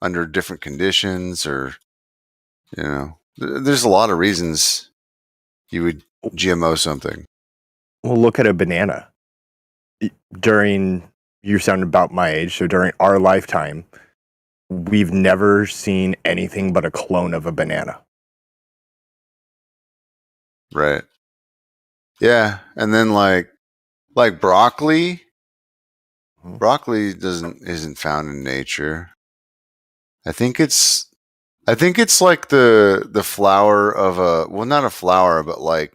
under different conditions, or there's a lot of reasons you would GMO something. Well, look at a banana. You sound about my age, so during our lifetime, we've never seen anything but a clone of a banana. Right. Yeah, and then like broccoli. Broccoli isn't found in nature. I think it's like the flower of a, well, not a flower, but like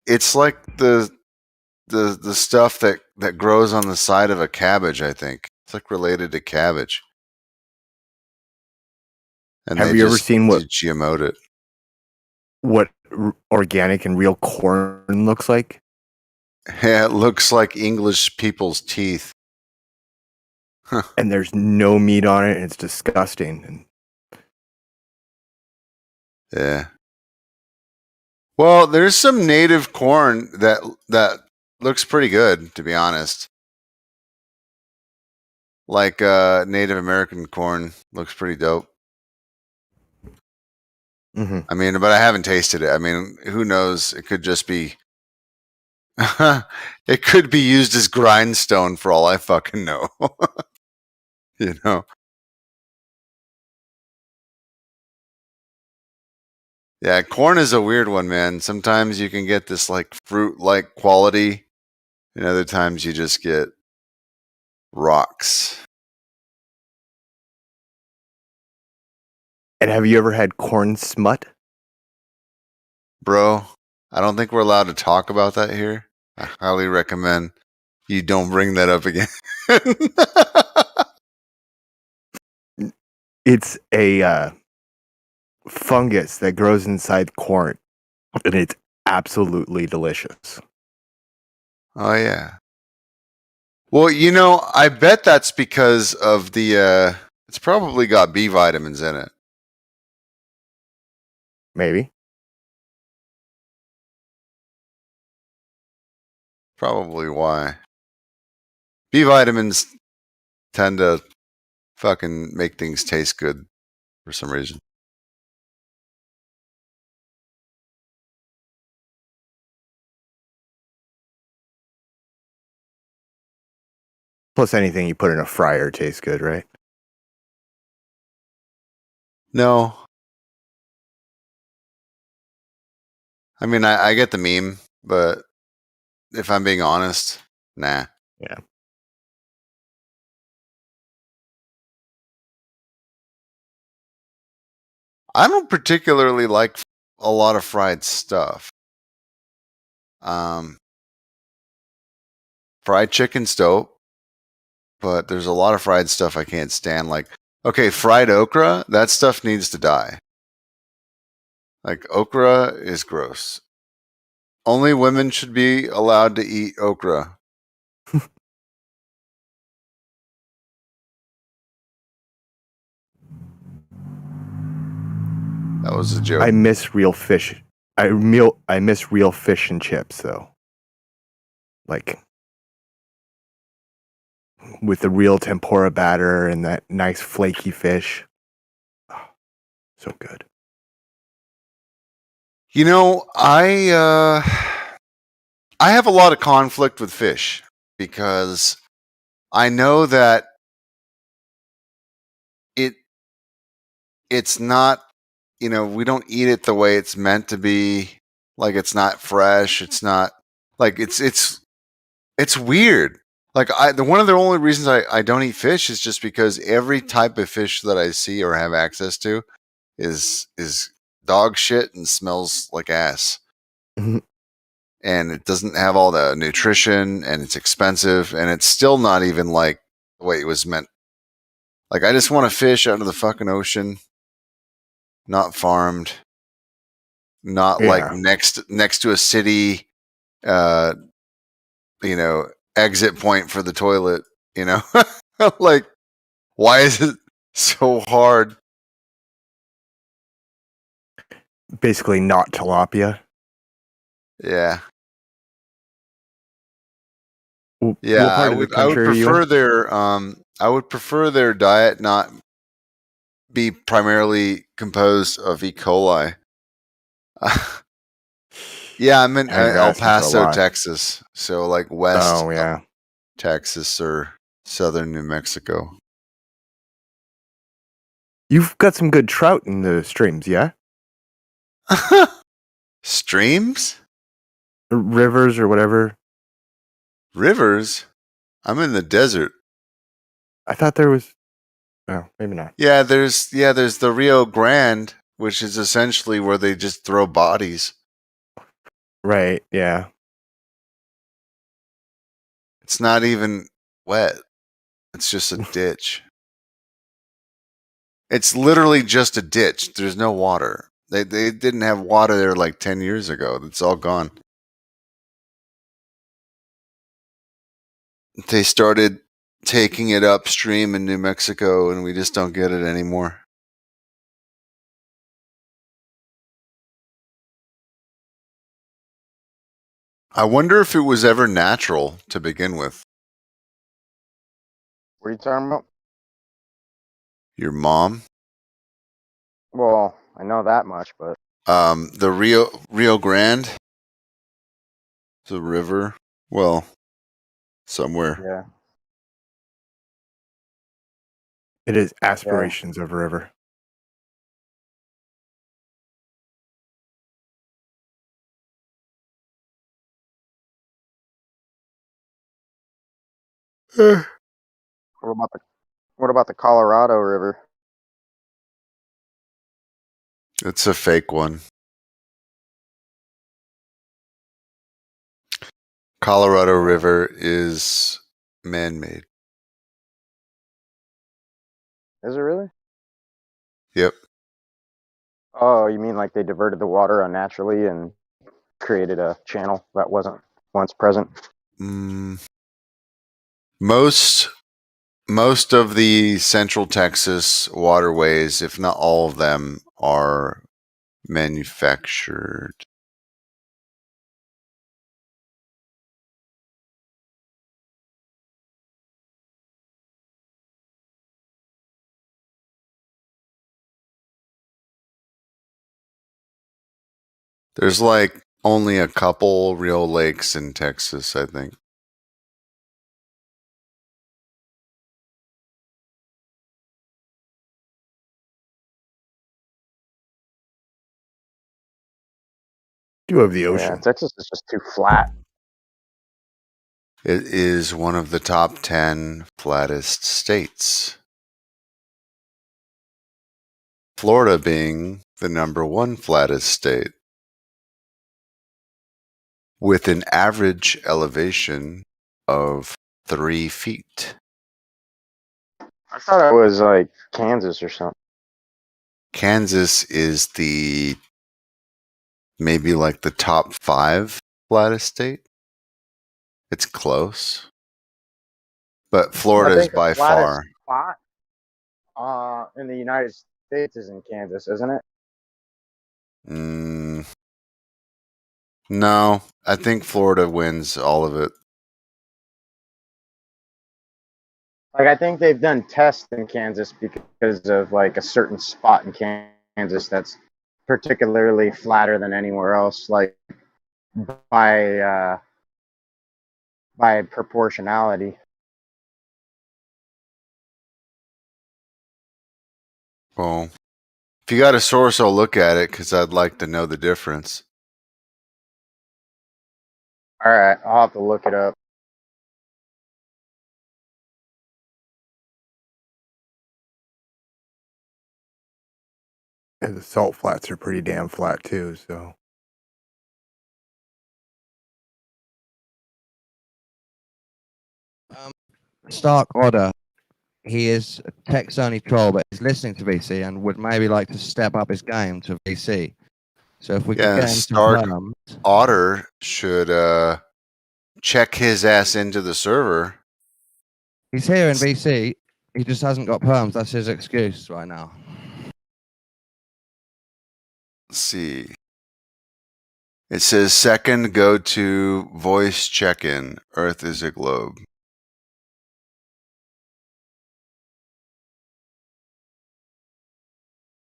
it's like the stuff that grows on the side of a cabbage. I think it's like related to cabbage. And have they you ever just seen GMO'd it? What organic and real corn looks like? Yeah, it looks like English people's teeth. And there's no meat on it, and it's disgusting. Yeah. Well, there's some native corn that looks pretty good, to be honest. Like Native American corn looks pretty dope. Mm-hmm. I mean, but I haven't tasted it. I mean, who knows? It could just be it could be used as grindstone for all I fucking know. You know. Yeah, corn is a weird one, man. Sometimes you can get this like fruit-like quality, and other times you just get rocks. And have you ever had corn smut? Bro, I don't think we're allowed to talk about that here. I highly recommend you don't bring that up again. It's a fungus that grows inside corn, and it's absolutely delicious. Oh yeah. Well, you know, I bet that's because of the it's probably got B vitamins in it. Maybe. Probably why. B vitamins tend to fucking make things taste good for some reason. Plus, anything you put in a fryer tastes good, right? No. I mean, I get the meme, but if I'm being honest, nah. Yeah. I don't particularly like a lot of fried stuff. Fried chicken's dope, but there's a lot of fried stuff I can't stand. Like, okay, fried okra, that stuff needs to die. Like, okra is gross. Only women should be allowed to eat okra. That was a joke. I miss real fish. I miss real fish and chips, though. Like, with the real tempura batter and that nice flaky fish. Oh, so good. You know, I have a lot of conflict with fish because I know that it's not, you know, we don't eat it the way it's meant to be. Like, it's not fresh. It's not like it's weird. Like, one of the only reasons I don't eat fish is just because every type of fish that I see or have access to is dog shit and smells like ass. Mm-hmm. And it doesn't have all the nutrition, and it's expensive, and it's still not even like the way it was meant. Like, I just want to fish out of the fucking ocean, not farmed, not like next to a city, you know, exit point for the toilet, you know. Like, why is it so hard? Basically, not tilapia. Yeah. Yeah, I would prefer their diet not be primarily composed of E. coli. Yeah, I'm in El Paso, Texas. So like west Texas or southern New Mexico. You've got some good trout in the streams, yeah? Streams? Rivers or whatever. Rivers? I'm in the desert. I thought there was. Oh, maybe not. Yeah, there's the Rio Grande, which is essentially where they just throw bodies. Right, yeah. It's not even wet. It's just a ditch. It's literally just a ditch. There's no water. They didn't have water there like 10 years ago. It's all gone. They started taking it upstream in New Mexico, and we just don't get it anymore. I wonder if it was ever natural to begin with. What are you talking about? Your mom? Well, I know that much, but The Rio Grande? The river? Well, somewhere. yeah. It is aspirations of a river. What about the Colorado River? It's a fake one. Colorado River is man-made. Is it really? Yep. Oh, you mean like they diverted the water unnaturally and created a channel that wasn't once present? Most of the Central Texas waterways, if not all of them, are manufactured. There's like only a couple real lakes in Texas, I think. Do have the Yeah, ocean. Texas is just too flat. It is one of the top 10 flattest states. Florida being the number 1 flattest state, with an average elevation of 3 feet. I thought it was like Kansas or something. Kansas is maybe like the top 5 flattest state. It's close. But Florida is by far. Spot in the United States is in Kansas, isn't it? No, I think Florida wins all of it. Like I think they've done tests in Kansas because of like a certain spot in Kansas that's particularly flatter than anywhere else, like by proportionality. Well, if you got a source, I'll look at it because I'd like to know the difference. All right, I'll have to look it up. And the salt flats are pretty damn flat too, so. Stark Otter, he is a text only troll, but he's listening to VC and would maybe like to step up his game to VC. So if we can get him Stark confirmed. Otter should check his ass into the server. He's here in VC. He just hasn't got perms. That's his excuse right now. Let's see. It says second go to voice check-in. Earth is a globe.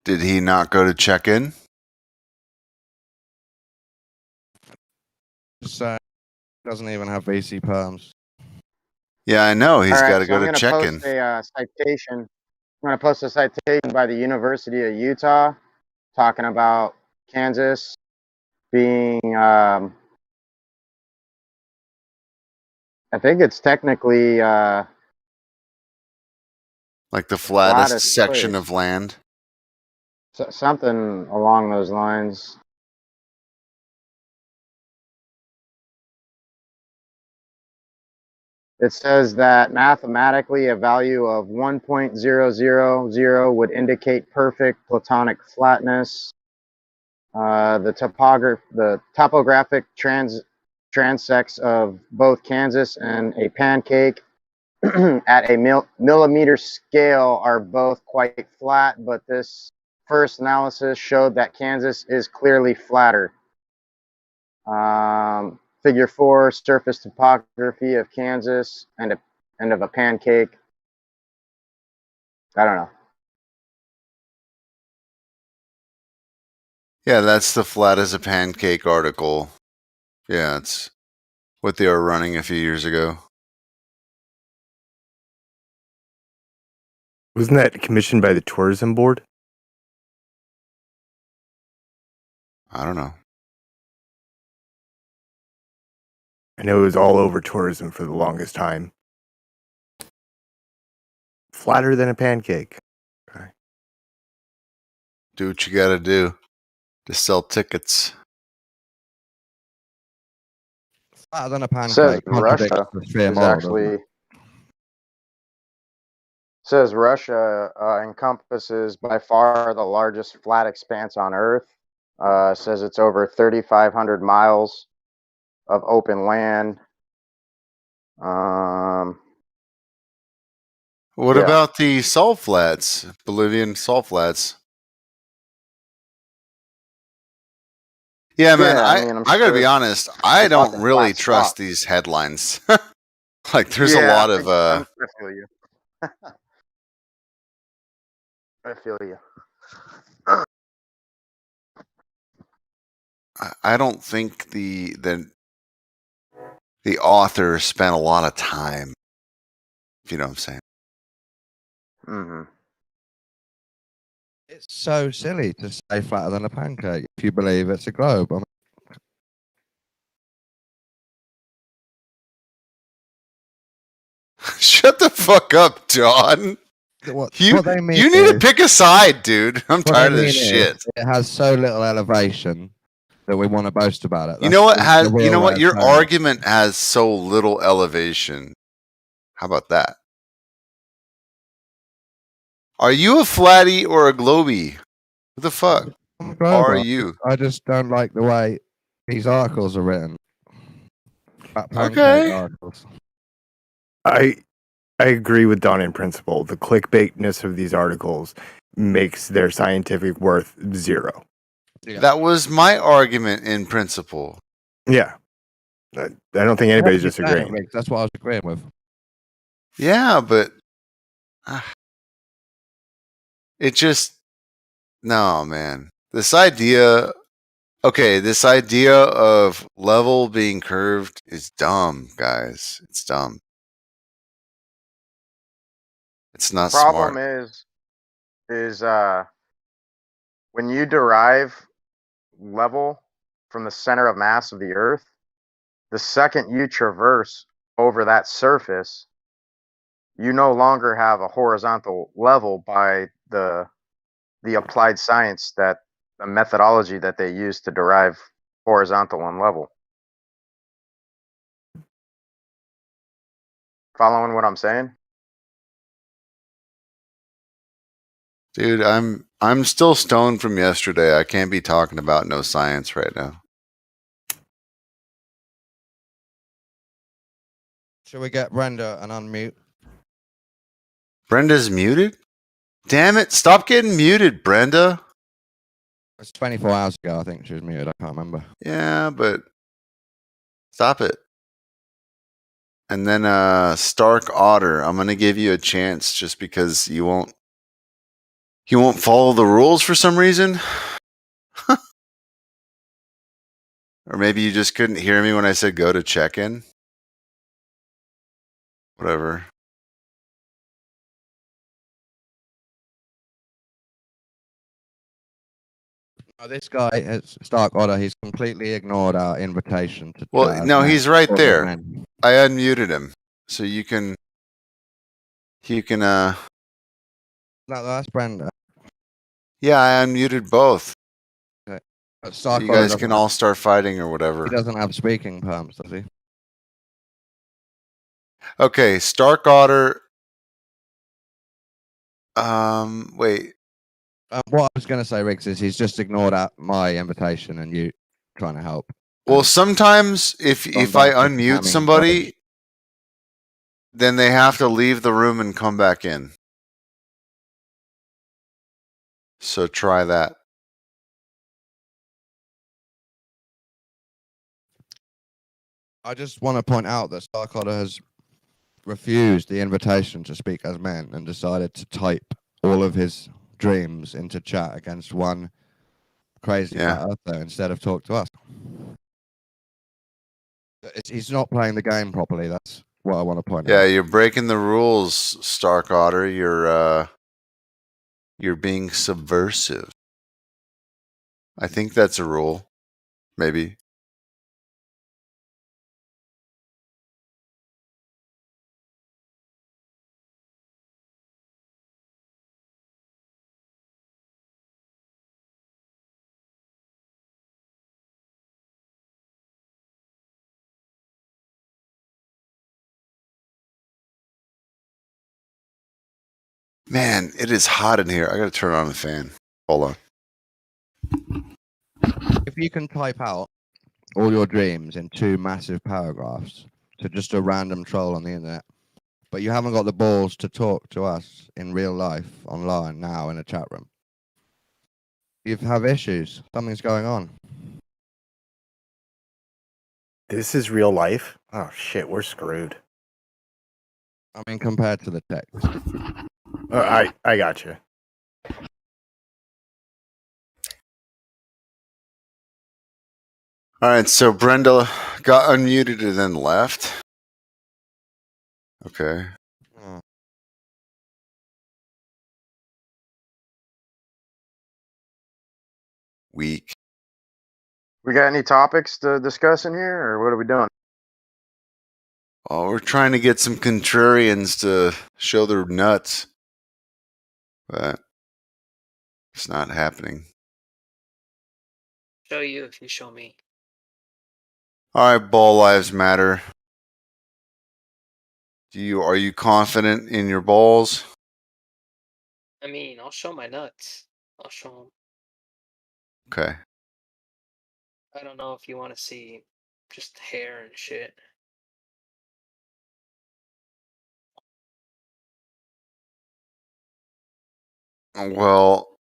Did he not go to check-in? So doesn't even have VC perms. Yeah, I know. He's All right, got to so go I'm to going to check-in. post a citation. I'm going to post a citation by the University of Utah talking about Kansas being, I think it's technically Like the flattest flattest section place. of land. Something along those lines. It says that mathematically a value of 1.000 would indicate perfect platonic flatness. The topographic transects of both Kansas and a pancake at a millimeter scale are both quite flat, but this first analysis showed that Kansas is clearly flatter. Figure 4, surface topography of Kansas and of a pancake. I don't know. Yeah, that's the flat as a pancake article. Yeah, it's what they were running a few years ago. Wasn't that commissioned by the tourism board? I don't know. I know it was all over tourism for the longest time. Flatter than a pancake. Okay. Do what you got to do to sell tickets. Flatter than a It says pancake contradicts Russia the sphere is model, actually doesn't it? says Russia encompasses by far the largest flat expanse on Earth. Says it's over 3,500 miles of open land. What Yeah. about the salt flats, Bolivian salt flats? Yeah, man, Yeah, I, I mean, I'm I gotta be sure honest, I it's not don't the really flat trust spot. these headlines. Like there's a Yeah, lot of I feel you. I feel you. I don't think the author spent a lot of time, if you know what I'm saying. Mm-hmm. It's so silly to say flatter than a pancake if you believe it's a globe. I mean, Shut the fuck up, John. what You they mean you need to is, pick a side, dude. I'm what they tired of mean this is shit. it has so little elevation that we want to boast about it. You know what The you real know way what? of Your saying it. argument has so little elevation. How about that? Are you a flatty or a globy? What the fuck I'm a are glober. you? I just don't like the way these articles are written. Flat pancake Okay. articles. I agree with Don in principle. The clickbaitness of these articles makes their scientific worth zero. Yeah. That was my argument in principle. Yeah. I don't think anybody's disagreeing. That's what I was agreeing with. Yeah, but it just no, man. This idea of level being curved is dumb, guys. It's dumb. It's not Problem smart. is when you derive level from the center of mass of the Earth, the second you traverse over that surface, you no longer have a horizontal level by the applied science, that the methodology that they use to derive horizontal and level. Following what I'm saying? Dude, I'm still stoned from yesterday. I can't be talking about no science right now. Should we get Brenda and unmute? Brenda's muted? Damn it, stop getting muted, Brenda. It's 24 hours ago, I think she was muted. I can't remember. Yeah, but stop it. And then Stark Otter, I'm gonna give you a chance just because you won't follow the rules for some reason. Or maybe you just couldn't hear me when I said go to check-in. Whatever. This guy, Stark Otter, he's completely ignored our invitation to Well, chat as no, men, he's right talk as there. men. I unmuted him, so you can. No, that's Brenda. Yeah, I unmuted both. Okay. But So Stark you Otter guys doesn't can have, all start fighting or he whatever. doesn't have speaking perms, does he? Okay, Stark Otter. Wait. What I was going to say, Riggs, is he's just ignored my invitation and you trying to help. Well, sometimes if I back to unmute spamming somebody, then they have to leave the room and come back in. So try that. I just want to point out that Stark Otter has refused the invitation to speak as men and decided to type all of his dreams into chat against one crazy flat earther instead of talk to us. He's not playing the game properly. That's what I want to point out. Yeah, you're breaking the rules, Stark Otter. You're being subversive. I think that's a rule. Maybe. Man, it is hot in here. I gotta turn on the fan. Hold on. If you can type out all your dreams in 2 massive paragraphs to just a random troll on the internet, but you haven't got the balls to talk to us in real life, online, now in a chat room, you have issues. Something's going on. This is real life? Oh shit, we're screwed. I mean, compared to the text. I got you. All right, so Brenda got unmuted and then left. Okay. Weak. We got any topics to discuss in here, or what are we doing? Oh, we're trying to get some contrarians to show their nuts, but it's not happening. Show you if you show me. All right, Ball Lives Matter. Are you confident in your balls? I mean, I'll show my nuts. I'll show them. Okay. I don't know if you want to see just hair and shit. Well,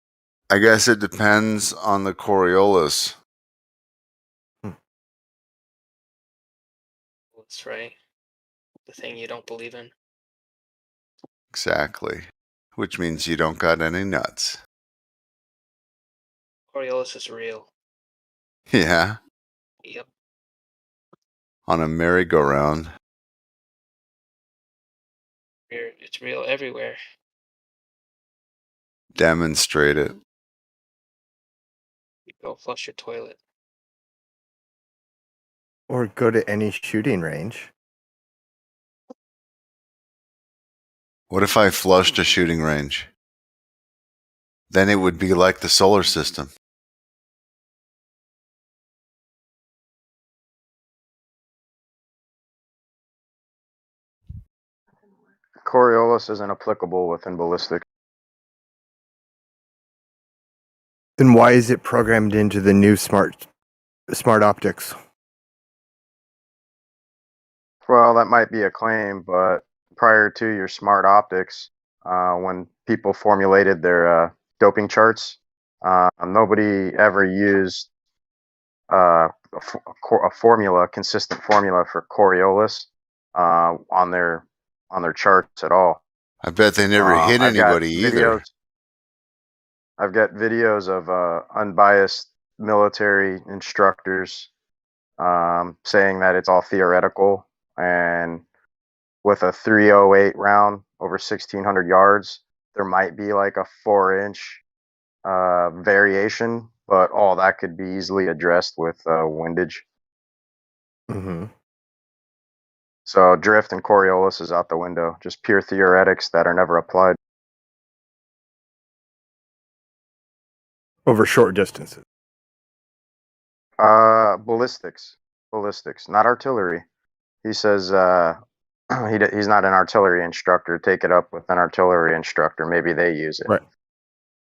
I guess it depends on the Coriolis. That's right. The thing you don't believe in. Exactly. Which means you don't got any nuts. Coriolis is real. Yeah. Yep. On a merry-go-round. It's real everywhere. Demonstrate it. You go flush your toilet. Or go to any shooting range. What if I flushed a shooting range? Then it would be like the solar system. Coriolis isn't applicable within ballistic. Then why is it programmed into the new smart optics? Well, that might be a claim, but prior to your smart optics, when people formulated their doping charts, nobody ever used a formula, consistent formula for Coriolis on their charts at all. I bet they never hit anybody either. I've got videos of unbiased military instructors saying that it's all theoretical and with a 308 round over 1,600 yards, there might be like a 4-inch variation, but all that could be easily addressed with windage. Mm-hmm. So drift and Coriolis is out the window. Just pure theoretics that are never applied. Over short distances. Ballistics, not artillery. He says he's not an artillery instructor. Take it up with an artillery instructor. Maybe they use it. Right.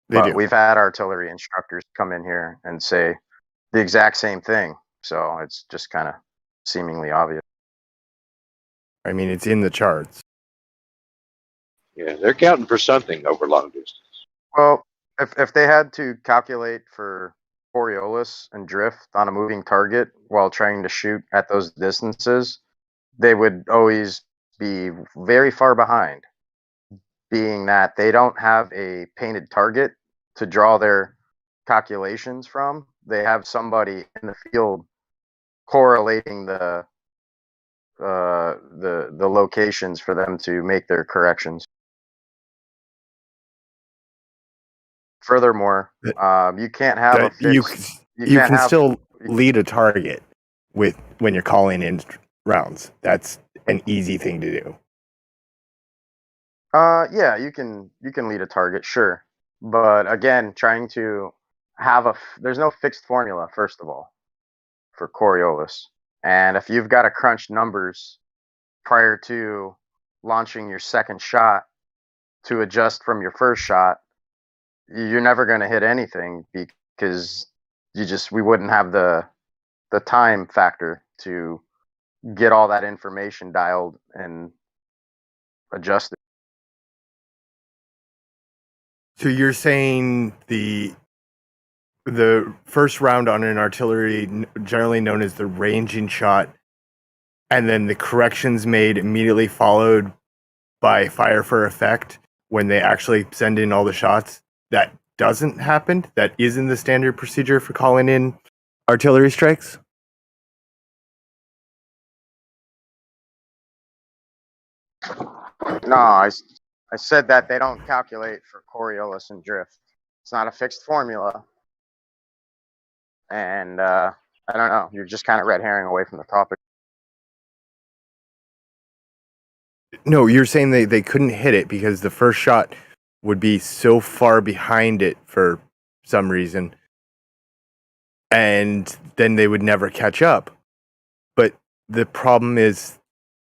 They But do. we've had artillery instructors come in here and say the exact same thing. So it's just kind of seemingly obvious. I mean, it's in the charts. Yeah, they're counting for something over long distance. Well, if they had to calculate for Coriolis and drift on a moving target while trying to shoot at those distances, they would always be very far behind, being that they don't have a painted target to draw their calculations from. They have somebody in the field correlating the locations for them to make their corrections. Furthermore, you can't have a fixed. You can still lead a target when you're calling in rounds. That's an easy thing to do. Yeah, you can lead a target, sure, but again, trying to have there's no fixed formula, first of all, for Coriolis, and if you've got to crunch numbers prior to launching your second shot to adjust from your first shot, you're never going to hit anything because we wouldn't have the time factor to get all that information dialed and adjusted. So you're saying the first round on an artillery, generally known as the ranging shot, and then the corrections made immediately followed by fire for effect when they actually send in all the shots, that doesn't happen? That isn't the standard procedure for calling in artillery strikes? No, I said that they don't calculate for Coriolis and drift. It's not a fixed formula. And I don't know, you're just kind of red herring away from the topic. No, you're saying they couldn't hit it because the first shot would be so far behind it for some reason, and then they would never catch up. But the problem is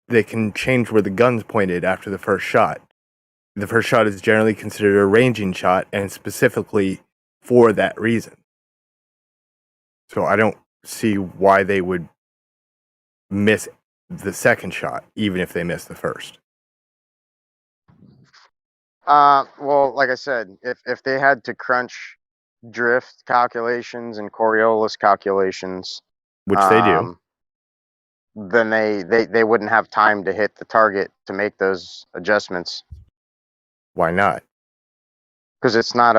they can change where the gun's pointed after the first shot. The first shot is generally considered a ranging shot, and specifically for that reason. So I don't see why they would miss the second shot, even if they miss the first. Well, like I said, if they had to crunch drift calculations and Coriolis calculations, which they do, then they wouldn't have time to hit the target to make those adjustments. Why not? Because it's not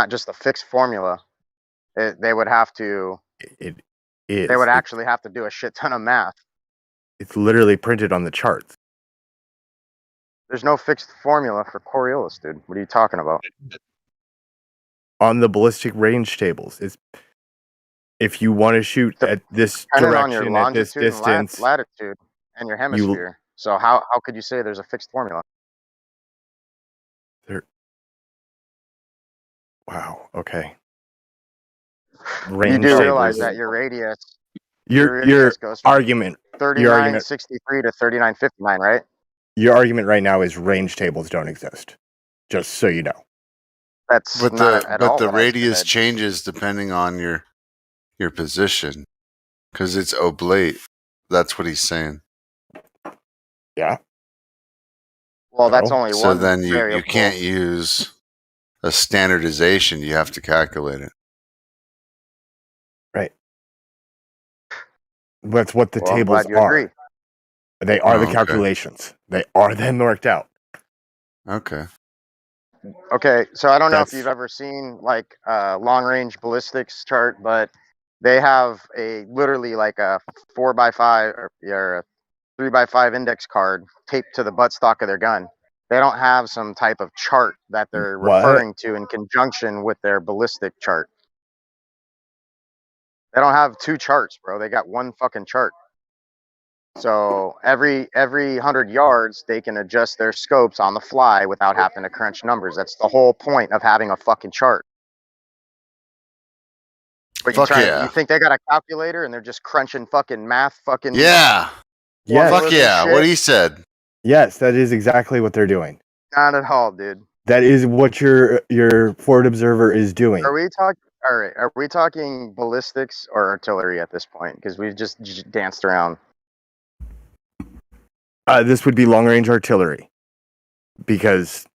just a fixed formula. They would have to. It is. They would actually have to do a shit ton of math. It's literally printed on the charts. There's no fixed formula for Coriolis, dude. What are you talking about? On the ballistic range tables, if you want to shoot at this direction, at this distance, and latitude, and your hemisphere. So how could you say there's a fixed formula? Wow. Okay. You do realize that your radius. Your goes argument. 3963 to 3959, right? Your argument right now is range tables don't exist. Just so you know. That's but not at all the what I radius said. changes depending on your position, because it's oblate. That's what he's saying. Yeah. Well, that's only so one. So then variable. you can't use a standardization. You have to calculate it. Right. That's what the tables I'm glad you are. agree. They are the calculations. They are then worked out. Okay. Okay, so I don't know if you've ever seen like a long-range ballistics chart, but they have literally like a 4x5 or a 3x5 index card taped to the buttstock of their gun. They don't have some type of chart that they're What? referring to in conjunction with their ballistic chart. They don't have two charts, bro. They got one fucking chart. So every 100 yards, they can adjust their scopes on the fly without having to crunch numbers. That's the whole point of having a fucking chart. But Fuck yeah. you think they got a calculator and they're just crunching fucking math fucking Yeah. Yes. Fuck formulas and yeah. shit? What he said. Yes, that is exactly what they're doing. Not at all, dude. That is what your forward observer is doing. Are we talking? All right. Are we talking ballistics or artillery at this point? Because we've just danced around. This would be long range artillery, because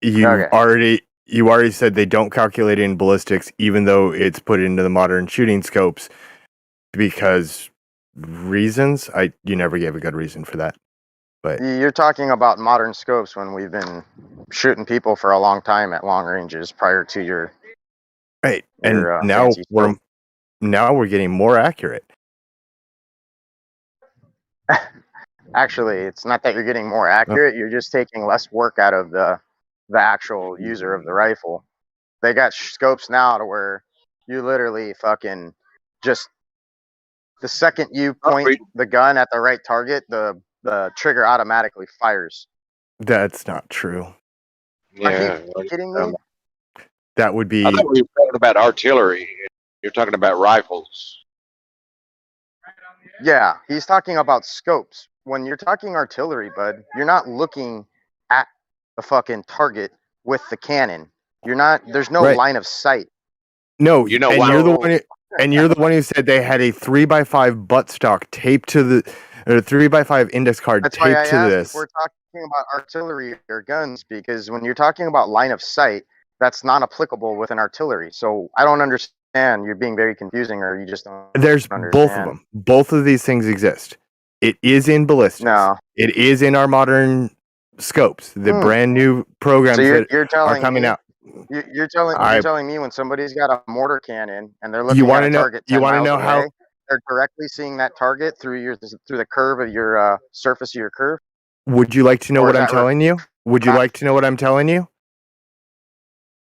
you already said they don't calculate in ballistics, even though it's put into the modern shooting scopes, because reasons. You never gave a good reason for that. But You're talking about modern scopes when we've been shooting people for a long time at long ranges prior to your right, and now fancy scope. we're getting more accurate. Actually, it's not that you're getting more accurate. You're just taking less work out of the actual user of the rifle. They got scopes now to where you literally fucking just the second you point the gun at the right target, the trigger automatically fires. That's not true. Yeah. Are you kidding me? That would be. I thought we were talking about artillery. You're talking about rifles. Yeah, he's talking about scopes. When you're talking artillery, bud, you're not looking at the fucking target with the cannon. You're not. There's no Right. line of sight. No, You know and why? you're the one. You're the one who said they had a 3x5 buttstock taped to the, or 3x5 index card That's why I taped to asked this. if we're talking about artillery or guns, because when you're talking about line of sight, that's not applicable with an artillery. So I don't understand. You're being very confusing, or you just don't. There's understand. both of them. Both of these things exist. It is in ballistics. No. It is in our modern scopes. The brand new programs So that you're telling are coming me, out. You're telling me when somebody's got a mortar cannon and they're You looking want at to a know? target You 10 want to miles know away, how? they're directly seeing that target through the curve of your surface of your curve? Would you like to know Or what is I'm that telling you? Would you like to know what I'm telling you?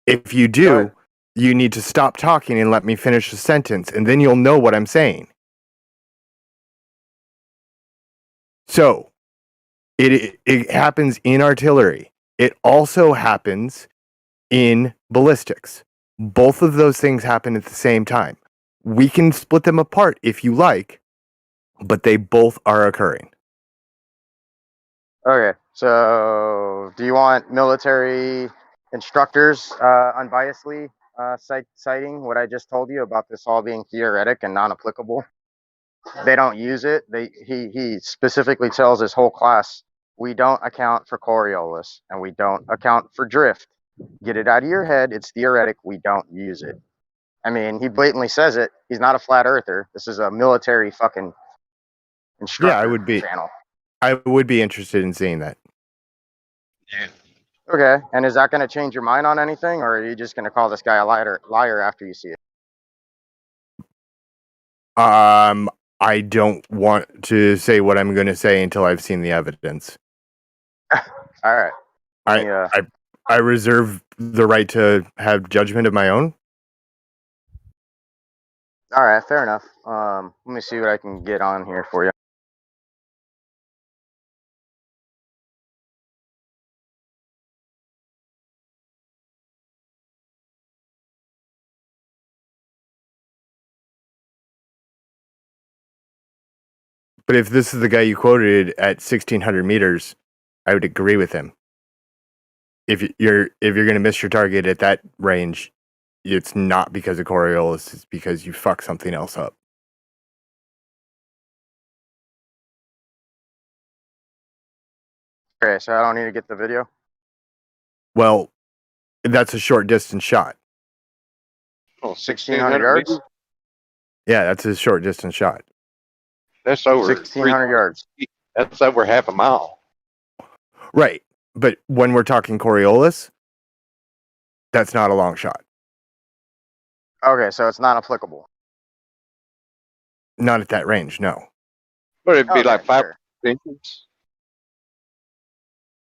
If you do, you need to stop talking and let me finish the sentence, and then you'll know what I'm saying. So, it happens in artillery. It also happens in ballistics. Both of those things happen at the same time. We can split them apart if you like, but they both are occurring. Okay, so do you want military instructors unbiasedly citing what I just told you about this all being theoretic and non-applicable? They don't use it. He specifically tells his whole class, we don't account for Coriolis and we don't account for drift. Get it out of your head. It's theoretic. We don't use it. I mean, he blatantly says it. He's not a flat earther. This is a military fucking instructor Yeah, channel. I would be interested in seeing that. Okay, and is that going to change your mind on anything, or are you just going to call this guy a liar after you see it? I don't want to say what I'm going to say until I've seen the evidence. All right. I reserve the right to have judgment of my own. All right, fair enough. Let me see what I can get on here for you. But if this is the guy you quoted at 1,600 meters, I would agree with him. If you're going to miss your target at that range, it's not because of Coriolis, it's because you fuck something else up. Okay, so I don't need to get the video? Well, that's a short distance shot. Oh, 1,600 yards? Yeah, that's a short distance shot. That's over 1,600 yards. That's over half a mile. Right. But when we're talking Coriolis, that's not a long shot. Okay, so it's not applicable. Not at that range, no. But it'd be like intentions.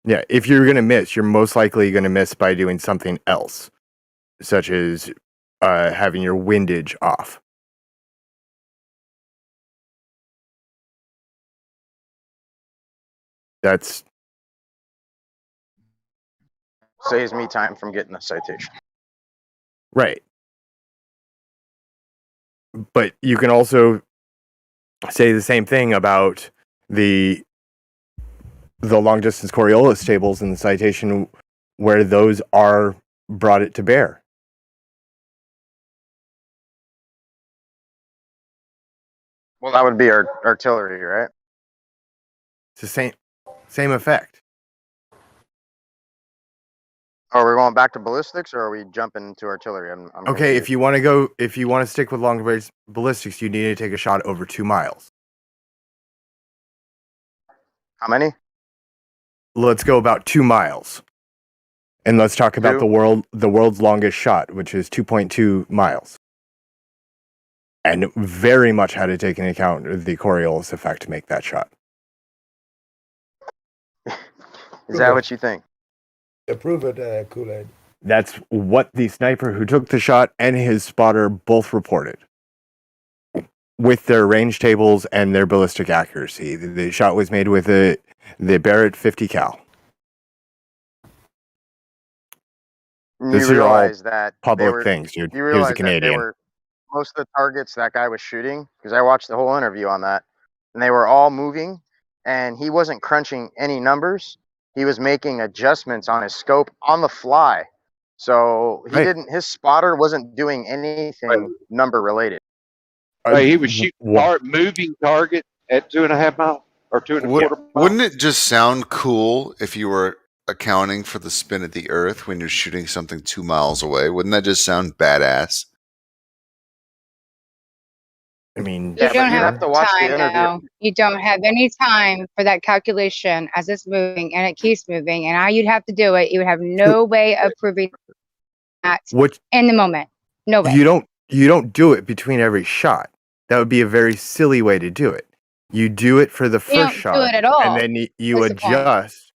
Yeah, if you're going to miss, you're most likely going to miss by doing something else, such as having your windage off. That's Saves me time from getting a citation. right. But you can also say the same thing about the long distance Coriolis tables in the citation where those are brought it to bear. Well, that would be our artillery, right? It's the same effect. Oh, we're going back to ballistics, or are we jumping to artillery? I'm Okay, confused. if you want to stick with long range ballistics, you need to take a shot over 2 miles. How many? Let's go about 2 miles. And let's talk about the world's longest shot, which is 2.2 miles. And very much had to take into account the Coriolis effect to make that shot. Is that what you think? Approve it, Kool-Aid. That's what the sniper who took the shot and his spotter both reported. With their range tables and their ballistic accuracy. The shot was made with the Barrett 50 cal. This You is all realize that public things, dude. You He was realize a that Canadian. most of the targets that guy was shooting, because I watched the whole interview on that, and they were all moving, and he wasn't crunching any numbers. He was making adjustments on his scope on the fly. So his spotter wasn't doing anything number related. Right, he was shooting moving target at 2.5 miles or 2.25 miles. Wouldn't it just sound cool if you were accounting for the spin of the Earth when you're shooting something 2 miles away? Wouldn't that just sound badass? I mean, You don't have time now. You don't have any time for that calculation as it's moving and it keeps moving. And how you'd have to do it, you would have no way of proving that in the moment. No way. You don't do it between every shot. That would be a very silly way to do it. You do it for the You don't first shot, do it at all. and then you That's the point. adjust.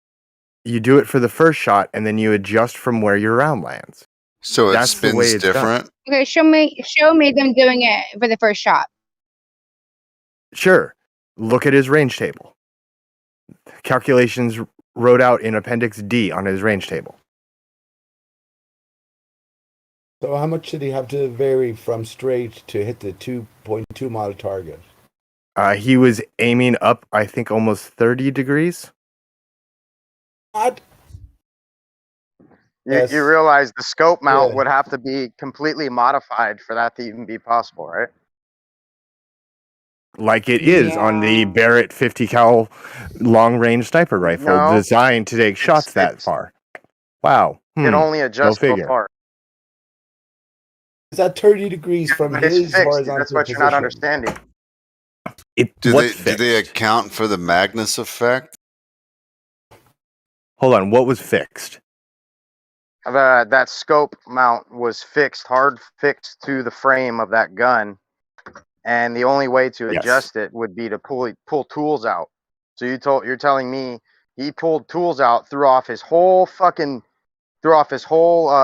You do it for the first shot, and then you adjust from where your round lands. So That's it spins the way it's different. done. Okay, show me them doing it for the first shot. Sure. Look at his range table. Calculations wrote out in Appendix D on his range table. So how much did he have to vary from straight to hit the 2.2 mile target? He was aiming up, I think, almost 30 degrees. What? You realize the scope mount would have to be completely modified for that to even be possible, right? Like it is on the Barrett 50 cal long range sniper rifle, No. designed to take shots that far. Wow. It only Go adjusts so figure. far. Is that 30 degrees from But it's his fixed. horizontal That's what position? you're not understanding. Do they account for the Magnus effect? Hold on, what was fixed? That scope mount was hard fixed to the frame of that gun, and the only way to adjust it would be to pull tools out. So you're telling me he pulled tools out, threw off his whole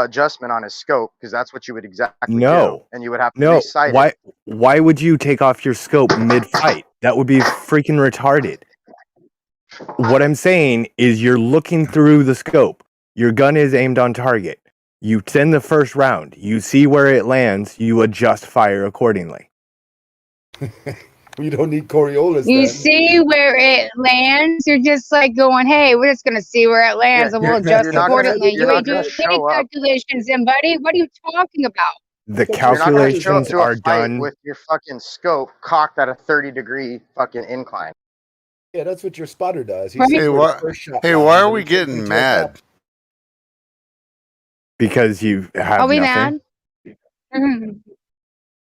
adjustment on his scope, because that's what you would exactly do, and you would have to resight it. Why would you take off your scope mid-fight? That would be freaking retarded. What I'm saying is you're looking through the scope. Your gun is aimed on target. You send the first round. You see where it lands. You adjust fire accordingly. You don't need Coriolis You then. see where it lands, you're just like going, hey, we're just going to see where it lands and we'll adjust accordingly. You ain't doing any calculations then, buddy. What are you talking about? The You're not gonna show up calculations to a are fight done. with your fucking scope cocked at a 30-degree fucking incline. Yeah, that's what your spotter does. He Right. sees Hey, where the why? first shot Hey, lands, why are and we he takes getting it mad? Because you have Are we nothing. mad? Mhm.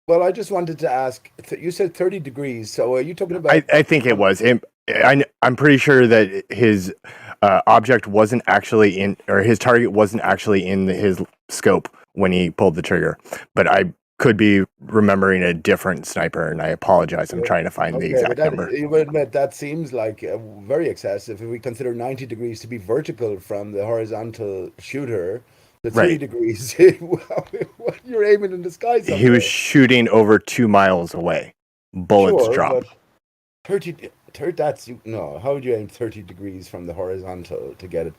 Well, I just wanted to ask. You said 30 degrees. So are you talking about? I think it was. I'm pretty sure that his object wasn't actually in, or his target wasn't actually in his scope when he pulled the trigger. But could be remembering a different sniper, and I apologize. I'm trying to find the exact number. You would admit that seems like very excessive if we consider 90 degrees to be vertical from the horizontal shooter. The 30 Right. degrees, you're aiming in the sky somewhere. He was shooting over 2 miles away. Bullets Sure, drop. but 30, that's no. How would you aim 30 degrees from the horizontal to get it?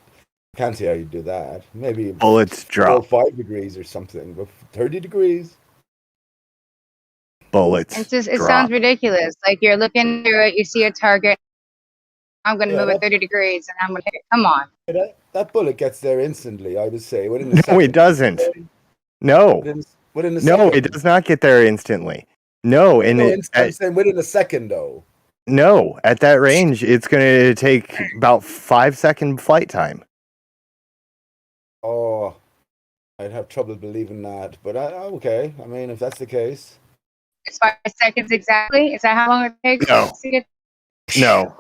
Can't see how you do that. Maybe Bullets 4 or drop. 5 degrees or something, but 30 degrees. Bullets. It's just, it drop. sounds ridiculous. Like you're looking through it, you see a target. I'm going to Yeah, move at 30 degrees, and I'm going to hit it. Come on. That bullet gets there instantly. I would say within a second. No, it doesn't. No. Within a No, second. it does not get there instantly. No, and I'm saying within a second though. no, at that range, it's going to take about 5-second flight time. Oh, I'd have trouble believing that, but okay. I mean, if that's the case, It's 5 seconds exactly. Is that how long it takes No. to get? No.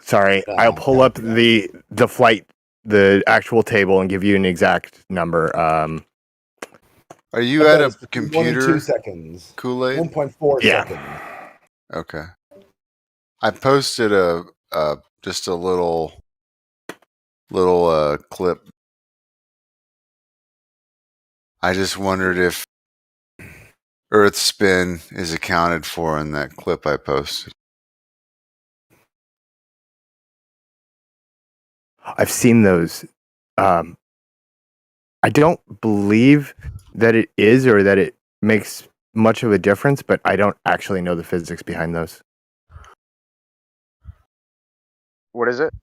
Sorry, I'll pull up the flight, the actual table, and give you an exact number. Are you at a 1 and computer? 2 seconds. Kool-Aid? 1.4 Yeah. seconds. Okay. I posted just a little clip. I just wondered if Earth spin is accounted for in that clip I posted. I've seen those. I don't believe that it is or that it makes much of a difference, but I don't actually know the physics behind those. What is it?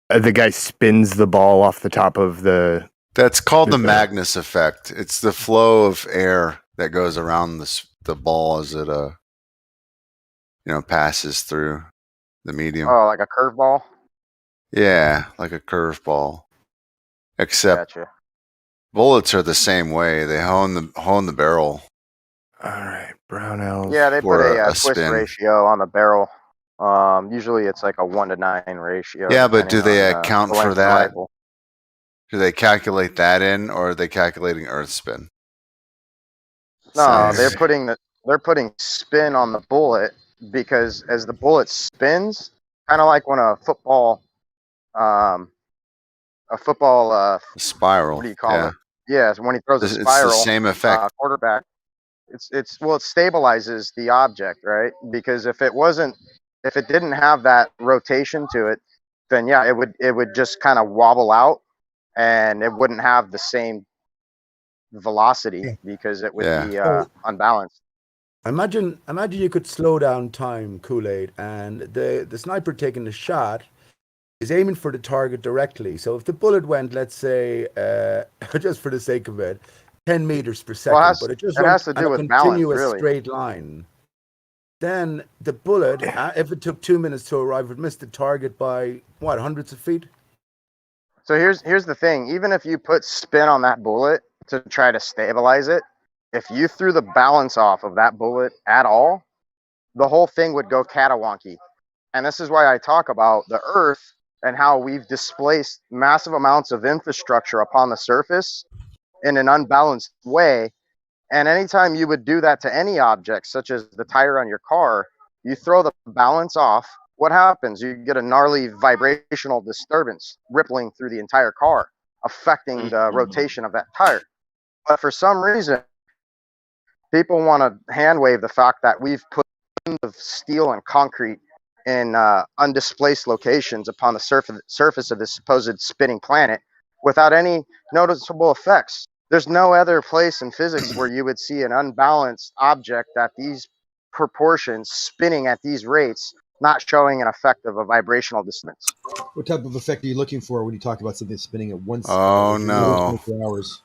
The guy spins the ball off the top of the. That's called the Magnus effect. It's the flow of air that goes around the ball as it passes through the medium. Oh, like a curveball? Yeah, like a curveball. Except Gotcha. bullets are the same way. They hone the barrel. All right, Brownells. Yeah, they put for a a twist spin. ratio on the barrel. Usually it's like a 1-to-9 ratio. Yeah, but do depending they on, account the for length of the that? rifle. Do they calculate that in, or are they calculating Earth spin? No, Since- they're putting spin on the bullet because as the bullet spins, kind of like when a football spiral. what do you call it? Yeah, so when he throws a It's the spiral, same effect. quarterback, it stabilizes the object, right? Because if it didn't have that rotation to it, then yeah, it would just kind of wobble out, and it wouldn't have the same velocity because it would be unbalanced. Imagine you could slow down time, Kool-Aid, and the sniper taking the shot is aiming for the target directly. So if the bullet went, let's say, just for the sake of it, 10 meters per second, but it just has went to do on a with balance, continuous really. straight line, then the bullet, if it took 2 minutes to arrive, would miss the target by, what, hundreds of feet? So here's the thing. Even if you put spin on that bullet to try to stabilize it, if you threw the balance off of that bullet at all, the whole thing would go catawonky. And this is why I talk about the Earth and how we've displaced massive amounts of infrastructure upon the surface in an unbalanced way. And anytime you would do that to any object, such as the tire on your car, you throw the balance off, what happens? You get a gnarly vibrational disturbance rippling through the entire car, affecting the rotation of that tire. But for some reason, people want to hand wave the fact that we've put tons of steel and concrete in undisplaced locations upon the surface of this supposed spinning planet without any noticeable effects. There's no other place in physics where you would see an unbalanced object at these proportions spinning at these rates not showing an effect of a vibrational disturbance. What type of effect are you looking for when you talk about something spinning at once? Oh, no. 24 hours.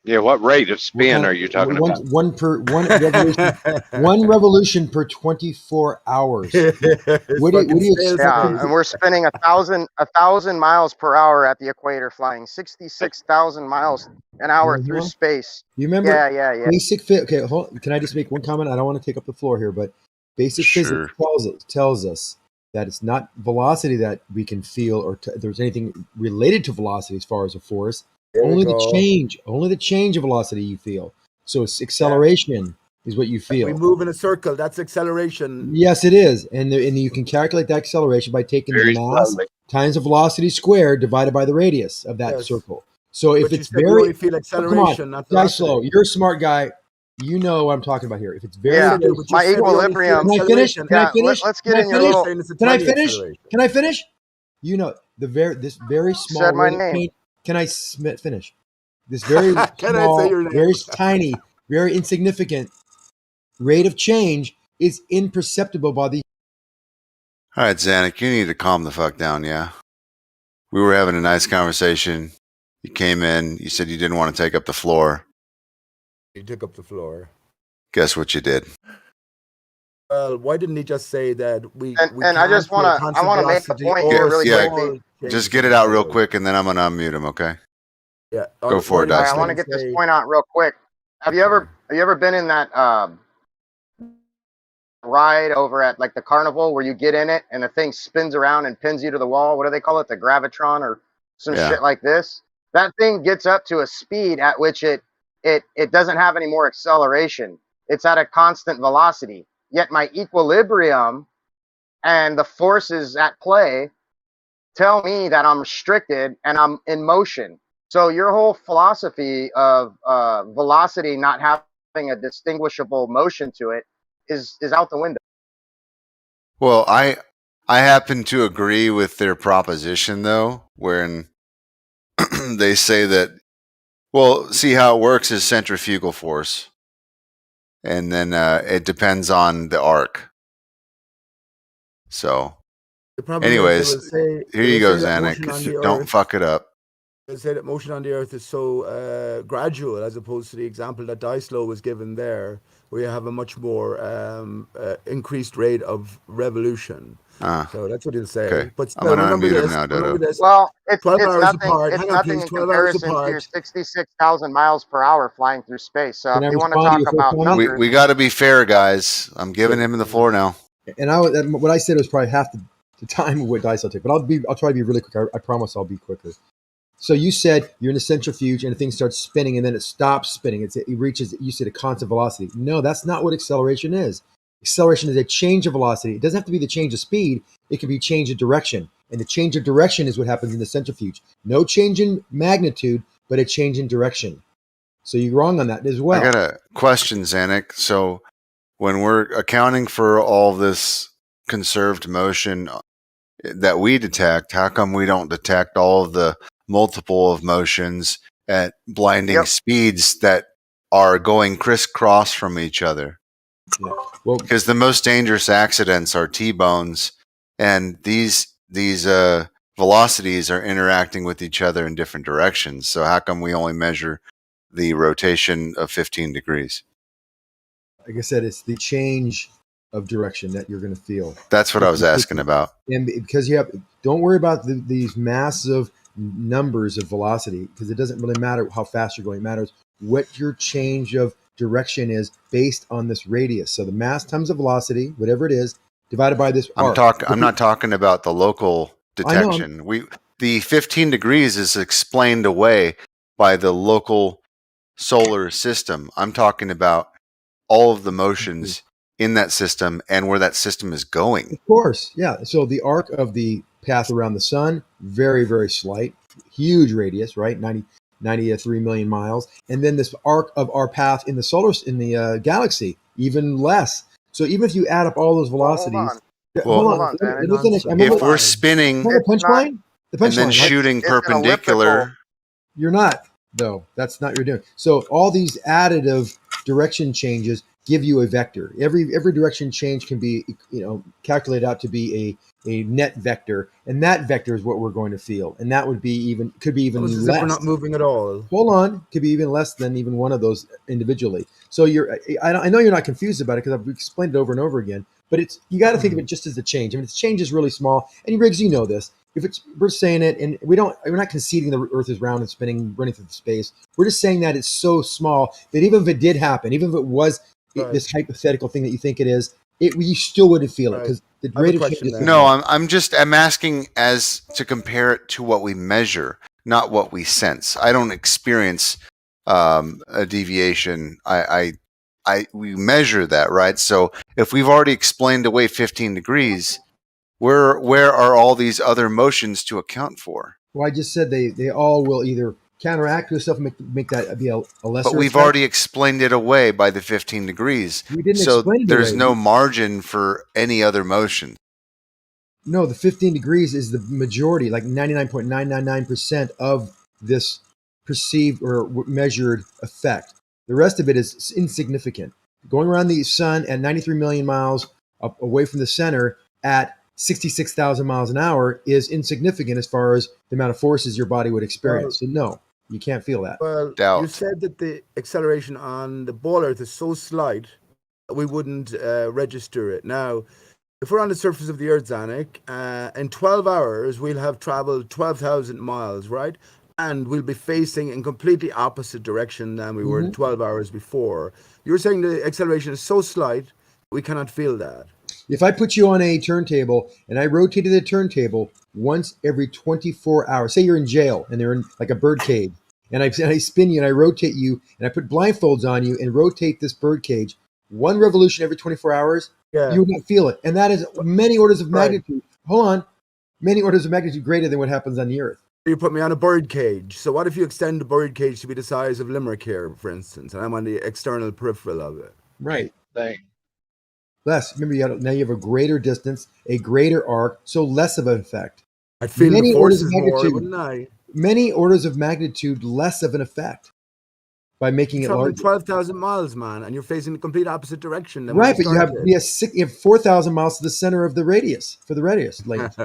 Yeah, what rate of spin are you talking about? One revolution per 24 hours. What do you yeah, and we're spinning 1,000 miles per hour at the equator, flying 66,000 miles an hour through space. You remember? Yeah. Basic okay, can I just make one comment? I don't want to take up the floor here, but basic physics tells us that it's not velocity that we can feel, or there's anything related to velocity as far as a force. There we Only the go. change of velocity you feel. So it's acceleration is what you feel. We move in a circle. That's acceleration. Yes, it is, and you can calculate that acceleration by taking Very the mass slowly. times the velocity squared divided by the radius of that Yes. circle. So if But you it's said you very only feel come acceleration, on, not guy velocity. slow, you're a smart guy. You know what I'm talking about here. If it's very, Yeah, But you my said we only feel equilibrium. can I finish? acceleration. Can I Yeah, finish? let's Can get I in your finish? little. Saying it's a Can I tiny finish? acceleration. Can I finish? You know this very small Said my rate of name. change. Can I finish? This very Can I say small, your name? very tiny, very insignificant rate of change is imperceptible by the. All right, Zanuck, you need to calm the fuck down, yeah? We were having a nice conversation. You came in, you said you didn't want to take up the floor. You took up the floor. Guess what you did? Well, why didn't he just say that we And I just can't want to make a point here really quickly. Just get it out real quick, and then I'm going to unmute him, okay? Yeah. Go for it, All right, Dice. I want to get this point out real quick. Have you ever been in that ride over at like the carnival where you get in it and the thing spins around and pins you to the wall? What do they call it? The gravitron or some Yeah. shit like this? That thing gets up to a speed at which it doesn't have any more acceleration. It's at a constant velocity. Yet my equilibrium and the forces at play tell me that I'm restricted and I'm in motion. So your whole philosophy of velocity not having a distinguishable motion to it is out the window. Well, I happen to agree with their proposition, though, wherein they say that, well, see how it works is centrifugal force. And then it depends on the arc. So, The problem anyways, is here they you will go, say that motion on Zanuck. the Don't Earth- fuck it up. They say that motion on the Earth is so gradual, as opposed to the example that Dyslow was given there, where you have a much more increased rate of revolution. So that's what he'll say. Okay. But I'm still, gonna remember unmute him this. now, Remember Dodo. this. Well, it's 12 hours nothing. apart. It's Hang on, nothing please. in 12 hours comparison to your apart. 66,000 miles per hour flying through space. So Can if I you want to respond to talk your first about comment? numbers, We got to be fair, guys. I'm giving him the floor now. And what I said was probably half the time of what dice I'll take, but I'll try to be really quick. I promise I'll be quicker. So you said you're in a centrifuge and the thing starts spinning and then it stops spinning. It reaches, you said, a constant velocity. No, that's not what acceleration is. Acceleration is a change of velocity. It doesn't have to be the change of speed. It can be change of direction. And the change of direction is what happens in the centrifuge. No change in magnitude, but a change in direction. So you're wrong on that as well. I got a question, Zanuck. So when we're accounting for all this conserved motion that we detect, how come we don't detect all of the multiple of motions at blinding speeds that are going crisscross from each other? Yeah. Well, because the most dangerous accidents are T-bones, and these velocities are interacting with each other in different directions. So how come we only measure the rotation of 15 degrees? Like I said, it's the change of direction that you're going to feel. That's what I was asking about. And because don't worry about these massive numbers of velocity, because it doesn't really matter how fast you're going. It matters what your change of direction is based on this radius. So the mass times the velocity, whatever it is, divided by this arc. I'm not talking about the local detection. The 15 degrees is explained away by the local solar system. I'm talking about all of the motions in that system and where that system is going. Of course, yeah. So the arc of the path around the sun, very, very slight, huge radius, right? 93 million miles. And then this arc of our path in the galaxy, even less. So even if you add up all those velocities, hold on. Let me finish. If we're spinning the punchline, and then shooting perpendicular, you're not, though. That's not what you're doing. So all these additive direction changes give you a vector. Every direction change can be, calculated out to be a net vector, and that vector is what we're going to feel, and that could be even Almost as less. if we're not moving at all. Hold on, could be even less than even one of those individually. So I know you're not confused about it because I've explained it over and over again. But you got to think of it just as a change. I mean, the change is really small. And Riggs, you know this. We're saying it, and we're not conceding the Earth is round and spinning, running through the space. We're just saying that it's so small that even if it did happen, even if it was this hypothetical thing that you think it is, you still wouldn't feel it because the rate of change is No, I'm asking as to compare it to what we measure, not what we sense. I don't experience a deviation. We measure that, right? So if we've already explained away 15 degrees, where are all these other motions to account for? Well, I just said they all will either counteract yourself and make that be a lesser. But we've effect. already explained it away by the 15 degrees. We didn't so explain it there's away. no margin for any other motion. No, the 15 degrees is the majority, like 99.999% of this perceived or measured effect. The rest of it is insignificant. Going around the sun at 93 million miles away from the center at 66,000 miles an hour is insignificant as far as the amount of forces your body would experience. So no, you can't feel that. Well, you said that the acceleration on the ball Earth is so slight that we wouldn't register it. Now, if we're on the surface of the Earth, Zanuck, in 12 hours, we'll have traveled 12,000 miles, right? And we'll be facing in completely opposite direction than we were in 12 hours before. You're saying the acceleration is so slight, we cannot feel that. If I put you on a turntable and I rotated the turntable once every 24 hours, say you're in jail and they're in like a bird cage, and I spin you and I rotate you and I put blindfolds on you and rotate this bird cage, one revolution every 24 hours, you would not feel it. And that is many orders of magnitude. Hold on. Many orders of magnitude greater than what happens on the Earth. You put me on a bird cage. So what if you extend the bird cage to be the size of Limerick here, for instance, and I'm on the external peripheral of it? Right. Less. Remember, now you have a greater distance, a greater arc, so less of an effect. I'd feel many the orders forces of more, magnitude, wouldn't I? Many orders of magnitude less of an effect by making it Traveling larger. 12,000 miles, man, and you're facing the complete opposite direction. Than Right, when but you have 4,000 miles to the center of the radius for the radius length.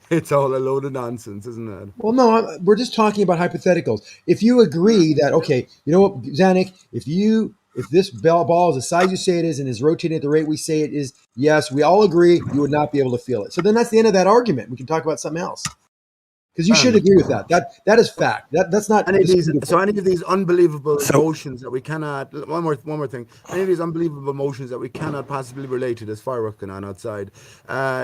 It's all a load of nonsense, isn't it? Well, no, we're just talking about hypotheticals. If you agree that, okay, you know what, Zanuck, if this ball is the size you say it is and is rotating at the rate we say it is, yes, we all agree you would not be able to feel it. So then that's the end of that argument. We can talk about something else. Because you should agree with that. That is fact. That's not Any of these, disputable. so any of these unbelievable motions that we cannot. One more thing. Any of these unbelievable motions that we cannot possibly relate to this firework going on outside.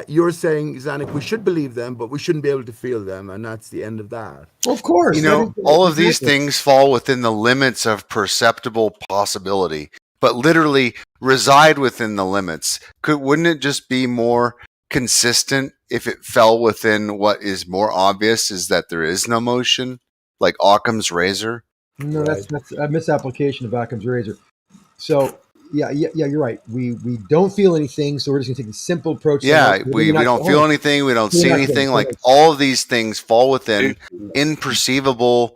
You're saying, Zanuck, we should believe them, but we shouldn't be able to feel them, and that's the end of that. Well, of course. You know, all of these things fall within the limits of perceptible possibility, but literally reside within the limits. Wouldn't it just be more consistent if it fell within what is more obvious, is that there is no motion, like Occam's razor? No, that's a misapplication of Occam's razor. So yeah, you're right. We don't feel anything, so we're just gonna take a simple approach. Yeah, we don't feel anything, we don't see anything. Like all of these things fall within imperceivable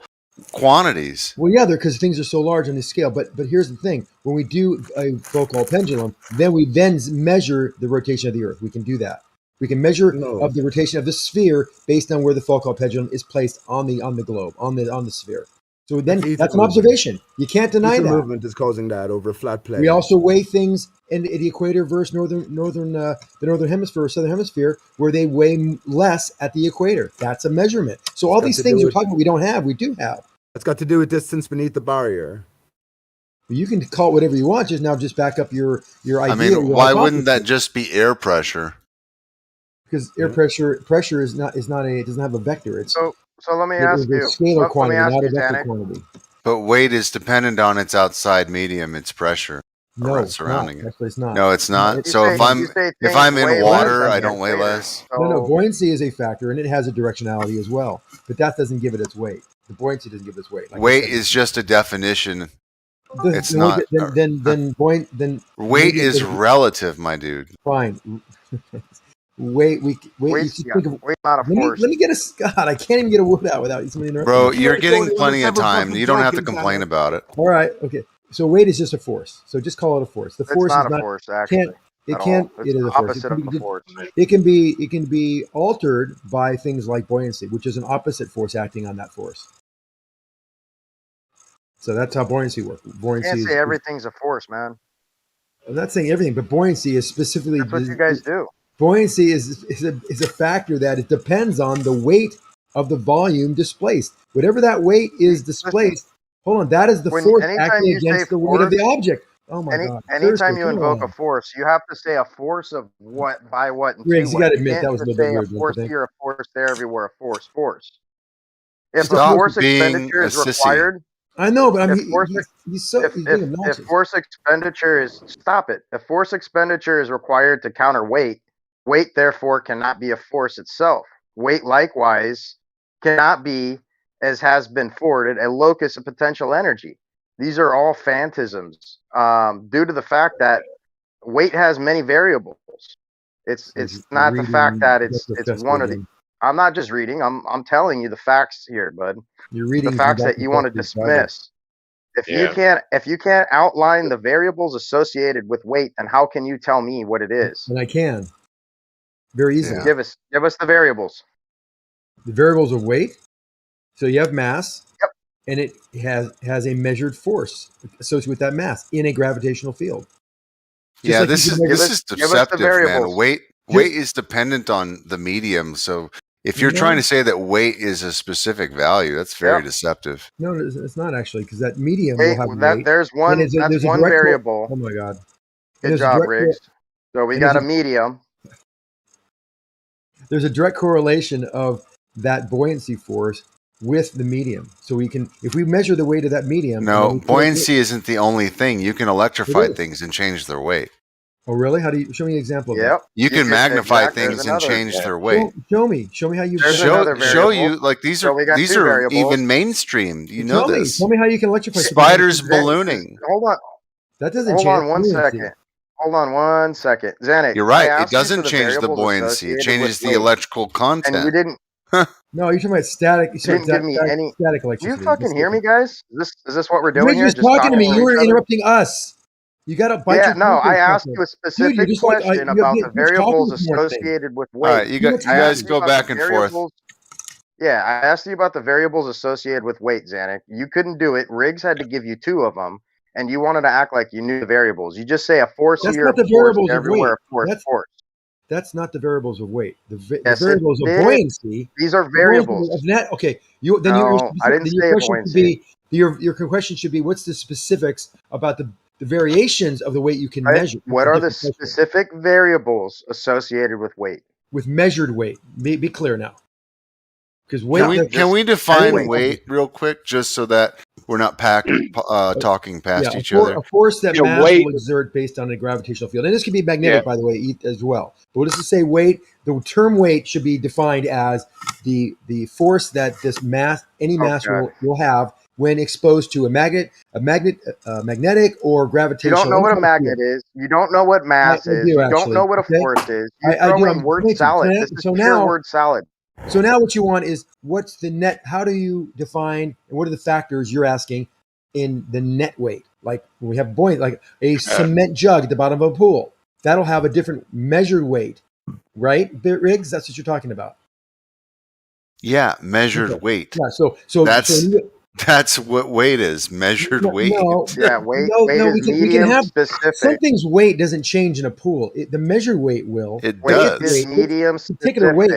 quantities. Well, yeah, because things are so large on this scale. But here's the thing: when we do a focal pendulum, then we measure the rotation of the Earth. We can do that. We can measure of the rotation of the sphere based on where the focal pendulum is placed on the globe, on the sphere. So then that's an observation. You can't deny that. Movement is causing that over a flat plate. We also weigh things in the equator versus the northern hemisphere or southern hemisphere, where they weigh less at the equator. That's a measurement. So all these things you're talking about, we don't have. We do have. It's got to do with distance beneath the barrier. You can call it whatever you want. Just back up your idea. I mean, why wouldn't that just be air pressure? Because air pressure is not it doesn't have a vector. It's so let me ask you. Scalar quantity, let me ask not a you, vector Zanuck. quantity. But weight is dependent on its outside medium, its pressure surrounding it. Actually, it's not. No, it's not. So if I'm in water, I don't weigh less. No, buoyancy is a factor, and it has a directionality as well. But that doesn't give it its weight. The buoyancy doesn't give it its weight. Like weight is just a definition. It's not. Then weight is relative, my dude. Fine. Wait, Weight's not a force. Let me get a Scott. I can't even get a word out without somebody interrupting. Bro, you're getting plenty of time. You don't have to complain about it. All right, okay. So weight is just a force. So just call it a force. The force it's is not a force, actually. It is a force. Opposite of a force. It can be altered by things like buoyancy, which is an opposite force acting on that force. So that's how buoyancy works. Buoyancy. You can't say everything's a force, man. I'm not saying everything, but buoyancy is specifically. That's what you guys do. Buoyancy is a factor that it depends on the weight of the volume displaced. Whatever that weight is displaced, hold on, that is the force acting against the weight of the object. Oh my God! Anytime you invoke a force, you have to say a force of what, by what, and Riggs, to you got to what. admit that was a little bit weird. A force here, a force there, everywhere, a force. if a Stop force being expenditure a is sissy. required, I know, but if force, he's being if obnoxious. force expenditure is stop it. If force expenditure is required to counter weight, weight therefore cannot be a force itself. Weight likewise cannot be, as has been forwarded, a locus of potential energy. These are all phantasms, due to the fact that weight has many variables. It's not the fact that it's one or the. I'm not just reading. I'm telling you the facts here, bud. You're The reading facts that you want to dismiss. If you can't outline the variables associated with weight, then how can you tell me what it is? And I can very easily. Give us the variables. The variables of weight. So you have mass, and it has a measured force associated with that mass in a gravitational field. Yeah, this is deceptive, man. Weight is dependent on the medium. So if you're trying to say that weight is a specific value, that's very deceptive. No, it's not actually, because that medium will have weight. There's one. That's one variable. Oh my God! Good job, Riggs. So we got a medium. There's a direct correlation of that buoyancy force with the medium. So we can, if we measure the weight of that medium. No, buoyancy isn't the only thing. You can electrify things and change their weight. Oh, really? How do you show me an example of that? You can magnify things and change their weight. Show me how you show you like these are even mainstream. You know this. Tell me how you can electrify spiders ballooning. Hold on. That doesn't change. Hold on one second. Xanax. You're right. It doesn't change the buoyancy. It changes the electrical content. And you didn't. No, you're talking about static. You didn't give me any static Do electricity. you fucking hear me, guys? Is this what we're doing here? You're just talking to me. You were interrupting us. You got to bite your tongue. I asked you a specific question about the variables associated with weight. All right, you guys go back and forth. Yeah, I asked you about the variables associated with weight, Xanax. You couldn't do it. Riggs had to give you 2 of them, and you wanted to act like you knew the variables. You just say a force That's here, not the a force variables of everywhere, weight. a force. That's not the variables of weight. The Yes, variables of it is. buoyancy. These are variables. Of net. Okay. I didn't say buoyancy. Your question should be, what's the specifics about the variations of the weight you can measure? What are the specific variables associated with weight? With measured weight. Be clear now. Because weight. Can we define weight real quick, just so that we're not talking past each other? A force that mass will exert based on a gravitational field, and this can be magnetic, by the way, as well. But what does it say? Weight. The term weight should be defined as the force that this mass, any mass, will have when exposed to a magnetic or gravitational. You don't know what a magnet is. You don't know what mass is. You don't know what a force is. You're throwing word salad. This is pure word salad. So now what you want is, what's the net? How do you define, and what are the factors you're asking in the net weight? Like when we have buoyant, like a cement jug at the bottom of a pool, that'll have a different measured weight, right? Riggs, that's what you're talking about. Yeah, measured weight. Yeah, so that's what weight is, measured weight. Weight is medium specific. Something's weight doesn't change in a pool. The measured weight will. It does. Weight is medium specific. Particular weight.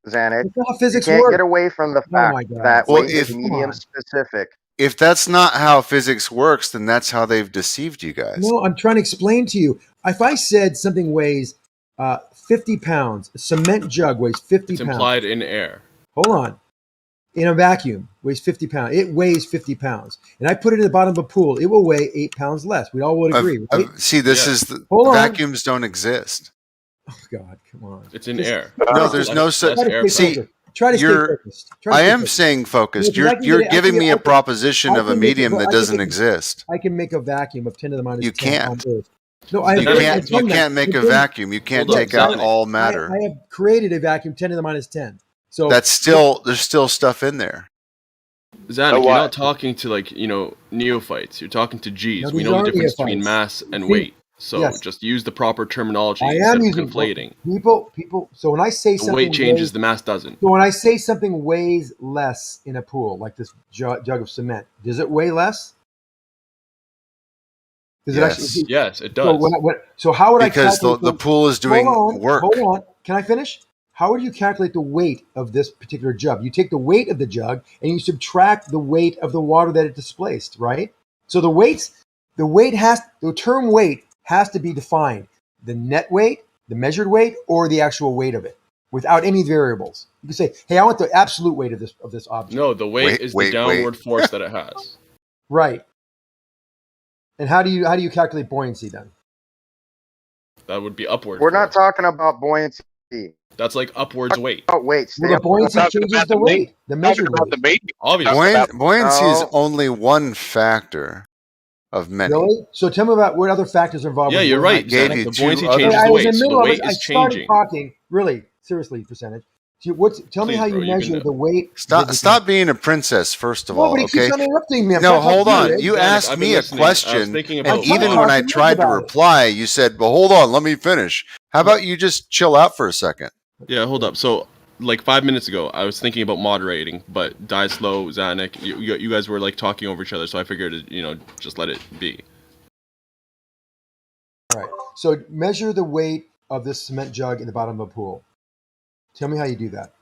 Xanax. That's not how physics you can't works. get away from the fact that weight is medium specific. If that's not how physics works, then that's how they've deceived you guys. No, I'm trying to explain to you. If I said something weighs 50 pounds, a cement jug weighs 50 pounds. It's implied in air. Hold on. In a vacuum, weighs 50 pounds. It weighs 50 pounds. And I put it in the bottom of a pool, it will weigh 8 pounds less. We all would agree, right? See, this is vacuums don't exist. Oh God, come on! It's in air. No, there's no such. See, try to stay focused. I am saying focused. You're giving me a proposition of a medium that doesn't exist. I can make a vacuum of 10 to the minus 10. You can't. No, you can't make a vacuum. You can't take out all matter. I have created a vacuum 10 to the minus 10. So there's still stuff in there. Xanax, you're not talking to neophytes. You're talking to G's. No, we know the difference between mass and weight. So just use the proper terminology instead of conflating. People. So when I say something, the weight changes, the mass doesn't. So when I say something weighs less in a pool, like this jug of cement, does it weigh less? Yes, it does. So how would because the pool is doing work. Hold on. Can I finish? How would you calculate the weight of this particular jug? You take the weight of the jug and you subtract the weight of the water that it displaced, right? So the term weight has to be defined. The net weight, the measured weight, or the actual weight of it. without any variables. You can say, "Hey, I want the absolute weight of this object." No, the weight is the downward force that it has. Right. And how do you calculate buoyancy then? That would be upward. We're not talking about buoyancy. That's like upwards weight. Oh, wait. Well, the buoyancy changes the weight, the measured weight. Obviously. Buoyancy is No. only one factor of many. Really? So tell me about what other factors are involved. Yeah, with you're buoyancy. right. gave you The two buoyancy other- changes I the was weight. in the So the middle of weight it. I is started changing. talking. Really, seriously, percentage. Tell me Please, how you bro, you've been measure the weight. Stop being a princess, first of all. Nobody Okay. keeps on interrupting me. I'm No, trying to hold talk to on. You Zanuck, asked I've been me a listening. I was question, thinking and about even why. when I tried to reply, you said, "Well, hold on, let me finish." How about you just chill out for a second? Yeah, hold up. So, like 5 minutes ago, I was thinking about moderating, but Die Slow, Zanuck, you guys were like talking over each other, so I figured, just let it be. All right. So measure the weight of this cement jug in the bottom of a pool. Tell me how you do that.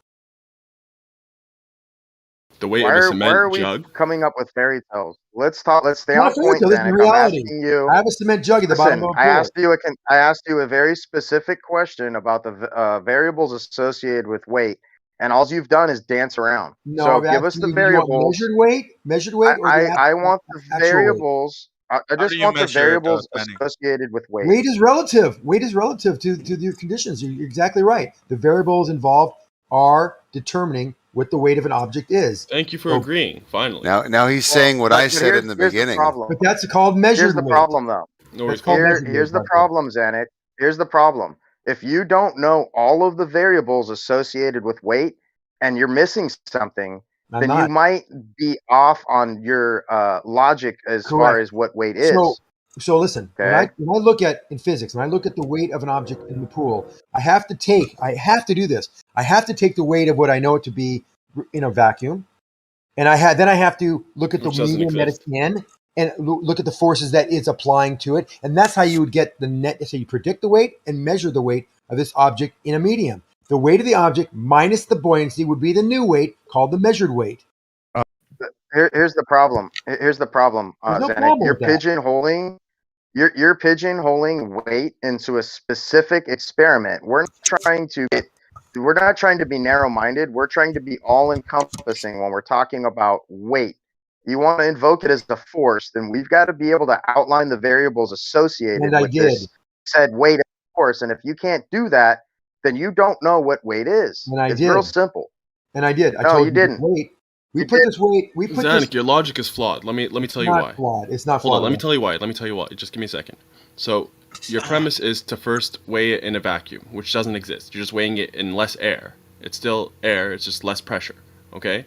The weight Why of a are cement we jug. coming up with fairy tales? Let's talk. Let's stay Not on fairy point, tale, this is Zanuck. I'm reality. asking you. I have a cement jug at the bottom Listen, of a pool. I asked you a very specific question about the variables associated with weight, and all you've done is dance around. No, So I've give asked us the you, do you want variables. measured weight, or the I want the actual weight? variables. I How just do you want the measure it, variables Danny? associated with weight. Weight is relative. Weight is relative to your conditions. You're exactly right. The variables involved are determining what the weight of an object is. Thank you for So- agreeing, finally. Now he's saying what I said in the beginning. But that's called measured Here's the weight. problem, though. No, That's called measured Here's weight, the by the way. problem, Zanuck. Here's the problem. If you don't know all of the variables associated with weight and you're missing something, I'm then not. you might be off on your logic as far Correct. as what weight is. So listen, Okay. when I look at in physics, when I look at the weight of an object in the pool, I have to do this. I have to take the weight of what I know it to be in a vacuum, and then I have to look at the Which doesn't medium that it's in, and look at the forces that it's applying to it, and that's how you would get the net. So you predict the weight and measure the weight of this object in a medium. The weight of the object minus the buoyancy would be the new weight, called the measured weight. Here's the problem. Here's the problem, There's no Zanuck. problem You're with that. pigeonholing. You're pigeonholing weight into a specific experiment. We're not trying to be narrow-minded. We're trying to be all-encompassing when we're talking about weight. You want to invoke it as a force, then we've got to be able to outline the variables associated And I with this said weight and force. And if you can't do that, then you don't know what weight is. And I It's did. real simple. And I did. I No, told you you this didn't. weight. We You put this weight. We put Zanuck, this. your logic is flawed. Let me tell you Not why. flawed. It's not Hold flawed. on, let me tell you why. Let me tell you why. Just give me a second. So, your premise is to first weigh it in a vacuum, which doesn't exist. You're just weighing it in less air. It's still air, it's just less pressure. Okay?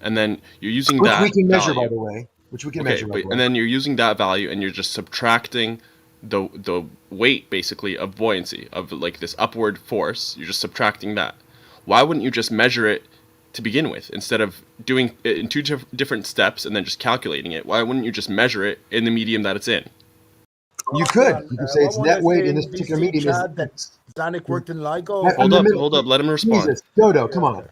And then you're using Which that we can measure, value. by the way. Which we can Okay, measure, by the way. and then you're using that value and you're just subtracting the weight basically of buoyancy, of like this upward force. You're just subtracting that. Why wouldn't you just measure it to begin with, instead of doing it in two different steps and then just calculating it? Why wouldn't you just measure it in the medium that it's in? You could. You could say it's net weight in this particular medium is. That Zanuck worked in LIGO. Hold up, let him respond. Jesus, Dodo, come on.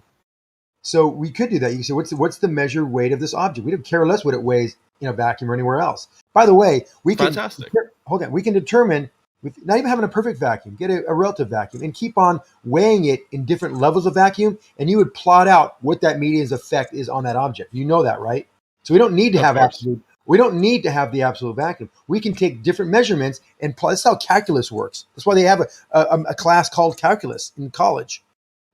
So we could do that. You can say, what's the measured weight of this object? We don't care less what it weighs in a vacuum or anywhere else. By the way, we can. Fantastic. Hold on. We can determine, with not even having a perfect vacuum, get a relative vacuum, and keep on weighing it in different levels of vacuum, and you would plot out what that medium's effect is on that object. You know that, right? So we don't need to have absolute. We don't need to have the absolute vacuum. We can take different measurements and that's how calculus works. That's why they have a class called calculus in college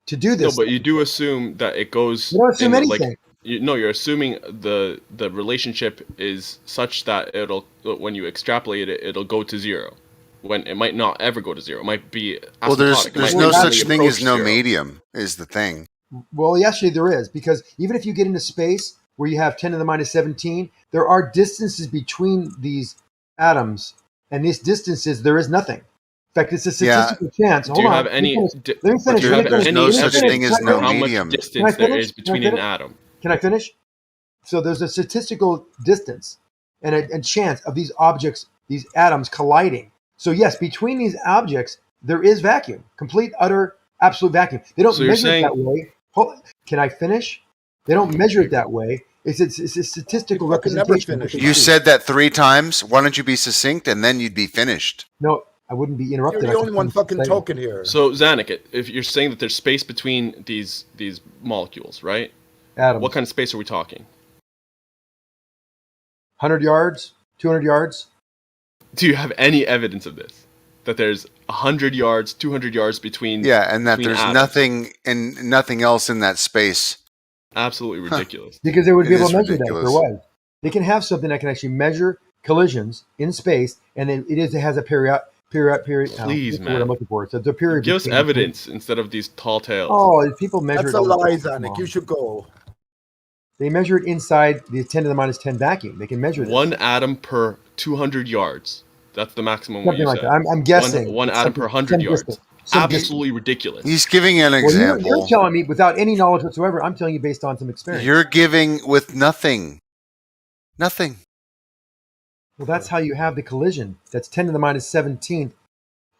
to do this. No, but you do assume that it goes. You don't assume in, anything. Like, you're assuming the relationship is such that when you extrapolate it, it'll go to zero. When it might not ever go to zero. It might be asymptotic. Well, there's It might no actually such thing approach as no zero. medium, is the thing. Well, actually, there is, because even if you get into space where you have 10 to the minus 17, there are distances between these atoms, and these distances, there is nothing. In fact, it's a statistical chance. Do you have any? Let me finish. There's no such thing as no how medium. much distance there is between an atom? Can I finish? So there's a statistical distance and a chance of these objects, these atoms colliding. So yes, between these objects, there is vacuum, complete, utter, absolute vacuum. They don't So you're measure saying- it that way. Can I finish? They don't measure it that way. It's a statistical representation. You said that 3 times. Why don't you be succinct and then you'd be finished? No, I wouldn't be You're interrupted. the I could only one finish fucking saying. talking here. So Zanuck, if you're saying that there's space between these molecules, right? Atoms. What kind of space are we talking? 100 yards, 200 yards. Do you have any evidence of this? That there's 100 yards, 200 yards between and that between there's atoms? nothing else in that space. Absolutely ridiculous. Because they would be It able is to measure ridiculous. that. Otherwise, they can have something that can actually measure collisions in space, and then it has a period. Please, What man. I'm looking for. So the period. Give us between- evidence instead of these tall tales. Oh, if people measure That's it. a all the lie, time. Zanuck. You should go. They measure it inside the 10 to the minus 10 vacuum. They can measure this. One atom per 200 yards. That's the maximum. What Something you like said. that. I'm guessing. One atom per 100 yards. Absolutely ridiculous. He's giving an Well, example. you're telling me without any knowledge whatsoever. I'm telling you based on some experience. You're giving with nothing. Nothing. Well, that's how you have the collision. That's 10 to the minus 17th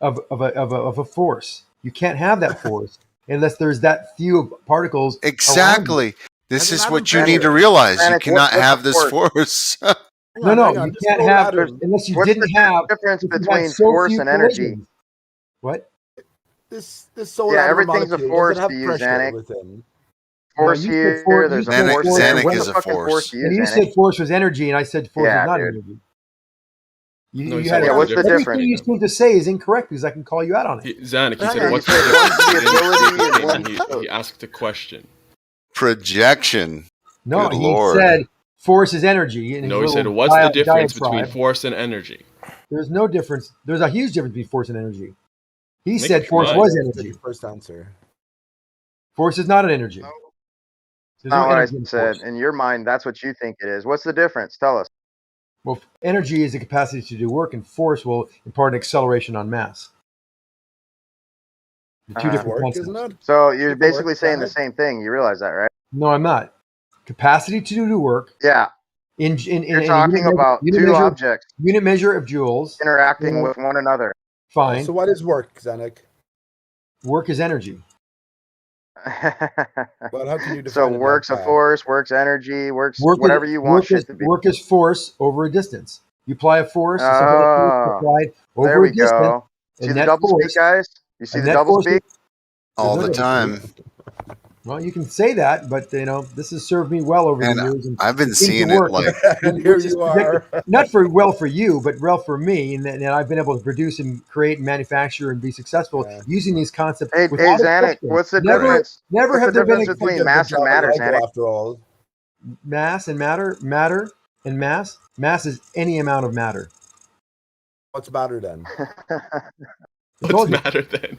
of a force. You can't have that force unless there's that few particles. Exactly. This That's is an what you atom need to pressure. realize. You Panic, cannot what's have the this force? force. No, you can't have unless you didn't have difference if you had between so force few and energy? collisions. What? This solar Yeah, atom everything's a molecule force doesn't have to you, pressure Zanuck. within. Force No, you said here, for- there's you a said force force- there. Zanuck What is the a fucking force. to you, And you Zanuck? said force was energy, and I said force Yeah, was not dude. energy. No, he You said had what's what's the the difference? everything you seem to say is incorrect because I can call you out on it. Zanuck, he Hang said, on. what's You the said difference? one's the He didn't ability state the and statement, one's he asked the question. Projection. No, Good he Lord. said force is energy. In No, he his said, little what's the difference diatribe. between force and energy? There's no difference. There's a huge difference between force and energy. He Make said up your force mind. was Take energy. your first answer. Force is not an energy. There's Not no what I energy in said. force. In your mind, that's what you think it is. What's the difference? Tell us. Well, energy is the capacity to do work, and force will impart an acceleration on mass. The two different Work, concepts. isn't it? So you're Work, basically saying the Zanuck? same thing. You realize that, right? No, I'm not. Capacity to do work. Yeah. In You're a talking about two objects unit measure of joules. interacting with one another. Fine. So what is work, Zanuck? Work is energy. Well, how can you define So it like works a that? force, works energy, works Work whatever is, you want work shit is, to be. work is force over a distance. You apply a force, something Oh, applied there over we a distance, go. See and the net double force. speak, guys? You see and the net double force speak? All There's the no double time. Well, you can say that, but this has served me well over And the years. And I've been it seems to seeing it work. like And here Which is you are. not for well for you, but well for me, and I've been able to produce and create and manufacture and be successful using these concepts. Hey, without Zanuck, exception. what's the Never difference? Never What's have the there been difference a You did between a good mass job and at matter, LIGO Zanuck? after all. mass and matter and mass. Mass is any amount of matter. What's matter then? I What's told the you. matter then?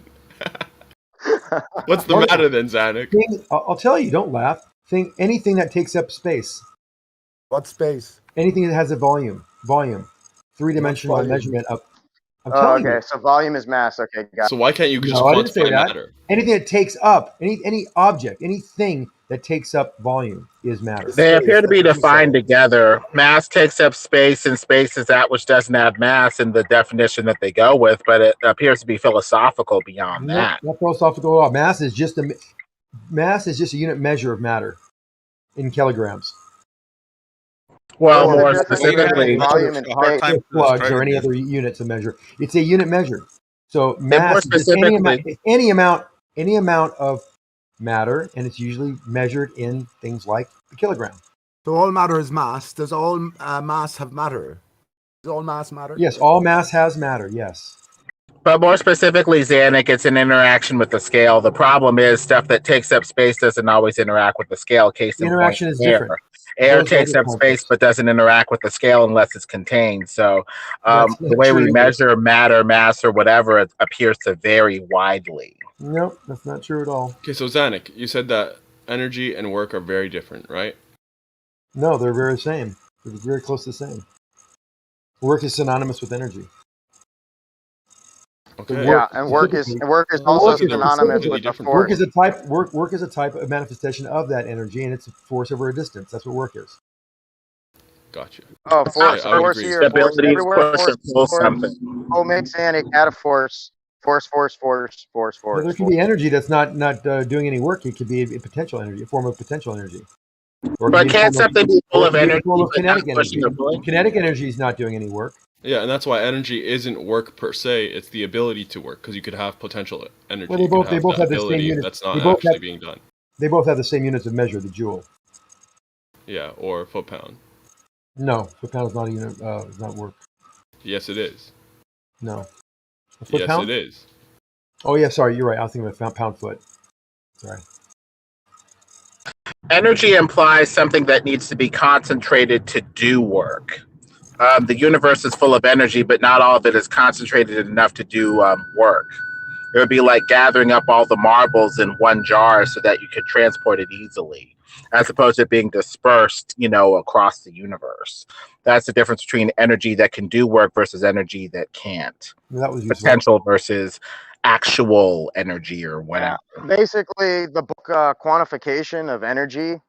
What's the matter then, Zanuck? I'll tell you. Don't laugh. Anything that takes up space. What space? Anything that has a volume. Three-dimensional volume? measurement of. I'm Oh, telling okay, you. so volume is mass. Okay, got So why can't you just No, I didn't say quantify that. matter? Anything that takes up any object, anything that takes up volume is matter. They appear to be That's what you defined said. together. Mass takes up space, and space is that which doesn't have mass in the definition that they go with, but it appears to be philosophical beyond No, that. not philosophical at all. Mass is just a unit measure of matter in kilograms. Well, What's the more difference specifically, between volume and a hard space? time to Slugs describe or it, any dude. other unit to measure. It's a unit measure. So and more mass is just any specifically, amount of matter, and it's usually measured in things like the kilogram. So all matter is mass. Does all mass have matter? Does all mass matter? Yes, all mass has matter. Yes. but more specifically, Zanuck, it's an interaction with the scale. The problem is stuff that takes up space doesn't always interact with the scale. Case The in point, interaction is air. different. Air Those are takes other up space concepts. but doesn't interact with the scale unless it's contained. So That's the not way we true. measure matter, mass, or whatever, it appears to vary widely. Nope, that's not true at all. Okay, so Zanuck, you said that energy and work are very different, right? No, they're very same. They're very close to the same. Work is synonymous with energy. Okay. Yeah, and work is also Work is synonymous with the work force. is a type of manifestation of that energy, and it's a force over a distance. That's what work is. Gotcha. Oh, force, I would force agree. here, force Ability to everywhere, push force, or pull force. something. Oh, make Zanuck add a force. Force. Well, there can be energy that's not doing any work. It could be a potential energy, a form of potential energy. Or it But could be a can't form something be full or it of could be a energy form of but not kinetic energy. pushing or pulling? Kinetic energy is not doing any work. Yeah, and that's why energy isn't work per se. It's the ability to work, because you could have potential energy. Well, You could they have both that have the same ability units. that's not actually being done. They both have the same units of measure, the joule. Yeah, or foot pound. No, foot pound is not a unit. Does not work. Yes, it is. No. A foot Yes, pound? it is. Oh yeah, sorry, you're right. I was thinking of pound foot. Sorry. Energy implies something that needs to be concentrated to do work. The universe is full of energy, but not all of it is concentrated enough to do work. It would be like gathering up all the marbles in one jar so that you could transport it easily, as opposed to it being dispersed, across the universe. That's the difference between energy that can do work versus energy that can't. That was useful. Potential versus actual energy or whatever. Basically, the book Quantification of Energy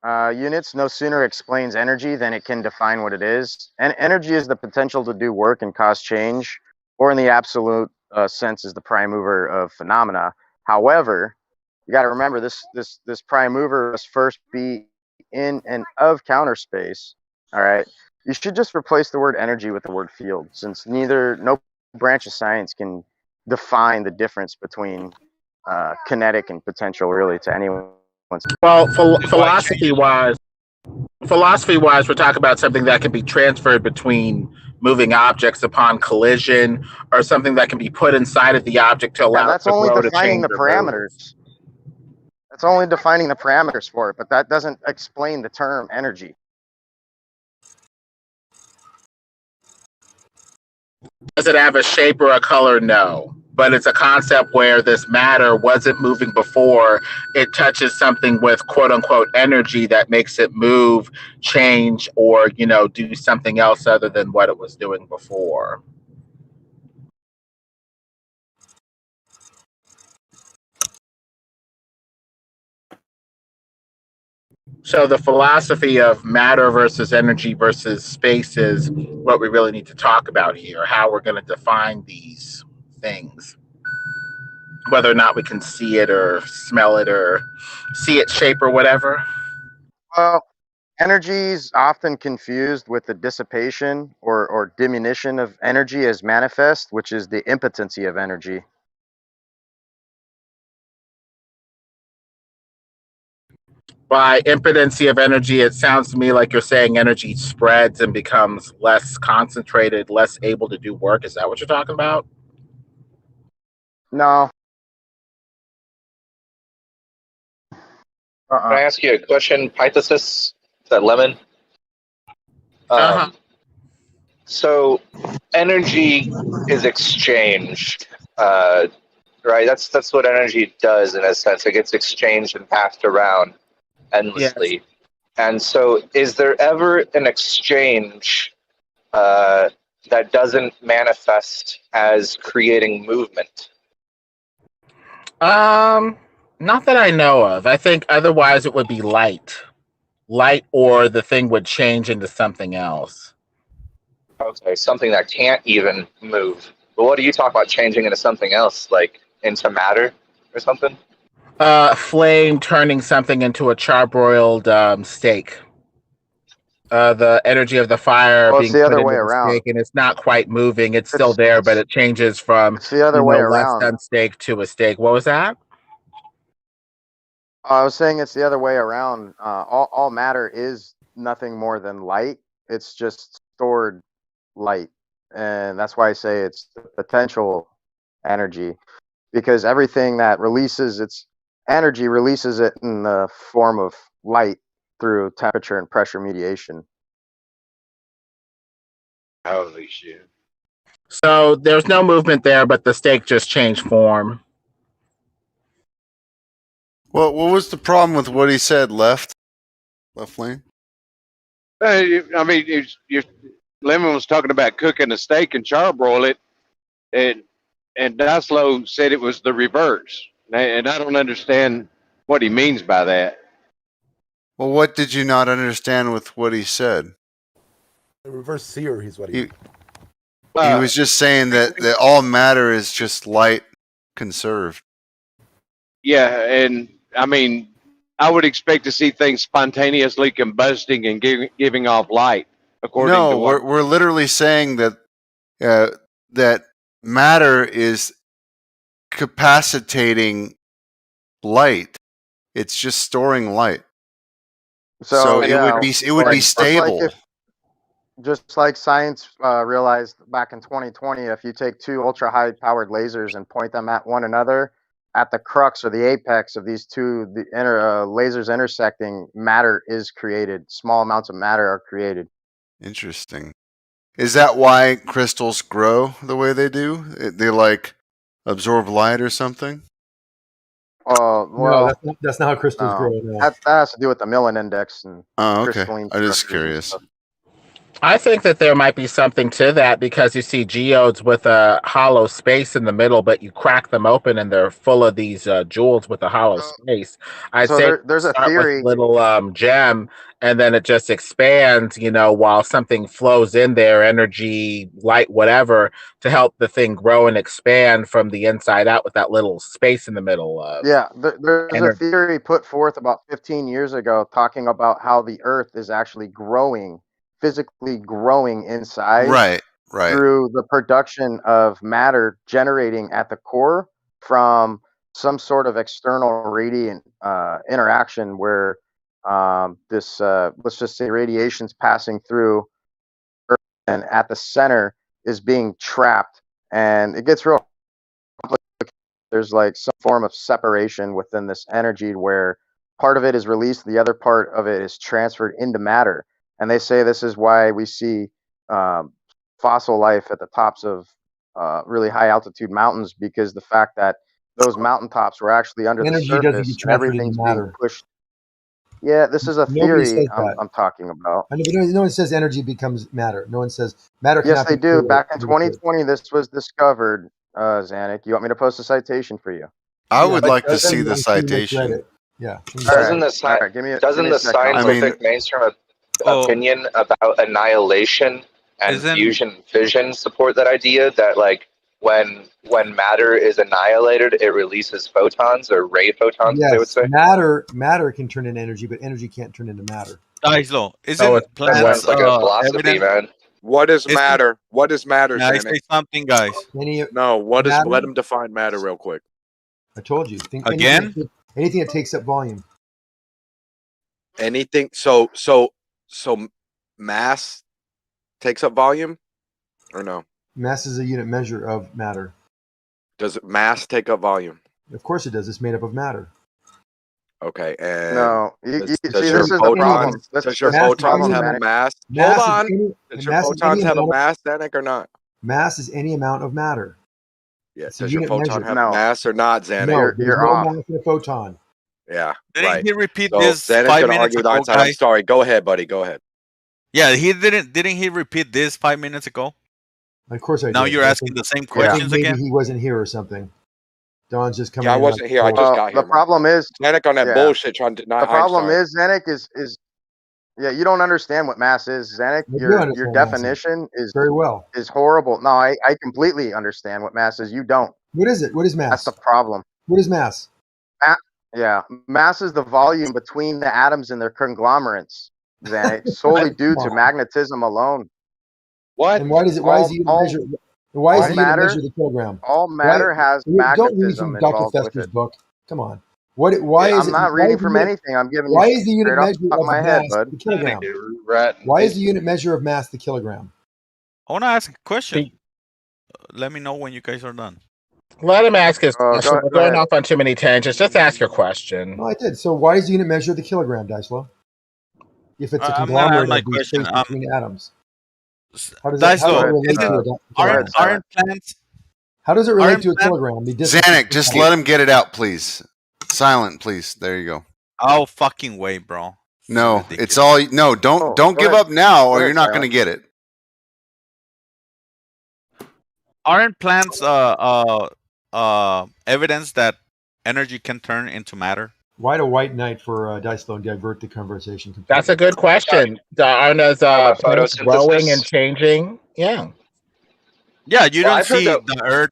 Units no sooner explains energy than it can define what it is. And energy is the potential to do work and cause change, or in the absolute sense, is the prime mover of phenomena. However, you got to remember this prime mover must first be in and of counter space. All right. You should just replace the word energy with the word field, since no branch of science can define the difference between kinetic and potential, really, to anyone. Well, philosophy-wise, we're talking about something that can be transferred between moving objects upon collision, or something that can be put inside of the object to allow it That's to only grow, to defining change, the or move. parameters. That's only defining the parameters for it, but that doesn't explain the term energy. Does it have a shape or a color? No. But it's a concept where this matter wasn't moving before. It touches something with quote unquote energy that makes it move, change, or, do something else other than what it was doing before. So the philosophy of matter versus energy versus space is what we really need to talk about here, how we're going to define these things. Whether or not we can see it or smell it or see its shape or whatever. Well, energy is often confused with the dissipation or diminution of energy as manifest, which is the impotency of energy. By impotency of energy, it sounds to me like you're saying energy spreads and becomes less concentrated, less able to do work. Is that what you're talking about? No. Can I ask you a question, Pythosis? Is that lemon? So, energy is exchanged, right? That's what energy does in a sense. It gets exchanged and passed around endlessly. Yes. And so, is there ever an exchange that doesn't manifest as creating movement? Not that I know of. I think otherwise it would be light, or the thing would change into something else. Okay, something that can't even move. But what do you talk about changing into something else, like into matter or something? Flame turning something into a charbroiled steak. The energy of the fire being put into the steak, and it's not quite moving. It's still there, but it changes from the other way less around. done steak to a steak. What was that? I was saying it's the other way around. All matter is nothing more than light. It's just stored light, and that's why I say it's potential energy, because everything that releases its energy releases it in the form of light through temperature and pressure mediation. Holy shit. So there's no movement there, but the steak just changed form. Well, what was the problem with what he said? Left lane? I mean, Lemon was talking about cooking a steak and charbroil it, and Daslow said it was the reverse, and I don't understand what he means by that. Well, what did you not understand with what he said? The reverse seer is what he was just saying that all matter is just light conserved. Yeah, and I mean, I would expect to see things spontaneously combusting and giving off light. According to we're literally saying that that matter is capacitating light. It's just storing light. So it would be stable. Just like science realized back in 2020, if you take two ultra high powered lasers and point them at one another, at the crux or the apex of these two lasers intersecting, matter is created. Small amounts of matter are created. Interesting. Is that why crystals grow the way they do? They like absorb light or something? Well, no, that's not how crystals grow. No. That has to do with the Millen index and okay. crystalline. I'm just curious. I think that there might be something to that because you see geodes with a hollow space in the middle, but you crack them open and they're full of these jewels with a hollow space. I'd so say there's a start theory. with a little gem, and then it just expands, while something flows in there, energy, light, whatever, to help the thing grow and expand from the inside out with that little space in the middle. There's a theory put forth about 15 years ago talking about how the Earth is actually growing, physically growing inside, right through the production of matter generating at the core from some sort of external radiant interaction where this let's just say radiation's passing through Earth, and at the center is being trapped, and it gets real complicated. There's like some form of separation within this energy where part of it is released, the other part of it is transferred into matter. And they say this is why we see fossil life at the tops of really high altitude mountains, because the fact that those mountaintops were actually under energy the doesn't surface get and transferred everything's into being matter. pushed. Yeah, this is a Nobody theory says that. I'm talking about. I know, no one says energy becomes matter. No one says matter. Yes, cannot they be do. created. Back in 2020, this was discovered, Zanuck. You want me to post a citation for you? I would like to see the citation. Yeah. Doesn't the scientific mainstream opinion about annihilation and fusion fission support that idea that like when matter is annihilated, it releases photons or ray photons, Yes, they would say? matter can turn into energy, but energy can't turn into matter. Islo, That sounds like a philosophy, man. What is matter? What is matter, May I Zanuck? say something, guys? No, what is? matter? Let him define matter real quick. I told you. Think Again? anything that takes up volume. Anything. So mass takes up volume, or no? Mass is a unit measure of matter. Does mass take up volume? Of course it does. It's made up of matter. Okay, and No, does see, your this is the problem. Does your Mass is photons any have a amount- mass? mass Hold is on. any- Does your mass is any photons have a amount of- mass, Zanuck, or not? Mass is any amount of matter. Yeah. It's a Does your unit photon measure. have a mass or not, Zanuck? No, there's you're no off. mass in a photon. Yeah. Didn't right. he repeat So this Zanuck 5 can minutes argue with ago, Einstein. I'm guys? sorry. Go ahead, buddy. Go ahead. Yeah, didn't he repeat this 5 minutes ago? Of course I Now did. you're I asking think- the same I think questions maybe again? he wasn't here or something. Don's just coming Yeah, I in wasn't like here. I full. just got here. The problem is, Zanuck on that yeah. bullshit trying to deny The problem Einstein. is, Zanuck is yeah, you don't understand what mass is, Zanuck. I do Your understand what mass is. definition is Very well. is horrible. No, I completely understand what mass is. You don't. What is it? What is That's mass? the problem. What is mass? Yeah, mass is the volume between the atoms and their conglomerates, Zanuck, solely due to magnetism alone. What? And why does it? Why is the unit measure? Why is the unit measure the kilogram? All matter has Don't read magnetism from Dr. involved with Fester's it. book. Come on. Why is I'm it? not why reading is the from unit- anything. I'm giving Why you is the unit straight off measure the top of of my mass head, bud. the kilogram? Right. Why is the unit measure of mass the kilogram? I want to ask a question. Let me know when you guys are done. Let him ask his question. go We're going ahead. off on too many tangents. Just ask your question. No, I did. So why is the unit measure the kilogram, Dicelo? If it's a I'm gonna ask conglomerate my of these question. space between atoms. How does it Dicelo, relate to a kilogram? aren't plants? How does it relate aren't to a plants- kilogram? The distance Zanuck, between just atoms. let him get it out, please. Silent, please. There you go. Oh, fucking way, bro. No, it's all. No, don't go give ahead. up now, Go or ahead, you're not going to Silent. get it. Aren't plants evidence that energy can turn into matter? Why a white knight for Dicelo and divert the conversation completely? That's a good question. Aren't those About plants photosynthesis? growing and changing? Yeah. Yeah, you Well, don't I've heard see that- the earth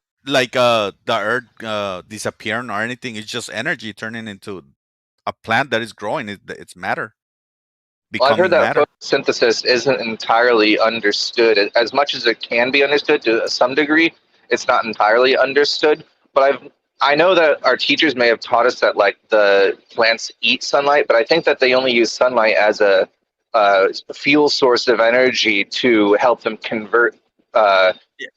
disappearing or anything. It's just energy turning into a plant that is growing. It's matter. Well, I've heard becoming that matter. photosynthesis isn't entirely understood. As much as it can be understood to some degree, it's not entirely understood. But I know that our teachers may have taught us that like the plants eat sunlight, but I think that they only use sunlight as a fuel source of energy to help them convert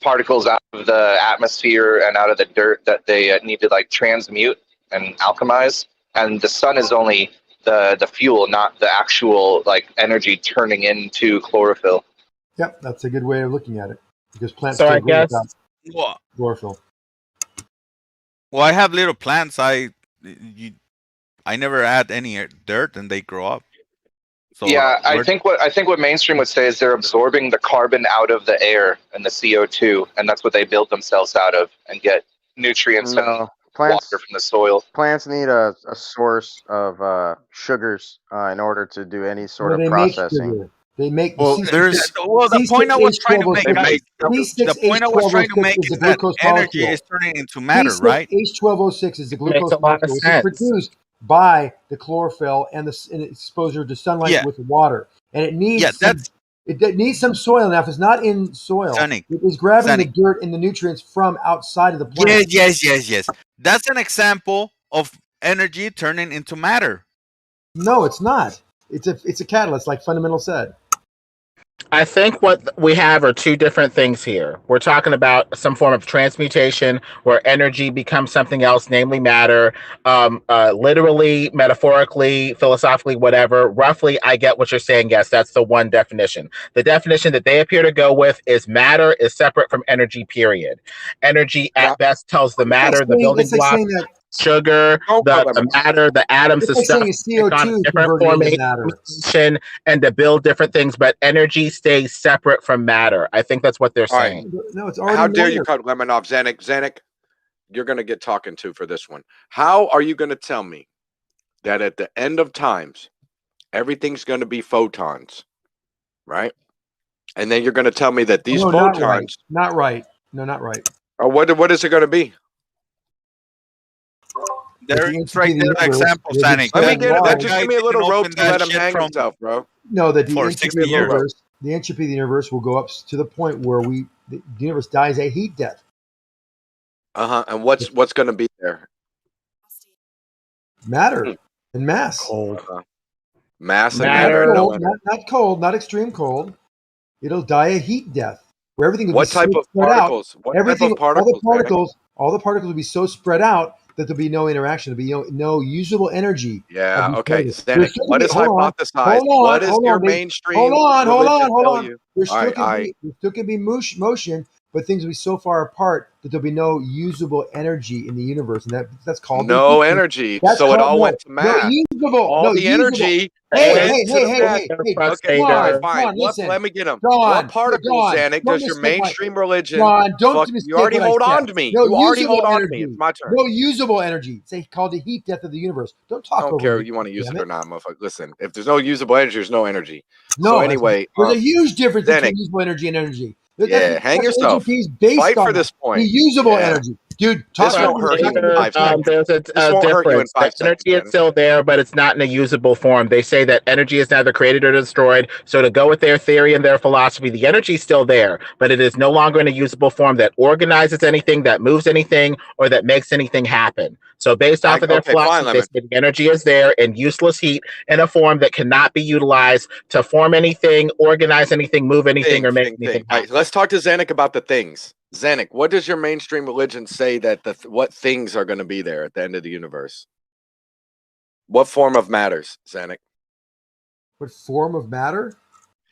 particles out of the atmosphere and out of the dirt that they need to like transmute and alchemize. And the sun is only the fuel, not the actual like energy turning into chlorophyll. Yep, that's a good way of looking at it because plants So I still grow guess without Well, chlorophyll. well, I have little plants. I never add any dirt, and they grow up. So Yeah, I where- think what mainstream would say is they're absorbing the carbon out of the air and the CO2, and that's what they build themselves out of and get nutrients and No, plants water from the soil. plants need a source of sugars in order to do any sort Well, of they make processing. sugar. They make Well, C6, there's well the C6, point I was trying to make, H12O6 guys. The point I was trying to C6H12O6 make is is the that glucose energy molecule. is turning into matter, right? C6H12O6 is the It makes glucose a lot of molecule, which is sense. produced by the chlorophyll and the exposure to sunlight Yeah. with water. And it needs Yeah, some, that's it needs some soil. Now, if it's not in soil, Sonic. it is grabbing Sonic. the dirt and the nutrients from outside of the plant. Yes. That's an example of energy turning into matter. No, it's not. It's a catalyst, like Fundamental said. I think what we have are two different things here. We're talking about some form of transmutation where energy becomes something else, namely matter. Literally, metaphorically, philosophically, whatever. Roughly, I get what you're saying. Yes, that's the one definition. The definition that they appear to go with is matter is separate from energy, period. Energy at best tells the matter, the building It's like blocks, saying that sugar, the matter, the atoms, it's the like stuff saying take on CO2 different converted into matter. formation and to build different things, but energy stays separate from matter. I think that's what they're All right. saying. No, it's already How dare you matter. cut lemon off, Zanuck? Zanuck, you're going to get talking to for this one. How are you going to tell me that at the end of times, everything's going to be photons, right? And then you're going to tell me that these No, photons, not right. No, not right. or what is it going to be? There's right there an example, Sonic. Let me That just guy give me a little didn't rope open to that let him shit hang from himself, bro. No, that the for entropy 60 of the years. universe, the entropy of the universe will go up to the point where the universe dies a heat death. And what's going to be there? Matter and mass. Cold. Mass and Matter. matter. No Cold, not cold, not extreme cold. It'll die a heat death. Where everything will What be type so of spread particles? out. What type of Everything, particles, all the particles will be so spread out that there'll be no interaction. There'll be no usable energy. Yeah. of these Okay. particles. Zanuck, There's still what gonna is be- hold on, hypothesized? hold on, What is hold your on, Dave. mainstream Hold on, religion hold tell on. you? There still All can right. be motion, but things will be so far apart that there'll be no usable energy in the universe, and that's called No the heat. energy. That's So it called all went to no mass. usable. All No the usable. energy Hey, went to the mass. Okay, John, fine. listen. Let me get him. John, What particles, John, Zanuck, don't does your mistake my- mainstream religion? John, don't You mistake already what I hold said. on to me. No You already hold usable on to me. energy. It's my turn. No usable energy. It's called the heat death of the universe. Don't I talk don't over care me. if you want to use damn it or not, motherfucker. Listen, if there's no usable energy, there's no energy. No, So that's- anyway, there's a huge difference Zanuck, between usable energy and energy. yeah, hang That's what yourself. entropy is based Fight on. for this point. The usable Yeah. energy. Dude, talk This won't hurt you in There's 5 seconds. a This won't hurt you in difference. 5 The seconds. energy is still there, but it's not in a usable form. They say that energy is neither created or destroyed. So to go with their theory and their philosophy, the energy is still there, but it is no longer in a usable form that organizes anything, that moves anything, or that makes anything happen. So based off of their Okay, fine, philosophy, they Lemon. say the energy is there in useless heat in a form that cannot be utilized to form anything, organize anything, move anything, or make anything All happen. right, let's talk to Zanuck about the things. Zanuck, what does your mainstream religion say that what things are going to be there at the end of the universe? What form of matters, Zanuck? What form of matter?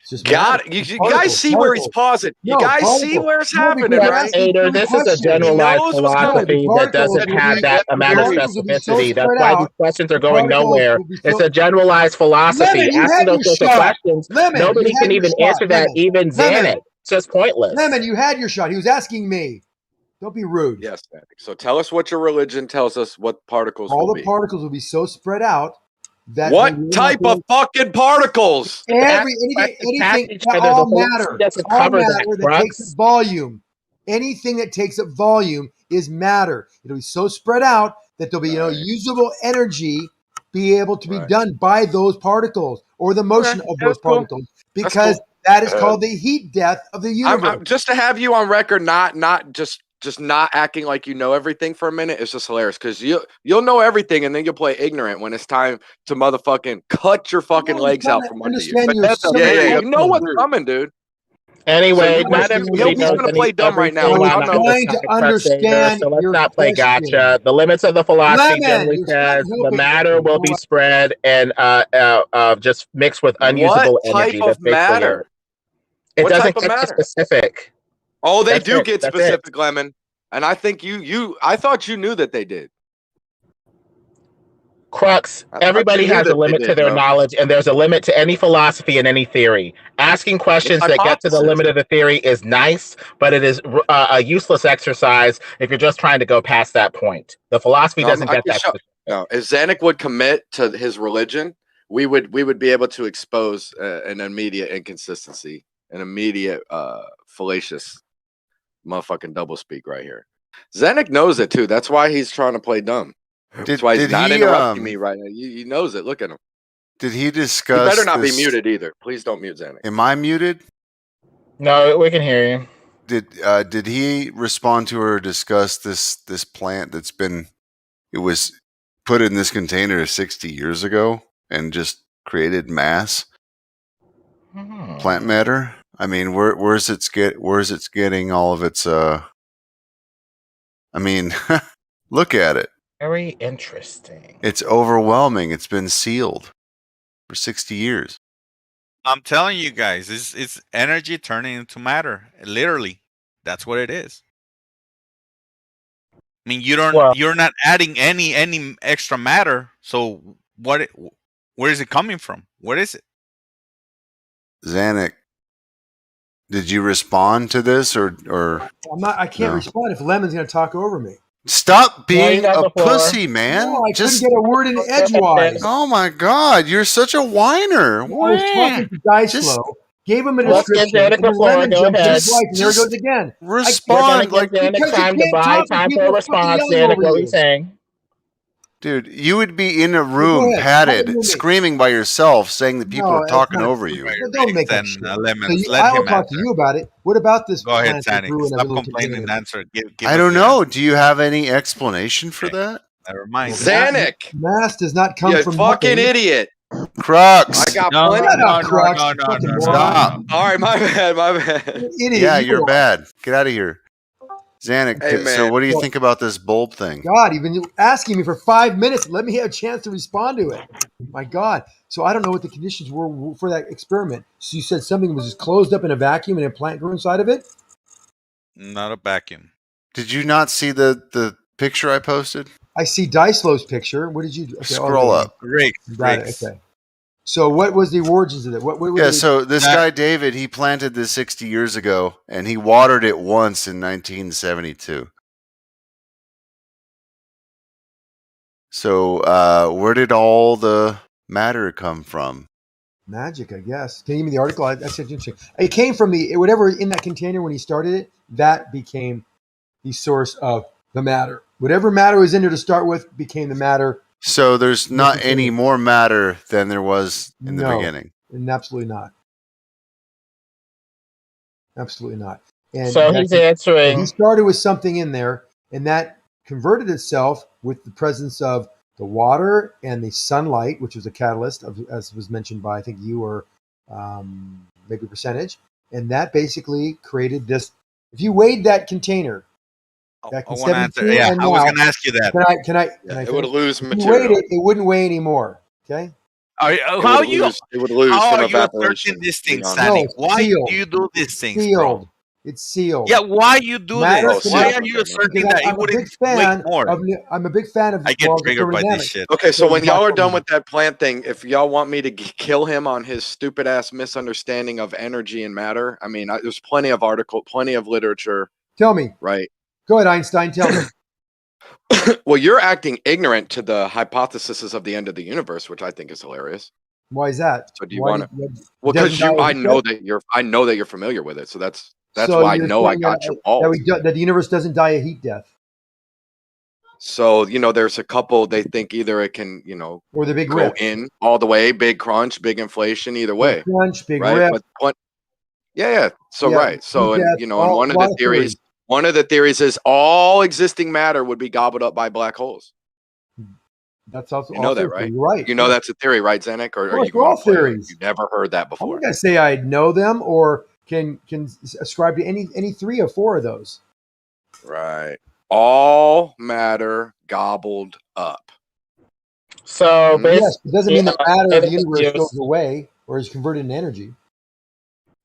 It's just God, matter. you It's guys see where he's particles. pausing. No, You guys see particles. where it's No, happening, because you're right? asking Hater, silly this is a questions. generalized knows what's coming. philosophy that doesn't have that amount of particles will be so specificity. That's spread why out. these questions are The going particles nowhere. will be It's so- a generalized philosophy. Lemon, you Asking had those your sorts of shot. questions, Lemon, nobody you can had your even shot. answer that, Lemon. even Lemon. Zanuck. It's just pointless. Lemon, you had your shot. He was asking me. Don't be rude. Yes, Zanuck. So tell us what your religion tells us what particles All will the be. particles will be so spread out that What they will type not of fucking particles? anything that all matter, all matter that takes up volume. Anything that takes up volume is matter. It'll be so spread out that there'll be usable energy be able to be Right. done by those particles or the motion Okay, of yeah, those that's cool. particles, because cool. that is called the heat death of the universe. I'm just to have you on record, not just not acting like you know everything for a minute. It's just hilarious because you'll know everything and then you'll play ignorant when it's time to motherfucking cut your fucking legs out from under you. understand your Yeah. You know what's coming, dude. Anyway, So not everybody he's knows gonna play dumb right now. everything Y'all on know. this trying to topic, Crusader, understand so let's your not play question. gotcha. The limits of the philosophy Lemon, generally you're not says the helping. matter will be spread and just mixed with unusable What type energy. of That's basically matter? it. It What doesn't type of get matter? specific. Oh, they That's do it. get That's it. specific, Lemon. And I think I thought you knew that they did. Crux, I thought everybody you knew has a that they limit to did, their bro. knowledge, and there's a limit to any philosophy and any theory. Asking questions that get to the hypothesis. limit of the theory is nice, but it is a useless exercise if you're just trying to go past that point. The philosophy No, doesn't I get can that show- specific. No, if Zanuck would commit to his religion, we would be able to expose an immediate inconsistency, an immediate fallacious motherfucking doublespeak right here. Zanuck knows it too. That's why he's trying to play dumb. That's why he's not interrupting me right now. He knows it. Look at him. Did he He discuss? better not this- be muted either. Please don't mute Zanuck. Am I muted? No, we can hear you. Did he respond to or discuss this plant that's been? It was put in this container 60 years ago and just created mass plant matter. I mean, where's it getting all of its? I mean, look at it. Very interesting. It's overwhelming. It's been sealed for 60 years. I'm telling you guys, it's energy turning into matter. Literally, that's what it is. I mean, you're not adding any extra matter. So where is it coming from? What is it? Zanuck, did you respond to this or? I can't no? respond if Lemon's going to talk over me. Stop being a pussy, man. No, I couldn't get a word in edgewise. Oh my God, you're such a whiner. I was talking to Dicelo, gave him a Let's give description, Zanuck and then the floor. Lemon Go jumped in ahead. his life, and there it goes again. Respond We're gonna give Zanuck time to buy time for a response. Zanuck, what were you saying? Dude, you would be in a room ahead. padded, screaming by yourself, saying that people are talking over you. Don't make that shit. Lemons, So let I will him talk to answer. you about it. What about this Go ahead, plant that Zanuck. grew in a Stop little complaining and container? answer. Give I us don't the know. Do you have any explanation for that? Never mind. Zanuck, Mass does not come you from fucking nothing. idiot. Crux. I got No, plenty. no. Stop. All right, my bad. Idiot, Yeah, you you're are. bad. Get out of here. Zanuck, Hey, so man. what do you think about this bulb thing? God, even you asking me for 5 minutes, let me have a chance to respond to it. My God. So I don't know what the conditions were for that experiment. So you said something was just closed up in a vacuum and a plant grew inside of it? Not a vacuum. Did you not see the picture I posted? I see Dicelo's picture. What did you do? Okay, Scroll up. Riggs. Got it. Okay. So what was the origins of it? What Yeah, so this guy David, he planted this 60 years ago, and he watered it once in 1972. So where did all the matter come from? Magic, I guess. Can you give me the article? That's interesting. It came from whatever in that container when he started it, that became the source of the matter. Whatever matter was in there to start with became the matter. So there's not any more matter than there was in the beginning. And absolutely not. Absolutely not. And So he's answering. He started with something in there, and that converted itself with the presence of the water and the sunlight, which was a catalyst, as was mentioned by I think you or maybe percentage, and that basically created this. If you weighed that container, back in 72 Yeah, and I was now, going to ask you that. Can I? It would lose If you material. weighed it, it wouldn't weigh anymore. Okay. How It would lose How from are you evaporation. asserting these things, No, Sandy? it's Why sealed. do you do these things, Sealed. bro? It's sealed. Yeah, why you do Matter this? can Why be- are you asserting because that? It I'm a wouldn't big fan weigh more. I'm a big fan of. I get laws of triggered by this thermodynamics. shit. Okay, so when y'all are done Thermodynamics. with that plant thing, if y'all want me to kill him on his stupid ass misunderstanding of energy and matter, I mean, there's plenty of plenty of literature. Tell me. Right. Go ahead, Einstein. Tell me. Well, you're acting ignorant to the hypotheses of the end of the universe, which I think is hilarious. Why is that? So do you Why want to? do you- Well, because doesn't I die know as I know that you're familiar with it, so that's So why I you're know I saying got that, your balls. that the universe doesn't die a heat death. So, there's a couple, they think either it can, Or the big go rip. in all the way, big crunch, big inflation, either way. Big crunch, big right? rip. But what? Yeah. So Yeah, right. So deep and depth, and all- one a of lot the of theories. theories is all existing matter would be gobbled up by black holes. That's also You know that, also right? you're right. You know yeah. that's a theory, right, Zenek? Or Of are course, you they're going all to play like theories. you've never heard that I'm before? not gonna say I know them or can ascribe to any 3 or 4 of those. Right. All matter gobbled up. So Yes, it doesn't mean the matter of the universe basically, goes away or is converted into energy.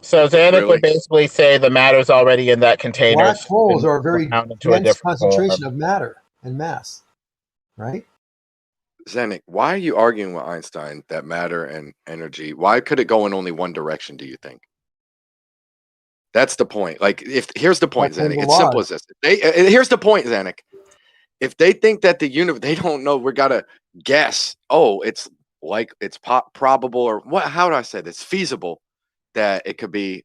so Zanuck Really? would basically say the matter's already in that container. Black It's holes been are a very ground into a dense different concentration form. of matter and mass, right? Zenek, why are you arguing with Einstein that matter and energy? Why could it go in only one direction, do you think? That's the point. Like, here's the point, That's one of Zanuck. the It's simple laws. as this. Here's the point, Zanuck. If they think that the universe, they don't know, we gotta guess. Oh, it's like it's probable or what? How do I say this? Feasible that it could be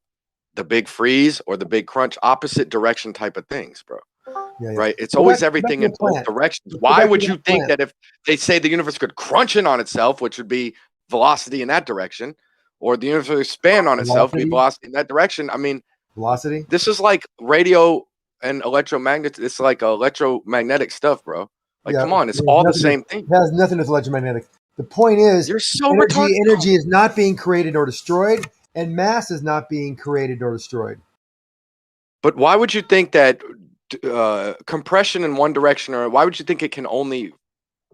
the big freeze or the big crunch, opposite direction type of things, bro. Yeah, yeah. Right? It's Go always back everything to in the both plant. directions. Let's go Why back to would that you think plant. that if they say the universe could crunch in on itself, which would be velocity in that direction, or the universe would expand on itself, be Velocity? velocity in that direction? I mean, Velocity? this is like radio and electromagnet. It's like electromagnetic stuff, bro. Like, Yeah, come on, it's it has all the nothing same to, thing. it has nothing to do with electromagnetic. The point is, You're so energy retarded. is not being created or destroyed, and mass is not being created or destroyed. But why would you think that compression in one direction, or why would you think it can only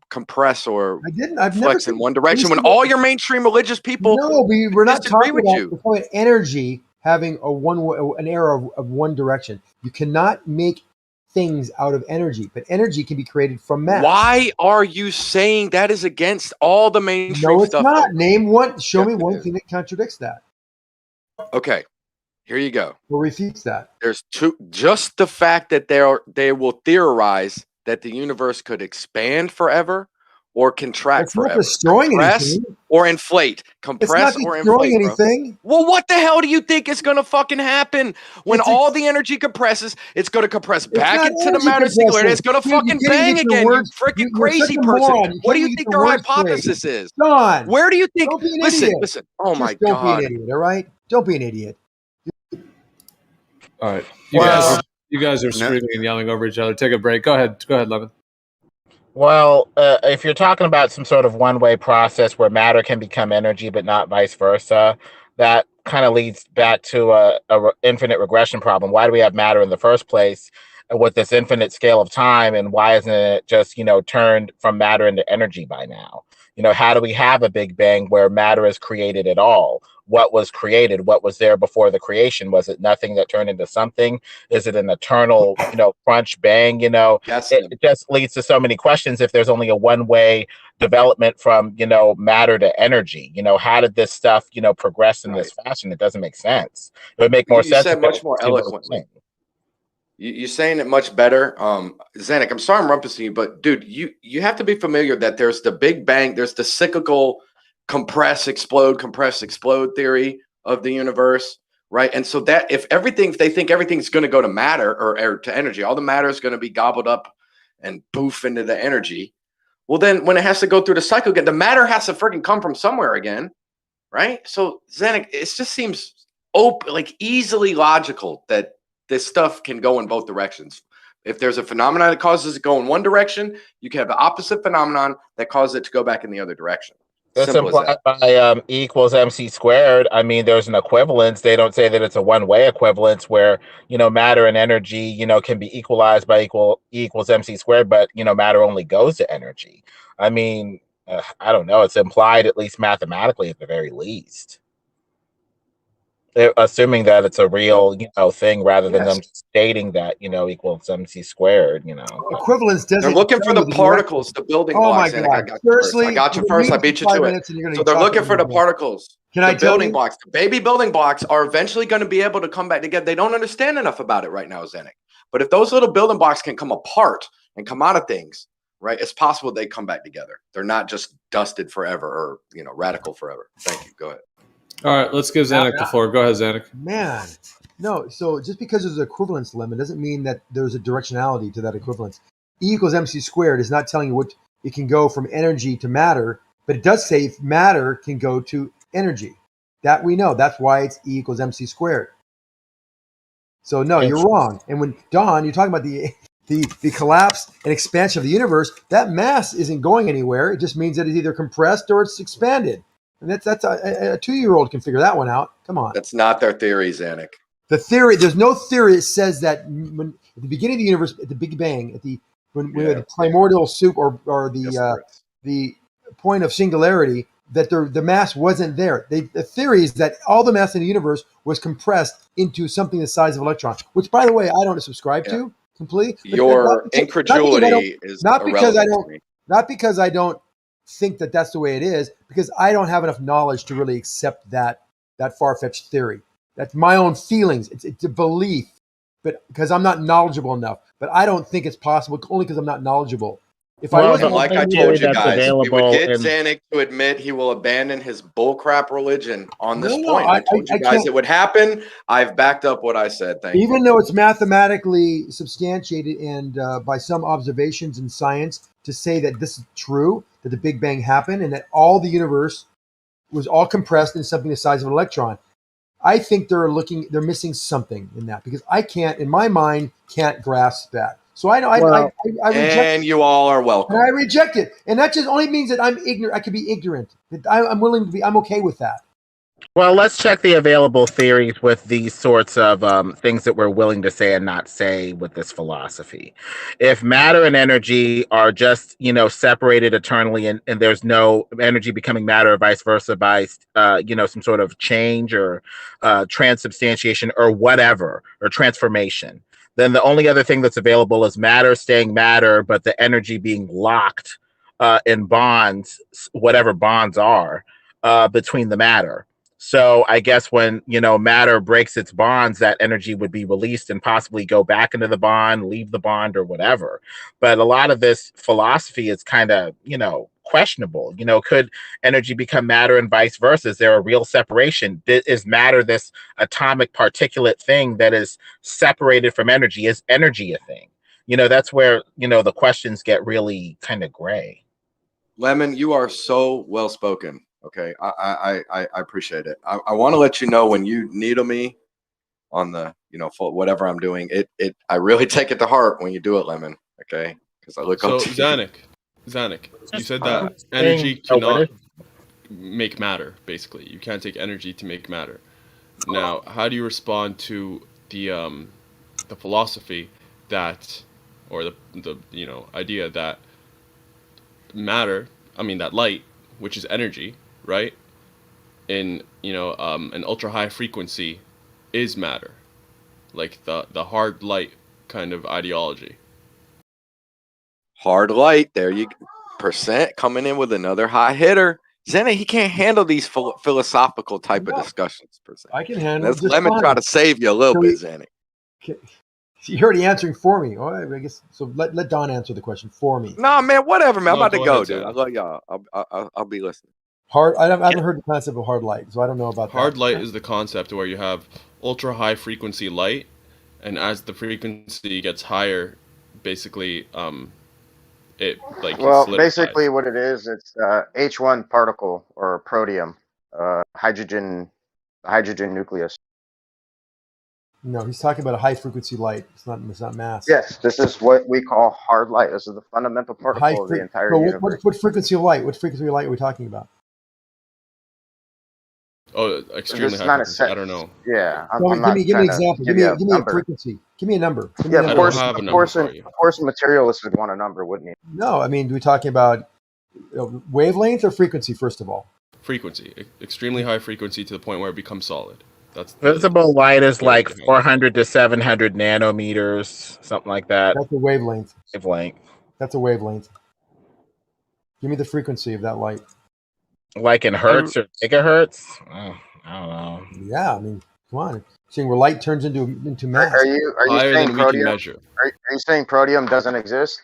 compress or I've never flex said in one direction when said- all your mainstream religious people No, we're not disagree talking with about you? the point energy having an error of one direction. You cannot make things out of energy, but energy can be created from mass. Why are you saying that is against all the mainstream No, it's stuff? not. Though? Name one. Show Yes, me it one is. thing that contradicts that Okay, here you go. or refutes that. There's two. Just the fact that they will theorize that the universe could expand forever or contract It's not forever. destroying Compress anything. or inflate. It's Compress not or destroying inflate, bro. anything. Well, what the hell do you think is going to fucking happen when It's all the energy compresses? It's going to compress It's back not into the energy matter singularity. compressing. It's going to Dude, you fucking can't even bang get your again, you words. freaking You're such crazy a person. moron. You What can't do you even get think your their words straight. hypothesis is? John, Where do you think? don't be an Listen, idiot. listen. Oh my Just don't be an God. idiot. All right, don't be an idiot. All right, Well, you guys are screaming and yelling over each other. Take a break. Go ahead, Levin. Well, if you're talking about some sort of one-way process where matter can become energy, but not vice versa, that kind of leads back to a infinite regression problem. Why do we have matter in the first place with this infinite scale of time, and why isn't it just turned from matter into energy by now? How do we have a Big Bang where matter is created at all? What was created? What was there before the creation? Was it nothing that turned into something? Is it an eternal, crunch bang? Yes. It just leads to so many questions if there's only a one-way development from, matter to energy. How did this stuff, progress in this fashion? It doesn't make sense. It would make more You sense said if much more everything was eloquently. You're saying it much better. Zanuck, I'm sorry I'm rumpusing you, but dude, you have to be familiar that there's the Big Bang, there's the cyclical compress, explode theory of the universe, right? And so that if they think everything's going to go to matter or to energy, all the matter is going to be gobbled up and poof into the energy. Well, then when it has to go through the cycle again, the matter has to freaking come from somewhere again, right? So Zanuck, it just seems easily logical that this stuff can go in both directions. If there's a phenomenon that causes it to go in one direction, you can have the opposite phenomenon that causes it to go back in the other direction. That's Simple as implied that. by E equals MC squared. I mean, there's an equivalence. They don't say that it's a one-way equivalence where, matter and energy, can be equalized by E equals MC squared, but, matter only goes to energy. I mean, I don't know. It's implied, at least mathematically, at the very least. Assuming that it's a real, thing rather than them just stating that, equals MC squared, Equivalence doesn't. They're looking for tell the you the particles, the building Oh blocks. my Zanuck, I God! got Seriously, you first. I got you We've been first. I reading beat for you 5 to it. minutes and you're gonna So be they're chocolate looking for the again. particles. Can I The tell building you? blocks, the baby building blocks are eventually going to be able to come back together. They don't understand enough about it right now, Zanuck. But if those little building blocks can come apart and come out of things, right, it's possible they come back together. They're not just dusted forever or radical forever. Thank you. Go ahead. All right, let's give Zanuck the floor. Go ahead, Zanuck. Man, no. So just because there's an equivalence limit doesn't mean that there's a directionality to that equivalence. E equals mc squared is not telling you what it can go from energy to matter, but it does say matter can go to energy. That we know. That's why it's E equals mc squared. So no, you're wrong. And when Don, you're talking about the collapse and expansion of the universe, that mass isn't going anywhere. It just means that it's either compressed or it's expanded. And that's a 2-year-old can figure that one out. Come on. That's not their theory, Zanuck. The theory, there's no theory that says that when at the beginning of the universe, at the Big Bang, when we had the primordial soup or the point of singularity, that the mass wasn't there. The theory is that all the mass in the universe was compressed into something the size of an electron, which, by the way, I don't subscribe to completely. Your incredulity is not because I don't irrelevant to me. not because I don't think that that's the way it is, because I don't have enough knowledge to really accept that far-fetched theory. That's my own feelings. It's a belief, but because I'm not knowledgeable enough. But I don't think it's possible only because I'm not knowledgeable. If I wasn't, like I told you guys, we would get Zanuck to admit he will abandon his bullcrap religion on this point. I told you guys it would happen. I've backed up what I said. Thank you. Even though it's mathematically substantiated and by some observations in science to say that this is true, that the Big Bang happened and that all the universe was all compressed in something the size of an electron, I think they're missing something in that, because I can't, in my mind, can't grasp that. So I know I reject and you all are welcome. And I reject it, and that just only means that I'm ignorant. I could be ignorant. I'm willing to be. I'm okay with that. Well, let's check the available theories with these sorts of things that we're willing to say and not say with this philosophy. If matter and energy are just, separated eternally and there's no energy becoming matter or vice versa by, some sort of change or transubstantiation or whatever, or transformation, then the only other thing that's available is matter staying matter, but the energy being locked in bonds, whatever bonds are, between the matter. So I guess when, matter breaks its bonds, that energy would be released and possibly go back into the bond, leave the bond or whatever. But a lot of this philosophy is kind of, questionable. Could energy become matter and vice versa? Is there a real separation? Is matter this atomic particulate thing that is separated from energy? Is energy a thing? That's where, the questions get really kind of gray. Lemon, you are so well spoken. Okay, I appreciate it. I want to let you know when you needle me on the, for whatever I'm doing, I really take it to heart when you do it, Lemon. Okay, because I look up to you. Zanuck, you said that energy cannot make matter. Basically, you can't take energy to make matter. Now, how do you respond to the philosophy that, or the idea that matter, that light, which is energy, right, in an ultra high frequency is matter, like the hard light kind of ideology? Hard light, there you percent coming in with another high hitter. Zanuck, he can't handle these philosophical type of discussions. Percent. I can handle. Let's let me try to save you a little bit, Zanuck. You're already answering for me. All right, I guess so. Let Don answer the question for me. Nah, man, whatever, man. I'm No, about to go go, ahead, dude. I love y'all. I'll be listening. I haven't heard the concept of hard light, so I don't know about Hard that. light is the concept where you have ultra high frequency light, and as the frequency gets higher, basically, it solidifies. Basically what it is, it's H1 particle or protium, hydrogen nucleus. No, he's talking about a high frequency light. It's not mass. Yes, this is what we call hard light. This is the fundamental particle of the entire universe. What frequency of light? What frequency of light are we talking about? Oh, extremely high frequency. I don't know. Yeah, give me an example. Give me a frequency. Give me a number. Of course, a materialist would want a number, wouldn't he? No, we're talking about wavelength or frequency first of all. Frequency, extremely high frequency to the point where it becomes solid. That's visible light is like 400 to 700 nanometers, something like that. That's a wavelength. That's a wavelength. Give me the frequency of that light. Like in hertz or gigahertz? Oh, I don't know. Yeah, come on. Seeing where light turns into mass. Are you saying protium? Are you saying protium doesn't exist?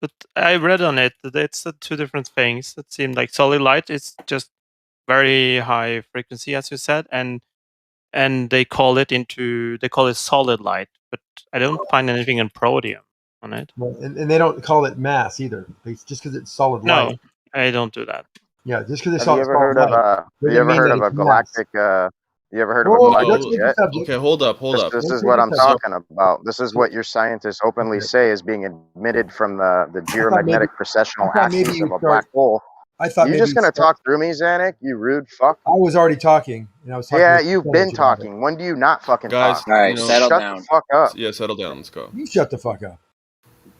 But I read on it that it's two different things. It seemed like solid light is just very high frequency, as you said, and they call it solid light. But I don't find anything in protium. on it. Well, and they don't call it mass either. Just because it's solid No, light. I don't do that. Yeah, just because it's Have you solid ever heard of light have you doesn't ever mean heard that of a it's mass. galactic you ever heard of a Whoa, galactic let's Oh, change the jet? subject. okay. Hold up. Hold up. This Let's is change what the I'm subject. talking about. This is what your scientists openly say is being emitted from the I thought maybe geomagnetic precessional maybe axis you of a start. black hole. I thought You maybe just you gonna start. talk through me, Zanuck? You rude fuck. I was already talking, and I was talking. Yeah, with you've been percentage about it. talking. When do you not fucking Guys, talk? All right, you know- settle Shut down. the fuck up. Yeah, settle down. Let's go. You shut the fuck up.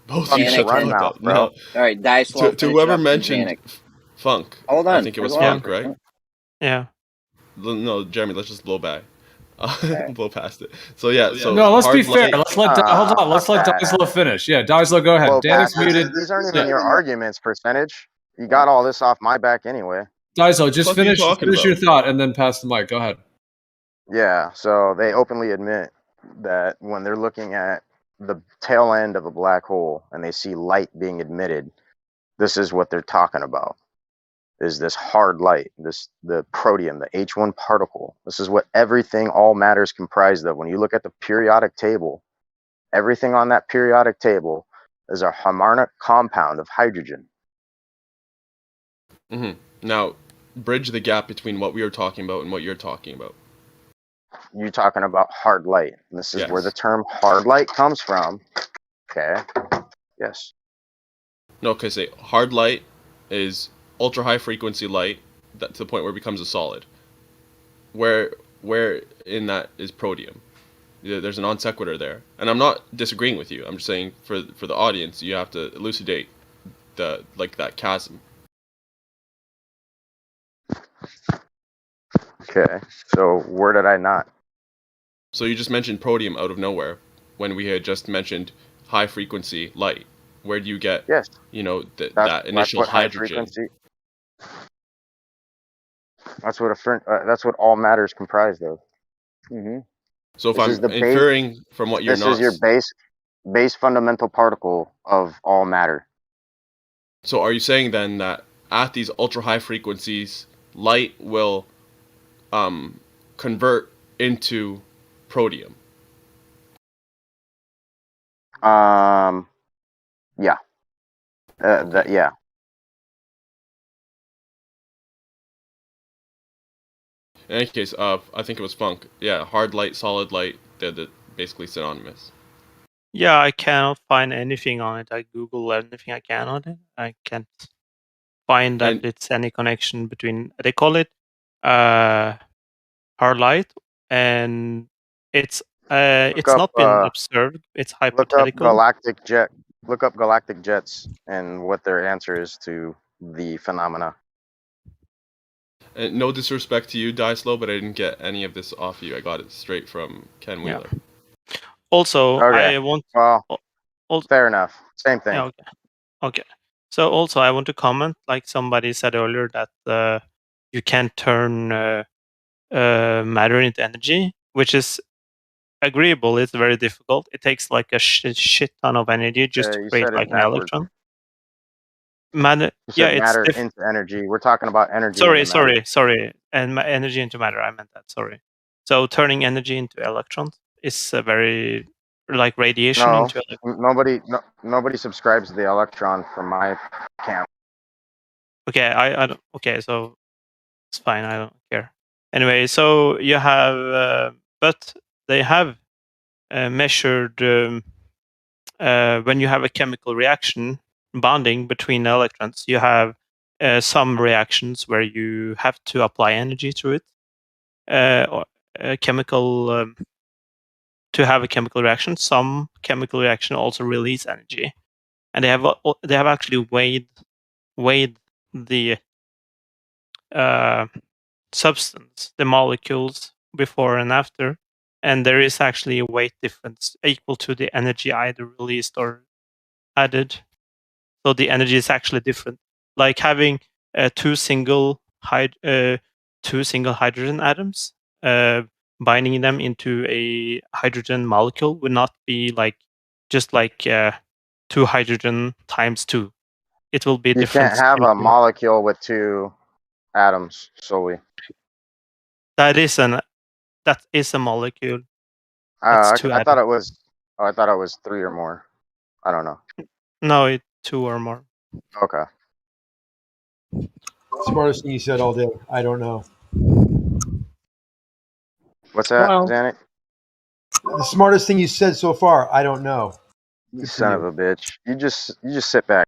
Both of Fucking you shut the run fuck mouth, up. bro. No. All right, Dice, To whoever mentioned Funk. Hold I on, think it was hold on. Funk, right? Yeah. No, Jeremy, let's just blow by. Blow past it. So yeah, so No, let's be hard fair. light- Let's let hold on. Let's let Dyslo finish. Yeah, Dyslo, go ahead. Blow Danek's past it. muted. These aren't even Yeah. your arguments, percentage. You got all this off my back anyway. Dyslo, just fuck are you finish talking your about? thought and then pass the mic. Go ahead. Yeah, so they openly admit that when they're looking at the tail end of a black hole and they see light being emitted, this is what they're talking about. Is this hard light, the proteum, the H1 particle. This is what everything, all matter is comprised of. When you look at the periodic table, everything on that periodic table is a harmonic compound of hydrogen. Now, bridge the gap between what we are talking about and what you're talking about. You're talking about hard light. And this is where the term hard light comes from. Okay. Yes. No, because hard light is ultra high frequency light that to the point where it becomes a solid. Where in that is protium? There's a non sequitur there, and I'm not disagreeing with you. I'm just saying for the audience, you have to elucidate that chasm. Okay. So where did I not? So you just mentioned protium out of nowhere when we had just mentioned high frequency light. Where do you get that initial what high hydrogen? frequency. That's what all matter is comprised of. Mm-hmm. So if I'm inferring from what you're this is your base fundamental particle of all matter. So are you saying then that at these ultra high frequencies, light will convert into protium? Yeah. Yeah. In any case, I think it was Funk. Yeah, hard light, solid light, they're basically synonymous. Yeah, I cannot find anything on it. I Google anything I can on it. I can't find that it's any connection between. They call it hard light, and it's not been observed. It's hypothetical. Look up galactic jets and what their answer is to the phenomena. And no disrespect to you, Dyslo, but I didn't get any of this off you. I got it straight from Ken Wheeler. Also, Okay. I want. Fair enough. Same thing. Yeah, okay. So also, I want to comment, like somebody said earlier, that you can't turn matter into energy, which is agreeable. It's very difficult. It takes like a shit ton of energy just to You create said it like an backwards. electron. Matter. You said Yeah, it's matter into energy. We're talking about energy. Sorry, and energy into matter. I meant that. Sorry. So turning energy into electrons is a very like radiation No, into nobody subscribes to the electron from my camp. Okay, I don't. Okay, so it's fine. I don't care. Anyway, so you have, but they have measured when you have a chemical reaction bonding between electrons. You have some reactions where you have to apply energy to it, or a chemical to have a chemical reaction. Some chemical reaction also release energy, and they have actually weighed the substance, the molecules before and after, and there is actually a weight difference equal to the energy either released or added. So the energy is actually different. Like having two single hydrogen atoms, binding them into a hydrogen molecule would not be like just like 2 hydrogen times 2. It will be You different. can't have a molecule with two atoms solely. That is a molecule. I two thought it was. Oh, I thought it was 3 or more. I don't know. No, it's 2 or more. Okay. Smartest thing you said all day. I don't know. What's that, Well, Zanik? The smartest thing you said so far. I don't know. You son of a bitch. You just sit back.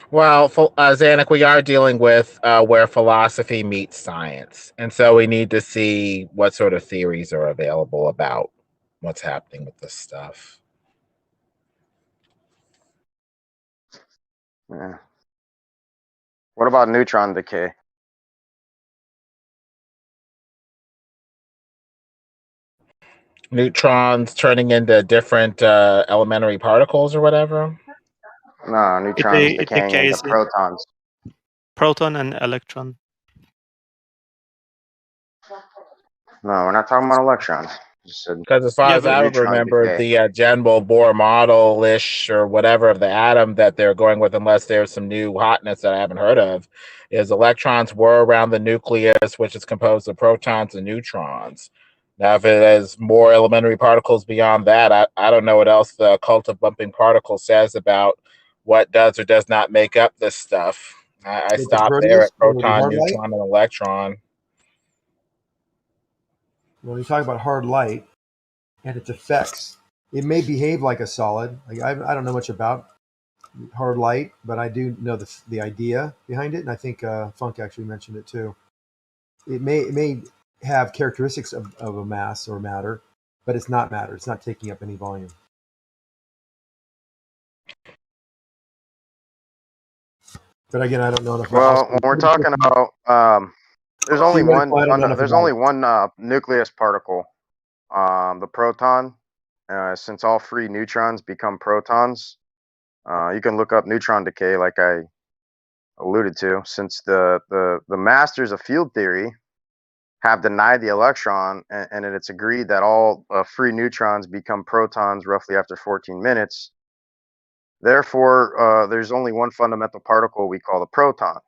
Well, Zanuck, we are dealing with where philosophy meets science. And so we need to see what sort of theories are available about what's happening with this stuff. Yeah. What about neutron decay? Neutrons turning into different elementary particles or whatever? No, neutrons It decaying into decays protons. proton and electron. No, we're not talking about electrons. Just said Because as far Yeah, as but I neutron remember, decay. the general Bohr model-ish or whatever of the atom that they're going with, unless there's some new hotness that I haven't heard of, is electrons were around the nucleus, which is composed of protons and neutrons. Now, if it has more elementary particles beyond that, I don't know what else the cult of bumping particle says about what does or does not make up this stuff. I With the stop there Proteus at or the proton, hard light? neutron, and electron. When you talk about hard light and its effects, it may behave like a solid. Like I don't know much about hard light, but I do know the idea behind it, and I think Funk actually mentioned it too. It may have characteristics of a mass or matter, but it's not matter. It's not taking up any volume. But again, I don't know enough about. Well, when we're talking about there's only Theoretical, I don't know enough there's about only it. one nucleus particle, the proton. Since all free neutrons become protons, you can look up neutron decay, like I alluded to. Since the masters of field theory have denied the electron, and it's agreed that all free neutrons become protons roughly after 14 minutes. Therefore, there's only one fundamental particle we call the proton.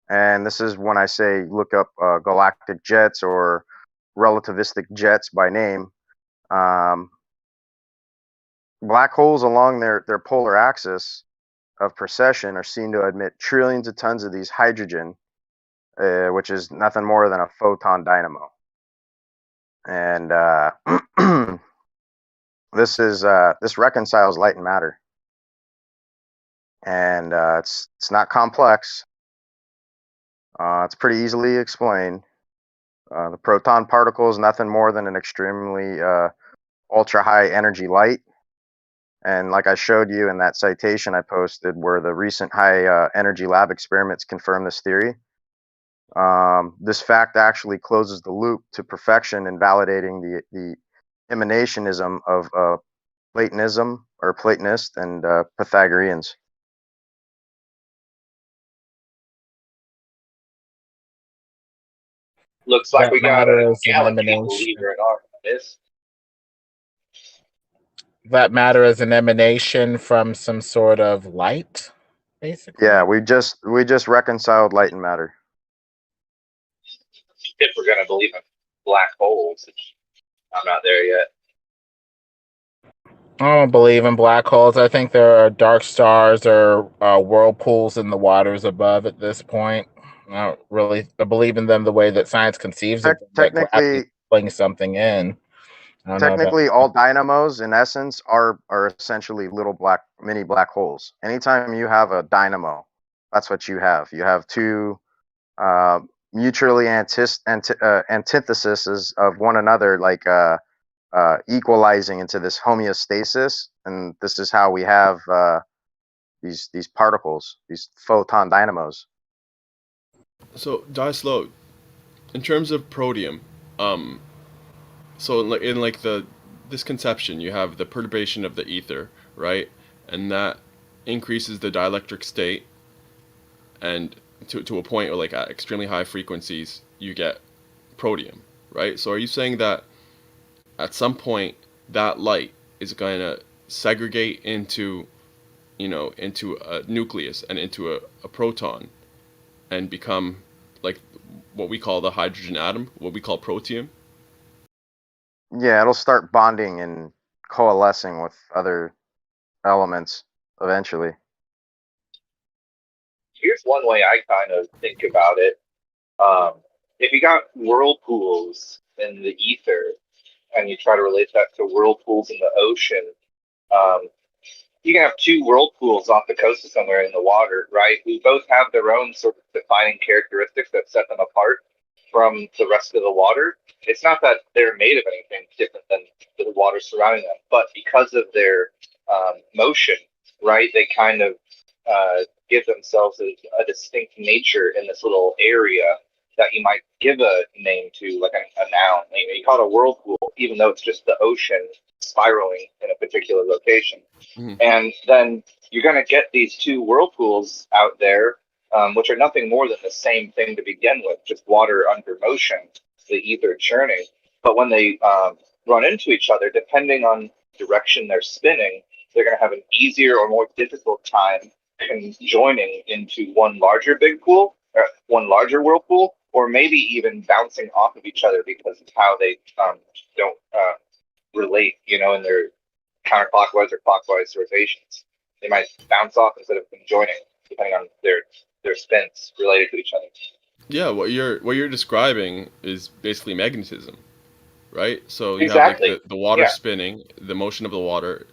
And this is when I say look up galactic jets or relativistic jets by name. Black holes along their polar axis of precession are seen to emit trillions of tons of these hydrogen, which is nothing more than a photon dynamo. And this reconciles light and matter, and it's not complex. It's pretty easily explained. The proton particle is nothing more than an extremely ultra high energy light. And like I showed you in that citation I posted, where the recent high energy lab experiments confirm this theory, this fact actually closes the loop to perfection in validating the emanationism of Platonism or Platonist and Pythagoreans. Looks like That we got matter a is an galaxy emanation. believer in our midst. That matter is an emanation from some sort of light, basically. Yeah, we just reconciled light and matter. If we're gonna believe in black holes, I'm not there yet. I don't believe in black holes. I think there are dark stars or whirlpools in the waters above at this point. I don't really believe in them the way that science conceives of them, that gravity is pulling something in. I don't know about Technically, all dynamos in essence are essentially little mini black holes. Anytime you have a dynamo, that's what you have. You have two mutually antitheses of one another, like equalizing into this homeostasis, and this is how we have these particles, these photon dynamos. So, die slow. In terms of protium, so in like this conception, you have the perturbation of the ether, right? And that increases the dielectric state, and to a point where, like, at extremely high frequencies, you get protium, right? So are you saying that at some point that light is going to segregate into, into a nucleus and into a proton and become like what we call the hydrogen atom, what we call protium? Yeah, it'll start bonding and coalescing with other elements eventually. Here's one way I kind of think about it. If you got whirlpools in the ether and you try to relate that to whirlpools in the ocean, you can have two whirlpools off the coast of somewhere in the water, right? Who both have their own sort of defining characteristics that set them apart from the rest of the water. It's not that they're made of anything different than the water surrounding them, but because of their motion, right, they kind of give themselves a distinct nature in this little area that you might give a name to, like a noun. You call it a whirlpool, even though it's just the ocean spiraling in a particular location. And then you're going to get these two whirlpools out there, which are nothing more than the same thing to begin with, just water under motion, the ether churning. But when they run into each other, depending on direction they're spinning, they're going to have an easier or more difficult time conjoining into one larger big pool, or one larger whirlpool, or maybe even bouncing off of each other because of how they don't relate, in their counterclockwise or clockwise rotations. They might bounce off instead of conjoining, depending on their spins related to each other. Yeah, what you're describing is basically magnetism, right? So you Exactly. have like the water Yeah. spinning, the motion of the water,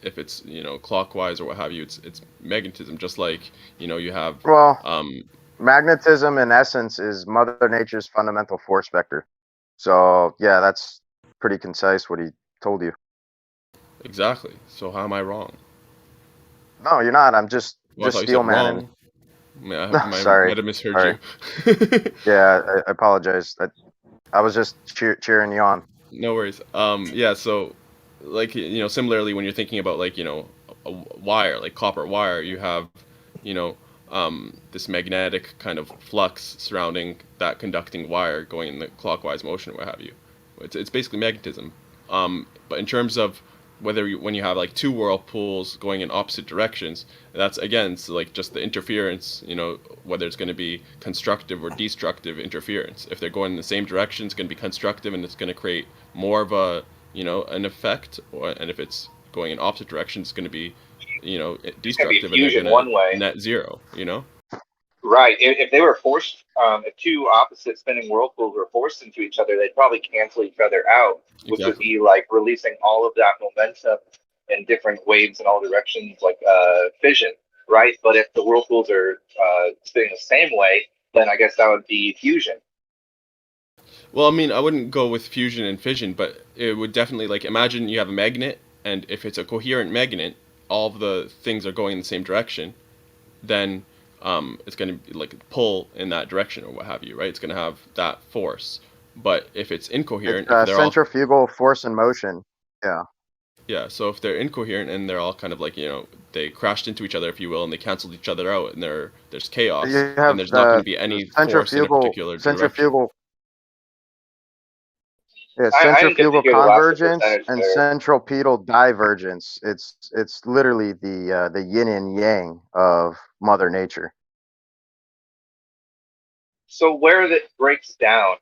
if it's clockwise or what have you, it's magnetism. Just like you have Well, magnetism in essence is Mother Nature's fundamental force vector. So yeah, that's pretty concise what he told you. exactly. So how am I wrong? No, you're not. I'm just Well, I thought you steel said man. wrong. I Sorry. might have misheard Sorry. you. Yeah, I apologize. I was just cheering you on. No worries. Yeah, so like similarly when you're thinking about like a wire, like copper wire, you have this magnetic kind of flux surrounding that conducting wire going in the clockwise motion, what have you. It's basically magnetism. But in terms of when you have like two whirlpools going in opposite directions, that's again like just the interference, whether it's going to be constructive or destructive interference. If they're going in the same direction, it's going to be constructive and it's going to create more of a an effect, and if it's going in opposite directions, it's going to be destructive and they're fusion going one way. to net zero. Right. If they were forced, if two opposite spinning whirlpools were forced into each other, they'd probably cancel each other out, which would Exactly. be like releasing all of that momentum in different waves in all directions, like fission, right? But if the whirlpools are spinning the same way, then I guess that would be fusion. Well, I mean, I wouldn't go with fusion and fission, but it would definitely, like, imagine you have a magnet, and if it's a coherent magnet, all of the things are going in the same direction, then it's going to like pull in that direction or what have you, right? It's going to have that force. But if it's incoherent, It's if they're all centrifugal force and motion. Yeah. yeah, so if they're incoherent and they're all kind of like they crashed into each other, if you will, and they canceled each other out, and there's chaos, You then have there's not going to be any force in a particular direction. centrifugal. Yeah, I didn't get to centrifugal hear the last convergence percentage and there. centripetal divergence. It's literally the yin and yang of Mother Nature. So where that breaks down,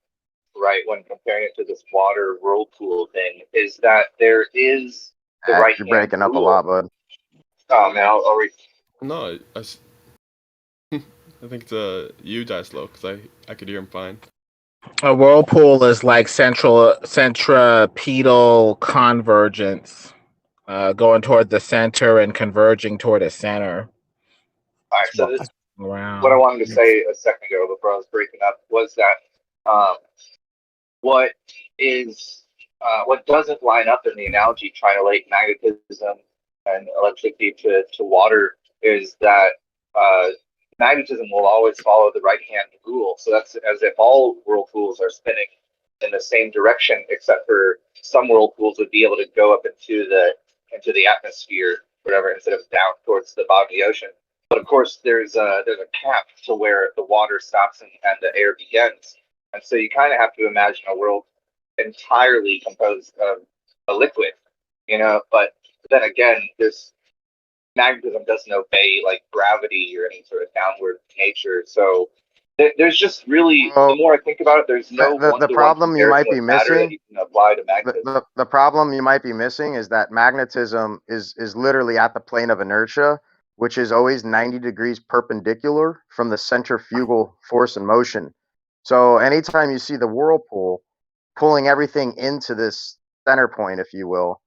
right, when comparing it to this water whirlpool thing, is that there is the right You're breaking up a rule. lot, bud. Oh man, I'll read. No, I think it's you die slow because I could hear him fine. A whirlpool is like centripetal convergence, going toward the center and converging toward the center. All right, so this, Around. what I wanted to say a second ago before I was breaking up was that what doesn't line up in the analogy trying to relate magnetism and electricity to water is that magnetism will always follow the right hand rule. So that's as if all whirlpools are spinning in the same direction, except for some whirlpools would be able to go up into the atmosphere, whatever, instead of down towards the bottom of the ocean. But of course, there's a cap to where the water stops and the air begins, and so you kind of have to imagine a world entirely composed of a liquid, But then again, this magnetism doesn't obey like gravity or any sort of downward nature, so There's just really, the more I think about it, there's no the one-to-one problem you might comparison be of matter that missing you can apply to magnetism. the problem you might be missing is that magnetism is literally at the plane of inertia, which is always 90 degrees perpendicular from the centrifugal force and motion. So anytime you see the whirlpool pulling everything into this center point, if you will,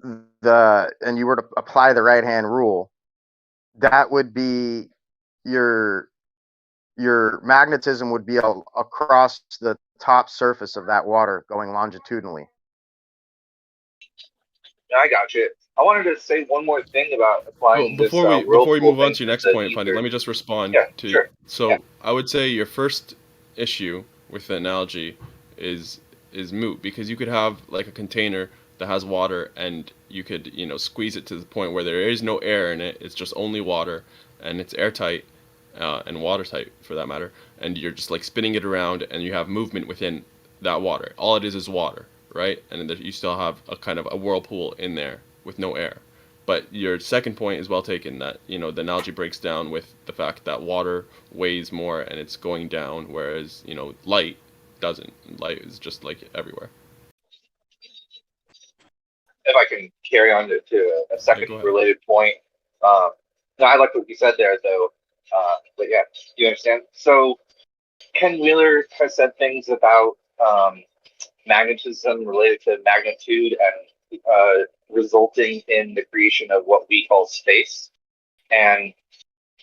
and you were to apply the right hand rule, that would be your magnetism would be across the top surface of that water going longitudinally. I got you. I wanted to say one more thing about Well, applying this before we whirlpool move on thing to your next the point, Funny, ether. let me just respond Yeah, to. sure. So Yeah. I would say your first issue with the analogy is moot, because you could have like a container that has water, and you could squeeze it to the point where there is no air in it. It's just only water, and it's airtight and watertight for that matter. And you're just like spinning it around, and you have movement within that water. All it is water, right? And then you still have a kind of a whirlpool in there with no air. But your second point is well taken, that the analogy breaks down with the fact that water weighs more and it's going down, whereas light doesn't. Light is just like everywhere. If I can carry on to a second related point. No, I like what you said there, though. But yeah, you understand? So Ken Wheeler has said things about magnetism related to magnitude and resulting in the creation of what we call space. And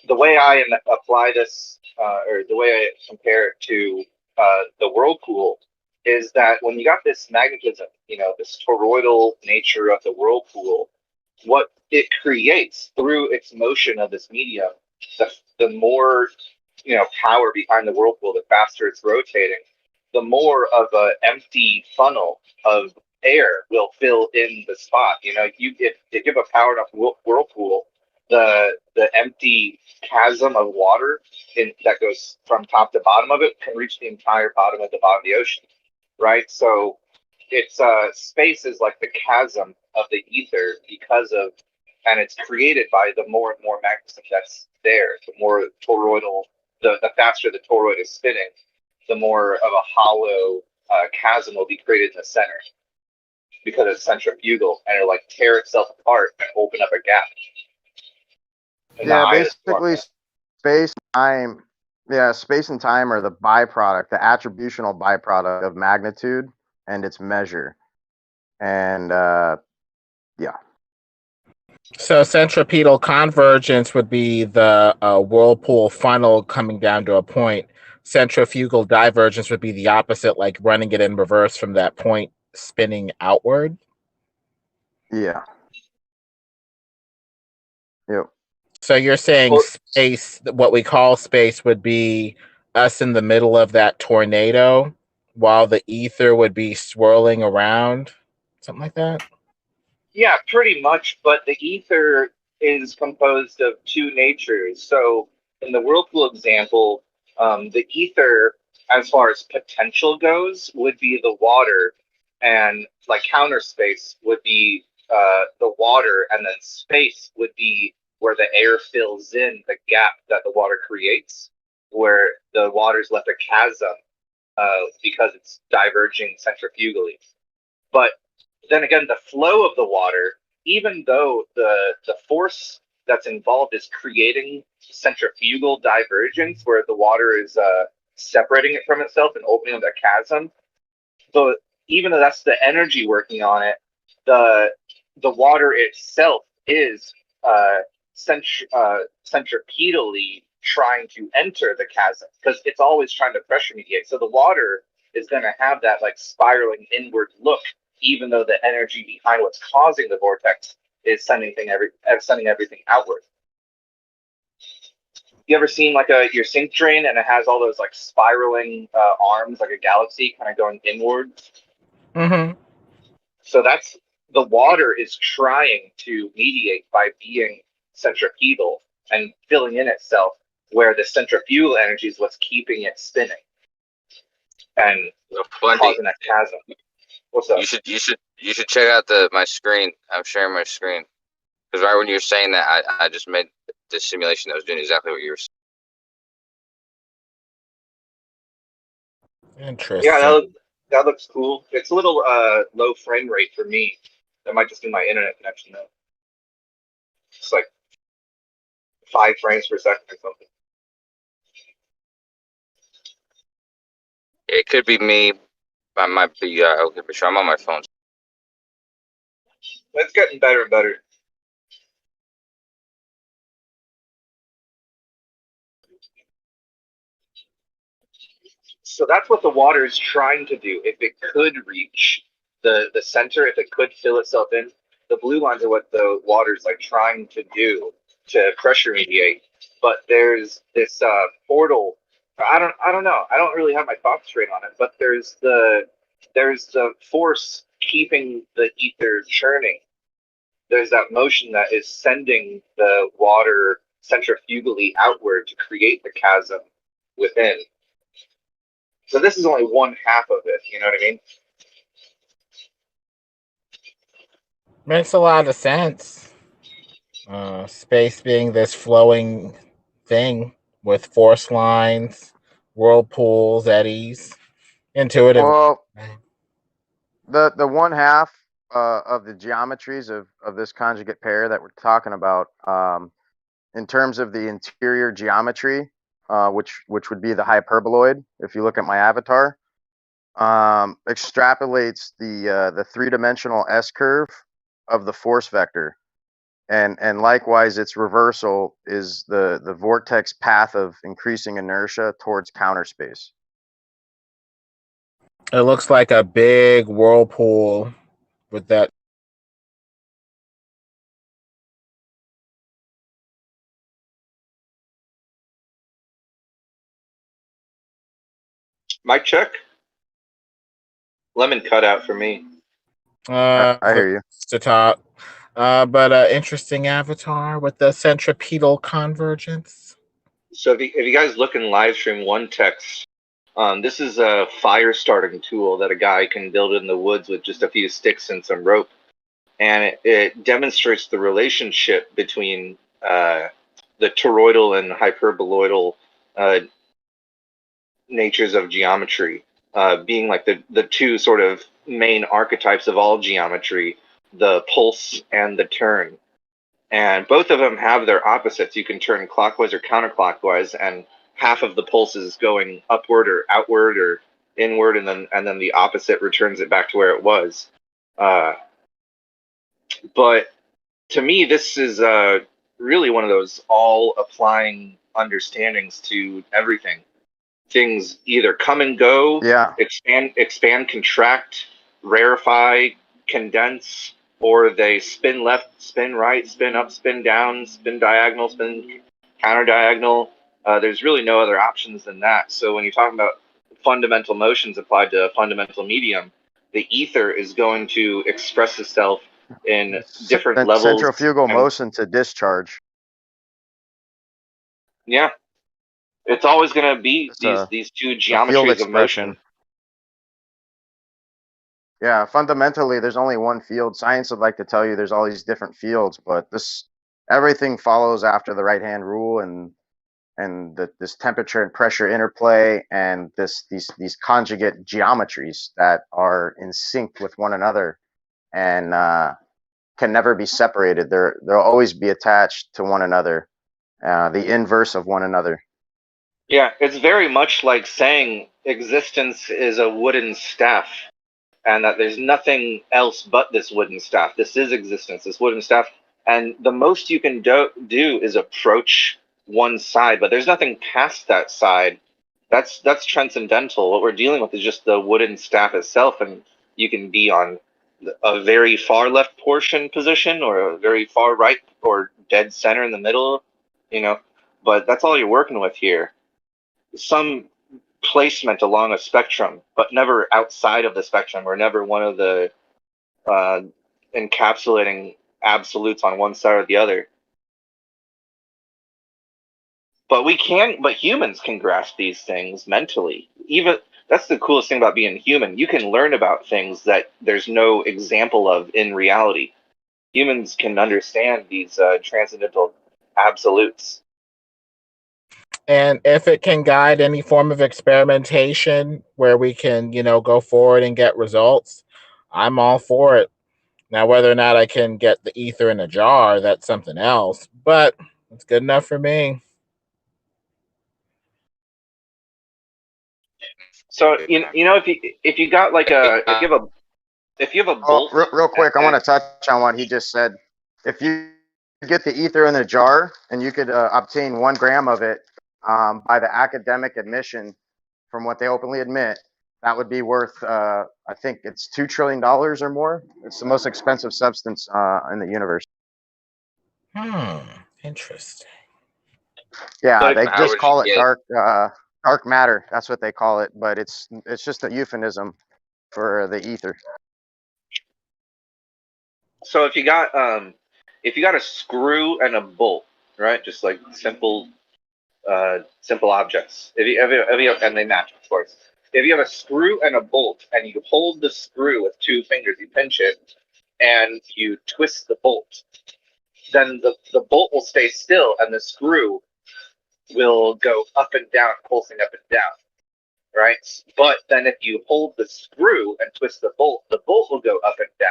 the way I apply this, or the way I compare it to the whirlpool, is that when you got this magnetism, this toroidal nature of the whirlpool, what it creates through its motion of this medium, the more power behind the whirlpool, the faster it's rotating, the more of an empty funnel of air will fill in the spot. If you have a powered up whirlpool, the empty chasm of water that goes from top to bottom of it can reach the entire bottom of the ocean, right? So it's space is like the chasm of the ether and it's created by the more and more magnetism that's there. The more toroidal, the faster the toroid is spinning, the more of a hollow chasm will be created in the center, because it's centrifugal, and it'll like tear itself apart and open up a gap. Yeah, basically space time. Yeah, space and time are the byproduct, the attributional byproduct of magnitude and its measure. And yeah. So centripetal convergence would be the whirlpool funnel coming down to a point. Centrifugal divergence would be the opposite, like running it in reverse from that point, spinning outward. Yeah. Yep. So you're saying space, what we call space, would be us in the middle of that tornado, while the ether would be swirling around, something like that? Yeah, pretty much. But the ether is composed of two natures. So in the whirlpool example, the ether, as far as potential goes, would be the water, and like counter space would be the water, and then space would be where the air fills in the gap that the water creates, where the water's left a chasm because it's diverging centrifugally. But then again, the flow of the water, even though the force that's involved is creating centrifugal divergence, where the water is separating it from itself and opening up that chasm, so even though that's the energy working on it, the water itself is centripetally trying to enter the chasm, because it's always trying to pressure mediate. So the water is going to have that like spiraling inward look, even though the energy behind what's causing the vortex is sending everything outward. You ever seen like your sink drain, and it has all those like spiraling arms, like a galaxy, kind of going inward? Mm-hmm. So that's the water is trying to mediate by being centripetal and filling in itself, where the centrifugal energy is what's keeping it spinning and causing that chasm. What's up? You should check out my screen. I'm sharing my screen, because right when you were saying that, I just made the simulation that was doing exactly what you were saying. Interesting. Yeah, that looks cool. It's a little low frame rate for me. That might just be my internet connection though. It's like 5 frames per second or something. It could be me. I might be okay, for sure. I'm on my phone. It's getting better and better. So that's what the water is trying to do. If it could reach the center, if it could fill itself in, the blue lines are what the water's like trying to do to pressure mediate. But there's this portal. I don't know. I don't really have my thoughts straight on it. But there's the force keeping the ether churning. There's that motion that is sending the water centrifugally outward to create the chasm within. So this is only one half of it, you know what I mean? Makes a lot of sense. Space being this flowing thing with force lines, whirlpools, eddies, intuitive. Well, the one half of the geometries of this conjugate pair that we're talking about, in terms of the interior geometry, which would be the hyperboloid, if you look at my avatar, extrapolates the 3-dimensional S curve of the force vector, and likewise its reversal is the vortex path of increasing inertia towards counter space. It looks like a big whirlpool with that. Mic check. Lemon cut out for me. I hear you. To talk. But interesting avatar with the centripetal convergence. So if you guys look in live stream one text, this is a fire starting tool that a guy can build in the woods with just a few sticks and some rope. And it demonstrates the relationship between the toroidal and hyperboloidal natures of geometry, being like the two sort of main archetypes of all geometry, the pulse and the turn. And both of them have their opposites. You can turn clockwise or counterclockwise, and half of the pulse is going upward or outward or inward, and then the opposite returns it back to where it was. But to me, this is really one of those all applying understandings to everything. Things either come and go, expand, contract, rarefy, condense, or they spin left, spin right, spin up, spin down, spin diagonal, spin counter diagonal. There's really no other options than that. So when you're talking about fundamental motions applied to a fundamental medium, the ether is going to express itself in different levels. Centrifugal motion to discharge. Yeah. It's always going to be these two geometries of motion. Yeah, fundamentally, there's only one field. Science would like to tell you there's all these different fields, but everything follows after the right-hand rule, and this temperature and pressure interplay, and these conjugate geometries that are in sync with one another, and can never be separated. They'll always be attached to one another, the inverse of one another. Yeah, it's very much like saying existence is a wooden staff, and that there's nothing else but this wooden staff. This is existence, this wooden staff, and the most you can do is approach one side, but there's nothing past that side. That's transcendental. What we're dealing with is just the wooden staff itself, and you can be on a very far left portion position, or a very far right, or dead center in the middle, but that's all you're working with here. Some placement along a spectrum, but never outside of the spectrum, or never one of the encapsulating absolutes on one side or the other. But humans can grasp these things mentally. Even that's the coolest thing about being human. You can learn about things that there's no example of in reality. Humans can understand these transcendental absolutes. And if it can guide any form of experimentation where we can, go forward and get results, I'm all for it. Now, whether or not I can get the ether in a jar, that's something else, but it's good enough for me. So if you got like if you have a bolt. Real quick, I want to touch on what he just said. If you get the ether in a jar and you could obtain 1 gram of it by the academic admission, from what they openly admit, that would be worth, I think it's $2 trillion or more. It's the most expensive substance in the universe. Interesting. Yeah, But they how just would call you it get- dark matter. That's what they call it, but it's just a euphemism for the ether. So if you got a screw and a bolt, right? Just like simple objects. If you and they match, of course. If you have a screw and a bolt, and you hold the screw with 2 fingers, you pinch it, and you twist the bolt, then the bolt will stay still, and the screw will go up and down, pulsing up and down, right? But then if you hold the screw and twist the bolt will go up and down.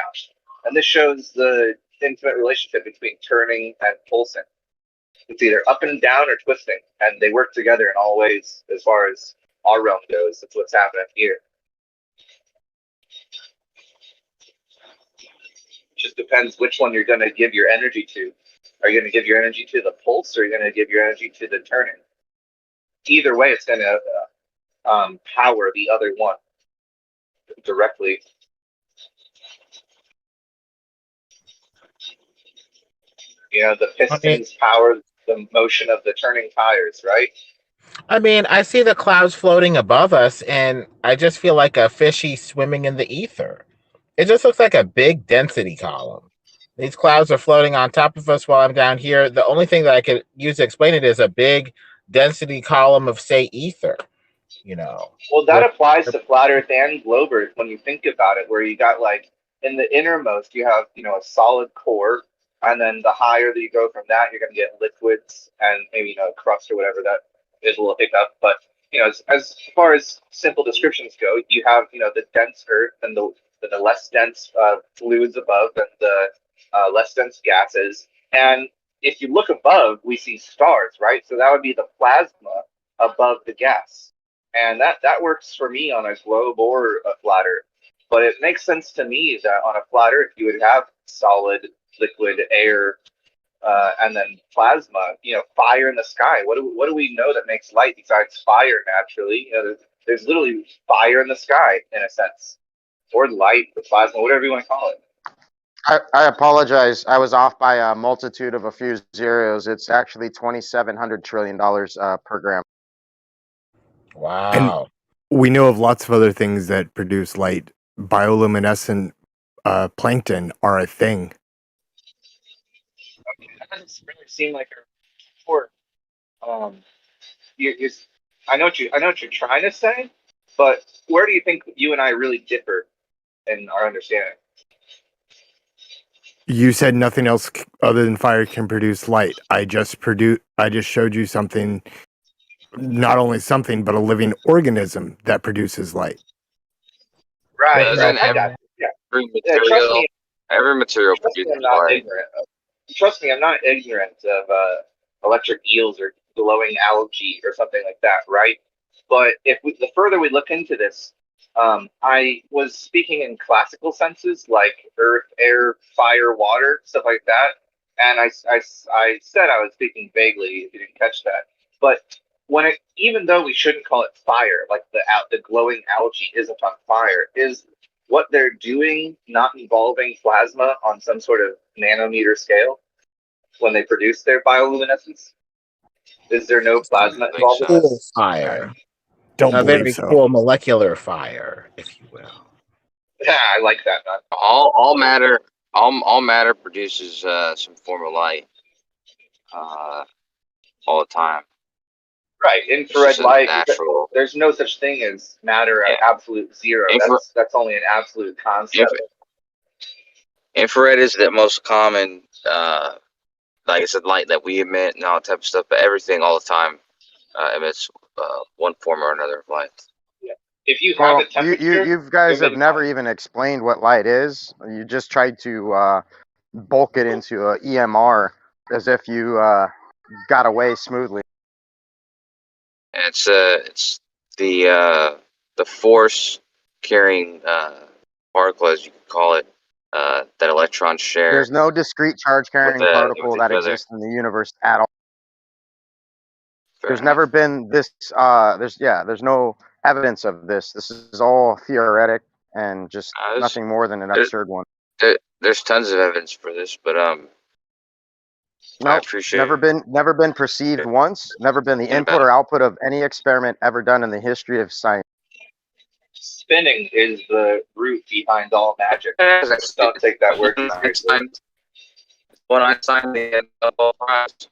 And this shows the intimate relationship between turning and pulsing. It's either up and down or twisting, and they work together in all ways as far as our realm goes. That's what's happening here. It just depends which one you're going to give your energy to. Are you going to give your energy to the pulse, or are you going to give your energy to the turning? Either way, it's going to power the other one directly. The pistons power the motion of the turning tires, right? I mean, I see the clouds floating above us, and I just feel like a fishy swimming in the ether. It just looks like a big density column. These clouds are floating on top of us while I'm down here. The only thing that I could use to explain it is a big density column of, say, ether. Well, that applies to flat Earth and globe Earth when you think about it, where you got like in the innermost, you have a solid core, and then the higher that you go from that, you're going to get liquids and maybe crust or whatever that is a little hiccup. But as far as simple descriptions go, you have the dense Earth and the less dense fluids above and the less dense gases. And if you look above, we see stars, right? So that would be the plasma above the gas. And that works for me on a globe or a flat Earth. But it makes sense to me that on a flat Earth, you would have solid, liquid, air, and then plasma, fire in the sky. What do we know that makes light besides fire naturally? There's literally fire in the sky, in a sense. Or light, or plasma, whatever you want to call it. I apologize. I was off by a multitude of a few zeros. It's actually $2,700 trillion per gram. Wow. And we know of lots of other things that produce light. Bioluminescent plankton are a thing. Okay, that doesn't really seem like a report. I know what you're trying to say, but where do you think you and I really differ in our understanding? You said nothing else other than fire can produce light. I just showed you something, not only something, but a living organism that produces light. Right. Doesn't every material produces light? Trust me, I'm not ignorant of electric eels or glowing algae or something like that, right? But the further we look into this, I was speaking in classical senses like earth, air, fire, water, stuff like that. And I said I was speaking vaguely, if you didn't catch that. But even though we shouldn't call it fire, like the glowing algae isn't on fire, is what they're doing not involving plasma on some sort of nanometer scale when they produce their bioluminescence? Is there no plasma involved in this? Fire. Don't a believe very so. cool molecular fire, if you will. Yeah, I like that, man. All matter produces some form of light all the time. Right, infrared light. Natural. There's no such thing as matter at absolute zero. That's only an absolute concept. Infrared is the most common, like I said, light that we emit and all that type of stuff. But everything all the time emits one form or another of light. Yeah. If you have Well, a temperature, you guys have given never even explained what light is. You just tried to bulk it into a EMR as if you got away smoothly. And it's the force carrying particle, as you could call it, that electrons share There's no discrete charge carrying with particle each that other. exists in the universe at all. There's enough. never been this. There's no evidence of this. This is all theoretic and just nothing more than an absurd one. There's tons of evidence for this, but I No, appreciate never been perceived once. Never been the input or output of any experiment ever done in the history of science. spinning is the root behind all magic. Just don't take that word seriously. When Einstein the Nobel Prize.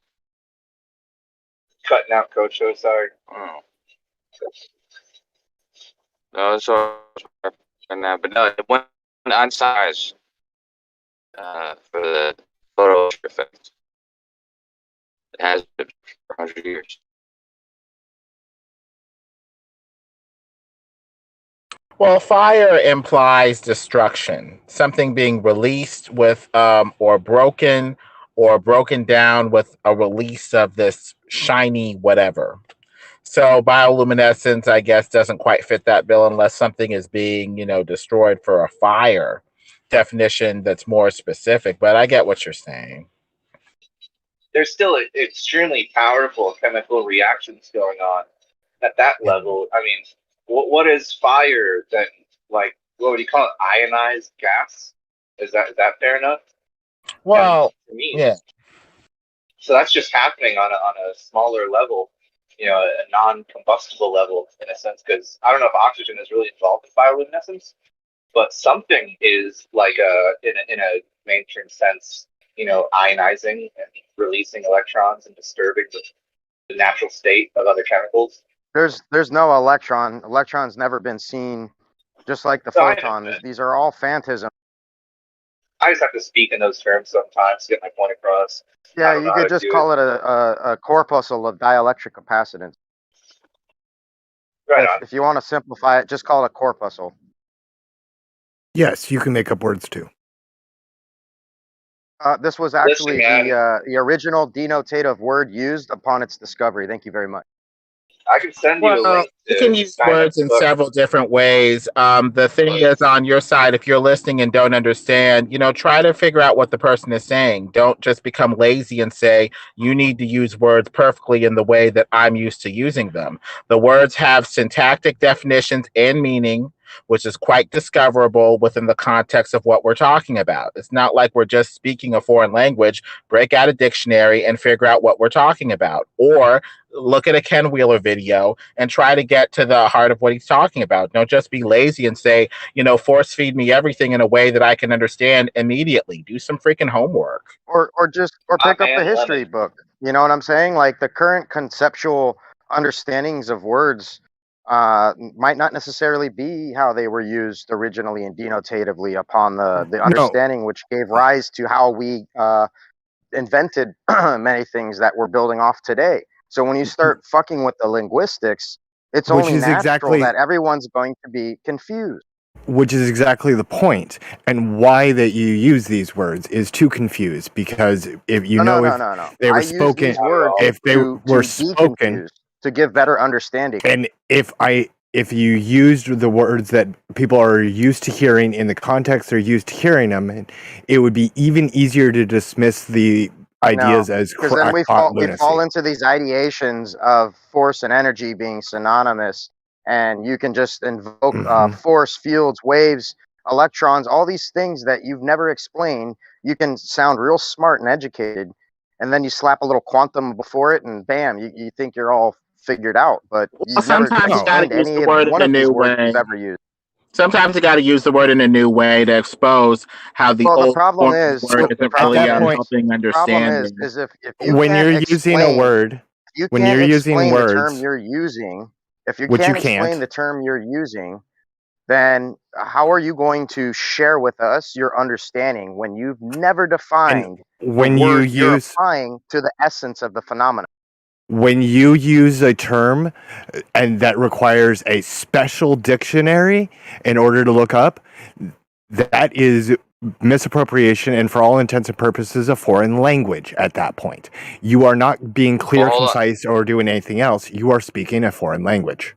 Cutting out, Coach. So sorry. Oh. No, it's all right. But no, when Einstein for the photo effect, it has been for 100 years. Well, fire implies destruction, something being released with, or broken down with a release of this shiny whatever. So bioluminescence, I guess, doesn't quite fit that bill unless something is being, destroyed for a fire definition that's more specific. But I get what you're saying. There's still extremely powerful chemical reactions going on at that level. I mean, what is fire then? Like, what would you call it? Ionized gas? Is that fair enough? Well, to me, yeah. So that's just happening on a smaller level, a non-combustible level in a sense. Because I don't know if oxygen is really involved in bioluminescence, but something is like in a mainstream sense, ionizing and releasing electrons and disturbing the natural state of other chemicals. There's no electron. Electron's never been seen, just like the photon. These are all phantasms. I just have to speak in those terms sometimes to get my point across. Yeah, you could just call it a corpuscle of dielectric capacitance. Right if you want to simplify it, just call it a corpuscle. Yes, you can make up words too. This was actually the original denotative word used upon its discovery. Thank you very much. I can send you a link. You can use words in several different ways. The thing is, on your side, if you're listening and don't understand, try to figure out what the person is saying. Don't just become lazy and say, you need to use words perfectly in the way that I'm used to using them. The words have syntactic definitions and meaning, which is quite discoverable within the context of what we're talking about. It's not like we're just speaking a foreign language. Break out a dictionary and figure out what we're talking about. Or look at a Ken Wheeler video and try to get to the heart of what he's talking about. Don't just be lazy and say, force feed me everything in a way that I can understand immediately. Do some freaking homework. Or pick up the history book. You know what I'm saying? Like the current conceptual understandings of words might not necessarily be how they were used originally and denotatively upon the understanding which gave rise to how we invented many things that we're building off today. So when you start fucking with the linguistics, it's only natural that everyone's going to be confused. Which is exactly the point, and why that you use these words is to confuse. Because if you they were spoken, if they were spoken, to give better understanding, and if you used the words that people are used to hearing in the context they're used to hearing them, it would be even easier to dismiss the ideas as because then we fall into these ideations of force and energy being synonymous, and you can just invoke force, fields, waves, electrons, all these things that you've never explained. You can sound real smart and educated, and then you slap a little quantum before it, and bam, you think you're all figured out. But you've never explained any of one of these words you've ever used. Sometimes you got to use the word in a new way to expose how the old problem is word isn't really helping understand. Is if you when you're using a word, when you're using words, the term you're using, if you can't explain the term you're using, then how are you going to share with us your understanding when you've never defined when the you word you're use applying to the essence of the phenomenon? when you use a term and that requires a special dictionary in order to look up, that is misappropriation and for all intents and purposes a foreign language at that point. You are not being clear, Well, concise, or doing anything else. You are speaking a foreign language.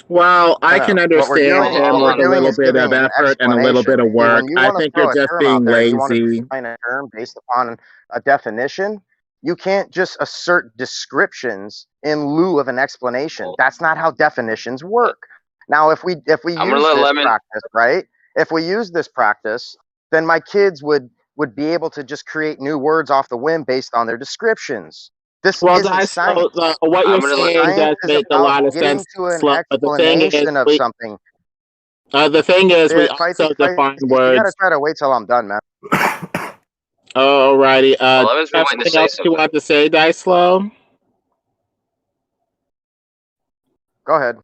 Well, I can What we're understand doing, him what we're with a doing little is bit of giving an effort and a little bit explanation. of See, when work. you I want to think throw you're a just term out being there and you want to lazy. define a term based upon a definition, you can't just assert descriptions in lieu of an explanation. That's not how definitions work. Now, if we I'm gonna use let this Lemon. practice, right? If we use this practice, then my kids would be able to just create new words off the whim based on their descriptions. This Well, isn't that's science. what you're saying Science does is make a about lot of getting sense, to an Slow. But the thing is, explanation of something. the thing is, we Fighty, also define you gotta words. try to wait till I'm done, man. Alrighty. Well, Do Lemon's you been have waiting to something say else you something. want to say, Dice Slow? Go ahead.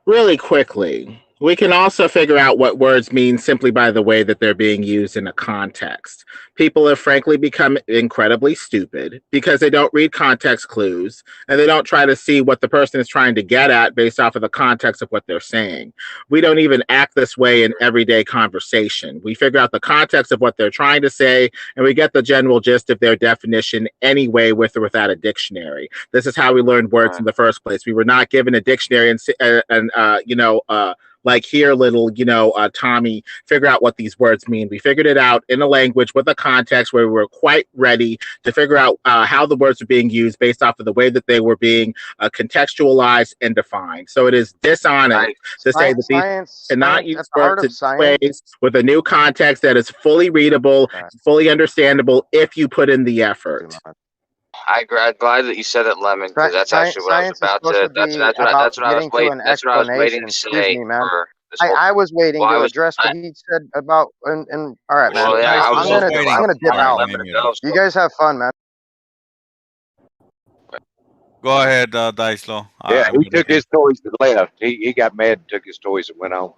Really quickly, we can also figure out what words mean simply by the way that they're being used in a context. People have frankly become incredibly stupid because they don't read context clues and they don't try to see what the person is trying to get at based off of the context of what they're saying. We don't even act this way in everyday conversation. We figure out the context of what they're trying to say and we get the general gist of their definition anyway, with or without a dictionary. This is how we learned words in the first place. We were not given a dictionary and like here, little, Tommy, figure out what these words mean. We figured it out in a language with a context where we were quite ready to figure out how the words were being used based off of the way that they were being contextualized and defined. So it is dishonest to say that these cannot use at the heart words of in science. ways with a new context that is fully readable, fully understandable if you put in the effort. I'm glad that you said it, Lemon, because that's actually what I was Science is about supposed to. to be That's what about I was getting to waiting. an That's what I was waiting explanation. to Excuse say me, man. for this whole. I was waiting Well, I to was. address what he said about and all right, man. Well, yeah, I was I'm waiting gonna dip for out. Lemon to go. You guys have fun, man. Go ahead, Dicelo. Yeah, he took his toys and left. He got mad and took his toys and went on.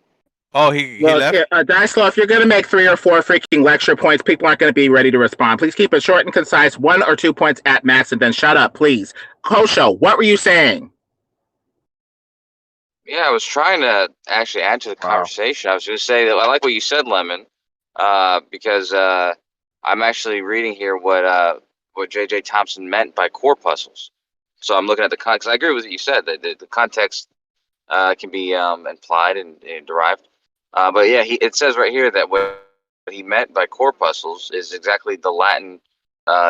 Oh, he Look, left? Dicelo, if you're going to make 3 or 4 freaking lecture points, people aren't going to be ready to respond. Please keep it short and concise, 1 or 2 points at max, and then shut up, please. Kosho, what were you saying? Yeah, I was trying to actually add to the conversation. I was going to say that I like what you said, Lemon, because I'm actually reading here what J.J. Thompson meant by corpuscles. So I'm looking at the context. I agree with what you said. That the context can be implied and derived. But yeah, it says right here that what he meant by corpuscles is exactly the Latin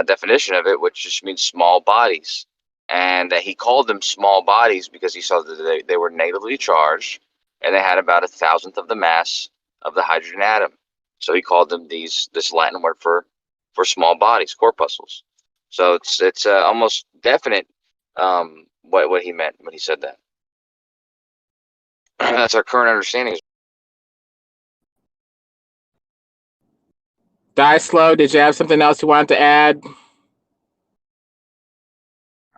definition of it, which just means small bodies. And that he called them small bodies because he saw that they were negatively charged and they had about 1,000th of the mass of the hydrogen atom. So he called them this Latin word for small bodies, corpuscles. So it's almost definite what he meant when he said that. That's our current understanding. Dicelo, did you have something else you wanted to add?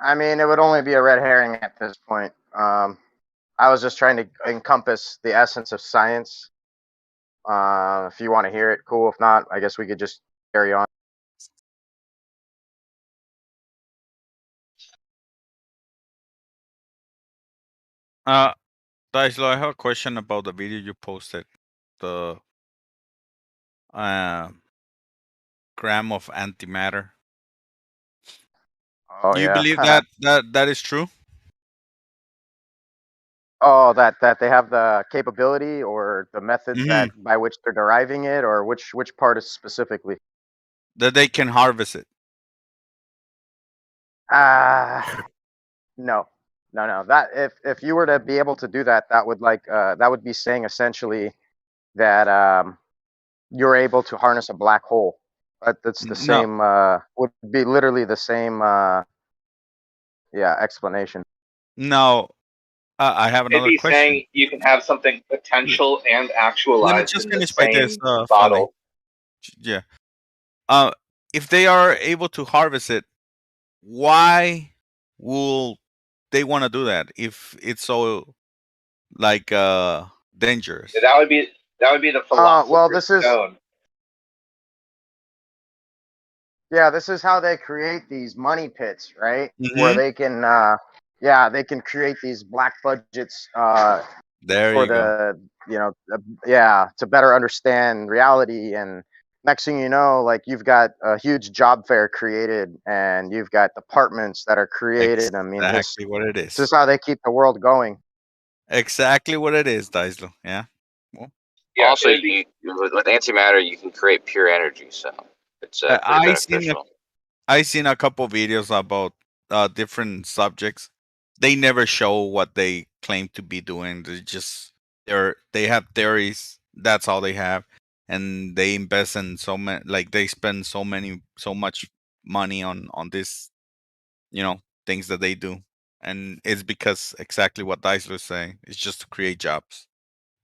I mean, it would only be a red herring at this point. I was just trying to encompass the essence of science. If you want to hear it, cool. If not, I guess we could just carry on. Dicelo, I have a question about the video you posted. The gram of antimatter. Oh, Do you yeah. believe that is true? Oh, that they have the capability or the methods that by which they're deriving it, or which part is specifically? That they can harvest it. No. That if you were to be able to do that, that would be saying essentially that you're able to harness a black hole. That's the same. Would be literally the same. Explanation. No, I have It'd another be question. saying you can have something potential and Let me actualized just in the finish by this, same Folly. bottle. Yeah. If they are able to harvest it, why will they want to do that if it's so dangerous? That would be the philosopher's Well, this is stone. Yeah, this is how they create these money pits, right? Where Mm-hmm. they can, they can create these black budgets There for you go. the, to better understand reality. And next thing you know, like you've got a huge job fair created, and you've got departments that are created. I mean, Exactly what it this is. is how they keep the world going. Exactly what it is, Daislo. Yeah. Well, Also, with antimatter, you can create pure energy, so it's pretty beneficial. I seen a couple videos about different subjects. They never show what they claim to be doing. They have theories. That's all they have, and they invest in so many. Like they spend so much money on this, things that they do, and it's because exactly what Daisler was saying. It's just to create jobs,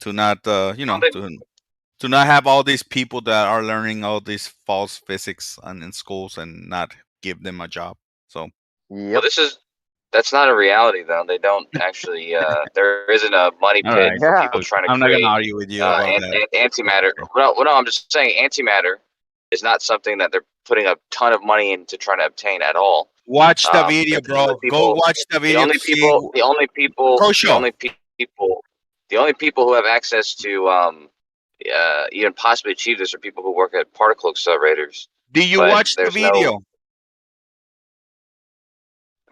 to not to not have all these people that are learning all these false physics in schools and not give them a job. So Well, that's not a reality though. They don't actually. There isn't a money all pit right, for people trying to I'm not create gonna argue with you about that. antimatter. No, I'm just saying antimatter is not something that they're putting a ton of money into trying to obtain at all. Watch the video, bro. Go watch the video. The only people who have access to even possibly achieve this are people who work at particle accelerators. Do you But watch the there's video?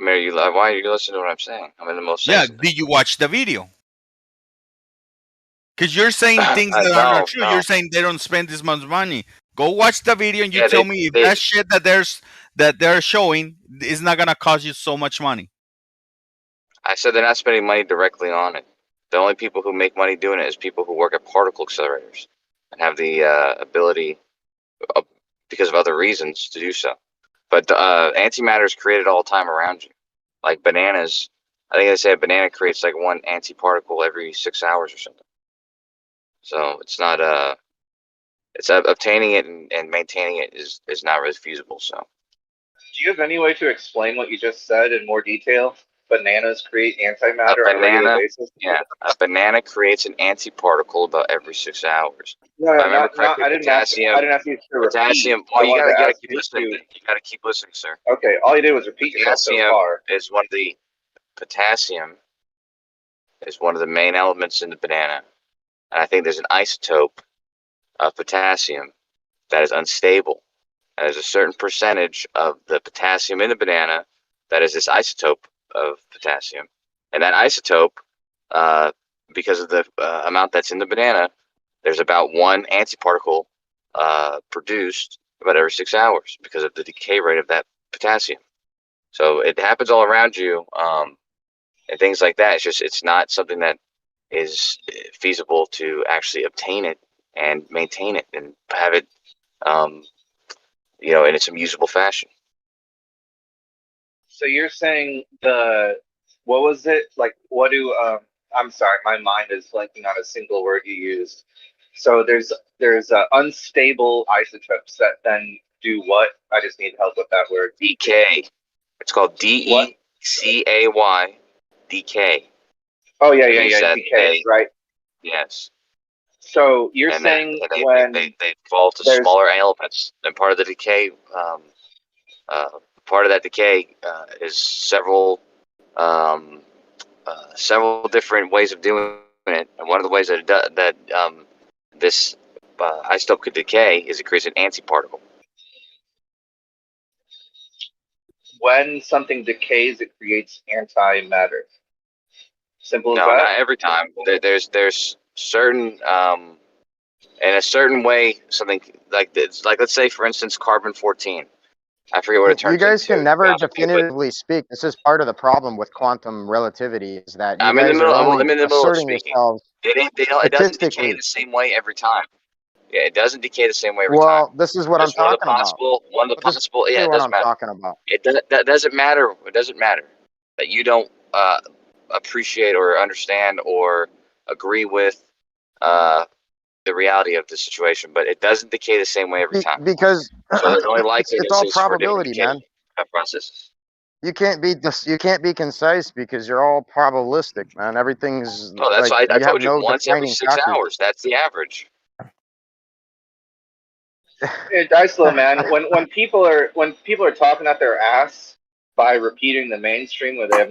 Mary, why are you listening to what I'm saying? I'm in the most Yeah. sensitive. Did you watch the video? Because you're saying things that are No, not true. no. You're saying they don't spend this much money. Go watch the video and you Yeah, tell me if that shit that they're showing is not gonna cost you so much money. I said they're not spending money directly on it. The only people who make money doing it is people who work at particle accelerators and have the ability, because of other reasons, to do so. But antimatter is created all the time around you. Like bananas, I think they say a banana creates like one antiparticle every 6 hours or something. So it's not it's obtaining it and maintaining it is not really feasible. So Do you have any way to explain what you just said in more detail? Bananas create antimatter on a regular basis? Yeah, a banana creates an antiparticle about every 6 hours. No, If I no, remember not, correctly, I didn't ask you to potassium. repeat. Well, you wanted to gotta ask keep you listening. to- You gotta keep listening, sir. Okay, all you did was repeat yourself so far. Potassium is one of the main elements in the banana, and I think there's an isotope of potassium that is unstable. And there's a certain percentage of the potassium in the banana that is this isotope of potassium, and that isotope, because of the amount that's in the banana, there's about one antiparticle produced about every 6 hours because of the decay rate of that potassium. So it happens all around you, and things like that. It's not something that is feasible to actually obtain it and maintain it and have it, in some usable fashion. So you're saying what was it? Like, what do, I'm sorry, my mind is blanking on a single word you used. So there's unstable isotopes that then do what? I just need help with that word. Decay. It's called DECAY. Decay. Oh, yeah, decay, right? Yes. So you're And saying then they fall to smaller elements. And part of the decay, part of that decay is several different ways of doing it. And one of the ways that this isotope could decay is it creates an antiparticle. When something decays, it creates antimatter. Simple as that? No, not every time. There's certain in a certain way, something like this. Like, let's say, for instance, carbon-14. I forget what it turns You guys into. can never definitively speak. This is part of the problem with quantum relativity, is that you I'm in the guys middle. are only I'm in the middle of asserting speaking. yourselves It doesn't decay statistically. the same way every time. Yeah, it doesn't decay the same way every time. Well, this is what I'm talking about. One of the possible. Yeah, This is it what doesn't I'm matter. talking about. That doesn't matter. It doesn't matter that you don't appreciate or understand or agree with the reality of the situation, but it doesn't decay the same way every time. Because So there's only it's all likeliness probability, for different man. decay processes. You can't be concise because you're all probabilistic, man. Everything's No, that's like why I you have told you no once every defining 6 factors. hours. That's the average. Hey, Dicelo, man, when people are talking out their ass by repeating the mainstream where they have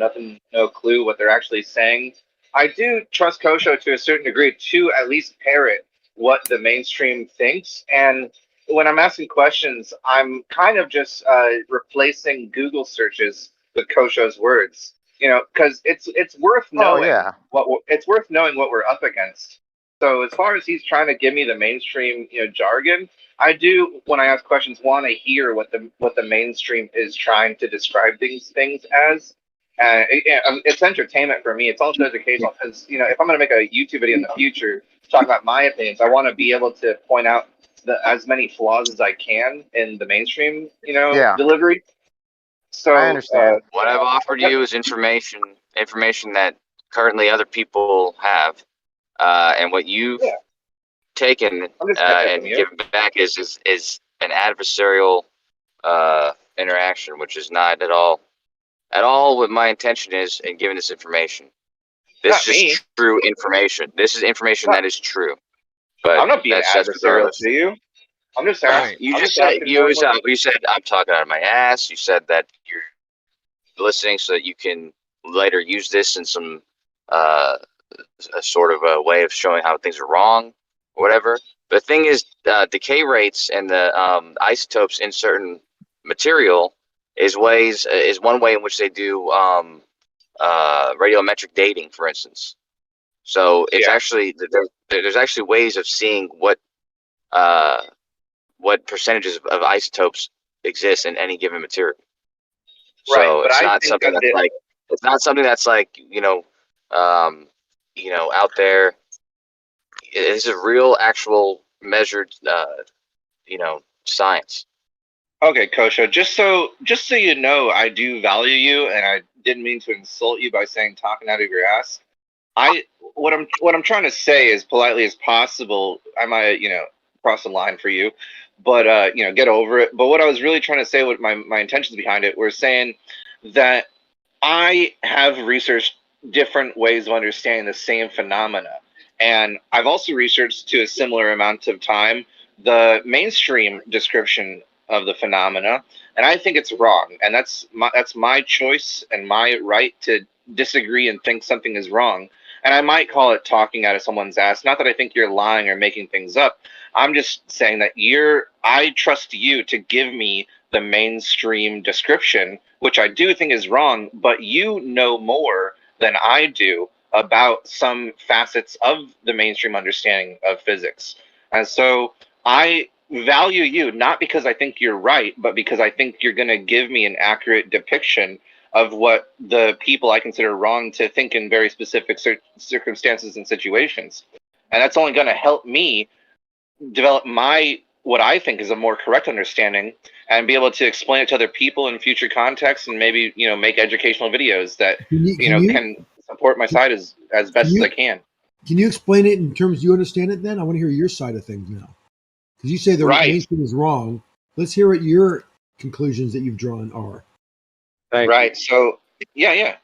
no clue what they're actually saying, I do trust Kosho to a certain degree to at least parrot what the mainstream thinks. And when I'm asking questions, I'm kind of just replacing Google searches with Kosho's words. You know, because it's worth knowing it's worth knowing what we're up against. So as far as he's trying to give me the mainstream, jargon, I do, when I ask questions, want to hear what the mainstream is trying to describe these things as. It's entertainment for me. It's also educational because if I'm going to make a YouTube video in the future talking about my opinions, I want to be able to point out as many flaws as I can in the mainstream, delivery. So I understand. What I've offered you is information that currently other people have, and what you've taken and given back is an adversarial interaction, which is not at all what my intention is in giving this information. This is true information. This is information that is true. But I'm not being adversarial to you. I'm just asking. You said I'm talking out of my ass. You said that you're listening so that you can later use this in some a sort of a way of showing how things are wrong or whatever. The thing is, decay rates and the isotopes in certain material is one way in which they do radiometric dating, for instance. So it's actually there's actually ways of seeing what percentages of isotopes exist in any given material. So it's not something that's like out there. It's a real, actual, measured, science. Okay, Kosho. Just so you know, I do value you, and I didn't mean to insult you by saying talking out of your ass. What I'm trying to say as politely as possible. I might cross the line for you, but get over it. But what I was really trying to say, what my intentions behind it, were saying that I have researched different ways of understanding the same phenomena. And I've also researched to a similar amount of time the mainstream description of the phenomena, and I think it's wrong. And that's my choice and my right to disagree and think something is wrong. And I might call it talking out of someone's ass. Not that I think you're lying or making things up. I'm just saying that I trust you to give me the mainstream description, which I do think is wrong, but you know more than I do about some facets of the mainstream understanding of physics. And so I value you, not because I think you're right, but because I think you're going to give me an accurate depiction of what the people I consider wrong to think in very specific circumstances and situations. And that's only going to help me develop what I think is a more correct understanding and be able to explain it to other people in future contexts, and maybe make educational videos that can support my side as best as I can. Can you explain it in terms you understand it then? I want to hear your side of things now. Because you say the mainstream is wrong. Let's hear what your conclusions that you've drawn are. Right. So, yeah.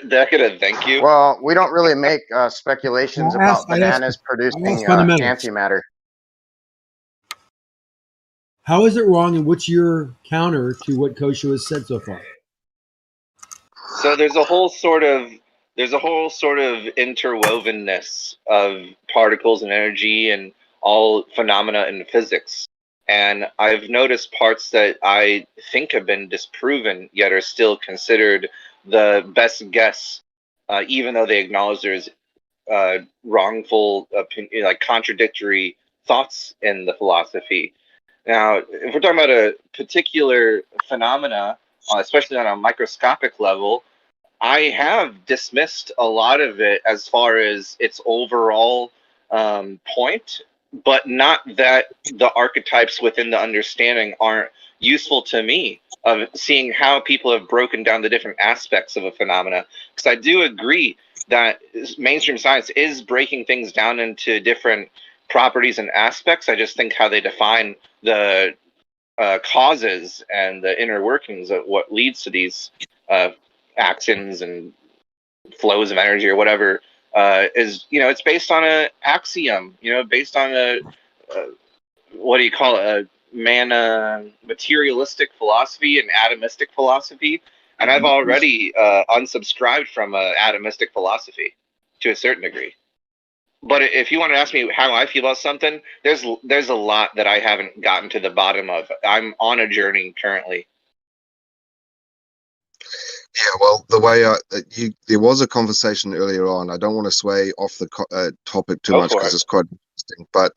Decadent, thank you. Well, we don't really make speculations about bananas producing antimatter. How is it wrong, and what's your counter to what Kosho has said so far? So there's a whole sort of interwovenness of particles and energy and all phenomena in physics. And I've noticed parts that I think have been disproven, yet are still considered the best guess, even though they acknowledge there's wrongful, like contradictory thoughts in the philosophy. Now, if we're talking about a particular phenomena, especially on a microscopic level, I have dismissed a lot of it as far as its overall point, but not that the archetypes within the understanding aren't useful to me of seeing how people have broken down the different aspects of a phenomena. Because I do agree that mainstream science is breaking things down into different properties and aspects. I just think how they define the causes and the inner workings of what leads to these actions and flows of energy or whatever is it's based on an axiom, based on what do you call it? Materialistic philosophy and atomistic philosophy, and I've already unsubscribed from atomistic philosophy to a certain degree. But if you want to ask me how I feel about something, there's a lot that I haven't gotten to the bottom of. I'm on a journey currently. Yeah, well, the way there was a conversation earlier on. I don't want to sway off the topic too Go much for because it. it's quite interesting. But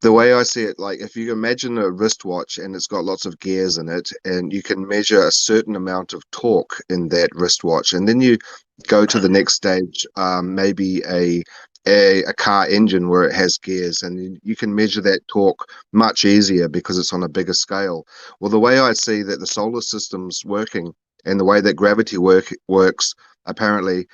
the way I see it, like if you imagine a wristwatch and it's got lots of gears in it, and you can measure a certain amount of torque in that wristwatch, and then you go to the next stage, maybe a car engine where it has gears, and you can measure that torque much easier because it's on a bigger scale. Well, the way I see that the solar system's working and the way that gravity works, apparently,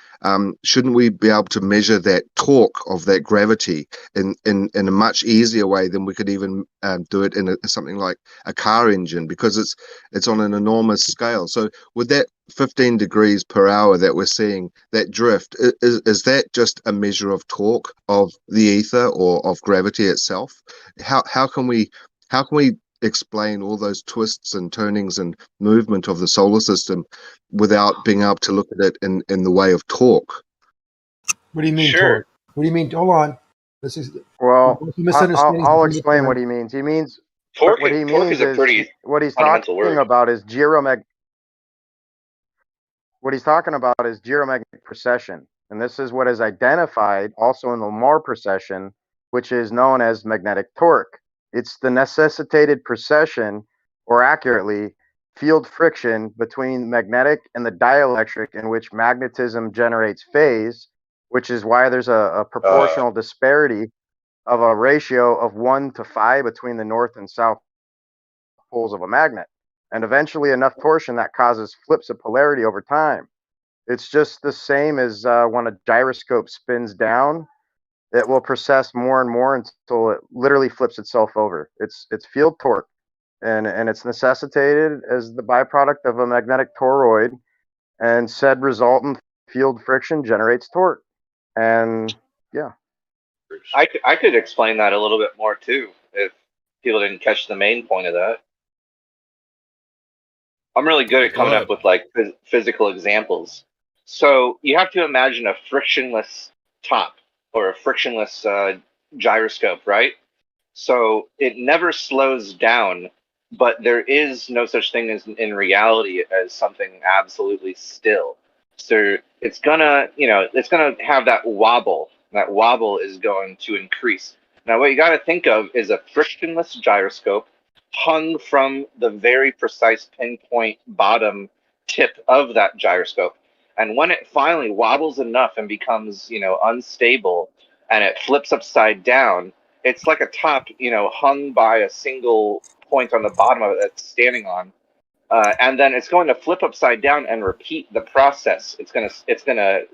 shouldn't we be able to measure that torque of that gravity in a much easier way than we could even do it in something like a car engine, because it's on an enormous scale? So with that 15 degrees per hour that we're seeing, that drift, is that just a measure of torque of the ether or of gravity itself? How can we explain all those twists and turnings and movement of the solar system without being able to look at it in the way of torque? What do you mean, Sure. torque? What do you mean? Hold on. This is Well, misunderstanding. I'll explain what he means. He means Torque, what he torque means is a is pretty what he's fundamental talking word. about is geomagnetic precession, and this is what is identified also in the Moore precession, which is known as magnetic torque. It's the necessitated precession, or accurately, field friction between magnetic and the dielectric in which magnetism generates phase, which is why there's a proportional disparity of a ratio of 1 to 5 between the north and south poles of a magnet, and eventually enough torsion that causes flips of polarity over time. It's just the same as when a gyroscope spins down, it will precess more and more until it literally flips itself over. It's field torque, and it's necessitated as the byproduct of a magnetic toroid, and said resultant field friction generates torque. And yeah, I could explain that a little bit more too, if people didn't catch the main point of that. I'm really good at coming up with like physical examples. So you have to imagine a frictionless top or a frictionless gyroscope, right? So it never slows down, but there is no such thing as in reality as something absolutely still. So it's gonna, it's gonna have that wobble. That wobble is going to increase. Now, what you got to think of is a frictionless gyroscope hung from the very precise pinpoint bottom tip of that gyroscope. And when it finally wobbles enough and becomes, unstable, and it flips upside down, it's like a top, hung by a single point on the bottom of it that's standing on. And then it's going to flip upside down and repeat the process. It's gonna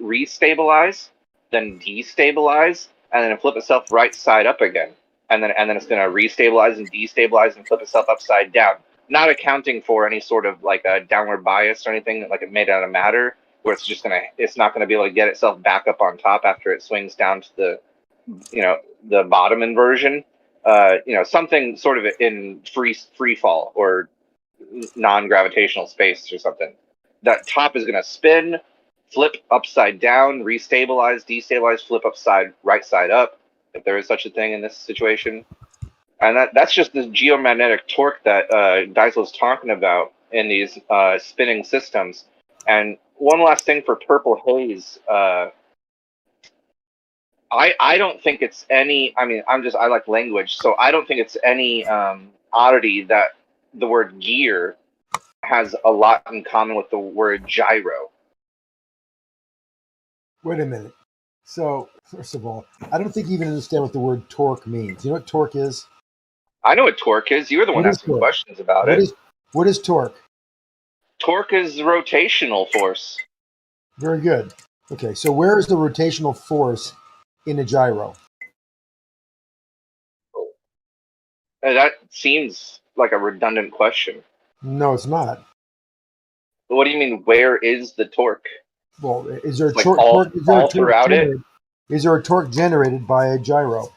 restabilize, then destabilize, and then flip itself right side up again. And then it's gonna restabilize and destabilize and flip itself upside down. Not accounting for any sort of like a downward bias or anything like it made out of matter, where it's not gonna be able to get itself back up on top after it swings down to the bottom inversion. Something sort of in free fall or non-gravitational space or something. That top is going to spin, flip upside down, restabilize, destabilize, flip upside, right side up, if there is such a thing in this situation. And that's just the geomagnetic torque that Deisel was talking about in these spinning systems. And one last thing for purple haze. I don't think it's any. I mean, I like language, so I don't think it's any oddity that the word gear has a lot in common with the word gyro. Wait a minute. So, first of all, I don't think you even understand what the word torque means. You know what torque is? I know what torque is. You were the one asking questions about it. What is torque? Torque is rotational force. Very good. Okay, so where is the rotational force in a gyro? That seems like a redundant question. No, it's not. What do you mean, where is the torque? Well, is there a like torque? all throughout it? Is there a torque generated by a gyro?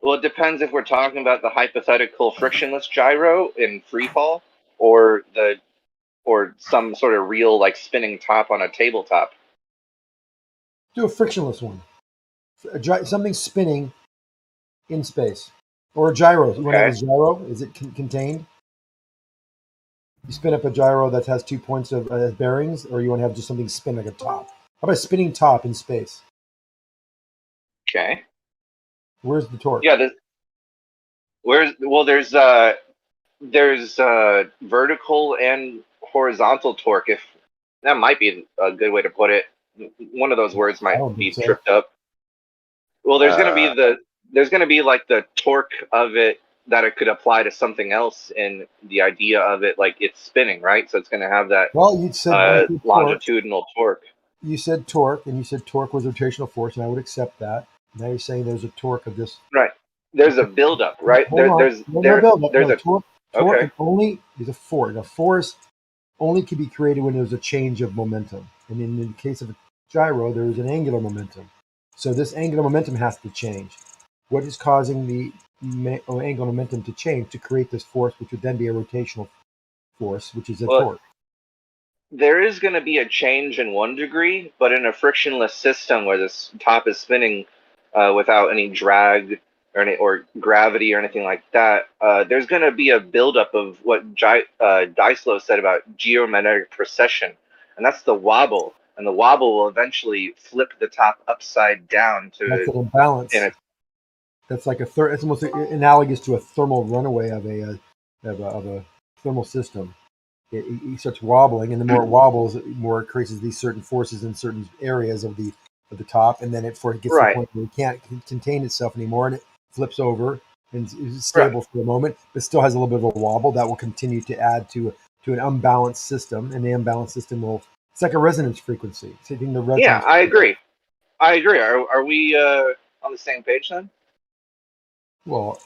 Well, it depends if we're talking about the hypothetical frictionless gyro in free fall, or some sort of real like spinning top on a tabletop. Do a frictionless one. Something spinning in space, or a gyro. You want to have a gyro? Is it contained? You spin up a gyro that has 2 points of bearings, or you want to have just something spin like a top? How about a spinning top in space? Okay. Where's the torque? Yeah. There's vertical and horizontal torque. If that might be a good way to put it. One of those words might be tripped up. Well, there's going to be like the torque of it that it could apply to something else, and the idea of it like it's spinning, right? So it's going to have that you said longitudinal torque. You said torque, and you said torque was rotational force, and I would accept that. Now you're saying there's a torque of this. Right. There's a buildup, right? There's a torque. Torque only is a force. A force only can be created when there's a change of momentum, and in the case of a gyro, there is an angular momentum. So this angular momentum has to change. What is causing the angular momentum to change to create this force, which would then be a rotational force, which is a torque? There is going to be a change in 1 degree, but in a frictionless system where this top is spinning without any drag or gravity or anything like that, there's going to be a buildup of what Dyslow said about geomagnetic precession, and that's the wobble. And the wobble will eventually flip the top upside down to that's an imbalance. That's like it's almost analogous to a thermal runaway of a thermal system. It starts wobbling, and the more it wobbles, the more it creates these certain forces in certain areas of the top, and then before it gets to the point where it can't contain itself anymore, and it flips over and is stable for a moment, but still has a little bit of a wobble that will continue to add to an unbalanced system, and the unbalanced system will. It's like a resonance frequency. Taking the resonance. Yeah, I agree. Are we on the same page then? Well,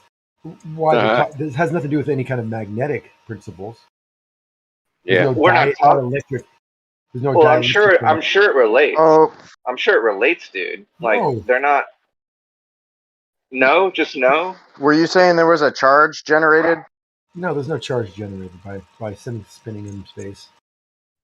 why? This has nothing to do with any kind of magnetic principles. Yeah, we're not talking electric. There's no. Well, I'm sure it relates. Oh, I'm sure it relates, dude. Like they're not. No, just no. Were you saying there was a charge generated? No, there's no charge generated by spinning in space.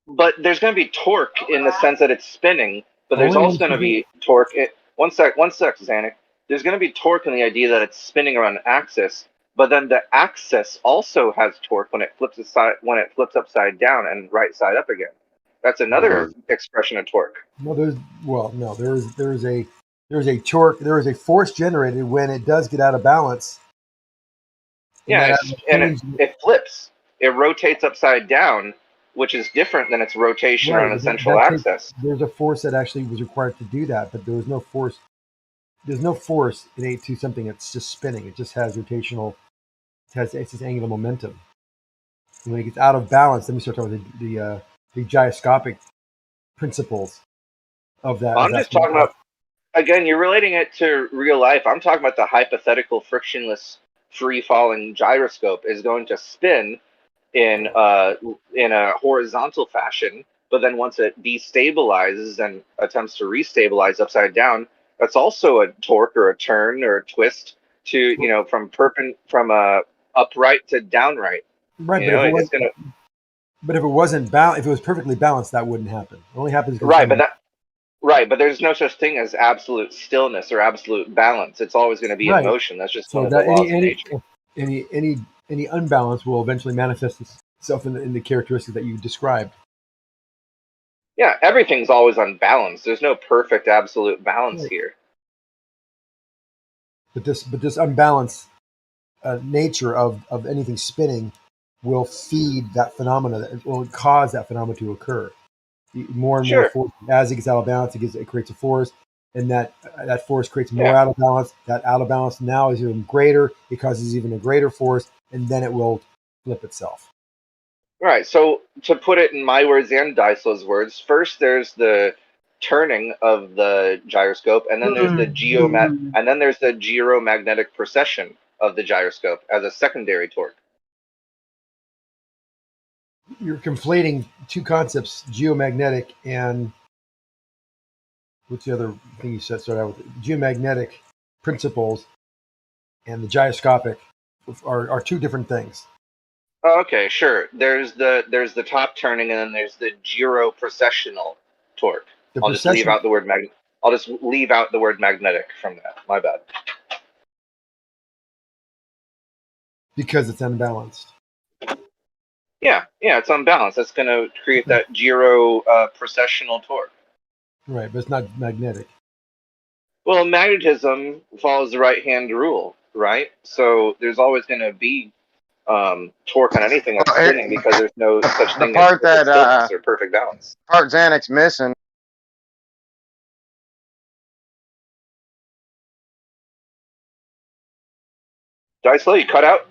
But there's going to be torque in the sense that it's spinning. But there's also going to be torque. One sec, Xanac. There's going to be torque in the idea that it's spinning around an axis. But then the axis also has torque when it flips upside down and right side up again. That's another expression of torque. No, there is a torque. There is a force generated when it does get out of balance. Yeah, it flips. It rotates upside down, which is different than its rotation on a central axis. There's a force that actually was required to do that, but there was no force. There's no force innate to something that's just spinning. It just has rotational. It's this angular momentum. And when it gets out of balance, then we start talking about the gyroscopic principles of that. I'm just talking about. Again, you're relating it to real life. I'm talking about the hypothetical frictionless free-falling gyroscope is going to spin in a horizontal fashion, but then once it destabilizes and attempts to restabilize upside down, that's also a torque or a turn or a twist to from upright to downright. Right, but if it wasn't if it was perfectly balanced, that wouldn't happen. It only happens. But there's no such thing as absolute stillness or absolute balance. It's always going to be in motion. That's just one of the laws of nature. Any unbalance will eventually manifest itself in the characteristics that you described. Yeah, everything's always unbalanced. There's no perfect absolute balance here. But this unbalanced nature of anything spinning will feed that phenomena. It will cause that phenomena to occur. More and more force, as it gets out of balance, it creates a force, and that force creates more out of balance. That out of balance now is even greater. It causes even a greater force, and then it will flip itself. Right. So to put it in my words and Dyslow's words, first there's the turning of the gyroscope, and then there's the gyromagnetic precession of the gyroscope as a secondary torque. You're conflating two concepts, geomagnetic and what's the other thing you said? Start out with geomagnetic principles and the gyroscopic are two different things. Oh, okay, sure. There's the top turning, and then there's the gyro precessional torque. The I'll just leave precession- out the word I'll just leave out the word magnetic from that. My bad. Because it's unbalanced. Yeah, it's unbalanced. That's going to create that gyro precessional torque. Right, but it's not magnetic. Well, magnetism follows the right-hand rule, right? So there's always going to be torque on anything that's spinning because there's no such thing as part that, stillness or perfect balance. Part Xanix's missing. Dicelo, you cut out?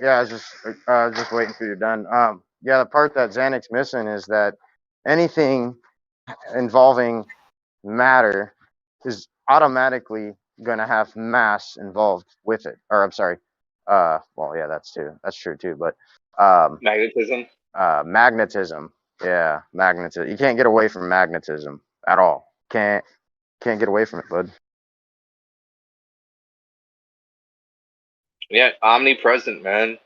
Yeah, I was just waiting till you're done. Yeah, the part that Xanix's missing is that anything involving matter is automatically going to have mass involved with it. Or I'm sorry. Well, yeah, that's true too. But magnetism. Magnetism. Yeah, magnetism. You can't get away from magnetism at all. Can't get away from it, bud. Yeah, omnipresent, man.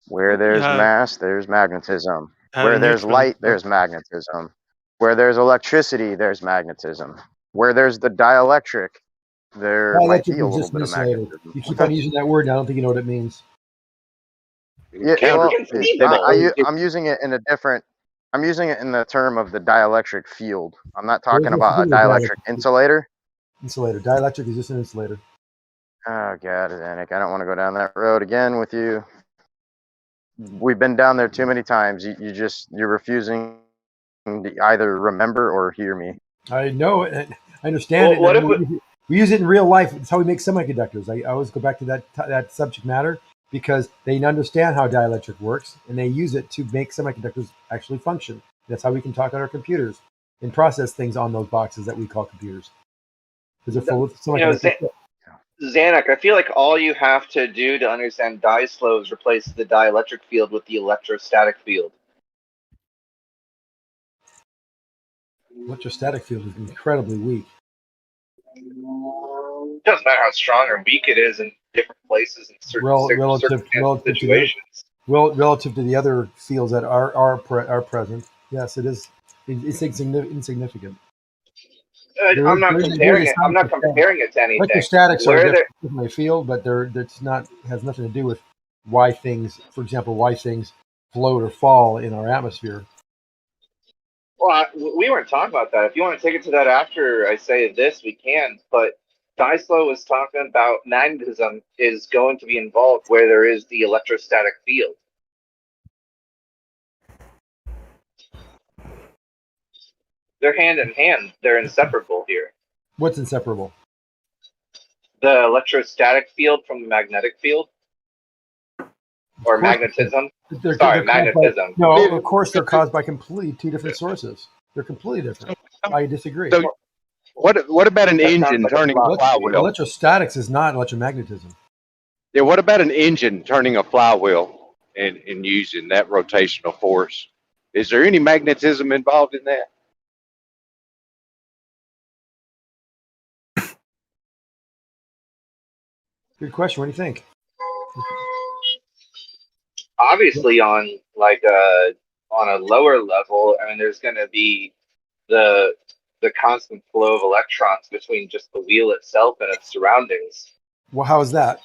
Where there's have- mass, there's magnetism. have Where there's neutral light, there's magnetism. Where there's electricity, there's magnetism. Where there's the dielectric, there might be a little bit of magnetism. You keep on using that word, and I don't think you know what it means. Yeah, well, I'm using it in a different. I'm using it in the term of the dielectric field. I'm not talking about a dielectric insulator. Insulator. Dielectric is just an insulator. Oh God, Zanik, I don't want to go down that road again with you. We've been down there too many times. You're refusing to either remember or hear me. I know it. I understand Well, it. We use it in real life. It's how we make semiconductors. I always go back to that subject matter because they understand how dielectric works and they use it to make semiconductors actually function. That's how we can talk on our computers and process things on those boxes that we call computers. Because they're full of semiconductors. Zanuck, I feel like all you have to do to understand Dicelo is replace the dielectric field with the electrostatic field. Electrostatic field is incredibly weak. It doesn't matter how strong or weak it is in different places and certain situations. Relative to the other fields that are present, yes, it is. It's insignificant. I'm not comparing it. I'm not comparing it to anything. Electrostatics are definitely a field, but that's not has nothing to do with why things, for example, why things float or fall in our atmosphere. Well, we weren't talking about that. If you want to take it to that after I say this, we can. But Dicelo was talking about magnetism is going to be involved where there is the electrostatic field. They're hand in hand. They're inseparable here. What's inseparable? The electrostatic field from the magnetic field? Or magnetism? Sorry, magnetism. No, of course they're caused by completely two different sources. They're completely different. I disagree. So what about an engine turning a flywheel? Electrostatics is not electromagnetism. Yeah, what about an engine turning a flywheel and using that rotational force? Is there any magnetism involved in that? Good question. What do you think? Obviously, on a lower level, I mean, there's going to be the constant flow of electrons between just the wheel itself and its surroundings. Well, how is that?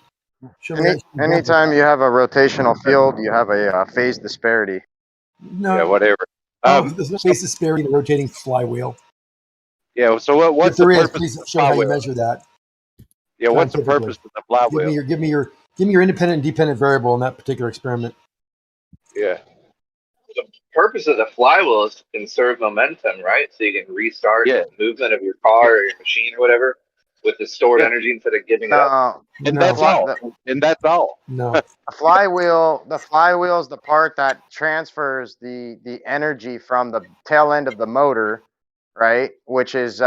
Anytime you have a rotational field, you have a phase disparity. No. Yeah, whatever. There's no phase disparity in a rotating flywheel. Yeah. So what's the purpose? Please show me how you measure that. Yeah. What's the purpose of the flywheel? Give me your independent and dependent variable in that particular experiment. Yeah. The purpose of the flywheel is to conserve momentum, right? So you can restart the movement of your car or your machine or whatever with the stored energy instead of giving it up. And that's all. And that's all. No. The flywheel is the part that transfers the energy from the tail end of the motor, right? Which is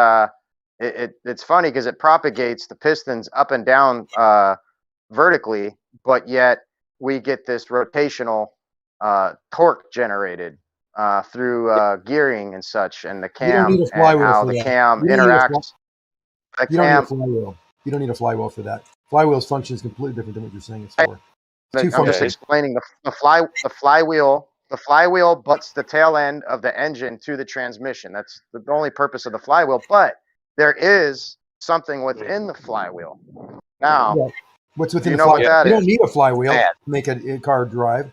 it's funny because it propagates the pistons up and down vertically, but yet we get this rotational torque generated through gearing and such, and the You don't cam need a and flywheel how for the that. cam You don't need a interacts. The You don't need a cam. flywheel. You don't need a flywheel for that. Flywheel's function is completely different than what you're saying it's for. It's two I'm just functions. explaining the flywheel. The flywheel butts the tail end of the engine to the transmission. That's the only purpose of the flywheel. But there is something within the flywheel. Now, Yeah. What's do within you the know what flywheel? that You don't is? need a flywheel Man. to make a car drive.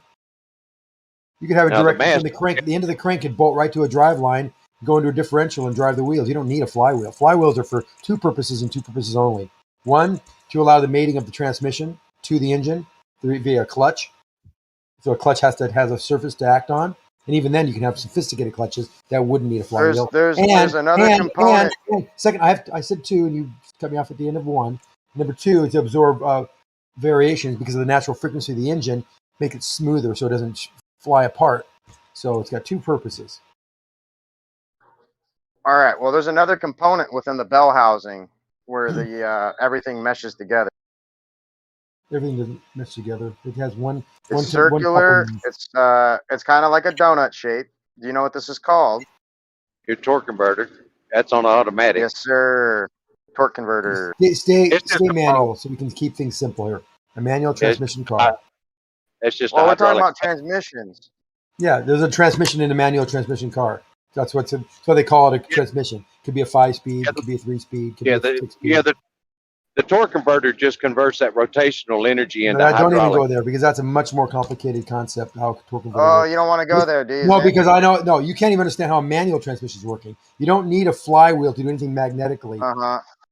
You could have a Now, the direct man- from the crank. The end of the crank could bolt right to a drive line, go into a differential, and drive the wheels. You don't need a flywheel. Flywheels are for two purposes and two purposes only. One, to allow the mating of the transmission to the engine via a clutch. So a clutch has a surface to act on, and even then, you can have sophisticated clutches that wouldn't need a flywheel. There's another component. And second, I said two, and you cut me off at the end of one. Number two is to absorb variations because of the natural frequency of the engine, make it smoother so it doesn't fly apart. So it's got two purposes. All right. Well, there's another component within the bell housing where the everything meshes together. Everything doesn't mesh together. It has one. It's circular. It's kind of like a donut shape. Do you know what this is called? Your torque converter. That's on automatic. Yes, sir. Torque converter. Stay manual so we can keep things simple here. A manual transmission car. It's just Well, we're talking about transmissions. Yeah, there's a transmission in a manual transmission car. That's why they call it a transmission. Could be a 5-speed, could be a 3-speed, could be a 6-speed. The torque converter just converts that rotational energy into Don't even hydraulic. go there because that's a much more complicated concept. How torque converter. Oh, works. you don't want to go there, do you? No, because I know. No, you can't even understand how a manual transmission is working. You don't need a flywheel to do anything magnetically.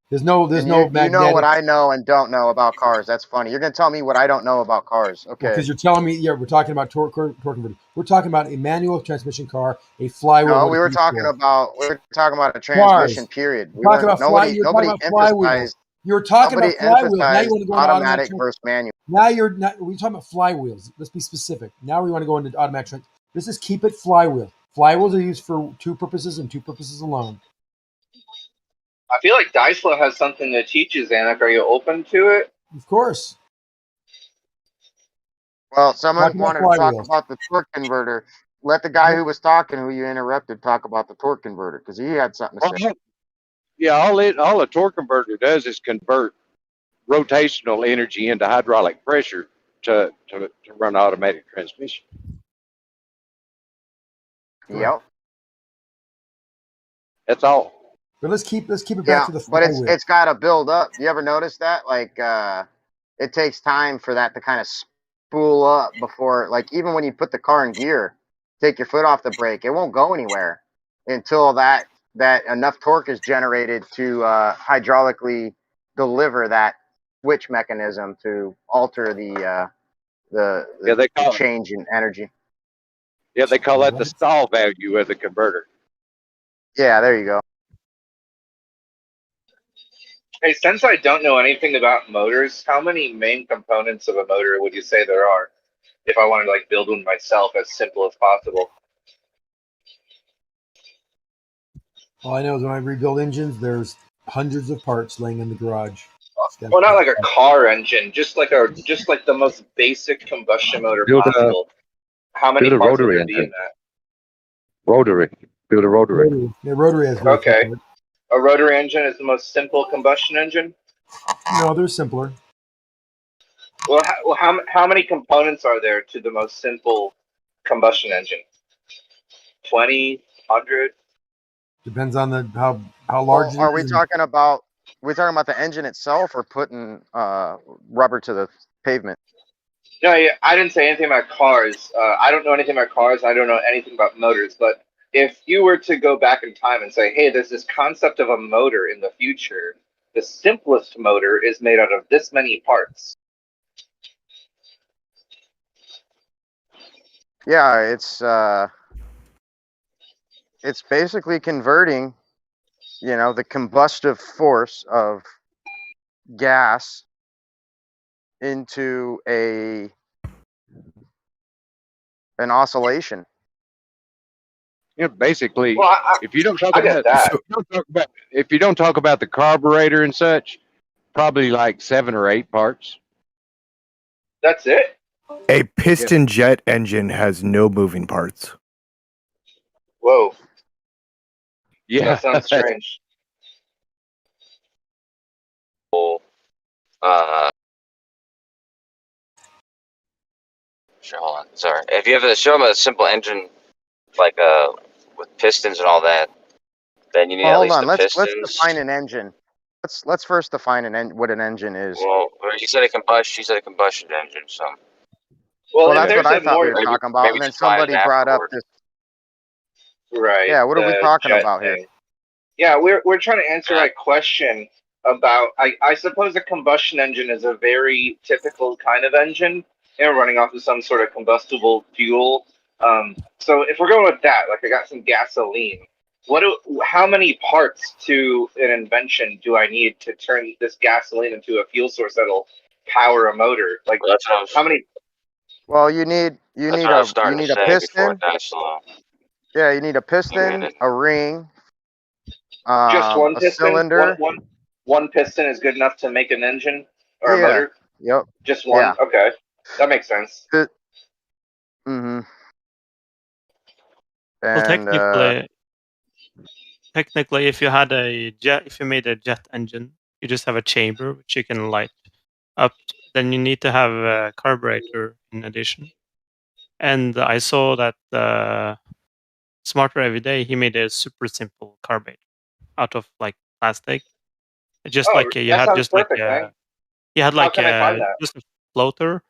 There's no magnetic. You know what I know and don't know about cars. That's funny. You're going to tell me what I don't know about cars. Okay. Because you're telling me, we're talking about torque converter. We're talking about a manual transmission car, a flywheel. No, we were talking about a transmission. Period. Nobody emphasized. You're talking about flywheels. Now you want to go into automatic versus manual. Now we're talking about flywheels. Let's be specific. Now we want to go into automatic. Let's just keep it flywheel. Flywheels are used for two purposes and two purposes alone. I feel like Dyslo has something to teach you, Zanuck. Are you open to it? Of course. Well, someone wanted to talk about the torque converter. Let the guy who was talking, who you interrupted, talk about the torque converter because he had something to say. Yeah, all a torque converter does is convert rotational energy into hydraulic pressure to run automatic transmission. Yep. That's all. But let's keep it back to the flywheel. But it's got to build up. You ever notice that? Like, it takes time for that to kind of spool up before, like, even when you put the car in gear, take your foot off the brake, it won't go anywhere until that enough torque is generated to hydraulically deliver that switch mechanism to alter the change in energy. Yeah, they call that the stall value of the converter. Yeah, there you go. Hey, since I don't know anything about motors, how many main components of a motor would you say there are? If I wanted to build one myself, as simple as possible. All I know is when I rebuild engines, there's hundreds of parts laying in the garage. Well, not like a car engine, just like the most basic combustion motor possible. How many parts would there be in that? Rotary. Build a rotary. Yeah, rotary has okay. A rotary engine is the most simple combustion engine? No, they're simpler. Well, how many components are there to the most simple combustion engine? 20, 100? Depends on how large. Are we talking about the engine itself or putting rubber to the pavement? No, yeah, I didn't say anything about cars. I don't know anything about cars. I don't know anything about motors. But if you were to go back in time and say, hey, there's this concept of a motor in the future, the simplest motor is made out of this many parts. Yeah, it's basically converting, the combustive force of gas into an oscillation. Yeah, basically, well, if you don't talk about the carburetor and such, probably like 7 or 8 parts. That's it. A piston jet engine has no moving parts. Whoa. Yeah. That sounds strange. Sure, hold on. Sorry. If you have to show them a simple engine, like with pistons and all that, then you need Well, at hold least on. the Let's pistons. define an engine. Let's first define what an engine is. Well, you said a combustion engine, so. Well, Well, if that's what there's I a thought we more were talking about, and then define it somebody brought up afterward. this. right, Yeah, what are we the talking jet about thing. here? Yeah, we're trying to answer that question about. I suppose a combustion engine is a very typical kind of engine, running off of some sort of combustible fuel. So if we're going with that, like I got some gasoline. How many parts to an invention do I need to turn this gasoline into a fuel source that'll power a motor? Like how many? Well, you need a piston. Yeah, you need a piston, a ring, Just one a piston. cylinder. One piston is good enough to make an engine or a Yeah. motor. Yep. Just one. Yeah. Okay, that makes sense. Mm-hmm. Well, technically, if you made a jet engine, you just have a chamber which you can light up. Then you need to have a carburetor in addition. And I saw that Smarter Every Day, he made a super simple carburetor out of like plastic. Just Oh, like you that had sounds just like perfect, man. you had How like can I find that? just a floater.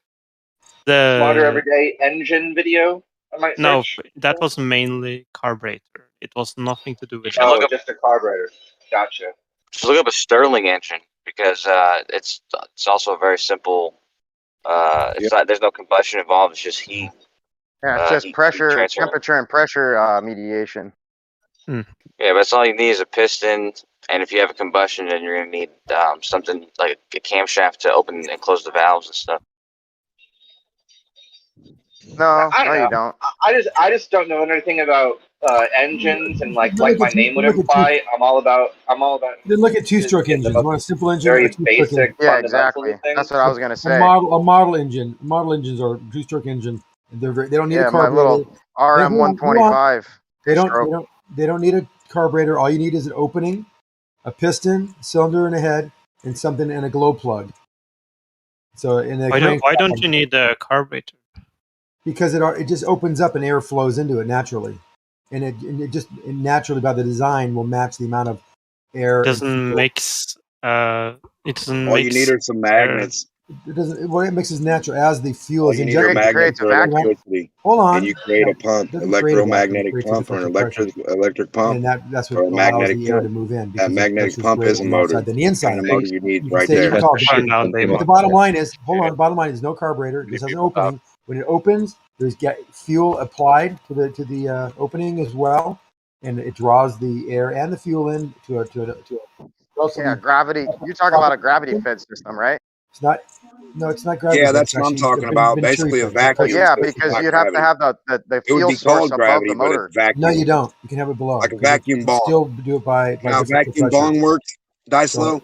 Smarter Everyday engine video. I might No, search. that was mainly carburetor. It was nothing to do with. Oh, just a carburetor. Gotcha. Just look up a Stirling engine because it's also very simple. It's not, there's no combustion involved. It's just heat. Yeah, it's just heat pressure, transfer. temperature, and pressure mediation. Yeah, but that's all you need is a piston, and if you have a combustion, then you're gonna need something like a camshaft to open and close the valves and stuff. No, I don't know. you don't. I just don't know anything about engines and like Look my at name would look at imply. I'm all about. Then look at two-stroke the engines. You want a simple engine or very two-stroke basic engine? Yeah, fundamentals exactly. of things. That's what I was gonna say. A model engine. Model engines are two-stroke engine. They don't need a Yeah, my carburetor. little RM 125. They don't need a carburetor. All you need is an opening, a piston, cylinder, and a head, and something and a glow plug. So in the Why don't you need a carburetor? Because it just opens up and air flows into it naturally, and it just naturally by the design will match the amount of air. It doesn't mix. It doesn't All mix. you need are some magnets. It doesn't. Well, it mixes natural as the fuel All is you need are injected. magnets for electricity. Hold on. And you create a pump, Doesn't create a vacuum, electromagnetic creates a pump, or an differential pressure. electric pump, And that's what or a allows magnetic the air pump. to move in. That because the magnetic pressure's pump greater is a on the motor. outside than the inside. Kind of motor you need You right say there. you call it- They But the bottom line is, hold on. The bottom line is no carburetor. It just has an opening. When it opens, there's fuel applied to the opening as well, and it draws the air and the fuel in to a Yeah, gravity. You talk about a gravity fed system, right? It's not. No, it's not gravity. Yeah, fed, that's it's what I'm actually talking a about. venturi Basically, a fed. vacuum. Yeah, but it's because not you'd have to gravity. have the It would fuel be source called above gravity, the but motor. it's vacuum. No, you don't. You can have it below. Like a because vacuum you bomb. still do it by You know how a differential vacuum pressure. bomb works, Dice So Low?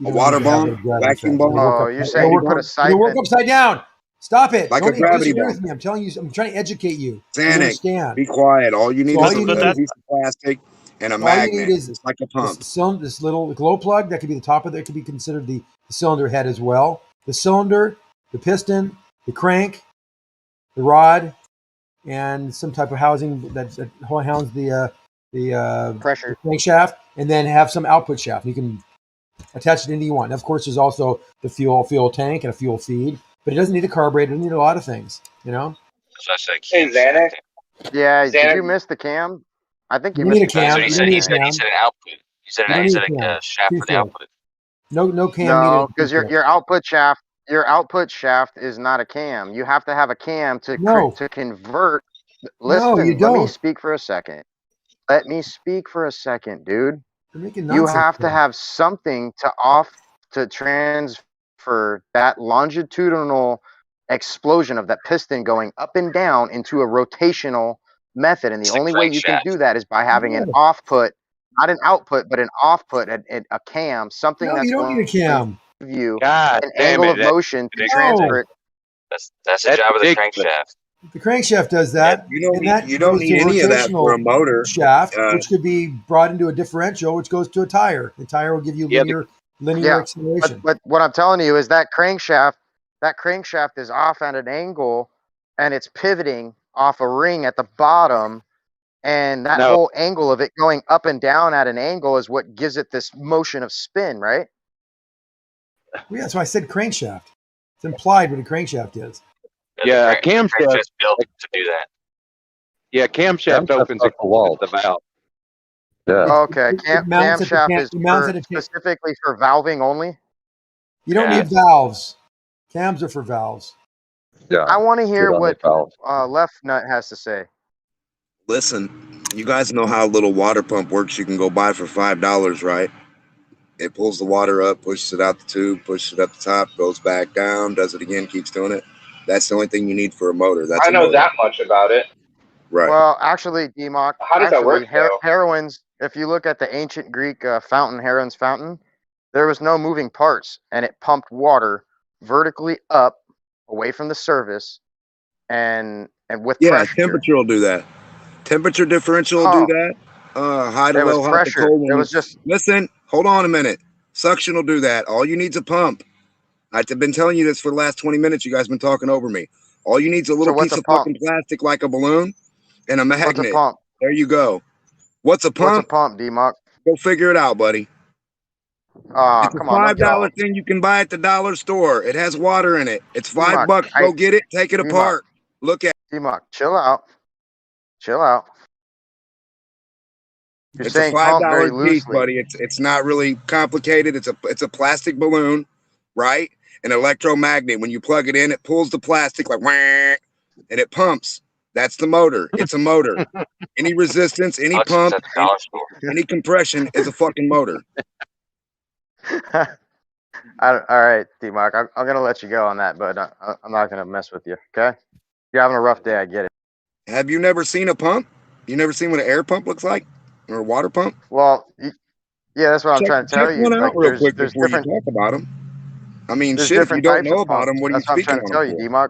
you A don't water need to have bomb? it gravity Vacuum fed. bomb? Oh, you're saying you put a It'll work siphon. upside down. Stop it. Like Don't a gravity disagree bomb. with me. I'm telling you. I'm trying to educate you. You Xanax, understand? be quiet. All you need So is a piece of plastic and a all you need magnet, is just like a pump. this little glow plug that could be the top of it. It could be considered the cylinder head as well. The cylinder, the piston, the crank, the rod, and some type of housing that hounds the pressure crankshaft, and then have some output shaft. You can attach it to anything you want. And of course, there's also the fuel tank and a fuel feed, but it doesn't need a carburetor. It doesn't need a lot of things, you know. So I said Hey, Xanax. Yeah, did Xanax. you miss the cam? I think you You missed need a the cam. cam. he You said don't he need a said cam. he said an output. He said You don't he need said a cam. a shaft for the Two-stroke. output. No cam No, needed. because your output shaft is not a cam. You have to have a cam to to convert. Listen, No, you let me don't. speak for a second. Let me speak for a second, dude. You're making You nonsense. have to have something to transfer that longitudinal explosion of that piston going up and down into a rotational method. And the only way you can do that is by having an offput, not an output, but an offput, a cam, something No, that's you don't going need a cam. to give you God an damn angle it, of motion to transfer it. That's the That's job of the ridiculous. crankshaft. The crankshaft does that. You don't and need, that you don't goes to need any of that for a rotational motor. shaft, which could be brought into a differential, which goes to a tire. The tire will give you Yeah, linear Yeah, acceleration. but what I'm telling you is that crankshaft is off at an angle, and it's pivoting off a ring at the bottom, and that No. whole angle of it going up and down at an angle is what gives it this motion of spin, right? Well, yeah, that's why I said crankshaft. It's implied what a crankshaft is. Yeah, a The crank's camshaft. just built to do that. Yeah, camshaft opens off the wall. the valve. Yeah. Okay, It mounts at the camshaft is it mounts at a specifically for valving only. You don't need valves. Cams are for valves. Yeah. I want to hear Good on what the valve. Left Nut has to say. Listen, you guys know how a little water pump works. You can go buy for $5, right? It pulls the water up, pushes it out the tube, pushes it up the top, goes back down, does it again, keeps doing it. That's the only thing you need for a motor. That's I a know motor. that much about it. Right. Well, actually, DMOC, How does that work, though? heroines, if you look at the ancient Greek fountain, Heron's fountain, there was no moving parts, and it pumped water vertically up away from the surface and with pressure. Temperature will do that. Temperature differential will do that. High to It was low, hot to pressure. cold. It was just Listen, hold on a minute. Suction will do that. All you need is a pump. I've been telling you this for the last 20 minutes. You guys been talking over me. All you need is a little what's piece a of pump? fucking plastic like a balloon and a magnet. What's a pump? There you go. What's a pump? What's a pump, DMOC? Go figure it out, buddy. Ah, It's a come on, don't get all $5 thing you can buy at the dollar store. It has water in it. It's D-Mock, $5. Go get it. Take it D-Mock. apart. Look at DMOC, chill out. Chill out. You're It's a saying pump very $5 piece, loosely. buddy. It's not really complicated. It's a plastic balloon, right? An electromagnet. When you plug it in, it pulls the plastic like wah, and it pumps. That's the motor. It's a motor. Any resistance, any Hudson's pump, at the dollar store. any compression is a fucking motor. All right, DMOC, I'm going to let you go on that, but I'm not going to mess with you, okay? You're having a rough day, I get it. Have you never seen a pump? You never seen what an air pump looks like? Or a water pump? Well, yeah, that's what I'm trying to tell check you. one out Like, real quick there's before you different, talk about them. I mean, there's shit, if you different don't types know of about them, pumps. what are you That's what I'm speaking trying to tell you, on? DMOC.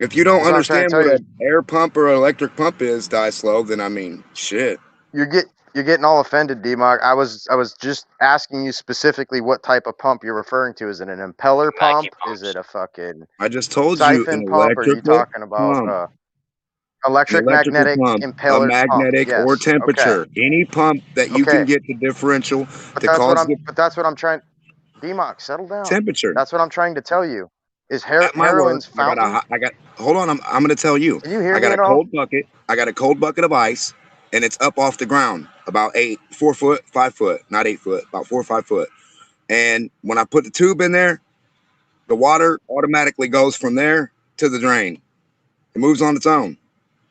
If you don't That's what I'm trying understand to tell what you. an air pump or an electric pump is, die slow, then I mean, shit. You're getting all offended, DMOC. I was just asking you specifically what type of pump you're referring to. Is it an impeller pump? Is it a fucking I just told you siphon an pump? Or are you electrical talking about pump. An electric electrical magnetic pump, a impeller pump? magnetic or Yes. Okay. temperature. Any pump that you Okay. can get the differential But to that's what cause I'm. the But that's what I'm trying. DMOC, settle down. temperature. That's what I'm trying to tell you. Is At my work, heroin's fountain? hold on, I'm going to tell you. Can you hear I got me a at all? cold bucket. I got a cold bucket of ice, and it's up off the ground about 4 foot, 5 foot, not 8 foot, about 4 or 5 foot. And when I put the tube in there, the water automatically goes from there to the drain. It moves on its own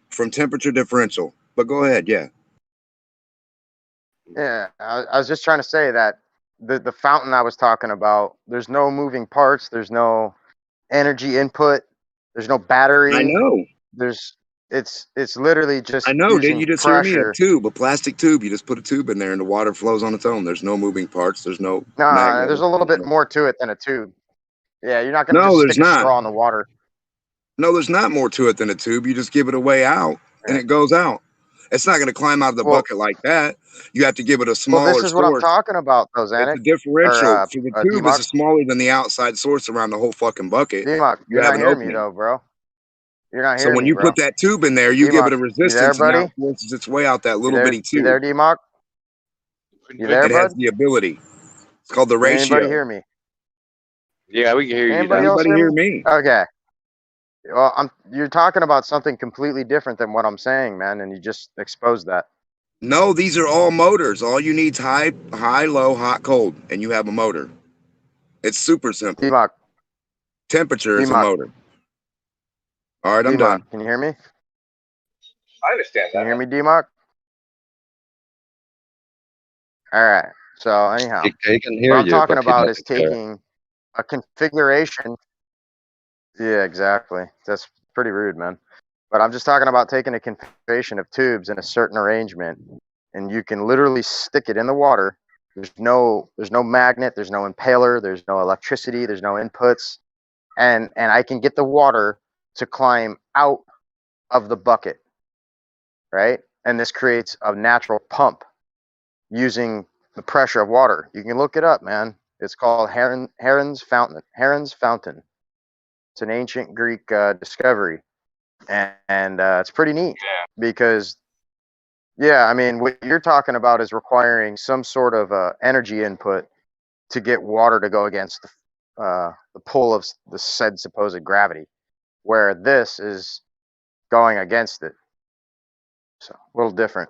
from temperature differential. But go ahead, yeah. Yeah, I was just trying to say that the fountain I was talking about, there's no moving parts, there's no energy input, there's no battery. I know. It's literally just I know. Did using you just hear me? pressure. A tube, a plastic tube. You just put a tube in there, and the water flows on its own. There's no moving parts. There's no Nah, magnet. there's a little bit more to it than a tube. Yeah, you're not gonna No, just there's stick a not. straw in the water. No, there's not more to it than a tube. You just give it a way out, and it goes out. It's not going to climb out of the bucket like that. You have to give it a Well, smaller this is what I'm source. talking about, though, Zanuck. It's a differential. Or So the tube DMOC. is smaller than the outside source around the whole fucking bucket. DMOC, You you're have not an hearing me opening. though, bro. You're not So hearing when me, you bro. put that tube in there, you give it a DMOC, resistance, you there, and buddy? now it forces its way out that You little there? bitty You tube. there, DMOC? You there, It has bud? the ability. It's called the Can ratio. anybody hear me? Yeah, we can hear you. Anybody Doc. else Anybody hear hear me? me? Okay. Well, you're talking about something completely different than what I'm saying, man, and you just exposed that. No, these are all motors. All you need is high, low, hot, cold, and you have a motor. It's super simple. DMOC, Temperature is a DMOC, motor. All right, I'm DMOC, done. can you hear me? I understand Can that. you hear me, DMOC? All right. So anyhow, He can what hear I'm you, talking but he about is doesn't care. taking a configuration. Yeah, exactly. That's pretty rude, man. But I'm just talking about taking a configuration of tubes in a certain arrangement, and you can literally stick it in the water. There's no magnet, there's no impaler, there's no electricity, there's no inputs, and I can get the water to climb out of the bucket, right? And this creates a natural pump using the pressure of water. You can look it up, man. It's called Heron's Fountain. Heron's Fountain. It's an ancient Greek discovery, and it's pretty neat because, yeah, I mean, what you're talking about is requiring some sort of energy input to get water to go against the pull of the said supposed gravity, where this is going against it. So a little different.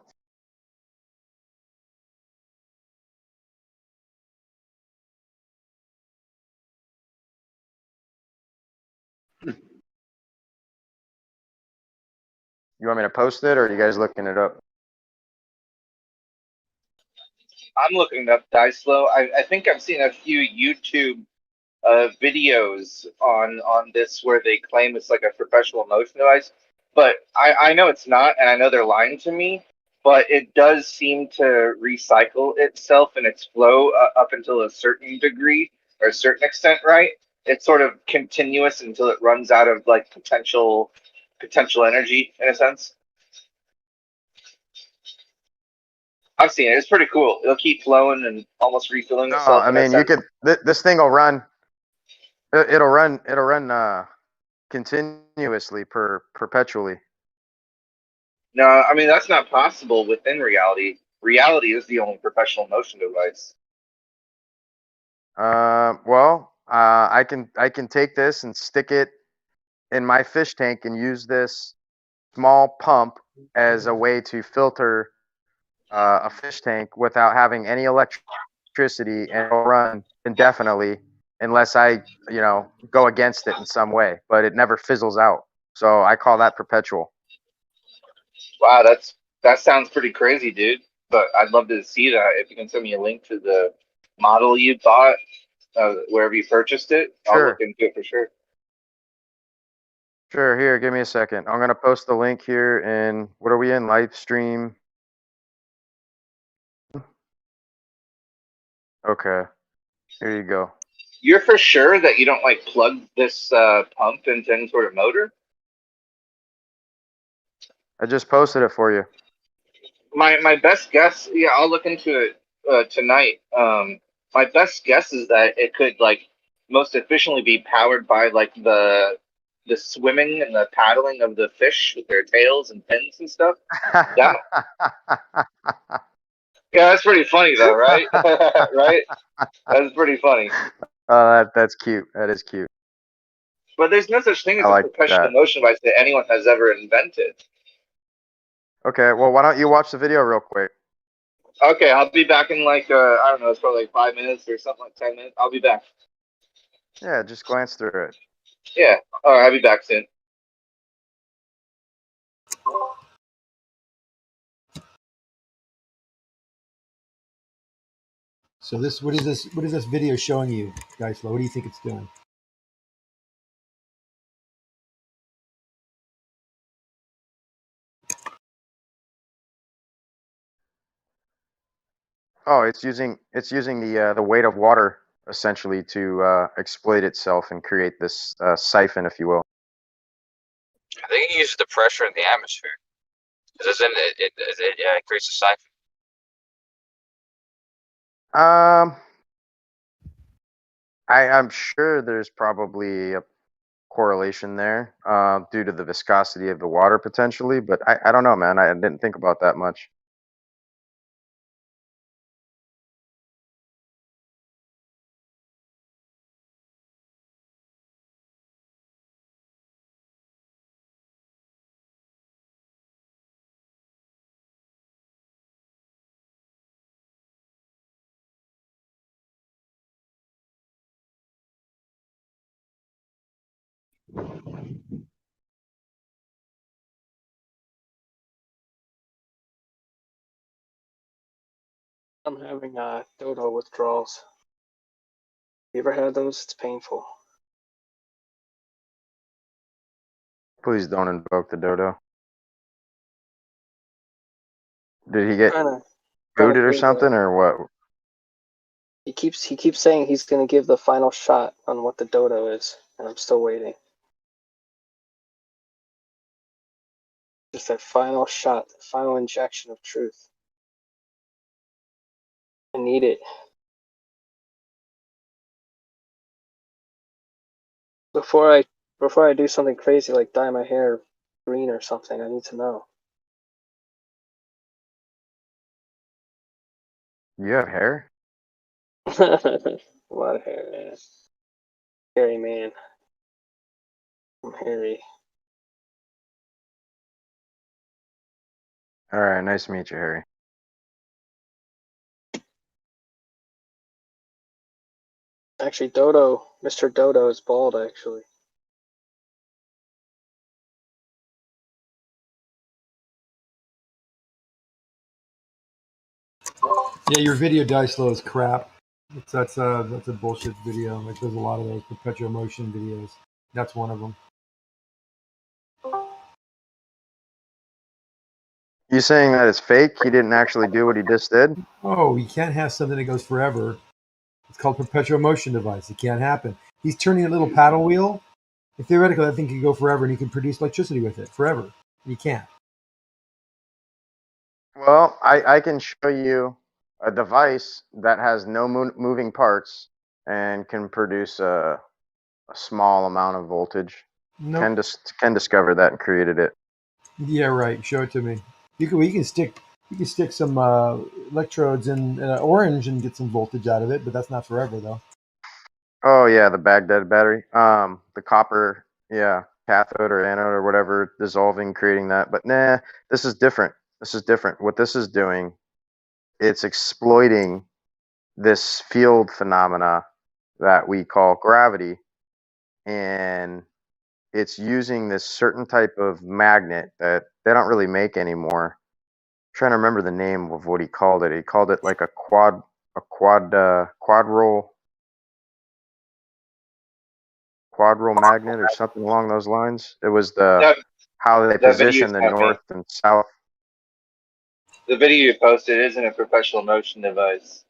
You want me to post it, or are you guys looking it up? I'm looking up Dicelo. I think I've seen a few YouTube videos on this where they claim it's like a professional motion device, but I know it's not, and I know they're lying to me. But it does seem to recycle itself in its flow up until a certain degree or a certain extent, right? It's sort of continuous until it runs out of like potential energy in a sense. I've seen it. It's pretty cool. It'll keep flowing and almost refilling No, itself. I mean, you could. This thing will run. It'll run continuously perpetually. No, I mean that's not possible within reality. Reality is the only professional motion device. Well, I can take this and stick it in my fish tank and use this small pump as a way to filter a fish tank without having any electricity, and it'll run indefinitely unless I, go against it in some way. But it never fizzles out, so I call that perpetual. Wow, that sounds pretty crazy, dude. But I'd love to see that. If you can send me a link to the model you bought, wherever you purchased it, I'll look into it for sure. Sure. Here, give me a second. I'm gonna post the link here in, what are we in? Livestream. Okay. Here you go. You're for sure that you don't like plug this pump into any sort of motor? I just posted it for you. My best guess, yeah, I'll look into it tonight. My best guess is that it could like most efficiently be powered by like the swimming and the paddling of the fish with their tails and fins and stuff. Yeah, that's pretty funny though, right? Right? That's pretty funny. Oh, that's cute. That is cute. But there's no such thing as I a like professional that. motion device that anyone has ever invented. Okay, well, why don't you watch the video real quick? Okay, I'll be back in like I don't know, it's probably like 5 minutes or something, like 10 minutes. I'll be back. Yeah, just glance through it. Yeah. All right, I'll be back soon. So this, what is this video showing you, guys? What do you think it's doing? Oh, it's using the weight of water essentially to exploit itself and create this siphon, if you will. I think it uses the pressure in the atmosphere. Because it creates a siphon. I'm sure there's probably a correlation there due to the viscosity of the water potentially, but I don't know, man. I didn't think about that much. I'm having dodo withdrawals. You ever had those? It's painful. Please don't invoke the dodo. Did he get Trying to booted or give something, or what? He keeps saying he's gonna give the final shot on what the dodo is, and I'm still waiting. Just that final shot, the final injection of truth. I need it. Before I do something crazy like dye my hair green or something, I need to know. You have hair? A lot of hair, man. Hairy man. I'm hairy. All right, nice to meet you, Harry. Actually, Dodo, Mr. Dodo is bald, actually. Yeah, your video die slow is crap. That's a bullshit video. Like there's a lot of those perpetual motion videos. That's one of them. You saying that it's fake? He didn't actually do what he just did? Oh, you can't have something that goes forever. It's called perpetual motion device. It can't happen. He's turning a little paddle wheel. And theoretically, that thing can go forever, and he can produce electricity with it forever. You can't. Well, I can show you a device that has no moving parts and can produce a small amount of voltage. Nope. Ken discovered that and created it. Yeah, right. Show it to me. You can stick some electrodes in orange and get some voltage out of it, but that's not forever though. Oh yeah, the Baghdad battery. The copper, yeah, cathode or anode or whatever, dissolving, creating that. But nah, this is different. This is different. What this is doing, it's exploiting this field phenomena that we call gravity, and it's using this certain type of magnet that they don't really make anymore. I'm trying to remember the name of what he called it. He called it like a quad roll magnet or something along those lines. It was how they position the north and south. The video you posted isn't a perpetual motion device.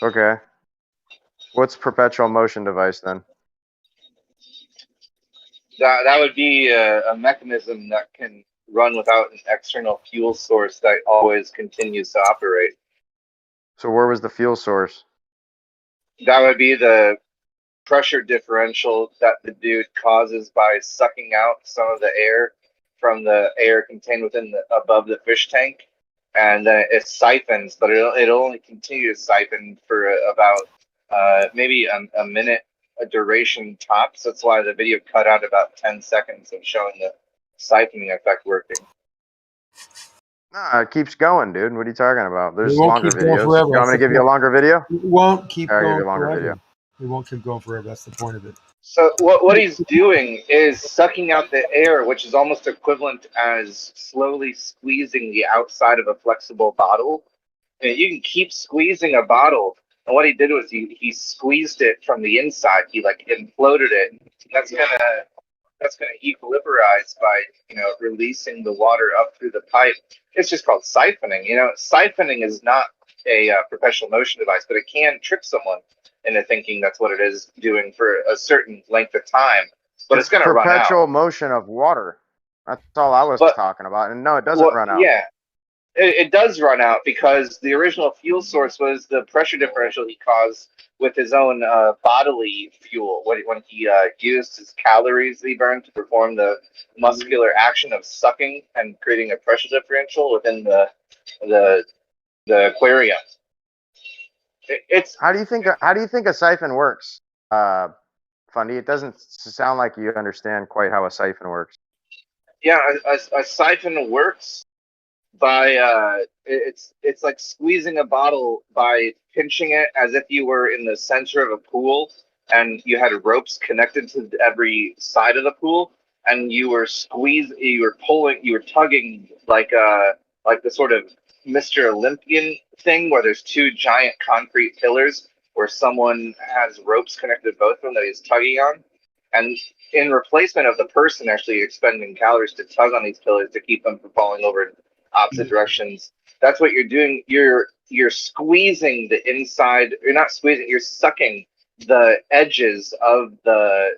Okay. What's perpetual motion device then? That would be a mechanism that can run without an external fuel source that always continues to operate. So where was the fuel source? That would be the pressure differential that the dude causes by sucking out some of the air from the air contained within above the fish tank, and then it siphons, but it'll only continue to siphon for about maybe a minute a duration tops. That's why the video cut out about 10 seconds of showing the siphoning effect working. Nah, it keeps going, dude. What are you talking about? There's won't longer keep going videos. forever. You want me to give you a longer video? It won't keep I'll give going you a longer forever. video. It won't keep going forever. That's the point of it. So what he's doing is sucking out the air, which is almost equivalent as slowly squeezing the outside of a flexible bottle. And you can keep squeezing a bottle. And what he did was he squeezed it from the inside. He like imploded it. That's gonna equilibrize by releasing the water up through the pipe. It's just called siphoning. Siphoning is not a perpetual motion device, but it can trick someone into thinking that's what it is doing for a certain length of time. But it's going to run out. Perpetual motion of water. That's all I was talking about. And no, it doesn't run out. Yeah, it does run out because the original fuel source was the pressure differential he caused with his own bodily fuel. When he used his calories that he burned to perform the muscular action of sucking and creating a pressure differential within the aquarium. How do you think a siphon works, Fundy? It doesn't sound like you understand quite how a siphon works. Yeah, a siphon works by it's like squeezing a bottle by pinching it as if you were in the center of a pool and you had ropes connected to every side of the pool, and you were tugging like the sort of Mr. Olympian thing where there's two giant concrete pillars where someone has ropes connected to both of them that he's tugging on. And in replacement of the person actually expending calories to tug on these pillars to keep them from falling over in opposite directions, that's what you're doing. You're squeezing the inside. You're not squeezing. You're sucking the edges of the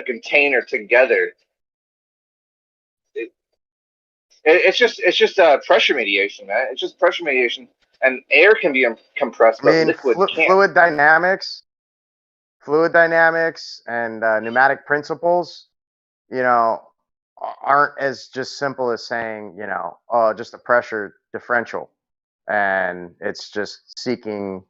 container together It's just pressure mediation, man. It's just pressure mediation, and air can be compressed, I but mean, liquid can't. fluid dynamics, and pneumatic principles, you know, aren't as just simple as saying, you know, oh, just a pressure differential, and it's just seeking,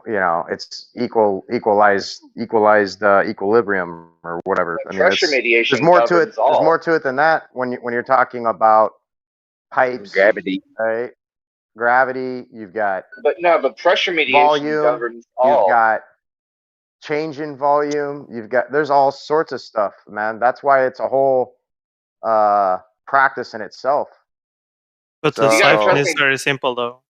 you know, it's equalized equilibrium or whatever. I mean, Pressure there's mediation more to it. governs all. There's more to it than that when you're talking about pipes, Gravity. right? Gravity. You've got But pressure mediation volume. governs You've all. got change in volume. There's all sorts of stuff, man. That's why it's a whole practice in itself. But So, the siphon is very simple, though.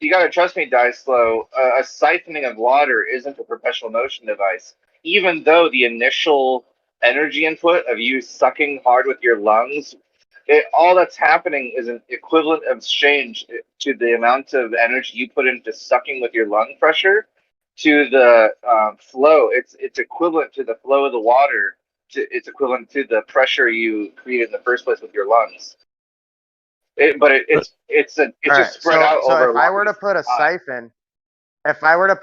You gotta trust me, Dicelo. A siphoning of water isn't a perpetual motion device. Even though the initial energy input of you sucking hard with your lungs, all that's happening is an equivalent exchange to the amount of energy you put into sucking with your lung pressure to the flow. It's equivalent to the flow of the water. It's equivalent to the pressure you created in the first place with your lungs. It's just spread out so over. if I were to put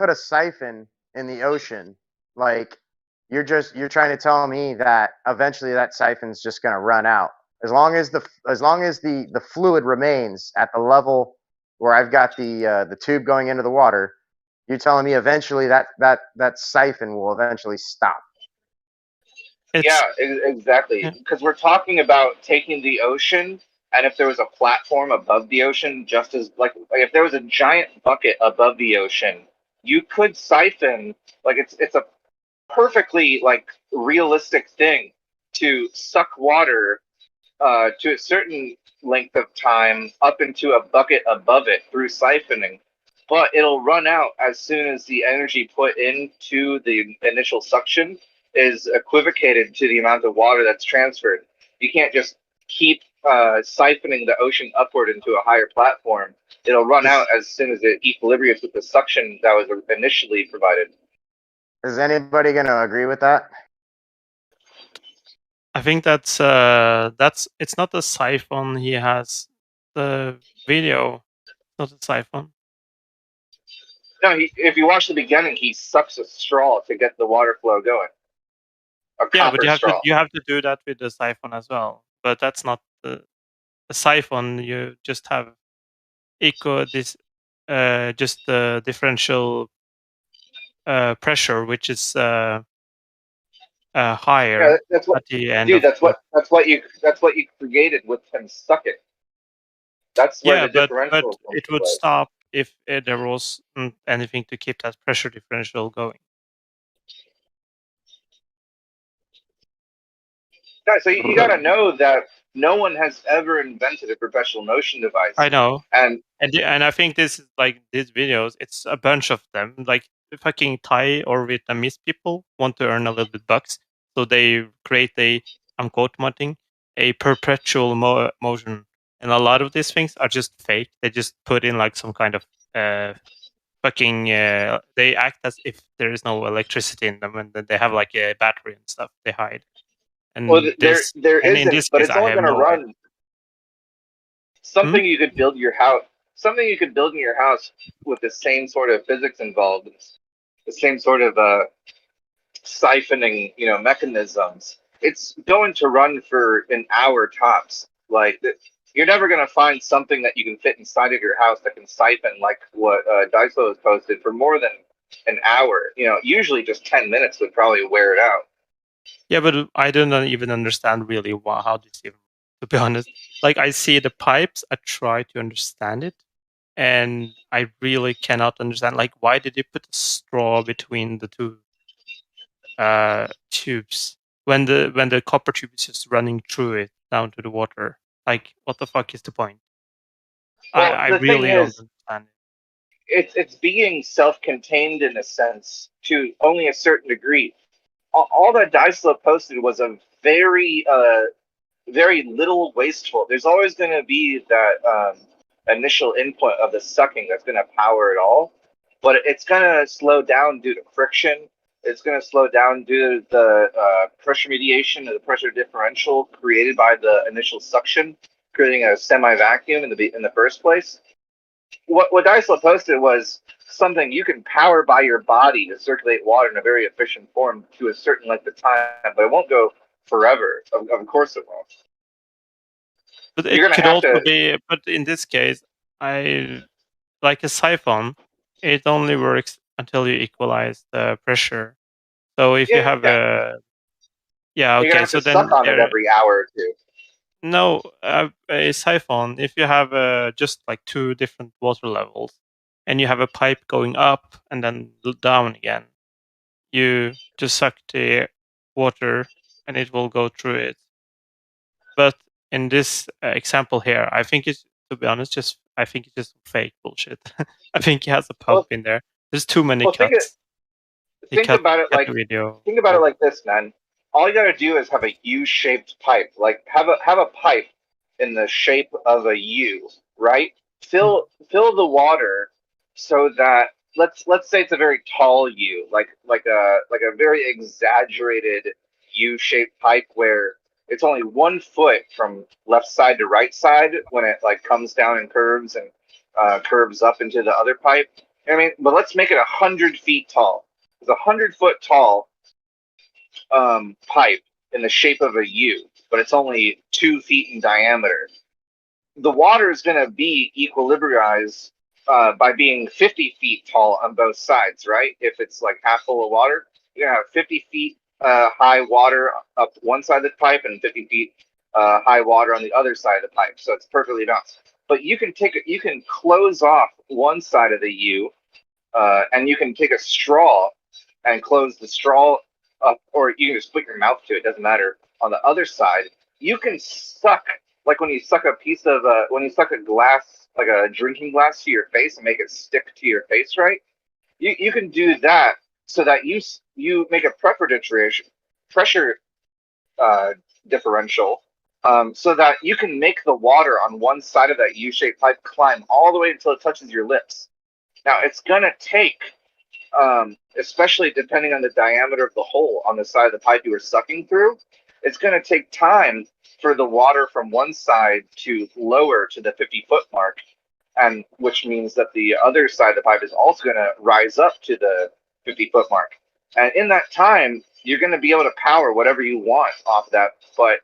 a siphon, in the ocean, like you're trying to tell me that eventually that siphon's just going to run out. As long as the fluid remains at the level where I've got the tube going into the water, you're telling me eventually that siphon will eventually stop. Yeah, exactly. Because we're talking about taking the ocean, and if there was a platform above the ocean, just as like if there was a giant bucket above the ocean, you could siphon. Like it's a perfectly like realistic thing to suck water to a certain length of time up into a bucket above it through siphoning, but it'll run out as soon as the energy put into the initial suction is equivocated to the amount of water that's transferred. You can't just keep siphoning the ocean upward into a higher platform. It'll run out as soon as it equilibriums with the suction that was initially provided. Is anybody going to agree with that? I think that's it's not a siphon he has. The video, not a siphon. No, if you watch the beginning, he sucks a straw to get the water flow going. Yeah, but Straw. you have to do that with the siphon as well. But that's not a siphon. You just have just the differential pressure, which is higher Yeah, that's what, at the end. dude. That's what you created with him sucking. That's where the differential but it would stop if there was anything to keep that pressure differential going. Yeah, so you got to know that no one has ever invented a perpetual motion device. I know, and I think this is like these videos. It's a bunch of them. Like fucking Thai or Vietnamese people want to earn a little bit bucks, so they create I'm quote modding a perpetual motion, and a lot of these things are just fake. They just put in like some kind of fucking. They act as if there is no electricity in them, and then they have like a battery and stuff they hide. And well, there in isn't, this but case, it's only going to run. Something you could build your house. Something you could build in your house with the same sort of physics involved, the same sort of siphoning, mechanisms. It's going to run for an hour tops. Like you're never going to find something that you can fit inside of your house that can siphon like what Dicelo has posted for more than an hour. Usually just 10 minutes would probably wear it out. Yeah, but I don't even understand really how this even. To be honest, like I see the pipes, I try to understand it, and I really cannot understand. Like, why did they put a straw between the two tubes when the copper tube is just running through it down to the water? Like, what the fuck is the point? Well, I the really thing don't is, understand it. It's being self-contained in a sense to only a certain degree. All that Dicelo posted was a very little wasteful. There's always going to be that initial input of the sucking that's going to power it all, but it's going to slow down due to friction. It's going to slow down due to the pressure mediation or the pressure differential created by the initial suction. creating a semi-vacuum in the first place. What Dysla posted was something you can power by your body to circulate water in a very efficient form to a certain length of time, but it won't go forever. Of course it won't. But You're it gonna could have also to. be, but in this case, like a siphon, it only works until you equalize the pressure. So if you have a, yeah, You're gonna okay, have so to suck then on it there, every hour or two. no, a siphon, if you have just like two different water levels and you have a pipe going up and then down again, you just suck the water and it will go through it. But in this example here, I think it's, to be honest, I think it's just fake bullshit. I think he has a pump in there. There's too many Well, cuts. think about it like Video. think about it like this, man. All you gotta do is have a U-shaped pipe. Like have a pipe in the shape of a U, right? Fill the water so that let's say it's a very tall U, like a very exaggerated U-shaped pipe where it's only 1 foot from left side to right side when it like comes down and curves curves up into the other pipe. I mean, but let's make it 100 feet tall. It's 100-foot tall pipe in the shape of a U, but it's only 2 feet in diameter. The water is going to be equilibrized by being 50 feet tall on both sides, right? If it's like half full of water, you're going to have 50 feet high water up one side of the pipe and 50 feet high water on the other side of the pipe. So it's perfectly balanced. But you can close off one side of the U, and you can take a straw and close the straw up, or you can just put your mouth to it, doesn't matter. On the other side, you can suck, like when you suck a piece of, when you suck a glass, like a drinking glass to your face and make it stick to your face, right? You can do that so that you make a pressure differential, so that you can make the water on one side of that U-shaped pipe climb all the way until it touches your lips. Now, it's going to take, especially depending on the diameter of the hole on the side of the pipe you were sucking through, it's going to take time for the water from one side to lower to the 50-foot mark, and which means that the other side of the pipe is also going to rise up to the 50-foot mark. And in that time, you're going to be able to power whatever you want off that, but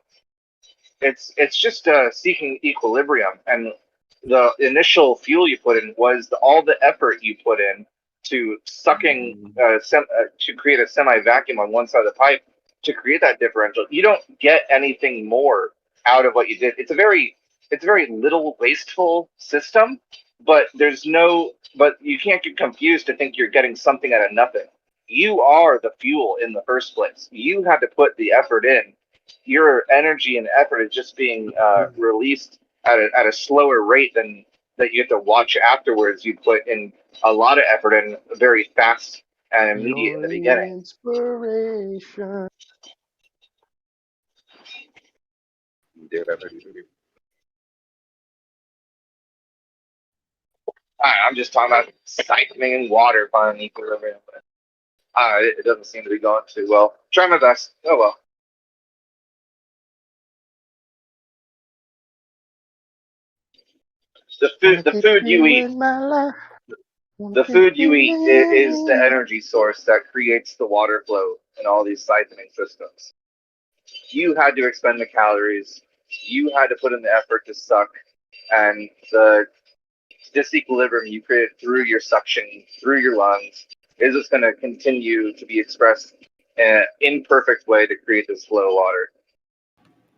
it's just seeking equilibrium. And the initial fuel you put in was all the effort you put in to sucking to create a semi-vacuum on one side of the pipe to create that differential. You don't get anything more out of what you did. It's a very little wasteful system, but but you can't get confused to think you're getting something out of nothing. You are the fuel in the first place. You had to put the effort in. Your energy and effort is just being released at a slower rate than that you have to watch afterwards. You put in a lot of effort and very fast and immediate in the beginning. Inspiration. I'm just talking about siphoning water finding equilibrium. It doesn't seem to be going too well. Try my best. Oh well. The food you eat is the energy source that creates the water flow in all these siphoning systems. You had to expend the calories. You had to put in the effort to suck, and the disequilibrium you created through your suction, through your lungs, is just going to continue to be expressed in an imperfect way to create this flow of water.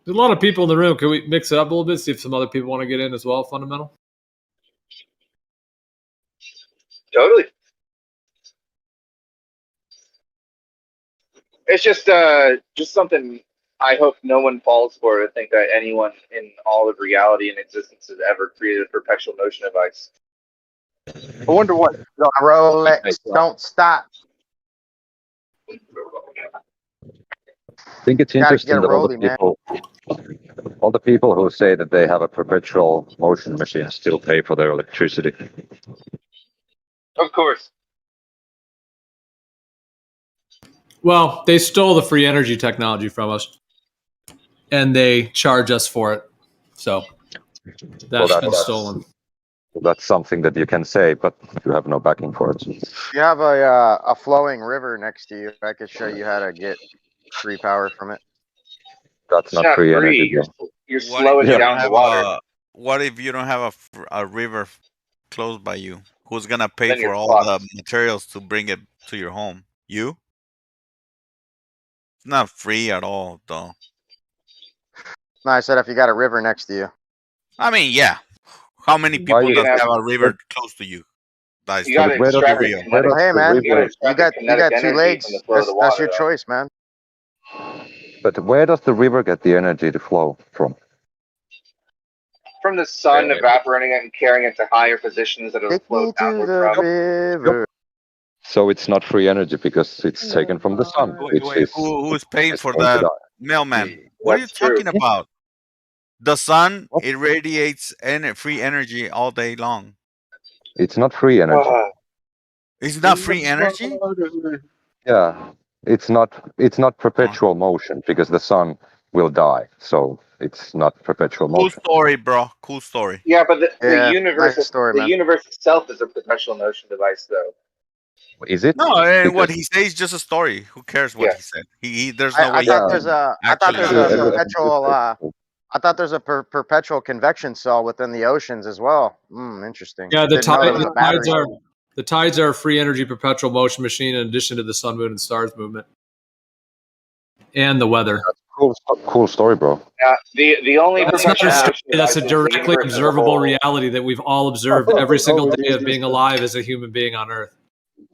There's a lot of people in the room. Can we mix it up a little bit, see if some other people want to get in as well, fundamental? Totally. It's just something I hope no one falls for, to think that anyone in all of reality and existence has ever created a perpetual motion device. I wonder what Rolex don't stop. I think it's Gotta interesting get a that rollie, all the people who say that they have a perpetual motion machine still pay for their electricity. Of course. Well, they stole the free energy technology from us, and they charge us for it. So That's been stolen. That's something that you can say, but you have no backing for it. You have a flowing river next to you. I could show you how to get free power from it. That's not free energy, bro. You're What if slowing you down don't the have water. what if you don't have a river close by you? Who's gonna pay Then for you're all fucked. the materials to bring it to your home? You? It's not free at all, though. No, I said if you got a river next to you. I mean, yeah. How many Why people you- does have a river close to you? That's You gotta where does extract the- the real. where does Well, hey the man, river- you got kinetic two energy legs. from the flow of the That's your water, though. choice, man. But where does the river get the energy to flow from? From the sun evaporating it and carrying it to higher positions that it'll Take flow me to downward the from. river. So it's not free energy because it's taken from the sun, which is Who's paying is for going to that, die. mailman? What are you That's true. talking about? The sun irradiates free energy all day long. It's not free energy. Is it not free energy? Yeah, it's not perpetual motion because the sun will die. So it's not perpetual Cool motion. story, bro. Cool story. Yeah, but the Yeah, universe, nice story, the man. universe itself is a perpetual motion device, though. Is it? No, and what Because- he says is just a story. Who cares what he said? He there's I, no way. I he thought can there's a actually perpetual. I thought there's a perpetual convection cell within the oceans as well. Interesting. Yeah, the Didn't know there was a battery. tides are a free energy perpetual motion machine in addition to the sun, moon, and stars movement. And the weather. Cool story, bro. The only That's not perpetual a story, motion that's device a is the directly universe as a observable whole. reality that we've all observed every single day of being alive as a human being on Earth.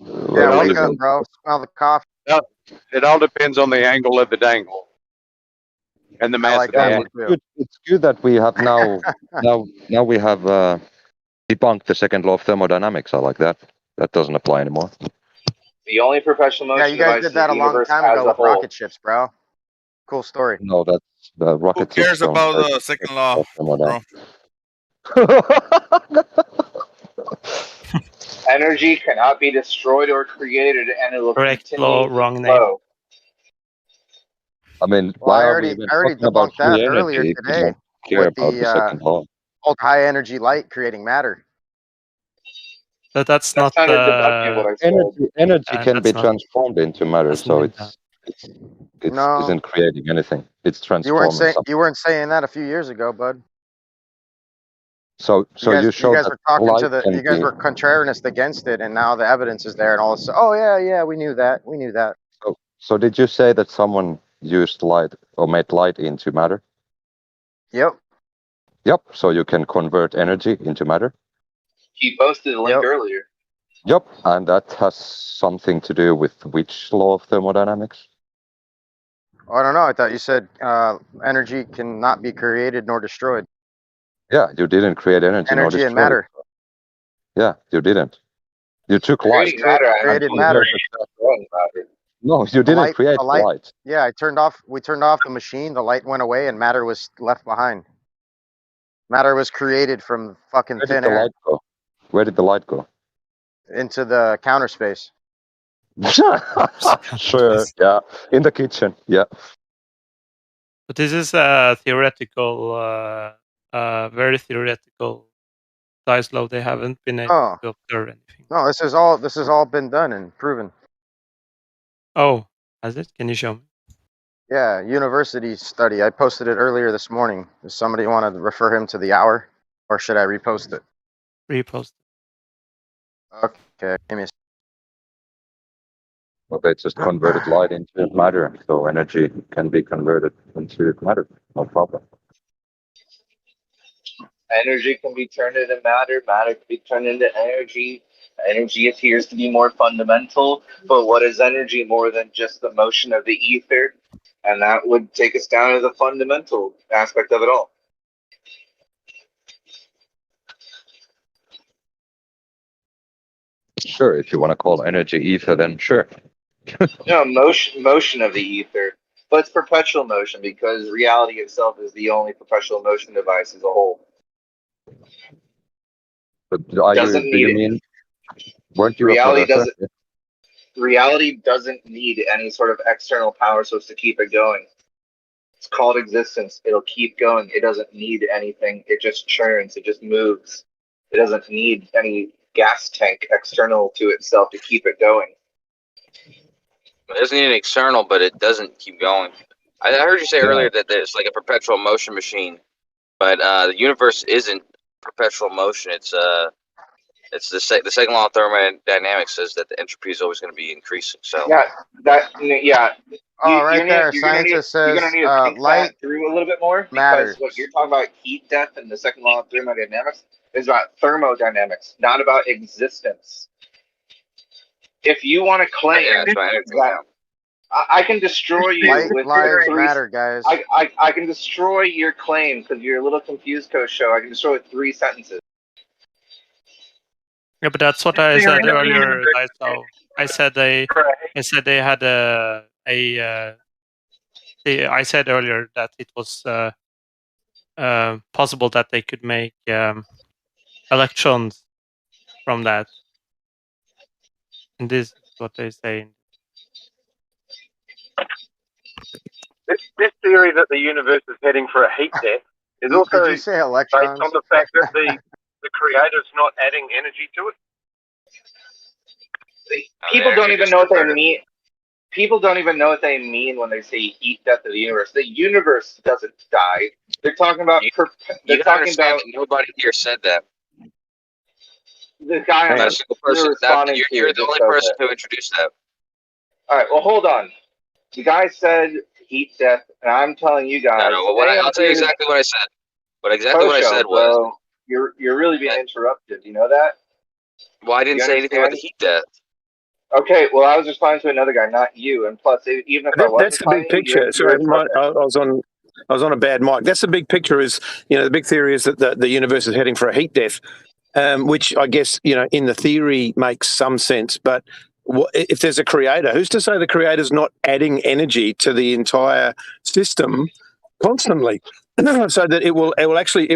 Yeah, wake up, bro. Smell the coffee. It all depends on the angle of the dangle and the mass like of the that angle. one too. It's good that we have now we have debunked the second law of thermodynamics. I like that. That doesn't apply anymore. The only perpetual motion Yeah, you guys device did that a is the long universe time as ago a with whole. rocket ships, bro. Cool story. No, that's the Who rocket cares ships don't about work. the second law, bro? Energy cannot be destroyed or created, and it will Correct continue law, to wrong name. flow. I mean, Well, why I are we already even debunked talking about that free earlier energy if we today don't care with about the second law? ultra high energy light creating matter. But that's not. kind of debunking what I said. Energy can be that's not- transformed into matter, so it No. isn't creating anything. It's You transforming weren't saying something. that a few years ago, bud. So You showed guys that were talking light to the. can You guys be. were contrarinist against it, and now the evidence is there, and all this. Oh yeah, we knew that. We knew that. So did you say that someone used light or made light into matter? Yep. Yep. So you can convert energy into matter. He posted a link earlier. Yep. And that has something to do with which law of thermodynamics? Oh, I don't know. I thought you said energy cannot be created nor destroyed. Yeah, you didn't create energy nor Energy and destroy it. matter. Yeah, you didn't. You took light. Created matter. No, you didn't create the light. light. Yeah, we turned off the machine. The light went away, and matter was left behind. Matter was created from fucking Where thin did the air light go? Where did the light go? into the counter space. Sure. Yeah. In the kitchen. Yeah. But this is a theoretical, very theoretical dice law. They haven't been able Oh. to observe anything. No, this is all been done and proven. Oh, has it? Can you show me? Yeah, university study. I posted it earlier this morning. Does somebody want to refer him to the hour, or should I repost it? Repost. Okay, give me a Well, they just converted light into matter, so energy can be converted into matter. No problem. Energy can be turned into matter. Matter can be turned into energy. Energy appears to be more fundamental, but what is energy more than just the motion of the ether? And that would take us down to the fundamental aspect of it all. Sure, if you want to call energy ether, then sure. No, motion of the ether, but it's perpetual motion because reality itself is the only perpetual motion device as a whole. But do you mean? Weren't you Reality a professor? reality doesn't need any sort of external power source to keep it going. It's called existence. It'll keep going. It doesn't need anything. It just churns. It just moves. It doesn't need any gas tank external to itself to keep it going. It doesn't need an external, but it doesn't keep going. I heard you say earlier that it's like a perpetual motion machine, but the universe isn't perpetual motion. It's the second law of thermodynamics says that the entropy is always going to be increasing. So Yeah. Oh, right there. Scientist says you're gonna need to think light that through a little bit more, matters. because what you're talking about, heat death and the second law of thermodynamics, is about thermodynamics, not about existence. If you want to claim that I can destroy you with lives three, matter, guys. I can destroy your claim because you're a little confused, Coach Show. I can destroy with 3 sentences. Yeah, but that's what I said earlier. I said they had I said earlier that it was possible that they could make electrons from that. And this is what they say. This theory that the universe is heading for a heat death is also Did you say based electrons? on the fact that the creator's not adding energy to it. People don't even know what they mean. People don't even know what they mean when they say heat death of the universe. The universe doesn't die. They're talking about. you gotta understand that nobody here said that. The guy on Not a the single person. responding to You're it the just only says person that. who introduced that. All right. Well, hold on. The guy said heat death, and I'm telling you guys. No. I'll tell you exactly what I said. What I said was. Bro, you're really being interrupted. You know that? Well, I didn't say anything about the heat death. Okay, well, I was responding to another guy, not you. And plus, even if I wasn't That's the big responding to you, picture. Sorry, I was on a bad mic. That's the big picture. Is the big theory is that the universe is heading for a heat death, which I guess in the theory makes some sense. But if there's a creator, who's to say the creator's not adding energy to the entire system constantly, so that it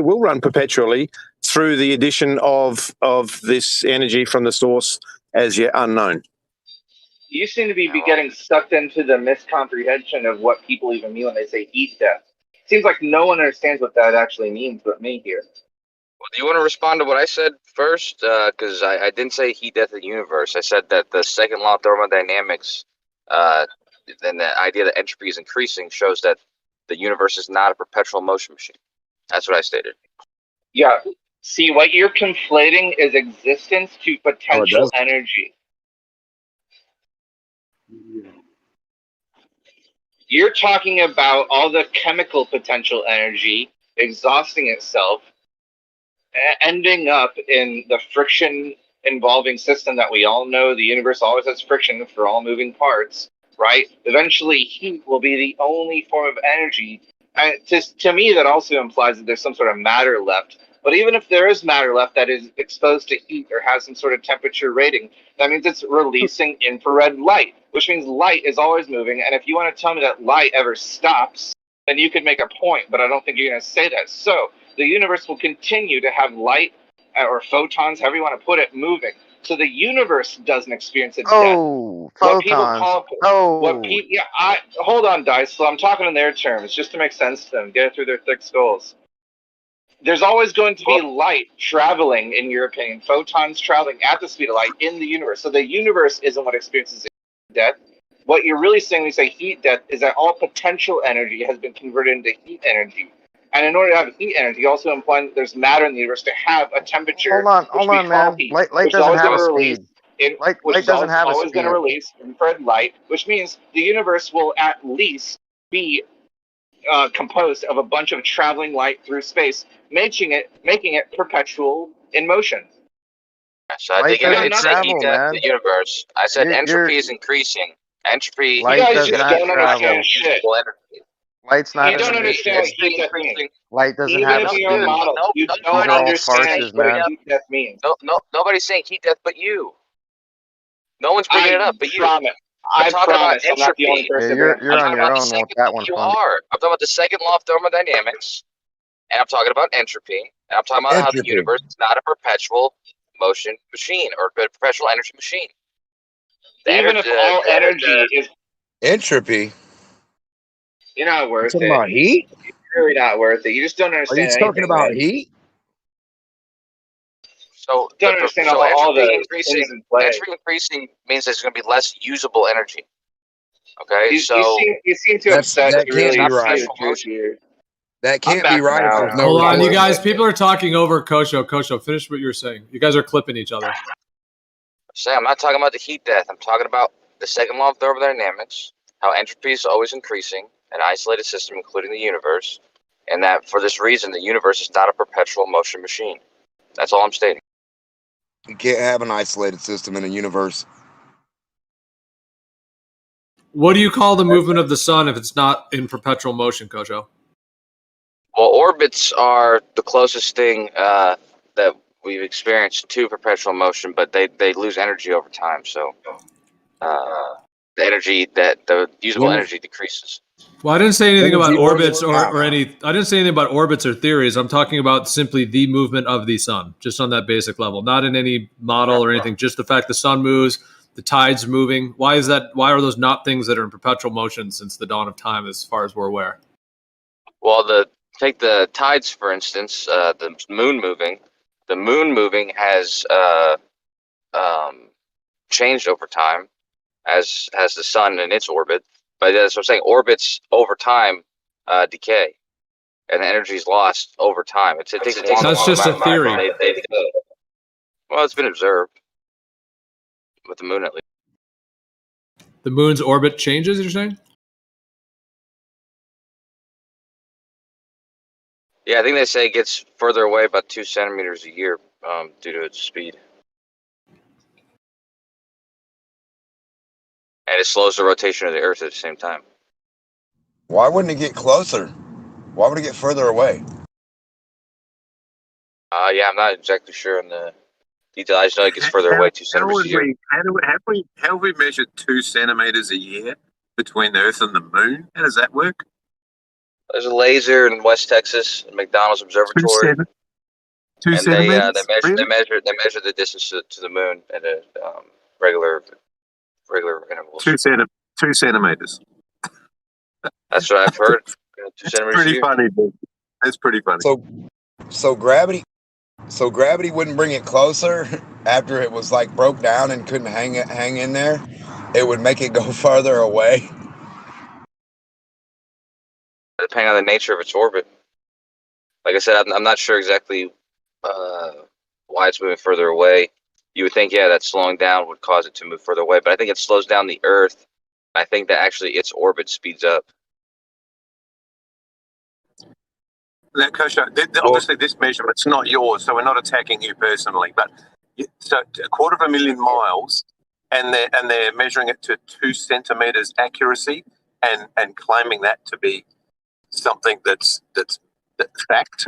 will run perpetually through the addition of this energy from the source as yet unknown. you seem to be getting sucked into the miscomprehension of what people even mean when they say heat death. Seems like no one understands what that actually means but me here. Well, do you want to respond to what I said first? Because I didn't say heat death of the universe. I said that the second law of thermodynamics, then the idea that entropy is increasing, shows that the universe is not a perpetual motion machine. That's what I stated. Yeah. See, what you're conflating is existence to potential energy. You're talking about all the chemical potential energy exhausting itself, ending up in the friction involving system that we all know. The universe always has friction for all moving parts, right? Eventually, heat will be the only form of energy. And to me, that also implies that there's some sort of matter left. But even if there is matter left that is exposed to heat or has some sort of temperature rating, that means it's releasing infrared light, which means light is always moving. And if you want to tell me that light ever stops, then you could make a point, but I don't think you're going to say that. So the universe will continue to have light or photons, however you want to put it, moving. So the universe doesn't experience a death. Oh, photons. Hold on, Dice. So I'm talking in their terms, just to make sense to them, get it through their thick skulls. There's always going to be light traveling, in your opinion, photons traveling at the speed of light in the universe. So the universe isn't what experiences death. What you're really saying when you say heat death is that all potential energy has been converted into heat energy. And in order to have heat energy, also implying that there's matter in the universe to have a temperature. Hold on, man. Light doesn't have a speed. Light doesn't have a speed. Always going to release infrared light, which means the universe will at least be composed of a bunch of traveling light through space, making it perpetual in motion. So I didn't say heat death of the universe. I said entropy is increasing. Entropy. Light does not travel. Light's not You don't understand what heat death means. Light doesn't Even have in a your speed. model, you These don't are all understand farces, what man. heat death means. No, nobody's saying heat death but you. No one's bringing it up but you. I talking promise about I'm not the only entropy. person. You're I'm on talking your about own the with that one. you are. I'm talking about the second law of thermodynamics, and I'm talking about entropy, and I'm talking about how the universe is not a perpetual motion machine or a perpetual energy machine. Even if all energy is entropy. You're not You worth talking it. about heat? You're really not worth it. You just don't Are you understand talking anything, about man. heat? So You don't understand all entropy the increasing. things in play. Entropy increasing means there's going to be less usable energy. Okay, You seem to upset That to can't really be see right. the truth here. That I'm can't be back right if now. there's no Hold on, you reality. guys. People are talking over Kosho. Kosho, finish what you're saying. You guys are clipping each other. Say, I'm not talking about the heat death. I'm talking about the second law of thermodynamics, how entropy is always increasing in an isolated system, including the universe, and that for this reason, the universe is not a perpetual motion machine. That's all I'm stating. You can't have an isolated system in a universe. What do you call the movement of the sun if it's not in perpetual motion, Kosho? Well, orbits are the closest thing that we've experienced to perpetual motion, but they lose energy over time. So the energy the usable energy decreases. Well, I didn't say anything about Energy orbits over time. or any. I didn't say anything about orbits or theories. I'm talking about simply the movement of the sun, just on that basic level, not in any model or anything. Just the fact the sun moves, the tides moving. Why is that? Why are those not things that are in perpetual motion since the dawn of time, as far as we're aware? Well, take the tides for instance. The moon moving. The moon moving has changed over time, as has the sun in its orbit. But that's what I'm saying. Orbits over time decay, and energy is lost over time. It takes a long That's time. just a theory. Well, it's been observed with the moon at least. The moon's orbit changes. You're saying? Yeah, I think they say it gets further away about 2 centimeters a year due to its speed. And it slows the rotation of the Earth at the same time. Why wouldn't it get closer? Why would it get further away? Yeah, I'm not exactly sure on the detail. I just know it gets further away 2 centimeters a year. Have we measured 2 centimeters a year between the Earth and the Moon? How does that work? There's a laser in West Texas, McDonald's Observatory, Two and they centimeters? measure the distance to the moon at a regular intervals. 2 centimeters. That's what I've heard. 2 centimeters a Pretty year. funny, dude. That's pretty funny. So gravity wouldn't bring it closer after it was like broke down and couldn't hang in there. It would make it go farther away. Depending on the nature of its orbit. Like I said, I'm not sure exactly why it's moving further away. You would think, yeah, that slowing down would cause it to move further away, but I think it slows down the Earth. I think that actually its orbit speeds up. Now, Kosho, obviously this measurement's not yours, so we're not attacking you personally. But so 250,000 miles, and they're measuring it to 2 centimeters accuracy, and claiming that to be something that's fact.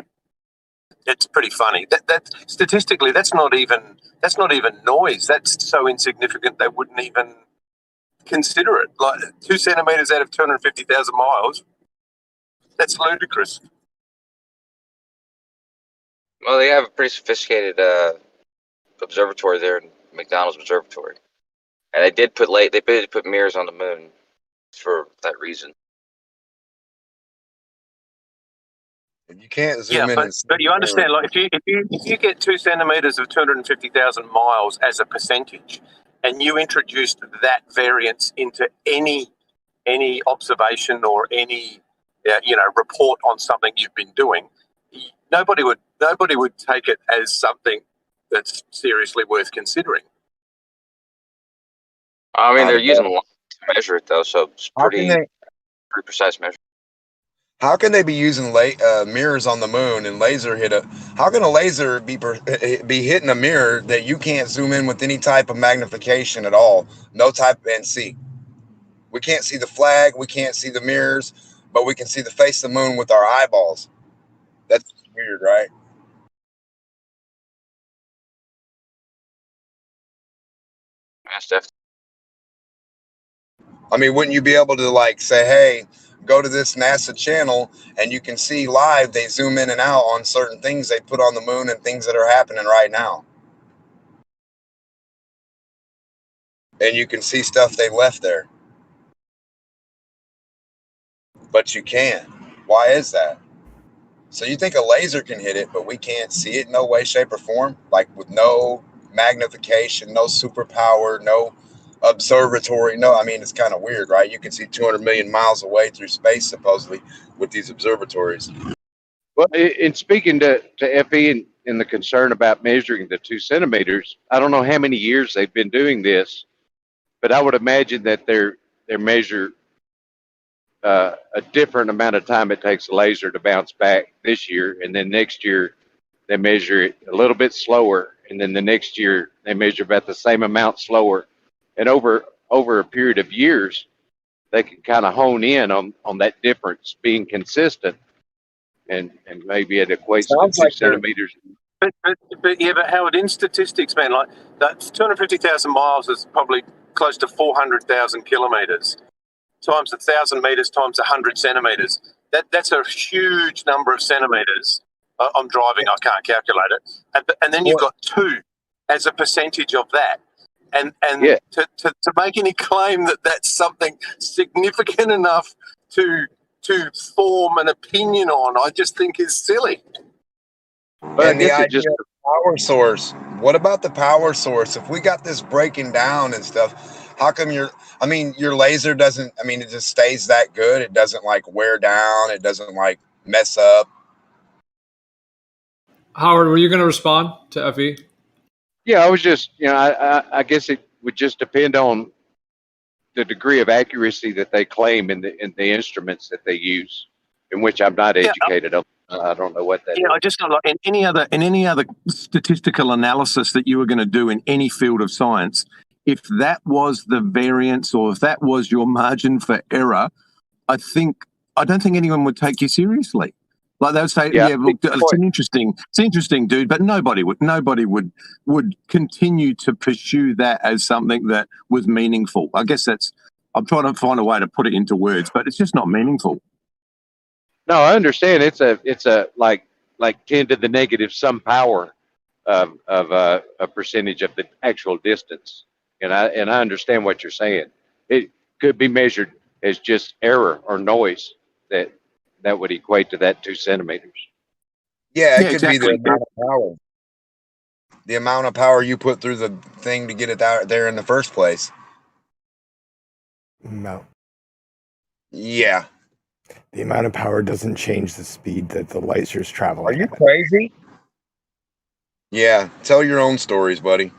It's pretty funny. That statistically, that's not even noise. That's so insignificant they wouldn't even consider it. Like 2 centimeters out of 250,000 miles. That's ludicrous. Well, they have a pretty sophisticated observatory there in McDonald's Observatory, and they did put mirrors on the moon for that reason. You can't zoom in. But you understand, like if you get 2 centimeters of 250,000 miles as a percentage, and you introduced that variance into any observation or any report on something you've been doing, nobody would take it as something that's seriously worth considering. I mean, they're using light to measure it though, so it's pretty precise measure. How can they be using mirrors on the moon and laser hit a? How can a laser be hitting a mirror that you can't zoom in with any type of magnification at all? No type and see. We can't see the flag. We can't see the mirrors, but we can see the face of the moon with our eyeballs. That's weird, right? That's definitely. I mean, wouldn't you be able to like say, hey, go to this NASA channel and you can see live, they zoom in and out on certain things they put on the moon and things that are happening right now. And you can see stuff they left there. but you can. Why is that? So you think a laser can hit it, but we can't see it in no way, shape, or form? Like with no magnification, no superpower, no observatory. No, I mean, it's kind of weird, right? You can see 200 million miles away through space, supposedly, with these observatories. Well, in speaking to FE and the concern about measuring the 2 centimeters, I don't know how many years they've been doing this, but I would imagine that they're measure a different amount of time it takes a laser to bounce back this year, and then next year they measure it a little bit slower, and then the next year they measure about the same amount slower, and over a period of years they can kind of hone in on that difference being consistent, and maybe it equates to 2 centimeters. But Howard, in statistics, man, like that's 250,000 miles is probably close to 400,000 kilometers times 1,000 meters times 100 centimeters. That's a huge number of centimeters. I'm driving, I can't calculate it. And then you've got 2 as a percentage of that. And to make any claim that that's something significant enough to form an opinion on, I just think is silly. But and the idea of power source. What about the power source? If we got this breaking down and stuff, how come your laser doesn't, it just stays that good? It doesn't like wear down. It doesn't like mess up. Howard, were you going to respond to FE? Yeah, I was just, I guess it would just depend on the degree of accuracy that they claim in the instruments that they use, in which I'm not educated on. I don't know what that is. I just like in any other statistical analysis that you were going to do in any field of science, if that was the variance or if that was your margin for error, I don't think anyone would take you seriously. Like they would say, look, it's interesting, dude, but nobody would continue to pursue that as something that was meaningful. I guess I'm trying to find a way to put it into words, but it's just not meaningful. No, I understand. It's a like 10 to the negative some power of a percentage of the actual distance, and I understand what you're saying. It could be measured as just error or noise that would equate to that 2 centimeters. Yeah, it could be the amount of power. The amount of power you put through the thing to get it out there in the first place. No. Yeah. The amount of power doesn't change the speed that the laser's traveling. Are you crazy? Yeah, tell your own stories, buddy.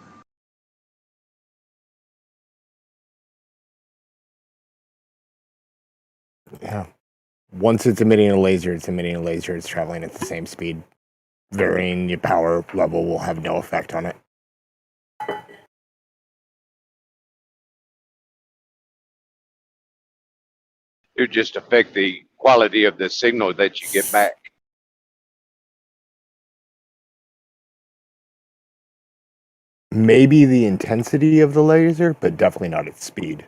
Yeah. Once it's emitting a laser, it's traveling at the same speed. Varying your power level will have no effect on it. It would just affect the quality of the signal that you get back. Maybe the intensity of the laser, but definitely not its speed.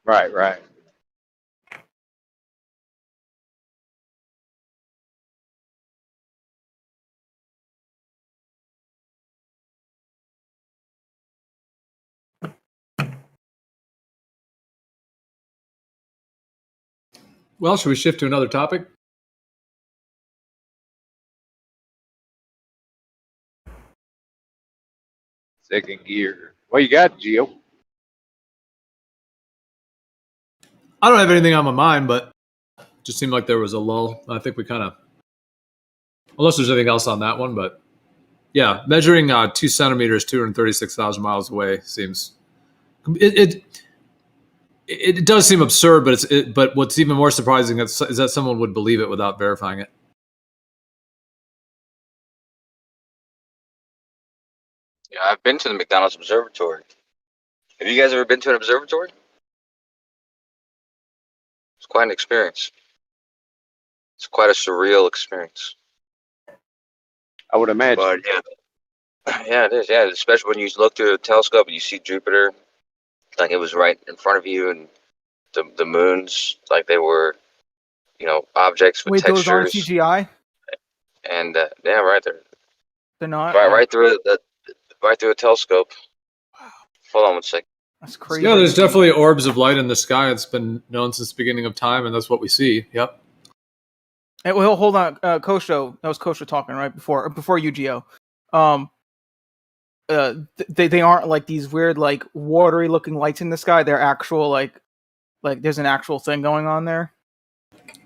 Right. Well, should we shift to another topic? Second gear. What you got, Gio? I don't have anything on my mind, but it just seemed like there was a lull. I think we kind of, unless there's anything else on that one, but yeah, measuring 2 centimeters, 236,000 miles away seems it does seem absurd, but what's even more surprising is that someone would believe it without verifying it. Yeah, I've been to the McDonald's Observatory. Have you guys ever been to an observatory? It's quite an experience. It's quite a surreal experience. I would imagine. But yeah, it is. Yeah, especially when you look through a telescope and you see Jupiter, like it was right in front of you, and the moons, like they were, objects with Wait, textures. those aren't CGI? And yeah, right there. They're not? Right through a telescope. Hold on one second. That's crazy. Yeah, there's definitely orbs of light in the sky. It's been known since the beginning of time, and that's what we see. Yep. Hey, well, hold on, Kosho. That was Kosho talking right before UGO. They aren't like these weird like watery looking lights in the sky. They're actual like there's an actual thing going on there.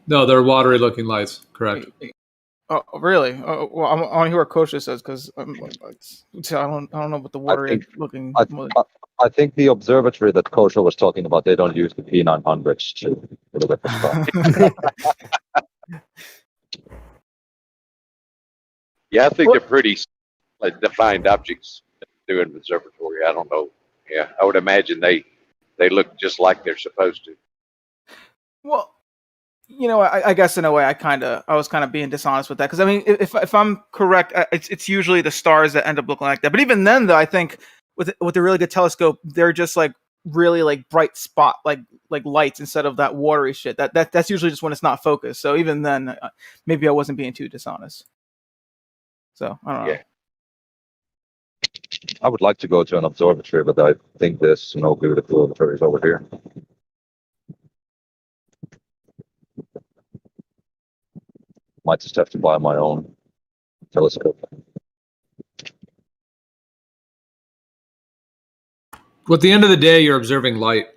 No, they're watery looking lights. Correct. Oh, really? Well, I want to hear what Kosha says because I don't know what the watery looking. I think the observatory that Kosha was talking about, they don't use the P900s to look at the star. Yeah, I think they're pretty like defined objects through an observatory. I don't know. Yeah, I would imagine they look just like they're supposed to. Well, I guess in a way I was kind of being dishonest with that because I mean if I'm correct, it's usually the stars that end up looking like that. But even then, though, I think with a really good telescope, they're just like really like bright spot like lights instead of that watery shit. That's usually just when it's not focused. So even then, maybe I wasn't being too dishonest. So I don't know. Yeah. I would like to go to an observatory, but I think there's no good observatories over here. Might just have to buy my own telescope. Well, at the end of the day, you're observing light.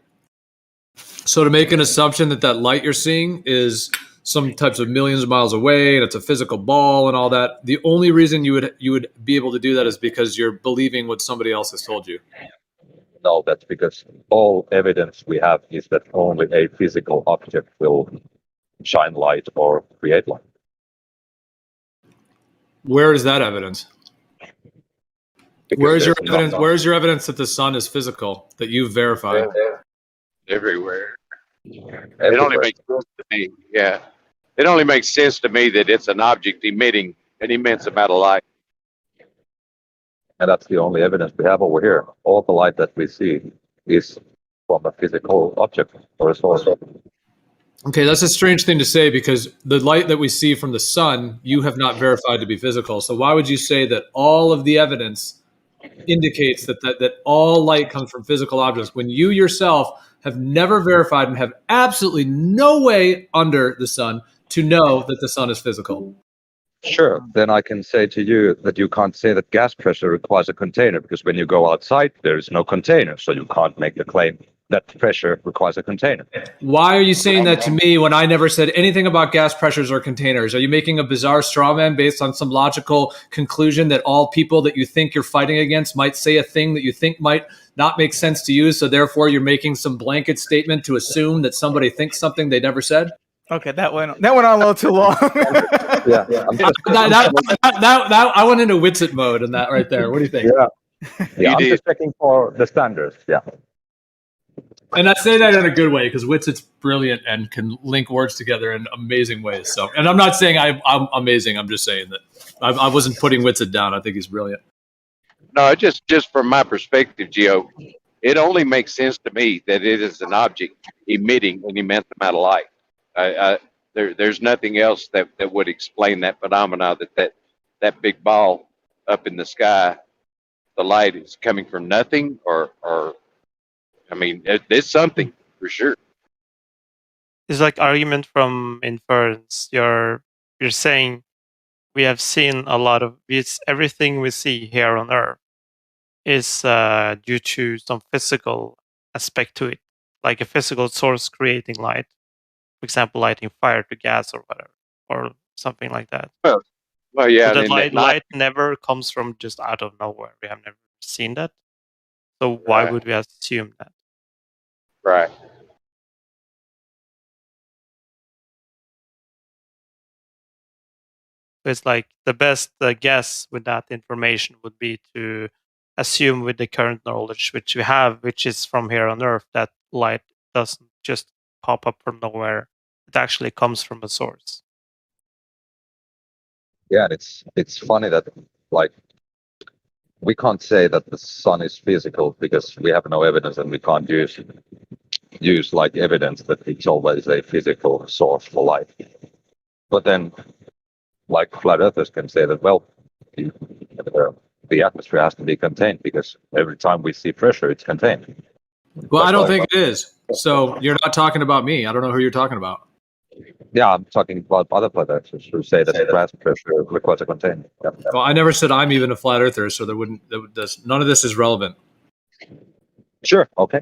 So to make an assumption that light you're seeing is some types of millions of miles away and it's a physical ball and all that, the only reason you would be able to do that is because you're believing what somebody else has told you. No, that's because all evidence we have is that only a physical object will shine light or create light. Where is that evidence? Where's your evidence? Where's your evidence that the sun is physical that you've verified? Everywhere. It only makes sense to me. Yeah, it only makes sense to me that it's an object emitting an immense amount of light. And that's the only evidence we have over here. All the light that we see is from a physical object or a source. Okay, that's a strange thing to say because the light that we see from the sun, you have not verified to be physical. So why would you say that all of the evidence indicates that all light comes from physical objects when you yourself have never verified and have absolutely no way under the sun to know that the sun is physical? Sure, then I can say to you that you can't say that gas pressure requires a container because when you go outside, there is no container. So you can't make the claim that pressure requires a container. Why are you saying that to me when I never said anything about gas pressures or containers? Are you making a bizarre straw man based on some logical conclusion that all people that you think you're fighting against might say a thing that you think might not make sense to you, so therefore you're making some blanket statement to assume that somebody thinks something they never said? Okay, that went on a little too long. Yeah, I went into Witsit mode in that right there. What do you think? Yeah, I'm just checking for the standards. Yeah. And I say that in a good way because Witsit's brilliant and can link words together in amazing ways. So, and I'm not saying I'm amazing. I'm just saying that I wasn't putting Witsit down. I think he's brilliant. No, just from my perspective, Gio, it only makes sense to me that it is an object emitting an immense amount of light. There's nothing else that would explain that phenomena that big ball up in the sky, the light is coming from nothing or I mean, there's something for sure. It's like argument from inference. You're saying we have seen a lot of everything we see here on Earth is due to some physical aspect to it, like a physical source creating light, for example, lighting fire to gas or whatever, or something like that. Well, yeah. So the light never comes from just out of nowhere. We have never seen that. So why would we assume that? Right. It's like the best guess with that information would be to assume with the current knowledge which we have, which is from here on Earth, that light doesn't just pop up from nowhere. It actually comes from a source. Yeah, and it's funny that like we can't say that the sun is physical because we have no evidence and we can't use like evidence that it's always a physical source for light. But then like flat earthers can say that, well, the atmosphere has to be contained because every time we see pressure, it's contained. Well, I don't think it is. So you're not talking about me. I don't know who you're talking about. Yeah, I'm talking about other flat earthers who say that grass pressure requires a container. Yeah. Well, I never said I'm even a flat earther, so there wouldn't. None of this is relevant. Sure. Okay.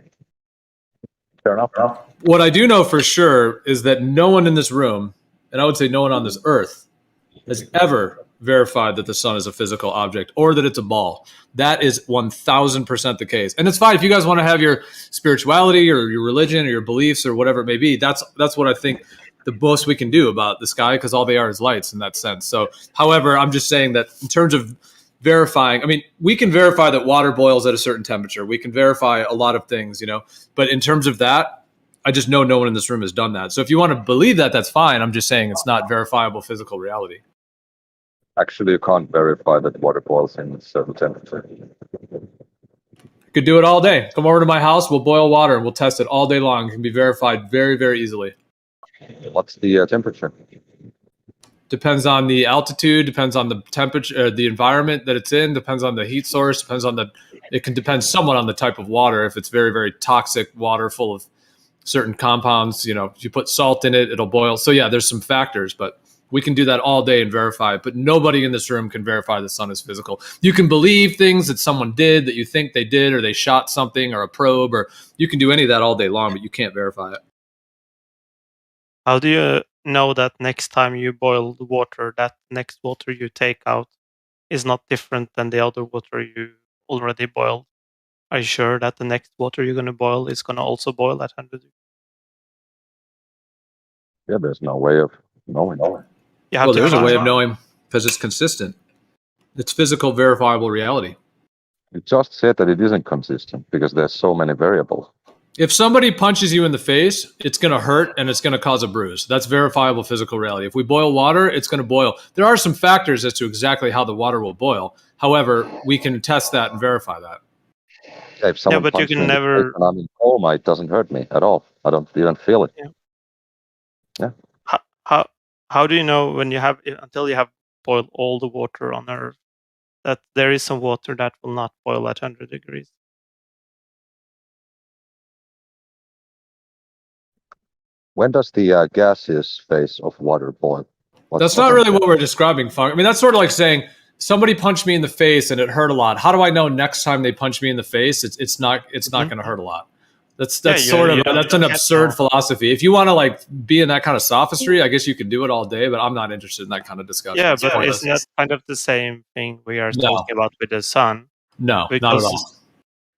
Fair enough. What I do know for sure is that no one in this room, and I would say no one on this earth, has ever verified that the sun is a physical object or that it's a ball. That is 1000% the case. And it's fine if you guys want to have your spirituality or your religion or your beliefs or whatever it may be. That's what I think the most we can do about the sky, because all they are is lights in that sense. So, however, I'm just saying that in terms of verifying, I mean, we can verify that water boils at a certain temperature. We can verify a lot of things, but in terms of that, I just know no one in this room has done that. So if you want to believe that, that's fine. I'm just saying it's not verifiable physical reality. Actually, you can't verify that water boils in a certain temperature. Could do it all day. Come over to my house. We'll boil water and we'll test it all day long. It can be verified very, very easily. What's the temperature? Depends on the altitude, depends on the temperature, the environment that it's in, depends on the heat source, it can depend somewhat on the type of water. If it's very, very toxic water full of certain compounds, if you put salt in it, it'll boil. So yeah, there's some factors, but we can do that all day and verify it. But nobody in this room can verify the sun is physical. You can believe things that someone did that you think they did, or they shot something or a probe, or you can do any of that all day long, but you can't verify it. How do you know that next time you boil the water, that next water you take out is not different than the other water you already boiled? Are you sure that the next water you're going to boil is going to also boil at 100 degrees? Yeah, there's no way of knowing. Well, there's a way of knowing because it's consistent. It's physical, verifiable reality. You just said that it isn't consistent because there's so many variables. If somebody punches you in the face, it's going to hurt and it's going to cause a bruise. That's verifiable physical reality. If we boil water, it's going to boil. There are some factors as to exactly how the water will boil. However, we can test that and verify that. Yeah, if someone but you punches can me in the never. face and I'm in coma, it doesn't hurt me at all. I don't even feel it. Yeah. How do you know until you have boiled all the water on Earth that there is some water that will not boil at 100 degrees? When does the gaseous phase of water boil? That's not really what we're describing, Funk. I mean, that's sort of like saying somebody punched me in the face and it hurt a lot. How do I know next time they punch me in the face, it's not going to hurt a lot? That's an absurd philosophy. If you want to be in that kind of sophistry, I guess you can do it all day, but I'm not interested in that kind of discussion. Yeah, but isn't that kind of the same thing we are talking about with the sun? No, not at all.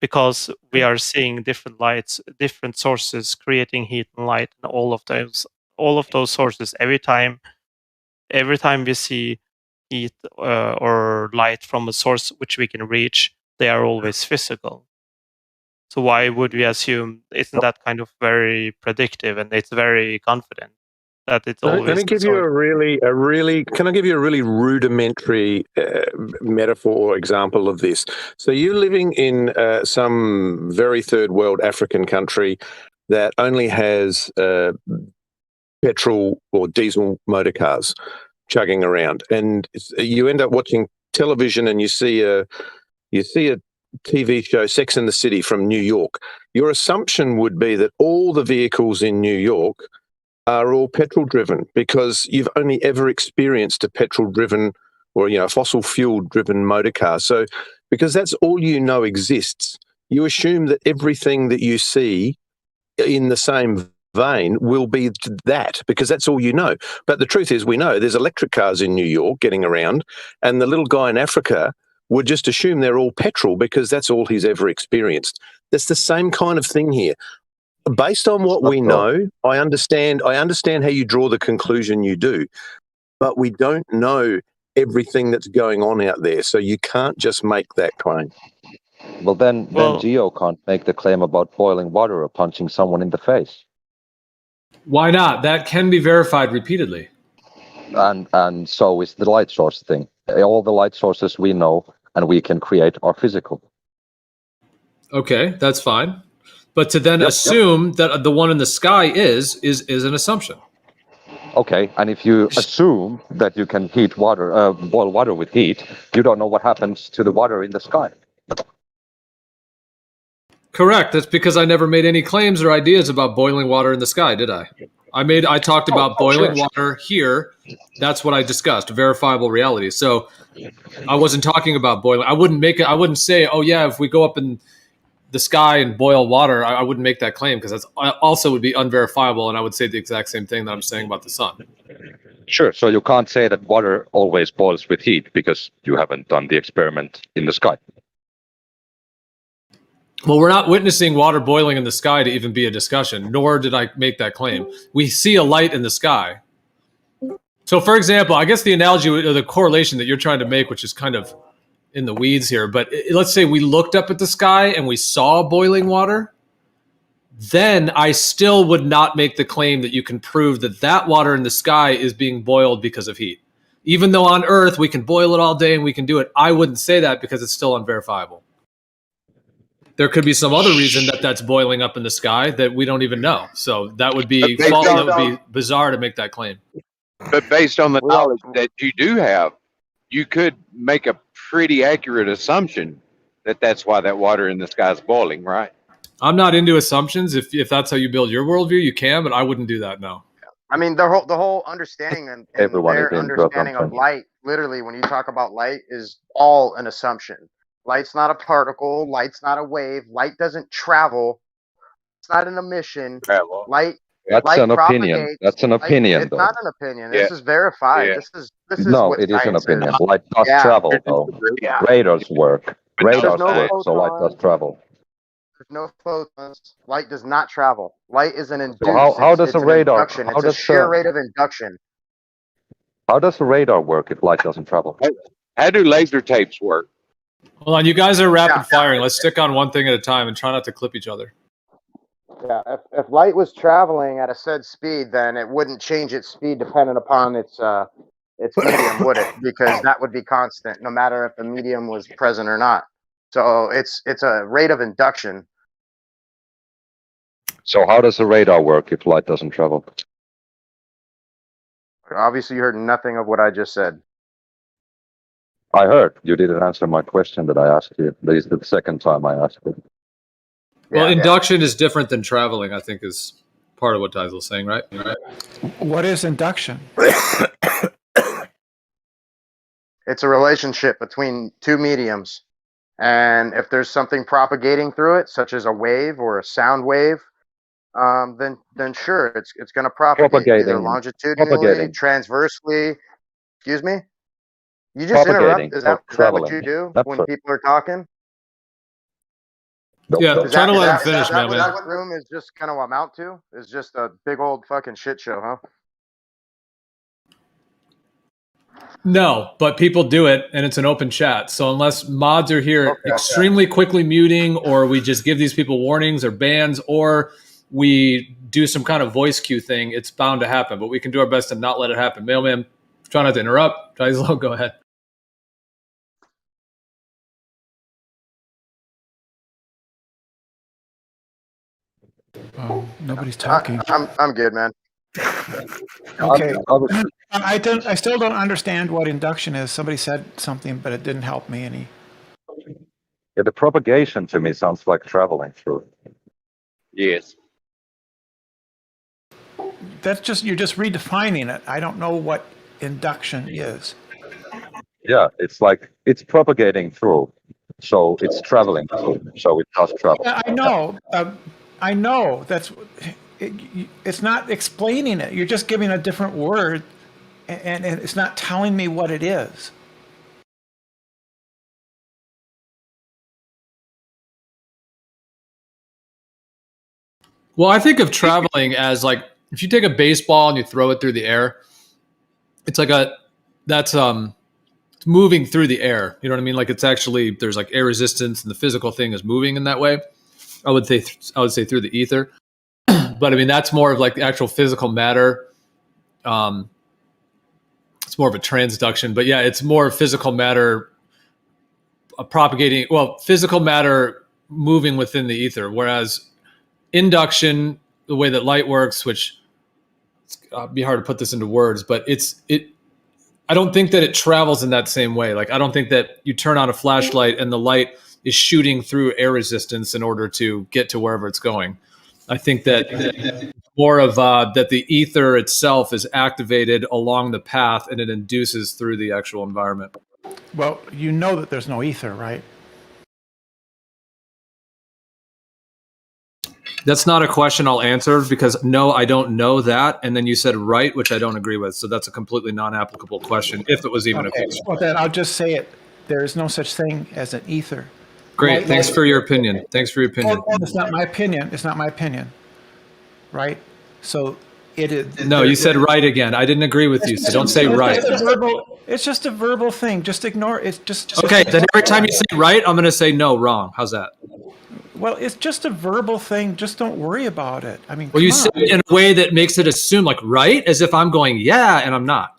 Because we are seeing different lights, different sources creating heat and light, and all of those sources. Every time we see heat or light from a source which we can reach, they are always physical. So why would we assume? Isn't that kind of very predictive and it's very confident that it's always? Let me give you a really. Can I give you a really rudimentary metaphor or example of this? So you're living in some very third world African country that only has petrol or diesel motor cars chugging around, and you end up watching television and you see a TV show, Sex and the City from New York. Your assumption would be that all the vehicles in New York are all petrol driven because you've only ever experienced a petrol driven or a fossil fuel driven motor car. So because that's all you know exists, you assume that everything that you see in the same vein will be that because that's all you know. But the truth is we know there's electric cars in New York getting around, and the little guy in Africa would just assume they're all petrol because that's all he's ever experienced. That's the same kind of thing here. Based on what we know, I understand how you draw the conclusion you do, but we don't know everything that's going on out there, so you can't just make that claim. Well, then Geo can't make the claim about boiling water or punching someone in the face. Why not? That can be verified repeatedly. And so is the light source thing. All the light sources we know and we can create are physical. Okay, that's fine. But to then assume that the one in the sky is an assumption. Okay, and if you assume that you can heat water, boil water with heat, you don't know what happens to the water in the sky. Correct. That's because I never made any claims or ideas about boiling water in the sky, did I? I talked about boiling water here. That's what I discussed, verifiable reality. So I wasn't talking about boiling. I wouldn't say, oh yeah, if we go up in the sky and boil water, I wouldn't make that claim because that's also would be unverifiable, and I would say the exact same thing that I'm saying about the sun. Sure. So you can't say that water always boils with heat because you haven't done the experiment in the sky. Well, we're not witnessing water boiling in the sky to even be a discussion, nor did I make that claim. We see a light in the sky. So, for example, I guess the analogy or the correlation that you're trying to make, which is kind of in the weeds here, but let's say we looked up at the sky and we saw boiling water, then I still would not make the claim that you can prove that that water in the sky is being boiled because of heat. Even though on Earth we can boil it all day and we can do it, I wouldn't say that because it's still unverifiable. There could be some other reason that that's boiling up in the sky that we don't even know. So that would be false. That would be bizarre to make that claim. But based on the knowledge that you do have, you could make a pretty accurate assumption that that's why that water in the sky is boiling, right? I'm not into assumptions. If that's how you build your worldview, you can, but I wouldn't do that. No. I mean, the whole understanding and Everyone their is in understanding of light, literally, when you talk about light, is all an assumption. Light's not a particle. Light's not a wave. Light doesn't travel. It's not an emission. Light. That's an opinion. That's an opinion, It's though. not an opinion. This is verified. Yeah. This is No, what it is an science opinion. is. Light does travel, though. Yeah. Radars work. Radars no work, so light does travel. There's no photons. Light does not travel. Light is an induced. So how does it's a an radar? induction. How It's a does sheer rate of induction. How does a radar work if light doesn't travel? How do laser tapes work? Hold on, you guys are rapid firing. Let's stick on one thing at a time and try not to clip each other. Yeah, if light was traveling at a said speed, then it wouldn't change its speed dependent upon its medium, would it? Because that would be constant, no matter if the medium was present or not. So it's a rate of induction. So how does a radar work if light doesn't travel? Obviously, you heard nothing of what I just said. I heard you didn't answer my question that I asked you. This is the second time I asked it. Well, induction is different than traveling, I think, is part of what Taizel's saying, right? What is induction? It's a relationship between two mediums. And if there's something propagating through it, such as a wave or a sound wave, then sure, it's going to propagate either longitudinally, transversely. Excuse me? You just interrupt? Is that what you do when people are talking? Yeah, trying to let him finish, man. That what room is just kind of amount to? Is just a big old fucking shit show, huh? No, but people do it, and it's an open chat. So unless mods are here extremely quickly muting, or we just give these people warnings or bans, or we do some kind of voice cue thing, it's bound to happen. But we can do our best to not let it happen. Mailman, try not to interrupt. Taizel, go ahead. Oh, nobody's talking. I'm good, man. Okay. I still don't understand what induction is. Somebody said something, but it didn't help me any. Yeah, the propagation to me sounds like traveling through. Yes. That's just, you're just redefining it. I don't know what induction is. Yeah, it's like it's propagating through, so it's traveling through, so it does travel. Yeah, I know. I know. It's not explaining it. You're just giving a different word, and it's not telling me what it is. Well, I think of traveling as like, if you take a baseball and you throw it through the air, it's like that's moving through the air. You know what I mean? Like it's actually, there's like air resistance and the physical thing is moving in that way. I would say through the ether. But I mean, that's more of like the actual physical matter. It's more of a transduction, but yeah, it's more physical matter propagating, physical matter moving within the ether. Whereas induction, the way that light works, which be hard to put this into words, but I don't think that it travels in that same way. Like, I don't think that you turn on a flashlight and the light is shooting through air resistance in order to get to wherever it's going. I think that more of that the ether itself is activated along the path and it induces through the actual environment. Well, you know that there's no ether, right? That's not a question I'll answer because no, I don't know that. And then you said right, which I don't agree with. So that's a completely non-applicable question, if it was even a question. Well, then I'll just say it. There is no such thing as an ether. Great. Thanks for your opinion. Thanks for your opinion. It's not my opinion. It's not my opinion. Right? So it is. No, you said right again. I didn't agree with you, so don't say right. It's just a verbal thing. Just ignore it. It's just okay, then every time you say right, I'm going to say no, wrong. How's that? Well, it's just a verbal thing. Just don't worry about it. I mean, well, you say it in a way that makes it assume like right, as if I'm going yeah, and I'm not.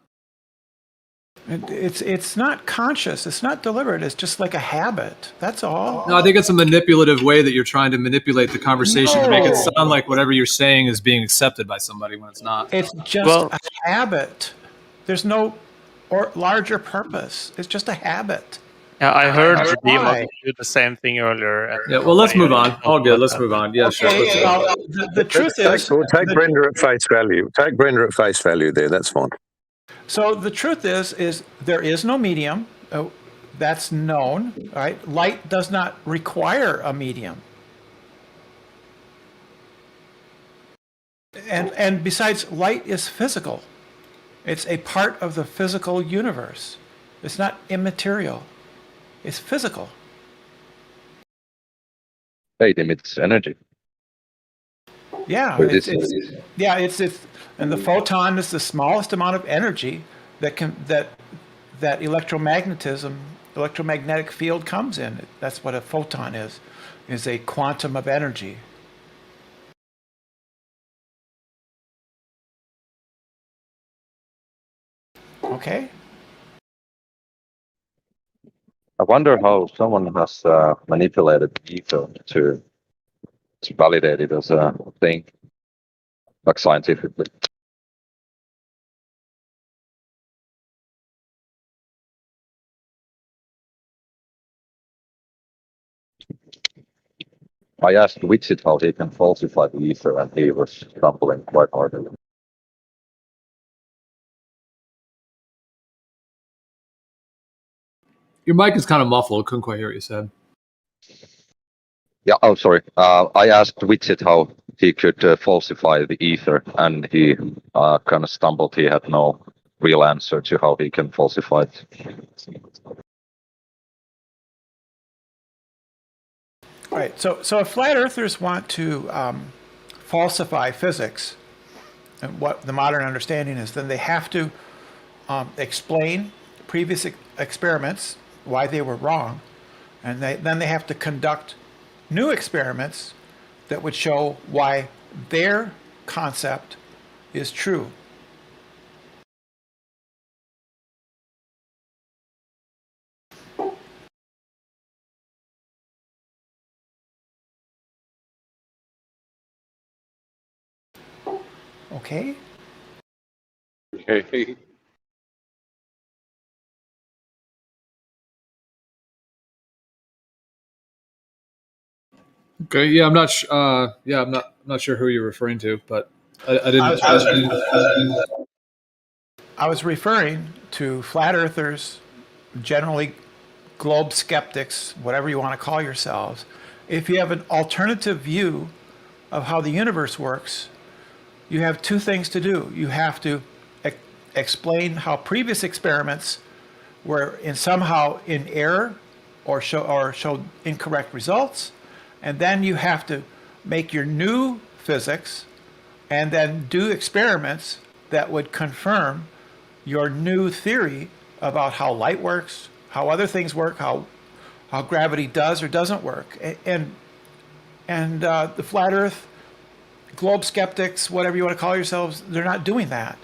It's not conscious. It's not deliberate. It's just like a habit. That's all. No, I think it's a manipulative way that you're trying to manipulate the conversation to make it sound like whatever you're saying is being accepted by somebody when it's not. It's just a habit. There's no larger purpose. It's just a habit. Yeah, I heard Dima do the same thing earlier. Yeah, well, let's move on. All good. Let's move on. Yeah, sure. Well, the truth is... Take Brenda at face value. Take Brenda at face value there. That's fine. So the truth is there is no medium. That's known, right? Light does not require a medium. And besides, light is physical. It's a part of the physical universe. It's not immaterial. It's physical. It emits energy. Yeah, it's and the photon is the smallest amount of energy that electromagnetic field comes in. That's what a photon is a quantum of energy. Okay. I wonder how someone has manipulated ether to validate it as a thing, like scientifically. I asked Witsit how he can falsify the ether, and he was stumbling quite hard. Your mic is kind of muffled. Couldn't quite hear what you said. Yeah, oh, sorry. I asked Witsit how he could falsify the ether, and he kind of stumbled. He had no real answer to how he can falsify it. Right. So if flat earthers want to falsify physics and what the modern understanding is, then they have to explain previous experiments, why they were wrong, and then they have to conduct new experiments that would show why their concept is true. Okay. Okay. Okay. Yeah, I'm not. I'm not sure who you're referring to, but I didn't. I was referring to flat earthers, generally globe skeptics, whatever you want to call yourselves. If you have an alternative view of how the universe works, you have two things to do. You have to explain how previous experiments were somehow in error or showed incorrect results. And then you have to make your new physics and then do experiments that would confirm your new theory about how light works, how other things work, how gravity does or doesn't work. And the flat earth, globe skeptics, whatever you want to call yourselves, they're not doing that.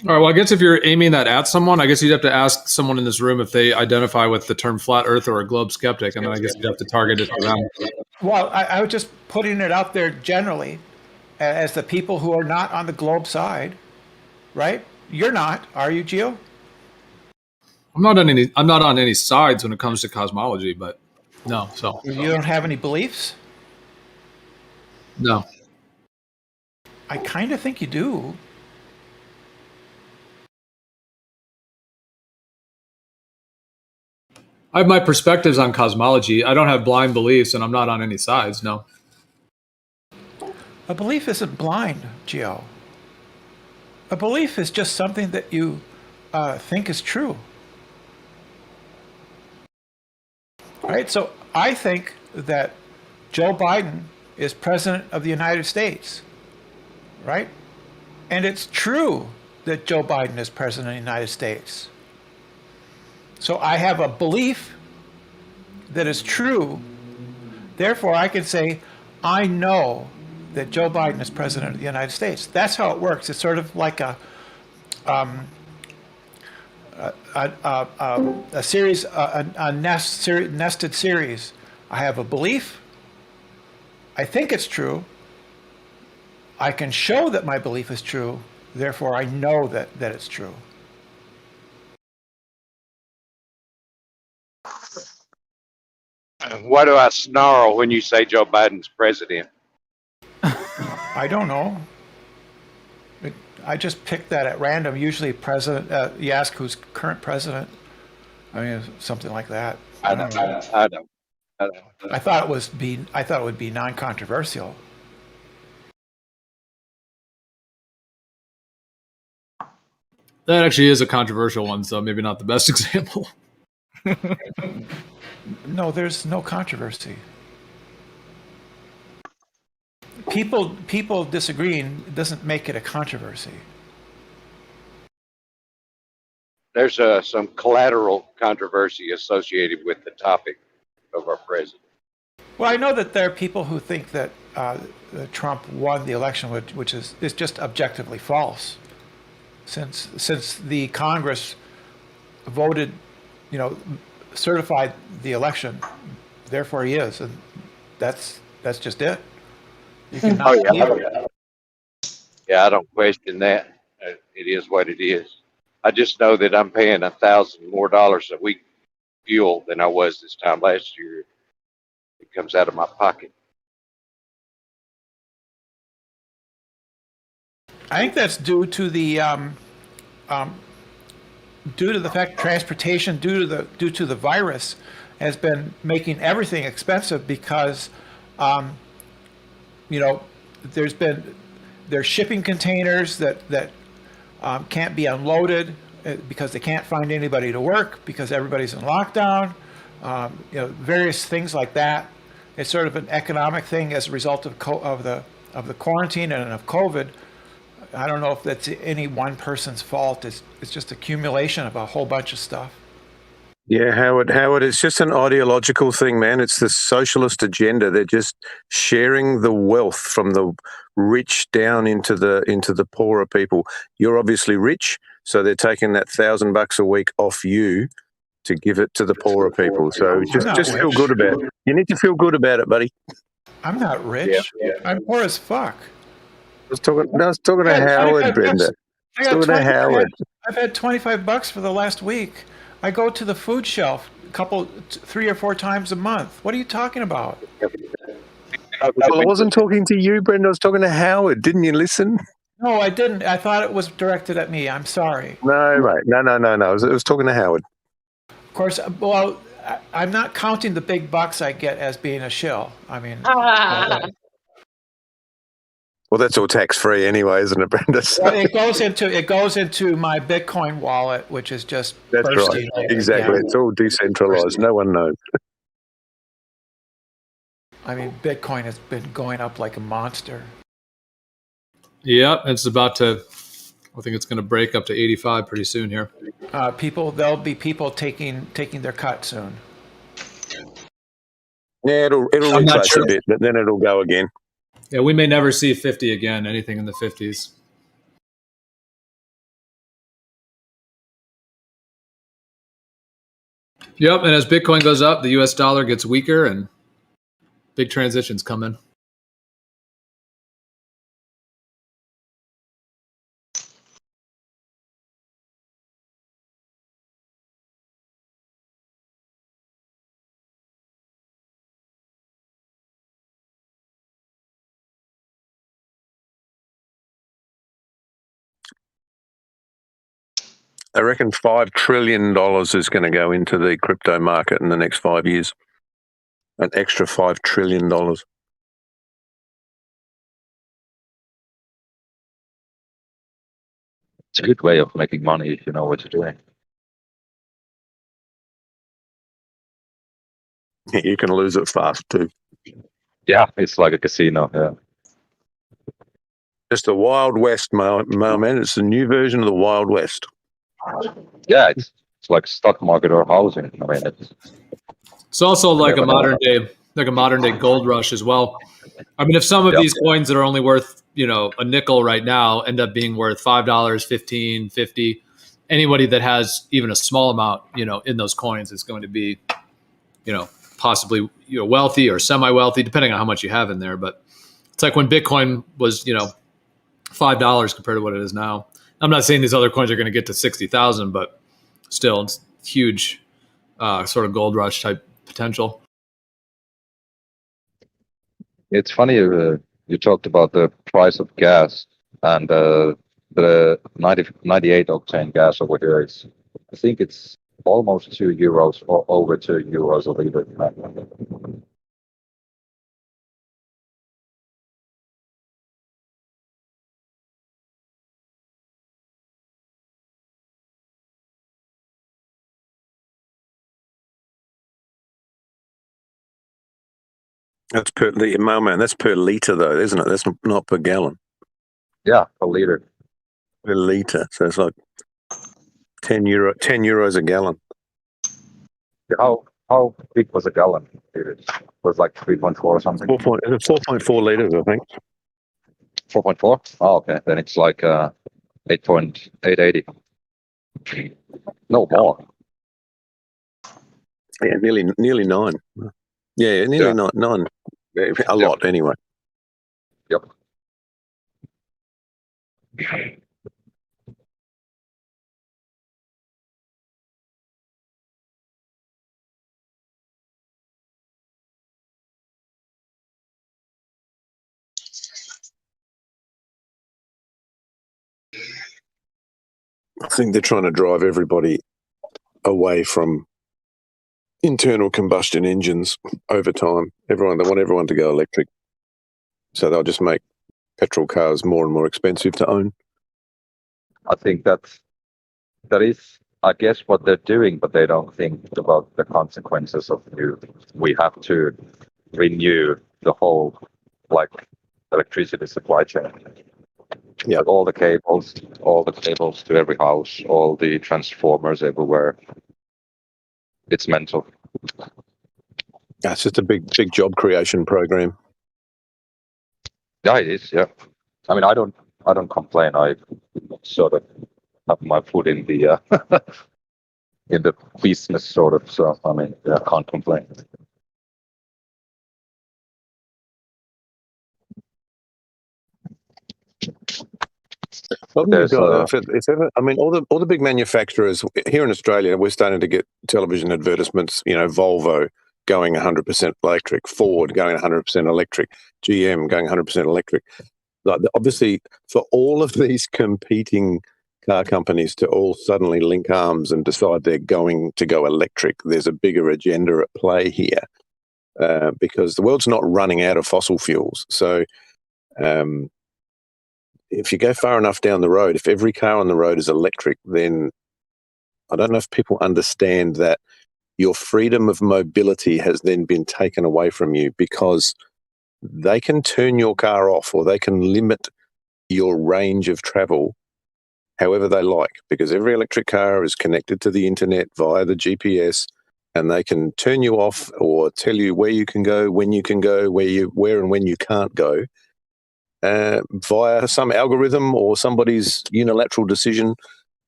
All right. Well, I guess if you're aiming that at someone, I guess you'd have to ask someone in this room if they identify with the term flat earth or a globe skeptic, and then I guess you'd have to target it for them. Well, I was just putting it out there generally as the people who are not on the globe side, right? You're not, are you, Gio? I'm not on any sides when it comes to cosmology, but no. So You don't have any beliefs? no. I kind of think you do. I have my perspectives on cosmology. I don't have blind beliefs, and I'm not on any sides. No. A belief isn't blind, Gio. A belief is just something that you think is true. Right? So I think that Joe Biden is president of the United States. Right? And it's true that Joe Biden is president of the United States. So I have a belief that is true. Therefore, I can say, I know that Joe Biden is president of the United States. That's how it works. It's sort of like a series, nested series. I have a belief. I think it's true. I can show that my belief is true. Therefore, I know that it's true. Why do I snarl when you say Joe Biden's president? I don't know. I just picked that at random. Usually, president. You ask who's current president. I mean, something like that. I don't. I thought it would be non-controversial. That actually is a controversial one, so maybe not the best example. No, there's no controversy. People disagreeing doesn't make it a controversy. There's some collateral controversy associated with the topic of our president. Well, I know that there are people who think that Trump won the election, which is just objectively false. Since the Congress voted, certified the election, therefore he is, and that's just it. You can Yeah, I don't question that. It is what it is. I just know that I'm paying $1,000 more a week fuel than I was this time last year. It comes out of my pocket. I think that's due to the fact transportation due to the virus has been making everything expensive because there's shipping containers that can't be unloaded because they can't find anybody to work because everybody's in lockdown. Various things like that. It's sort of an economic thing as a result of the quarantine and of COVID. I don't know if that's any one person's fault. It's just accumulation of a whole bunch of stuff. Yeah, Howard, it's just an ideological thing, man. It's the socialist agenda. They're just sharing the wealth from the rich down into the poorer people. You're obviously rich, so they're taking that $1,000 a week off you to give it to the poorer people. So just feel good about it. You need to feel good about it, buddy. I'm not rich. Yeah. I'm poor as fuck. I was talking to Howard, Brenda. I've had $25 for the last week. I go to the food shelf 3 or 4 times a month. What are you talking about? I wasn't talking to you, Brenda. I was talking to Howard. Didn't you listen? No, I didn't. I thought it was directed at me. I'm sorry. No, right. No. I was talking to Howard. Of course, well, I'm not counting the big bucks I get as being a shill. I mean... Well, that's all tax-free anyway, isn't it, Brenda? So. Well, it goes into my Bitcoin wallet, which is just that's right. Exactly. Yeah. It's all decentralized. No one knows. I mean, Bitcoin has been going up like a monster. Yeah, it's about to. I think it's going to break up to 85 pretty soon here. There'll be people taking their cut soon. Yeah, it'll retrace a bit, but then it'll go again. Yeah, we may never see 50 again, anything in the 50s. Yep, and as Bitcoin goes up, the US dollar gets weaker and big transitions come in. I reckon $5 trillion is going to go into the crypto market in the next 5 years. An extra $5 trillion. It's a good way of making money if you know what you're doing. You can lose it fast too. Yeah, it's like a casino. Yeah. Just the Wild West, man. It's the new version of the Wild West. Yeah, it's like stock market or housing. I mean, It's also like a modern day gold rush as well. I mean, if some of these coins that are only worth, a nickel right now end up being worth $5, $15, $50, anybody that has even a small amount, in those coins is going to be, possibly wealthy or semi-wealthy, depending on how much you have in there. But it's like when Bitcoin was, $5 compared to what it is now. I'm not saying these other coins are going to get to 60,000, but still, it's huge, sort of gold rush type potential. it's funny you talked about the price of gas and the 98 octane gas over here is, I think it's almost €2 or over €2 a liter. That's per mailman. That's per liter though, isn't it? That's not per gallon. Yeah, per liter. Per liter. So it's like €10 a gallon. How big was a gallon? It was like 3.4 or something. 4.4 liters, I think. 4.4? Oh, okay. Then it's like 8.880. No more. Yeah, nearly 9. Yeah, nearly 9. A lot anyway. Yep. I think they're trying to drive everybody away from internal combustion engines over time. They want everyone to go electric. So they'll just make petrol cars more and more expensive to own. I think that is, I guess, what they're doing, but they don't think about the consequences of we have to renew the whole electricity supply chain. Yeah, all the cables to every house, all the transformers everywhere. It's mental. That's just a big job creation program. Yeah, it is. Yeah, I mean, I don't complain. I sort of have my foot in the in the business sort of. So I mean, I can't complain. If ever, I mean, all the big manufacturers here in Australia, we're starting to get television advertisements. Volvo going 100% electric, Ford going 100% electric, GM going 100% electric. Like, obviously, for all of these competing car companies to all suddenly link arms and decide they're going to go electric, there's a bigger agenda at play here, because the world's not running out of fossil fuels. So if you go far enough down the road, if every car on the road is electric, then I don't know if people understand that your freedom of mobility has then been taken away from you, because they can turn your car off or they can limit your range of travel however they like, because every electric car is connected to the internet via the GPS, and they can turn you off or tell you where you can go, when you can go, where and when you can't go, via some algorithm or somebody's unilateral decision.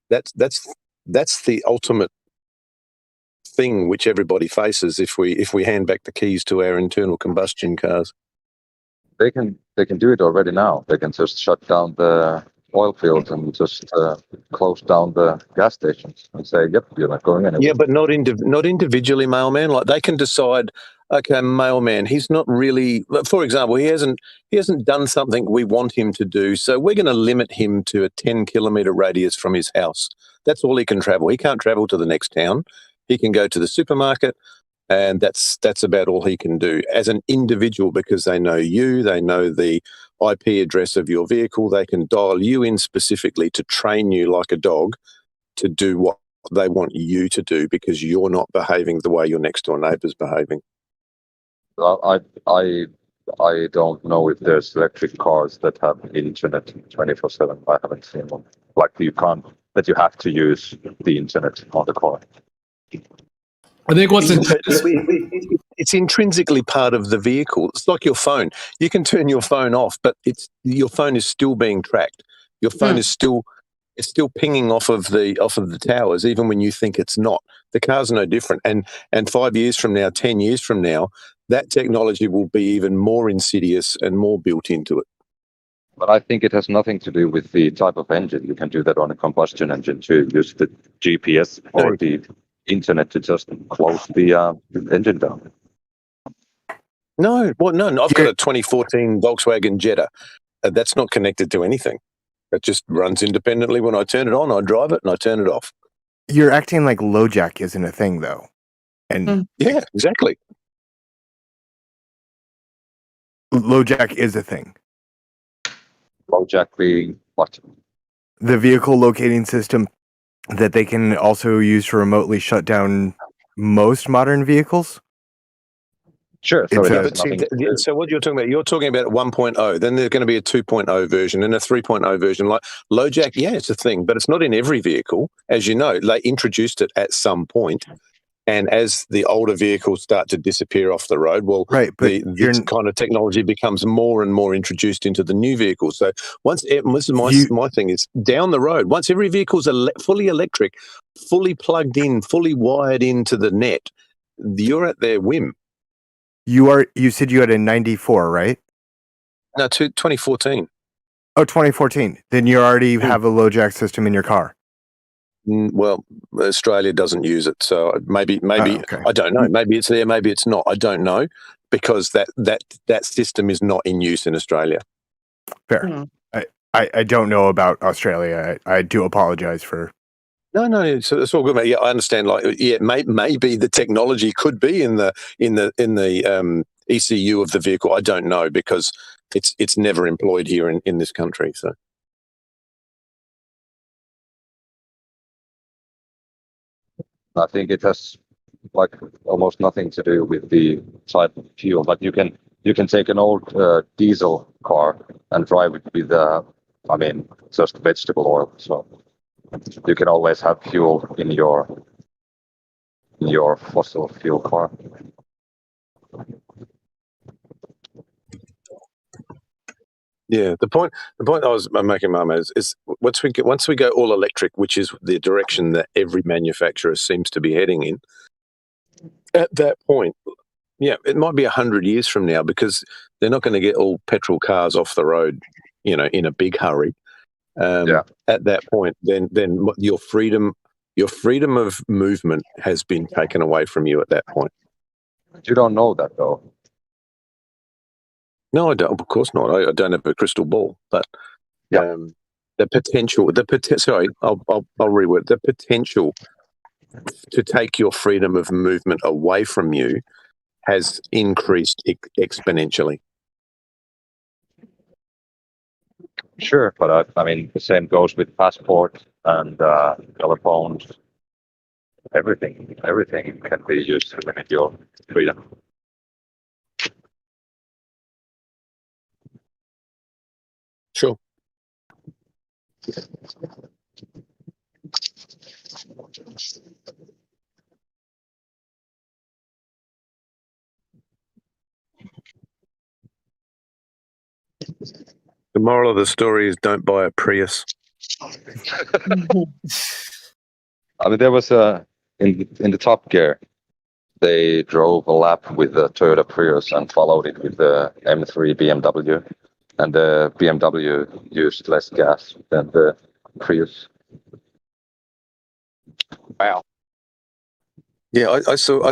That's the ultimate thing which everybody faces if we hand back the keys to our internal combustion cars. They can do it already now. They can just shut down the oil fields and just close down the gas stations and say, "Yep, you're not going anywhere." Yeah, but not individually, mailman. Like, they can decide, okay, mailman, he's not really, for example, he hasn't done something we want him to do, so we're going to limit him to a 10-kilometre radius from his house. That's all he can travel. He can't travel to the next town. He can go to the supermarket, and that's about all he can do as an individual, because they know you, they know the IP address of your vehicle, they can dial you in specifically to train you like a dog to do what they want you to do because you're not behaving the way your next door neighbour's behaving. I don't know if there's electric cars that have internet 24/7. I haven't seen one. Like you have to use the internet on the car. I think it's intrinsically part of the vehicle. It's like your phone. You can turn your phone off, but your phone is still being tracked. Your phone is still pinging off of the towers, even when you think it's not. The car's no different. And 5 years from now, 10 years from now, that technology will be even more insidious and more built into it. But I think it has nothing to do with the type of engine. You can do that on a combustion engine to use the GPS or the internet to just close the engine down. No, I've got a 2014 Volkswagen Jetta. That's not connected to anything. It just runs independently. When I turn it on, I drive it and I turn it off. You're acting like LoJack isn't a thing, though. And yeah, exactly. LoJack is a thing. LoJack being what? The vehicle locating system that they can also use to remotely shut down most modern vehicles. Sure. So what you're talking about 1.0. Then there's going to be a 2.0 version and a 3.0 version. Like LoJack, yeah, it's a thing, but it's not in every vehicle. As you know, they introduced it at some point, and as the older vehicles start to disappear off the road, this kind of technology becomes more and more introduced into the new vehicles. So my thing is down the road, once every vehicle's fully electric, fully plugged in, fully wired into the net, you're at their whim. You said you had a 94, right? No, 2014. Oh, 2014. Then you already have a LoJack system in your car. Well, Australia doesn't use it, so maybe I don't know. Maybe it's there, maybe it's not. I don't know because that system is not in use in Australia. Fair. I don't know about Australia. I do apologize for. No, so it's all good, mate. Yeah, I understand. Like, yeah, maybe the technology could be in the ECU of the vehicle. I don't know because it's never employed here in this country. So, I think it has like almost nothing to do with the type of fuel. But you can take an old diesel car and drive it with just vegetable oil. So you can always have fuel in your fossil fuel car. yeah, the point I was making, Mama, is once we go all electric, which is the direction that every manufacturer seems to be heading in. At that point, yeah, it might be 100 years from now because they're not going to get all petrol cars off the road, in a big hurry. At that point, then your freedom of movement has been taken away from you at that point. You don't know that though. No, I don't. Of course not. I don't have a crystal ball, but the potential. Sorry, I'll reword. The potential to take your freedom of movement away from you has increased exponentially. Sure, but the same goes with passport and telephones. Everything can be used to limit your freedom. Sure. The moral of the story is don't buy a Prius. There was in the Top Gear, they drove a lap with the Toyota Prius and followed it with the M3 BMW, and the BMW used less gas than the Prius. Wow. Yeah, I saw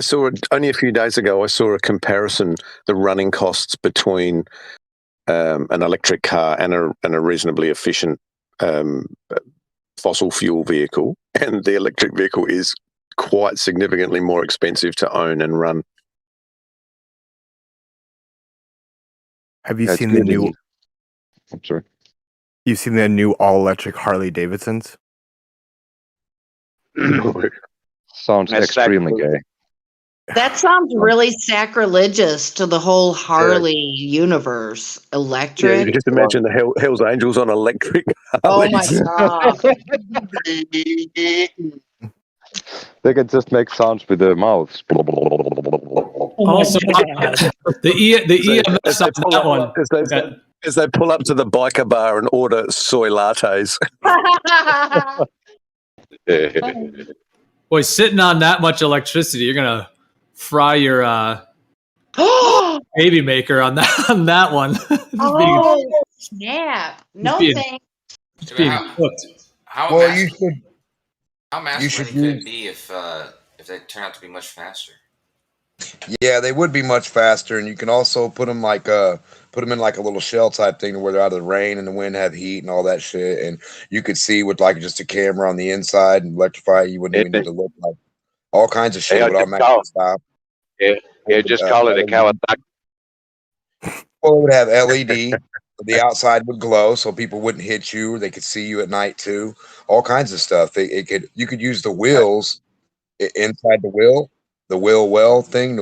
only a few days ago. I saw a comparison, the running costs between an electric car and a reasonably efficient fossil fuel vehicle, and the electric vehicle is quite significantly more expensive to own and run. Have you Yeah, it's seen the good. new? I'm sorry. You've seen the new all-electric Harley Davidsons? Sounds That's extremely sacrilege. gay. That sounds really sacrilegious to the whole Harley universe. Yeah, you Electric. can just imagine the Hell's Angels on electric Oh my Harleys. god. They can just make sounds with their mouths. Also, the EMS as they on pull that up, one. as they pull up to the biker bar and order soy lattes. Boy, sitting on that much electricity, you're gonna fry your baby maker on that one. Oh snap! No being- thanks. It's being cooked. How Well, you masculine, should. how masculine should could use- it be if they turn out to be much faster? Yeah, they would be much faster, and you can also put them in like a little shell type thing where they're out of the rain and the wind, have heat and all that shit, and you could see with like just a camera on the inside and electrify. You wouldn't even need to look, like all kinds of shit. Yeah, It would automatically stop. Yeah, just call it a Kawasaki. Well, it would have LED. The outside would glow, so people wouldn't hit you. They could see you at night too. All kinds of stuff. You could use the wheels inside the wheel well thing.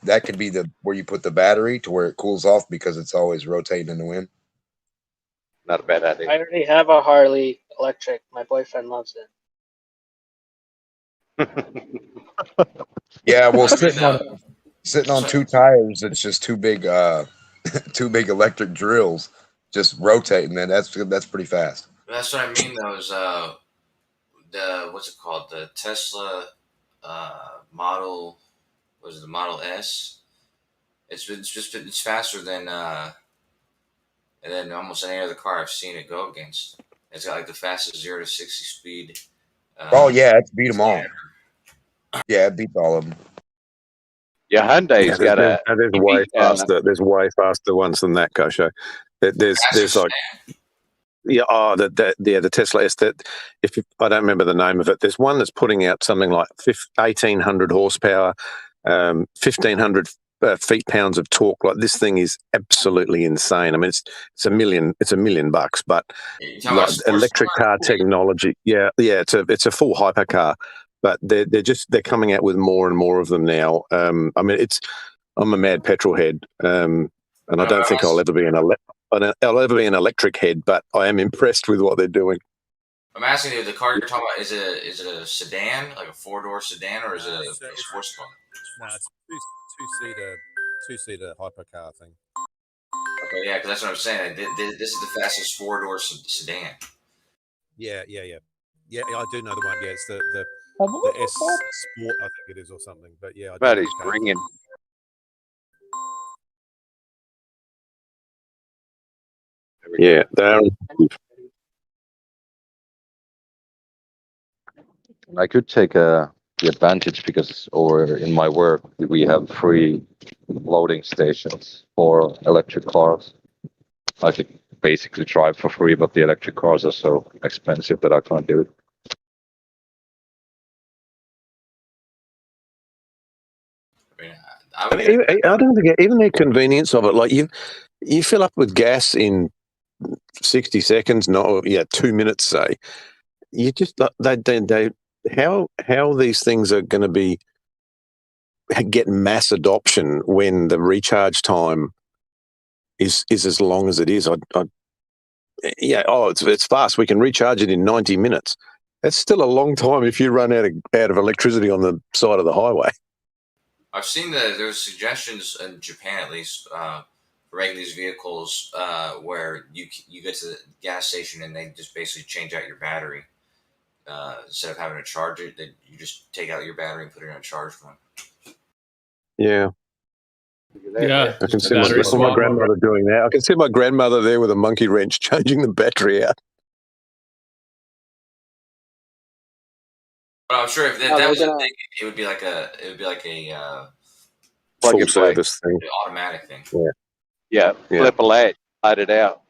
That could be where you put the battery to where it cools off because it's always rotating in the wind. Not a bad idea. I already have a Harley electric. My boyfriend loves it. Yeah, well, Must be sitting on two tires, it's just two big electric drills just rotating. Then that's pretty fast. That's what I mean. Though is the what's it called? The Tesla Model. Was it the Model S? It's faster than almost any other car I've seen it go against. It's got like the fastest 0 to 60 speed. Oh yeah, it's beat them all. Yeah, it beats all of them. Yeah, Hyundai's got a. There's way faster. There's way faster ones than that, Kosho. There's like. Yeah, the Tesla S. That I don't remember the name of it. There's one that's putting out something like 1,800 horsepower, 1,500 feet-pounds of torque. Like this thing is absolutely insane. I mean, it's $1 million. It's $1 million bucks, but like electric car technology. Yeah, it's a full hypercar, but they're coming out with more and more of them now. I mean, I'm a mad petrol head, and I don't think I'll ever be an electric head, but I am impressed with what they're doing. I'm asking you, the car you're talking about, is it a sedan, like a 4-door sedan, or is it a sports car? No, it's two-seater hypercar thing. Okay, yeah, because that's what I'm saying. This is the fastest 4-door sedan. Yeah, I do know the one. Yeah, it's the S Sport, I think it is, or something. But yeah, But he's ringing. Yeah, I could take the advantage because over in my work we have free loading stations for electric cars. I could basically drive for free, but the electric cars are so expensive that I can't do it. I don't think even the convenience of it. Like you fill up with gas in 60 seconds, 2 minutes, say. You just how these things are going to get mass adoption when the recharge time is as long as it is. It's fast. We can recharge it in 90 minutes. That's still a long time if you run out of electricity on the side of the highway. I've seen there's suggestions in Japan, at least, for making these vehicles where you get to the gas station and they just basically change out your battery. Instead of having to charge it, you just take out your battery and put it in a charged one. Yeah. Yeah, I can see my grandmother doing that. I can see my grandmother there with a monkey wrench changing the battery out. But I'm sure if that, No, that they're was a gonna. thing, it would be like a Plug Full and play. service thing. automatic thing. Yeah. Yeah, Yeah. flip a latch, light it out.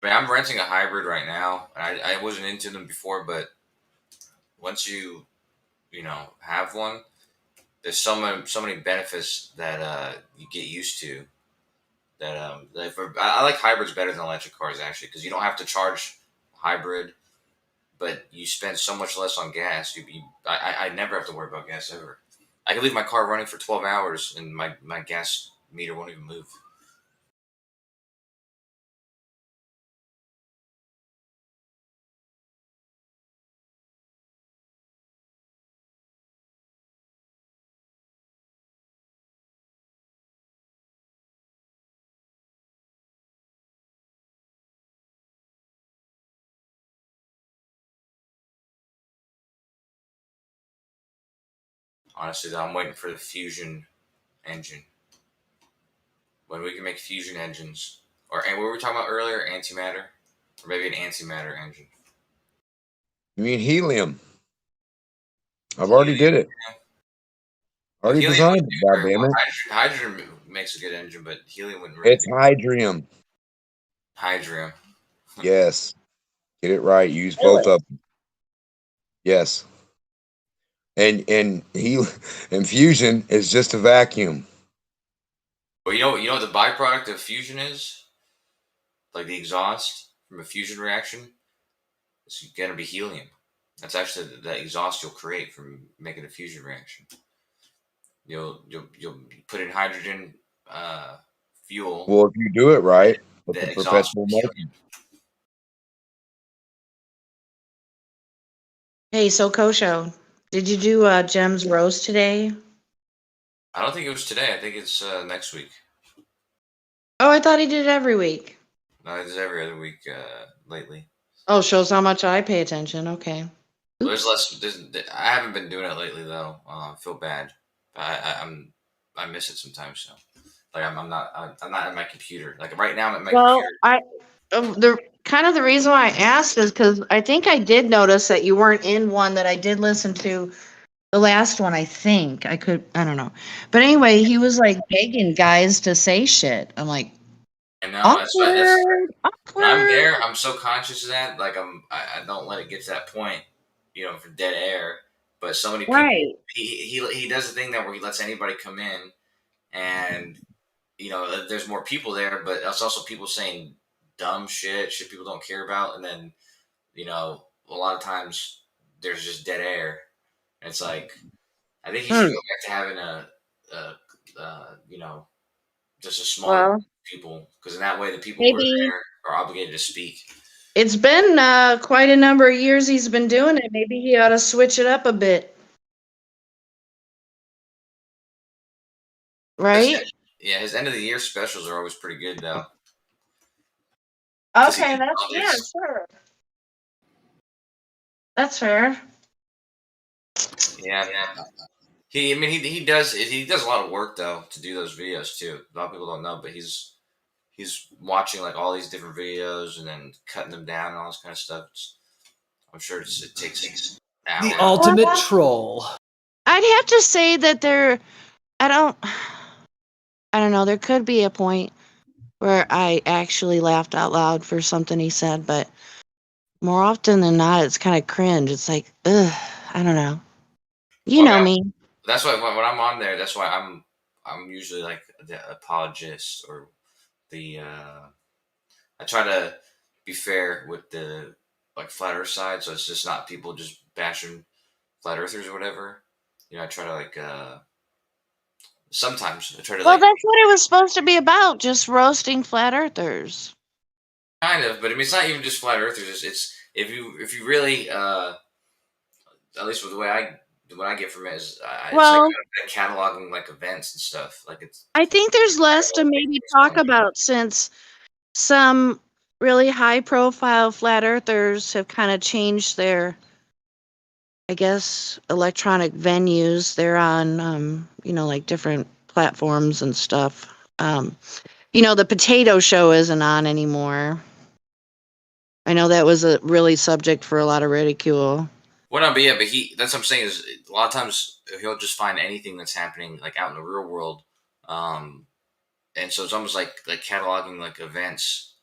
I mean, I'm renting a hybrid right now. I wasn't into them before, but once you have one, there's so many benefits that you get used to. I like hybrids better than electric cars actually, because you don't have to charge hybrid, but you spend so much less on gas. I never have to worry about gas ever. I can leave my car running for 12 hours and my gas meter won't even move. Honestly, though, I'm waiting for the fusion engine. When we can make fusion engines, and what were we talking about earlier? Antimatter, or maybe an antimatter engine. You mean helium? I've already did it. Already Helium designed wouldn't it, do very well. goddammit. Hydrogen makes a good engine, but helium wouldn't really. It's hydrium. Hydrium. Yes. Get it right. Use Really? both of them. Yes. And fusion is just a vacuum. Well, you know what the byproduct of fusion is? Like the exhaust from a fusion reaction? It's gonna be helium. That's actually the exhaust you'll create from making a fusion reaction. You'll put in hydrogen fuel. Well, if you do it right, with The the exhaust perpetual is motion. Hey, so Kosho, did you do Jem's roast today? I don't think it was today. I think it's next week. Oh, I thought he did it every week. No, it's every other week lately. Oh, shows how much I pay attention. Okay. There's less. I haven't been doing it lately though. I feel bad. I miss it sometimes. So, like I'm not at my computer. Like right now I'm at my Well, computer. the reason why I asked is because I think I did notice that you weren't in one that I did listen to. The last one, I think I don't know, but anyway, he was like begging guys to say shit. I'm like, And now awkward. when I'm there, I'm so conscious of that. Like I don't let it get to that point, for dead air. But so many people, Right. he does the thing that where he lets anybody come in, and there's more people there, but there's also people saying dumb shit people don't care about, and then a lot of times there's just dead air. And it's like I think he should go back to having just a small group of people, because in that way the people who are Maybe there are obligated to speak. it's been quite a number of years he's been doing it. Maybe he ought to switch it up a bit. Right? Yeah, his end of the year specials are always pretty good though. Okay, sure. That's fair. Yeah. He does a lot of work though to do those videos too. A lot of people don't know, but he's watching like all these different videos and then cutting them down and all this kind of stuff. I'm sure it takes hours. The ultimate troll. I'd have to say that I don't know, there could be a point where I actually laughed out loud for something he said, but more often than not, it's kind of cringe. It's like, ugh, I don't know. You know me. That's why when I'm on there, that's why I'm usually like the apologist or the I try to be fair with the like flat earth side, so it's just not people just bashing flat earthers or whatever. I try to like sometimes I try to Well, that's what it was supposed to be about, just roasting flat earthers. kind of, but it's not even just flat earthers. It's if you really at least with the way what I get from it is it's like cataloging like events and stuff. Like I think there's less to maybe talk about since some really high profile flat earthers have kind of changed their, I guess, electronic venues. They're on like different platforms and stuff. You know, the potato show isn't on anymore. I know that was a really subject for a lot of ridicule. Well, no, but yeah, but that's what I'm saying is a lot of times he'll just find anything that's happening like out in the real world. And so it's almost like cataloging like events,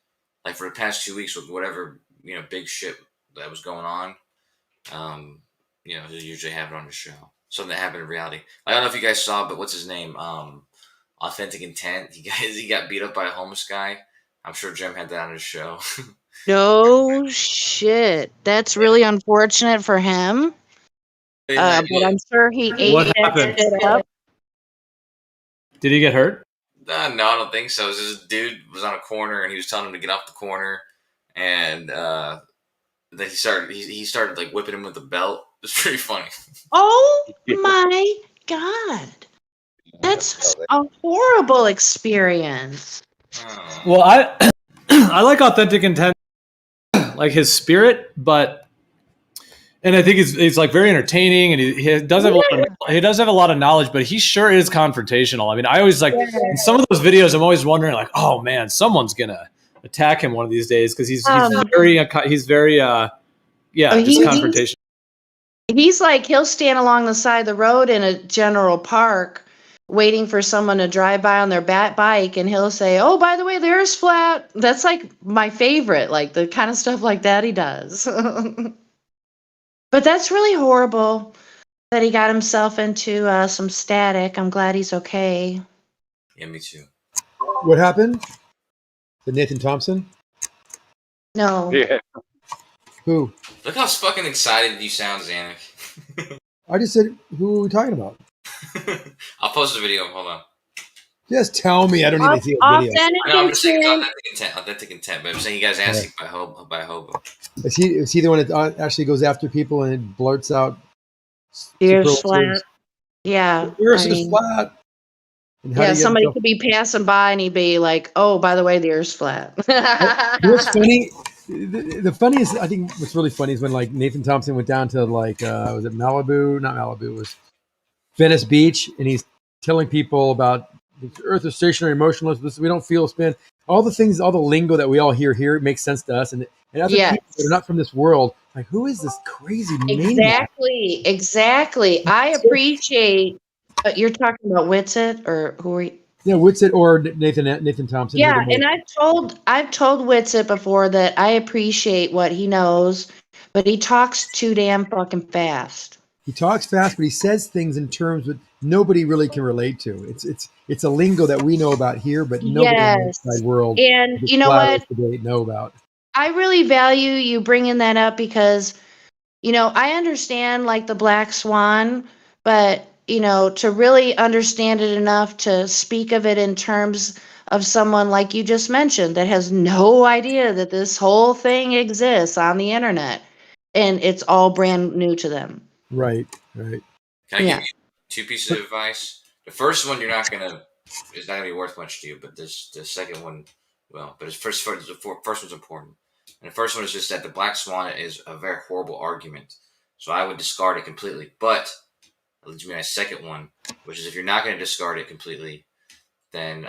like for the past 2 weeks with whatever, big shit that was going on. He'll usually have it on the show. Something that happened in reality. I don't know if you guys saw, but what's his name? Authentic Intent. He got beat up by a homeless guy. I'm sure Jim had that on his show. No shit. That's really unfortunate for him. But I'm sure he ate What that happened? shit up. Did he get hurt? No, I don't think so. This dude was on a corner and he was telling him to get off the corner, and then he started like whipping him with a belt. It was pretty funny. Oh my god. That's a horrible experience. Well, I I like Authentic Intent, like his spirit, and I think he's like very entertaining, and he does have a lot of knowledge, but he sure is confrontational. I mean, I always in some of those videos, I'm always wondering like, oh man, someone's gonna attack him one of these days because he's very confrontational. He's like, he'll stand along the side of the road in a general park waiting for someone to drive by on their bike, and he'll say, oh, by the way, there's flat. That's like my favorite, like the kind of stuff like that he does. But that's really horrible that he got himself into some static. I'm glad he's okay. Yeah, me too. What happened? The Nathan Thompson? No. Yeah. Who? Look how fucking excited you sound, Zanuck. I just said, who are we talking about? I'll post the video. Hold on. Just tell me. I don't need to see a video. No, I'm just saying it's authentic intent. But I'm saying you guys asked it by Hobo. Is he the one that actually goes after people and blurts out? Ears flat. Yeah. Ears is flat. Yeah, somebody could be passing by and he'd be like, oh, by the way, the ear's flat. What's funny? The funniest, I think what's really funny is when like Nathan Thompson went down to like, was it Malibu? Not Malibu, it was Venice Beach. And he's telling people about the Earth is stationary, motionless. We don't feel spin. All the things, all the lingo that we all hear here, it makes sense to us. And other people that are not from this world, like, who is this crazy maniac? Exactly. I appreciate. You're talking about Witsit, or who are you? Yeah, Witsit or Nathan Thompson. Yeah, and I've told Witsit before that I appreciate what he knows, but he talks too damn fucking fast. He talks fast, but he says things in terms that nobody really can relate to. It's a lingo that we know about here, but nobody in the outside world, and you know what, know about. I really value you bringing that up because, I understand like the black swan, but to really understand it enough to speak of it in terms of someone like you just mentioned that has no idea that this whole thing exists on the internet and it's all brand new to them. Right. Can I give you 2 pieces of advice? The first one, it's not gonna be worth much to you, but the second one, well, but the first one's important. And the first one is just that the black swan is a very horrible argument, so I would discard it completely. But that leads me to my second one, which is if you're not going to discard it completely, then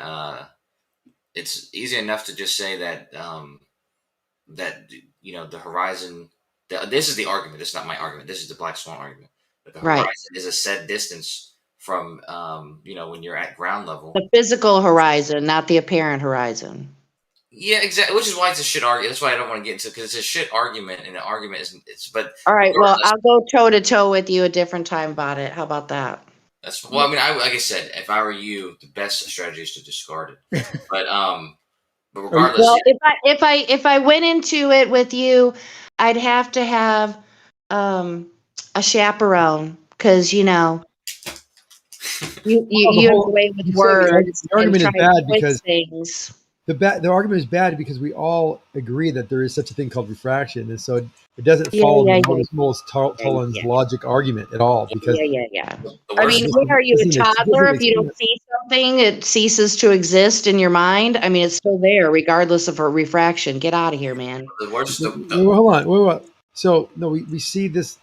it's easy enough to just say that the horizon. This is the argument. This is not my argument. This is the black swan argument. That the horizon is a set distance from when you're at ground level. The physical horizon, not the apparent horizon. Yeah, exactly. Which is why it's a shit argument. That's why I don't want to get into it, because it's a shit argument, and an argument isn't. But all right. Well, I'll go toe to toe with you a different time about it. How about that? That's well. I mean, like I said, if I were you, the best strategy is to discard it. But regardless. Well, if I went into it with you, I'd have to have a chaperone because you have a way with words. The argument is bad because things. The argument is bad because we all agree that there is such a thing called refraction, and so it doesn't follow most Tolan's logic argument at all. Because I mean, when are you a toddler? If you don't see something, it ceases to exist in your mind. I mean, it's still there regardless of a refraction. Get out of here, man. The worst. Hold on. So no, we see this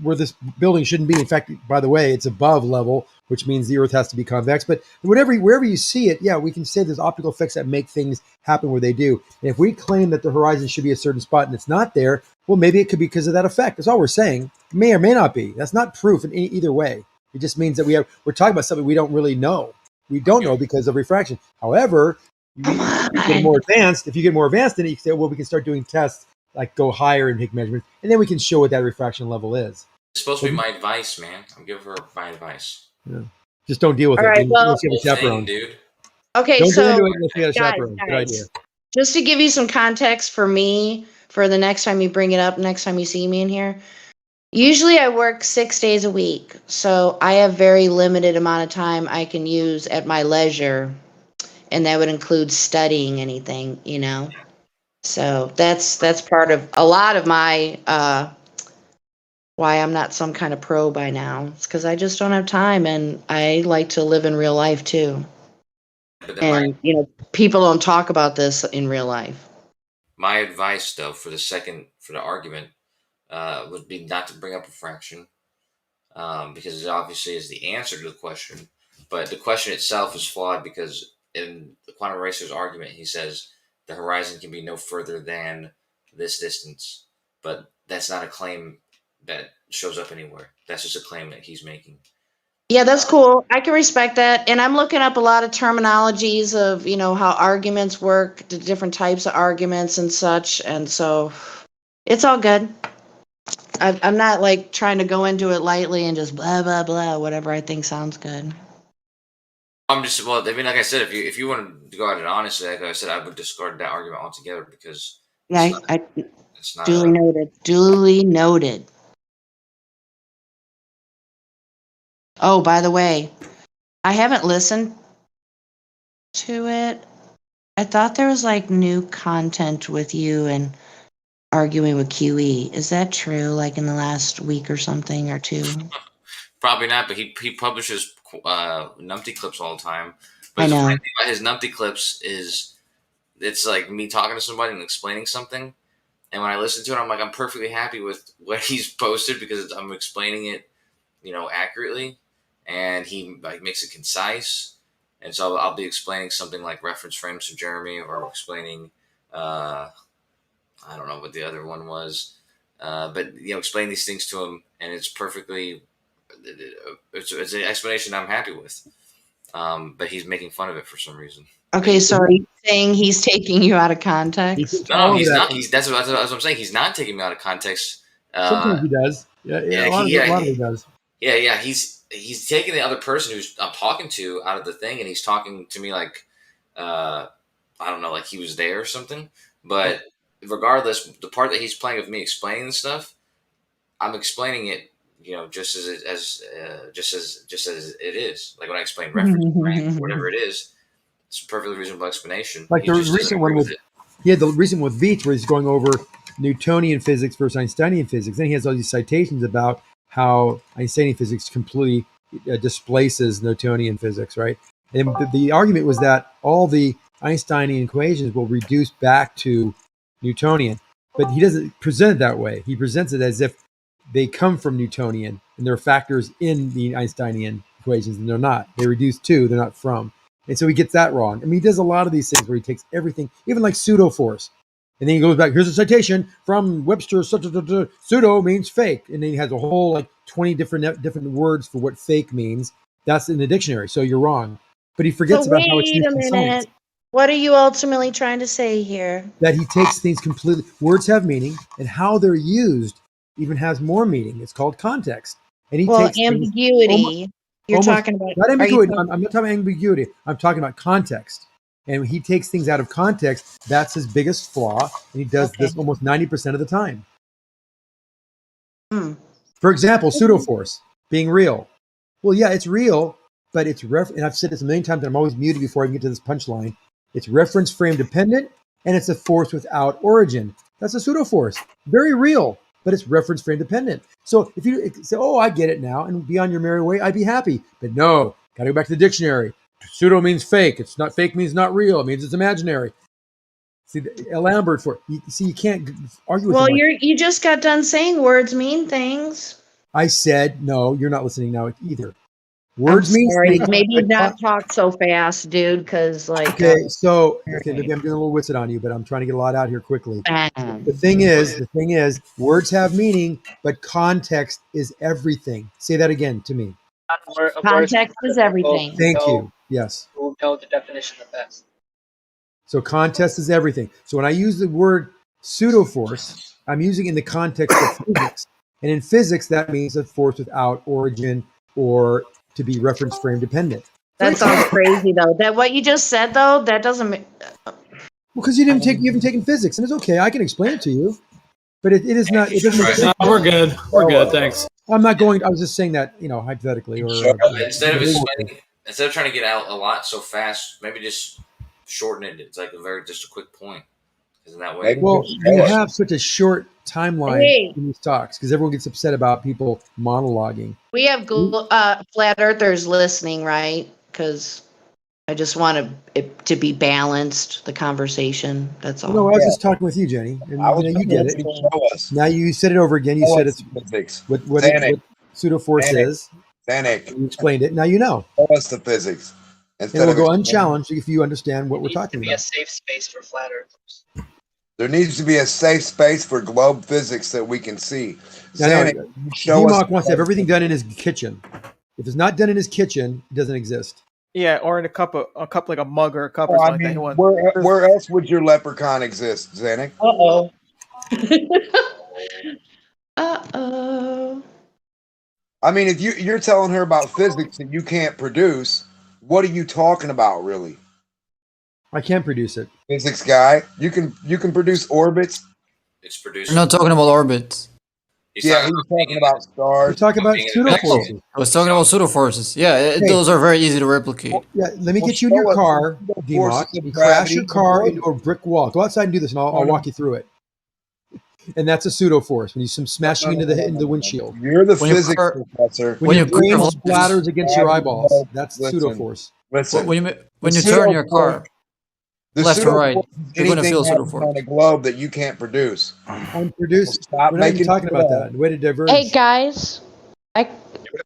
where this building shouldn't be. In fact, by the way, it's above level. which means the Earth has to be convex. But wherever you see it, yeah, we can say there's optical effects that make things happen where they do. And if we claim that the horizon should be a certain spot and it's not there, well, maybe it could be because of that effect. That's all we're saying. It may or may not be. That's not proof in either way. It just means that we're talking about something we don't really know. We don't know because of refraction. However, if you get more advanced, then you can say, well, we can start doing tests, like go higher and take measurements, and then we can show what that refraction level is. It's supposed to be my advice, man. I'm giving her my advice. Yeah. Just don't deal with All it. right, well- Unless you have a chaperone. Dude. Okay, Don't so go into it unless you have a guys, chaperone. Good idea. just to give you some context for me, for the next time you bring it up, next time you see me in here, usually I work 6 days a week, so I have very limited amount of time I can use at my leisure, and that would include studying anything, you know. So that's part of a lot of my why I'm not some kind of pro by now. It's because I just don't have time, and I like to live in real life too. And you know, people don't talk about this in real life. My advice, though, for the argument, would be not to bring up refraction, because it obviously is the answer to the question. But the question itself is flawed because in the quantum racer's argument, he says the horizon can be no further than this distance. But that's not a claim that shows up anywhere. That's just a claim that he's making. Yeah, that's cool. I can respect that. And I'm looking up a lot of terminologies of, you know, how arguments work, the different types of arguments and such. And so it's all good. I'm not like trying to go into it lightly and just blah, blah, blah, whatever I think sounds good. I'm just, well, I mean, like I said, if you wanted to go at it honestly, like I said, I would discard that argument altogether because Yeah, it's not duly noted. Duly noted. Oh, by the way, I haven't listened to it. I thought there was like new content with you and arguing with QE. Is that true? Like in the last week or something or two? Probably not, but he publishes numpty clips all the time. But I the know. funny thing about his numpty clips is it's like me talking to somebody and explaining something. And when I listen to it, I'm like, I'm perfectly happy with what he's posted because I'm explaining it, you know, accurately. And he like makes it concise. And so I'll be explaining something like reference frames to Jeremy or explaining, I don't know what the other one was. But, you know, explain these things to him. And it's perfectly, it's an explanation I'm happy with. But he's making fun of it for some reason. Okay, so are you saying he's taking you out of context? No, he's not. That's what I'm saying. He's not taking me out of context. Sometimes he does. Yeah, a lot of it he does. Yeah. He's taking the other person who's I'm talking to out of the thing, and he's talking to me like, I don't know, like he was there or something. But regardless, the part that he's playing of me explaining the stuff, I'm explaining it, you know, just as it is. Like when I explain reference frame, whatever it is, it's a perfectly reasonable explanation. Like the recent one with the recent with Veach, where he's going over Newtonian physics versus Einsteinian physics. Then he has all these citations about how Einsteinian physics completely displaces Newtonian physics, right? And the argument was that all the Einsteinian equations will reduce back to Newtonian, but he doesn't present it that way. He presents it as if they come from Newtonian and they're factors in the Einsteinian equations, and they're not. They reduce to, they're not from. And so he gets that wrong. I mean, he does a lot of these things where he takes everything, even like pseudo force. And then he goes back, here's a citation from Webster, pseudo means fake. And then he has a whole like 20 different words for what fake means. That's in the dictionary. So you're wrong. But he forgets about how it's used in science. What are you ultimately trying to say here? That he takes things completely, words have meaning, and how they're used even has more meaning. It's called context. And he takes ambiguity. You're talking about not ambiguity. I'm not talking about ambiguity. I'm talking about context. And he takes things out of context. That's his biggest flaw. And he does this almost 90% of the time. For example, pseudo-force being real. Well, yeah, it's real, but it's and I've said this a million times, and I'm always muted before I can get to this punchline. It's reference frame dependent, and it's a force without origin. That's a pseudo-force. Very real, but it's reference frame dependent. So if you say, oh, I get it now, and be on your merry way, I'd be happy. But no, got to go back to the dictionary. Pseudo means fake. It's not fake means not real. It means it's imaginary. See, Lambert for you can't argue with him. Well, you just got done saying words mean things. I said no. You're not listening now either. Words mean Sorry, things, maybe but not talk so fast, dude, because like. okay, so okay, maybe I'm doing a little witsit on you, but I'm trying to get a lot out here quickly. Bam. The thing is, words have meaning, but context is everything. Say that again to me. Context is everything. Thank you. Yes. Who know the definition of best? So context is everything. So when I use the word pseudoforce, I'm using it in the context of physics. And in physics, that means a force without origin or to be reference frame dependent. That sounds crazy though. That what you just said though, that doesn't make. Because you haven't taken physics, and it's okay. I can explain it to you, but it is not. It doesn't make sense. No, we're good. We're good. Thanks. I'm not going. I was just saying that, hypothetically, or Instead of trying to get out a lot so fast, maybe just shorten it. It's like just a quick point. Isn't that way? Well, you have such a short timeline Hey. in these talks because everyone gets upset about people monologuing. We have flat earthers listening, right? Because I just want it to be balanced, the conversation. That's all. No, I was just talking with you, Jenny, and you get it. Now you said it over again. You said it's physics. what Xanac. pseudoforce Xanac. is. Xanac. You explained it. Now you know. Show us the physics. And we'll go unchallenged if you understand what we're talking Be about. a safe space for flat earthers. There needs to be a safe space for globe physics that we can see. Now, Xanac, show us. DMOC wants to have everything done in his kitchen. If it's not done in his kitchen, it doesn't exist. Yeah, or in a cup like a mug or a cup or Well, I something mean, like that. where else would your leprechaun exist, Xanac? Uh-oh. Uh-oh. I mean, if you're telling her about physics that you can't produce, what are you talking about, really? I can't produce it. Physics guy, you can produce orbits. It's produced. We're not talking about orbits. He's talking about stars. We're talking about pseudoforces. I was talking about pseudoforces. Yeah, those are very easy to replicate. Yeah, let me get you in your car, DMOC. You crash your car into a brick wall. Go outside and do this, and I'll walk you through it. And that's a pseudoforce when you smash you into the windshield. You're the physics professor. When your brain splatters against your eyeballs, that's pseudoforce. Listen. When you turn your car left or right, you're going to feel pseudoforce on a globe that you can't produce. I'm producing. Stop We're not even making talking about that. The way to diverge. Hey guys, I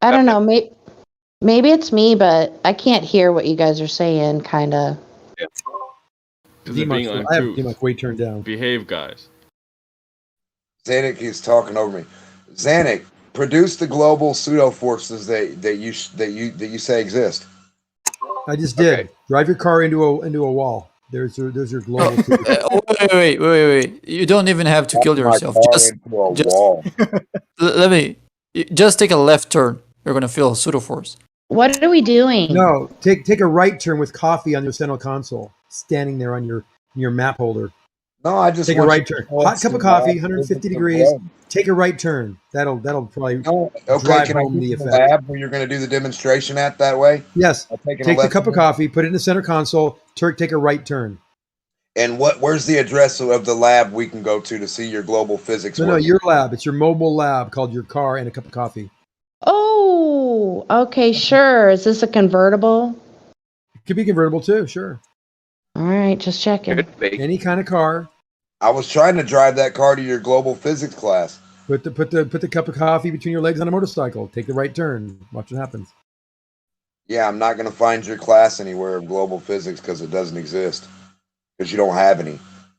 don't know. Maybe it's me, but I can't hear what you guys are saying. Kind of. I have DMOC way turned down. Behave, guys. Xanac is talking over me. Xanac, produce the global pseudo forces that you say exist. I just did. Drive your car into a wall. There's your global. Wait. You don't even have to kill yourself. Just take a left turn. You're going to feel pseudoforce. What are we doing? No, take a right turn with coffee on your central console, standing there on your map holder. No, I just take a right turn. Hot cup of coffee, 150 degrees. Take a right turn. That'll probably drive can I home use the the effect. lab where you're going to do the demonstration at that way? Yes. Take the cup of coffee, put it in the center console. Take a right turn. And where's the address of the lab we can go to see your global physics? No, your lab. It's your mobile lab called your car and a cup of coffee. Oh, okay, sure. Is this a convertible? It could be convertible too, sure. All right, just checking. Any kind of car. I was trying to drive that car to your global physics class. Put the cup of coffee between your legs on a motorcycle. Take the right turn. Watch what happens. Yeah, I'm not going to find your class anywhere of global physics because it doesn't exist. Because you don't have any.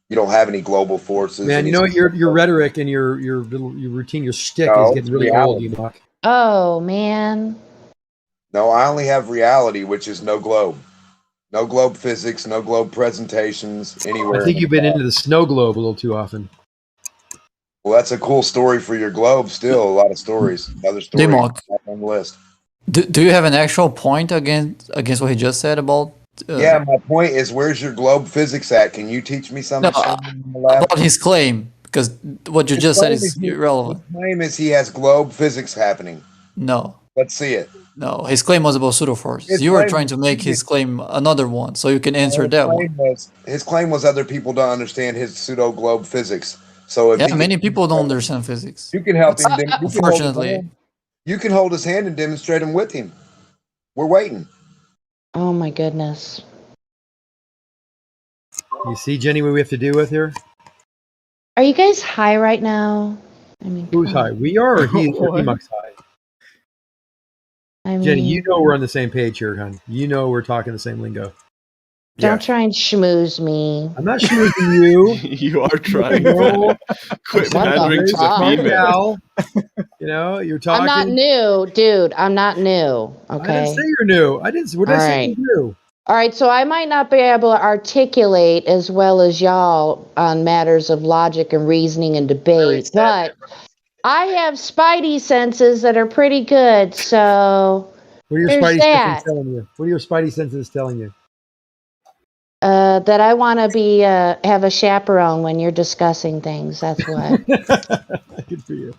You don't have any global forces. Man, you know what? Your rhetoric and your routine, your shtick is getting really old, DMOC. Oh man. No, I only have reality, which is no globe. No globe physics, no globe presentations anywhere. I think you've been into the snow globe a little too often. Well, that's a cool story for your globe. Still, a lot of stories. Another story on the list. Do you have an actual point against what he just said about? Yeah, my point is, where's your globe physics at? Can you teach me something? About his claim, because what you just said is irrelevant. His claim is he has globe physics happening. No. Let's see it. No, his claim was about pseudoforce. You were trying to make his claim another one, so you can answer that one. His claim was other people don't understand his pseudo globe physics. So if many people don't understand physics. You can help him. Unfortunately, you can hold his hand and demonstrate him with him. We're waiting. Oh my goodness. You see, Jenny, what we have to deal with here? Are you guys high right now? I mean, who's high? We are. Or DMOC's high. I mean, Jenny, you know we're on the same page here, hon. You know we're talking the same lingo. don't try and schmooze me. I'm not schmoozing you. You are trying. No. Quit What the pandering to the fuck? female. You know, you're I'm talking. not new, dude. I'm not new. I didn't Okay. say you're new. I didn't. What did I All say right. you're new? All right, so I might not be able to articulate as well as y'all on matters of logic and reasoning and debate, but I have spidey senses that are pretty good, so What are your there's spidey that. senses telling you? What are your spidey senses telling you? That I want to be have a chaperone when you're discussing things. That's what. Good for you.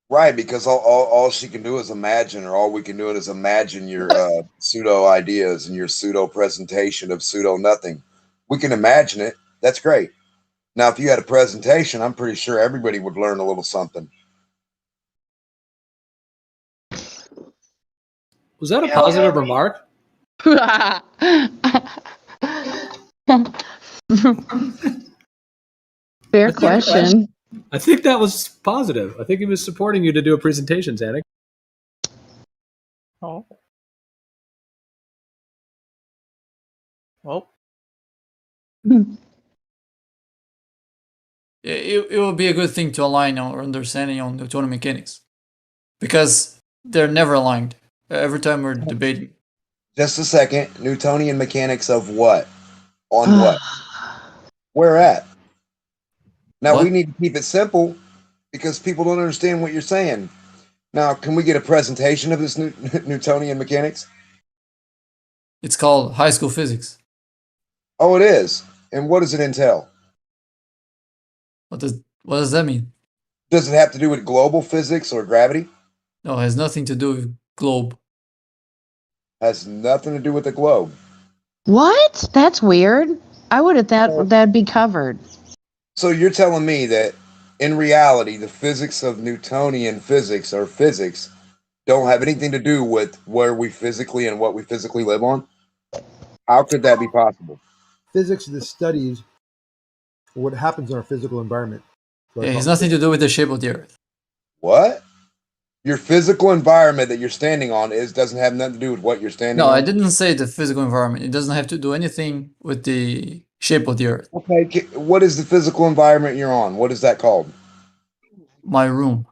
Right, because all she can do is imagine, or all we can do is imagine your pseudo ideas and your pseudo presentation of pseudo nothing. We can imagine it. That's great. Now, if you had a presentation, I'm pretty sure everybody would learn a little something. Was that a positive remark? Fair question. I think that was positive. I think he was supporting you to do a presentation, Zanuck. Oh. Well. It would be a good thing to align our understanding on Newtonian mechanics, because they're never aligned. Every time we're debating. Just a second. Newtonian mechanics of what? On what? Where at? Now, we need to keep it simple because people don't understand what you're saying. Now, can we get a presentation of this Newtonian mechanics? It's called high school physics. Oh, it is. And what does it entail? What does that mean? Does it have to do with global physics or gravity? No, it has nothing to do with globe. Has nothing to do with the globe. What? That's weird. I would have thought that'd be covered. So you're telling me that in reality, the physics of Newtonian physics or physics don't have anything to do with where we physically and what we physically live on? How could that be possible? Physics is the studies of what happens in our physical environment. It has nothing to do with the shape of the earth. What? Your physical environment that you're standing on doesn't have nothing to do with what you're standing No, on? I didn't say the physical environment. It doesn't have to do anything with the shape of the earth. Okay, what is the physical environment you're on? What is that called? My room.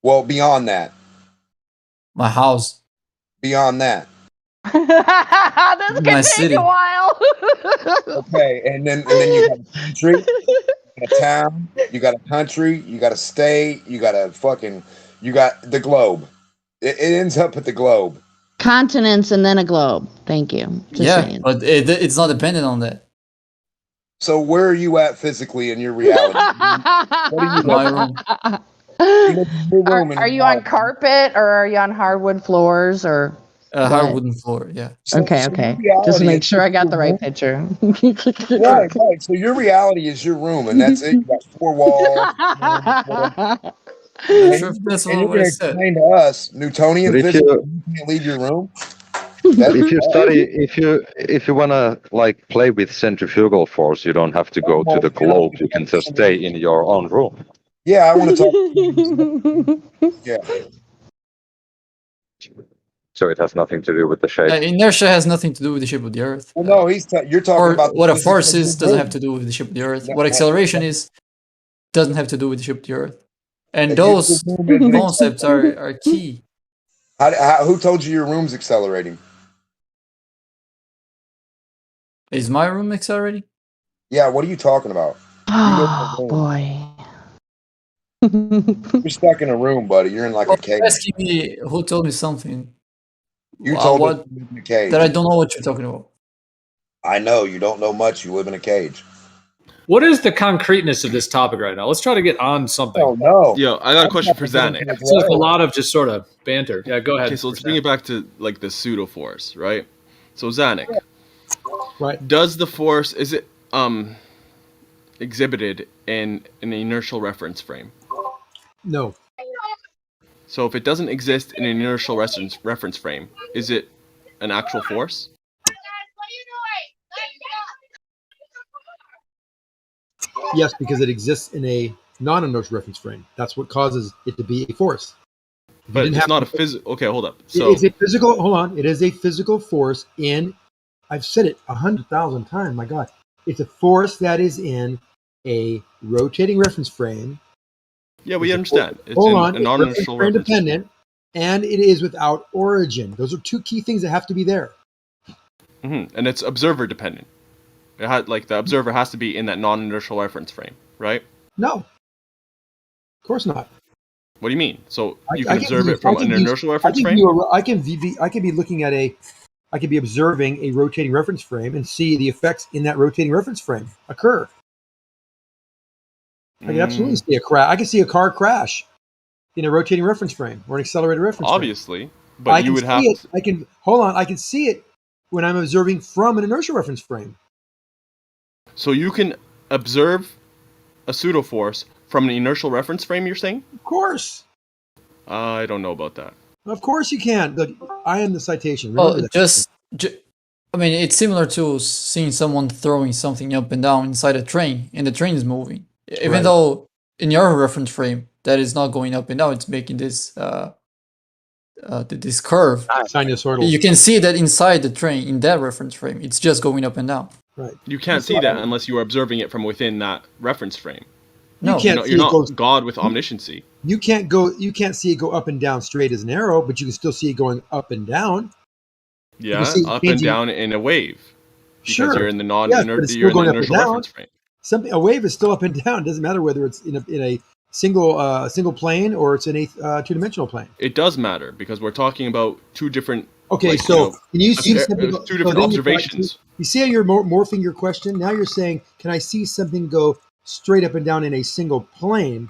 Well, beyond that. My house. Beyond that. This My could city. take a while. Okay, and then you got a country, a town, you got a country, you got a state, you got the globe. It ends up at the globe. Continents and then a globe. Thank you. Just saying. But it's not dependent on that. So where are you at physically in your reality? What are you My room. Are you on carpet or are you on hardwood floors or? Hard wooden floor, yeah. Okay. Just make sure I got the right picture. Right. So your reality is your room, and that's it. You got 4 walls. I'm sure if that's And you're what I going to said. explain to us Newtonian But if physics. you- You can't leave your room. If you wanna like play with centrifugal force, you don't have to go to the globe. You can just stay in your own room. Yeah, I want to talk. Yeah. So it has nothing to do with the shape. Inertia has nothing to do with the shape of the earth. Well, no, you're talking Or about what a physics force of is your doesn't room. have to do with the shape of the earth. That- What acceleration is doesn't have to do with the shape of the earth. And If your those room isn't concepts are key. Who told you your room's accelerating? Is my room accelerating? Yeah, what are you talking about? Oh boy. You're stuck in a room, buddy. You're in like a cage. Asking me who told me something. You told what us you live in a cage. that I don't know what you're talking about. I know you don't know much. You live in a cage. What is the concreteness of this topic right now? Let's try to get on something. Oh no. Yo, I got a question for Zanuck. It's like a lot of just sort of banter. Yeah, go ahead. Okay, so let's bring it back to like the pseudo force, right? So Zanuck, Right. does the force is it exhibited in an inertial reference frame? No. So if it doesn't exist in an inertial reference frame, is it an actual force? Yes, because it exists in a non-inertial reference frame. That's what causes it to be a force. But it's not a physical. Okay, hold up. So it's a physical. Hold on. It is a physical force in. I've said it 100,000 times. My God, it's a force that is in a rotating reference frame. yeah, we understand. It's Hold in on. a It's non-inertial frame reference. dependent, and it is without origin. Those are two key things that have to be there. And it's observer dependent. It had like the observer has to be in that non-inertial reference frame, right? No, of course not. What do you mean? So you I can observe it from an inertial reference frame? I can be looking at I can be observing a rotating reference frame and see the effects in that rotating reference frame occur. I can absolutely see a crash. I can see a car crash in a rotating reference frame or an accelerated reference Obviously, frame. but you would have to. I can hold on. I can see it when I'm observing from an inertial reference frame. So you can observe a pseudoforce from an inertial reference frame, you're saying? Of course. I don't know about that. Of course you can. Look, I am the citation. Well, Remember that. I mean, it's similar to seeing someone throwing something up and down inside a train, and the train is moving. Even Right. though in your reference frame that is not going up and down, it's making this this curve. Sinusoidal. You can see that inside the train in that reference frame, it's just going up and down. Right. You can't see that unless you are observing it from within that reference frame. No. You're not God with omnisciency. You can't see it go up and down straight as an arrow, but you can still see it going up and down. Yeah, up and down in a wave. Because Sure. you're in the You're in the inertial reference frame. A wave is still up and down. It doesn't matter whether it's in a single plane or it's in a two-dimensional plane. It does matter because we're talking about two different. Okay, can you see something? Two different observations. You see how you're morphing your question? Now you're saying, can I see something go straight up and down in a single plane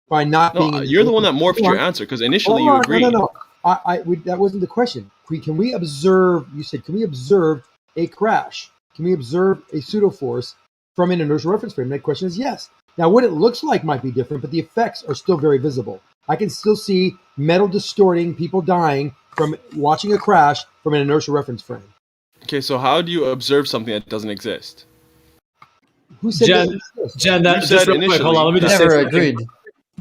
by not being? You're the one that morphed your answer because initially you agreed. No. That wasn't the question. Can we observe? You said, can we observe a crash? Can we observe a pseudoforce from an inertial reference frame? That question is yes. Now, what it looks like might be different, but the effects are still very visible. I can still see metal distorting, people dying from watching a crash from an inertial reference frame. Okay, so how do you observe something that doesn't exist? Who said Jen, You just said real quick, hold on, let me just say something.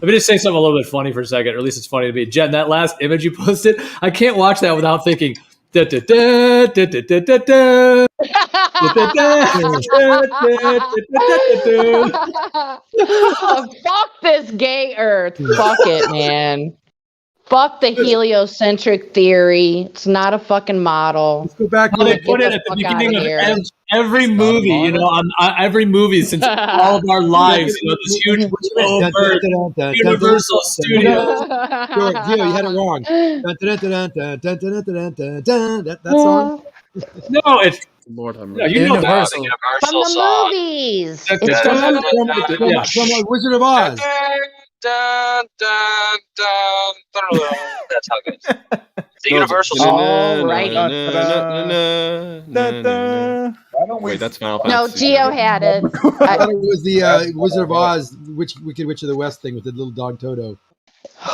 Let me just say something a little bit funny for a second, or at least it's funny to me. Jen, that last image you posted, I can't watch that without thinking, da da da da da da da da. Fuck this gay Earth. Fuck it, man. Fuck the heliocentric theory. It's not a fucking model. Let's go back. They put it at the beginning of every movie, on every movie since all of our lives. This huge Universal Studios. Gio, you had it wrong. That song? No, it's Lord have mercy. You know that. From the movies. It's from Wizard of Oz. Dun, dun, dun, dun. That's how it goes. The Universal Wait, that's Final No, Fantasy. Gio had it. I thought it was the Wizard of Oz, Wicked Witch of the West thing with the little dog Toto.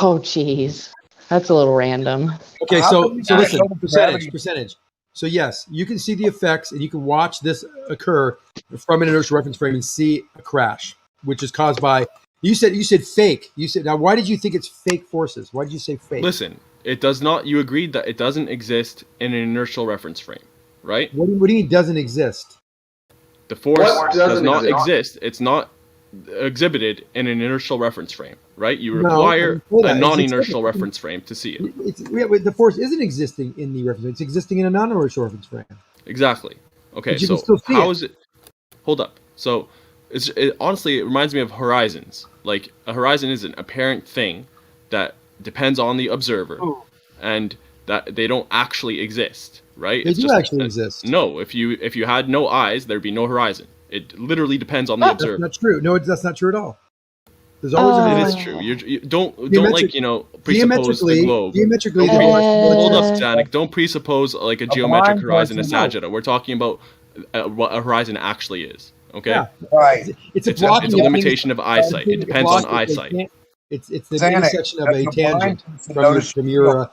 Oh, jeez. That's a little random. Okay, so listen, percentage. So yes, you can see the effects and you can watch this occur from an inertial reference frame and see a crash, which is caused by. You said fake. Now why did you think it's fake forces? Why did you say fake? Listen, it does not. You agreed that it doesn't exist in an inertial reference frame, right? What do you mean it doesn't exist? The force does not exist. It's not exhibited in an inertial reference frame, right? You require a non-inertial reference frame to see it. The force isn't existing in the reference frame. It's existing in a non-inertial reference frame. Exactly. Okay, so how is it? Hold up. So honestly, it reminds me of horizons. Like a horizon is an apparent thing that depends on the observer, and that they don't actually exist, right? They do actually exist. No, if you had no eyes, there'd be no horizon. It literally depends on the observer. That's not true. No, that's not true at all. There's always It is true. You don't presuppose the globe. Geometrically, hold up, Static. Don't presuppose like a geometric horizon as Sagitta. We're talking about what a horizon actually is. Okay. Yeah. Right. It's a limitation of eyesight. It depends on eyesight. It's the intersection of a tangent from your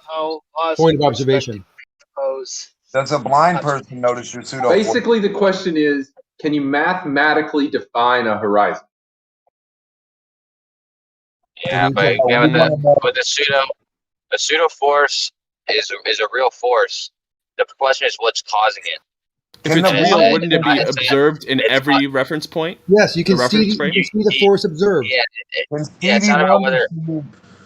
point of observation. Does a blind person notice your pseudo? Basically, the question is, can you mathematically define a horizon? Yeah, but given with the pseudo, A pseudo force is a real force. The question is what's causing it. If it's real, wouldn't it be observed in every reference point? Yes, you can The see reference you frame? can see the force observed. Yeah, it's not about whether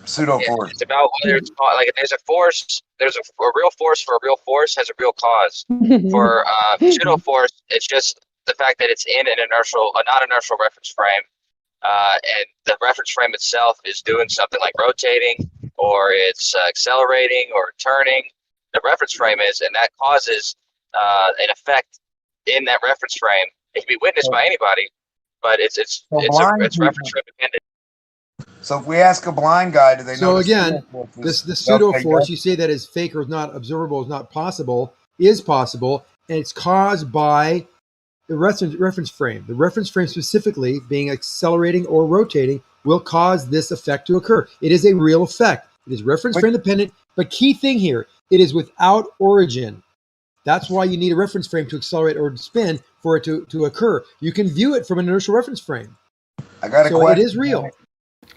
pseudo force. It's about whether it's like there's a force. There's a real force for a real force has a real cause. For pseudo force, it's just the fact that it's in a non-inertial reference frame, and the reference frame itself is doing something like rotating, or it's accelerating, or turning. The reference frame is, and that causes an effect in that reference frame. It can be witnessed by anybody, but it's reference frame dependent. So if we ask a blind guy, do they know? So again, this pseudo force, you say that is fake or is not observable, is not possible, is possible, and it's caused by the reference frame. The reference frame specifically being accelerating or rotating will cause this effect to occur. It is a real effect. It is reference frame dependent, but key thing here, it is without origin. That's why you need a reference frame to accelerate or spin for it to occur. You can view it from an inertial reference frame. I got a so question. It is real.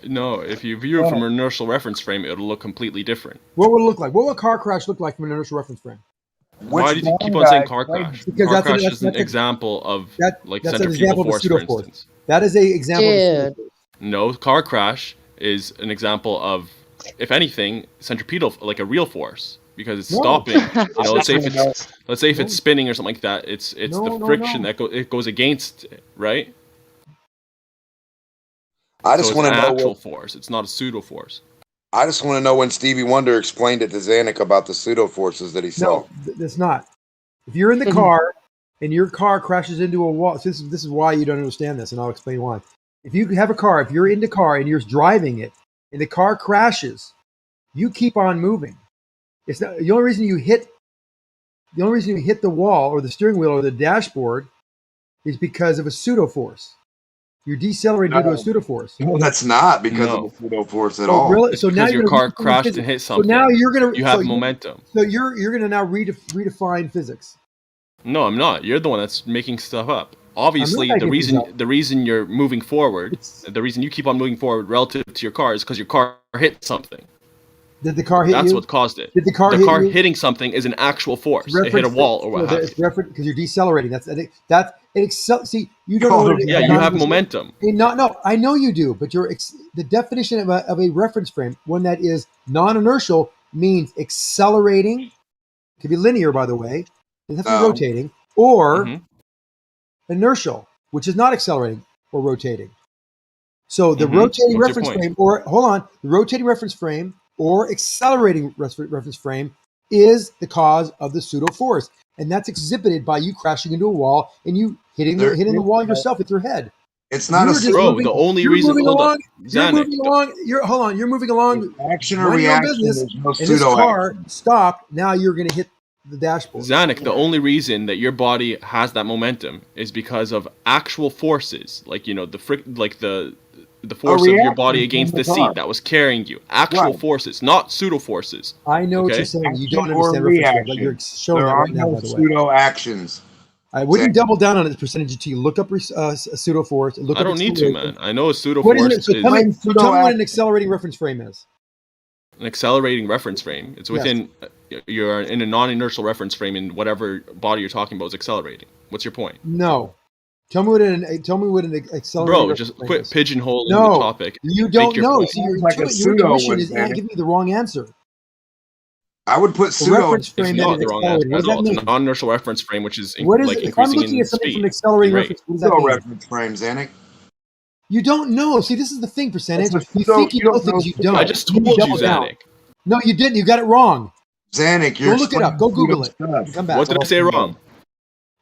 No, if you view it from an inertial reference frame, it'll look completely different. What would it look like? What would a car crash look like from an inertial reference frame? Why do you keep on saying car crash? Because car crash is an example of like that's an centripetal example of a force, for pseudo-force. instance. That is an example of a pseudo-force. No, car crash is an example of, if anything, centripetal, like a real force, because it's stopping. You know, let's say if it's spinning or something like that, it's the friction that it goes against it, right? I just want to know actual force. It's not a pseudo force. I just want to know when Stevie Wonder explained it to Zanuck about the pseudo forces that he saw. No, it's not. If you're in the car and your car crashes into a wall, this is why you don't understand this, and I'll explain why. If you have a car, if you're in the car and you're driving it, and the car crashes, you keep on moving. It's not the only reason you hit the wall or the steering wheel or the dashboard is because of a pseudo force. You're decelerating due to a pseudo force. No, that's not because of a pseudo force at all. Really? It's So now because your car crashed and hit something. So now you're gonna you have momentum. So you're gonna now redefine physics. No, I'm not. You're the one that's making stuff up. Obviously, the reason you're moving forward, the reason you keep on moving forward relative to your car is because your car hit something. Did the car hit you? That's what caused it. Did the car hit you? Hitting something is an actual force. It hit a wall or what have you. Because you're decelerating. See, you don't know what it is. Yeah, you have momentum. No, I know you do, but the definition of a reference frame, one that is non-inertial, means accelerating. It could be linear, by the way. It doesn't have to be rotating, or inertial, which is not accelerating or rotating. So the rotating reference frame, the rotating reference frame or accelerating reference frame is the cause of the pseudo force, and that's exhibited by you crashing into a wall and you hitting the wall yourself with your head. It's not the only reason. You're moving along. Action or reaction. Business, and this car stopped. Now you're going to hit the dashboard. Zanuck, the only reason that your body has that momentum is because of actual forces, like the force of your body against the seat that was carrying you. Actual forces, not pseudo forces. I know what you're saying. You don't understand reference, but you're showing that right now, by the way. Pseudo actions. I wouldn't double down on this percentage until you look up a pseudo force. I don't need to, man. I know a pseudo force is. So tell me what an accelerating reference frame is. An accelerating reference frame. It's within. You're in a non-inertial reference frame, and whatever body you're talking about is accelerating. What's your point? No. Tell me what an accelerating. Bro, just quit pigeonholing the topic. You don't know. See, your intuition is giving you the wrong answer. I would put pseudo. It's not the wrong answer at all. It's a non-inertial reference frame, which is increasing in speed. Reference frame, Zanuck. You don't know. See, this is the thing, percentage. You think you know things you don't. I just told you, Zanuck. No, you didn't. You got it wrong. Zanuck, go look it up. Go Google it. Come back. What did I say wrong?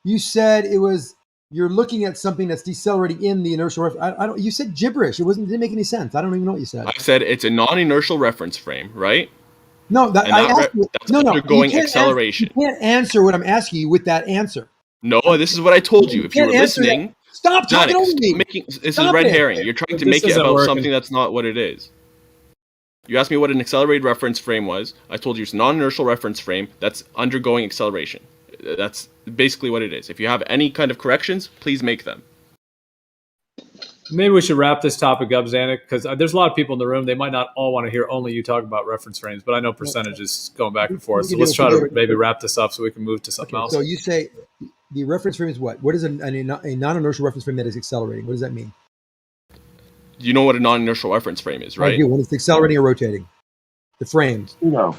You said it was. You're looking at something that's decelerating in the inertial reference. You said gibberish. Didn't make any sense. I don't even know what you said. I said it's a non-inertial reference frame, right? No, that's undergoing acceleration. You can't answer what I'm asking you with that answer. No, this is what I told you. If you were listening, stop talking over me. This is red herring. You're trying to make it about something that's not what it is. You asked me what an accelerated reference frame was. I told you it's a non-inertial reference frame that's undergoing acceleration. That's basically what it is. If you have any kind of corrections, please make them. Maybe we should wrap this topic up, Zanuck, because there's a lot of people in the room. They might not all want to hear only you talk about reference frames, but I know percentages going back and forth. So let's try to maybe wrap this up so we can move to something else. So you say the reference frame is what? What is a non-inertial reference frame that is accelerating? What does that mean? You know what a non-inertial reference frame is, right? I do. When it's accelerating or rotating. The frames. No.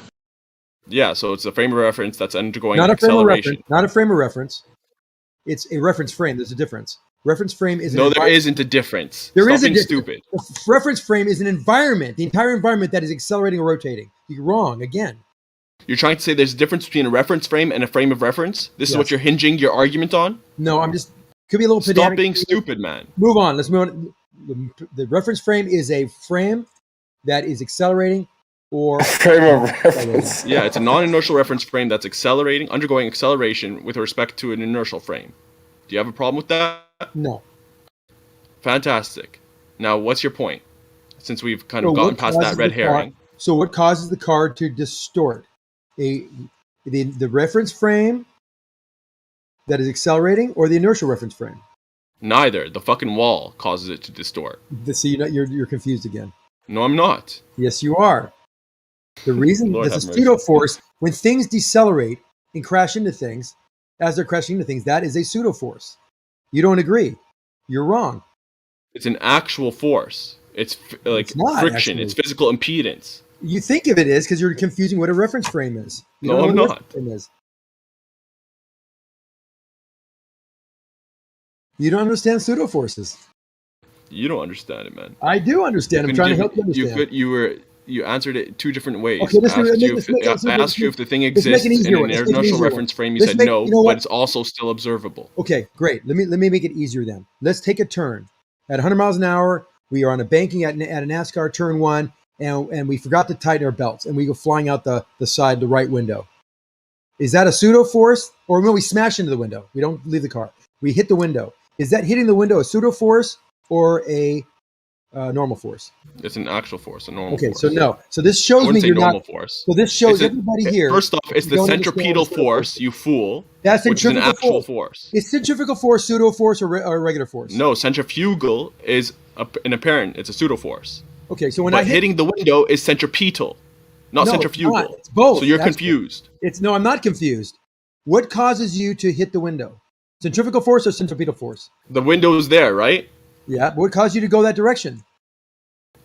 Yeah, so it's a frame of reference that's undergoing Not a frame of acceleration. reference. Not a frame of reference. It's a reference frame. There's a difference. Reference frame is No, there isn't a difference. There Stop is a being difference. stupid. The reference frame is an environment, the entire environment that is accelerating or rotating. You're wrong again. You're trying to say there's a difference between a reference frame and a frame of reference? This is what you're hinging your argument on? No, I'm just could be a little Stop pedantic. being stupid, man. Move on. Let's move on. The reference frame is a frame that is accelerating or frame of reference. Yeah, it's a non-inertial reference frame that's accelerating, undergoing acceleration with respect to an inertial frame. Do you have a problem with that? No. Fantastic. Now, what's your point? Since we've kind of gotten past that red herring. So what causes the card to distort? The reference frame that is accelerating or the inertial reference frame? Neither. The fucking wall causes it to distort. See, you're confused again. No, I'm not. Yes, you are. The reason Lord there's a have mercy. pseudo force when things decelerate and crash into things, as they're crashing into things, that is a pseudo force. You don't agree. You're wrong. It's an actual force. It's like not, friction. actually. It's physical impedance. You think of it is because you're confusing what a reference frame is. You No, don't I'm know what a not. reference frame is. You don't understand pseudo forces. You don't understand it, man. I do understand. I'm trying to help you understand. You answered it two different ways. Okay, I asked you if the thing let's make exists an in easier an one. Let's make an inertial easier reference one. frame. You Let's said make- no, you know what? but it's also still observable. Okay, great. Let me make it easier then. Let's take a turn. At 100 miles an hour, we are on a banking at a NASCAR turn 1, and we forgot to tighten our belts, and we go flying out the side, the right window. Is that a pseudo force? Or when we smash into the window, we don't leave the car. We hit the window. Is that hitting the window a pseudo force or a normal force? It's an actual force, a normal Okay, force. so no. So this shows I wouldn't me say you're normal not. force. So this shows It's a- everybody here. First off, it's you the don't understand centripetal pseudo force, you fool. That's which is an centrifugal actual force. force. Is centrifugal force pseudo force or regular force? No, centrifugal is an apparent. It's a pseudo force. Okay, so when but I hit, hitting the window is centripetal, not No, it's centrifugal. not. It's both. So you're That's- confused. It's no, I'm not confused. What causes you to hit the window? Centrifugal force or centripetal force? The window is there, right? Yeah. What caused you to go that direction?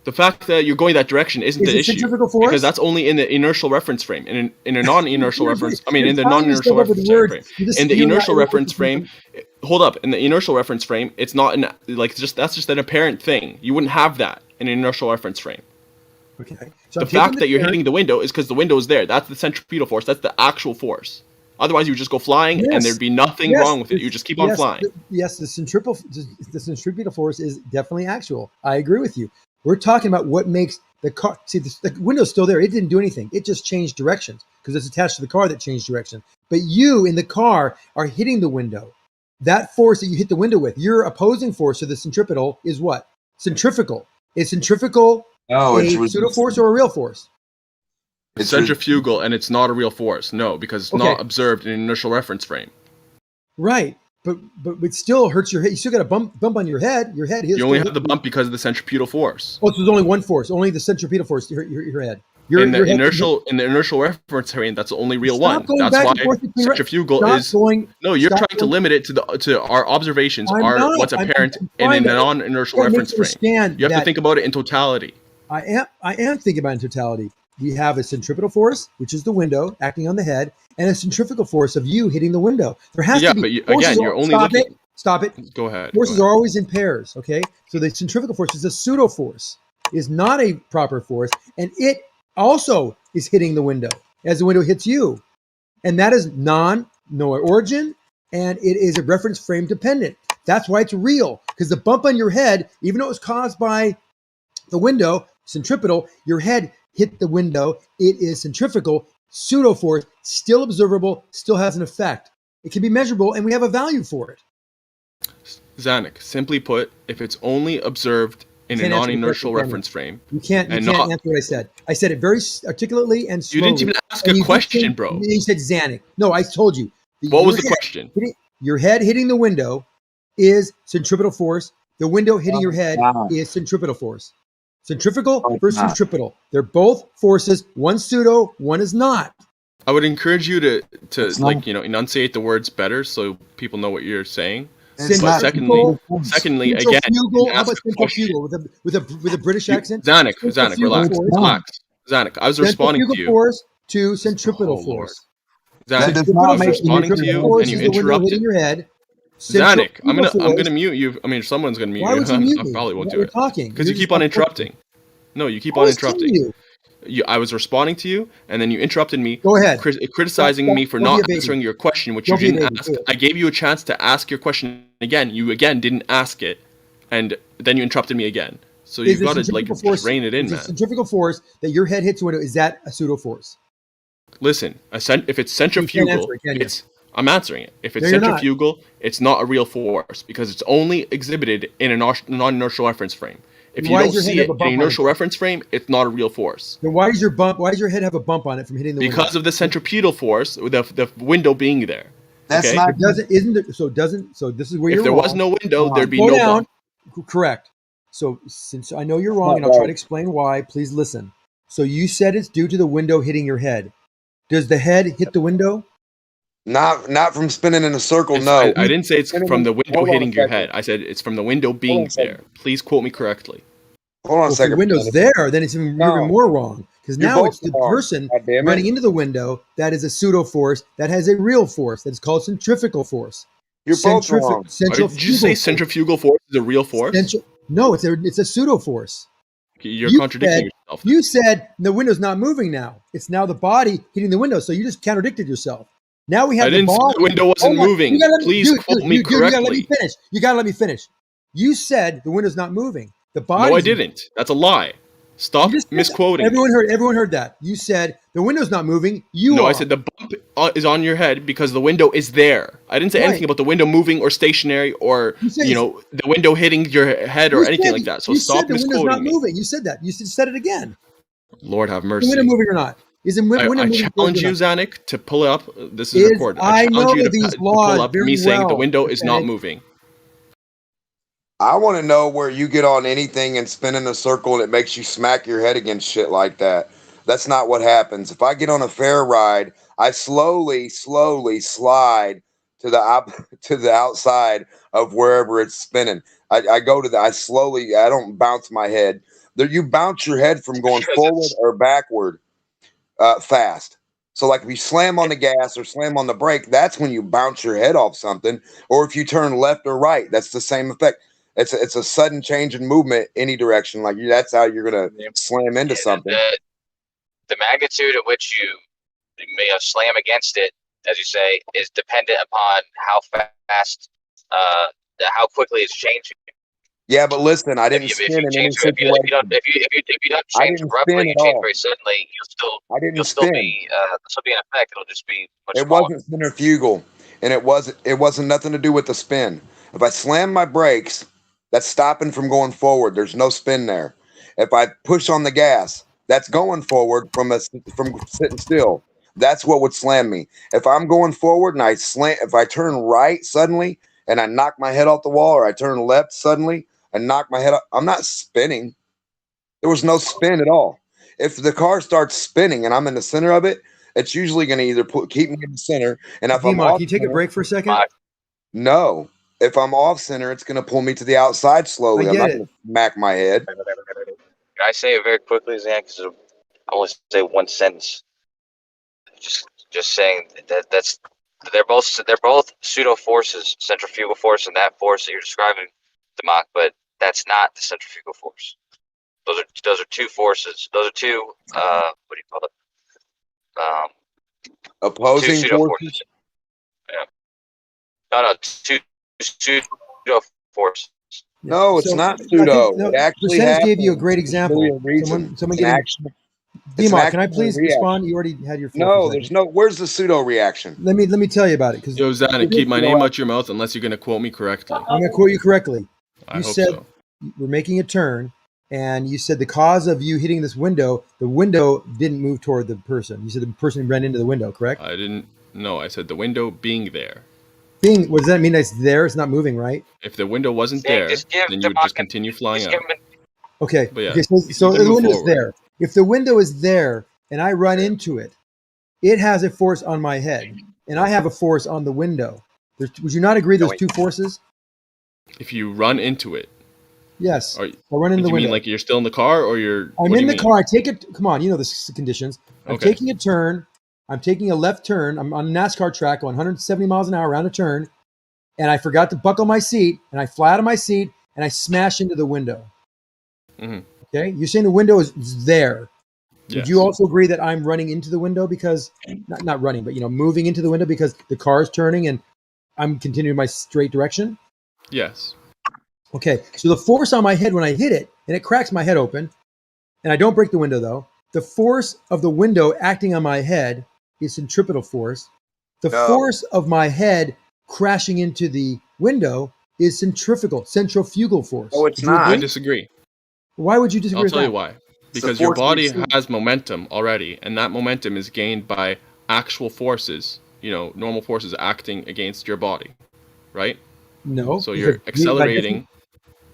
The fact that you're going that direction isn't Is the it issue, centrifugal force? because that's only in the inertial reference frame. In a non-inertial reference, I mean, in the You're tying non-inertial yourself up with reference words. frame. You just- In the you're not- inertial reference frame, hold up. In the inertial reference frame, it's not that's just an apparent thing. You wouldn't have that in an inertial reference frame. Okay. So The I'm taking fact that you're turn. hitting the window is because the window is there. That's the centripetal force. That's the actual force. Otherwise, you would just go flying, and Yes. there's be nothing Yes. wrong with it. You just keep on Yes. flying. Yes, the centripetal force is definitely actual. I agree with you. We're talking about what makes the car. See, the window's still there. It didn't do anything. It just changed directions because it's attached to the car that changed direction. But you in the car are hitting the window. That force that you hit the window with, your opposing force to the centripetal is what? Centrifugal. Is centrifugal No, a it's pseudo force or a real force? It's centrifugal, and it's not a real force. No, because it's not observed in an inertial reference frame. Right. But it still hurts your head. You still got a bump on your head. Your head. You only have the bump because of the centripetal force. Oh, so there's only one force. Only the centripetal force to hurt your head. In the inertial reference frame, that's the only real Stop one. going That's back why and forth between centrifugal stop is. going- No, you're stop trying to going- limit it to our observations I'm are not. what's I'm apparent in a trying to- non-inertial trying to make reference you frame. understand You have to that- think about it in totality. I am thinking about it in totality. We have a centripetal force, which is the window acting on the head, and a centrifugal force of you hitting the window. There has to be. but forces again, you're are- only stop looking. it. Stop it. Go ahead. Forces are always in pairs. Okay, so the centrifugal force is a pseudo force, is not a proper force, and it also is hitting the window as the window hits you, and that is no origin, and it is a reference frame dependent. That's why it's real, because the bump on your head, even though it was caused by the window, centripetal, your head hit the window. It is centrifugal, pseudo force, still observable, still has an effect. It can be measurable, and we have a value for it. Zanuck, simply put, if it's only observed in a Can't answer the non-inertial question, reference frame, You can't and answer not, what I said. I said it very articulately and you slowly. didn't even ask And a you question, said- bro. You said Zanuck. No, I told you. What was Your the head question? Your head hitting the window is centripetal force. the window hitting your head not. is centripetal force. Centrifugal No, it's versus not. centripetal. They're both forces. One pseudo, one is not. I would encourage you to It's like not. enunciate the words better so people know what you're saying. It's But not. secondly, again, Centrifugal. you How ask about a question. centrifugal with a British accent? Zanuck, Centrifugal relax, force. relax. Zanuck, I was responding to Centrifugal you. force to centripetal Oh, Lord. force. Zanuck, does Centripetal I was make force, responding to centripetal you force and you is the window hitting interrupted. your head. Zanuck, Centrifugal I'm force. gonna mute you. I mean, someone's gonna mute Why you. would you mute I me? probably won't do You're it talking. because You're you keep just on not interrupting. No, you keep I on was telling interrupting. you. I was responding to you, and then you interrupted me. Go ahead. Criticizing me for Don't be not a baby. answering your question, which Don't you be a didn't baby. ask. Do it. I gave you a chance to ask your question again. You again didn't ask it, and then you interrupted me again. So Is you've the got to centrifugal just force? rein it in, Is the man. centrifugal force that your head hits the window? Is that a pseudo force? Listen, if it's You can't centrifugal, answer it, can you? I'm answering it. If it's No, you're not. centrifugal, it's not a real force because it's only exhibited in a non-inertial reference frame. If you Why don't does your see head it have a in bump an on it? inertial reference frame, it's not a real force. Then why does your head have a bump on it from hitting the window? Because of the centripetal force, the window being there. That's Okay? not. It doesn't. Isn't it? So it doesn't. So this is where If you're there wrong. was no window, there'd be Slow no down. bump. Correct. So since I know you're That's wrong, not and I'll try right. to explain why, please listen. So you said it's due to the window hitting your head. Does the head hit the window? Not from spinning in a circle. I No. didn't say it's Spinning from in- the window hold on a hitting your second. head. I said it's from the window Hold on being a second. there. Please quote me correctly. Hold on Well, a if the second. window's man. there, then you're No. even more wrong. Because You're now both it's the wrong. person God damn running it. into the window that is a pseudo force that has a real force that is called centrifugal force. You're both wrong. Did you say centrifugal force is a real force? No, it's a pseudo force. You're contradicting yourself. You said the window's not moving now. It's now the body hitting the window. So you just contradicted yourself. Now we have I the didn't say body. the window wasn't Hold on. moving. You gotta let me- Please quote me you gotta let me correctly. finish. You gotta let me finish. You said the window's not moving. The body. No, I didn't. That's a lie. Stop misquoting. Everyone heard that. You said the window's not moving. No, are. I said the bump is on your head because the window is there. I didn't say Right. anything about the window moving or stationary or said the window hitting your head or You anything said- like that. So you stop said the window's not misquoting me. moving. You said that. You said it again. Lord have Is the mercy. window moving or not? Is the window I moving? challenge you, Zanuck, to pull up. This is Is- recorded. I I challenge know you to these pull laws up very me saying the well, window is not okay? moving. I want to know where you get on anything and spin in a circle and it makes you smack your head against shit like that. That's not what happens. If I get on a fair ride, I slowly slide to the outside of wherever it's spinning. I go to I don't bounce my head. There, you bounce your head from going forward or backward fast. So like if you slam on the gas or slam on the brake, that's when you bounce your head off something. Or if you turn left or right, that's the same effect. It's a sudden change in movement any direction. Like that's how you're gonna slam into something. The magnitude at which you slam against it, as you say, is dependent upon how fast, how quickly it's changing. Yeah, but listen, I didn't If spin you in any change, situation. if you don't I change didn't abruptly, spin you at change all. very suddenly, you'll still spin. be in effect. It'll just be much It smaller. wasn't centrifugal, and it wasn't nothing to do with the spin. If I slam my brakes, that's stopping from going forward. There's no spin there. If I push on the gas, that's going forward from sitting still. That's what would slam me. If I'm going forward and if I turn right suddenly and I knock my head off the wall, or I turn left suddenly and knock my head off, I'm not spinning. There was no spin at all. If the car starts spinning and I'm in the center of it, it's usually going to either keep me in the center, and if I'm Dima, off can you take a center, break for a second? no. If I'm off center, it's going to pull me to the outside slowly. I I'm get not it. going to smack my head. Can I say it very quickly, Zach? Because I want to say one sentence. Just saying that's they're both pseudo forces, centrifugal force and that force that you're describing, Democ, but that's not the centrifugal force. Those are two forces. Those are two what do you call it? Opposing two pseudo forces? forces. Yeah. No, two pseudo forces. No, it's So, not I pseudo. think, no, It actually Percentage gave you a happens. great There's really example. a reason. Someone It's an getting. action. It's an Dima, can I action please reaction. respond? You already had your floor. No, for a second. there's no. Where's the pseudo reaction? Let me tell you about it because Yo, Zanuck, keep my name out your mouth unless you're going to quote me correctly. I'm going to quote you correctly. I You hope said so. we're making a turn, and you said the cause of you hitting this window, the window didn't move toward the person. You said the person ran into the window, correct? I didn't. No, I said the window being there. Being, what does that mean? It's there. It's not moving, right? If the window wasn't Saying, there, just give then the you would just bucket. continue flying Just up. give him. Okay. But yeah, Okay. So you can the move window is forward. there. If the window is there and I run into it, it has a force on my head, and I have a force on the window. Would you not agree? There's two forces. If you run into it, Yes. or, I run into the you window. mean like you're still in the car, or you're? I'm what do in you the mean? car. I take it. Come on, you know the conditions. I'm Okay. taking a turn. I'm taking a left turn. I'm on a NASCAR track going 170 miles an hour around a turn, and I forgot to buckle my seat, and I fly out of my seat, and I smash into the window. Mm-hmm. Okay, you're saying the window is there. Yes. Would you also agree that I'm running into the window because not running, but moving into the window because the car is turning and I'm continuing my straight direction? Yes. Okay, so the force on my head when I hit it, and it cracks my head open, and I don't break the window though, the force of the window acting on my head is centripetal force. The force of my head crashing into the window is centrifugal force. No, it's Would you not. I agree? disagree. Why would you disagree I'll with tell that? you why. It's the Because your force body we see. has momentum already, and that momentum is gained by actual forces, normal forces acting against your body, right? No. So because you're accelerating.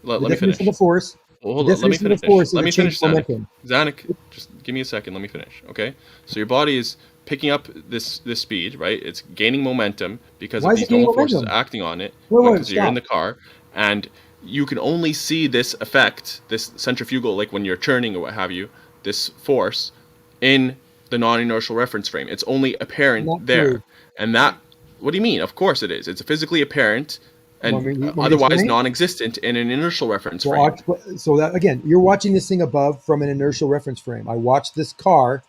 the Let me finish. definition of the force. Well, The hold on. Let me definition of finish. the force is Let a me change finish, in Zanuck. momentum. Zanuck, just give me a second. Let me finish. Okay. So your body is picking up this speed, right? It's gaining momentum because Why of is it these gaining normal forces momentum? acting on it. Wait, Because you're in stop. the car, and you can only see this effect, this centrifugal, like when you're turning or what have you, this force in the non-inertial reference frame. It's only apparent Not there, true. and that. What do you mean? Of course it is. It's physically apparent and Want me to otherwise explain? non-existent in an inertial reference So, frame. so that again, you're watching this thing above from an inertial reference frame. I watch this car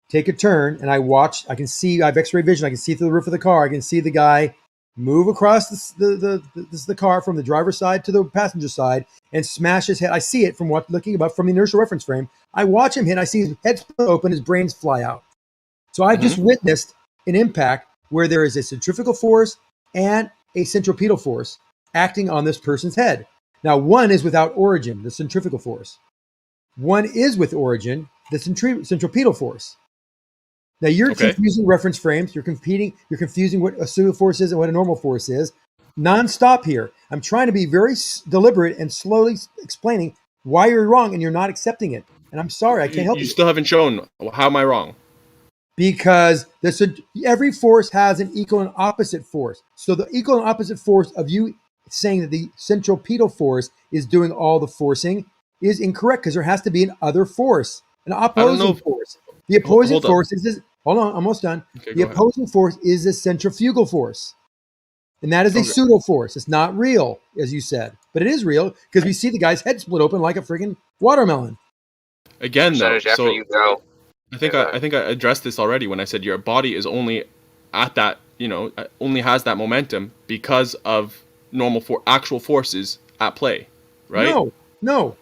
take a turn, and I can see. I have X-ray vision. I can see through the roof of the car. I can see the guy move across the car from the driver's side to the passenger side and smash his head. I see it from looking above from the inertial reference frame. I watch him hit. I see his head split open, his brains fly out. So I've just witnessed an impact where there is a centrifugal force and a centripetal force acting on this person's head. Now, one is without origin, the centrifugal force. One is with origin, the centripetal force. Now you're confusing reference frames. You're confusing what a pseudo force is and what a normal force is. Non-stop here. I'm trying to be very deliberate and slowly explaining why you're wrong and you're not accepting it. And I'm sorry, I can't help you. You still haven't shown. How am I wrong? Because every force has an equal and opposite force. So the equal and opposite force of you saying that the centripetal force is doing all the forcing is incorrect because there has to be an other force, an opposing force. The opposing Hold up. force is this. Hold on, almost done. Okay, The go ahead. opposing force is the centrifugal force. And that is a pseudo force. It's not real, as you said, but it is real because we see the guy's head split open like a freaking watermelon. Again, though, Percentage after so you go. I think I addressed this already when I said your body is only at that, only has that momentum because of normal actual forces at play, right? No.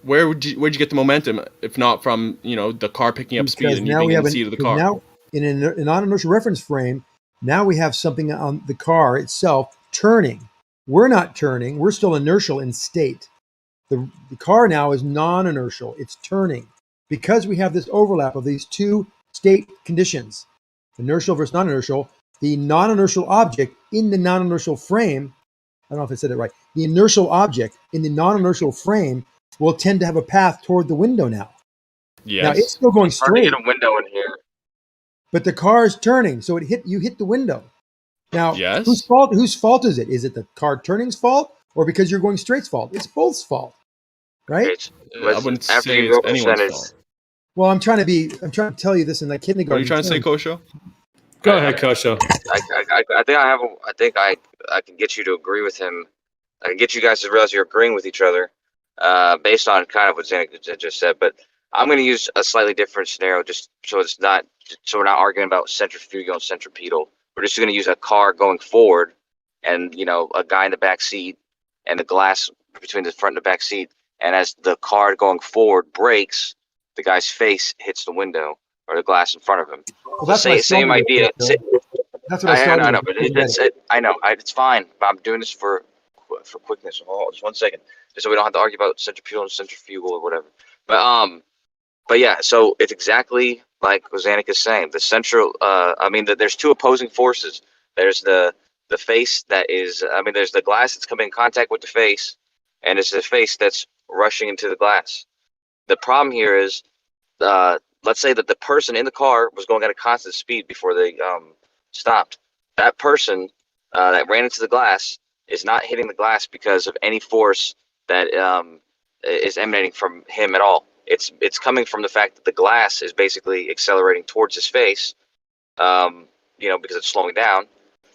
Where'd you get the momentum if not from the car picking up speed and you being in the seat of the car? Now in a non-inertial reference frame, now we have something on the car itself turning. We're not turning. We're still inertial in state. The car now is non-inertial. It's turning because we have this overlap of these two state conditions, inertial versus non-inertial. The non-inertial object in the non-inertial frame, I don't know if I said it right. The inertial object in the non-inertial frame will tend to have a path toward the window now. Yes. Now it's still going It's hard to straight, get a window in here. but the car is turning, so you hit the window. Now, Yes. whose fault is it? Is it the car turning's fault or because you're going straight's fault? It's both's fault, right? I wouldn't say it's anyone's fault. Well, I'm trying to tell you this in like kindergarten. What are you trying to say, Kosho? Go ahead, Kosho. I think I can get you to agree with him. I can get you guys to realize you're agreeing with each other, based on kind of what Zanik just said. But I'm going to use a slightly different scenario, just so we're not arguing about centrifugal and centripetal. We're just going to use a car going forward, and a guy in the back seat, and the glass between the front and the back seat. And as the car going forward brakes, the guy's face hits the window or the glass in front of him. Well, that's Same idea. That's what I started I know, with. but I know. It's fine. But I'm doing this for quickness. Hold on, just 1 second, just so we don't have to argue about centripetal and centrifugal or whatever. But yeah. So it's exactly like Zanik is saying. The central. There's two opposing forces. There's the the face that is, I mean, there's the glass that's coming in contact with the face, and it's the face that's rushing into the glass. The problem here is, let's say that the person in the car was going at a constant speed before they stopped. That person that ran into the glass is not hitting the glass because of any force that is emanating from him at all. It's coming from the fact that the glass is basically accelerating towards his face, because it's slowing down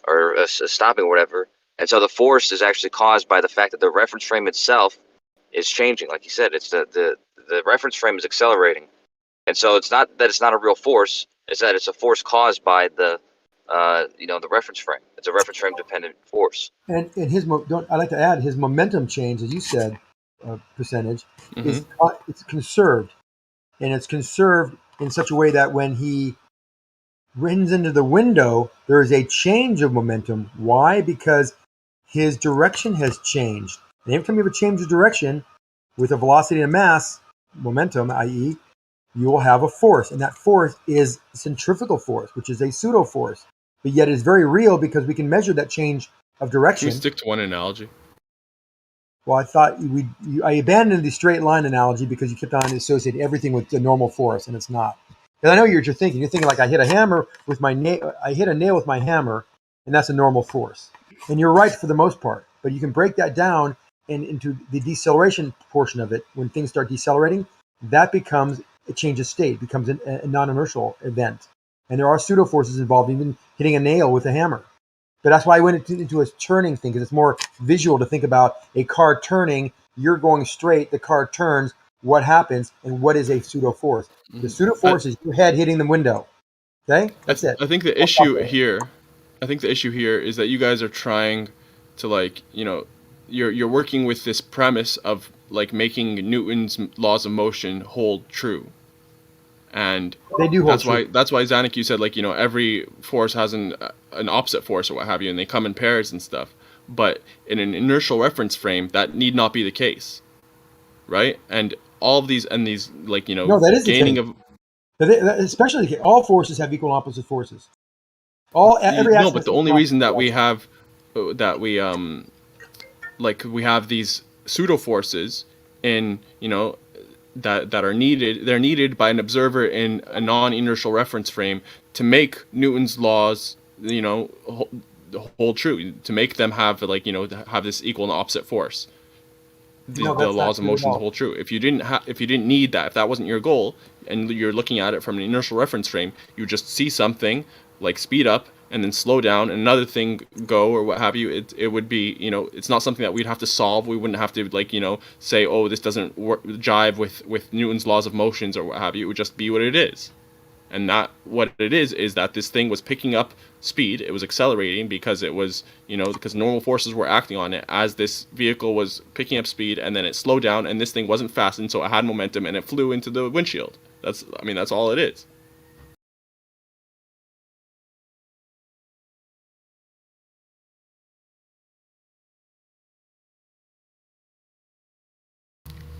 or stopping or whatever. And so the force is actually caused by the fact that the reference frame itself is changing. Like you said, it's the reference frame is accelerating. And so it's not that it's not a real force, it's that it's a force caused by the reference frame. It's a reference frame dependent force. And I'd like to add his momentum change, as you said, percentage is it's conserved, and it's conserved in such a way that when he runs into the window, there is a change of momentum. Why? Because his direction has changed. And every time you have a change of direction with a velocity and mass, momentum, i.e., you will have a force, and that force is centrifugal force, which is a pseudo force, but yet is very real because we can measure that change of direction. Can we stick to one analogy? Well, I thought I abandoned the straight line analogy because you kept on associating everything with the normal force, and it's not. Because I know what you're thinking. You're thinking like I hit a hammer with my nail. I hit a nail with my hammer, and that's a normal force. And you're right for the most part, but you can break that down into the deceleration portion of it. When things start decelerating, that becomes a change of state, becomes a non-inertial event. And there are pseudo forces involved, even hitting a nail with a hammer. But that's why I went into a turning thing, because it's more visual to think about a car turning. You're going straight, the car turns. What happens, and what is a pseudo force? The pseudo force is your head hitting the window. Okay, that's it. I think the issue here is that you guys are trying to you're working with this premise of making Newton's laws of motion hold true. And they do hold true. That's why Zanuck, you said every force has an opposite force or what have you, and they come in pairs and stuff. But in an inertial reference frame, that need not be the case, right? And all of these no, that is gaining of, especially all forces have equal and opposite forces. No, but the only reason that we have we have these pseudo forces in that are needed. They're needed by an observer in a non-inertial reference frame to make Newton's laws, hold true. To make them have have this equal and opposite force. The laws of motion hold true. If you didn't need that, if that wasn't your goal, and you're looking at it from an inertial reference frame, you just see something like speed up and then slow down, and another thing go or what have you. It would be it's not something that we'd have to solve. We wouldn't have to say, oh, this doesn't jive with Newton's laws of motions or what have you. It would just be what it is. And that what it is that this thing was picking up speed. It was accelerating because it was, because normal forces were acting on it as this vehicle was picking up speed, and then it slowed down, and this thing wasn't fastened, so it had momentum, and it flew into the windshield. That's all it is.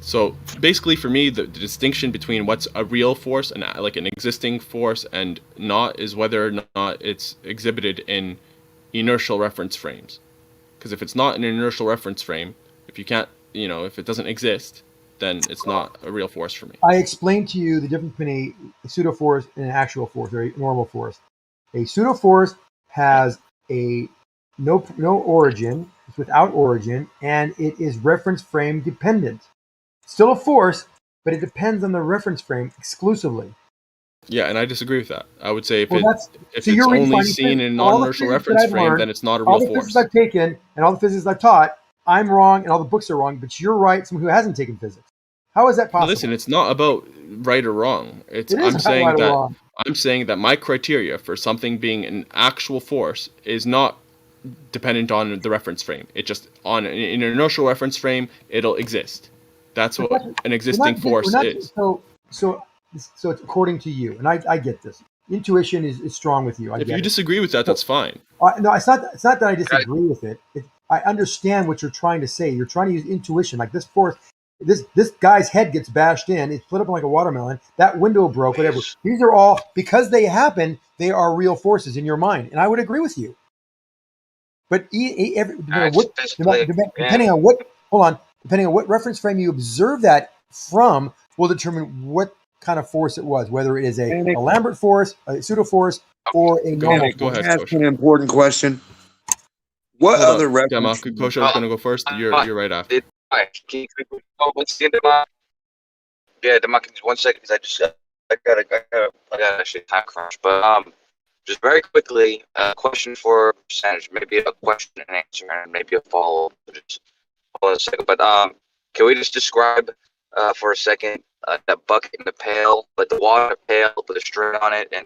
So basically, for me, the distinction between what's a real force and an existing force and not is whether or not it's exhibited in inertial reference frames. Because if it's not an inertial reference frame, if you can't, if it doesn't exist, then it's not a real force for me. I explained to you the difference between a pseudo force and an actual force, or a normal force. A pseudo force has no origin, it's without origin, and it is reference frame dependent. Still a force, but it depends on the reference frame exclusively. Yeah, and I disagree with that. I would say if it's you're only seen in a non-inertial reference frame, then it's not a real all the force. physics I've taken and all the physics I've taught, I'm wrong and all the books are wrong, but you're right, someone who hasn't taken physics. How is that possible? No, listen, it's not about right or wrong. I'm saying that my criteria for something being an actual force is not dependent on the reference frame. It just in an inertial reference frame, it'll exist. That's what an existing force is. So it's according to you, and I get this. Intuition is strong with you. If you disagree with that, that's fine. No, it's not that I disagree with it. I understand what you're trying to say. You're trying to use intuition, like this force. This guy's head gets bashed in. It's split up like a watermelon. That window broke. Whatever. These are all because they happen. They are real forces in your mind, and I would agree with you. But depending on It's what, physically depending on what, hold on, depending on what reference frame you observe that from, will determine what kind of force it was, whether it is a Lambert force, a pseudo force, or a normal Go force. ahead, Ask Coach. an important question. What Hold other up, reference? Demo. Coach, I was gonna go first. You're right after. What's the end of my? Yeah, Demar, can you 1 second? Because I got actually time crunch. But just very quickly, a question for percentage, maybe a question and answer, and maybe a follow-up. Just hold on a second. But can we just describe for a second that bucket in the pail, but the water pail with a string on it, and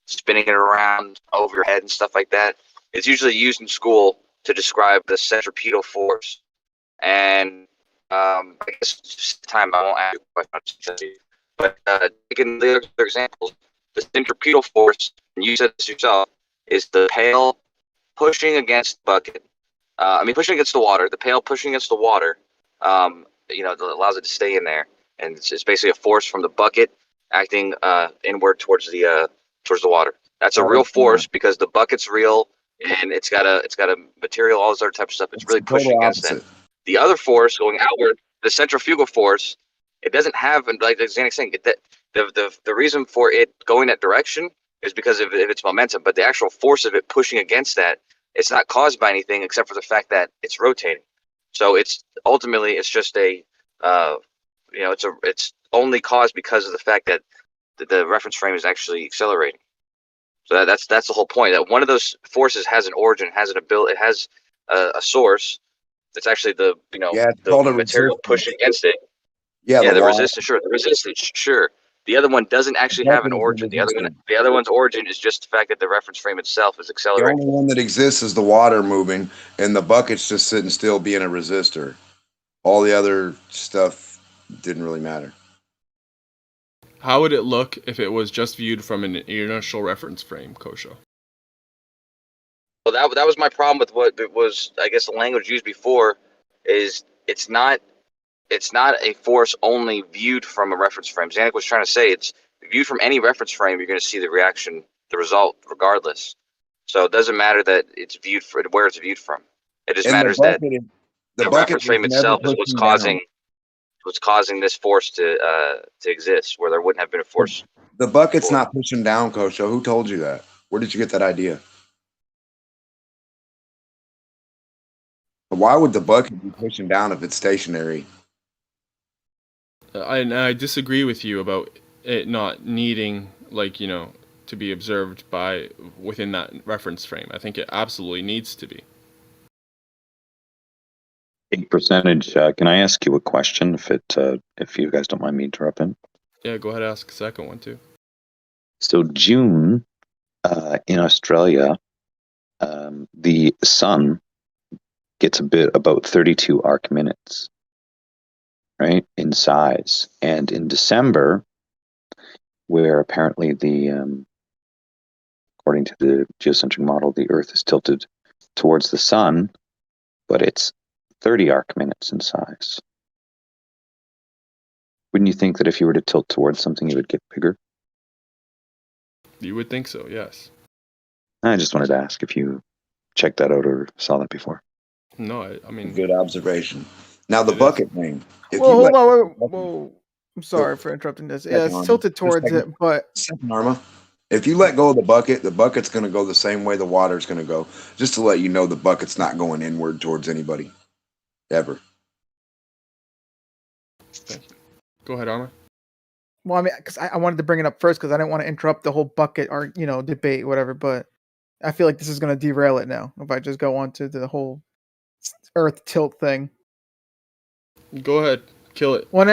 spinning it around over your head and stuff like that? It's usually used in school to describe the centripetal force. And I guess just time I won't ask you a question, but taking the other examples, the centripetal force, and you said this yourself, is the pail pushing against the bucket. Pushing against the water. The pail pushing against the water. That allows it to stay in there, and it's basically a force from the bucket acting inward towards the water. That's a real force because the bucket's real, and it's got a material, all this other type of stuff. It's really pushing against that. The other force going outward, the centrifugal force, it doesn't have, like Xanix saying, the reason for it going that direction is because of its momentum, but the actual force of it pushing against that, it's not caused by anything except for the fact that it's rotating. So it's just it's only caused because of the fact that the reference frame is actually accelerating. So that's the whole point. That one of those forces has an origin, has an ability, it has a source. It's actually the material pushing against it. Yeah, the resistance. Sure, the resistance. Sure. The other one doesn't actually have an origin. The other one's origin is just the fact that the reference frame itself is The accelerating. only one that exists is the water moving, and the bucket's just sitting still being a resistor. All the other stuff didn't really matter. How would it look if it was just viewed from an inertial reference frame, Kosho? Well, that was my problem with what it was. I guess the language used before is it's not a force only viewed from a reference frame. Zanuck was trying to say it's viewed from any reference frame. You're going to see the reaction, the result, regardless. So it doesn't matter that it's viewed for where it's viewed from. It just matters that the reference frame itself is what's causing this force to exist, where there wouldn't have been a force. The bucket's not pushing down, Kosho. Who told you that? Where did you get that idea? Why would the bucket be pushing down if it's stationary? I disagree with you about it not needing, to be observed within that reference frame. I think it absolutely needs to be. Percentage. Can I ask you a question? If you guys don't mind me interrupting. Yeah, go ahead. Ask a second one too. So June, in Australia, the sun gets about 32 arc minutes, right, in size, and in December, where apparently according to the geocentric model, the Earth is tilted towards the sun, but it's 30 arc minutes in size. Wouldn't you think that if you were to tilt towards something, it would get bigger? You would think so, yes. I just wanted to ask if you checked that out or saw that before. No, I mean... Good observation. Now the bucket thing. Hold on. Whoa. I'm sorry for interrupting this. Yeah, it's tilted towards it, but... Second, Arma. If you let go of the bucket's going to go the same way the water's going to go. Just to let you know, the bucket's not going inward towards anybody. Ever. Thank you. Go ahead, Arma. Well, because I wanted to bring it up first because I didn't want to interrupt the whole bucket or debate, whatever. But I feel like this is going to derail it now if I just go on to the whole Earth tilt thing. Go ahead, kill it. Well, in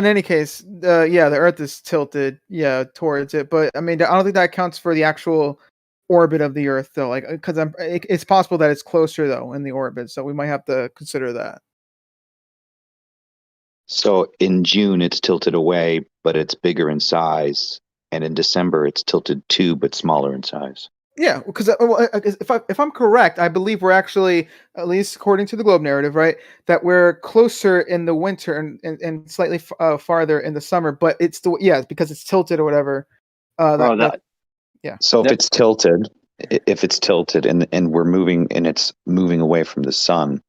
any case, the Earth is tilted, towards it. But I don't think that counts for the actual orbit of the Earth, though. Because it's possible that it's closer though in the orbit, so we might have to consider that. So in June, it's tilted away, but it's bigger in size. And in December, it's tilted to, but smaller in size. Yeah, because if I'm correct, I believe we're actually, at least according to the globe narrative, right, that we're closer in the winter and slightly farther in the summer. But it's because it's tilted or whatever. Yeah. So if it's tilted, if it's tilted and we're moving and it's moving away from the sun,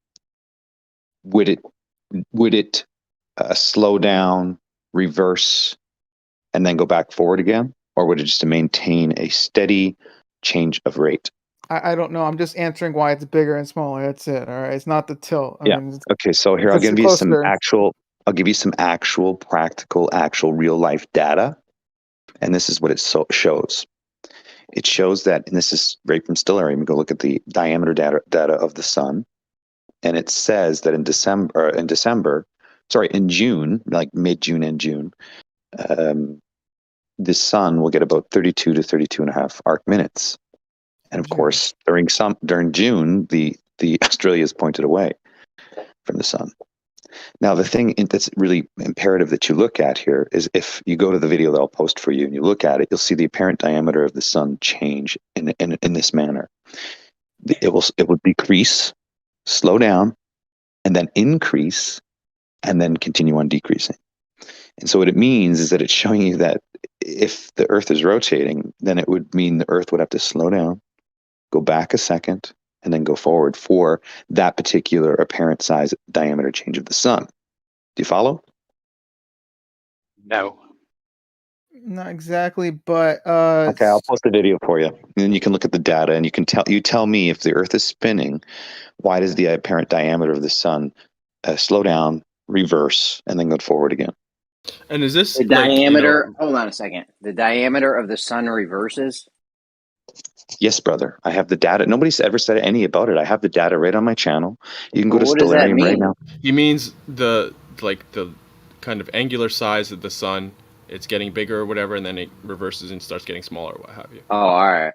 would it slow down, reverse, and then go back forward again, or would it just maintain a steady change of rate? I don't know. I'm just answering why it's bigger and smaller. That's it. All right. It's not the tilt. I Yeah. mean, Okay. So here I'll give you some actual. I'll give you some actual, practical, actual, real life data, and this is what it shows. It shows that, and this is right from Stellarium. Go look at the diameter data of the sun, and it says that in June, like mid-June and June, the sun will get about 32 to 32 and a half arc minutes. And of course, during June, the Australia is pointed away from the sun. Now, the thing that's really imperative that you look at here is if you go to the video that I'll post for you and you look at it, you'll see the apparent diameter of the sun change in this manner. It will decrease, slow down, and then increase, and then continue on decreasing. And so what it means is that it's showing you that if the Earth is rotating, then it would mean the Earth would have to slow down, go back a second, and then go forward for that particular apparent size diameter change of the sun. Do you follow? No. Not exactly, but okay, I'll post the video for you. And then you can look at the data and you tell me if the Earth is spinning, why does the apparent diameter of the sun slow down, reverse, and then go forward again? And is this the diameter? Hold on a second. The diameter of the sun reverses. Yes, brother. I have the data. Nobody's ever said any about it. I have the data right on my channel. You can go to Stellarium right now. He means the kind of angular size of the sun. It's getting bigger or whatever, and then it reverses and starts getting smaller, what have you. Oh, all right.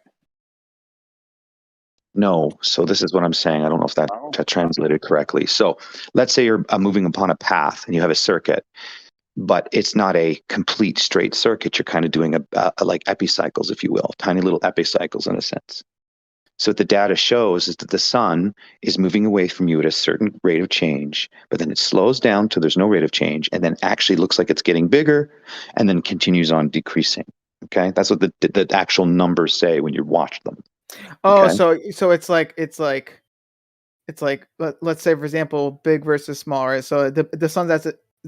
No. So this is what I'm saying. I don't know if that translated correctly. So let's say you're moving upon a path and you have a circuit, but it's not a complete straight circuit. You're kind of doing a like epicycles, if you will, tiny little epicycles in a sense. So what the data shows is that the sun is moving away from you at a certain rate of change, but then it slows down till there's no rate of change, and then actually looks like it's getting bigger, and then continues on decreasing. Okay, that's what the actual numbers say when you watch them. Oh, Okay? so it's like let's say, for example, big versus small, right? So the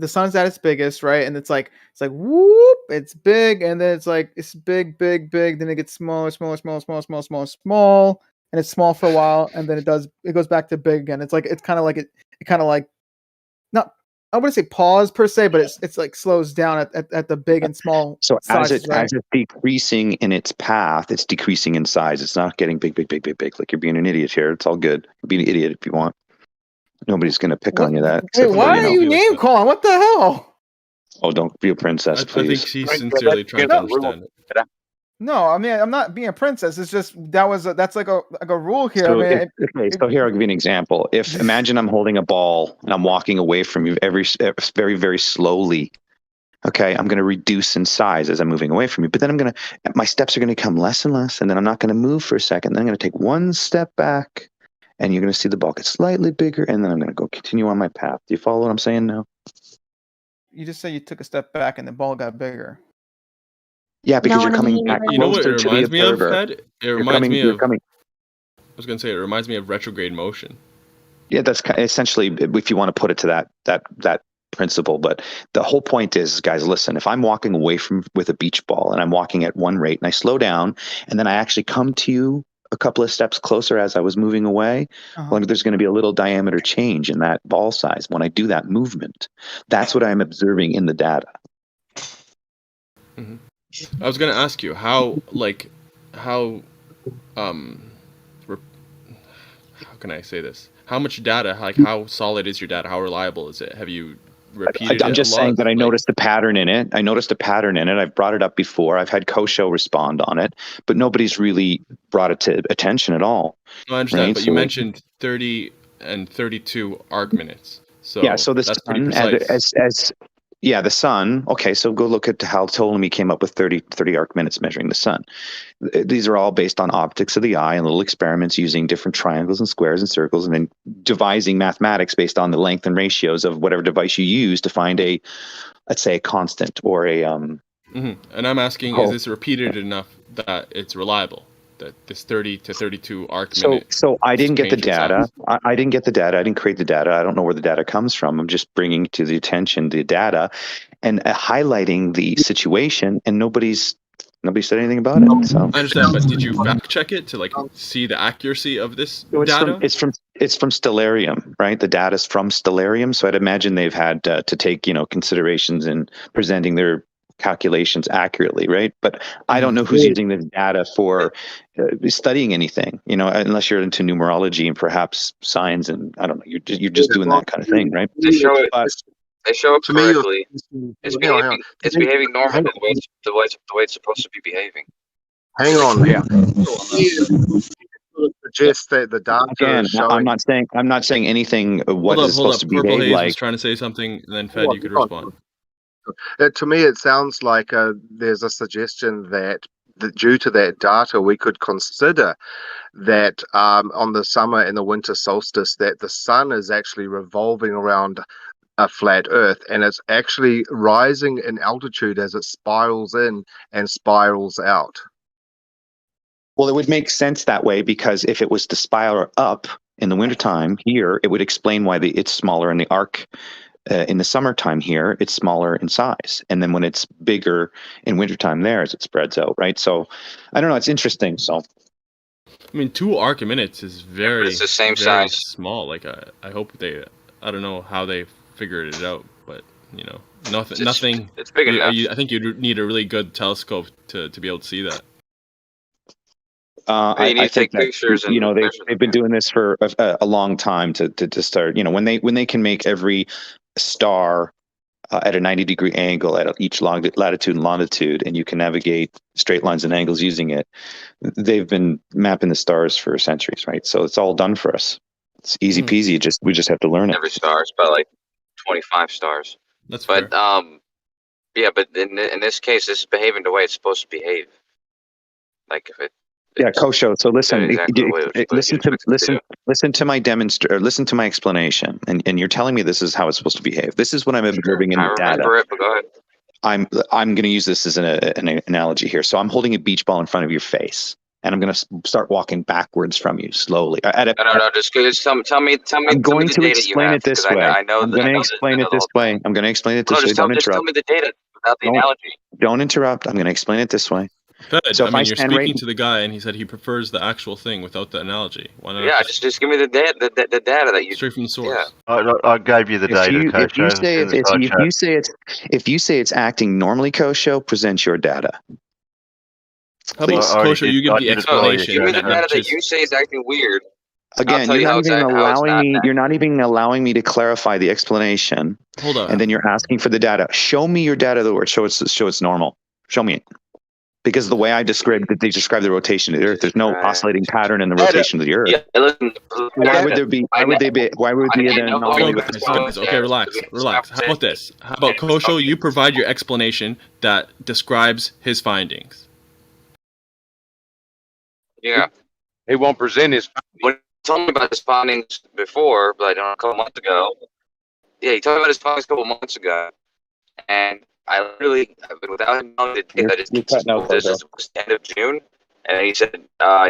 sun's at its biggest, right? And it's like whoop, it's big, and then it's big, then it gets smaller, and it's small for a while, and then it goes back to big again. It's kind of like not, I wouldn't say pause per se, but it's like slows down at the big and small. So sizes, as it's decreasing in its path, it's decreasing in size. It's not getting big. Like you're being an idiot here. It's all good. Be an idiot if you want. Nobody's going to pick on you that. Wait, why are you name calling? What the hell? Oh, don't be a princess, I please. think she's sincerely trying to understand it. No, I mean, I'm not being a princess. It's just that's like a rule here. So, I mean, so here I'll give you an example. If imagine I'm holding a ball and I'm walking away from you very, very slowly. Okay, I'm going to reduce in size as I'm moving away from you, but then my steps are going to come less and less, and then I'm not going to move for a second. Then I'm going to take one step back, and you're going to see the ball get slightly bigger, and then I'm going to continue on my path. Do you follow what I'm saying now? You just say you took a step back and the ball got bigger. Yeah, because you're coming back You know what closer it to the reminds me of, observer. Ted? It reminds me of. Coming. I was going to say it reminds me of retrograde motion. Yeah, that's essentially, if you want to put it to that principle. But the whole point is, guys, listen, if I'm walking away with a beach ball and I'm walking at one rate and I slow down and then I actually come to you a couple of steps closer as I was moving away, well, there's going to be a little diameter change in that ball size when I do that movement. That's what I'm observing in the data. Mm-hmm. I was going to ask you how can I say this? How much data, how solid is your data? How reliable is it? Have you repeated it? I'm just saying that I noticed a pattern in it. I've brought it up before. I've had Kosho respond on it, but nobody's really brought it to attention at all. I understand, right? but you mentioned 30 and 32 arc minutes. So yeah, so the that's sun, pretty precise. the sun. Okay, so go look at how Ptolemy came up with 30 arc minutes measuring the sun. These are all based on optics of the eye and little experiments using different triangles and squares and circles, and then devising mathematics based on the length and ratios of whatever device you use to find let's say a constant or a. Mm-hmm. And I'm asking, is this repeated enough that it's reliable? this 30 to 32 arc So, minute. so I didn't get the change in size. data. I didn't get the data. I didn't create the data. I don't know where the data comes from. I'm just bringing to the attention the data and highlighting the situation, and nobody said anything about it. So I understand, but did you fact check it to like see the accuracy of this So data? it's from Stellarium, right? The data's from Stellarium, so I'd imagine they've had to take considerations in presenting their calculations accurately, right? But I don't know who's using this data for studying anything, unless you're into numerology and perhaps signs, and I don't know. You're just doing that kind of thing, right? They show it. But They show it To me, correctly. It's behaving. It's behaving normally the way it's supposed to be behaving. hang on. yeah, Suggest that the data again, is showing. I'm not saying anything. What is it Hold supposed up. to Purple behave Haze like? was trying to say something, and then Fed, you could respond. To me, it sounds like there's a suggestion that due to that data, we could consider that on the summer and the winter solstice, that the sun is actually revolving around a flat Earth, and it's actually rising in altitude as it spirals in and spirals out. Well, it would make sense that way, because if it was to spiral up in the wintertime here, it would explain why it's smaller in the arc. In the summertime here, it's smaller in size. And then when it's bigger in wintertime there, as it spreads out, right? So I don't know. It's interesting. So I mean, 2 arc minutes is very, it's the same very size. small. Like, I hope I don't know how they figured it out, but, nothing. It's big enough. I think you'd need a really good telescope to be able to see that. You need I to take think that, pictures and they've been doing this for a long time to start. When they can make every star at a 90-degree angle at each latitude and longitude, and you can navigate straight lines and angles using it. They've been mapping the stars for centuries, right? So it's all done for us. It's easy peasy. We just have to learn it. Every star is about like 25 stars. That's but fair. Yeah, but in this case, this is behaving the way it's supposed to behave. Like if it. Yeah, Kosho. So listen, Exactly the way listen to my listen to my explanation, and you're telling me this is how it's supposed to behave. This is what I'm observing in the data. I remember it, but go ahead. I'm going to use this as an analogy here. So I'm holding a beach ball in front of your face, and I'm going to start walking backwards from you slowly. No, just tell me. I'm going to explain it this way. I'm going to explain it this way. I'm going to explain it this way. Don't just tell interrupt. me the data without the analogy. Don't interrupt. I'm going to explain it this way. Fed, So I if mean, I you're stand speaking to the guy, and he said he prefers the actual thing without the analogy. Why not? Yeah, just give me the data, the data that you straight from the source. Yeah. I gave you the data, Kosho. If you say it's acting normally, Kosho, present your data. How about Kosho? You give the explanation. Give me the data that you say is acting weird. Again, you're not even allowing me. You're not even allowing me to clarify the explanation. Hold on. And then you're asking for the data. Show me your data, where show it's normal. Show me it. Because the way they describe the rotation of the Earth, there's no oscillating pattern in the rotation of the Earth. Yeah, listen, Why would there be? Why would be an anomaly with the sun? Okay, relax. How about this? How about Kosho? You provide your explanation that describes his findings. Yeah, he won't present his. When he told me about his findings before, like a couple months ago. Yeah, he told me about his findings a couple months ago, and I literally, without him knowing the date, this is the end of June, and he said, yeah,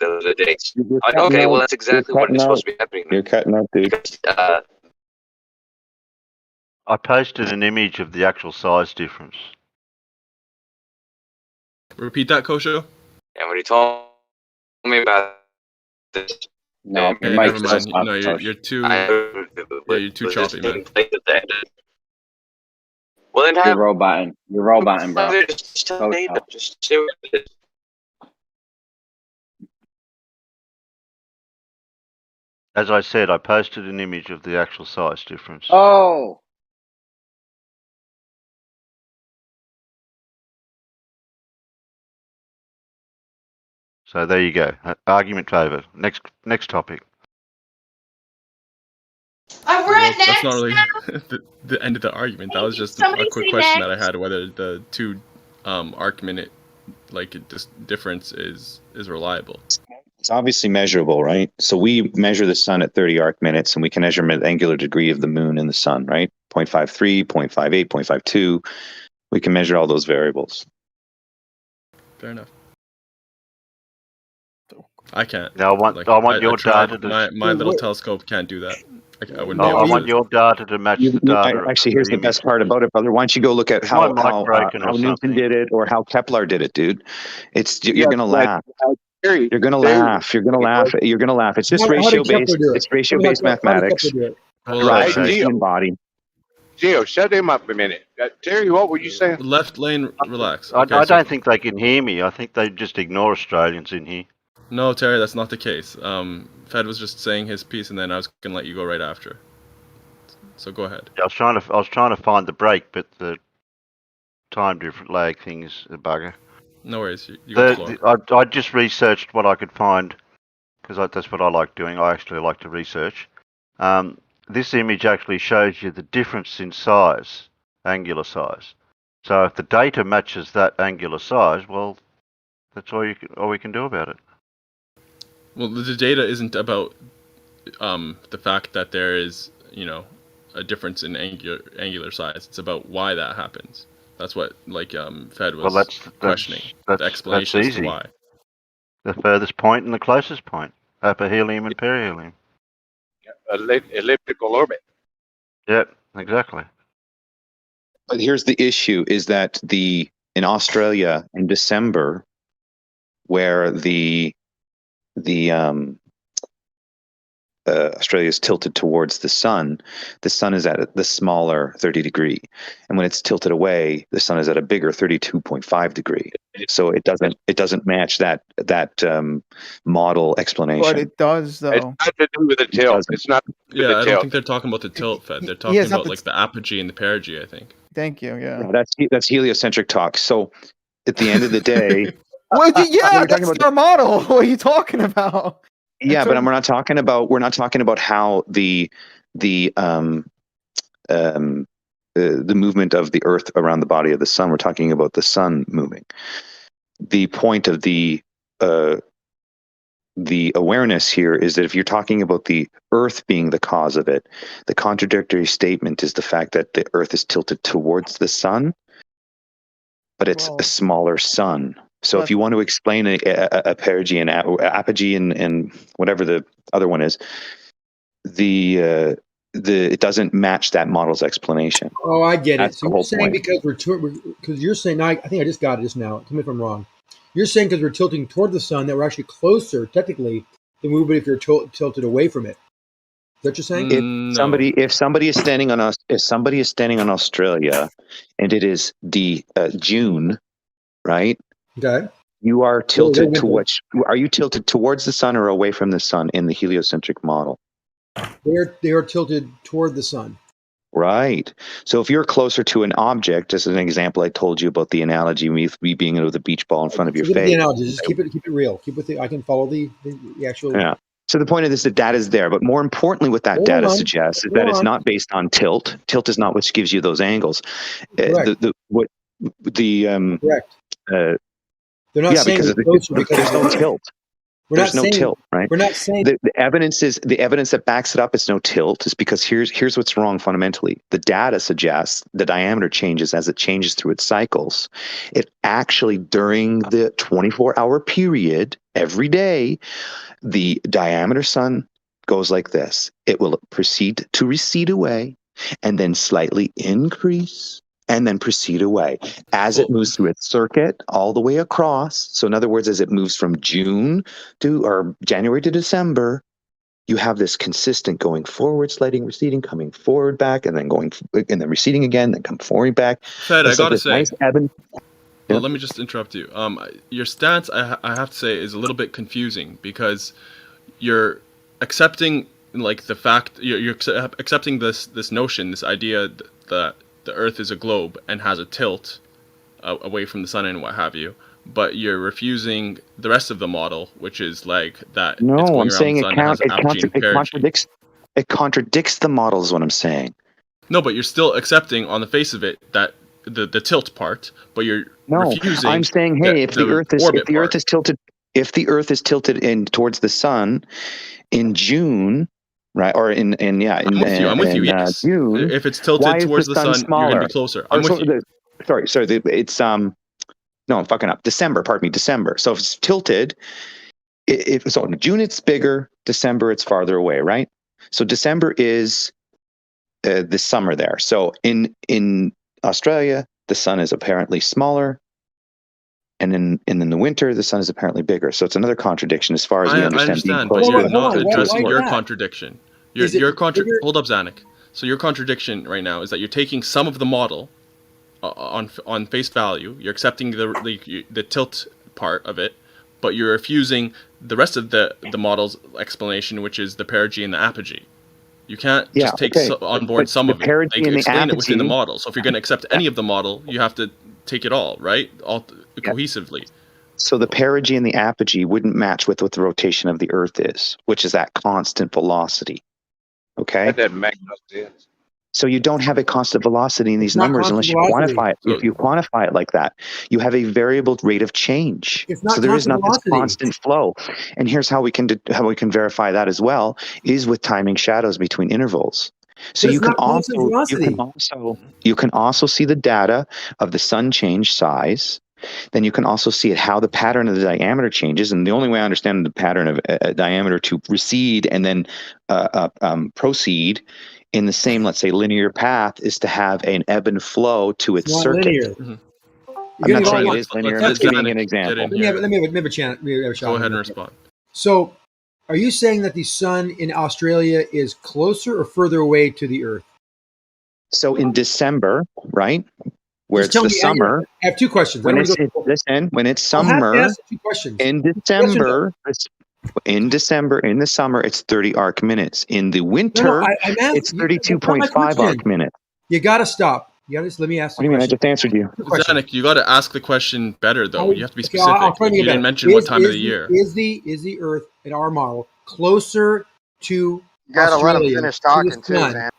those are the dates. Okay, well, that's exactly what is supposed to be happening. You're cutting out, dude. I posted an image of the actual size difference. Repeat that, Kosho. And when he told me about this, no, okay, never mind. No, you're too. You're too choppy, man. Well, then you're roboting. You're roboting, bro. Just tell me, just see what it is. As I said, I posted an image of the actual size difference. Oh. So there you go. Argument over. Next topic. That's not really the end of the argument. That was just a quick question that I had, whether the 2 arc minute difference is reliable. It's obviously measurable, right? So we measure the sun at 30 arc minutes, and we can measure the angular degree of the moon and the sun, right? 0.53, 0.58, 0.52. We can measure all those variables. Fair enough. I can't. Now I want your tried. data to. My little telescope can't do that. I wouldn't. I want your data to match the data. Actually, here's the best part about it, brother. Why don't you go look at how Newton did it, or how Kepler did it, dude? You're gonna laugh. You're gonna laugh. You're gonna laugh. You're gonna laugh. It's just ratio based. It's ratio based mathematics. Right, and body. Gio, shut him up a minute. Terry, what were you saying? Left lane, relax. I don't think they can hear me. I think they just ignore Australians in here. No, Terry, that's not the case. Fed was just saying his piece, and then I was gonna let you go right after. So go ahead. I was trying to find the break, but the time difference lag thing is a bugger. No worries. You got I just researched what I could find because that's what I like doing. I actually like to research. This image actually shows you the difference in size, angular size. So if the data matches that angular size, well, that's all we can do about it. Well, the data isn't about the fact that there is, a difference in angular size. It's about why that happens. That's what Fed was questioning. The explanation as to why. The furthest point and the closest point, aphelium and perihelium. Elliptical orbit. Yep, exactly. But here's the issue: is that in Australia in December, where Australia is tilted towards the sun is at the smaller 30 degree, and when it's tilted away, the sun is at a bigger 32.5 degree. So it doesn't match that model explanation. But it does, though. It's not to do with the tilt. It's not. Yeah, I don't think they're talking about the tilt, Fed. They're talking about the apogee and the perigee, I think. Thank you. Yeah. No, that's heliocentric talk. So at the end of the day, well, yeah, that's our model. What are you talking about? Yeah, but we're not talking about how the movement of the Earth around the body of the sun. We're talking about the sun moving. The point of the awareness here is that if you're talking about the Earth being the cause of it, the contradictory statement is the fact that the Earth is tilted towards the sun, but it's a smaller sun. So if you want to explain a perigee and apogee and whatever the other one is, it doesn't match that model's explanation. Oh, I get That's it. So you're saying because you're saying, I think I just got it just now. Tell me if I'm wrong. You're saying because we're tilting toward the sun that we're actually closer technically than we would if you're tilted away from it. Is that what you're saying? If somebody is standing on Australia, and it is the June, right? Okay. You are tilted to which? Are you tilted towards the sun or away from the sun in the heliocentric model? They are tilted toward the sun. Right. So if you're closer to an object, just as an example, I told you about the analogy me being with a beach ball in front of your face. The analogy. Just keep it real. I can follow the actual. Yeah. So the point of this, the data is there, but more importantly, what that data suggests is that it's not based on tilt. Tilt is not what gives you those angles. Correct. Correct. They're not saying there's no tilt. There's no tilt, right? We're not saying the evidence that backs it up. It's no tilt. Is because here's what's wrong fundamentally. The data suggests the diameter changes as it changes through its cycles. It actually during the 24-hour period every day, the diameter sun goes like this. It will proceed to recede away, and then slightly increase, and then proceed away as it moves through its circuit all the way across. So in other words, as it moves from January to December, you have this consistent going forward, sliding, receding, coming forward, back, and then receding again, then come forward, back. Fed, I gotta say, nice well, let me just interrupt you. Your stance, I have to say, is a little bit confusing because you're accepting the fact you're accepting this notion, this idea that the Earth is a globe and has a tilt away from the sun and what have you, but you're refusing the rest of the model, which is that. No, it's going I'm saying it contradicts the model is what I'm saying. No, but you're still accepting on the face of it that the tilt part, but you're refusing. I'm saying, hey, if the Earth is tilted in towards the sun in June. Right, or I'm with you. Yes. June, if it's tilted towards the sun, you're going to be closer. I'm with you. Sorry, it's no, I'm fucking up. December. So if it's tilted, so in June it's bigger, December it's farther away, right? So December is the summer there. So in Australia, the sun is apparently smaller, and in the winter, the sun is apparently bigger. So it's another contradiction as far as we I understand. understand, being but closer you're not addressing why your not? contradiction. Is it bigger? Hold up, Zanuck. So your contradiction right now is that you're taking some of the model on face value. You're accepting the tilt part of it, but you're refusing the rest of the model's explanation, which is the perigee and the apogee. You can't just take on board But some the of it. perigee and the Explain it within the apogee- model. So if you're going to accept any of the model, you have to take it all, right? All cohesively. So the perigee and the apogee wouldn't match with what the rotation of the Earth is, which is that constant velocity. Okay? That doesn't make no sense. So you don't have a constant velocity in these not numbers unless you constant quantify it. If you quantify it like that, you have a variable rate of change. It's not So there is constant not this velocity. constant flow. And here's how we can verify that as well is with timing shadows between intervals. So But you it's can not constant velocity. you can also see the data of the sun change size. Then you can also see how the pattern of the diameter changes. And the only way I understand the pattern of a diameter to recede and then proceed in the same, let's say, linear path is to have an ebb and flow to its Not circuit. linear. I'm not saying it is linear. I'm just giving you an example. Let me have a chance. Go ahead and respond. So, are you saying that the sun in Australia is closer or further away to the Earth? So in December, right, where Just it's tell the me. summer. I have two questions. When I it's don't wanna go- listen, when it's I'll have to summer ask you two questions. in Yes or no? December, in December in the summer, it's 30 arc minutes. In the winter, I'm asking- it's that's not my 32.5 question. arc minutes. You got to stop. You got to just let me ask. What do you mean? I just answered you. Zanuck, you got to ask the question better though. You have to be Okay, specific. I'll try to You get didn't better. mention what time of the Is year. Is the Earth in our model closer to You gotta let him Australia finish to the talking too, sun? Zan.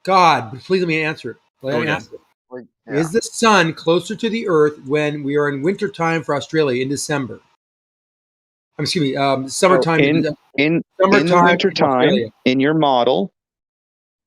God, please let me answer it. Let Go me again. ask it. Is the sun closer to the Earth when we are in winter time for Australia in December? Excuse me, summertime. In summertime the winter in time, Australia. in your model,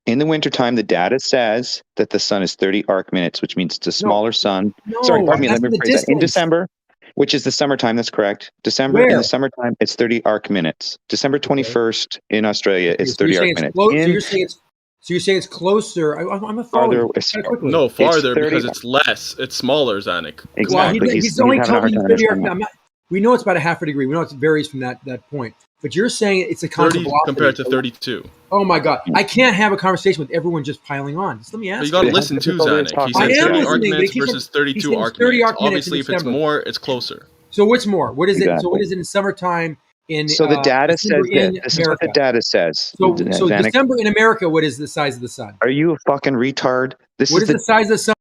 in the wintertime, the data says that the sun is 30 arc minutes, which means it's a smaller sun. No, Sorry, pardon me. that's Let me the rephrase that. In distance. December, which is the summertime, that's correct. December, in Where? the summertime, it's 30 arc minutes. December 21st in Australia, it's So you're 30 saying arc it's minutes. close. In So you're saying it's closer. I'm a farther, following kind of quickly. No, farther 30 because it's less. It's smaller, Zanuck. Exactly. Well, He's he's only having a told hard me time 30 arc. understanding that. We know it's about a half a degree. We know it varies from that point. But you're saying it's a constant 30 velocity compared to 32. Oh my God! I can't have a conversation with everyone just piling on. Just let me ask. But you got to listen to Zanuck. He I said am 30 arc listening, but minutes he said- versus he 32 said it's arc 30 minutes. arc minutes Obviously, in if it's December. more, it's closer. So what's more? What is it? So Exactly. what is it in summertime in? So the data December says this. in This is what the America? data says. So Zanuck, December in America, what is the size of the sun? are you a fucking retard? This What is is the size of the sun?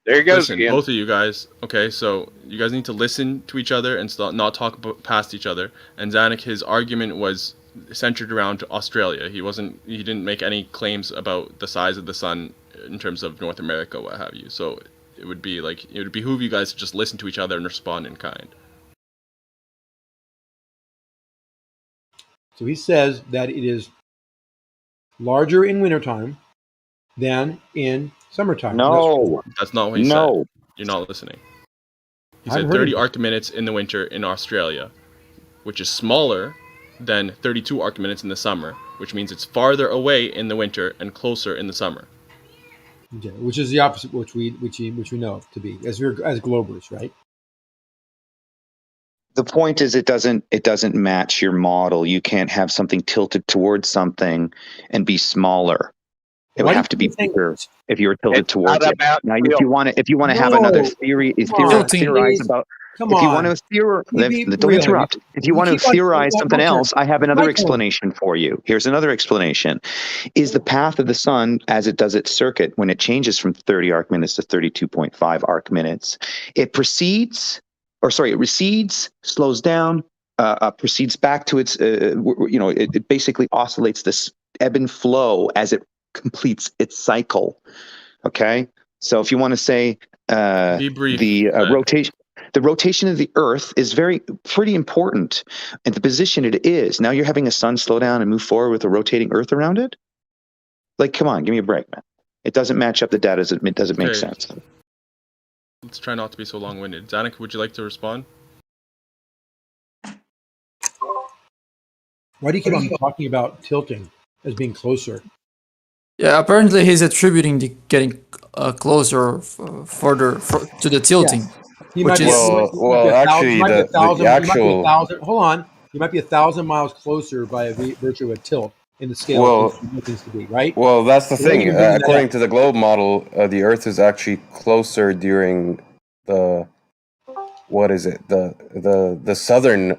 There he goes Listen, again. both of you guys. Okay, so you guys need to listen to each other and not talk past each other. And Zanuck, his argument was centered around Australia. He didn't make any claims about the size of the sun in terms of North America, what have you. So it would behoove you guys to just listen to each other and respond in kind. So he says that it is larger in wintertime than in summertime. No. That's not what he said. You're not listening. He I've said heard 30 him. arc minutes in the winter in Australia, which is smaller than 32 arc minutes in the summer, which means it's farther away in the winter and closer in the summer. Okay, which is the opposite, which we know to be as globers, right? The point is, it doesn't match your model. You can't have something tilted towards something and be smaller. It would have to be bigger if you were tilted towards it. Now, if you want to have another theory, theorize about. If you want to don't interrupt. If you want to theorize something else, I have another explanation for you. Here's another explanation: is the path of the sun as it does its circuit when it changes from 30 arc minutes to 32.5 arc minutes. It recedes, slows down, proceeds back to its. It basically oscillates this ebb and flow as it completes its cycle. Okay, so if you want to say Be brief, the rotation of the Earth is pretty important, and the position it is. Now you're having a sun slow down and move forward with a rotating Earth around it. Like, come on, give me a break, man. It doesn't match up the data. It doesn't make Okay. sense. Let's try not to be so long-winded. Zanuck, would you like to respond? Why do you keep on talking about tilting as being closer? Yeah, apparently he's attributing the getting closer, further to the tilting, He which might be, is you might be a thousand. Hold on, you might be 1,000 miles closer by a virtue of a tilt in the scale of things you know things to be, right? Well, that's the So then thing. you're bringing that According up. to the globe model, the Earth is actually closer during the the southern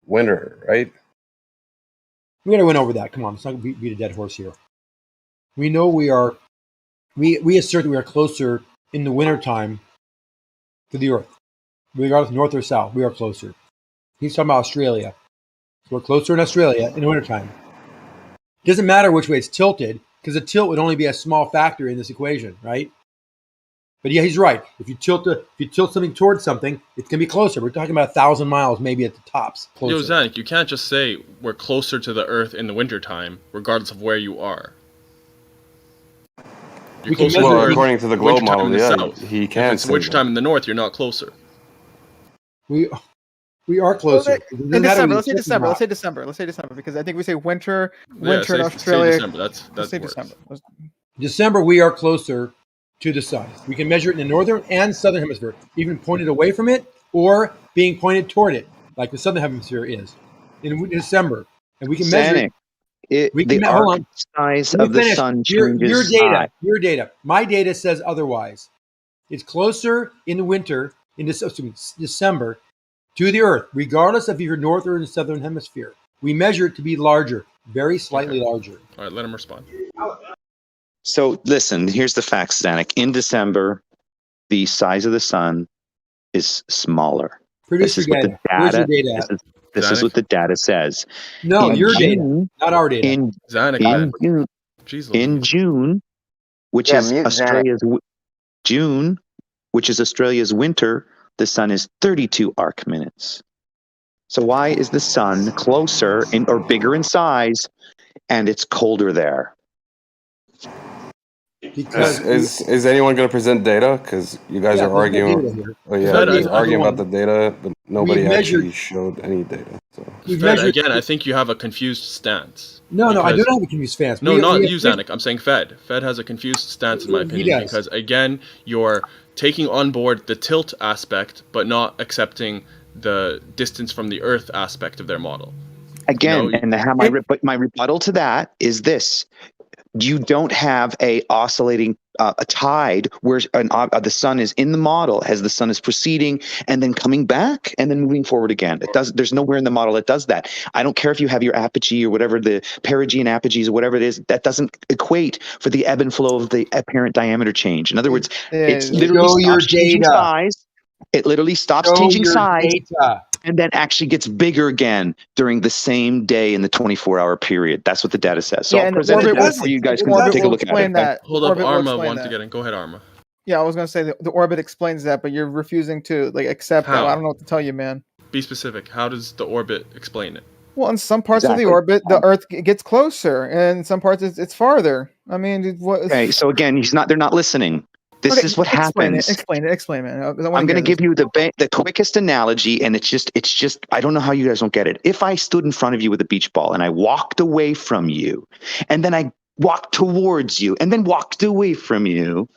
winter, right? We got to win over that. Come on, let's not beat a dead horse here. We know we assert that we are closer in the wintertime to the Earth, regardless north or south. We are closer. He's talking about Australia. So we're closer in Australia in the wintertime. It doesn't matter which way it's tilted, because a tilt would only be a small factor in this equation, right? But yeah, he's right. If you tilt something towards something, it's gonna be closer. We're talking about 1,000 miles, maybe at the tops. Yo, Closer. Zanik, you can't just say we're closer to the Earth in the wintertime, regardless of where you are. You're closer Well, to the Earth according to the globe wintertime model, in the yeah, south. he can If it's say wintertime in the north, you're not closer. We are closer. In December, let's say December. Let's say December. Let's say December because I think we say winter in Australia. Say December. Let's say works. December. December, we are closer to the sun. We can measure it in the northern and southern hemisphere, even pointed away from it or being pointed toward it, like the southern hemisphere is in December. And we can measure it. The arc size of the sun changes. Your data. My data says otherwise. It's closer in the winter, in December, to the Earth, regardless of your northern and southern hemisphere. We measure it to be larger, very slightly larger. All right, let him respond. So listen, here's the facts, Zanik. In December, the size of the sun is smaller. Produce your data. Where's your data? This is what the data says. No, In your June, data, not our data. In June, which is Australia's winter, the sun is 32 arc minutes. So why is the sun closer or bigger in size, and it's colder there? Because is anyone going to present data? Because you guys are arguing. Arguing about the data, but nobody actually showed any data. So. Fed, again, I think you have a confused stance. No, I don't have a confused stance. No, not you, Zanik. I'm saying Fed. Fed has a confused stance, in my opinion, because, again, you're taking on board the tilt aspect, but not accepting the distance from the Earth aspect of their model. Again, my rebuttal to that is this. You don't have a oscillating a tide where the sun is in the model as the sun is proceeding and then coming back and then moving forward again. There's nowhere in the model that does that. I don't care if you have your apogee or whatever, the perigee and apogees or whatever it is, that doesn't equate for the ebb and flow of the apparent diameter change. In other words, it's literally stops changing size. It literally stops changing size and then actually gets bigger again during the same day in the 24-hour period. That's what the data says. So I'll present it for you guys can take a look at it. Hold up, Arma wanted to get in. Go ahead, Arma. Yeah, I was going to say the orbit explains that, but you're refusing to accept that. I don't know what to tell you, man. Be specific. How does the orbit explain it? Well, in some parts of the orbit, the Earth gets closer, and in some parts it's farther. I mean, okay. So again, they're not listening. This is what happens. Explain it, man. I'm going to give you the quickest analogy, and it's just. I don't know how you guys don't get it. If I stood in front of you with a beach ball and I walked away from you, and then I walked towards you, and then walked away from you,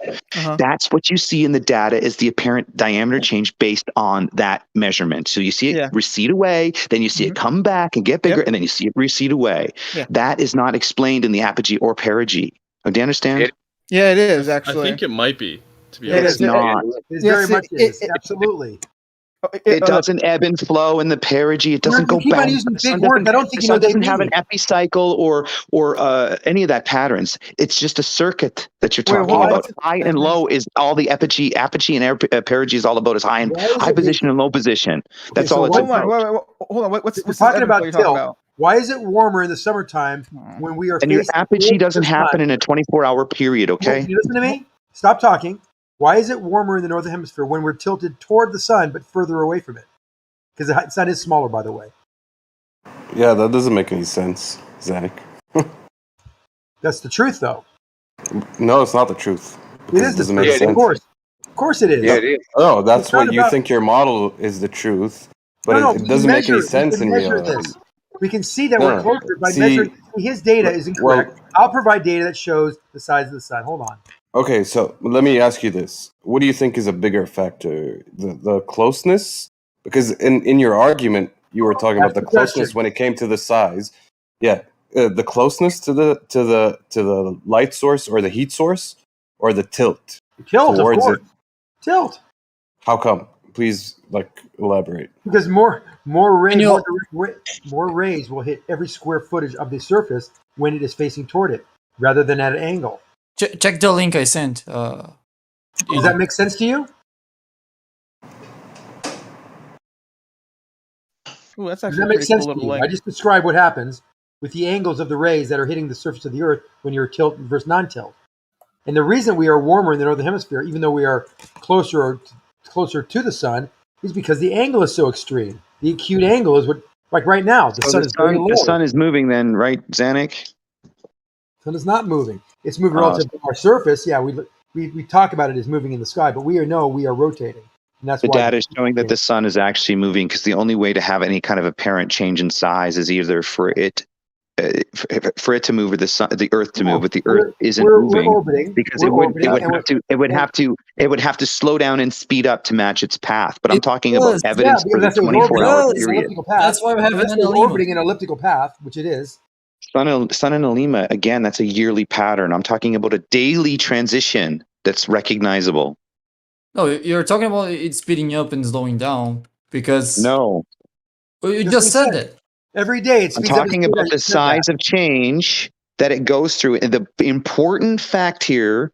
that's what you see in the data is the apparent diameter change based on that measurement. So you see it recede away, then you see it come back and get bigger, and then you see it recede away. Yeah. That is not explained in the apogee or perigee. Do you understand? Yeah, it is actually. I think it might be. To be It's honest, not. It very much is. Absolutely. It doesn't ebb and flow in the perigee. It doesn't go back. The sun doesn't have an epicycle or any of that patterns. It's just a circuit that you're talking about. High and low is all the apogee and perigee is all about is high position and low position. That's all it's about. Hold on. What's talking about tilt? Why is it warmer in the summertime when we are? And your apogee doesn't happen in a 24-hour period. Okay. You listen to me. Stop talking. Why is it warmer in the northern hemisphere when we're tilted toward the sun but further away from it? Because the sun is smaller, by the way. Yeah, that doesn't make any sense, Zanik. That's the truth, though. No, it's not the truth. It is the truth. Of course it is. Yeah, it is. Oh, that's what you think your model is the truth, but it doesn't make any sense in real life. We can see that No, we're closer by see, measuring. His data is incorrect. well, I'll provide data that shows the size of the sun. Hold on. okay, so let me ask you this: what do you think is a bigger factor, the closeness? Because in your argument, you were talking about the closeness when it came to the size. Yeah, the closeness to the light source or the heat source, or the tilt Tilt, of towards course. it. Tilt. How come? Please, elaborate. Because more rays will hit every square footage of the surface when it is facing toward it, rather than at an angle. Check the link I sent. Does that make sense to you? Ooh, that's Does actually that make pretty sense cool to little you? link. I just described what happens with the angles of the rays that are hitting the surface of the Earth when you're tilt versus non-tilt. And the reason we are warmer in the northern hemisphere, even though we are closer to the sun, is because the angle is so extreme. The acute angle is what, like right now, the sun is very low. The sun is moving then, right, Zanuck? The sun is not moving. It's moving relative to our surface. Yeah, we talk about it as moving in the sky, but we are rotating. And that's The why data is showing that the sun is actually moving, because the only way to have any kind of apparent change in size is either for it to move or the Earth to move, but the Earth isn't moving, orbiting, because it would have to slow down and speed up to match its path. But I'm talking about evidence for the 24-hour period. That's why we have an orbiting an elliptical path, which it is. Sun and Alima, again, that's a yearly pattern. I'm talking about a daily transition that's recognizable. No, you're talking about it speeding up and slowing down because no, you just said that. Every day I'm talking about the size of change that it goes through. And the important fact here,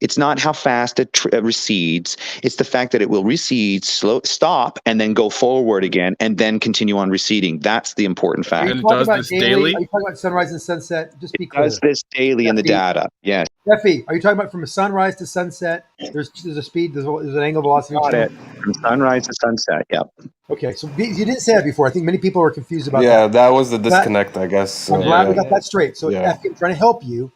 it's not how fast it recedes. It's the fact that it will recede, stop, and then go forward again, and then continue on receding. That's the important fact. And it does this daily? Are you talking about sunrise and sunset? Just be clear. It does this daily in the data. Yes. Steffi, are you talking about from a sunrise to sunset? There's a speed, there's an angle velocity. Got it. From sunrise to sunset. Yep. Okay, so you didn't say that before. I think many people are confused about that. Yeah, that was the disconnect, I guess. I'm glad we got that straight. So Yeah. I'm trying to help you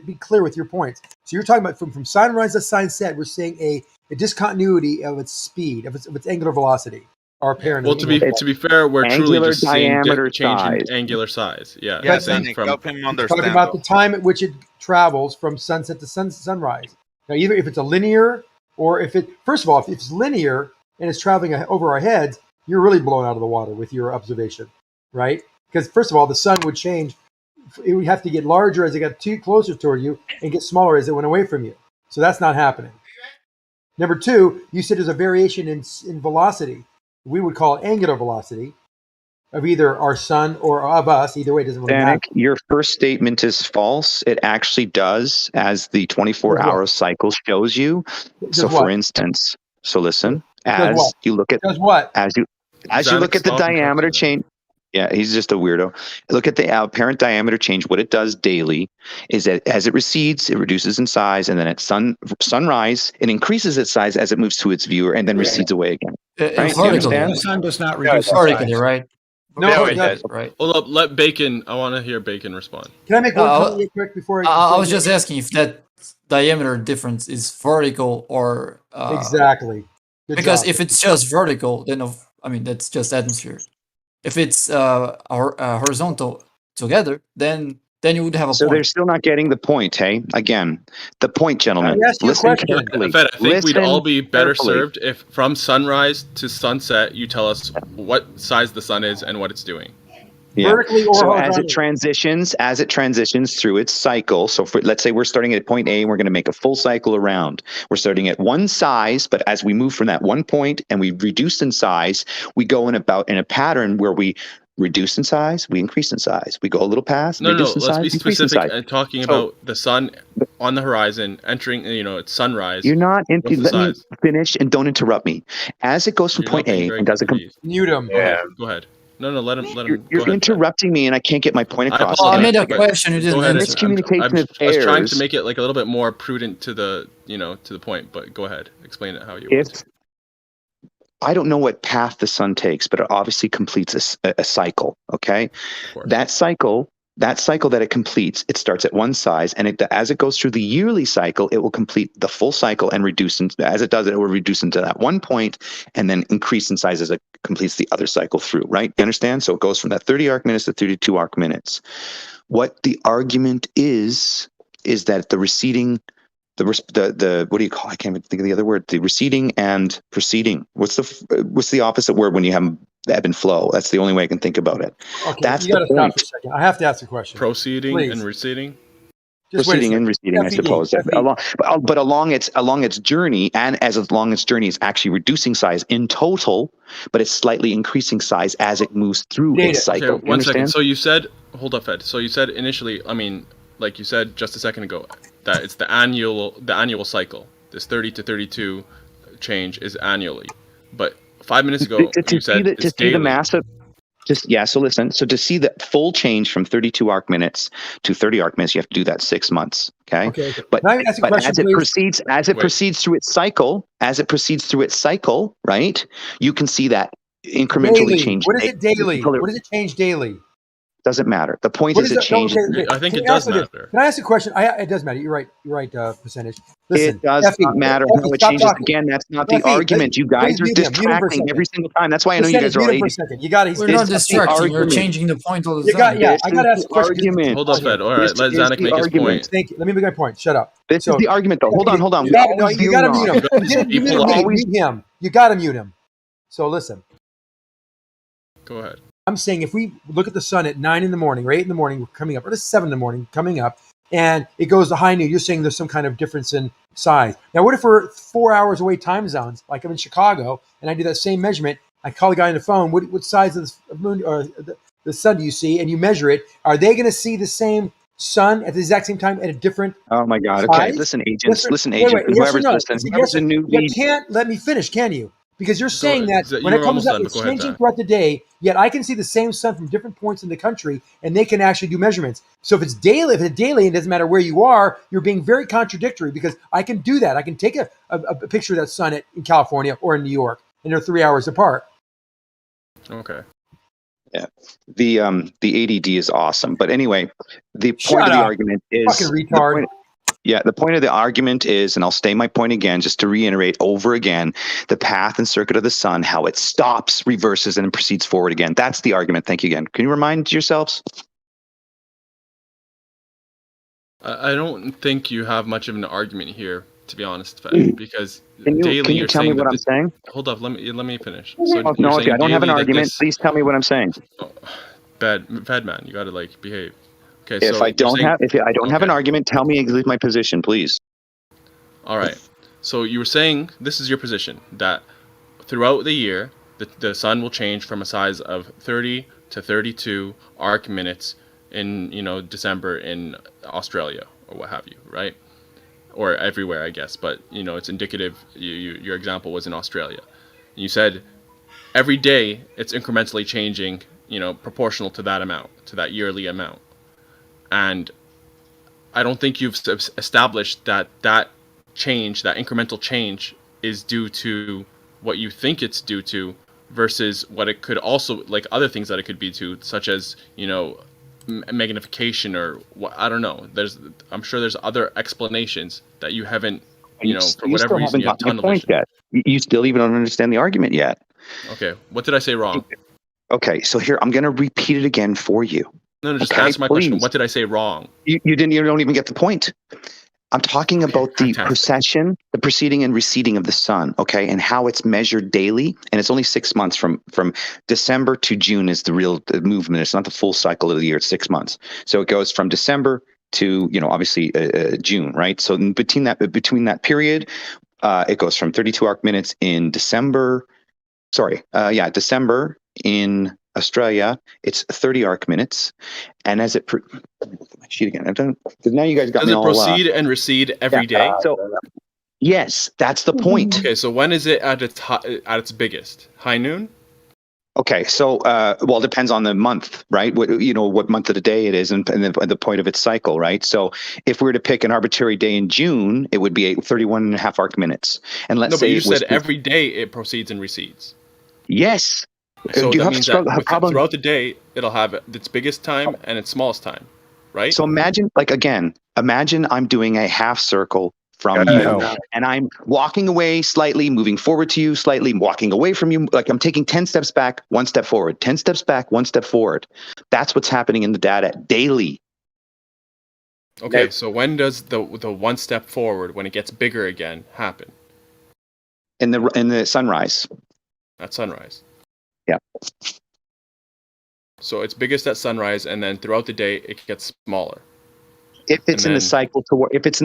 be clear with your points. So you're talking about from sunrise to sunset, we're seeing a discontinuity of its speed, of its angular velocity, or apparent. Well, to be fair, we're truly just seeing change size. in angular size. Yeah, Yes, saying from talking about the time at which it travels from sunset to sunrise. Now, either if it's a linear or if first of all, if it's linear and it's traveling over our heads, you're really blown out of the water with your observation, right? Because first of all, the sun would change. It would have to get larger as it got too closer toward you and get smaller as it went away from you. So that's not happening. Number two, you said there's a variation in velocity. We would call it angular velocity of either our sun or of us. Either way, it doesn't really matter. Your first statement is false. It actually does, as the 24-hour cycle shows you. So, for instance, listen, as you look at the diameter change. Yeah, he's just a weirdo. Look at the apparent diameter change. What it does daily is that as it recedes, it reduces in size, and then at sunrise, it increases its size as it moves to its viewer, and then recedes away again. Right? The sun does not reduce vertically, right? No, it does. Right. Hold up, let Bacon. I want to hear Bacon respond. Can I make one comment real quick before I was just asking if that diameter difference is vertical or exactly. Because if it's just vertical, then that's just atmosphere. If it's horizontal together, then you would have a point. So they're still not getting the point, hey? Again, the point, gentlemen. Listen carefully. In fact, I think we'd all be better carefully. served if from sunrise to sunset, you tell us what size the sun is and what it's doing. Yeah. Vertically or so horizontally. as it transitions through its cycle. So let's say we're starting at point A and we're going to make a full cycle around. We're starting at one size, but as we move from that one point and we reduce in size, we go in a pattern where we reduce in size, we increase in size. We go a little past, reduce in size, let's be increase in specific size. and talking about the sun on the horizon entering, it's sunrise. You're not let me size? finish and don't interrupt me. As it goes from point A and does it mute him. Yeah. Go ahead. No, let him. You're interrupting me, and I can't get my point across. I made a question. You didn't answer. Miscommunication of I was trying errors. to make it like a little bit more prudent to the point. But go ahead, explain it how you want. I don't know what path the sun takes, but it obviously completes a cycle. Okay, that cycle that it completes, it starts at one size, and as it goes through the yearly cycle, it will complete the full cycle and reduce. As it does it, will reduce into that one point, and then increase in size completes the other cycle through, right? You understand? So it goes from that 30 arc minutes to 32 arc minutes. What the argument is that the receding, the what do you call? I can't even think of the other word. The receding and proceeding. What's the opposite word when you have ebb and flow? That's the only way I can think about it. Okay, That's you got to the stop point. for a second. I have to ask a question. Proceeding Please. and receding. Just wait a Proceeding and second. receding, I FE, suppose. FE. But along its journey, and as along its journey, is actually reducing size in total, but it's slightly increasing size as it moves through its cycle. Okay, You one second. understand? So you said, hold up, Ed. So you said initially, I mean, like you said just a second ago, that it's the annual cycle. This 30 to 32 change is annually, but 5 minutes ago you said it's daily. The massive. So listen. So to see the full change from 32 arc minutes to 30 arc minutes, you have to do that 6 months. Okay. But as it proceeds through its cycle, right? You can see that incrementally Daily. change. What is it daily? What does it change daily? Doesn't matter. The point is it changes. I think Can it I does ask you matter. this? Can I ask a question? It does matter. You're right. Percentage. Listen, It does not matter how it changes. Again, that's not the argument. You guys are distracting every single time. That's why I know you guys are all mute him for a second. You got it. We're not distracting. We're changing the point all the time. I got to ask a question. Argument. Hold up, Ed. All right, let Zanuck make his point. Thank you. Let me make my point. Shut up. This is the argument, though. Hold on. You got to mute him. You got to mute him. So listen. Go ahead. I'm saying if we look at the sun at 9 in the morning or 8 in the morning coming up, or 7 in the morning coming up, and it goes to high noon, you're saying there's some kind of difference in size. Now, what if we're 4 hours away time zones, like I'm in Chicago, and I do that same measurement? I call the guy on the phone. What size of the moon or the sun do you see? And you measure it. Are they going to see the same sun at the exact same time at a different? Oh my God! size? Okay, listen, agents. Listen, wait, agent. yes or no? Whoever's the new You lead. can't let me finish, can you? Because you're saying that you when it were comes almost up, done, but it's go ahead, changing Zach. throughout the day, yet I can see the same sun from different points in the country, and they can actually do measurements. So if it's daily, and it doesn't matter where you are, you're being very contradictory, because I can do that. I can take a picture of that sun in California or in New York, and they're 3 hours apart. Okay. Yeah, the ADD is awesome. But anyway, the point of the argument is fucking retard. The point of the argument is, and I'll state my point again, just to reiterate over again, the path and circuit of the sun, how it stops, reverses, and proceeds forward again. That's the argument. Thank you again. Can you remind yourselves? I don't think you have much of an argument here, to be honest, Fed, because daily can you you're tell me saying what that I'm saying? Hold up, let me finish. No, if I don't have an argument, please tell me what I'm saying. Fed man, you got to like behave. Okay, If so I don't have an argument, tell me exactly my position, please. All right. So you were saying this is your position, that throughout the year the sun will change from a size of 30 to 32 arc minutes in December in Australia or what have you, right? Or everywhere, I guess. But it's indicative. Your example was in Australia. And you said every day it's incrementally changing, proportional to that amount, to that yearly amount. And I don't think you've established that change, that incremental change, is due to what you think it's due to versus what it could also, like other things that it could be to, such as, magnification or what, I don't know. I'm sure there's other explanations that you haven't, for whatever reason, you have tunnel vision. You still even don't understand the argument yet. Okay. What did I say wrong? Okay, so here, I'm going to repeat it again for you. No, just answer my question. What did I say wrong? You don't even get the point. I'm talking about the preceding and receding of the sun, okay, and how it's measured daily, and it's only 6 months from December to June is the real movement. It's not the full cycle of the year. It's 6 months. So it goes from December to obviously June, right? So between that period, it goes from 32 arc minutes in December. December in Australia, it's 30 arc minutes, and as it sheet again. Because now you guys got me all. Does it proceed and recede every day? So yes, that's the point. Okay, so when is it at its biggest? High noon? Okay, so it depends on the month, right? What month of the day it is, and the point of its cycle, right? So if we were to pick an arbitrary day in June, it would be 31 and a half arc minutes. And let's say you said every day it proceeds and recedes. Yes. So that means that throughout the day, it'll have its biggest time and its smallest time, right? So imagine I'm doing a half circle from you, and I'm walking away slightly, moving forward to you slightly, walking away from you. Like I'm taking 10 steps back, 1 step forward, 10 steps back, 1 step forward. That's what's happening in the data daily. Okay, so when does the 1 step forward, when it gets bigger again, happen? In the sunrise. At sunrise. Yeah. So it's biggest at sunrise, and then throughout the day it gets smaller. If it's in the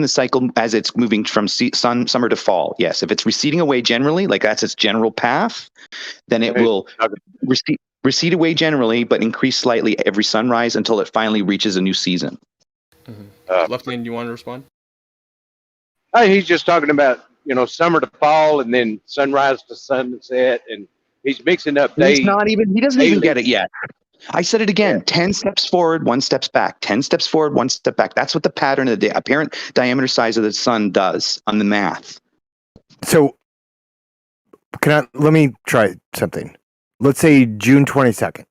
cycle as it's moving from summer to fall, yes. If it's receding away generally, like that's its general path, then it will recede away generally, but increase slightly every sunrise until it finally reaches a new season. Left Lane, you want to respond? He's just talking about, summer to fall and then sunrise to sunset, and he's mixing up days. He doesn't even get it yet. I said it again, 10 steps forward, 1 step back, 10 steps forward, 1 step back. That's what the pattern of the apparent diameter size of the sun does on the math. So let me try something. Let's say June 22nd.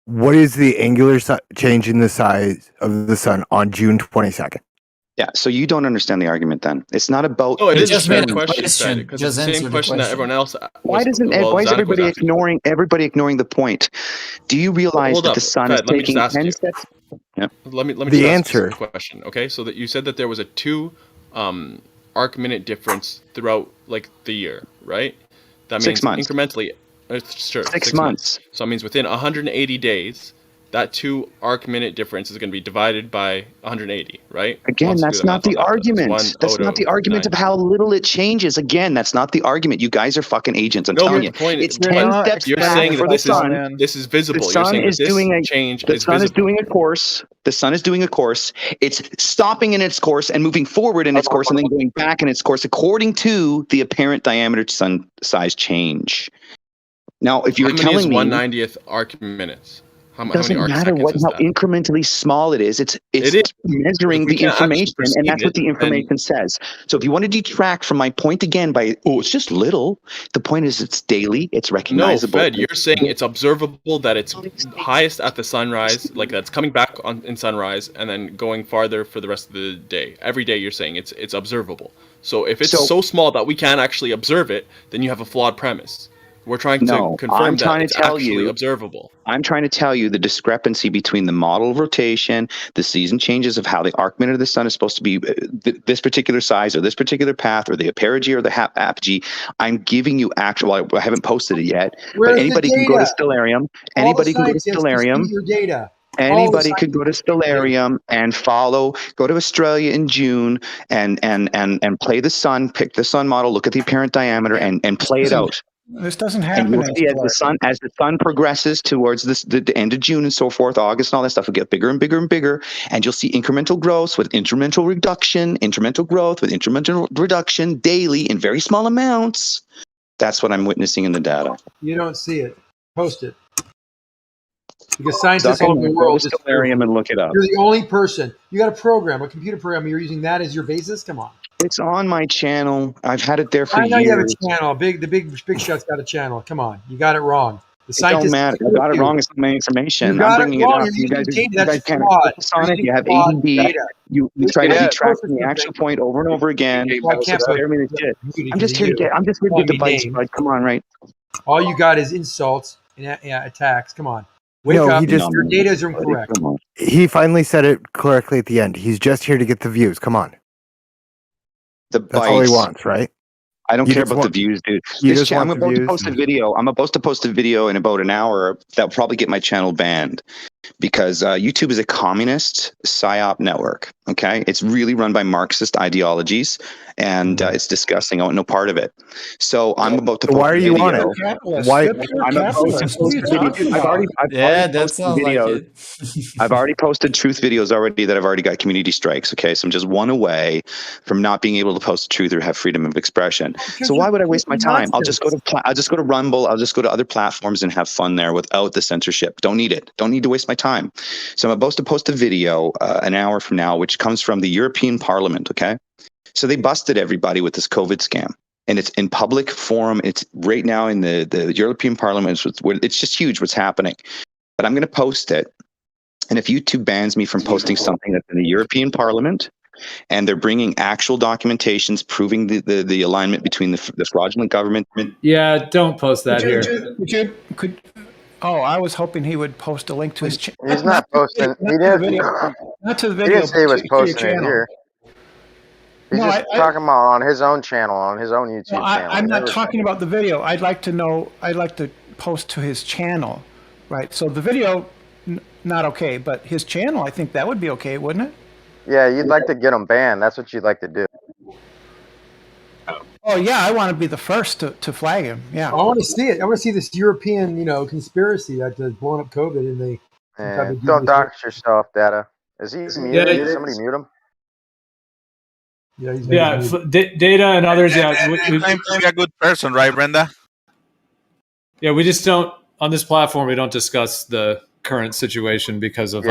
What is the angular change in the size of the sun on June 22nd? Yeah, so you don't understand the argument then. It's not about... Oh, it is the same question, because it's the same question that everyone else Why is everybody ignoring the point? Do you realize that the sun is taking 10 steps? Yeah. Let me just ask you a question, okay? So that you said that there was a 2 arc minute difference throughout the year, right? That means 6 months. Incrementally. Sure, 6 months. So it means within 180 days, that 2 arc minute difference is going to be divided by 180, right? Again, that's not the argument. That's not the argument of how little it changes. Again, that's not the argument. You guys are fucking agents. I'm telling you. It's 10 steps you're back saying for that the this is visible. The sun you're saying is doing a change. The sun is doing a course. The sun is doing a course. It's stopping in its course and moving forward in its course and then going back in its course according to the apparent diameter sun size change. Now, if you're telling me 1/90th arc minutes. It doesn't matter how incrementally small it is. It's measuring the information, and that's what the information says. So if you want to detract from my point again by, it's just little, the point is it's daily, it's recognizable. No, Fed, you're saying it's observable that it's highest at the sunrise, like that's coming back in sunrise, and then going farther for the rest of the day. Every day you're saying it's observable. So if it's so small that we can't actually observe it, then you have a flawed premise. We're trying to confirm that it's actually observable. I'm trying to tell you the discrepancy between the model of rotation, the season changes of how the arc minute of the sun is supposed to be this particular size or this particular path or the perigee or the apogee. I'm giving you actual. I haven't posted it yet, but anybody can go to Stellarium. Anybody can go to Stellarium. Your data. Anybody could go to Stellarium and go to Australia in June and play the sun, pick the sun model, look at the apparent diameter and play it out. This doesn't happen. And you'll see as the sun progresses towards the end of June and so forth, August and all that stuff will get bigger and bigger and bigger, and you'll see incremental growth with incremental reduction, incremental growth with incremental reduction daily in very small amounts. That's what I'm witnessing in the data. You don't see it. Post it. Because scientists all over the world just Stellarium and look it up. You're the only person. You got a program, a computer program. You're using that as your basis. Come on. It's on my channel. I've had it there for years. I know you have a channel. The big shot's got a channel. Come on, you got it wrong. The scientists don't matter. I got it wrong. It's my information. I'm bringing it up. You guys can't focus on it. You have ADD. You try to detract from the actual point over and over again. I'm just here to get the bites. Like, come on, right? All you got is insults and attacks. Come on. Wake up. Your data is incorrect. He finally said it correctly at the end. He's just here to get the views. Come on. That's all he wants, right? I don't care about the views, dude. I'm about to post a video. I'm about to post a video in about an hour that'll probably get my channel banned because YouTube is a communist psyop network. Okay, it's really run by Marxist ideologies, and it's disgusting. I want no part of it. So I'm about to. Post why are you on it? Why? I'm about to post a video. That sounds like it. I've already posted truth videos already that I've already got community strikes. Okay, so I'm just one away from not being able to post the truth or have freedom of expression. So why would I waste my time? I'll just go to Rumble. I'll just go to other platforms and have fun there without the censorship. Don't need it. Don't need to waste my time. So I'm about to post a video an hour from now, which comes from the European Parliament. Okay, so they busted everybody with this COVID scam, and it's in public forum. It's right now in the European Parliament. It's just huge what's happening. But I'm going to post it, and if YouTube bans me from posting something that's in the European Parliament, and they're bringing actual documentations proving the alignment between the fraudulent government. Yeah, don't post that here. Oh, I was hoping he would post a link to his channel. He's not posting. He didn't. Not to the He video. didn't say he was but to your posting it channel. here. He's No, just talking about on his own channel, on his own YouTube No, channel. I'm not Never- talking about the video. I'd like to know. I'd like to post to his channel, right? So the video, not okay, but his channel, I think that would be okay, wouldn't it? Yeah, you'd like to get him banned. That's what you'd like to do. Oh yeah, I want to be the first to flag him. Yeah. I want to see it. I want to see this European, conspiracy that blowing up COVID, and they. Don't dox yourself, Data. Is he muted? Yeah, Did somebody mute him? Yeah, he's Data and others. Yeah, You claim to be a good person, right, Brenda? Yeah, we just don't on this platform. We don't discuss the current situation because of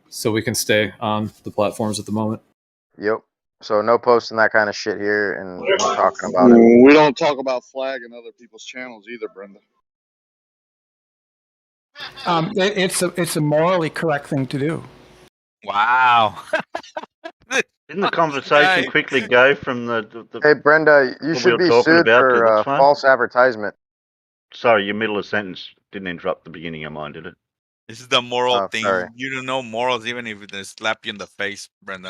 so we can stay on the platforms at the moment. Yep. So no posting that kind of shit here and talking about it. We don't talk about flagging other people's channels either, Brenda. It's a morally correct thing to do. Wow. Didn't the conversation quickly go from the Hey, Brenda, you what should we be were talking sued about to for this one? false advertisement. Sorry, your middle of sentence didn't interrupt the beginning of mine, did it? This is the moral thing. sorry. You don't know morals even if they slap you in the face, Brenda.